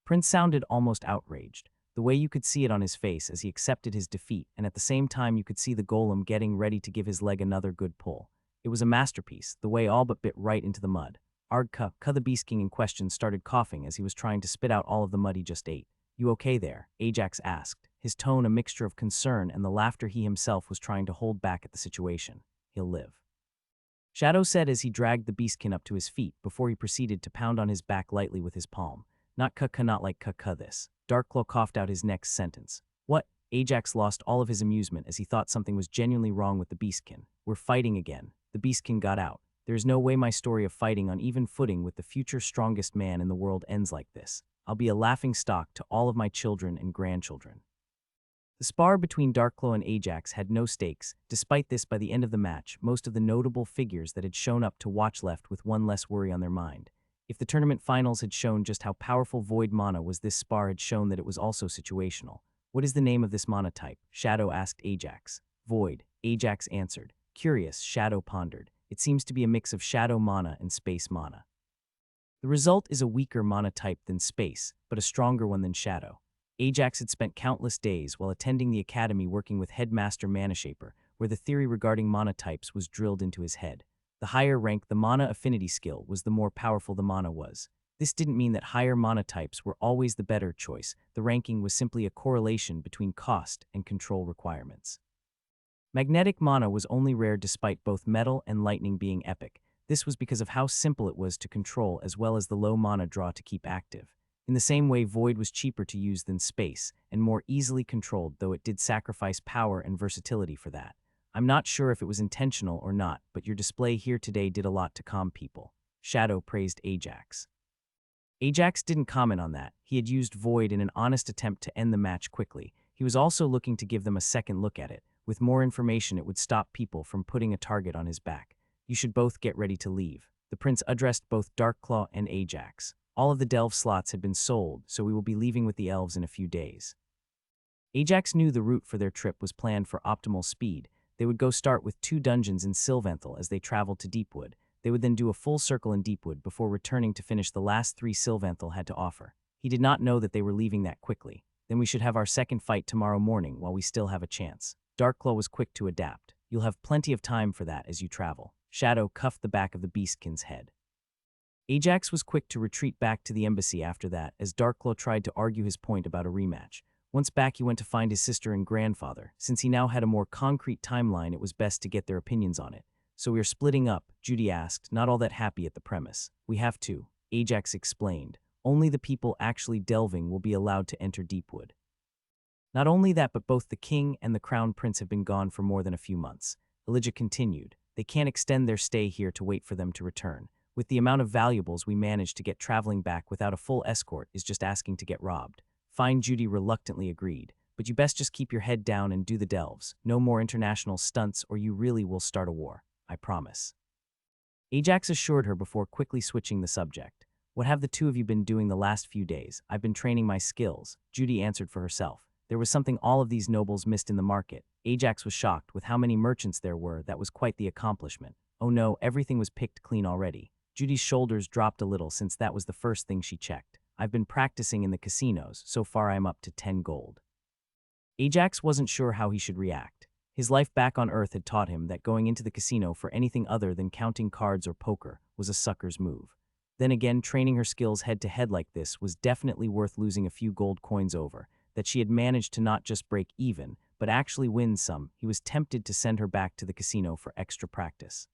Prince sounded almost outraged. The way you could see it on his face as he accepted his defeat, and at the same time you could see the golem getting ready to give his leg another good pull. It was a masterpiece, the way all but bit right into the mud. Ardka, the Beast King in question, started coughing as he was trying to spit out all of the mud he just ate. You okay there? Ajax asked, his tone a mixture of concern and the laughter he himself was trying to hold back at the situation. He'll live. Shadow said as he dragged the beastkin up to his feet before he proceeded to pound on his back lightly with his palm. Not not like this. Darkclaw coughed out his next sentence. What? Ajax lost all of his amusement as he thought something was genuinely wrong with the beastkin. We're fighting again. The beastkin got out. There is no way my story of fighting on even footing with the future strongest man in the world ends like this. I'll be a laughing stock to all of my children and grandchildren. The spar between Darkclaw and Ajax had no stakes. Despite this, by the end of the match, most of the notable figures that had shown up to watch left with one less worry on their mind. If the tournament finals had shown just how powerful Void mana was, this spar had shown that it was also situational. What is the name of this mana type? Shadow asked Ajax. Void, Ajax answered. Curious, Shadow pondered. It seems to be a mix of Shadow mana and Space mana. The result is a weaker mana type than Space, but a stronger one than Shadow. Ajax had spent countless days while attending the academy working with Headmaster Manashaper, where the theory regarding mana types was drilled into his head. The higher rank the mana affinity skill was, the more powerful the mana was. This didn't mean that higher mana types were always the better choice. The ranking was simply a correlation between cost and control requirements. Magnetic mana was only rare despite both metal and lightning being epic. This was because of how simple it was to control as well as the low mana draw to keep active. In the same way, Void was cheaper to use than Space, and more easily controlled, though it did sacrifice power and versatility for that. I'm not sure if it was intentional or not, but your display here today did a lot to calm people. Shadow praised Ajax. Ajax didn't comment on that. He had used Void in an honest attempt to end the match quickly. He was also looking to give them a second look at it. With more information, it would stop people from putting a target on his back. You should both get ready to leave. The prince addressed both Darkclaw and Ajax. All of the delve slots had been sold, so we will be leaving with the elves in a few days. Ajax knew the route for their trip was planned for optimal speed. They would go start with 2 dungeons in Sylvanthal as they traveled to Deepwood. They would then do a full circle in Deepwood before returning to finish the last 3 Sylvanthal had to offer. He did not know that they were leaving that quickly. Then we should have our second fight tomorrow morning while we still have a chance. Darkclaw was quick to adapt. You'll have plenty of time for that as you travel. Shadow cuffed the back of the beastkin's head. Ajax was quick to retreat back to the embassy after that, as Darkclaw tried to argue his point about a rematch. Once back, he went to find his sister and grandfather. Since he now had a more concrete timeline, it was best to get their opinions on it. So we are splitting up, Judy asked, not all that happy at the premise. We have to, Ajax explained. Only the people actually delving will be allowed to enter Deepwood. Not only that, but both the king and the crown prince have been gone for more than a few months. Elijah continued. They can't extend their stay here to wait for them to return. With the amount of valuables we managed to get traveling back without a full escort is just asking to get robbed. Fine, Judy reluctantly agreed. But you best just keep your head down and do the delves. No more international stunts or you really will start a war. I promise. Ajax assured her before quickly switching the subject. What have the two of you been doing the last few days? I've been training my skills, Judy answered for herself. There was something all of these nobles missed in the market. Ajax was shocked with how many merchants there were. That was quite the accomplishment. Oh no, everything was picked clean already. Judy's shoulders dropped a little since that was the first thing she checked. I've been practicing in the casinos. So far I'm up to 10 gold. Ajax wasn't sure how he should react. His life back on Earth had taught him that going into the casino for anything other than counting cards or poker was a sucker's move. Then again, training her skills head-to-head like this was definitely worth losing a few gold coins over. That she had managed to not just break even, but actually win some, he was tempted to send her back to the casino for extra practice.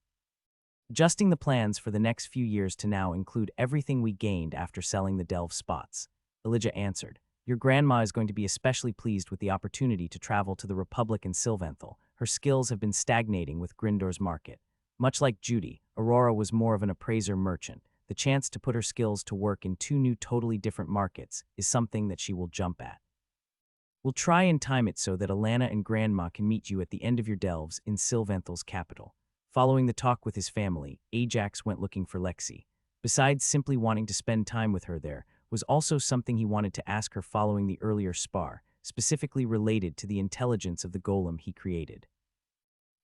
Adjusting the plans for the next few years to now include everything we gained after selling the delve spots. Elijah answered. Your grandma is going to be especially pleased with the opportunity to travel to the Republic and Sylvanthal. Her skills have been stagnating with Gryndor's market. Much like Judy, Aurora was more of an appraiser merchant. The chance to put her skills to work in 2 new totally different markets is something that she will jump at. We'll try and time it so that Alana and Grandma can meet you at the end of your delves in Sylvanthal's capital. Following the talk with his family, Ajax went looking for Lexi. Besides simply wanting to spend time with her, there was also something he wanted to ask her following the earlier spar, specifically related to the intelligence of the golem he created.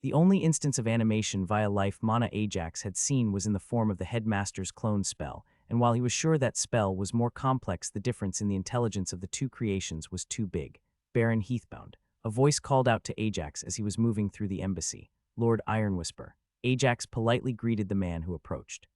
The only instance of animation via life mana Ajax had seen was in the form of the headmaster's clone spell, and while he was sure that spell was more complex, the difference in the intelligence of the 2 creations was too big. Baron Heathbound. A voice called out to Ajax as he was moving through the embassy. Lord Ironwhisper. Ajax politely greeted the man who approached.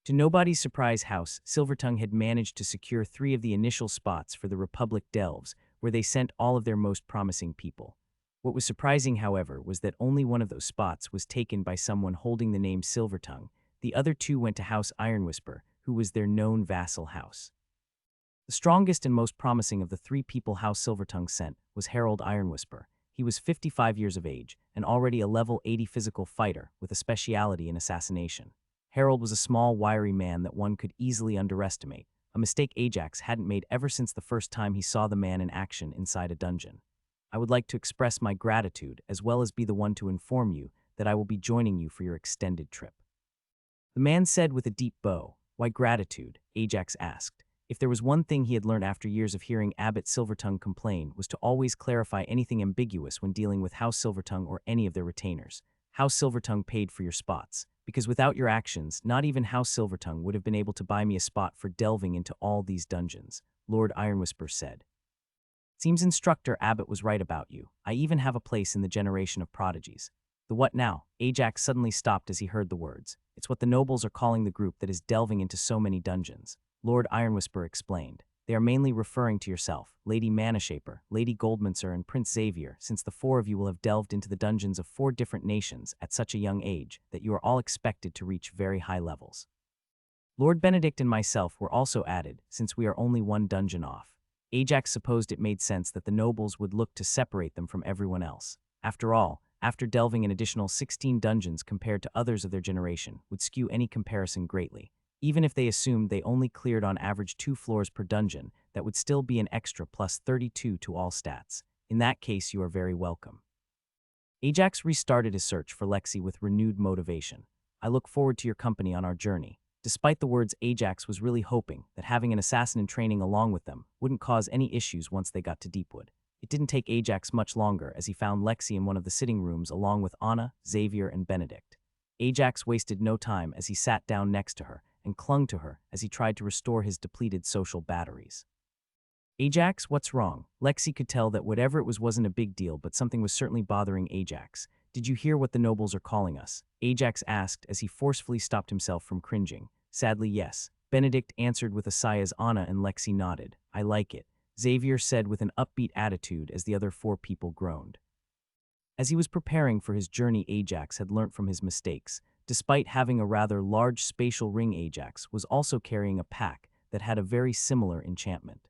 To nobody's surprise, House Silvertongue had managed to secure 3 of the initial spots for the Republic Delves, where they sent all of their most promising people. What was surprising, however, was that only one of those spots was taken by someone holding the name Silvertongue. The other 2 went to House Ironwhisper, who was their known vassal house. The strongest and most promising of the 3 people House Silvertongue sent was Harold Ironwhisper. He was 55 years of age and already a level 80 physical fighter with a specialty in assassination. Harold was a small, wiry man that one could easily underestimate, a mistake Ajax hadn't made ever since the first time he saw the man in action inside a dungeon. I would like to express my gratitude as well as be the one to inform you that I will be joining you for your extended trip. The man said with a deep bow. Why gratitude? Ajax asked. If there was one thing he had learned after years of hearing Abbot Silvertongue complain was to always clarify anything ambiguous when dealing with House Silvertongue or any of their retainers. House Silvertongue paid for your spots, because without your actions, not even House Silvertongue would have been able to buy me a spot for delving into all these dungeons, Lord Ironwhisper said. Seems Instructor Abbott was right about you. I even have a place in the generation of prodigies. The what now? Ajax suddenly stopped as he heard the words. It's what the nobles are calling the group that is delving into so many dungeons. Lord Ironwhisper explained. They are mainly referring to yourself, Lady Manashaper, Lady Goldmancer, and Prince Xavier, since the 4 of you will have delved into the dungeons of 4 different nations at such a young age that you are all expected to reach very high levels. Lord Benedict and myself were also added, since we are only 1 dungeon off. Ajax supposed it made sense that the nobles would look to separate them from everyone else. After all, after delving an additional 16 dungeons compared to others of their generation would skew any comparison greatly. Even if they assumed they only cleared on average 2 floors per dungeon, that would still be an extra plus 32 to all stats. In that case, you are very welcome. Ajax restarted his search for Lexi with renewed motivation. I look forward to your company on our journey. Despite the words, Ajax was really hoping that having an assassin in training along with them wouldn't cause any issues once they got to Deepwood. It didn't take Ajax much longer as he found Lexi in one of the sitting rooms along with Anna, Xavier, and Benedict. Ajax wasted no time as he sat down next to her and clung to her as he tried to restore his depleted social batteries. Ajax, what's wrong? Lexi could tell that whatever it was wasn't a big deal, but something was certainly bothering Ajax. Did you hear what the nobles are calling us? Ajax asked as he forcefully stopped himself from cringing. Sadly, yes. Benedict answered with a sigh as Anna and Lexi nodded. I like it, Xavier said with an upbeat attitude as the other 4 people groaned. As he was preparing for his journey, Ajax had learnt from his mistakes. Despite having a rather large spatial ring, Ajax was also carrying a pack that had a very similar enchantment.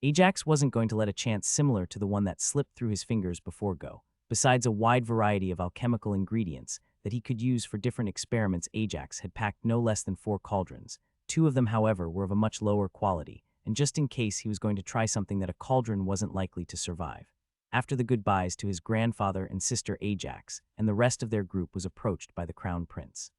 Ajax wasn't going to let a chance similar to the one that slipped through his fingers before go. Besides a wide variety of alchemical ingredients that he could use for different experiments, Ajax had packed no less than 4 cauldrons. 2 of them, however, were of a much lower quality, and just in case he was going to try something that a cauldron wasn't likely to survive. After the goodbyes to his grandfather and sister, Ajax and the rest of their group was approached by the Crown Prince.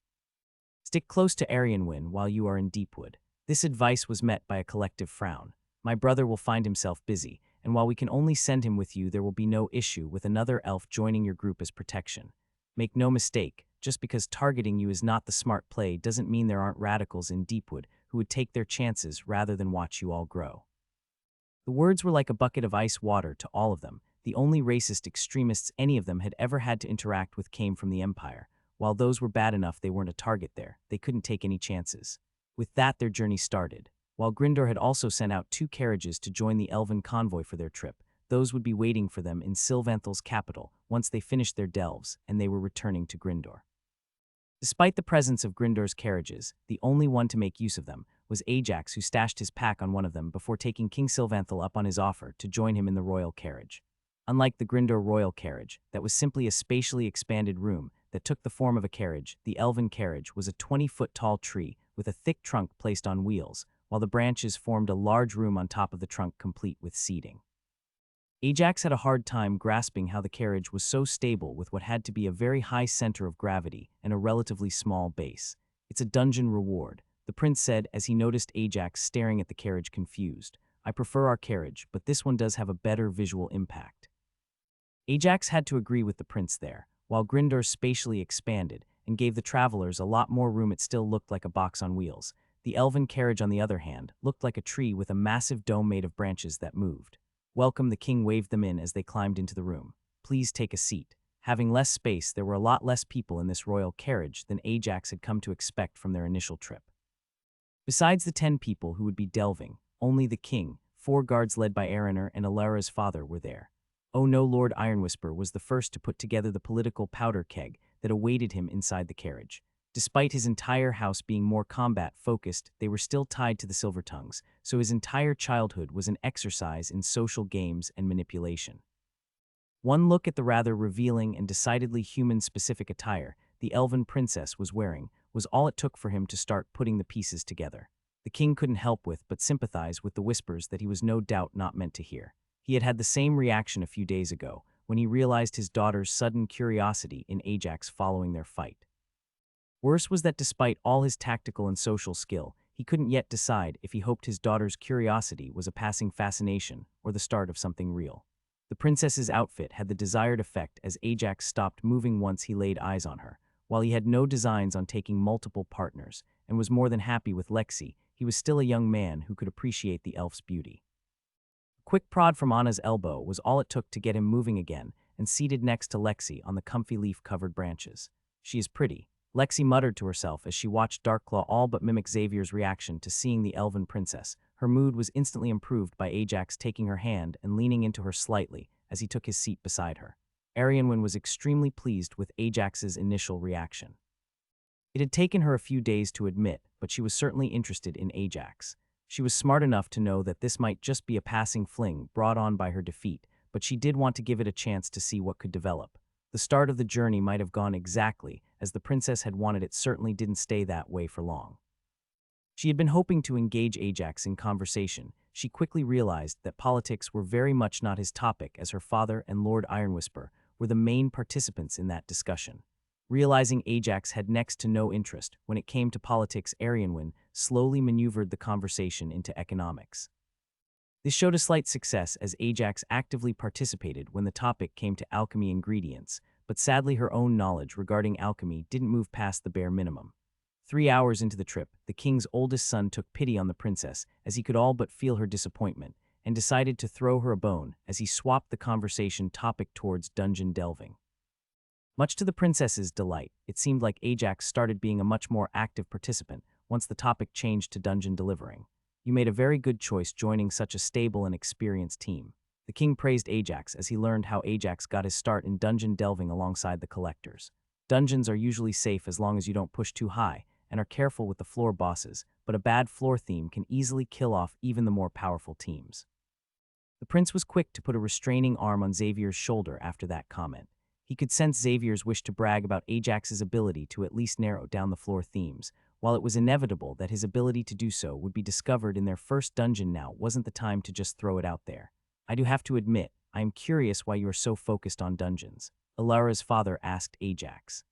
Stick close to Arianwin while you are in Deepwood. This advice was met by a collective frown. My brother will find himself busy, and while we can only send him with you, there will be no issue with another elf joining your group as protection. Make no mistake, just because targeting you is not the smart play doesn't mean there aren't radicals in Deepwood who would take their chances rather than watch you all grow. The words were like a bucket of ice water to all of them. The only racist extremists any of them had ever had to interact with came from the Empire. While those were bad enough they weren't a target there, they couldn't take any chances. With that, their journey started. While Grindor had also sent out 2 carriages to join the elven convoy for their trip, those would be waiting for them in Sylvanthal's capital once they finished their delves and they were returning to Grindor. Despite the presence of Grindor's carriages, the only one to make use of them was Ajax, who stashed his pack on one of them before taking King Sylvanthal up on his offer to join him in the royal carriage. Unlike the Grindor royal carriage, that was simply a spatially expanded room that took the form of a carriage, the elven carriage was a 20-foot-tall tree with a thick trunk placed on wheels, while the branches formed a large room on top of the trunk complete with seating. Ajax had a hard time grasping how the carriage was so stable with what had to be a very high center of gravity and a relatively small base. It's a dungeon reward, the prince said as he noticed Ajax staring at the carriage confused. I prefer our carriage, but this one does have a better visual impact. Ajax had to agree with the prince there. While Grindor spatially expanded and gave the travelers a lot more room, it still looked like a box on wheels. The elven carriage, on the other hand, looked like a tree with a massive dome made of branches that moved. Welcome, the king waved them in as they climbed into the room. Please take a seat. Having less space, there were a lot less people in this royal carriage than Ajax had come to expect from their initial trip. Besides the 10 people who would be delving, only the king, 4 guards led by Araner and Alara's father were there. Oh no, Lord Ironwhisper was the first to put together the political powder keg that awaited him inside the carriage. Despite his entire house being more combat-focused, they were still tied to the Silvertongues, so his entire childhood was an exercise in social games and manipulation. One look at the rather revealing and decidedly human-specific attire the elven princess was wearing was all it took for him to start putting the pieces together. The king couldn't help but sympathize with the whispers that he was no doubt not meant to hear. He had had the same reaction a few days ago, when he realized his daughter's sudden curiosity in Ajax following their fight. Worse was that despite all his tactical and social skill, he couldn't yet decide if he hoped his daughter's curiosity was a passing fascination or the start of something real. The princess's outfit had the desired effect as Ajax stopped moving once he laid eyes on her. While he had no designs on taking multiple partners and was more than happy with Lexi, he was still a young man who could appreciate the elf's beauty. A quick prod from Anna's elbow was all it took to get him moving again and seated next to Lexi on the comfy leaf-covered branches. "She is pretty," Lexi muttered to herself as she watched Darkclaw all but mimic Xavier's reaction to seeing the elven princess. Her mood was instantly improved by Ajax taking her hand and leaning into her slightly as he took his seat beside her. Arianwen was extremely pleased with Ajax's initial reaction. It had taken her a few days to admit, but she was certainly interested in Ajax. She was smart enough to know that this might just be a passing fling brought on by her defeat, but she did want to give it a chance to see what could develop. The start of the journey might have gone exactly as the princess had wanted. It certainly didn't stay that way for long. She had been hoping to engage Ajax in conversation. She quickly realized that politics were very much not his topic, as her father and Lord Ironwhisper were the main participants in that discussion. Realizing Ajax had next to no interest when it came to politics, Arianwen slowly maneuvered the conversation into economics. This showed a slight success as Ajax actively participated when the topic came to alchemy ingredients, but sadly her own knowledge regarding alchemy didn't move past the bare minimum. 3 hours into the trip, the king's oldest son took pity on the princess as he could all but feel her disappointment and decided to throw her a bone as he swapped the conversation topic towards dungeon delving. Much to the princess's delight, it seemed like Ajax started being a much more active participant once the topic changed to dungeon delivering. "You made a very good choice joining such a stable and experienced team." The king praised Ajax as he learned how Ajax got his start in dungeon delving alongside the collectors. Dungeons are usually safe as long as you don't push too high and are careful with the floor bosses, but a bad floor theme can easily kill off even the more powerful teams. The prince was quick to put a restraining arm on Xavier's shoulder after that comment. He could sense Xavier's wish to brag about Ajax's ability to at least narrow down the floor themes. While it was inevitable that his ability to do so would be discovered in their first dungeon, now wasn't the time to just throw it out there. "I do have to admit, I am curious why you are so focused on dungeons," Alara's father asked Ajax.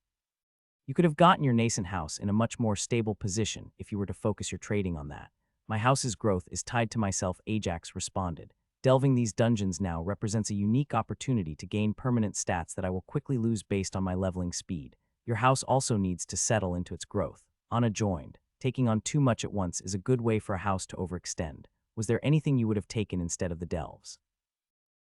"You could have gotten your nascent house in a much more stable position if you were to focus your trading on that. My house's growth is tied to myself," Ajax responded. "Delving these dungeons now represents a unique opportunity to gain permanent stats that I will quickly lose based on my leveling speed. Your house also needs to settle into its growth." Anna joined. "Taking on too much at once is a good way for a house to overextend. Was there anything you would have taken instead of the delves?"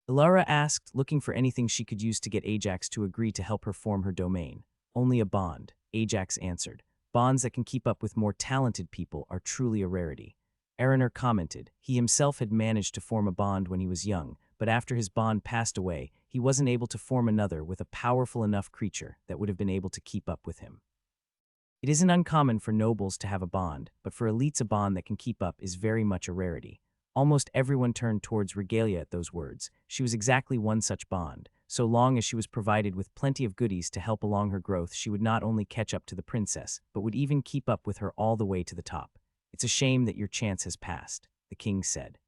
Alara asked, looking for anything she could use to get Ajax to agree to help her form her domain. "Only a bond," Ajax answered. "Bonds that can keep up with more talented people are truly a rarity." Araner commented. He himself had managed to form a bond when he was young, but after his bond passed away, he wasn't able to form another with a powerful enough creature that would have been able to keep up with him. It isn't uncommon for nobles to have a bond, but for elites a bond that can keep up is very much a rarity. Almost everyone turned towards Regalia at those words. She was exactly one such bond. So long as she was provided with plenty of goodies to help along her growth, she would not only catch up to the princess, but would even keep up with her all the way to the top. "It's a shame that your chance has passed," the king said.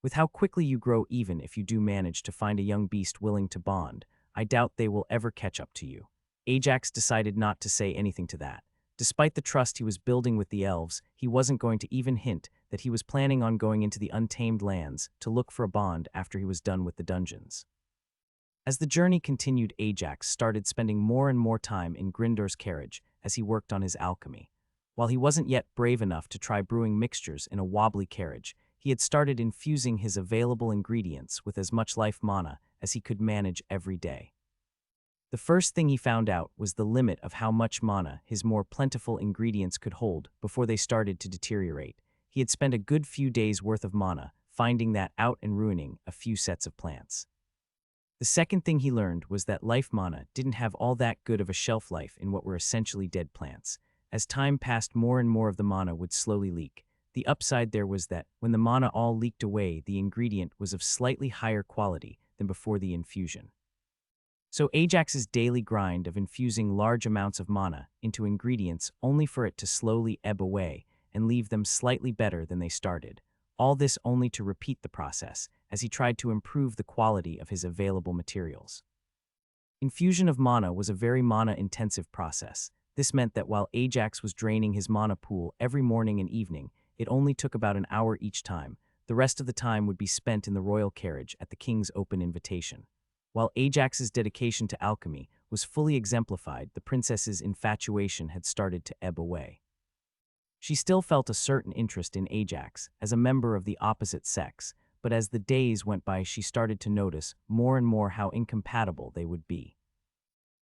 "With how quickly you grow, even if you do manage to find a young beast willing to bond, I doubt they will ever catch up to you." Ajax decided not to say anything to that. Despite the trust he was building with the elves, he wasn't going to even hint that he was planning on going into the Untamed Lands to look for a bond after he was done with the dungeons. As the journey continued, Ajax started spending more and more time in Grindar's carriage as he worked on his alchemy. While he wasn't yet brave enough to try brewing mixtures in a wobbly carriage, he had started infusing his available ingredients with as much life mana as he could manage every day. The first thing he found out was the limit of how much mana his more plentiful ingredients could hold before they started to deteriorate. He had spent a good few days' worth of mana finding that out and ruining a few sets of plants. The second thing he learned was that life mana didn't have all that good of a shelf life in what were essentially dead plants. As time passed, more and more of the mana would slowly leak. The upside there was that when the mana all leaked away, the ingredient was of slightly higher quality than before the infusion. So Ajax's daily grind of infusing large amounts of mana into ingredients only for it to slowly ebb away and leave them slightly better than they started. All this only to repeat the process as he tried to improve the quality of his available materials. Infusion of mana was a very mana-intensive process. This meant that while Ajax was draining his mana pool every morning and evening, it only took about an hour each time. The rest of the time would be spent in the royal carriage at the king's open invitation. While Ajax's dedication to alchemy was fully exemplified, the princess's infatuation had started to ebb away. She still felt a certain interest in Ajax as a member of the opposite sex, but as the days went by she started to notice more and more how incompatible they would be.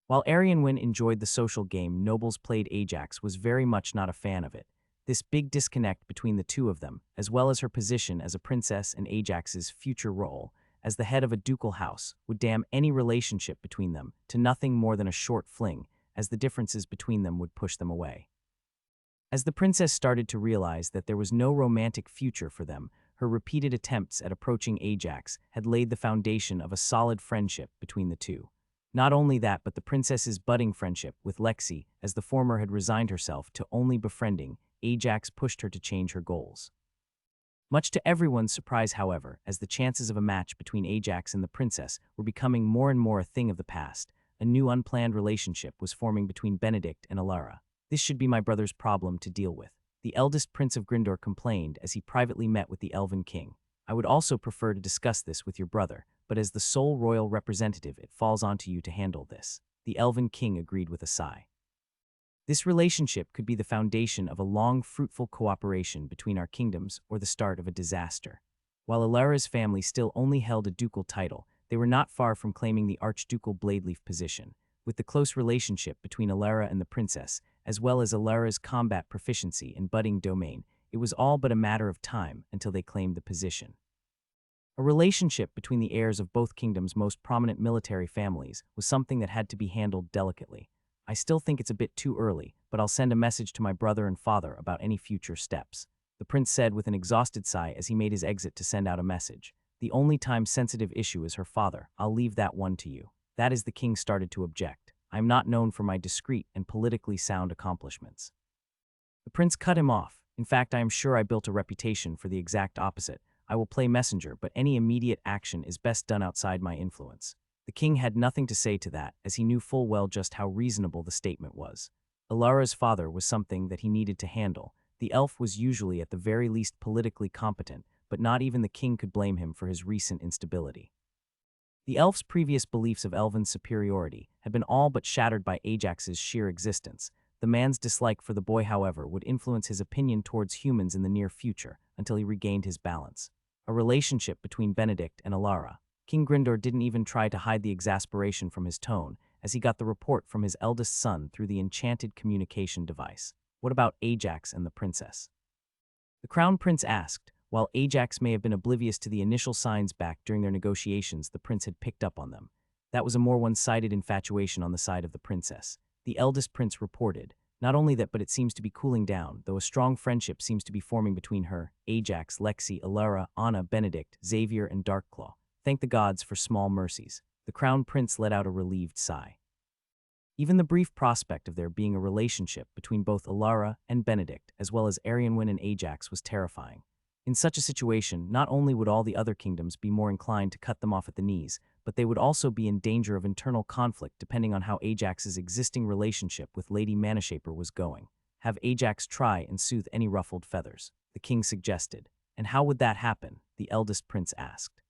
While Arianwen enjoyed the social game nobles played, Ajax was very much not a fan of it. This big disconnect between the two of them, as well as her position as a princess and Ajax's future role as the head of a ducal house, would damn any relationship between them to nothing more than a short fling, as the differences between them would push them away. As the princess started to realize that there was no romantic future for them, her repeated attempts at approaching Ajax had laid the foundation of a solid friendship between the two. Not only that, but the princess's budding friendship with Lexi, as the former had resigned herself to only befriending, Ajax pushed her to change her goals. Much to everyone's surprise, however, as the chances of a match between Ajax and the princess were becoming more and more a thing of the past, a new unplanned relationship was forming between Benedict and Alara. This should be my brother's problem to deal with, the eldest prince of Grindor complained as he privately met with the Elven king. I would also prefer to discuss this with your brother, but as the sole royal representative it falls onto you to handle this. The Elven king agreed with a sigh. This relationship could be the foundation of a long, fruitful cooperation between our kingdoms or the start of a disaster. While Alara's family still only held a ducal title, they were not far from claiming the archducal bladeleaf position. With the close relationship between Alara and the princess, as well as Alara's combat proficiency and budding domain, it was all but a matter of time until they claimed the position. A relationship between the heirs of both kingdoms' most prominent military families was something that had to be handled delicately. I still think it's a bit too early, but I'll send a message to my brother and father about any future steps, the prince said with an exhausted sigh as he made his exit to send out a message. The only time-sensitive issue is her father. I'll leave that one to you. That is, the king started to object. I am not known for my discreet and politically sound accomplishments. The prince cut him off. In fact, I am sure I built a reputation for the exact opposite. I will play messenger, but any immediate action is best done outside my influence. The king had nothing to say to that, as he knew full well just how reasonable the statement was. Alara's father was something that he needed to handle. The elf was usually at the very least politically competent, but not even the king could blame him for his recent instability. The elf's previous beliefs of elven superiority had been all but shattered by Ajax's sheer existence. The man's dislike for the boy, however, would influence his opinion towards humans in the near future until he regained his balance. A relationship between Benedict and Alara. King Grindor didn't even try to hide the exasperation from his tone as he got the report from his eldest son through the enchanted communication device. What about Ajax and the princess? The crown prince asked. While Ajax may have been oblivious to the initial signs back during their negotiations, the prince had picked up on them. That was a more one-sided infatuation on the side of the princess. The eldest prince reported. Not only that, but it seems to be cooling down, though a strong friendship seems to be forming between her, Ajax, Lexi, Alara, Anna, Benedict, Xavier, and Darkclaw. Thank the gods for small mercies. The crown prince let out a relieved sigh. Even the brief prospect of there being a relationship between both Alara and Benedict, as well as Arianwen and Ajax, was terrifying. In such a situation, not only would all the other kingdoms be more inclined to cut them off at the knees, but they would also be in danger of internal conflict depending on how Ajax's existing relationship with Lady Manashaper was going. Have Ajax try and soothe any ruffled feathers, the king suggested. And how would that happen? The eldest prince asked.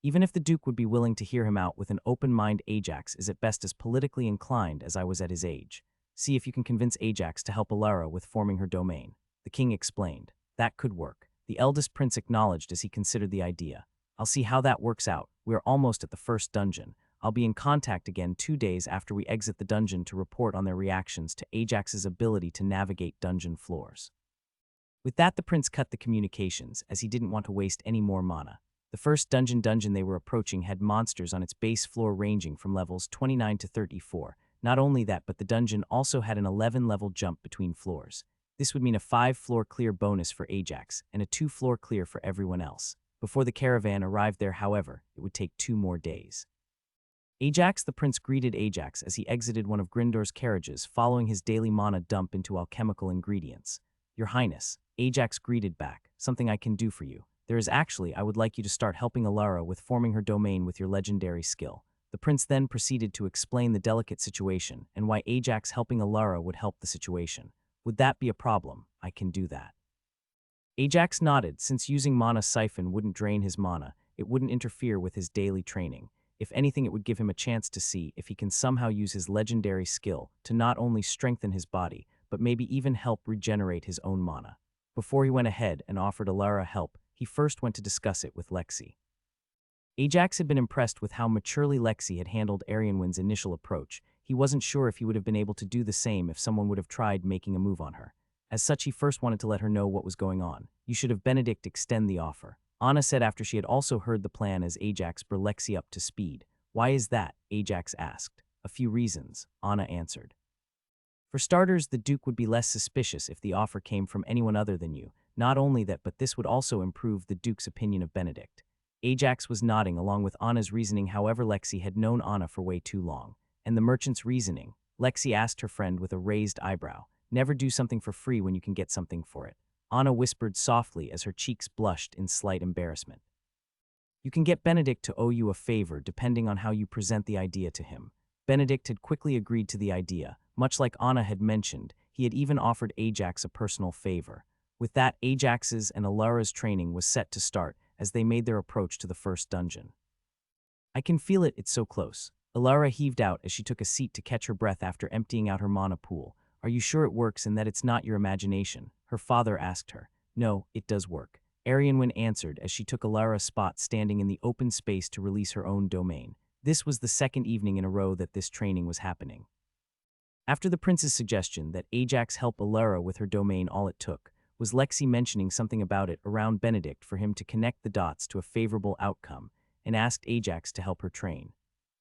Even if the duke would be willing to hear him out with an open mind, Ajax is at best as politically inclined as I was at his age. See if you can convince Ajax to help Alara with forming her domain, the king explained. That could work. The eldest prince acknowledged as he considered the idea. I'll see how that works out. We are almost at the first dungeon. I'll be in contact again 2 days after we exit the dungeon to report on their reactions to Ajax's ability to navigate dungeon floors. With that, the prince cut the communications, as he didn't want to waste any more mana. The first dungeon they were approaching had monsters on its base floor ranging from levels 29 to 34. Not only that, but the dungeon also had an 11-level jump between floors. This would mean a 5-floor clear bonus for Ajax and a 2-floor clear for everyone else. Before the caravan arrived there, however, it would take 2 more days. Ajax, the prince greeted Ajax as he exited one of Grindor's carriages, following his daily mana dump into alchemical ingredients. "Your Highness," Ajax greeted back, "something I can do for you. There is actually, I would like you to start helping Alara with forming her domain with your legendary skill." The prince then proceeded to explain the delicate situation and why Ajax helping Alara would help the situation. "Would that be a problem? I can do that." Ajax nodded. Since using mana siphon wouldn't drain his mana, it wouldn't interfere with his daily training. If anything, it would give him a chance to see if he can somehow use his legendary skill to not only strengthen his body, but maybe even help regenerate his own mana. Before he went ahead and offered Alara help, he first went to discuss it with Lexi. Ajax had been impressed with how maturely Lexi had handled Arianwin's initial approach. He wasn't sure if he would have been able to do the same if someone would have tried making a move on her. As such, he first wanted to let her know what was going on. "You should have Benedict extend the offer," Anna said after she had also heard the plan as Ajax brought Lexi up to speed. "Why is that?" Ajax asked. "A few reasons," Anna answered. "For starters, the Duke would be less suspicious if the offer came from anyone other than you. Not only that, but this would also improve the Duke's opinion of Benedict." Ajax was nodding along with Anna's reasoning. However, Lexi had known Anna for way too long. "And the merchant's reasoning?" Lexi asked her friend with a raised eyebrow. "Never do something for free when you can get something for it," Anna whispered softly as her cheeks blushed in slight embarrassment. "You can get Benedict to owe you a favor depending on how you present the idea to him." Benedict had quickly agreed to the idea. Much like Anna had mentioned, he had even offered Ajax a personal favor. With that, Ajax's and Alara's training was set to start as they made their approach to the first dungeon. "I can feel it, it's so close." Alara heaved out as she took a seat to catch her breath after emptying out her mana pool. "Are you sure it works and that it's not your imagination?" her father asked her. "No, it does work," Arianwin answered as she took Alara's spot standing in the open space to release her own domain. This was the second evening in a row that this training was happening. After the prince's suggestion that Ajax help Alara with her domain, all it took was Lexi mentioning something about it around Benedict for him to connect the dots to a favorable outcome and asked Ajax to help her train.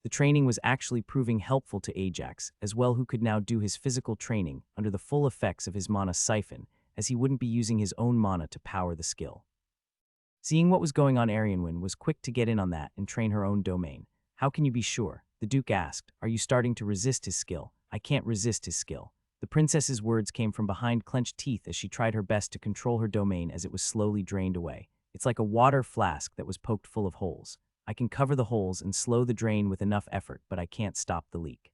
The training was actually proving helpful to Ajax as well, who could now do his physical training under the full effects of his mana siphon, as he wouldn't be using his own mana to power the skill. Seeing what was going on, Arianwin was quick to get in on that and train her own domain. "How can you be sure?" the Duke asked. "Are you starting to resist his skill?" "I can't resist his skill." The princess's words came from behind clenched teeth as she tried her best to control her domain as it was slowly drained away. "It's like a water flask that was poked full of holes. I can cover the holes and slow the drain with enough effort, but I can't stop the leak."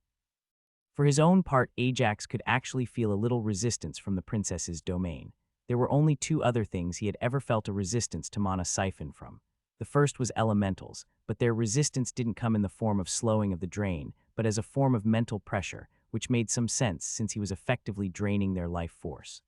For his own part, Ajax could actually feel a little resistance from the princess's domain. There were only 2 other things he had ever felt a resistance to mana siphon from. The first was elementals, but their resistance didn't come in the form of slowing of the drain, but as a form of mental pressure, which made some sense since he was effectively draining their life force.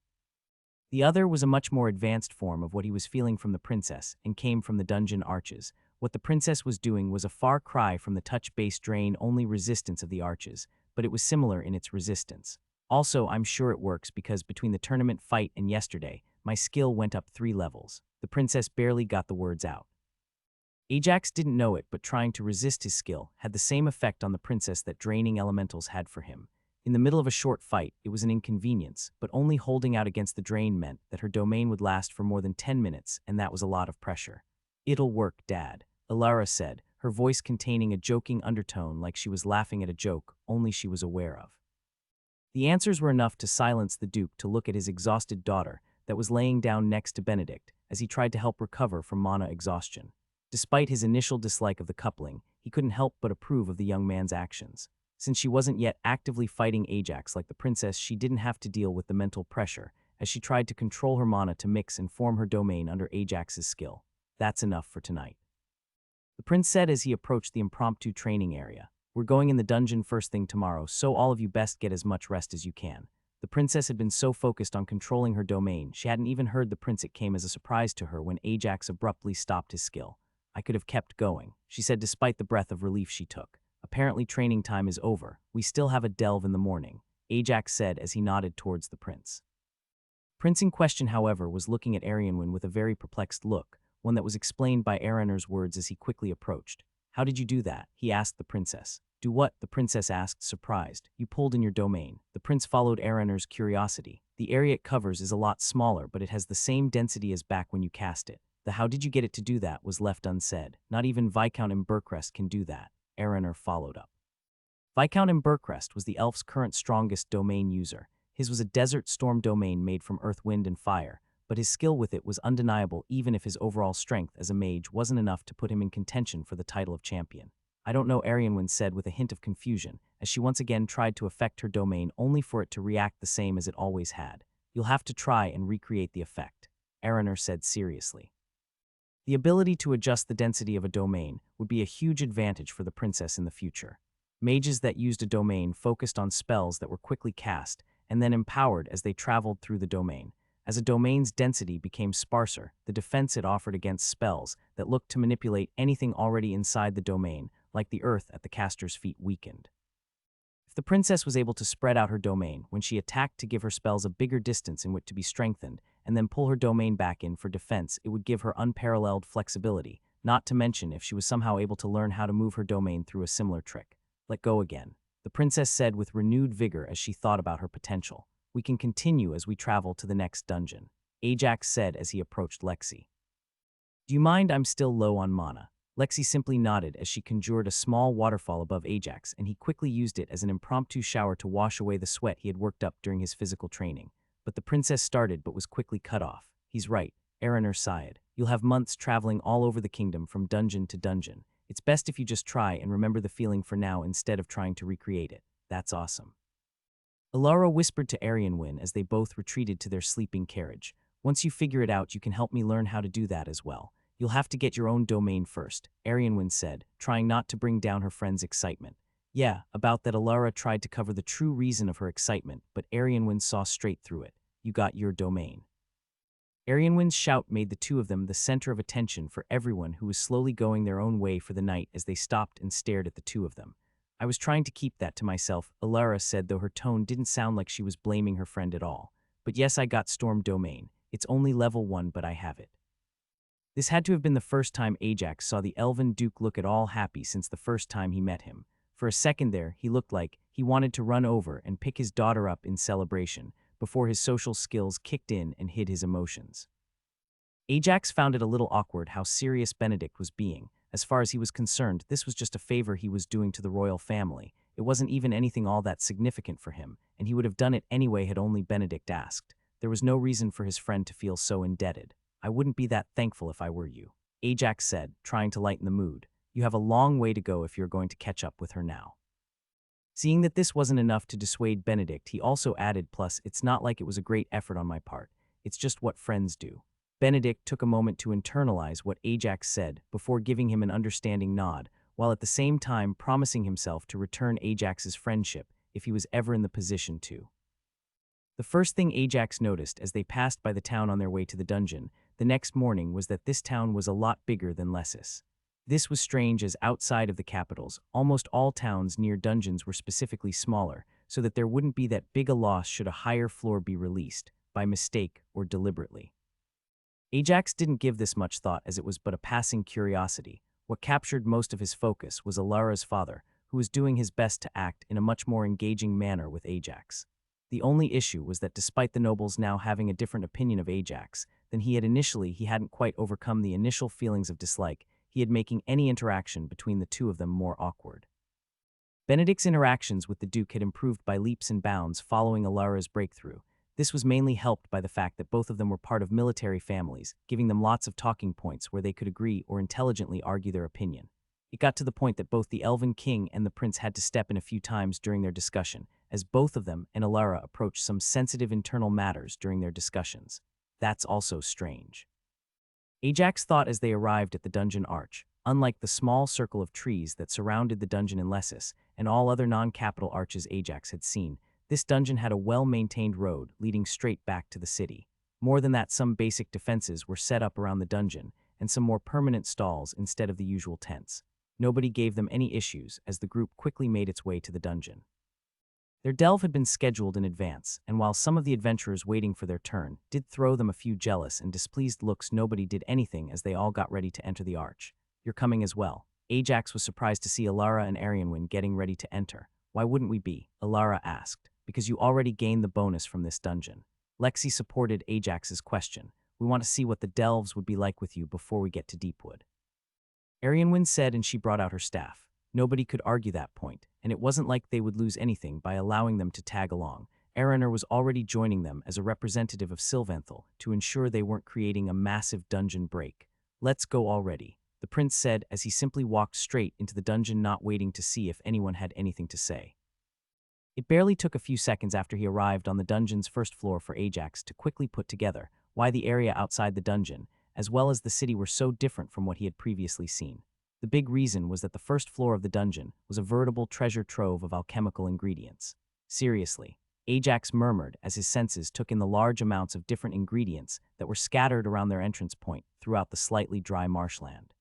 The other was a much more advanced form of what he was feeling from the princess and came from the dungeon arches. What the princess was doing was a far cry from the touch-based drain-only resistance of the arches, but it was similar in its resistance. "Also, I'm sure it works because between the tournament fight and yesterday, my skill went up 3 levels. The princess barely got the words out. Ajax didn't know it, but trying to resist his skill had the same effect on the princess that draining elementals had for him. In the middle of a short fight, it was an inconvenience, but only holding out against the drain meant that her domain would last for more than 10 minutes, and that was a lot of pressure. "It'll work, Dad," Alara said, her voice containing a joking undertone like she was laughing at a joke only she was aware of. The answers were enough to silence the Duke to look at his exhausted daughter that was laying down next to Benedict as he tried to help recover from mana exhaustion. Despite his initial dislike of the coupling, he couldn't help but approve of the young man's actions. Since she wasn't yet actively fighting Ajax like the princess, she didn't have to deal with the mental pressure as she tried to control her mana to mix and form her domain under Ajax's skill. "That's enough for tonight," the prince said as he approached the impromptu training area. "We're going in the dungeon first thing tomorrow, so all of you best get as much rest as you can." The princess had been so focused on controlling her domain, she hadn't even heard the prince. It came as a surprise to her when Ajax abruptly stopped his skill. "I could have kept going," she said despite the breath of relief she took. A Apparently training time is over. We still have a delve in the morning, Ajax said as he nodded towards the prince. Prince in question, however, was looking at Arianwen with a very perplexed look, one that was explained by Araner's words as he quickly approached. How did you do that? He asked the princess. Do what? The princess asked, surprised. You pulled in your domain. The prince followed Araner's curiosity. The area it covers is a lot smaller, but it has the same density as back when you cast it. The how did you get it to do that was left unsaid. Not even Viscount Embercrest can do that, Araner followed up. Viscount Embercrest was the elf's current strongest domain user. His was a desert storm domain made from earth, wind, and fire, but his skill with it was undeniable even if his overall strength as a mage wasn't enough to put him in contention for the title of champion. I don't know, Arianwen said with a hint of confusion, as she once again tried to affect her domain only for it to react the same as it always had. You'll have to try and recreate the effect, Araner said seriously. The ability to adjust the density of a domain would be a huge advantage for the princess in the future. Mages that used a domain focused on spells that were quickly cast and then empowered as they traveled through the domain. As a domain's density became sparser, the defense it offered against spells that looked to manipulate anything already inside the domain, like the earth at the caster's feet, weakened. If the princess was able to spread out her domain when she attacked to give her spells a bigger distance in which to be strengthened, and then pull her domain back in for defense, it would give her unparalleled flexibility, not to mention if she was somehow able to learn how to move her domain through a similar trick. Let go again, the princess said with renewed vigor as she thought about her potential. We can continue as we travel to the next dungeon, Ajax said as he approached Lexi. Do you mind? I'm still low on mana. Lexi simply nodded as she conjured a small waterfall above Ajax, and he quickly used it as an impromptu shower to wash away the sweat he had worked up during his physical training. But the princess started but was quickly cut off. He's right, Araner sighed. You'll have months traveling all over the kingdom from dungeon to dungeon. It's best if you just try and remember the feeling for now instead of trying to recreate it. That's awesome. Alara whispered to Arianwen as they both retreated to their sleeping carriage. Once you figure it out, you can help me learn how to do that as well. You'll have to get your own domain first, Arianwen said, trying not to bring down her friend's excitement. Yeah, about that. Alara tried to cover the true reason of her excitement, but Arianwen saw straight through it. You got your domain. Arianwen's shout made the two of them the center of attention for everyone who was slowly going their own way for the night as they stopped and stared at the two of them. I was trying to keep that to myself, Alara said, though her tone didn't sound like she was blaming her friend at all. But yes, I got Storm Domain. It's only level 1, but I have it. This had to have been the first time Ajax saw the Elven Duke look at all happy since the first time he met him. For a second there, he looked like he wanted to run over and pick his daughter up in celebration, before his social skills kicked in and hid his emotions. Ajax found it a little awkward how serious Benedict was being. As far as he was concerned, this was just a favor he was doing to the royal family. It wasn't even anything all that significant for him, and he would have done it anyway had only Benedict asked. There was no reason for his friend to feel so indebted. I wouldn't be that thankful if I were you, Ajax said, trying to lighten the mood. You have a long way to go if you're going to catch up with her now. Seeing that this wasn't enough to dissuade Benedict, he also added, plus, it's not like it was a great effort on my part. It's just what friends do. Benedict took a moment to internalize what Ajax said before giving him an understanding nod, while at the same time promising himself to return Ajax's friendship if he was ever in the position to. The first thing Ajax noticed as they passed by the town on their way to the dungeon the next morning was that this town was a lot bigger than Lessus. This was strange, as outside of the capitals, almost all towns near dungeons were specifically smaller, so that there wouldn't be that big a loss should a higher floor be released, by mistake or deliberately. Ajax didn't give this much thought, as it was but a passing curiosity. What captured most of his focus was Alara's father, who was doing his best to act in a much more engaging manner with Ajax. The only issue was that despite the nobles now having a different opinion of Ajax than he had initially, he hadn't quite overcome the initial feelings of dislike he had, making any interaction between the two of them more awkward. Benedict's interactions with the Duke had improved by leaps and bounds following Alara's breakthrough. This was mainly helped by the fact that both of them were part of military families, giving them lots of talking points where they could agree or intelligently argue their opinion. It got to the point that both the Elven King and the Prince had to step in a few times during their discussion, as both of them and Alara approached some sensitive internal matters during their discussions. That's also strange. Ajax thought as they arrived at the dungeon arch. Unlike the small circle of trees that surrounded the dungeon in Lessus and all other non-capital arches Ajax had seen, this dungeon had a well-maintained road leading straight back to the city. More than that, some basic defenses were set up around the dungeon, and some more permanent stalls instead of the usual tents. Nobody gave them any issues as the group quickly made its way to the dungeon. Their delve had been scheduled in advance, and while some of the adventurers waiting for their turn did throw them a few jealous and displeased looks, nobody did anything as they all got ready to enter the arch. "You're coming as well." Ajax was surprised to see Alara and Arianwin getting ready to enter. "Why wouldn't we be?" Alara asked. "Because you already gained the bonus from this dungeon." Lexi supported Ajax's question. "We want to see what the delves would be like with you before we get to Deepwood." Arianwin said, and she brought out her staff. Nobody could argue that point, and it wasn't like they would lose anything by allowing them to tag along. Araner was already joining them as a representative of Sylvanthal to ensure they weren't creating a massive dungeon break. "Let's go already," the prince said as he simply walked straight into the dungeon, not waiting to see if anyone had anything to say. It barely took a few seconds after he arrived on the dungeon's first floor for Ajax to quickly put together why the area outside the dungeon, as well as the city, were so different from what he had previously seen. The big reason was that the first floor of the dungeon was a veritable treasure trove of alchemical ingredients. "Seriously," Ajax murmured as his senses took in the large amounts of different ingredients that were scattered around their entrance point throughout the slightly dry marshland.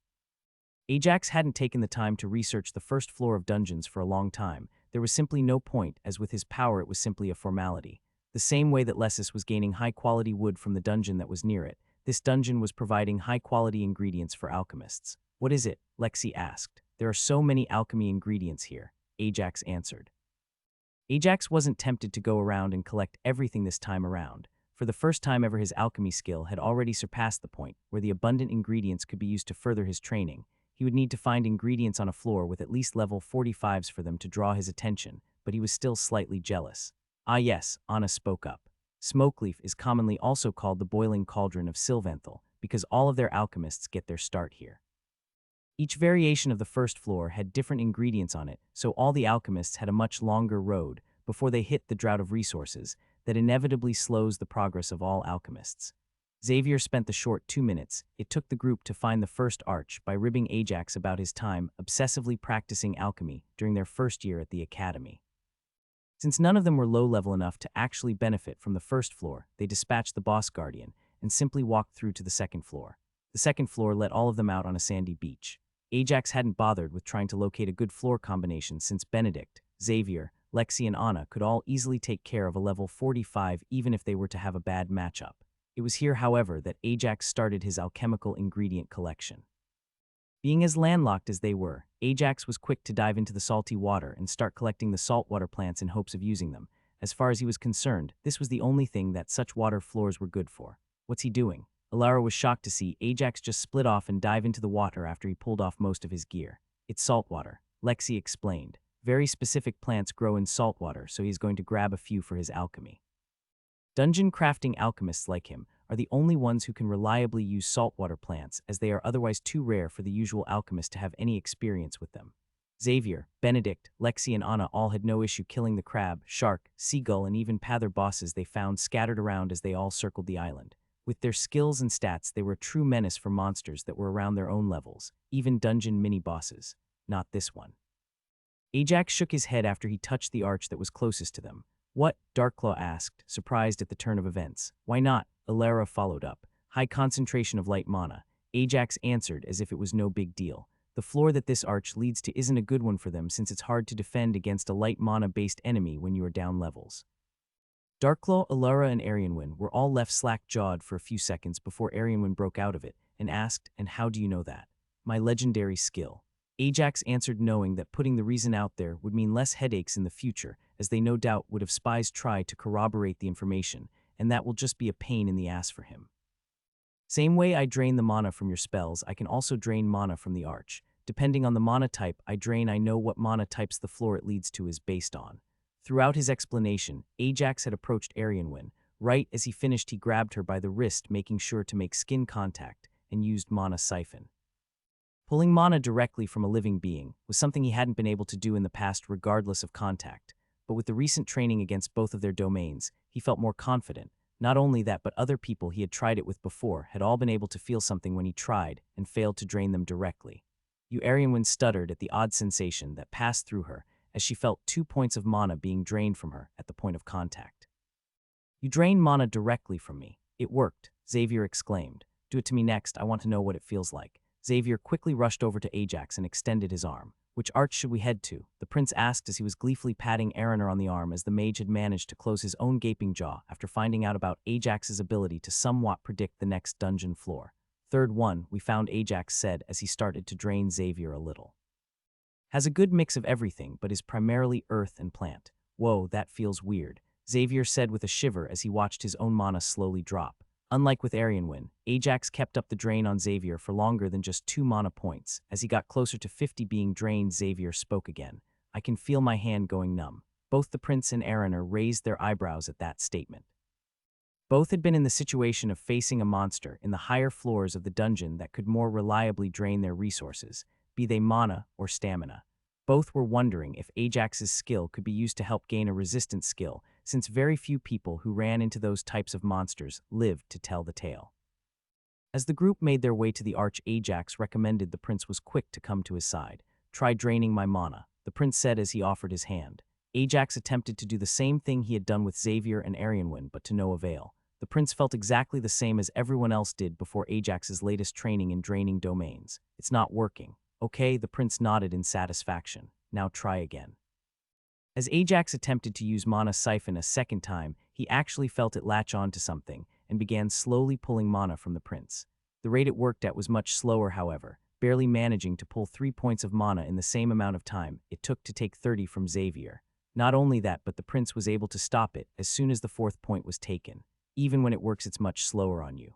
Ajax hadn't taken the time to research the first floor of dungeons for a long time. There was simply no point, as with his power it was simply a formality. The same way that Lessus was gaining high-quality wood from the dungeon that was near it, this dungeon was providing high-quality ingredients for alchemists. "What is it?" Lexi asked. "There are so many alchemy ingredients here," Ajax answered. Ajax wasn't tempted to go around and collect everything this time around. For the first time ever, his alchemy skill had already surpassed the point where the abundant ingredients could be used to further his training. He would need to find ingredients on a floor with at least level 45s for them to draw his attention, but he was still slightly jealous. "Ah yes," Anna spoke up. "Smokeleaf is commonly also called the boiling cauldron of Sylvanthal because all of their alchemists get their start here." Each variation of the first floor had different ingredients on it, so all the alchemists had a much longer road before they hit the drought of resources that inevitably slows the progress of all alchemists. Xavier spent the short 2 minutes it took the group to find the first arch by ribbing Ajax about his time obsessively practicing alchemy during their first year at the academy. Since none of them were low-level enough to actually benefit from the first floor, they dispatched the boss guardian and simply walked through to the second floor. The second floor let all of them out on a sandy beach. Ajax hadn't bothered with trying to locate a good floor combination since Benedict, Xavier, Lexi, and Anna could all easily take care of a level 45 even if they were to have a bad matchup. It was here, however, that Ajax started his alchemical ingredient collection. Being as landlocked as they were, Ajax was quick to dive into the salty water and start collecting the saltwater plants in hopes of using them. As far as he was concerned, this was the only thing that such water floors were good for. "What's he doing?" Alara was shocked to see Ajax just split off and dive into the water after he pulled off most of his gear. "It's saltwater," Lexi explained. "Very specific plants grow in saltwater, so he's going to grab a few for his alchemy." Dungeon crafting alchemists like him are the only ones who can reliably use saltwater plants, as they are otherwise too rare for the usual alchemist to have any experience with them. Xavier, Benedict, Lexi, and Anna all had no issue killing the crab, shark, seagull, and even pather bosses they found scattered around as they all circled the island. With their skills and stats, they were a true menace for monsters that were around their own levels, even dungeon mini-bosses. Not this one. Ajax shook his head after he touched the arch that was closest to them. "What?" Darkclaw asked, surprised at the turn of events. "Why not?" Alara followed up. "High concentration of light mana." Ajax answered as if it was no big deal. "The floor that this arch leads to isn't a good one for them since it's hard to defend against a light mana-based enemy when you are down levels." Darkclaw, Alara, and Arianwin were all left slack-jawed for a few seconds before Arianwin broke out of it and asked, "And how do you know that?" "My legendary skill." Ajax answered, knowing that putting the reason out there would mean less headaches in the future, as they no doubt would have spies try to corroborate the information, and that will just be a pain in the ass for him. "Same way I drain the mana from your spells, I can also drain mana from the arch. Depending on the mana type I drain, I know what mana types the floor it leads to is based on." Throughout his explanation, Ajax had approached Arianwin. Right as he finished, he grabbed her by the wrist, making sure to make skin contact, and used Mana Siphon. Pulling mana directly from a living being was something he hadn't been able to do in the past regardless of contact, but with the recent training against both of their domains, he felt more confident. Not only that, but other people he had tried it with before had all been able to feel something when he tried and failed to drain them directly. Arianwin stuttered at the odd sensation that passed through her as she felt 2 points of mana being drained from her at the point of contact. "You drain mana directly from me. It worked," Xavier exclaimed. "Do it to me next, I want to know what it feels like." Xavier quickly rushed over to Ajax and extended his arm. Which arch should we head to? The prince asked as he was gleefully patting Araner on the arm as the mage had managed to close his own gaping jaw after finding out about Ajax's ability to somewhat predict the next dungeon floor. Third one, we found, Ajax said as he started to drain Xavier a little. Has a good mix of everything, but is primarily earth and plant. Whoa, that feels weird, Xavier said with a shiver as he watched his own mana slowly drop. Unlike with Arianwin, Ajax kept up the drain on Xavier for longer than just 2 mana points. As he got closer to 50 being drained, Xavier spoke again. I can feel my hand going numb. Both the prince and Araner raised their eyebrows at that statement. Both had been in the situation of facing a monster in the higher floors of the dungeon that could more reliably drain their resources, be they mana or stamina. Both were wondering if Ajax's skill could be used to help gain a resistance skill, since very few people who ran into those types of monsters lived to tell the tale. As the group made their way to the arch, Ajax recommended the prince was quick to come to his side. Try draining my mana, the prince said as he offered his hand. Ajax attempted to do the same thing he had done with Xavier and Arianwin, but to no avail. The prince felt exactly the same as everyone else did before Ajax's latest training in draining domains. It's not working. Okay, the prince nodded in satisfaction. Now try again. As Ajax attempted to use mana siphon a second time, he actually felt it latch on to something and began slowly pulling mana from the prince. The rate it worked at was much slower, however, barely managing to pull 3 points of mana in the same amount of time it took to take 30 from Xavier. Not only that, but the prince was able to stop it as soon as the 4th point was taken. Even when it works, it's much slower on you.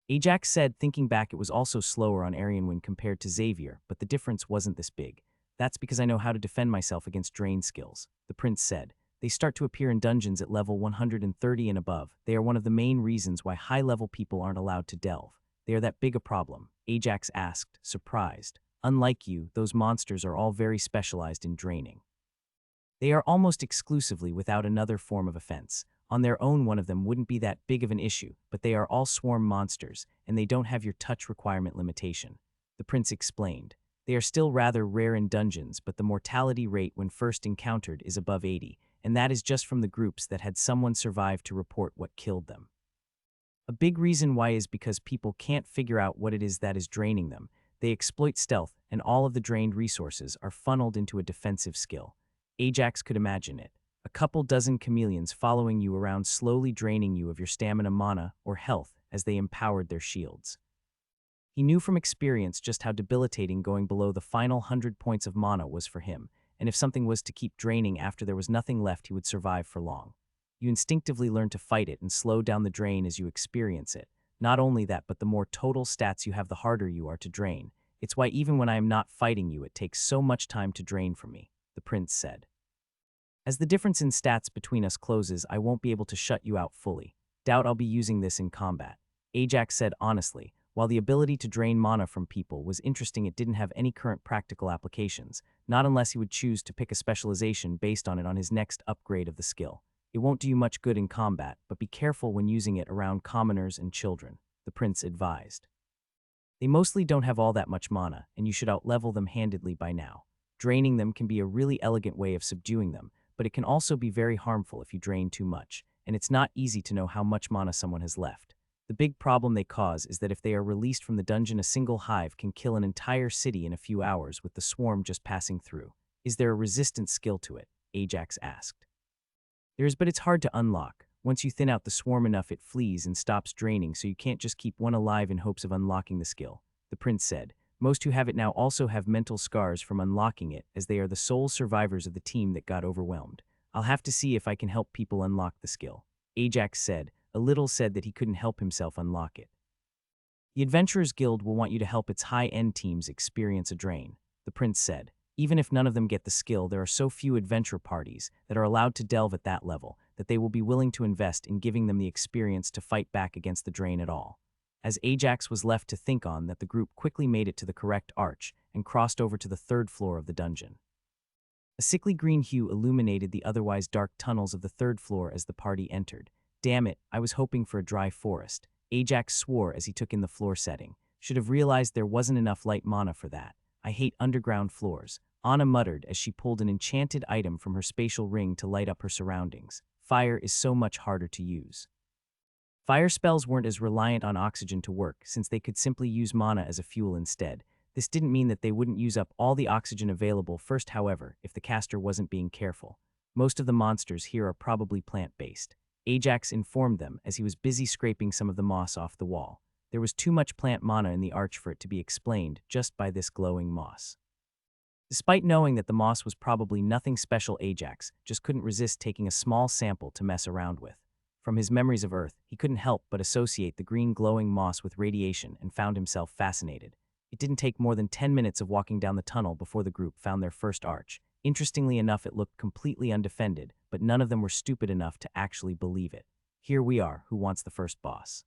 Ajax said, thinking back, it was also slower on Arianwin compared to Xavier, but the difference wasn't this big. That's because I know how to defend myself against drain skills, the prince said. They start to appear in dungeons at level 130 and above. They are one of the main reasons why high-level people aren't allowed to delve. They are that big a problem, Ajax asked, surprised. Unlike you, those monsters are all very specialized in draining. They are almost exclusively without another form of offense. On their own, one of them wouldn't be that big of an issue, but they are all swarm monsters, and they don't have your touch requirement limitation, the prince explained. They are still rather rare in dungeons, but the mortality rate when first encountered is above 80, and that is just from the groups that had someone survive to report what killed them. A big reason why is because people can't figure out what it is that is draining them. They exploit stealth, and all of the drained resources are funneled into a defensive skill. Ajax could imagine it. A couple dozen chameleons following you around, slowly draining you of your stamina, mana, or health as they empowered their shields. He knew from experience just how debilitating going below the final 100 points of mana was for him, and if something was to keep draining after there was nothing left, he would survive for long. You instinctively learn to fight it and slow down the drain as you experience it. Not only that, but the more total stats you have, the harder you are to drain. It's why even when I am not fighting you, it takes so much time to drain from me, the prince said. As the difference in stats between us closes, I won't be able to shut you out fully. Doubt I'll be using this in combat, Ajax said honestly. While the ability to drain mana from people was interesting, it didn't have any current practical applications, not unless he would choose to pick a specialization based on it on his next upgrade of the skill. It won't do you much good in combat, but be careful when using it around commoners and children, the prince advised. They mostly don't have all that much mana, and you should outlevel them handedly by now. Draining them can be a really elegant way of subduing them, but it can also be very harmful if you drain too much, and it's not easy to know how much mana someone has left. The big problem they cause is that if they are released from the dungeon, a single hive can kill an entire city in a few hours with the swarm just passing through. Is there a resistance skill to it? Ajax asked. There is, but it's hard to unlock. Once you thin out the swarm enough, it flees and stops draining, so you can't just keep one alive in hopes of unlocking the skill, the prince said. Most who have it now also have mental scars from unlocking it, as they are the sole survivors of the team that got overwhelmed. I'll have to see if I can help people unlock the skill, Ajax said. A little said that he couldn't help himself unlock it. The Adventurers Guild will want you to help its high-end teams experience a drain, the prince said. Even if none of them get the skill, there are so few adventure parties that are allowed to delve at that level that they will be willing to invest in giving them the experience to fight back against the drain at all. As Ajax was left to think on that, the group quickly made it to the correct arch and crossed over to the 3rd floor of the dungeon. A sickly green hue illuminated the otherwise dark tunnels of the 3rd floor as the party entered. Damn it, I was hoping for a dry forest, Ajax swore as he took in the floor setting. Should have realized there wasn't enough light mana for that. I hate underground floors, Anna muttered as she pulled an enchanted item from her spatial ring to light up her surroundings. Fire is so much harder to use. Fire spells weren't as reliant on oxygen to work since they could simply use mana as a fuel instead. This didn't mean that they wouldn't use up all the oxygen available first, however, if the caster wasn't being careful. Most of the monsters here are probably plant-based. Ajax informed them as he was busy scraping some of the moss off the wall. There was too much plant mana in the arch for it to be explained just by this glowing moss. Despite knowing that the moss was probably nothing special, Ajax just couldn't resist taking a small sample to mess around with. From his memories of Earth, he couldn't help but associate the green glowing moss with radiation and found himself fascinated. It didn't take more than 10 minutes of walking down the tunnel before the group found their first arch. Interestingly enough, it looked completely undefended, but none of them were stupid enough to actually believe it. Here we are, who wants the first boss?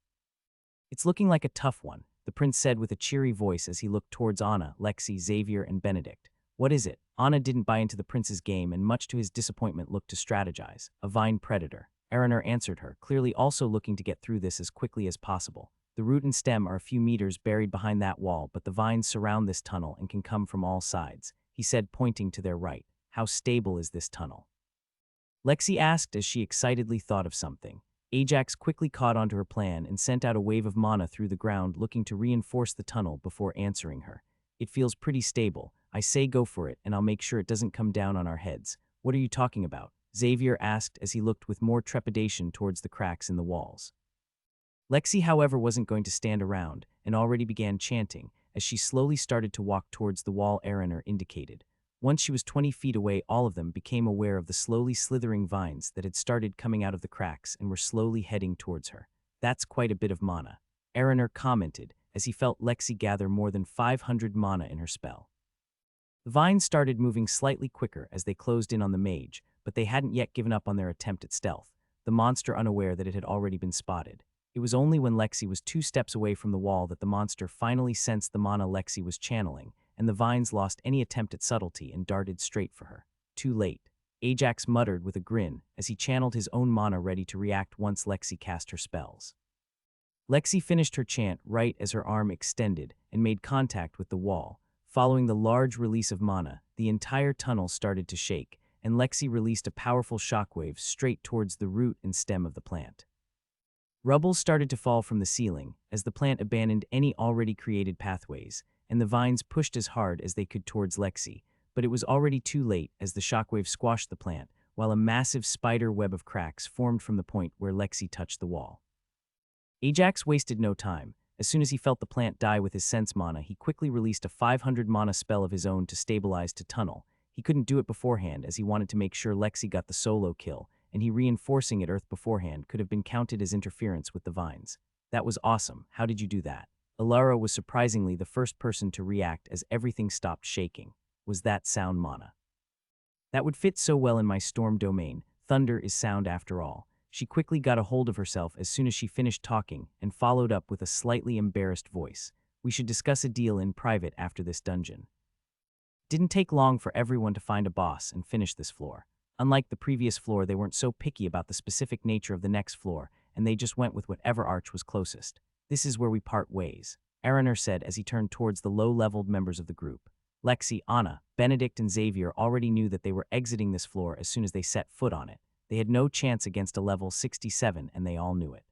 It's looking like a tough one, the prince said with a cheery voice as he looked towards Anna, Lexi, Xavier, and Benedict. What is it? Anna didn't buy into the prince's game and much to his disappointment looked to strategize. A vine predator. Araner answered her, clearly also looking to get through this as quickly as possible. The root and stem are a few meters buried behind that wall, but the vines surround this tunnel and can come from all sides, he said, pointing to their right. How stable is this tunnel? Lexi asked as she excitedly thought of something. Ajax quickly caught onto her plan and sent out a wave of mana through the ground looking to reinforce the tunnel before answering her. It feels pretty stable. I say go for it and I'll make sure it doesn't come down on our heads. What are you talking about? Xavier asked as he looked with more trepidation towards the cracks in the walls. Lexi, however, wasn't going to stand around and already began chanting as she slowly started to walk towards the wall Araner indicated. Once she was 20 feet away, all of them became aware of the slowly slithering vines that had started coming out of the cracks and were slowly heading towards her. That's quite a bit of mana, Araner commented as he felt Lexi gather more than 500 mana in her spell. The vines started moving slightly quicker as they closed in on the mage, but they hadn't yet given up on their attempt at stealth, the monster unaware that it had already been spotted. It was only when Lexi was 2 steps away from the wall that the monster finally sensed the mana Lexi was channeling, and the vines lost any attempt at subtlety and darted straight for her. Too late. Ajax muttered with a grin as he channeled his own mana ready to react once Lexi cast her spells. Lexi finished her chant right as her arm extended and made contact with the wall. Following the large release of mana, the entire tunnel started to shake, and Lexi released a powerful shockwave straight towards the root and stem of the plant. Rubble started to fall from the ceiling as the plant abandoned any already created pathways, and the vines pushed as hard as they could towards Lexi, but it was already too late as the shockwave squashed the plant, while a massive spider web of cracks formed from the point where Lexi touched the wall. Ajax wasted no time. As soon as he felt the plant die with his sense mana, he quickly released a 500 mana spell of his own to stabilize to tunnel. He couldn't do it beforehand as he wanted to make sure Lexi got the solo kill, and he reinforcing it Earth beforehand could have been counted as interference with the vines. That was awesome. How did you do that? Alara was surprisingly the first person to react as everything stopped shaking. Was that sound mana? That would fit so well in my storm domain. Thunder is sound after all. She quickly got a hold of herself as soon as she finished talking and followed up with a slightly embarrassed voice. We should discuss a deal in private after this dungeon. Didn't take long for everyone to find a boss and finish this floor. Unlike the previous floor, they weren't so picky about the specific nature of the next floor, and they just went with whatever arch was closest. This is where we part ways, Araner said as he turned towards the low-leveled members of the group. Lexi, Anna, Benedict, and Xavier already knew that they were exiting this floor as soon as they set foot on it. They had no chance against a level 67, and they all knew it.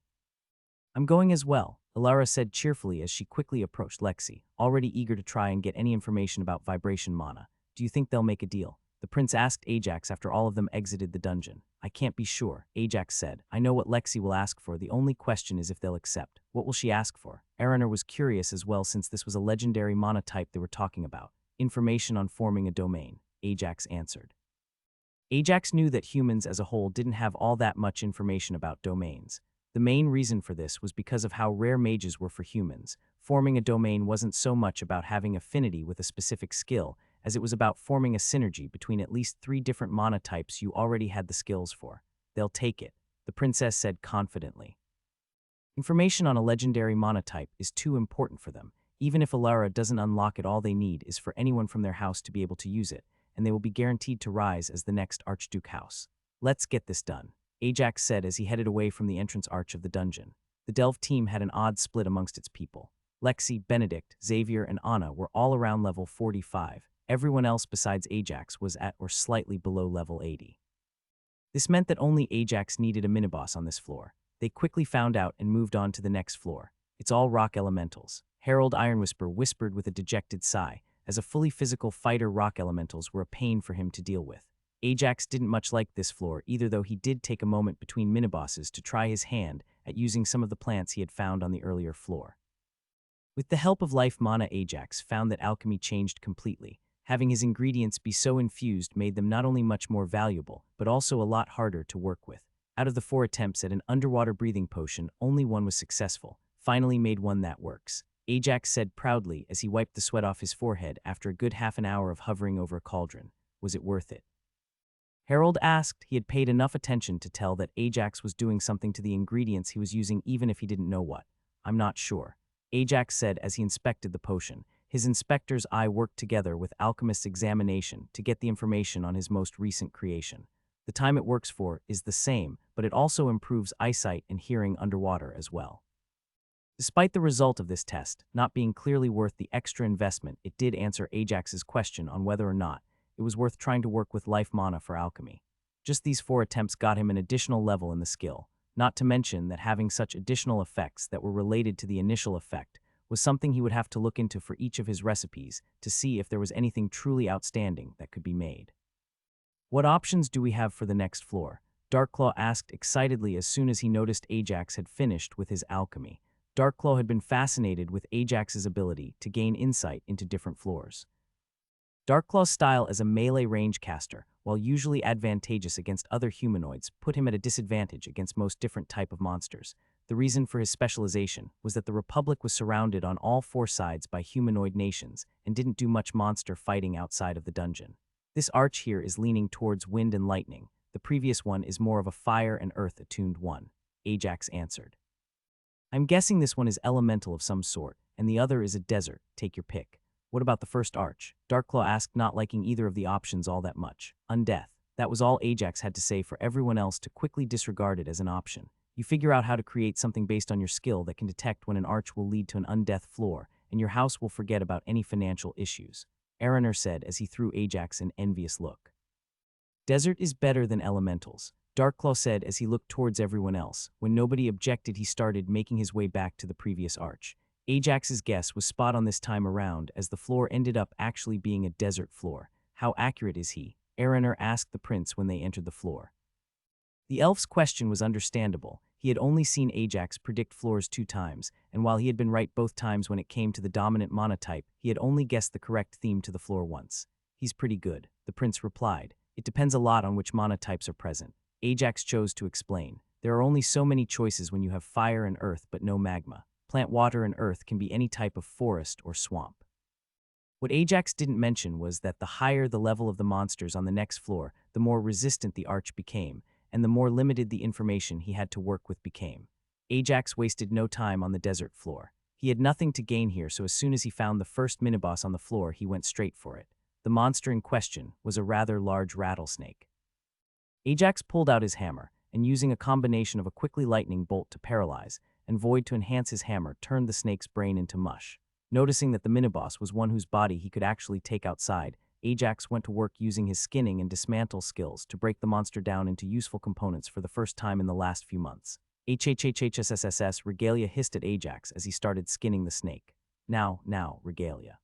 I'm going as well, Alara said cheerfully as she quickly approached Lexi, already eager to try and get any information about vibration mana. Do you think they'll make a deal? The prince asked Ajax after all of them exited the dungeon. I can't be sure, Ajax said. I know what Lexi will ask for. The only question is if they'll accept. What will she ask for? Araner was curious as well since this was a legendary mana type they were talking about. Information on forming a domain, Ajax answered. Ajax knew that humans as a whole didn't have all that much information about domains. The main reason for this was because of how rare mages were for humans. Forming a domain wasn't so much about having affinity with a specific skill, as it was about forming a synergy between at least 3 different mana types you already had the skills for. They'll take it, the princess said confidently. Information on a legendary mana type is too important for them. Even if Alara doesn't unlock it, all they need is for anyone from their house to be able to use it, and they will be guaranteed to rise as the next Archduke house. Let's get this done, Ajax said as he headed away from the entrance arch of the dungeon. The Delve team had an odd split amongst its people. Lexi, Benedict, Xavier, and Anna were all around level 45. Everyone else besides Ajax was at or slightly below level 80. This meant that only Ajax needed a miniboss on this floor. They quickly found out and moved on to the next floor. It's all rock elementals. Harold Ironwhisper whispered with a dejected sigh, as a fully physical fighter rock elementals were a pain for him to deal with. Ajax didn't much like this floor either, though he did take a moment between minibosses to try his hand at using some of the plants he had found on the earlier floor. With the help of life mana, Ajax found that alchemy changed completely. Having his ingredients be so infused made them not only much more valuable, but also a lot harder to work with. Out of the 4 attempts at an underwater breathing potion, only one was successful. Finally made one that works, Ajax said proudly as he wiped the sweat off his forehead after a good half an hour of hovering over a cauldron. Was it worth it? Harold asked. He had paid enough attention to tell that Ajax was doing something to the ingredients he was using even if he didn't know what. I'm not sure, Ajax said as he inspected the potion. His inspector's eye worked together with alchemist's examination to get the information on his most recent creation. The time it works for is the same, but it also improves eyesight and hearing underwater as well. Despite the result of this test not being clearly worth the extra investment, it did answer Ajax's question on whether or not it was worth trying to work with life mana for alchemy. Just these 4 attempts got him an additional level in the skill, not to mention that having such additional effects that were related to the initial effect was something he would have to look into for each of his recipes to see if there was anything truly outstanding that could be made. What options do we have for the next floor? Darkclaw asked excitedly as soon as he noticed Ajax had finished with his alchemy. Darkclaw had been fascinated with Ajax's ability to gain insight into different floors. Darkclaw's style as a melee range caster, while usually advantageous against other humanoids, put him at a disadvantage against most different type of monsters. The reason for his specialization was that the Republic was surrounded on all 4 sides by humanoid nations and didn't do much monster fighting outside of the dungeon. This arch here is leaning towards wind and lightning. The previous one is more of a fire and earth attuned one, Ajax answered. I'm guessing this one is elemental of some sort, and the other is a desert. Take your pick. What about the first arch? Darkclaw asked, not liking either of the options all that much. Undeath. That was all Ajax had to say for everyone else to quickly disregard it as an option. You figure out how to create something based on your skill that can detect when an arch will lead to an undeath floor, and your house will forget about any financial issues, Araner said as he threw Ajax an envious look. Desert is better than elementals, Darkclaw said as he looked towards everyone else. When nobody objected, he started making his way back to the previous arch. Ajax's guess was spot on this time around, as the floor ended up actually being a desert floor. How accurate is he? Araner asked the prince when they entered the floor. The elf's question was understandable. He had only seen Ajax predict floors 2 times, and while he had been right both times when it came to the dominant monotype, he had only guessed the correct theme to the floor once. He's pretty good, the prince replied. It depends a lot on which monotypes are present. Ajax chose to explain. There are only so many choices when you have fire and earth but no magma. Plant, water, and earth can be any type of forest or swamp. What Ajax didn't mention was that the higher the level of the monsters on the next floor, the more resistant the arch became, and the more limited the information he had to work with became. Ajax wasted no time on the desert floor. He had nothing to gain here, so as soon as he found the first miniboss on the floor, he went straight for it. The monster in question was a rather large rattlesnake. Ajax pulled out his hammer, and using a combination of a quickly lightning bolt to paralyze, and void to enhance his hammer, turned the snake's brain into mush. Noticing that the miniboss was one whose body he could actually take outside, Ajax went to work using his skinning and dismantle skills to break the monster down into useful components for the first time in the last few months. HHHHSSSS, Regalia hissed at Ajax as he started skinning the snake. Now, Regalia.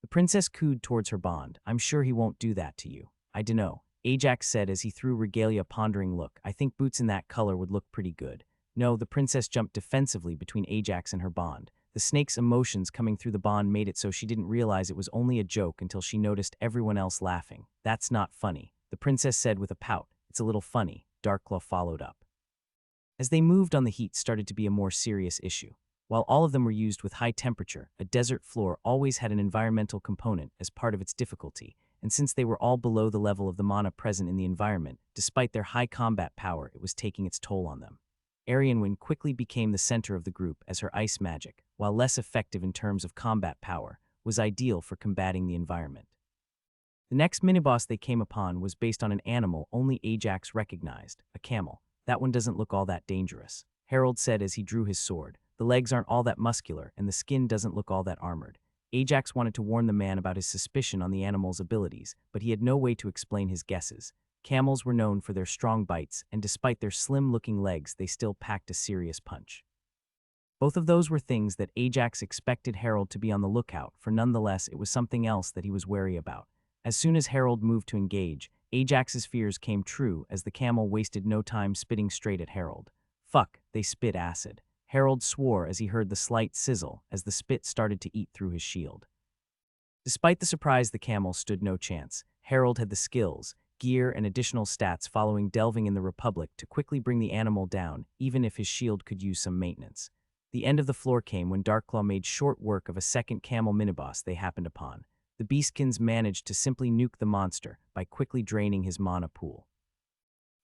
The princess cooed towards her bond. I'm sure he won't do that to you. I dunno, Ajax said as he threw Regalia a pondering look. I think boots in that color would look pretty good. No, the princess jumped defensively between Ajax and her bond. The snake's emotions coming through the bond made it so she didn't realize it was only a joke until she noticed everyone else laughing. That's not funny, the princess said with a pout. It's a little funny, Darkclaw followed up. As they moved on, the heat started to be a more serious issue. While all of them were used with high temperature, a desert floor always had an environmental component as part of its difficulty, and since they were all below the level of the mana present in the environment, despite their high combat power, it was taking its toll on them. Arianwen quickly became the center of the group as her ice magic, while less effective in terms of combat power, was ideal for combating the environment. The next miniboss they came upon was based on an animal only Ajax recognized, a camel. That one doesn't look all that dangerous, Harold said as he drew his sword. The legs aren't all that muscular, and the skin doesn't look all that armored. Ajax wanted to warn the man about his suspicion on the animal's abilities, but he had no way to explain his guesses. Camels were known for their strong bites, and despite their slim-looking legs, they still packed a serious punch. Both of those were things that Ajax expected Harold to be on the lookout for. Nonetheless, it was something else that he was wary about. As soon as Harold moved to engage, Ajax's fears came true as the camel wasted no time spitting straight at Harold. Fuck, they spit acid. Harold swore as he heard the slight sizzle as the spit started to eat through his shield. Despite the surprise, the camel stood no chance. Harold had the skills, gear, and additional stats following delving in the Republic to quickly bring the animal down, even if his shield could use some maintenance. The end of the floor came when Darkclaw made short work of a second camel miniboss they happened upon. The Beastkins managed to simply nuke the monster by quickly draining his mana pool.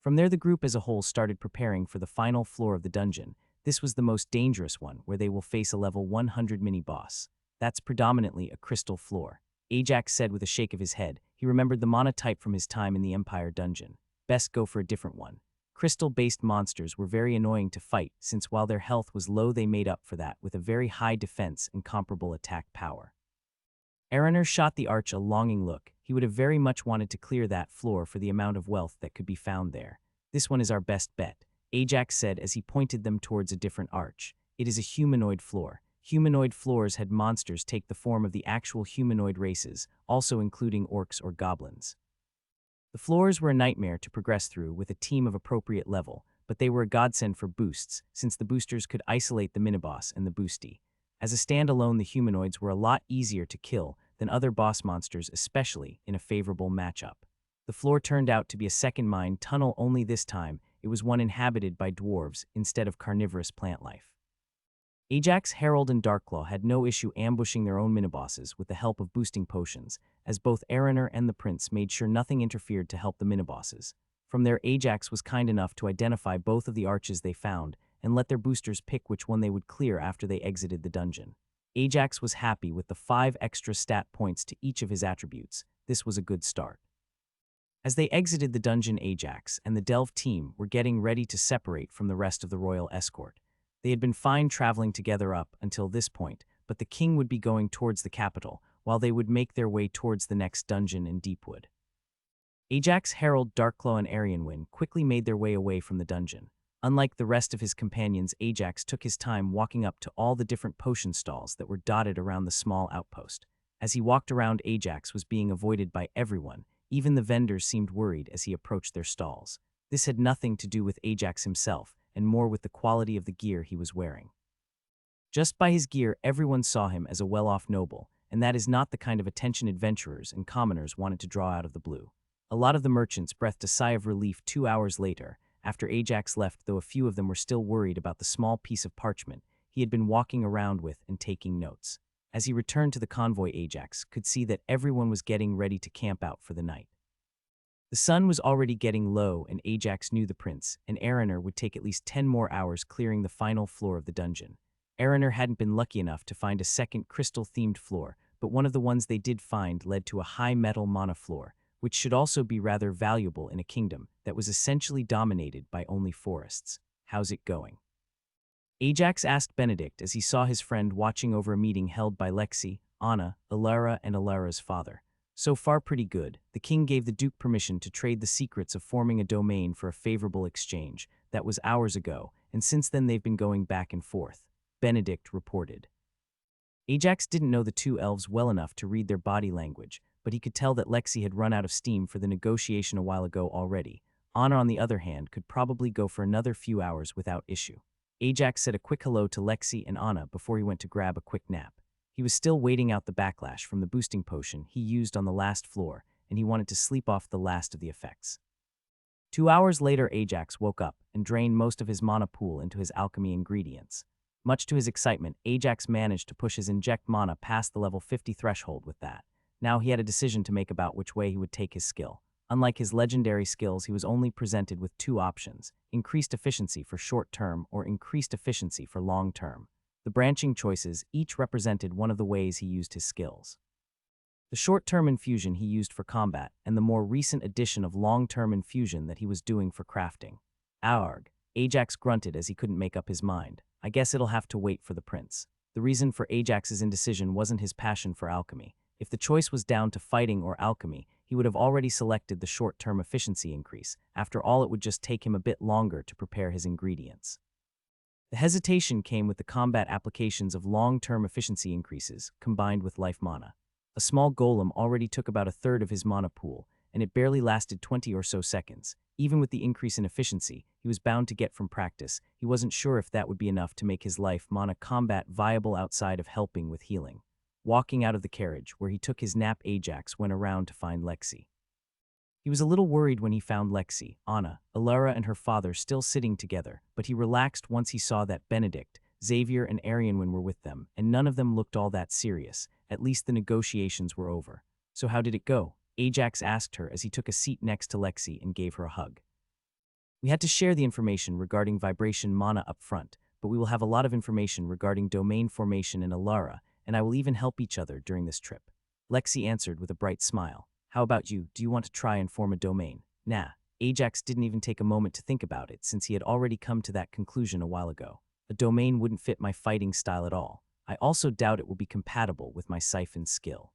From there, the group as a whole started preparing for the final floor of the dungeon. This was the most dangerous one, where they will face a level 100 mini-boss. That's predominantly a crystal floor. Ajax said with a shake of his head. He remembered the mana type from his time in the Empire dungeon. Best go for a different one. Crystal-based monsters were very annoying to fight, since while their health was low, they made up for that with a very high defense and comparable attack power. Araner shot the arch a longing look. He would have very much wanted to clear that floor for the amount of wealth that could be found there. This one is our best bet, Ajax said as he pointed them towards a different arch. It is a humanoid floor. Humanoid floors had monsters take the form of the actual humanoid races, also including orcs or goblins. The floors were a nightmare to progress through with a team of appropriate level, but they were a godsend for boosts, since the boosters could isolate the miniboss and the boosty. As a standalone, the humanoids were a lot easier to kill than other boss monsters, especially in a favorable matchup. The floor turned out to be a second mine tunnel, only this time it was one inhabited by dwarves instead of carnivorous plant life. Ajax, Harold, and Darkclaw had no issue ambushing their own minibosses with the help of boosting potions, as both Araner and the prince made sure nothing interfered to help the minibosses. From there, Ajax was kind enough to identify both of the arches they found and let their boosters pick which one they would clear after they exited the dungeon. Ajax was happy with the 5 extra stat points to each of his attributes. This was a good start. As they exited the dungeon, Ajax and the Delve team were getting ready to separate from the rest of the royal escort. They had been fine traveling together up until this point, but the king would be going towards the capital, while they would make their way towards the next dungeon in Deepwood. Ajax, Harold, Darkclaw, and Arianwyn quickly made their way away from the dungeon. Unlike the rest of his companions, Ajax took his time walking up to all the different potion stalls that were dotted around the small outpost. As he walked around, Ajax was being avoided by everyone. Even the vendors seemed worried as he approached their stalls. This had nothing to do with Ajax himself, and more with the quality of the gear he was wearing. Just by his gear, everyone saw him as a well-off noble, and that is not the kind of attention adventurers and commoners wanted to draw out of the blue. A lot of the merchants breathed a sigh of relief 2 hours later, after Ajax left, though a few of them were still worried about the small piece of parchment he had been walking around with and taking notes. As he returned to the convoy, Ajax could see that everyone was getting ready to camp out for the night. The sun was already getting low, and Ajax knew the prince and Araner would take at least 10 more hours clearing the final floor of the dungeon. Araner hadn't been lucky enough to find a second crystal-themed floor, but one of the ones they did find led to a high-metal mana floor, which should also be rather valuable in a kingdom that was essentially dominated by only forests. How's it going? Ajax asked Benedict as he saw his friend watching over a meeting held by Lexi, Anna, Ilara, and Ilara's father. So far, pretty good. The king gave the duke permission to trade the secrets of forming a domain for a favorable exchange. That was hours ago, and since then they've been going back and forth, Benedict reported. Ajax didn't know the two elves well enough to read their body language, but he could tell that Lexi had run out of steam for the negotiation a while ago already. Anna, on the other hand, could probably go for another few hours without issue. Ajax said a quick hello to Lexi and Anna before he went to grab a quick nap. He was still waiting out the backlash from the boosting potion he used on the last floor, and he wanted to sleep off the last of the effects. 2 hours later, Ajax woke up and drained most of his mana pool into his alchemy ingredients. Much to his excitement, Ajax managed to push his inject mana past the level 50 threshold with that. Now he had a decision to make about which way he would take his skill. Unlike his legendary skills, he was only presented with 2 options: increased efficiency for short-term or increased efficiency for long-term. The branching choices each represented one of the ways he used his skills. The short-term infusion he used for combat, and the more recent addition of long-term infusion that he was doing for crafting. Arg, Ajax grunted as he couldn't make up his mind. I guess it'll have to wait for the prince. The reason for Ajax's indecision wasn't his passion for alchemy. If the choice was down to fighting or alchemy, he would have already selected the short-term efficiency increase. After all, it would just take him a bit longer to prepare his ingredients. The hesitation came with the combat applications of long-term efficiency increases combined with life mana. A small golem already took about a third of his mana pool, and it barely lasted 20 or so seconds. Even with the increase in efficiency he was bound to get from practice, he wasn't sure if that would be enough to make his life mana combat viable outside of helping with healing. Walking out of the carriage, where he took his nap, Ajax went around to find Lexi. He was a little worried when he found Lexi, Anna, Alara and her father still sitting together, but he relaxed once he saw that Benedict, Xavier and Arianwin were with them, and none of them looked all that serious. At least the negotiations were over. So how did it go? Ajax asked her as he took a seat next to Lexi and gave her a hug. We had to share the information regarding vibration mana up front, but we will have a lot of information regarding domain formation in Alara, and I will even help each other during this trip. Lexi answered with a bright smile. How about you? Do you want to try and form a domain? Nah. Ajax didn't even take a moment to think about it, since he had already come to that conclusion a while ago. A domain wouldn't fit my fighting style at all. I also doubt it will be compatible with my siphon skill.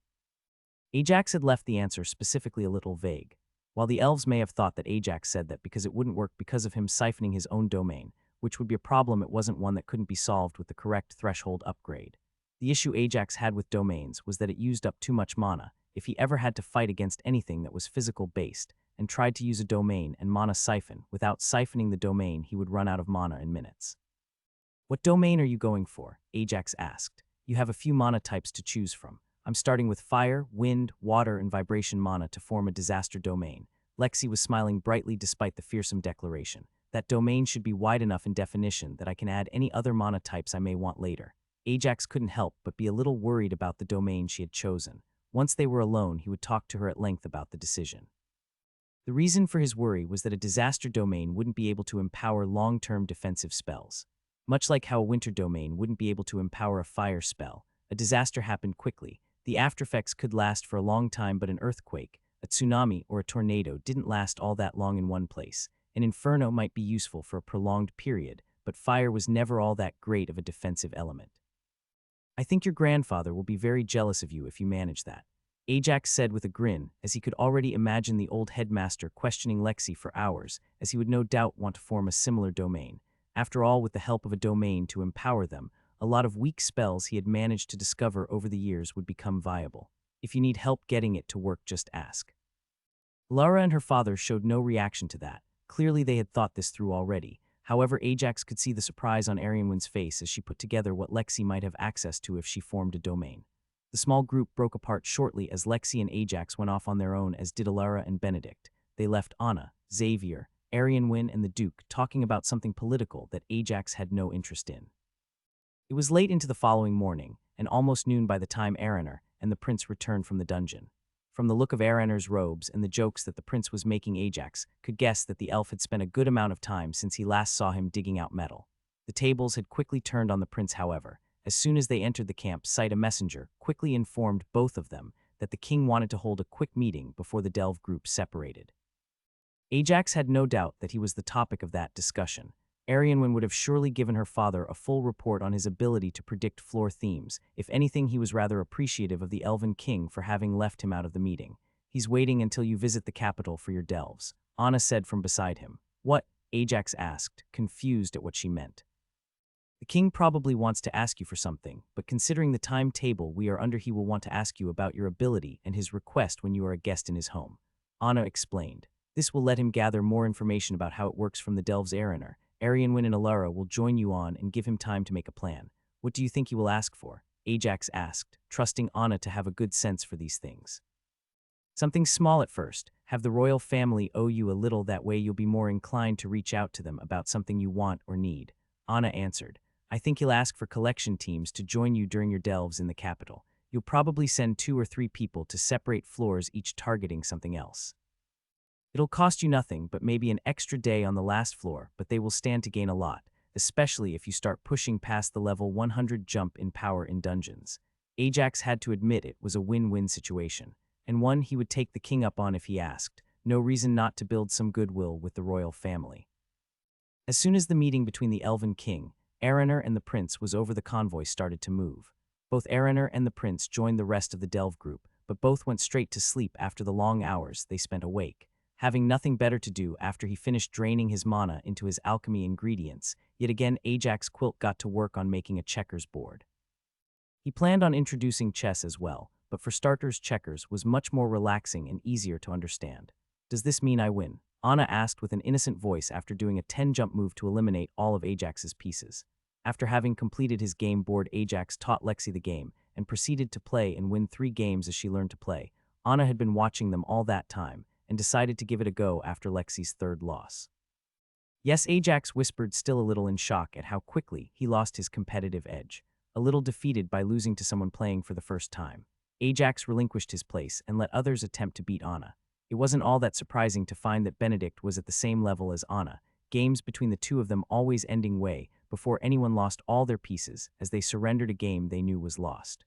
Ajax had left the answer specifically a little vague. While the elves may have thought that Ajax said that because it wouldn't work because of him siphoning his own domain, which would be a problem, it wasn't one that couldn't be solved with the correct threshold upgrade. The issue Ajax had with domains was that it used up too much mana. If he ever had to fight against anything that was physical-based and tried to use a domain and mana siphon, without siphoning the domain, he would run out of mana in minutes. What domain are you going for? Ajax asked. You have a few mana types to choose from. I'm starting with fire, wind, water, and vibration mana to form a disaster domain. Lexi was smiling brightly despite the fearsome declaration. That domain should be wide enough in definition that I can add any other mana types I may want later. Ajax couldn't help but be a little worried about the domain she had chosen. Once they were alone, he would talk to her at length about the decision. The reason for his worry was that a disaster domain wouldn't be able to empower long-term defensive spells. Much like how a winter domain wouldn't be able to empower a fire spell, a disaster happened quickly. The aftereffects could last for a long time, but an earthquake, a tsunami, or a tornado didn't last all that long in one place. An inferno might be useful for a prolonged period, but fire was never all that great of a defensive element. I think your grandfather will be very jealous of you if you manage that, Ajax said with a grin, as he could already imagine the old headmaster questioning Lexi for hours, as he would no doubt want to form a similar domain. After all, with the help of a domain to empower them, a lot of weak spells he had managed to discover over the years would become viable. If you need help getting it to work, just ask. Lara and her father showed no reaction to that. Clearly they had thought this through already. However, Ajax could see the surprise on Arianwin's face as she put together what Lexi might have access to if she formed a domain. The small group broke apart shortly as Lexi and Ajax went off on their own, as did Alara and Benedict. They left Anna, Xavier, Arianwin, and the Duke talking about something political that Ajax had no interest in. It was late into the following morning, and almost noon by the time Araner and the prince returned from the dungeon. From the look of Araner's robes and the jokes that the prince was making, Ajax could guess that the elf had spent a good amount of time since he last saw him digging out metal. The tables had quickly turned on the prince, however. As soon as they entered the camp site, a messenger quickly informed both of them that the king wanted to hold a quick meeting before the delve group separated. Ajax had no doubt that he was the topic of that discussion. Arianwin would have surely given her father a full report on his ability to predict floor themes. If anything, he was rather appreciative of the Elven King for having left him out of the meeting. He's waiting until you visit the capital for your delves, Anna said from beside him. What? Ajax asked, confused at what she meant. The king probably wants to ask you for something, but considering the timetable we are under, he will want to ask you about your ability and his request when you are a guest in his home, Anna explained. This will let him gather more information about how it works from the delves. Arianwin and Alara will join you on and give him time to make a plan. What do you think he will ask for? Ajax asked, trusting Anna to have a good sense for these things. Something small at first. Have the royal family owe you a little, that way you'll be more inclined to reach out to them about something you want or need, Anna answered. I think he'll ask for collection teams to join you during your delves in the capital. You'll probably send 2 or 3 people to separate floors, each targeting something else. It'll cost you nothing but maybe an extra day on the last floor, but they will stand to gain a lot, especially if you start pushing past the level 100 jump in power in dungeons. Ajax had to admit it was a win-win situation, and one he would take the king up on if he asked. No reason not to build some goodwill with the royal family. As soon as the meeting between the Elven King, Araner, and the prince was over, the convoy started to move. Both Araner and the prince joined the rest of the delve group, but both went straight to sleep after the long hours they spent awake. Having nothing better to do after he finished draining his mana into his alchemy ingredients, yet again Ajax Quilt got to work on making a checkers board. He planned on introducing chess as well, but for starters checkers was much more relaxing and easier to understand. Does this mean I win? Anna asked with an innocent voice after doing a 10-jump move to eliminate all of Ajax's pieces. After having completed his game board, Ajax taught Lexi the game and proceeded to play and win 3 games as she learned to play. Anna had been watching them all that time and decided to give it a go after Lexi's 3rd loss. Yes, Ajax whispered, still a little in shock at how quickly he lost his competitive edge. A little defeated by losing to someone playing for the first time, Ajax relinquished his place and let others attempt to beat Anna. It wasn't all that surprising to find that Benedict was at the same level as Anna, games between the two of them always ending way before anyone lost all their pieces as they surrendered a game they knew was lost.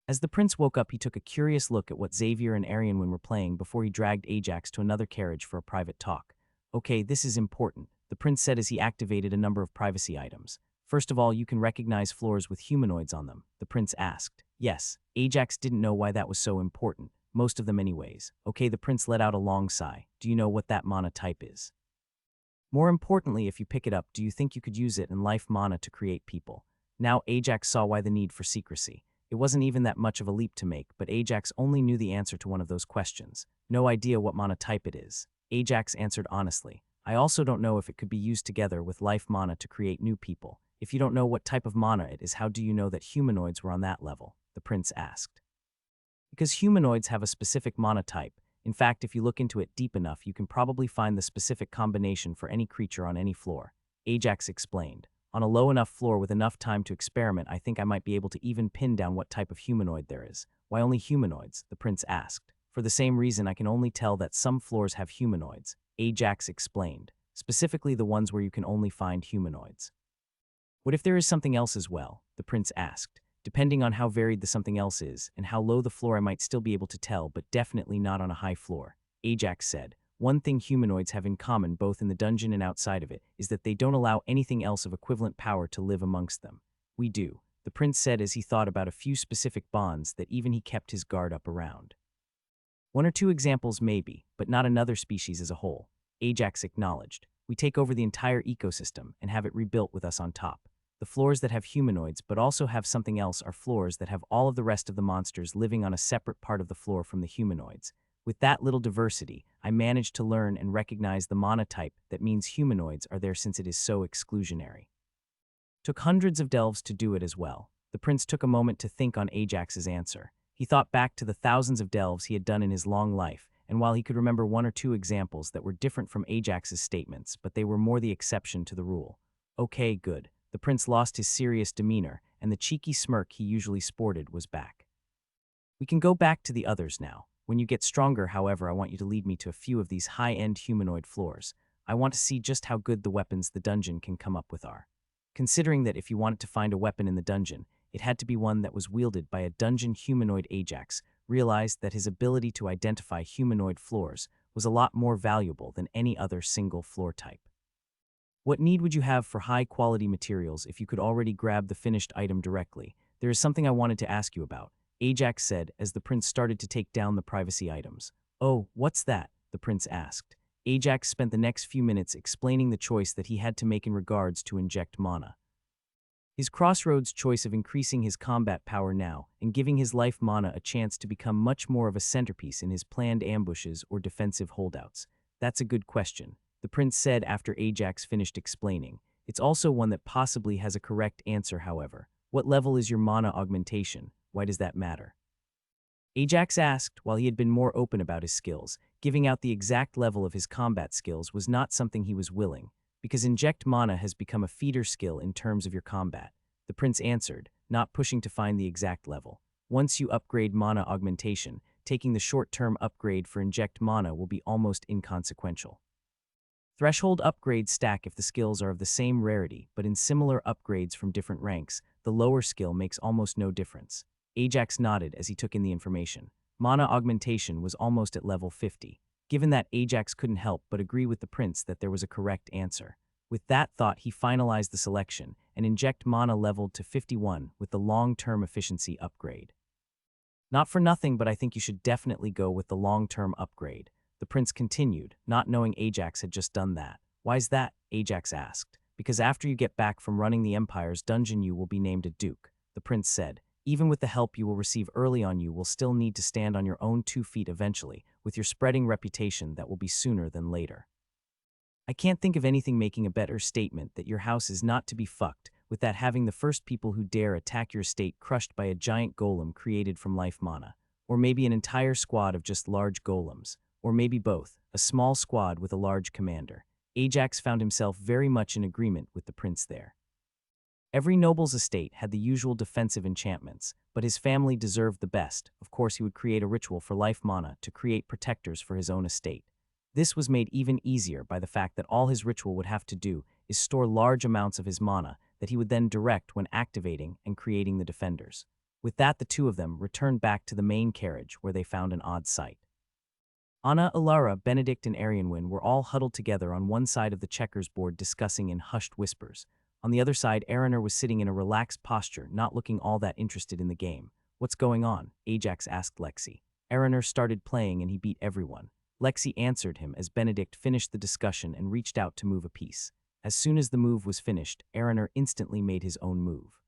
As the prince woke up, he took a curious look at what Xavier and Arianwen were playing before he dragged Ajax to another carriage for a private talk. Okay, this is important, the prince said as he activated a number of privacy items. First of all, you can recognize floors with humanoids on them, the prince asked. Yes, Ajax didn't know why that was so important, most of them anyways. Okay, the prince let out a long sigh. Do you know what that mana type is? More importantly, if you pick it up, do you think you could use it in life mana to create people? Now Ajax saw why the need for secrecy. It wasn't even that much of a leap to make, but Ajax only knew the answer to one of those questions. No idea what mana type it is. Ajax answered honestly. I also don't know if it could be used together with life mana to create new people. If you don't know what type of mana it is, how do you know that humanoids were on that level? The prince asked. Because humanoids have a specific mana type. In fact, if you look into it deep enough, you can probably find the specific combination for any creature on any floor. Ajax explained. On a low enough floor with enough time to experiment, I think I might be able to even pin down what type of humanoid there is. Why only humanoids? The prince asked. For the same reason, I can only tell that some floors have humanoids, Ajax explained. Specifically the ones where you can only find humanoids. What if there is something else as well? The prince asked. Depending on how varied the something else is and how low the floor, I might still be able to tell, but definitely not on a high floor. Ajax said. One thing humanoids have in common both in the dungeon and outside of it is that they don't allow anything else of equivalent power to live amongst them. We do, the prince said as he thought about a few specific bonds that even he kept his guard up around. 1 or 2 examples maybe, but not another species as a whole. Ajax acknowledged. We take over the entire ecosystem and have it rebuilt with us on top. The floors that have humanoids but also have something else are floors that have all of the rest of the monsters living on a separate part of the floor from the humanoids. With that little diversity, I managed to learn and recognize the mana type that means humanoids are there since it is so exclusionary. Took hundreds of delves to do it as well. The prince took a moment to think on Ajax's answer. He thought back to the thousands of delves he had done in his long life, and while he could remember 1 or 2 examples that were different from Ajax's statements, but they were more the exception to the rule. Okay, good. The prince lost his serious demeanor, and the cheeky smirk he usually sported was back. We can go back to the others now. When you get stronger, however, I want you to lead me to a few of these high-end humanoid floors. I want to see just how good the weapons the dungeon can come up with are. Considering that if you wanted to find a weapon in the dungeon, it had to be one that was wielded by a dungeon humanoid, Ajax realized that his ability to identify humanoid floors was a lot more valuable than any other single floor type. What need would you have for high-quality materials if you could already grab the finished item directly? There is something I wanted to ask you about, Ajax said as the prince started to take down the privacy items. Oh, what's that? The prince asked. Ajax spent the next few minutes explaining the choice that he had to make in regards to inject mana. His crossroads choice of increasing his combat power now and giving his life mana a chance to become much more of a centerpiece in his planned ambushes or defensive holdouts. That's a good question, the prince said after Ajax finished explaining. It's also one that possibly has a correct answer, however. What level is your mana augmentation? Why does that matter? Ajax asked while he had been more open about his skills. Giving out the exact level of his combat skills was not something he was willing, because inject mana has become a feeder skill in terms of your combat. The prince answered, not pushing to find the exact level. Once you upgrade mana augmentation, taking the short-term upgrade for inject mana will be almost inconsequential. Threshold upgrades stack if the skills are of the same rarity, but in similar upgrades from different ranks, the lower skill makes almost no difference. Ajax nodded as he took in the information. Mana augmentation was almost at level 50. Given that, Ajax couldn't help but agree with the prince that there was a correct answer. With that thought, he finalized the selection and inject mana leveled to 51 with the long-term efficiency upgrade. Not for nothing, but I think you should definitely go with the long-term upgrade. The prince continued, not knowing Ajax had just done that. Why's that? Ajax asked. Because after you get back from running the Empire's dungeon, you will be named a duke. The prince said. Even with the help you will receive early on, you will still need to stand on your own 2 feet eventually, with your spreading reputation that will be sooner than later. I can't think of anything making a better statement that your house is not to be fucked, with that having the first people who dare attack your estate crushed by a giant golem created from life mana. Or maybe an entire squad of just large golems. Or maybe both, a small squad with a large commander. Ajax found himself very much in agreement with the prince there. Every noble's estate had the usual defensive enchantments, but his family deserved the best. Of course, he would create a ritual for life mana to create protectors for his own estate. This was made even easier by the fact that all his ritual would have to do is store large amounts of his mana that he would then direct when activating and creating the defenders. With that, the two of them returned back to the main carriage where they found an odd sight. Anna, Ilara, Benedict, and Arianwin were all huddled together on one side of the checkers board discussing in hushed whispers. On the other side, Araner was sitting in a relaxed posture, not looking all that interested in the game. What's going on? Ajax asked Lexi. Araner started playing and he beat everyone. Lexi answered him as Benedict finished the discussion and reached out to move a piece. As soon as the move was finished, Araner instantly made his own move.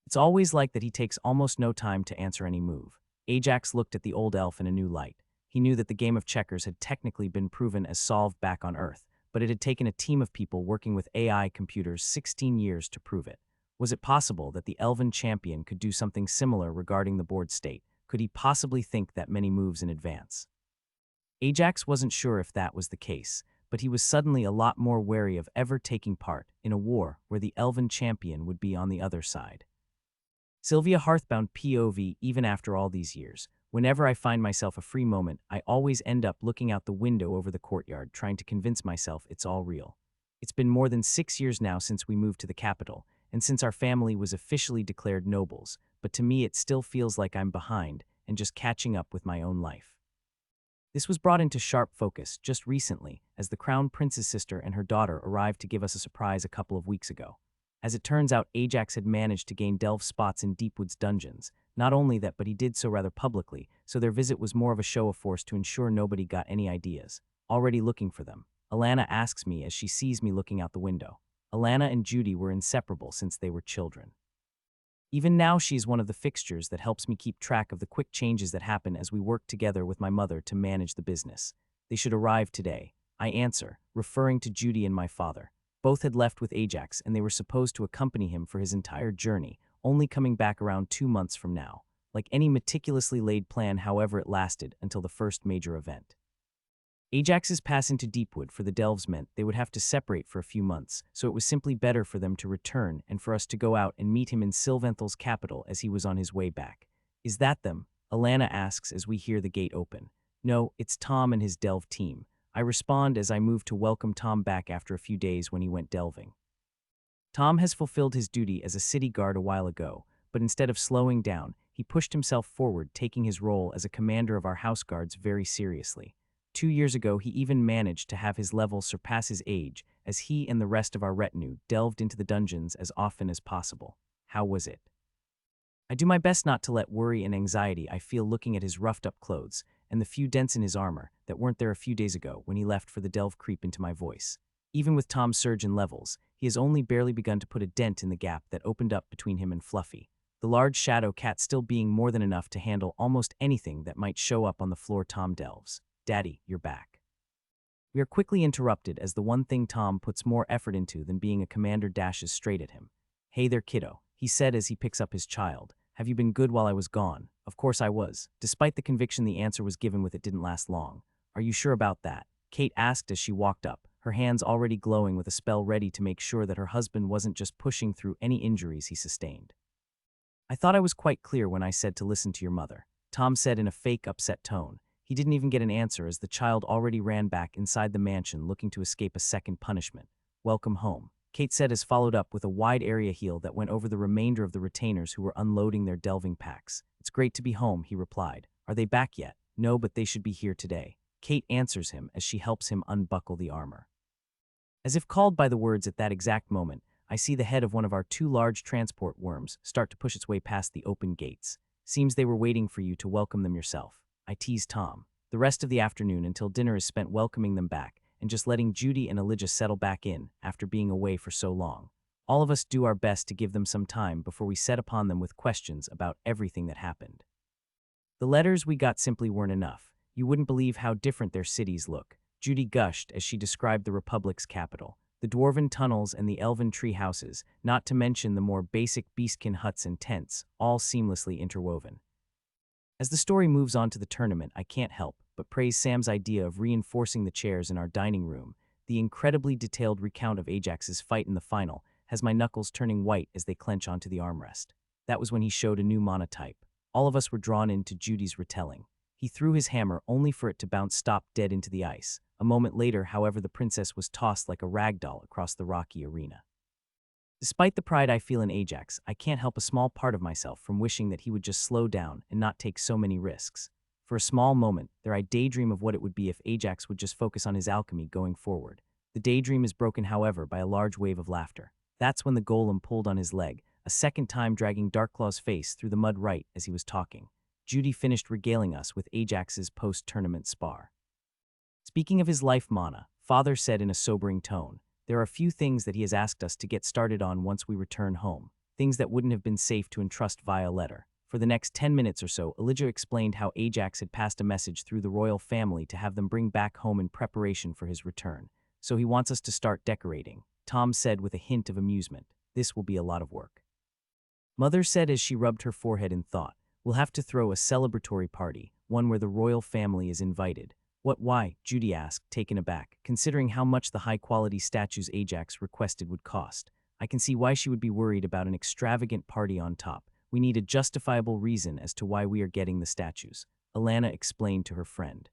It's always like that, he takes almost no time to answer any move. Ajax looked at the old elf in a new light. He knew that the game of checkers had technically been proven as solved back on Earth, but it had taken a team of people working with AI computers 16 years to prove it. Was it possible that the elven champion could do something similar regarding the board state? Could he possibly think that many moves in advance? Ajax wasn't sure if that was the case, but he was suddenly a lot more wary of ever taking part in a war where the elven champion would be on the other side. Sylvia Hearthbound POV. Even after all these years, whenever I find myself a free moment, I always end up looking out the window over the courtyard trying to convince myself it's all real. It's been more than 6 years now since we moved to the capital, and since our family was officially declared nobles, but to me it still feels like I'm behind and just catching up with my own life. This was brought into sharp focus just recently as the Crown Prince's sister and her daughter arrived to give us a surprise a couple of weeks ago. As it turns out, Ajax had managed to gain delve spots in Deepwood's dungeons. Not only that, but he did so rather publicly, so their visit was more of a show of force to ensure nobody got any ideas. Already looking for them, Alana asks me as she sees me looking out the window. Alana and Judy were inseparable since they were children. Even now, she is one of the fixtures that helps me keep track of the quick changes that happen as we work together with my mother to manage the business. They should arrive today, I answer, referring to Judy and my father. Both had left with Ajax and they were supposed to accompany him for his entire journey, only coming back around 2 months from now. Like any meticulously laid plan, however, it lasted until the first major event. Ajax's pass into Deepwood for the delves meant they would have to separate for a few months, so it was simply better for them to return and for us to go out and meet him in Sylventhal's capital as he was on his way back. Is that them? Alana asks as we hear the gate open. No, it's Tom and his delve team. I respond as I move to welcome Tom back after a few days when he went delving. Tom has fulfilled his duty as a city guard a while ago, but instead of slowing down, he pushed himself forward, taking his role as a commander of our house guards very seriously. 2 years ago, he even managed to have his level surpass his age as he and the rest of our retinue delved into the dungeons as often as possible. How was it? I do my best not to let worry and anxiety I feel looking at his roughed-up clothes and the few dents in his armor that weren't there a few days ago when he left for the delve creep into my voice. Even with Tom's surge in levels, he has only barely begun to put a dent in the gap that opened up between him and Fluffy, the large shadow cat still being more than enough to handle almost anything that might show up on the floor Tom delves. Daddy, you're back. We are quickly interrupted as the one thing Tom puts more effort into than being a commander dashes straight at him. Hey there, kiddo, he said as he picks up his child. Have you been good while I was gone? Of course I was. Despite the conviction the answer was given with, it didn't last long. Are you sure about that? Kate asked as she walked up, her hands already glowing with a spell ready to make sure that her husband wasn't just pushing through any injuries he sustained. I thought I was quite clear when I said to listen to your mother, Tom said in a fake upset tone. He didn't even get an answer as the child already ran back inside the mansion looking to escape a second punishment. Welcome home, Kate said as followed up with a wide area heal that went over the remainder of the retainers who were unloading their delving packs. It's great to be home, he replied. Are they back yet? No, but they should be here today. Kate answers him as she helps him unbuckle the armor. As if called by the words at that exact moment, I see the head of one of our 2 large transport worms start to push its way past the open gates. Seems they were waiting for you to welcome them yourself. I teased Tom. The rest of the afternoon until dinner is spent welcoming them back and just letting Judy and Elijah settle back in after being away for so long. All of us do our best to give them some time before we set upon them with questions about everything that happened. The letters we got simply weren't enough. You wouldn't believe how different their cities look. Judy gushed as she described the Republic's capital, the dwarven tunnels and the elven tree houses, not to mention the more basic beastkin huts and tents, all seamlessly interwoven. As the story moves on to the tournament, I can't help but praise Sam's idea of reinforcing the chairs in our dining room. The incredibly detailed recount of Ajax's fight in the final has my knuckles turning white as they clench onto the armrest. That was when he showed a new monotype. All of us were drawn into Judy's retelling. He threw his hammer only for it to bounce stop dead into the ice. A moment later, however, the princess was tossed like a rag doll across the rocky arena. Despite the pride I feel in Ajax, I can't help a small part of myself from wishing that he would just slow down and not take so many risks. For a small moment, there I daydream of what it would be if Ajax would just focus on his alchemy going forward. The daydream is broken, however, by a large wave of laughter. That's when the golem pulled on his leg, a second time dragging Darklaw's face through the mud right as he was talking. Judy finished regaling us with Ajax's post-tournament spar. Speaking of his life mana, Father said in a sobering tone, there are a few things that he has asked us to get started on once we return home, things that wouldn't have been safe to entrust via letter. For the next 10 minutes or so, Elijah explained how Ajax had passed a message through the royal family to have them bring back home in preparation for his return. So he wants us to start decorating, Tom said with a hint of amusement. This will be a lot of work. Mother said as she rubbed her forehead in thought, we'll have to throw a celebratory party, one where the royal family is invited. What, why? Judy asked, taken aback, considering how much the high-quality statues Ajax requested would cost. I can see why she would be worried about an extravagant party on top. We need a justifiable reason as to why we are getting the statues, Alana explained to her friend.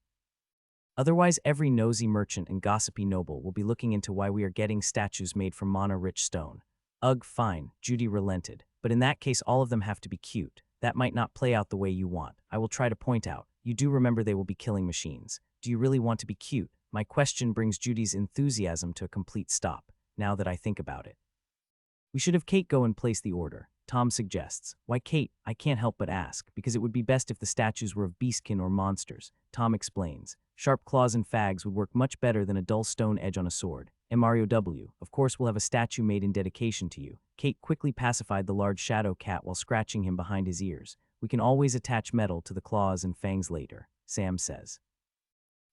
Otherwise, every nosy merchant and gossipy noble will be looking into why we are getting statues made from mana-rich stone. Ugh, fine, Judy relented, but in that case all of them have to be cute. That might not play out the way you want. I will try to point out. You do remember they will be killing machines. Do you really want to be cute? My question brings Judy's enthusiasm to a complete stop, now that I think about it. We should have Kate go and place the order, Tom suggests. Why Kate? I can't help but ask, because it would be best if the statues were of beastkin or monsters, Tom explains. Sharp claws and fags would work much better than a dull stone edge on a sword. Mario W. Of course we'll have a statue made in dedication to you. Kate quickly pacified the large shadow cat while scratching him behind his ears. We can always attach metal to the claws and fangs later, Sam says.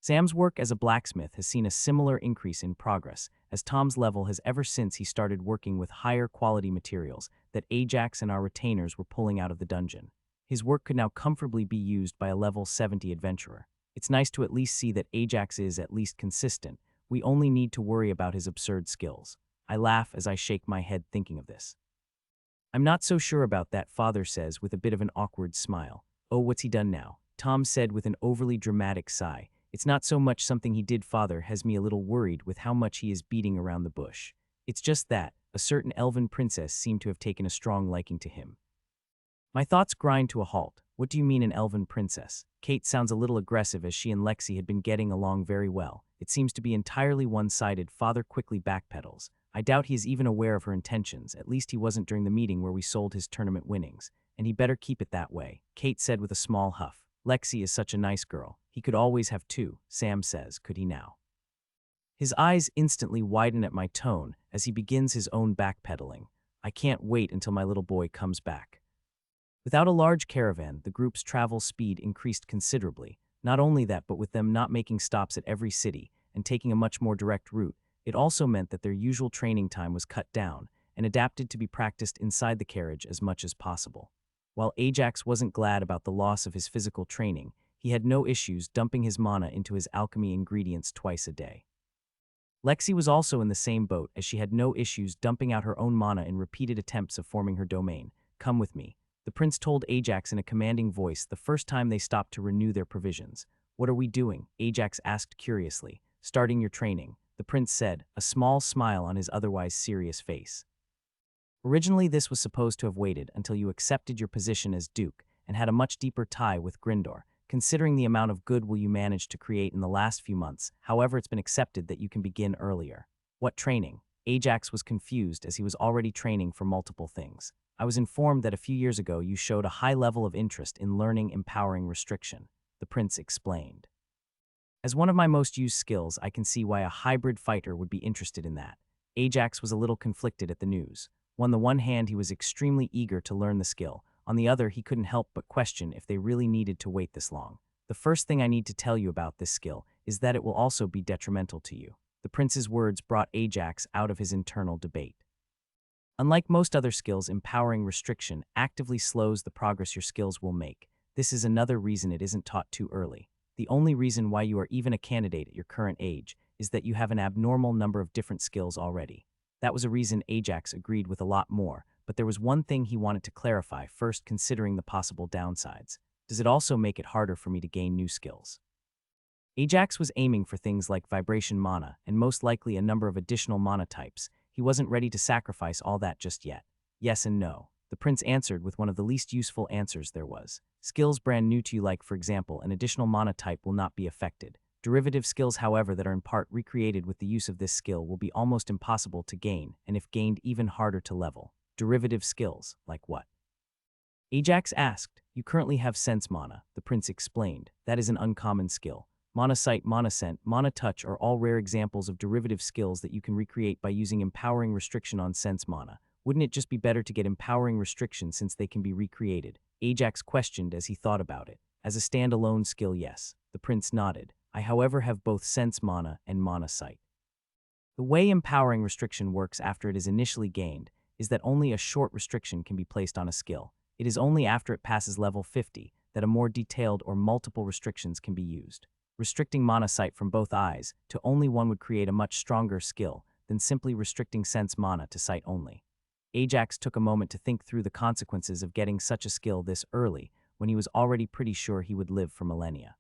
Sam's work as a blacksmith has seen a similar increase in progress, as Tom's level has ever since he started working with higher quality materials that Ajax and our retainers were pulling out of the dungeon. His work could now comfortably be used by a level 70 adventurer. It's nice to at least see that Ajax is at least consistent. We only need to worry about his absurd skills. I laugh as I shake my head thinking of this. I'm not so sure about that, Father says with a bit of an awkward smile. Oh, what's he done now? Tom said with an overly dramatic sigh. It's not so much something he did, Father, has me a little worried with how much he is beating around the bush. It's just that a certain elven princess seemed to have taken a strong liking to him. My thoughts grind to a halt. What do you mean an elven princess? Kate sounds a little aggressive as she and Lexi had been getting along very well. It seems to be entirely one-sided. Father quickly backpedals. I doubt he is even aware of her intentions. At least he wasn't during the meeting where we sold his tournament winnings. And he better keep it that way, Kate said with a small huff. Lexi is such a nice girl. He could always have two, Sam says, could he now? His eyes instantly widen at my tone as he begins his own backpedaling. I can't wait until my little boy comes back. Without a large caravan, the group's travel speed increased considerably. Not only that, but with them not making stops at every city and taking a much more direct route, it also meant that their usual training time was cut down and adapted to be practiced inside the carriage as much as possible. While Ajax wasn't glad about the loss of his physical training, he had no issues dumping his mana into his alchemy ingredients twice a day. Lexi was also in the same boat, as she had no issues dumping out her own mana in repeated attempts of forming her domain. Come with me, the prince told Ajax in a commanding voice the first time they stopped to renew their provisions. What are we doing? Ajax asked curiously. Starting your training, the prince said, a small smile on his otherwise serious face. Originally, this was supposed to have waited until you accepted your position as duke and had a much deeper tie with Grindor. Considering the amount of goodwill you managed to create in the last few months, however, it's been accepted that you can begin earlier. What training? Ajax was confused as he was already training for multiple things. I was informed that a few years ago you showed a high level of interest in learning empowering restriction, the prince explained. As one of my most used skills, I can see why a hybrid fighter would be interested in that. Ajax was a little conflicted at the news. On the one hand, he was extremely eager to learn the skill. On the other, he couldn't help but question if they really needed to wait this long. The first thing I need to tell you about this skill is that it will also be detrimental to you. The prince's words brought Ajax out of his internal debate. Unlike most other skills, empowering restriction actively slows the progress your skills will make. This is another reason it isn't taught too early. The only reason why you are even a candidate at your current age is that you have an abnormal number of different skills already. That was a reason Ajax agreed with a lot more, but there was one thing he wanted to clarify first, considering the possible downsides. Does it also make it harder for me to gain new skills? Ajax was aiming for things like vibration mana and most likely a number of additional mana types. He wasn't ready to sacrifice all that just yet. Yes and no. The prince answered with one of the least useful answers there was. Skills brand new to you, like for example an additional mana type, will not be affected. Derivative skills, however, that are in part recreated with the use of this skill will be almost impossible to gain, and if gained, even harder to level. Derivative skills, like what? Ajax asked. You currently have sense mana, the prince explained. That is an uncommon skill. Mana Sight, Mana Scent, Mana Touch are all rare examples of derivative skills that you can recreate by using Empowering Restriction on Sense Mana. Wouldn't it just be better to get Empowering Restriction since they can be recreated? Ajax questioned as he thought about it. As a standalone skill, yes. The prince nodded. I, however, have both Sense Mana and Mana Sight. The way Empowering Restriction works after it is initially gained is that only a short restriction can be placed on a skill. It is only after it passes level 50 that a more detailed or multiple restrictions can be used. Restricting Mana Sight from both eyes to only one would create a much stronger skill than simply restricting Sense Mana to sight only. Ajax took a moment to think through the consequences of getting such a skill this early when he was already pretty sure he would live for millennia.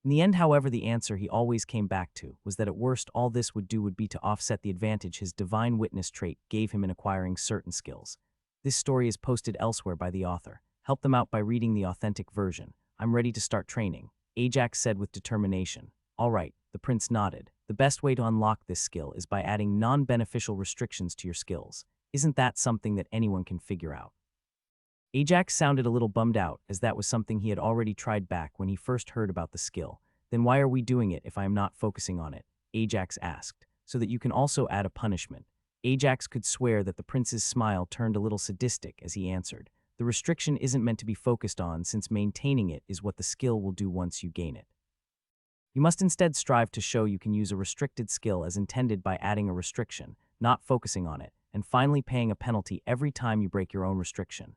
In the end, however, the answer he always came back to was that at worst all this would do would be to offset the advantage his Divine Witness trait gave him in acquiring certain skills. This story is posted elsewhere by the author. Help them out by reading the authentic version. I'm ready to start training, Ajax said with determination. All right, the prince nodded. The best way to unlock this skill is by adding non-beneficial restrictions to your skills. Isn't that something that anyone can figure out? Ajax sounded a little bummed out, as that was something he had already tried back when he first heard about the skill. Then why are we doing it if I am not focusing on it? Ajax asked. So that you can also add a punishment. Ajax could swear that the prince's smile turned a little sadistic as he answered. The restriction isn't meant to be focused on, since maintaining it is what the skill will do once you gain it. You must instead strive to show you can use a restricted skill as intended by adding a restriction, not focusing on it, and finally paying a penalty every time you break your own restriction.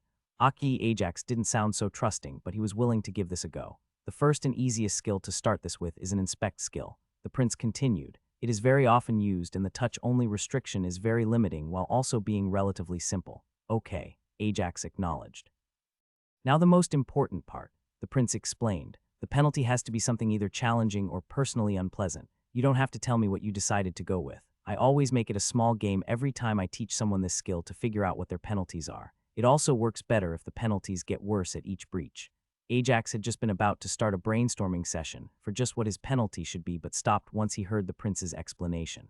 Ajax didn't sound so trusting, but he was willing to give this a go. The first and easiest skill to start this with is an inspect skill. The prince continued. It is very often used, and the touch-only restriction is very limiting while also being relatively simple. Okay, Ajax acknowledged. Now the most important part, the prince explained. The penalty has to be something either challenging or personally unpleasant. You don't have to tell me what you decided to go with. I always make it a small game every time I teach someone this skill to figure out what their penalties are. It also works better if the penalties get worse at each breach. Ajax had just been about to start a brainstorming session for just what his penalty should be, but stopped once he heard the prince's explanation.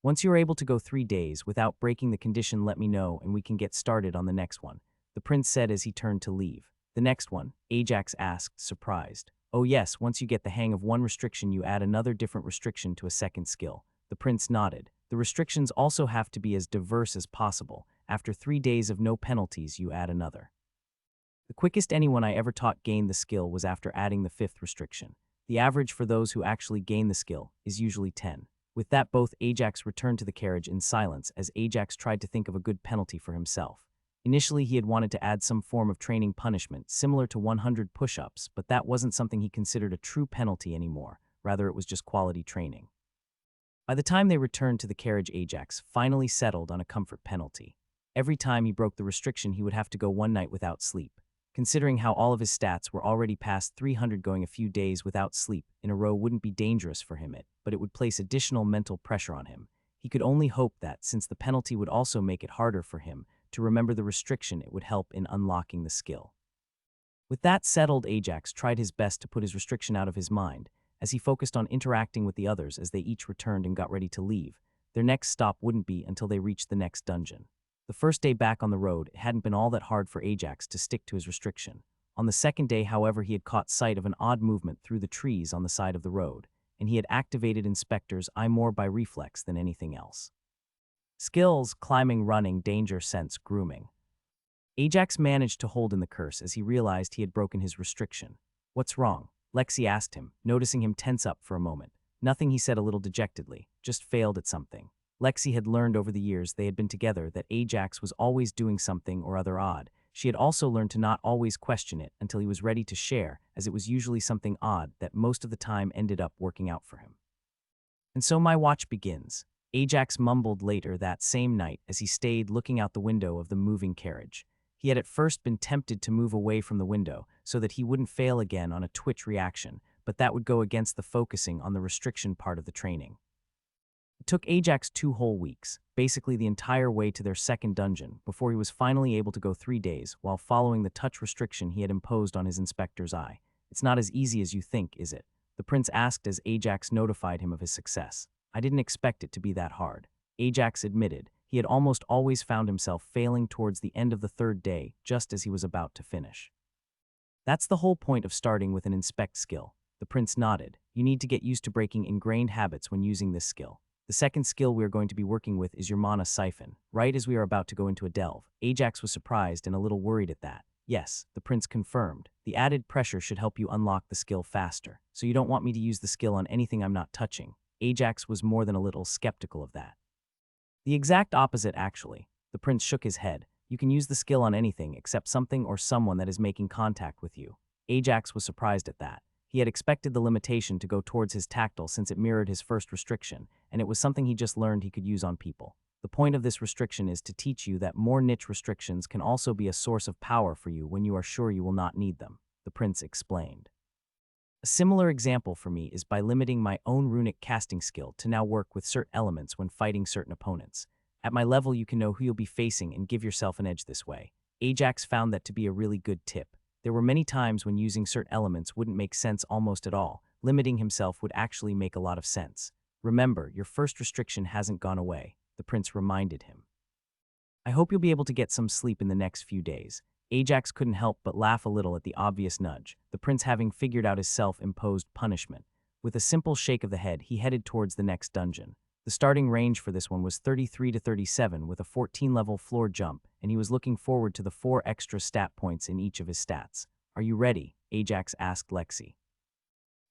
Once you are able to go 3 days without breaking the condition, let me know and we can get started on the next one, the prince said as he turned to leave. The next one? Ajax asked, surprised. Oh yes, once you get the hang of one restriction you add another different restriction to a second skill. The prince nodded. The restrictions also have to be as diverse as possible. After 3 days of no penalties, you add another. The quickest anyone I ever taught gained the skill was after adding the 5th restriction. The average for those who actually gain the skill is usually 10. With that, both Ajax returned to the carriage in silence as Ajax tried to think of a good penalty for himself. Initially, he had wanted to add some form of training punishment, similar to 100 push-ups, but that wasn't something he considered a true penalty anymore. Rather, it was just quality training. By the time they returned to the carriage, Ajax finally settled on a comfort penalty. Every time he broke the restriction, he would have to go 1 night without sleep. Considering how all of his stats were already past 300, going a few days without sleep in a row wouldn't be dangerous for him, but it would place additional mental pressure on him. He could only hope that, since the penalty would also make it harder for him to remember the restriction, it would help in unlocking the skill. With that settled, Ajax tried his best to put his restriction out of his mind, as he focused on interacting with the others as they each returned and got ready to leave. Their next stop wouldn't be until they reached the next dungeon. The first day back on the road, it hadn't been all that hard for Ajax to stick to his restriction. On the second day, however, he had caught sight of an odd movement through the trees on the side of the road, and he had activated Inspector's eye more by reflex than anything else. Skills: climbing, running, danger sense, grooming. Ajax managed to hold in the curse as he realized he had broken his restriction. "What's wrong?" Lexi asked him, noticing him tense up for a moment. "Nothing," he said a little dejectedly, "just failed at something." Lexi had learned over the years they had been together that Ajax was always doing something or other odd. She had also learned to not always question it until he was ready to share, as it was usually something odd that most of the time ended up working out for him. "And so my watch begins," Ajax mumbled later that same night as he stayed looking out the window of the moving carriage. He had at first been tempted to move away from the window so that he wouldn't fail again on a twitch reaction, but that would go against the focusing on the restriction part of the training. It took Ajax 2 whole weeks, basically the entire way to their second dungeon, before he was finally able to go 3 days while following the touch restriction he had imposed on his inspector's eye. "It's not as easy as you think, is it?" the prince asked as Ajax notified him of his success. "I didn't expect it to be that hard," Ajax admitted. He had almost always found himself failing towards the end of the third day, just as he was about to finish. "That's the whole point of starting with an inspect skill," the prince nodded. "You need to get used to breaking ingrained habits when using this skill. The second skill we are going to be working with is your mana siphon, right as we are about to go into a delve." Ajax was surprised and a little worried at that. "Yes," the prince confirmed. "The added pressure should help you unlock the skill faster. So you don't want me to use the skill on anything I'm not touching?" Ajax was more than a little skeptical of that. "The exact opposite, actually." The prince shook his head. "You can use the skill on anything except something or someone that is making contact with you." Ajax was surprised at that. He had expected the limitation to go towards his tactile since it mirrored his first restriction, and it was something he just learned he could use on people. "The point of this restriction is to teach you that more niche restrictions can also be a source of power for you when you are sure you will not need them," the prince explained. "A similar example for me is by limiting my own runic casting skill to now work with certain elements when fighting certain opponents. At my level, you can know who you'll be facing and give yourself an edge this way." Ajax found that to be a really good tip. There were many times when using certain elements wouldn't make sense almost at all. Limiting himself would actually make a lot of sense. "Remember, your first restriction hasn't gone away," the prince reminded him. "I hope you'll be able to get some sleep in the next few days." Ajax couldn't help but laugh a little at the obvious nudge, the prince having figured out his self-imposed punishment. With a simple shake of the head, he headed towards the next dungeon. The starting range for this one was 33 to 37 with a 14-level floor jump, and he was looking forward to the 4 extra stat points in each of his stats. "Are you ready?" Ajax asked Lexi.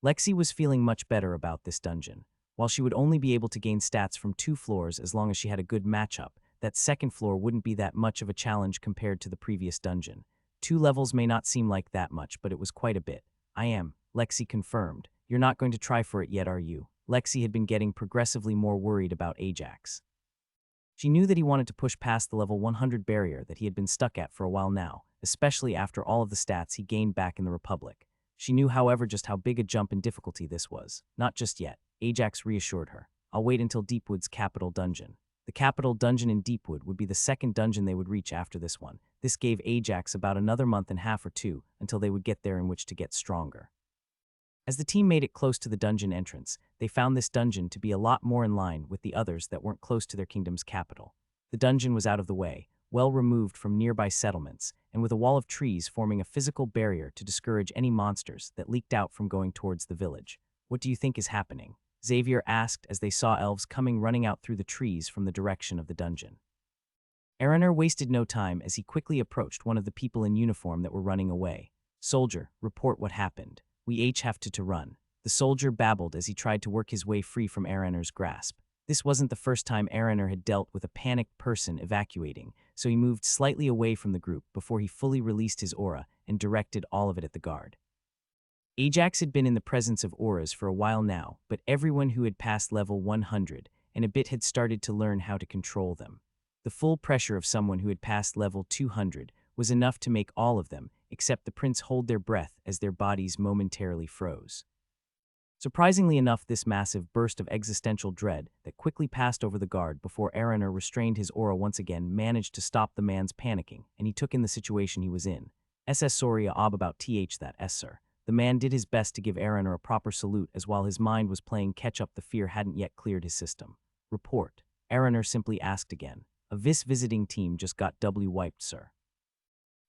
Lexi was feeling much better about this dungeon. While she would only be able to gain stats from 2 floors as long as she had a good matchup, that second floor wouldn't be that much of a challenge compared to the previous dungeon. 2 levels may not seem like that much, but it was quite a bit. "I am," Lexi confirmed. "You're not going to try for it yet, are you?" Lexi had been getting progressively more worried about Ajax. She knew that he wanted to push past the level 100 barrier that he had been stuck at for a while now, especially after all of the stats he gained back in the Republic. She knew, however, just how big a jump in difficulty this was. "Not just yet," Ajax reassured her. "I'll wait until Deepwood's capital dungeon." The capital dungeon in Deepwood would be the second dungeon they would reach after this one. This gave Ajax about another month and a half or 2 until they would get there in which to get stronger. As the team made it close to the dungeon entrance, they found this dungeon to be a lot more in line with the others that weren't close to their kingdom's capital. The dungeon was out of the way, well removed from nearby settlements, and with a wall of trees forming a physical barrier to discourage any monsters that leaked out from going towards the village. "What do you think is happening?" Xavier asked as they saw elves coming running out through the trees from the direction of the dungeon. Araner wasted no time as he quickly approached one of the people in uniform that were running away. "Soldier, report what happened. We each have to run." The soldier babbled as he tried to work his way free from Araner's grasp. This wasn't the first time Araner had dealt with a panicked person evacuating, so he moved slightly away from the group before he fully released his aura and directed all of it at the guard. Ajax had been in the presence of auras for a while now, but everyone who had passed level 100 and a bit had started to learn how to control them. The full pressure of someone who had passed level 200 was enough to make all of them, except the prince, hold their breath as their bodies momentarily froze. Surprisingly enough, this massive burst of existential dread that quickly passed over the guard before Araner restrained his aura once again managed to stop the man's panicking, and he took in the situation he was in. "SS Soria ob about that, sir." The man did his best to give Araner a proper salute as while his mind was playing catch-up the fear hadn't yet cleared his system. "Report." Araner simply asked again. A visiting team just got doubly wiped, sir."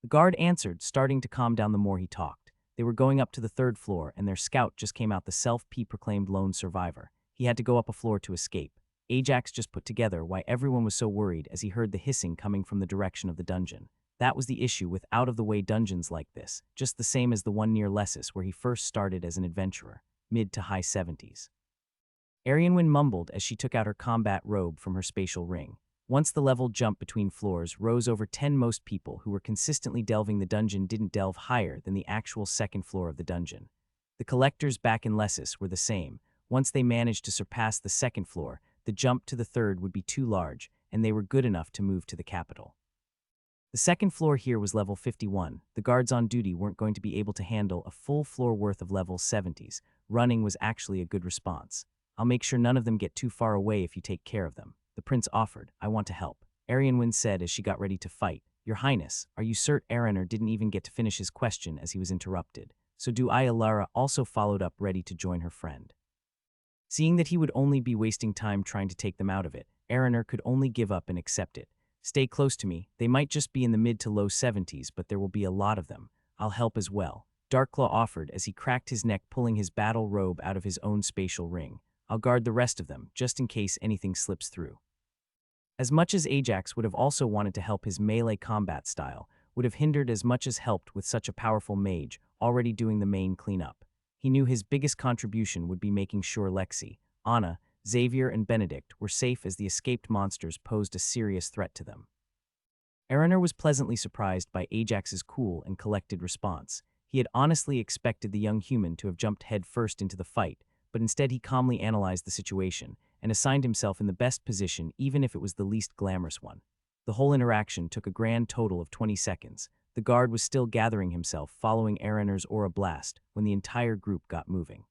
The guard answered, starting to calm down the more he talked. They were going up to the third floor, and their scout just came out, the self-proclaimed lone survivor. He had to go up a floor to escape. Ajax just put together why everyone was so worried as he heard the hissing coming from the direction of the dungeon. That was the issue with out-of-the-way dungeons like this, just the same as the one near Lessus where he first started as an adventurer, mid to high 70s. Arianwen mumbled as she took out her combat robe from her spatial ring. Once the level jump between floors rose over 10, most people who were consistently delving the dungeon didn't delve higher than the actual second floor of the dungeon. The collectors back in Lessus were the same. Once they managed to surpass the second floor, the jump to the third would be too large, and they were good enough to move to the capital. The second floor here was level 51. The guards on duty weren't going to be able to handle a full floor worth of level 70s. Running was actually a good response. "I'll make sure none of them get too far away if you take care of them," the prince offered. "I want to help," Arianwen said as she got ready to fight. "Your Highness, are you certain?" Araner didn't even get to finish his question as he was interrupted. "So do I." Alara also followed up, ready to join her friend. Seeing that he would only be wasting time trying to take them out of it, Araner could only give up and accept it. "Stay close to me. They might just be in the mid to low 70s, but there will be a lot of them. I'll help as well," Darkclaw offered as he cracked his neck, pulling his battle robe out of his own spatial ring. "I'll guard the rest of them, just in case anything slips through." As much as Ajax would have also wanted to help, his melee combat style would have hindered as much as helped with such a powerful mage already doing the main cleanup. He knew his biggest contribution would be making sure Lexi, Anna, Xavier, and Benedict were safe, as the escaped monsters posed a serious threat to them. Araner was pleasantly surprised by Ajax's cool and collected response. He had honestly expected the young human to have jumped headfirst into the fight, but instead he calmly analyzed the situation and assigned himself in the best position, even if it was the least glamorous one. The whole interaction took a grand total of 20 seconds. The guard was still gathering himself following Araner's aura blast when the entire group got moving.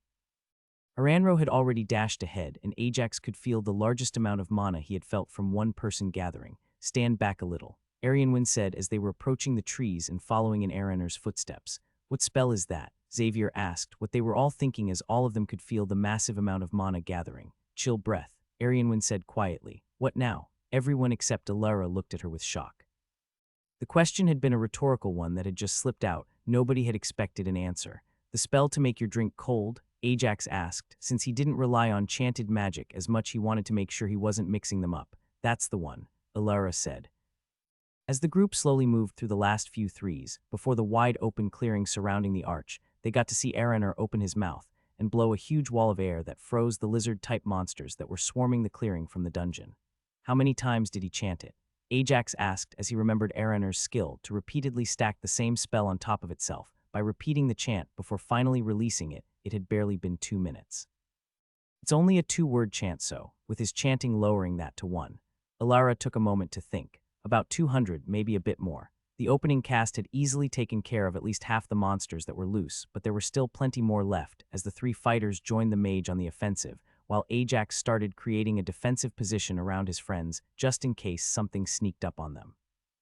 Aranro had already dashed ahead, and Ajax could feel the largest amount of mana he had felt from one person gathering. "Stand back a little," Arianwen said as they were approaching the trees and following in Araner's footsteps. "What spell is that?" Xavier asked, what they were all thinking as all of them could feel the massive amount of mana gathering. "Chill breath," Arianwen said quietly. "What now?" Everyone except Alara looked at her with shock. The question had been a rhetorical one that had just slipped out. Nobody had expected an answer. "The spell to make your drink cold?" Ajax asked, since he didn't rely on chanted magic as much. He wanted to make sure he wasn't mixing them up. "That's the one," Alara said. As the group slowly moved through the last few threes, before the wide-open clearing surrounding the arch, they got to see Araner open his mouth and blow a huge wall of air that froze the lizard-type monsters that were swarming the clearing from the dungeon. "How many times did he chant it?" Ajax asked as he remembered Araner's skill to repeatedly stack the same spell on top of itself by repeating the chant before finally releasing it. It had barely been 2 minutes. "It's only a 2-word chant, so," with his chanting lowering that to 1. Alara took a moment to think. "About 200, maybe a bit more." The opening cast had easily taken care of at least half the monsters that were loose, but there were still plenty more left as the 3 fighters joined the mage on the offensive, while Ajax started creating a defensive position around his friends just in case something sneaked up on them.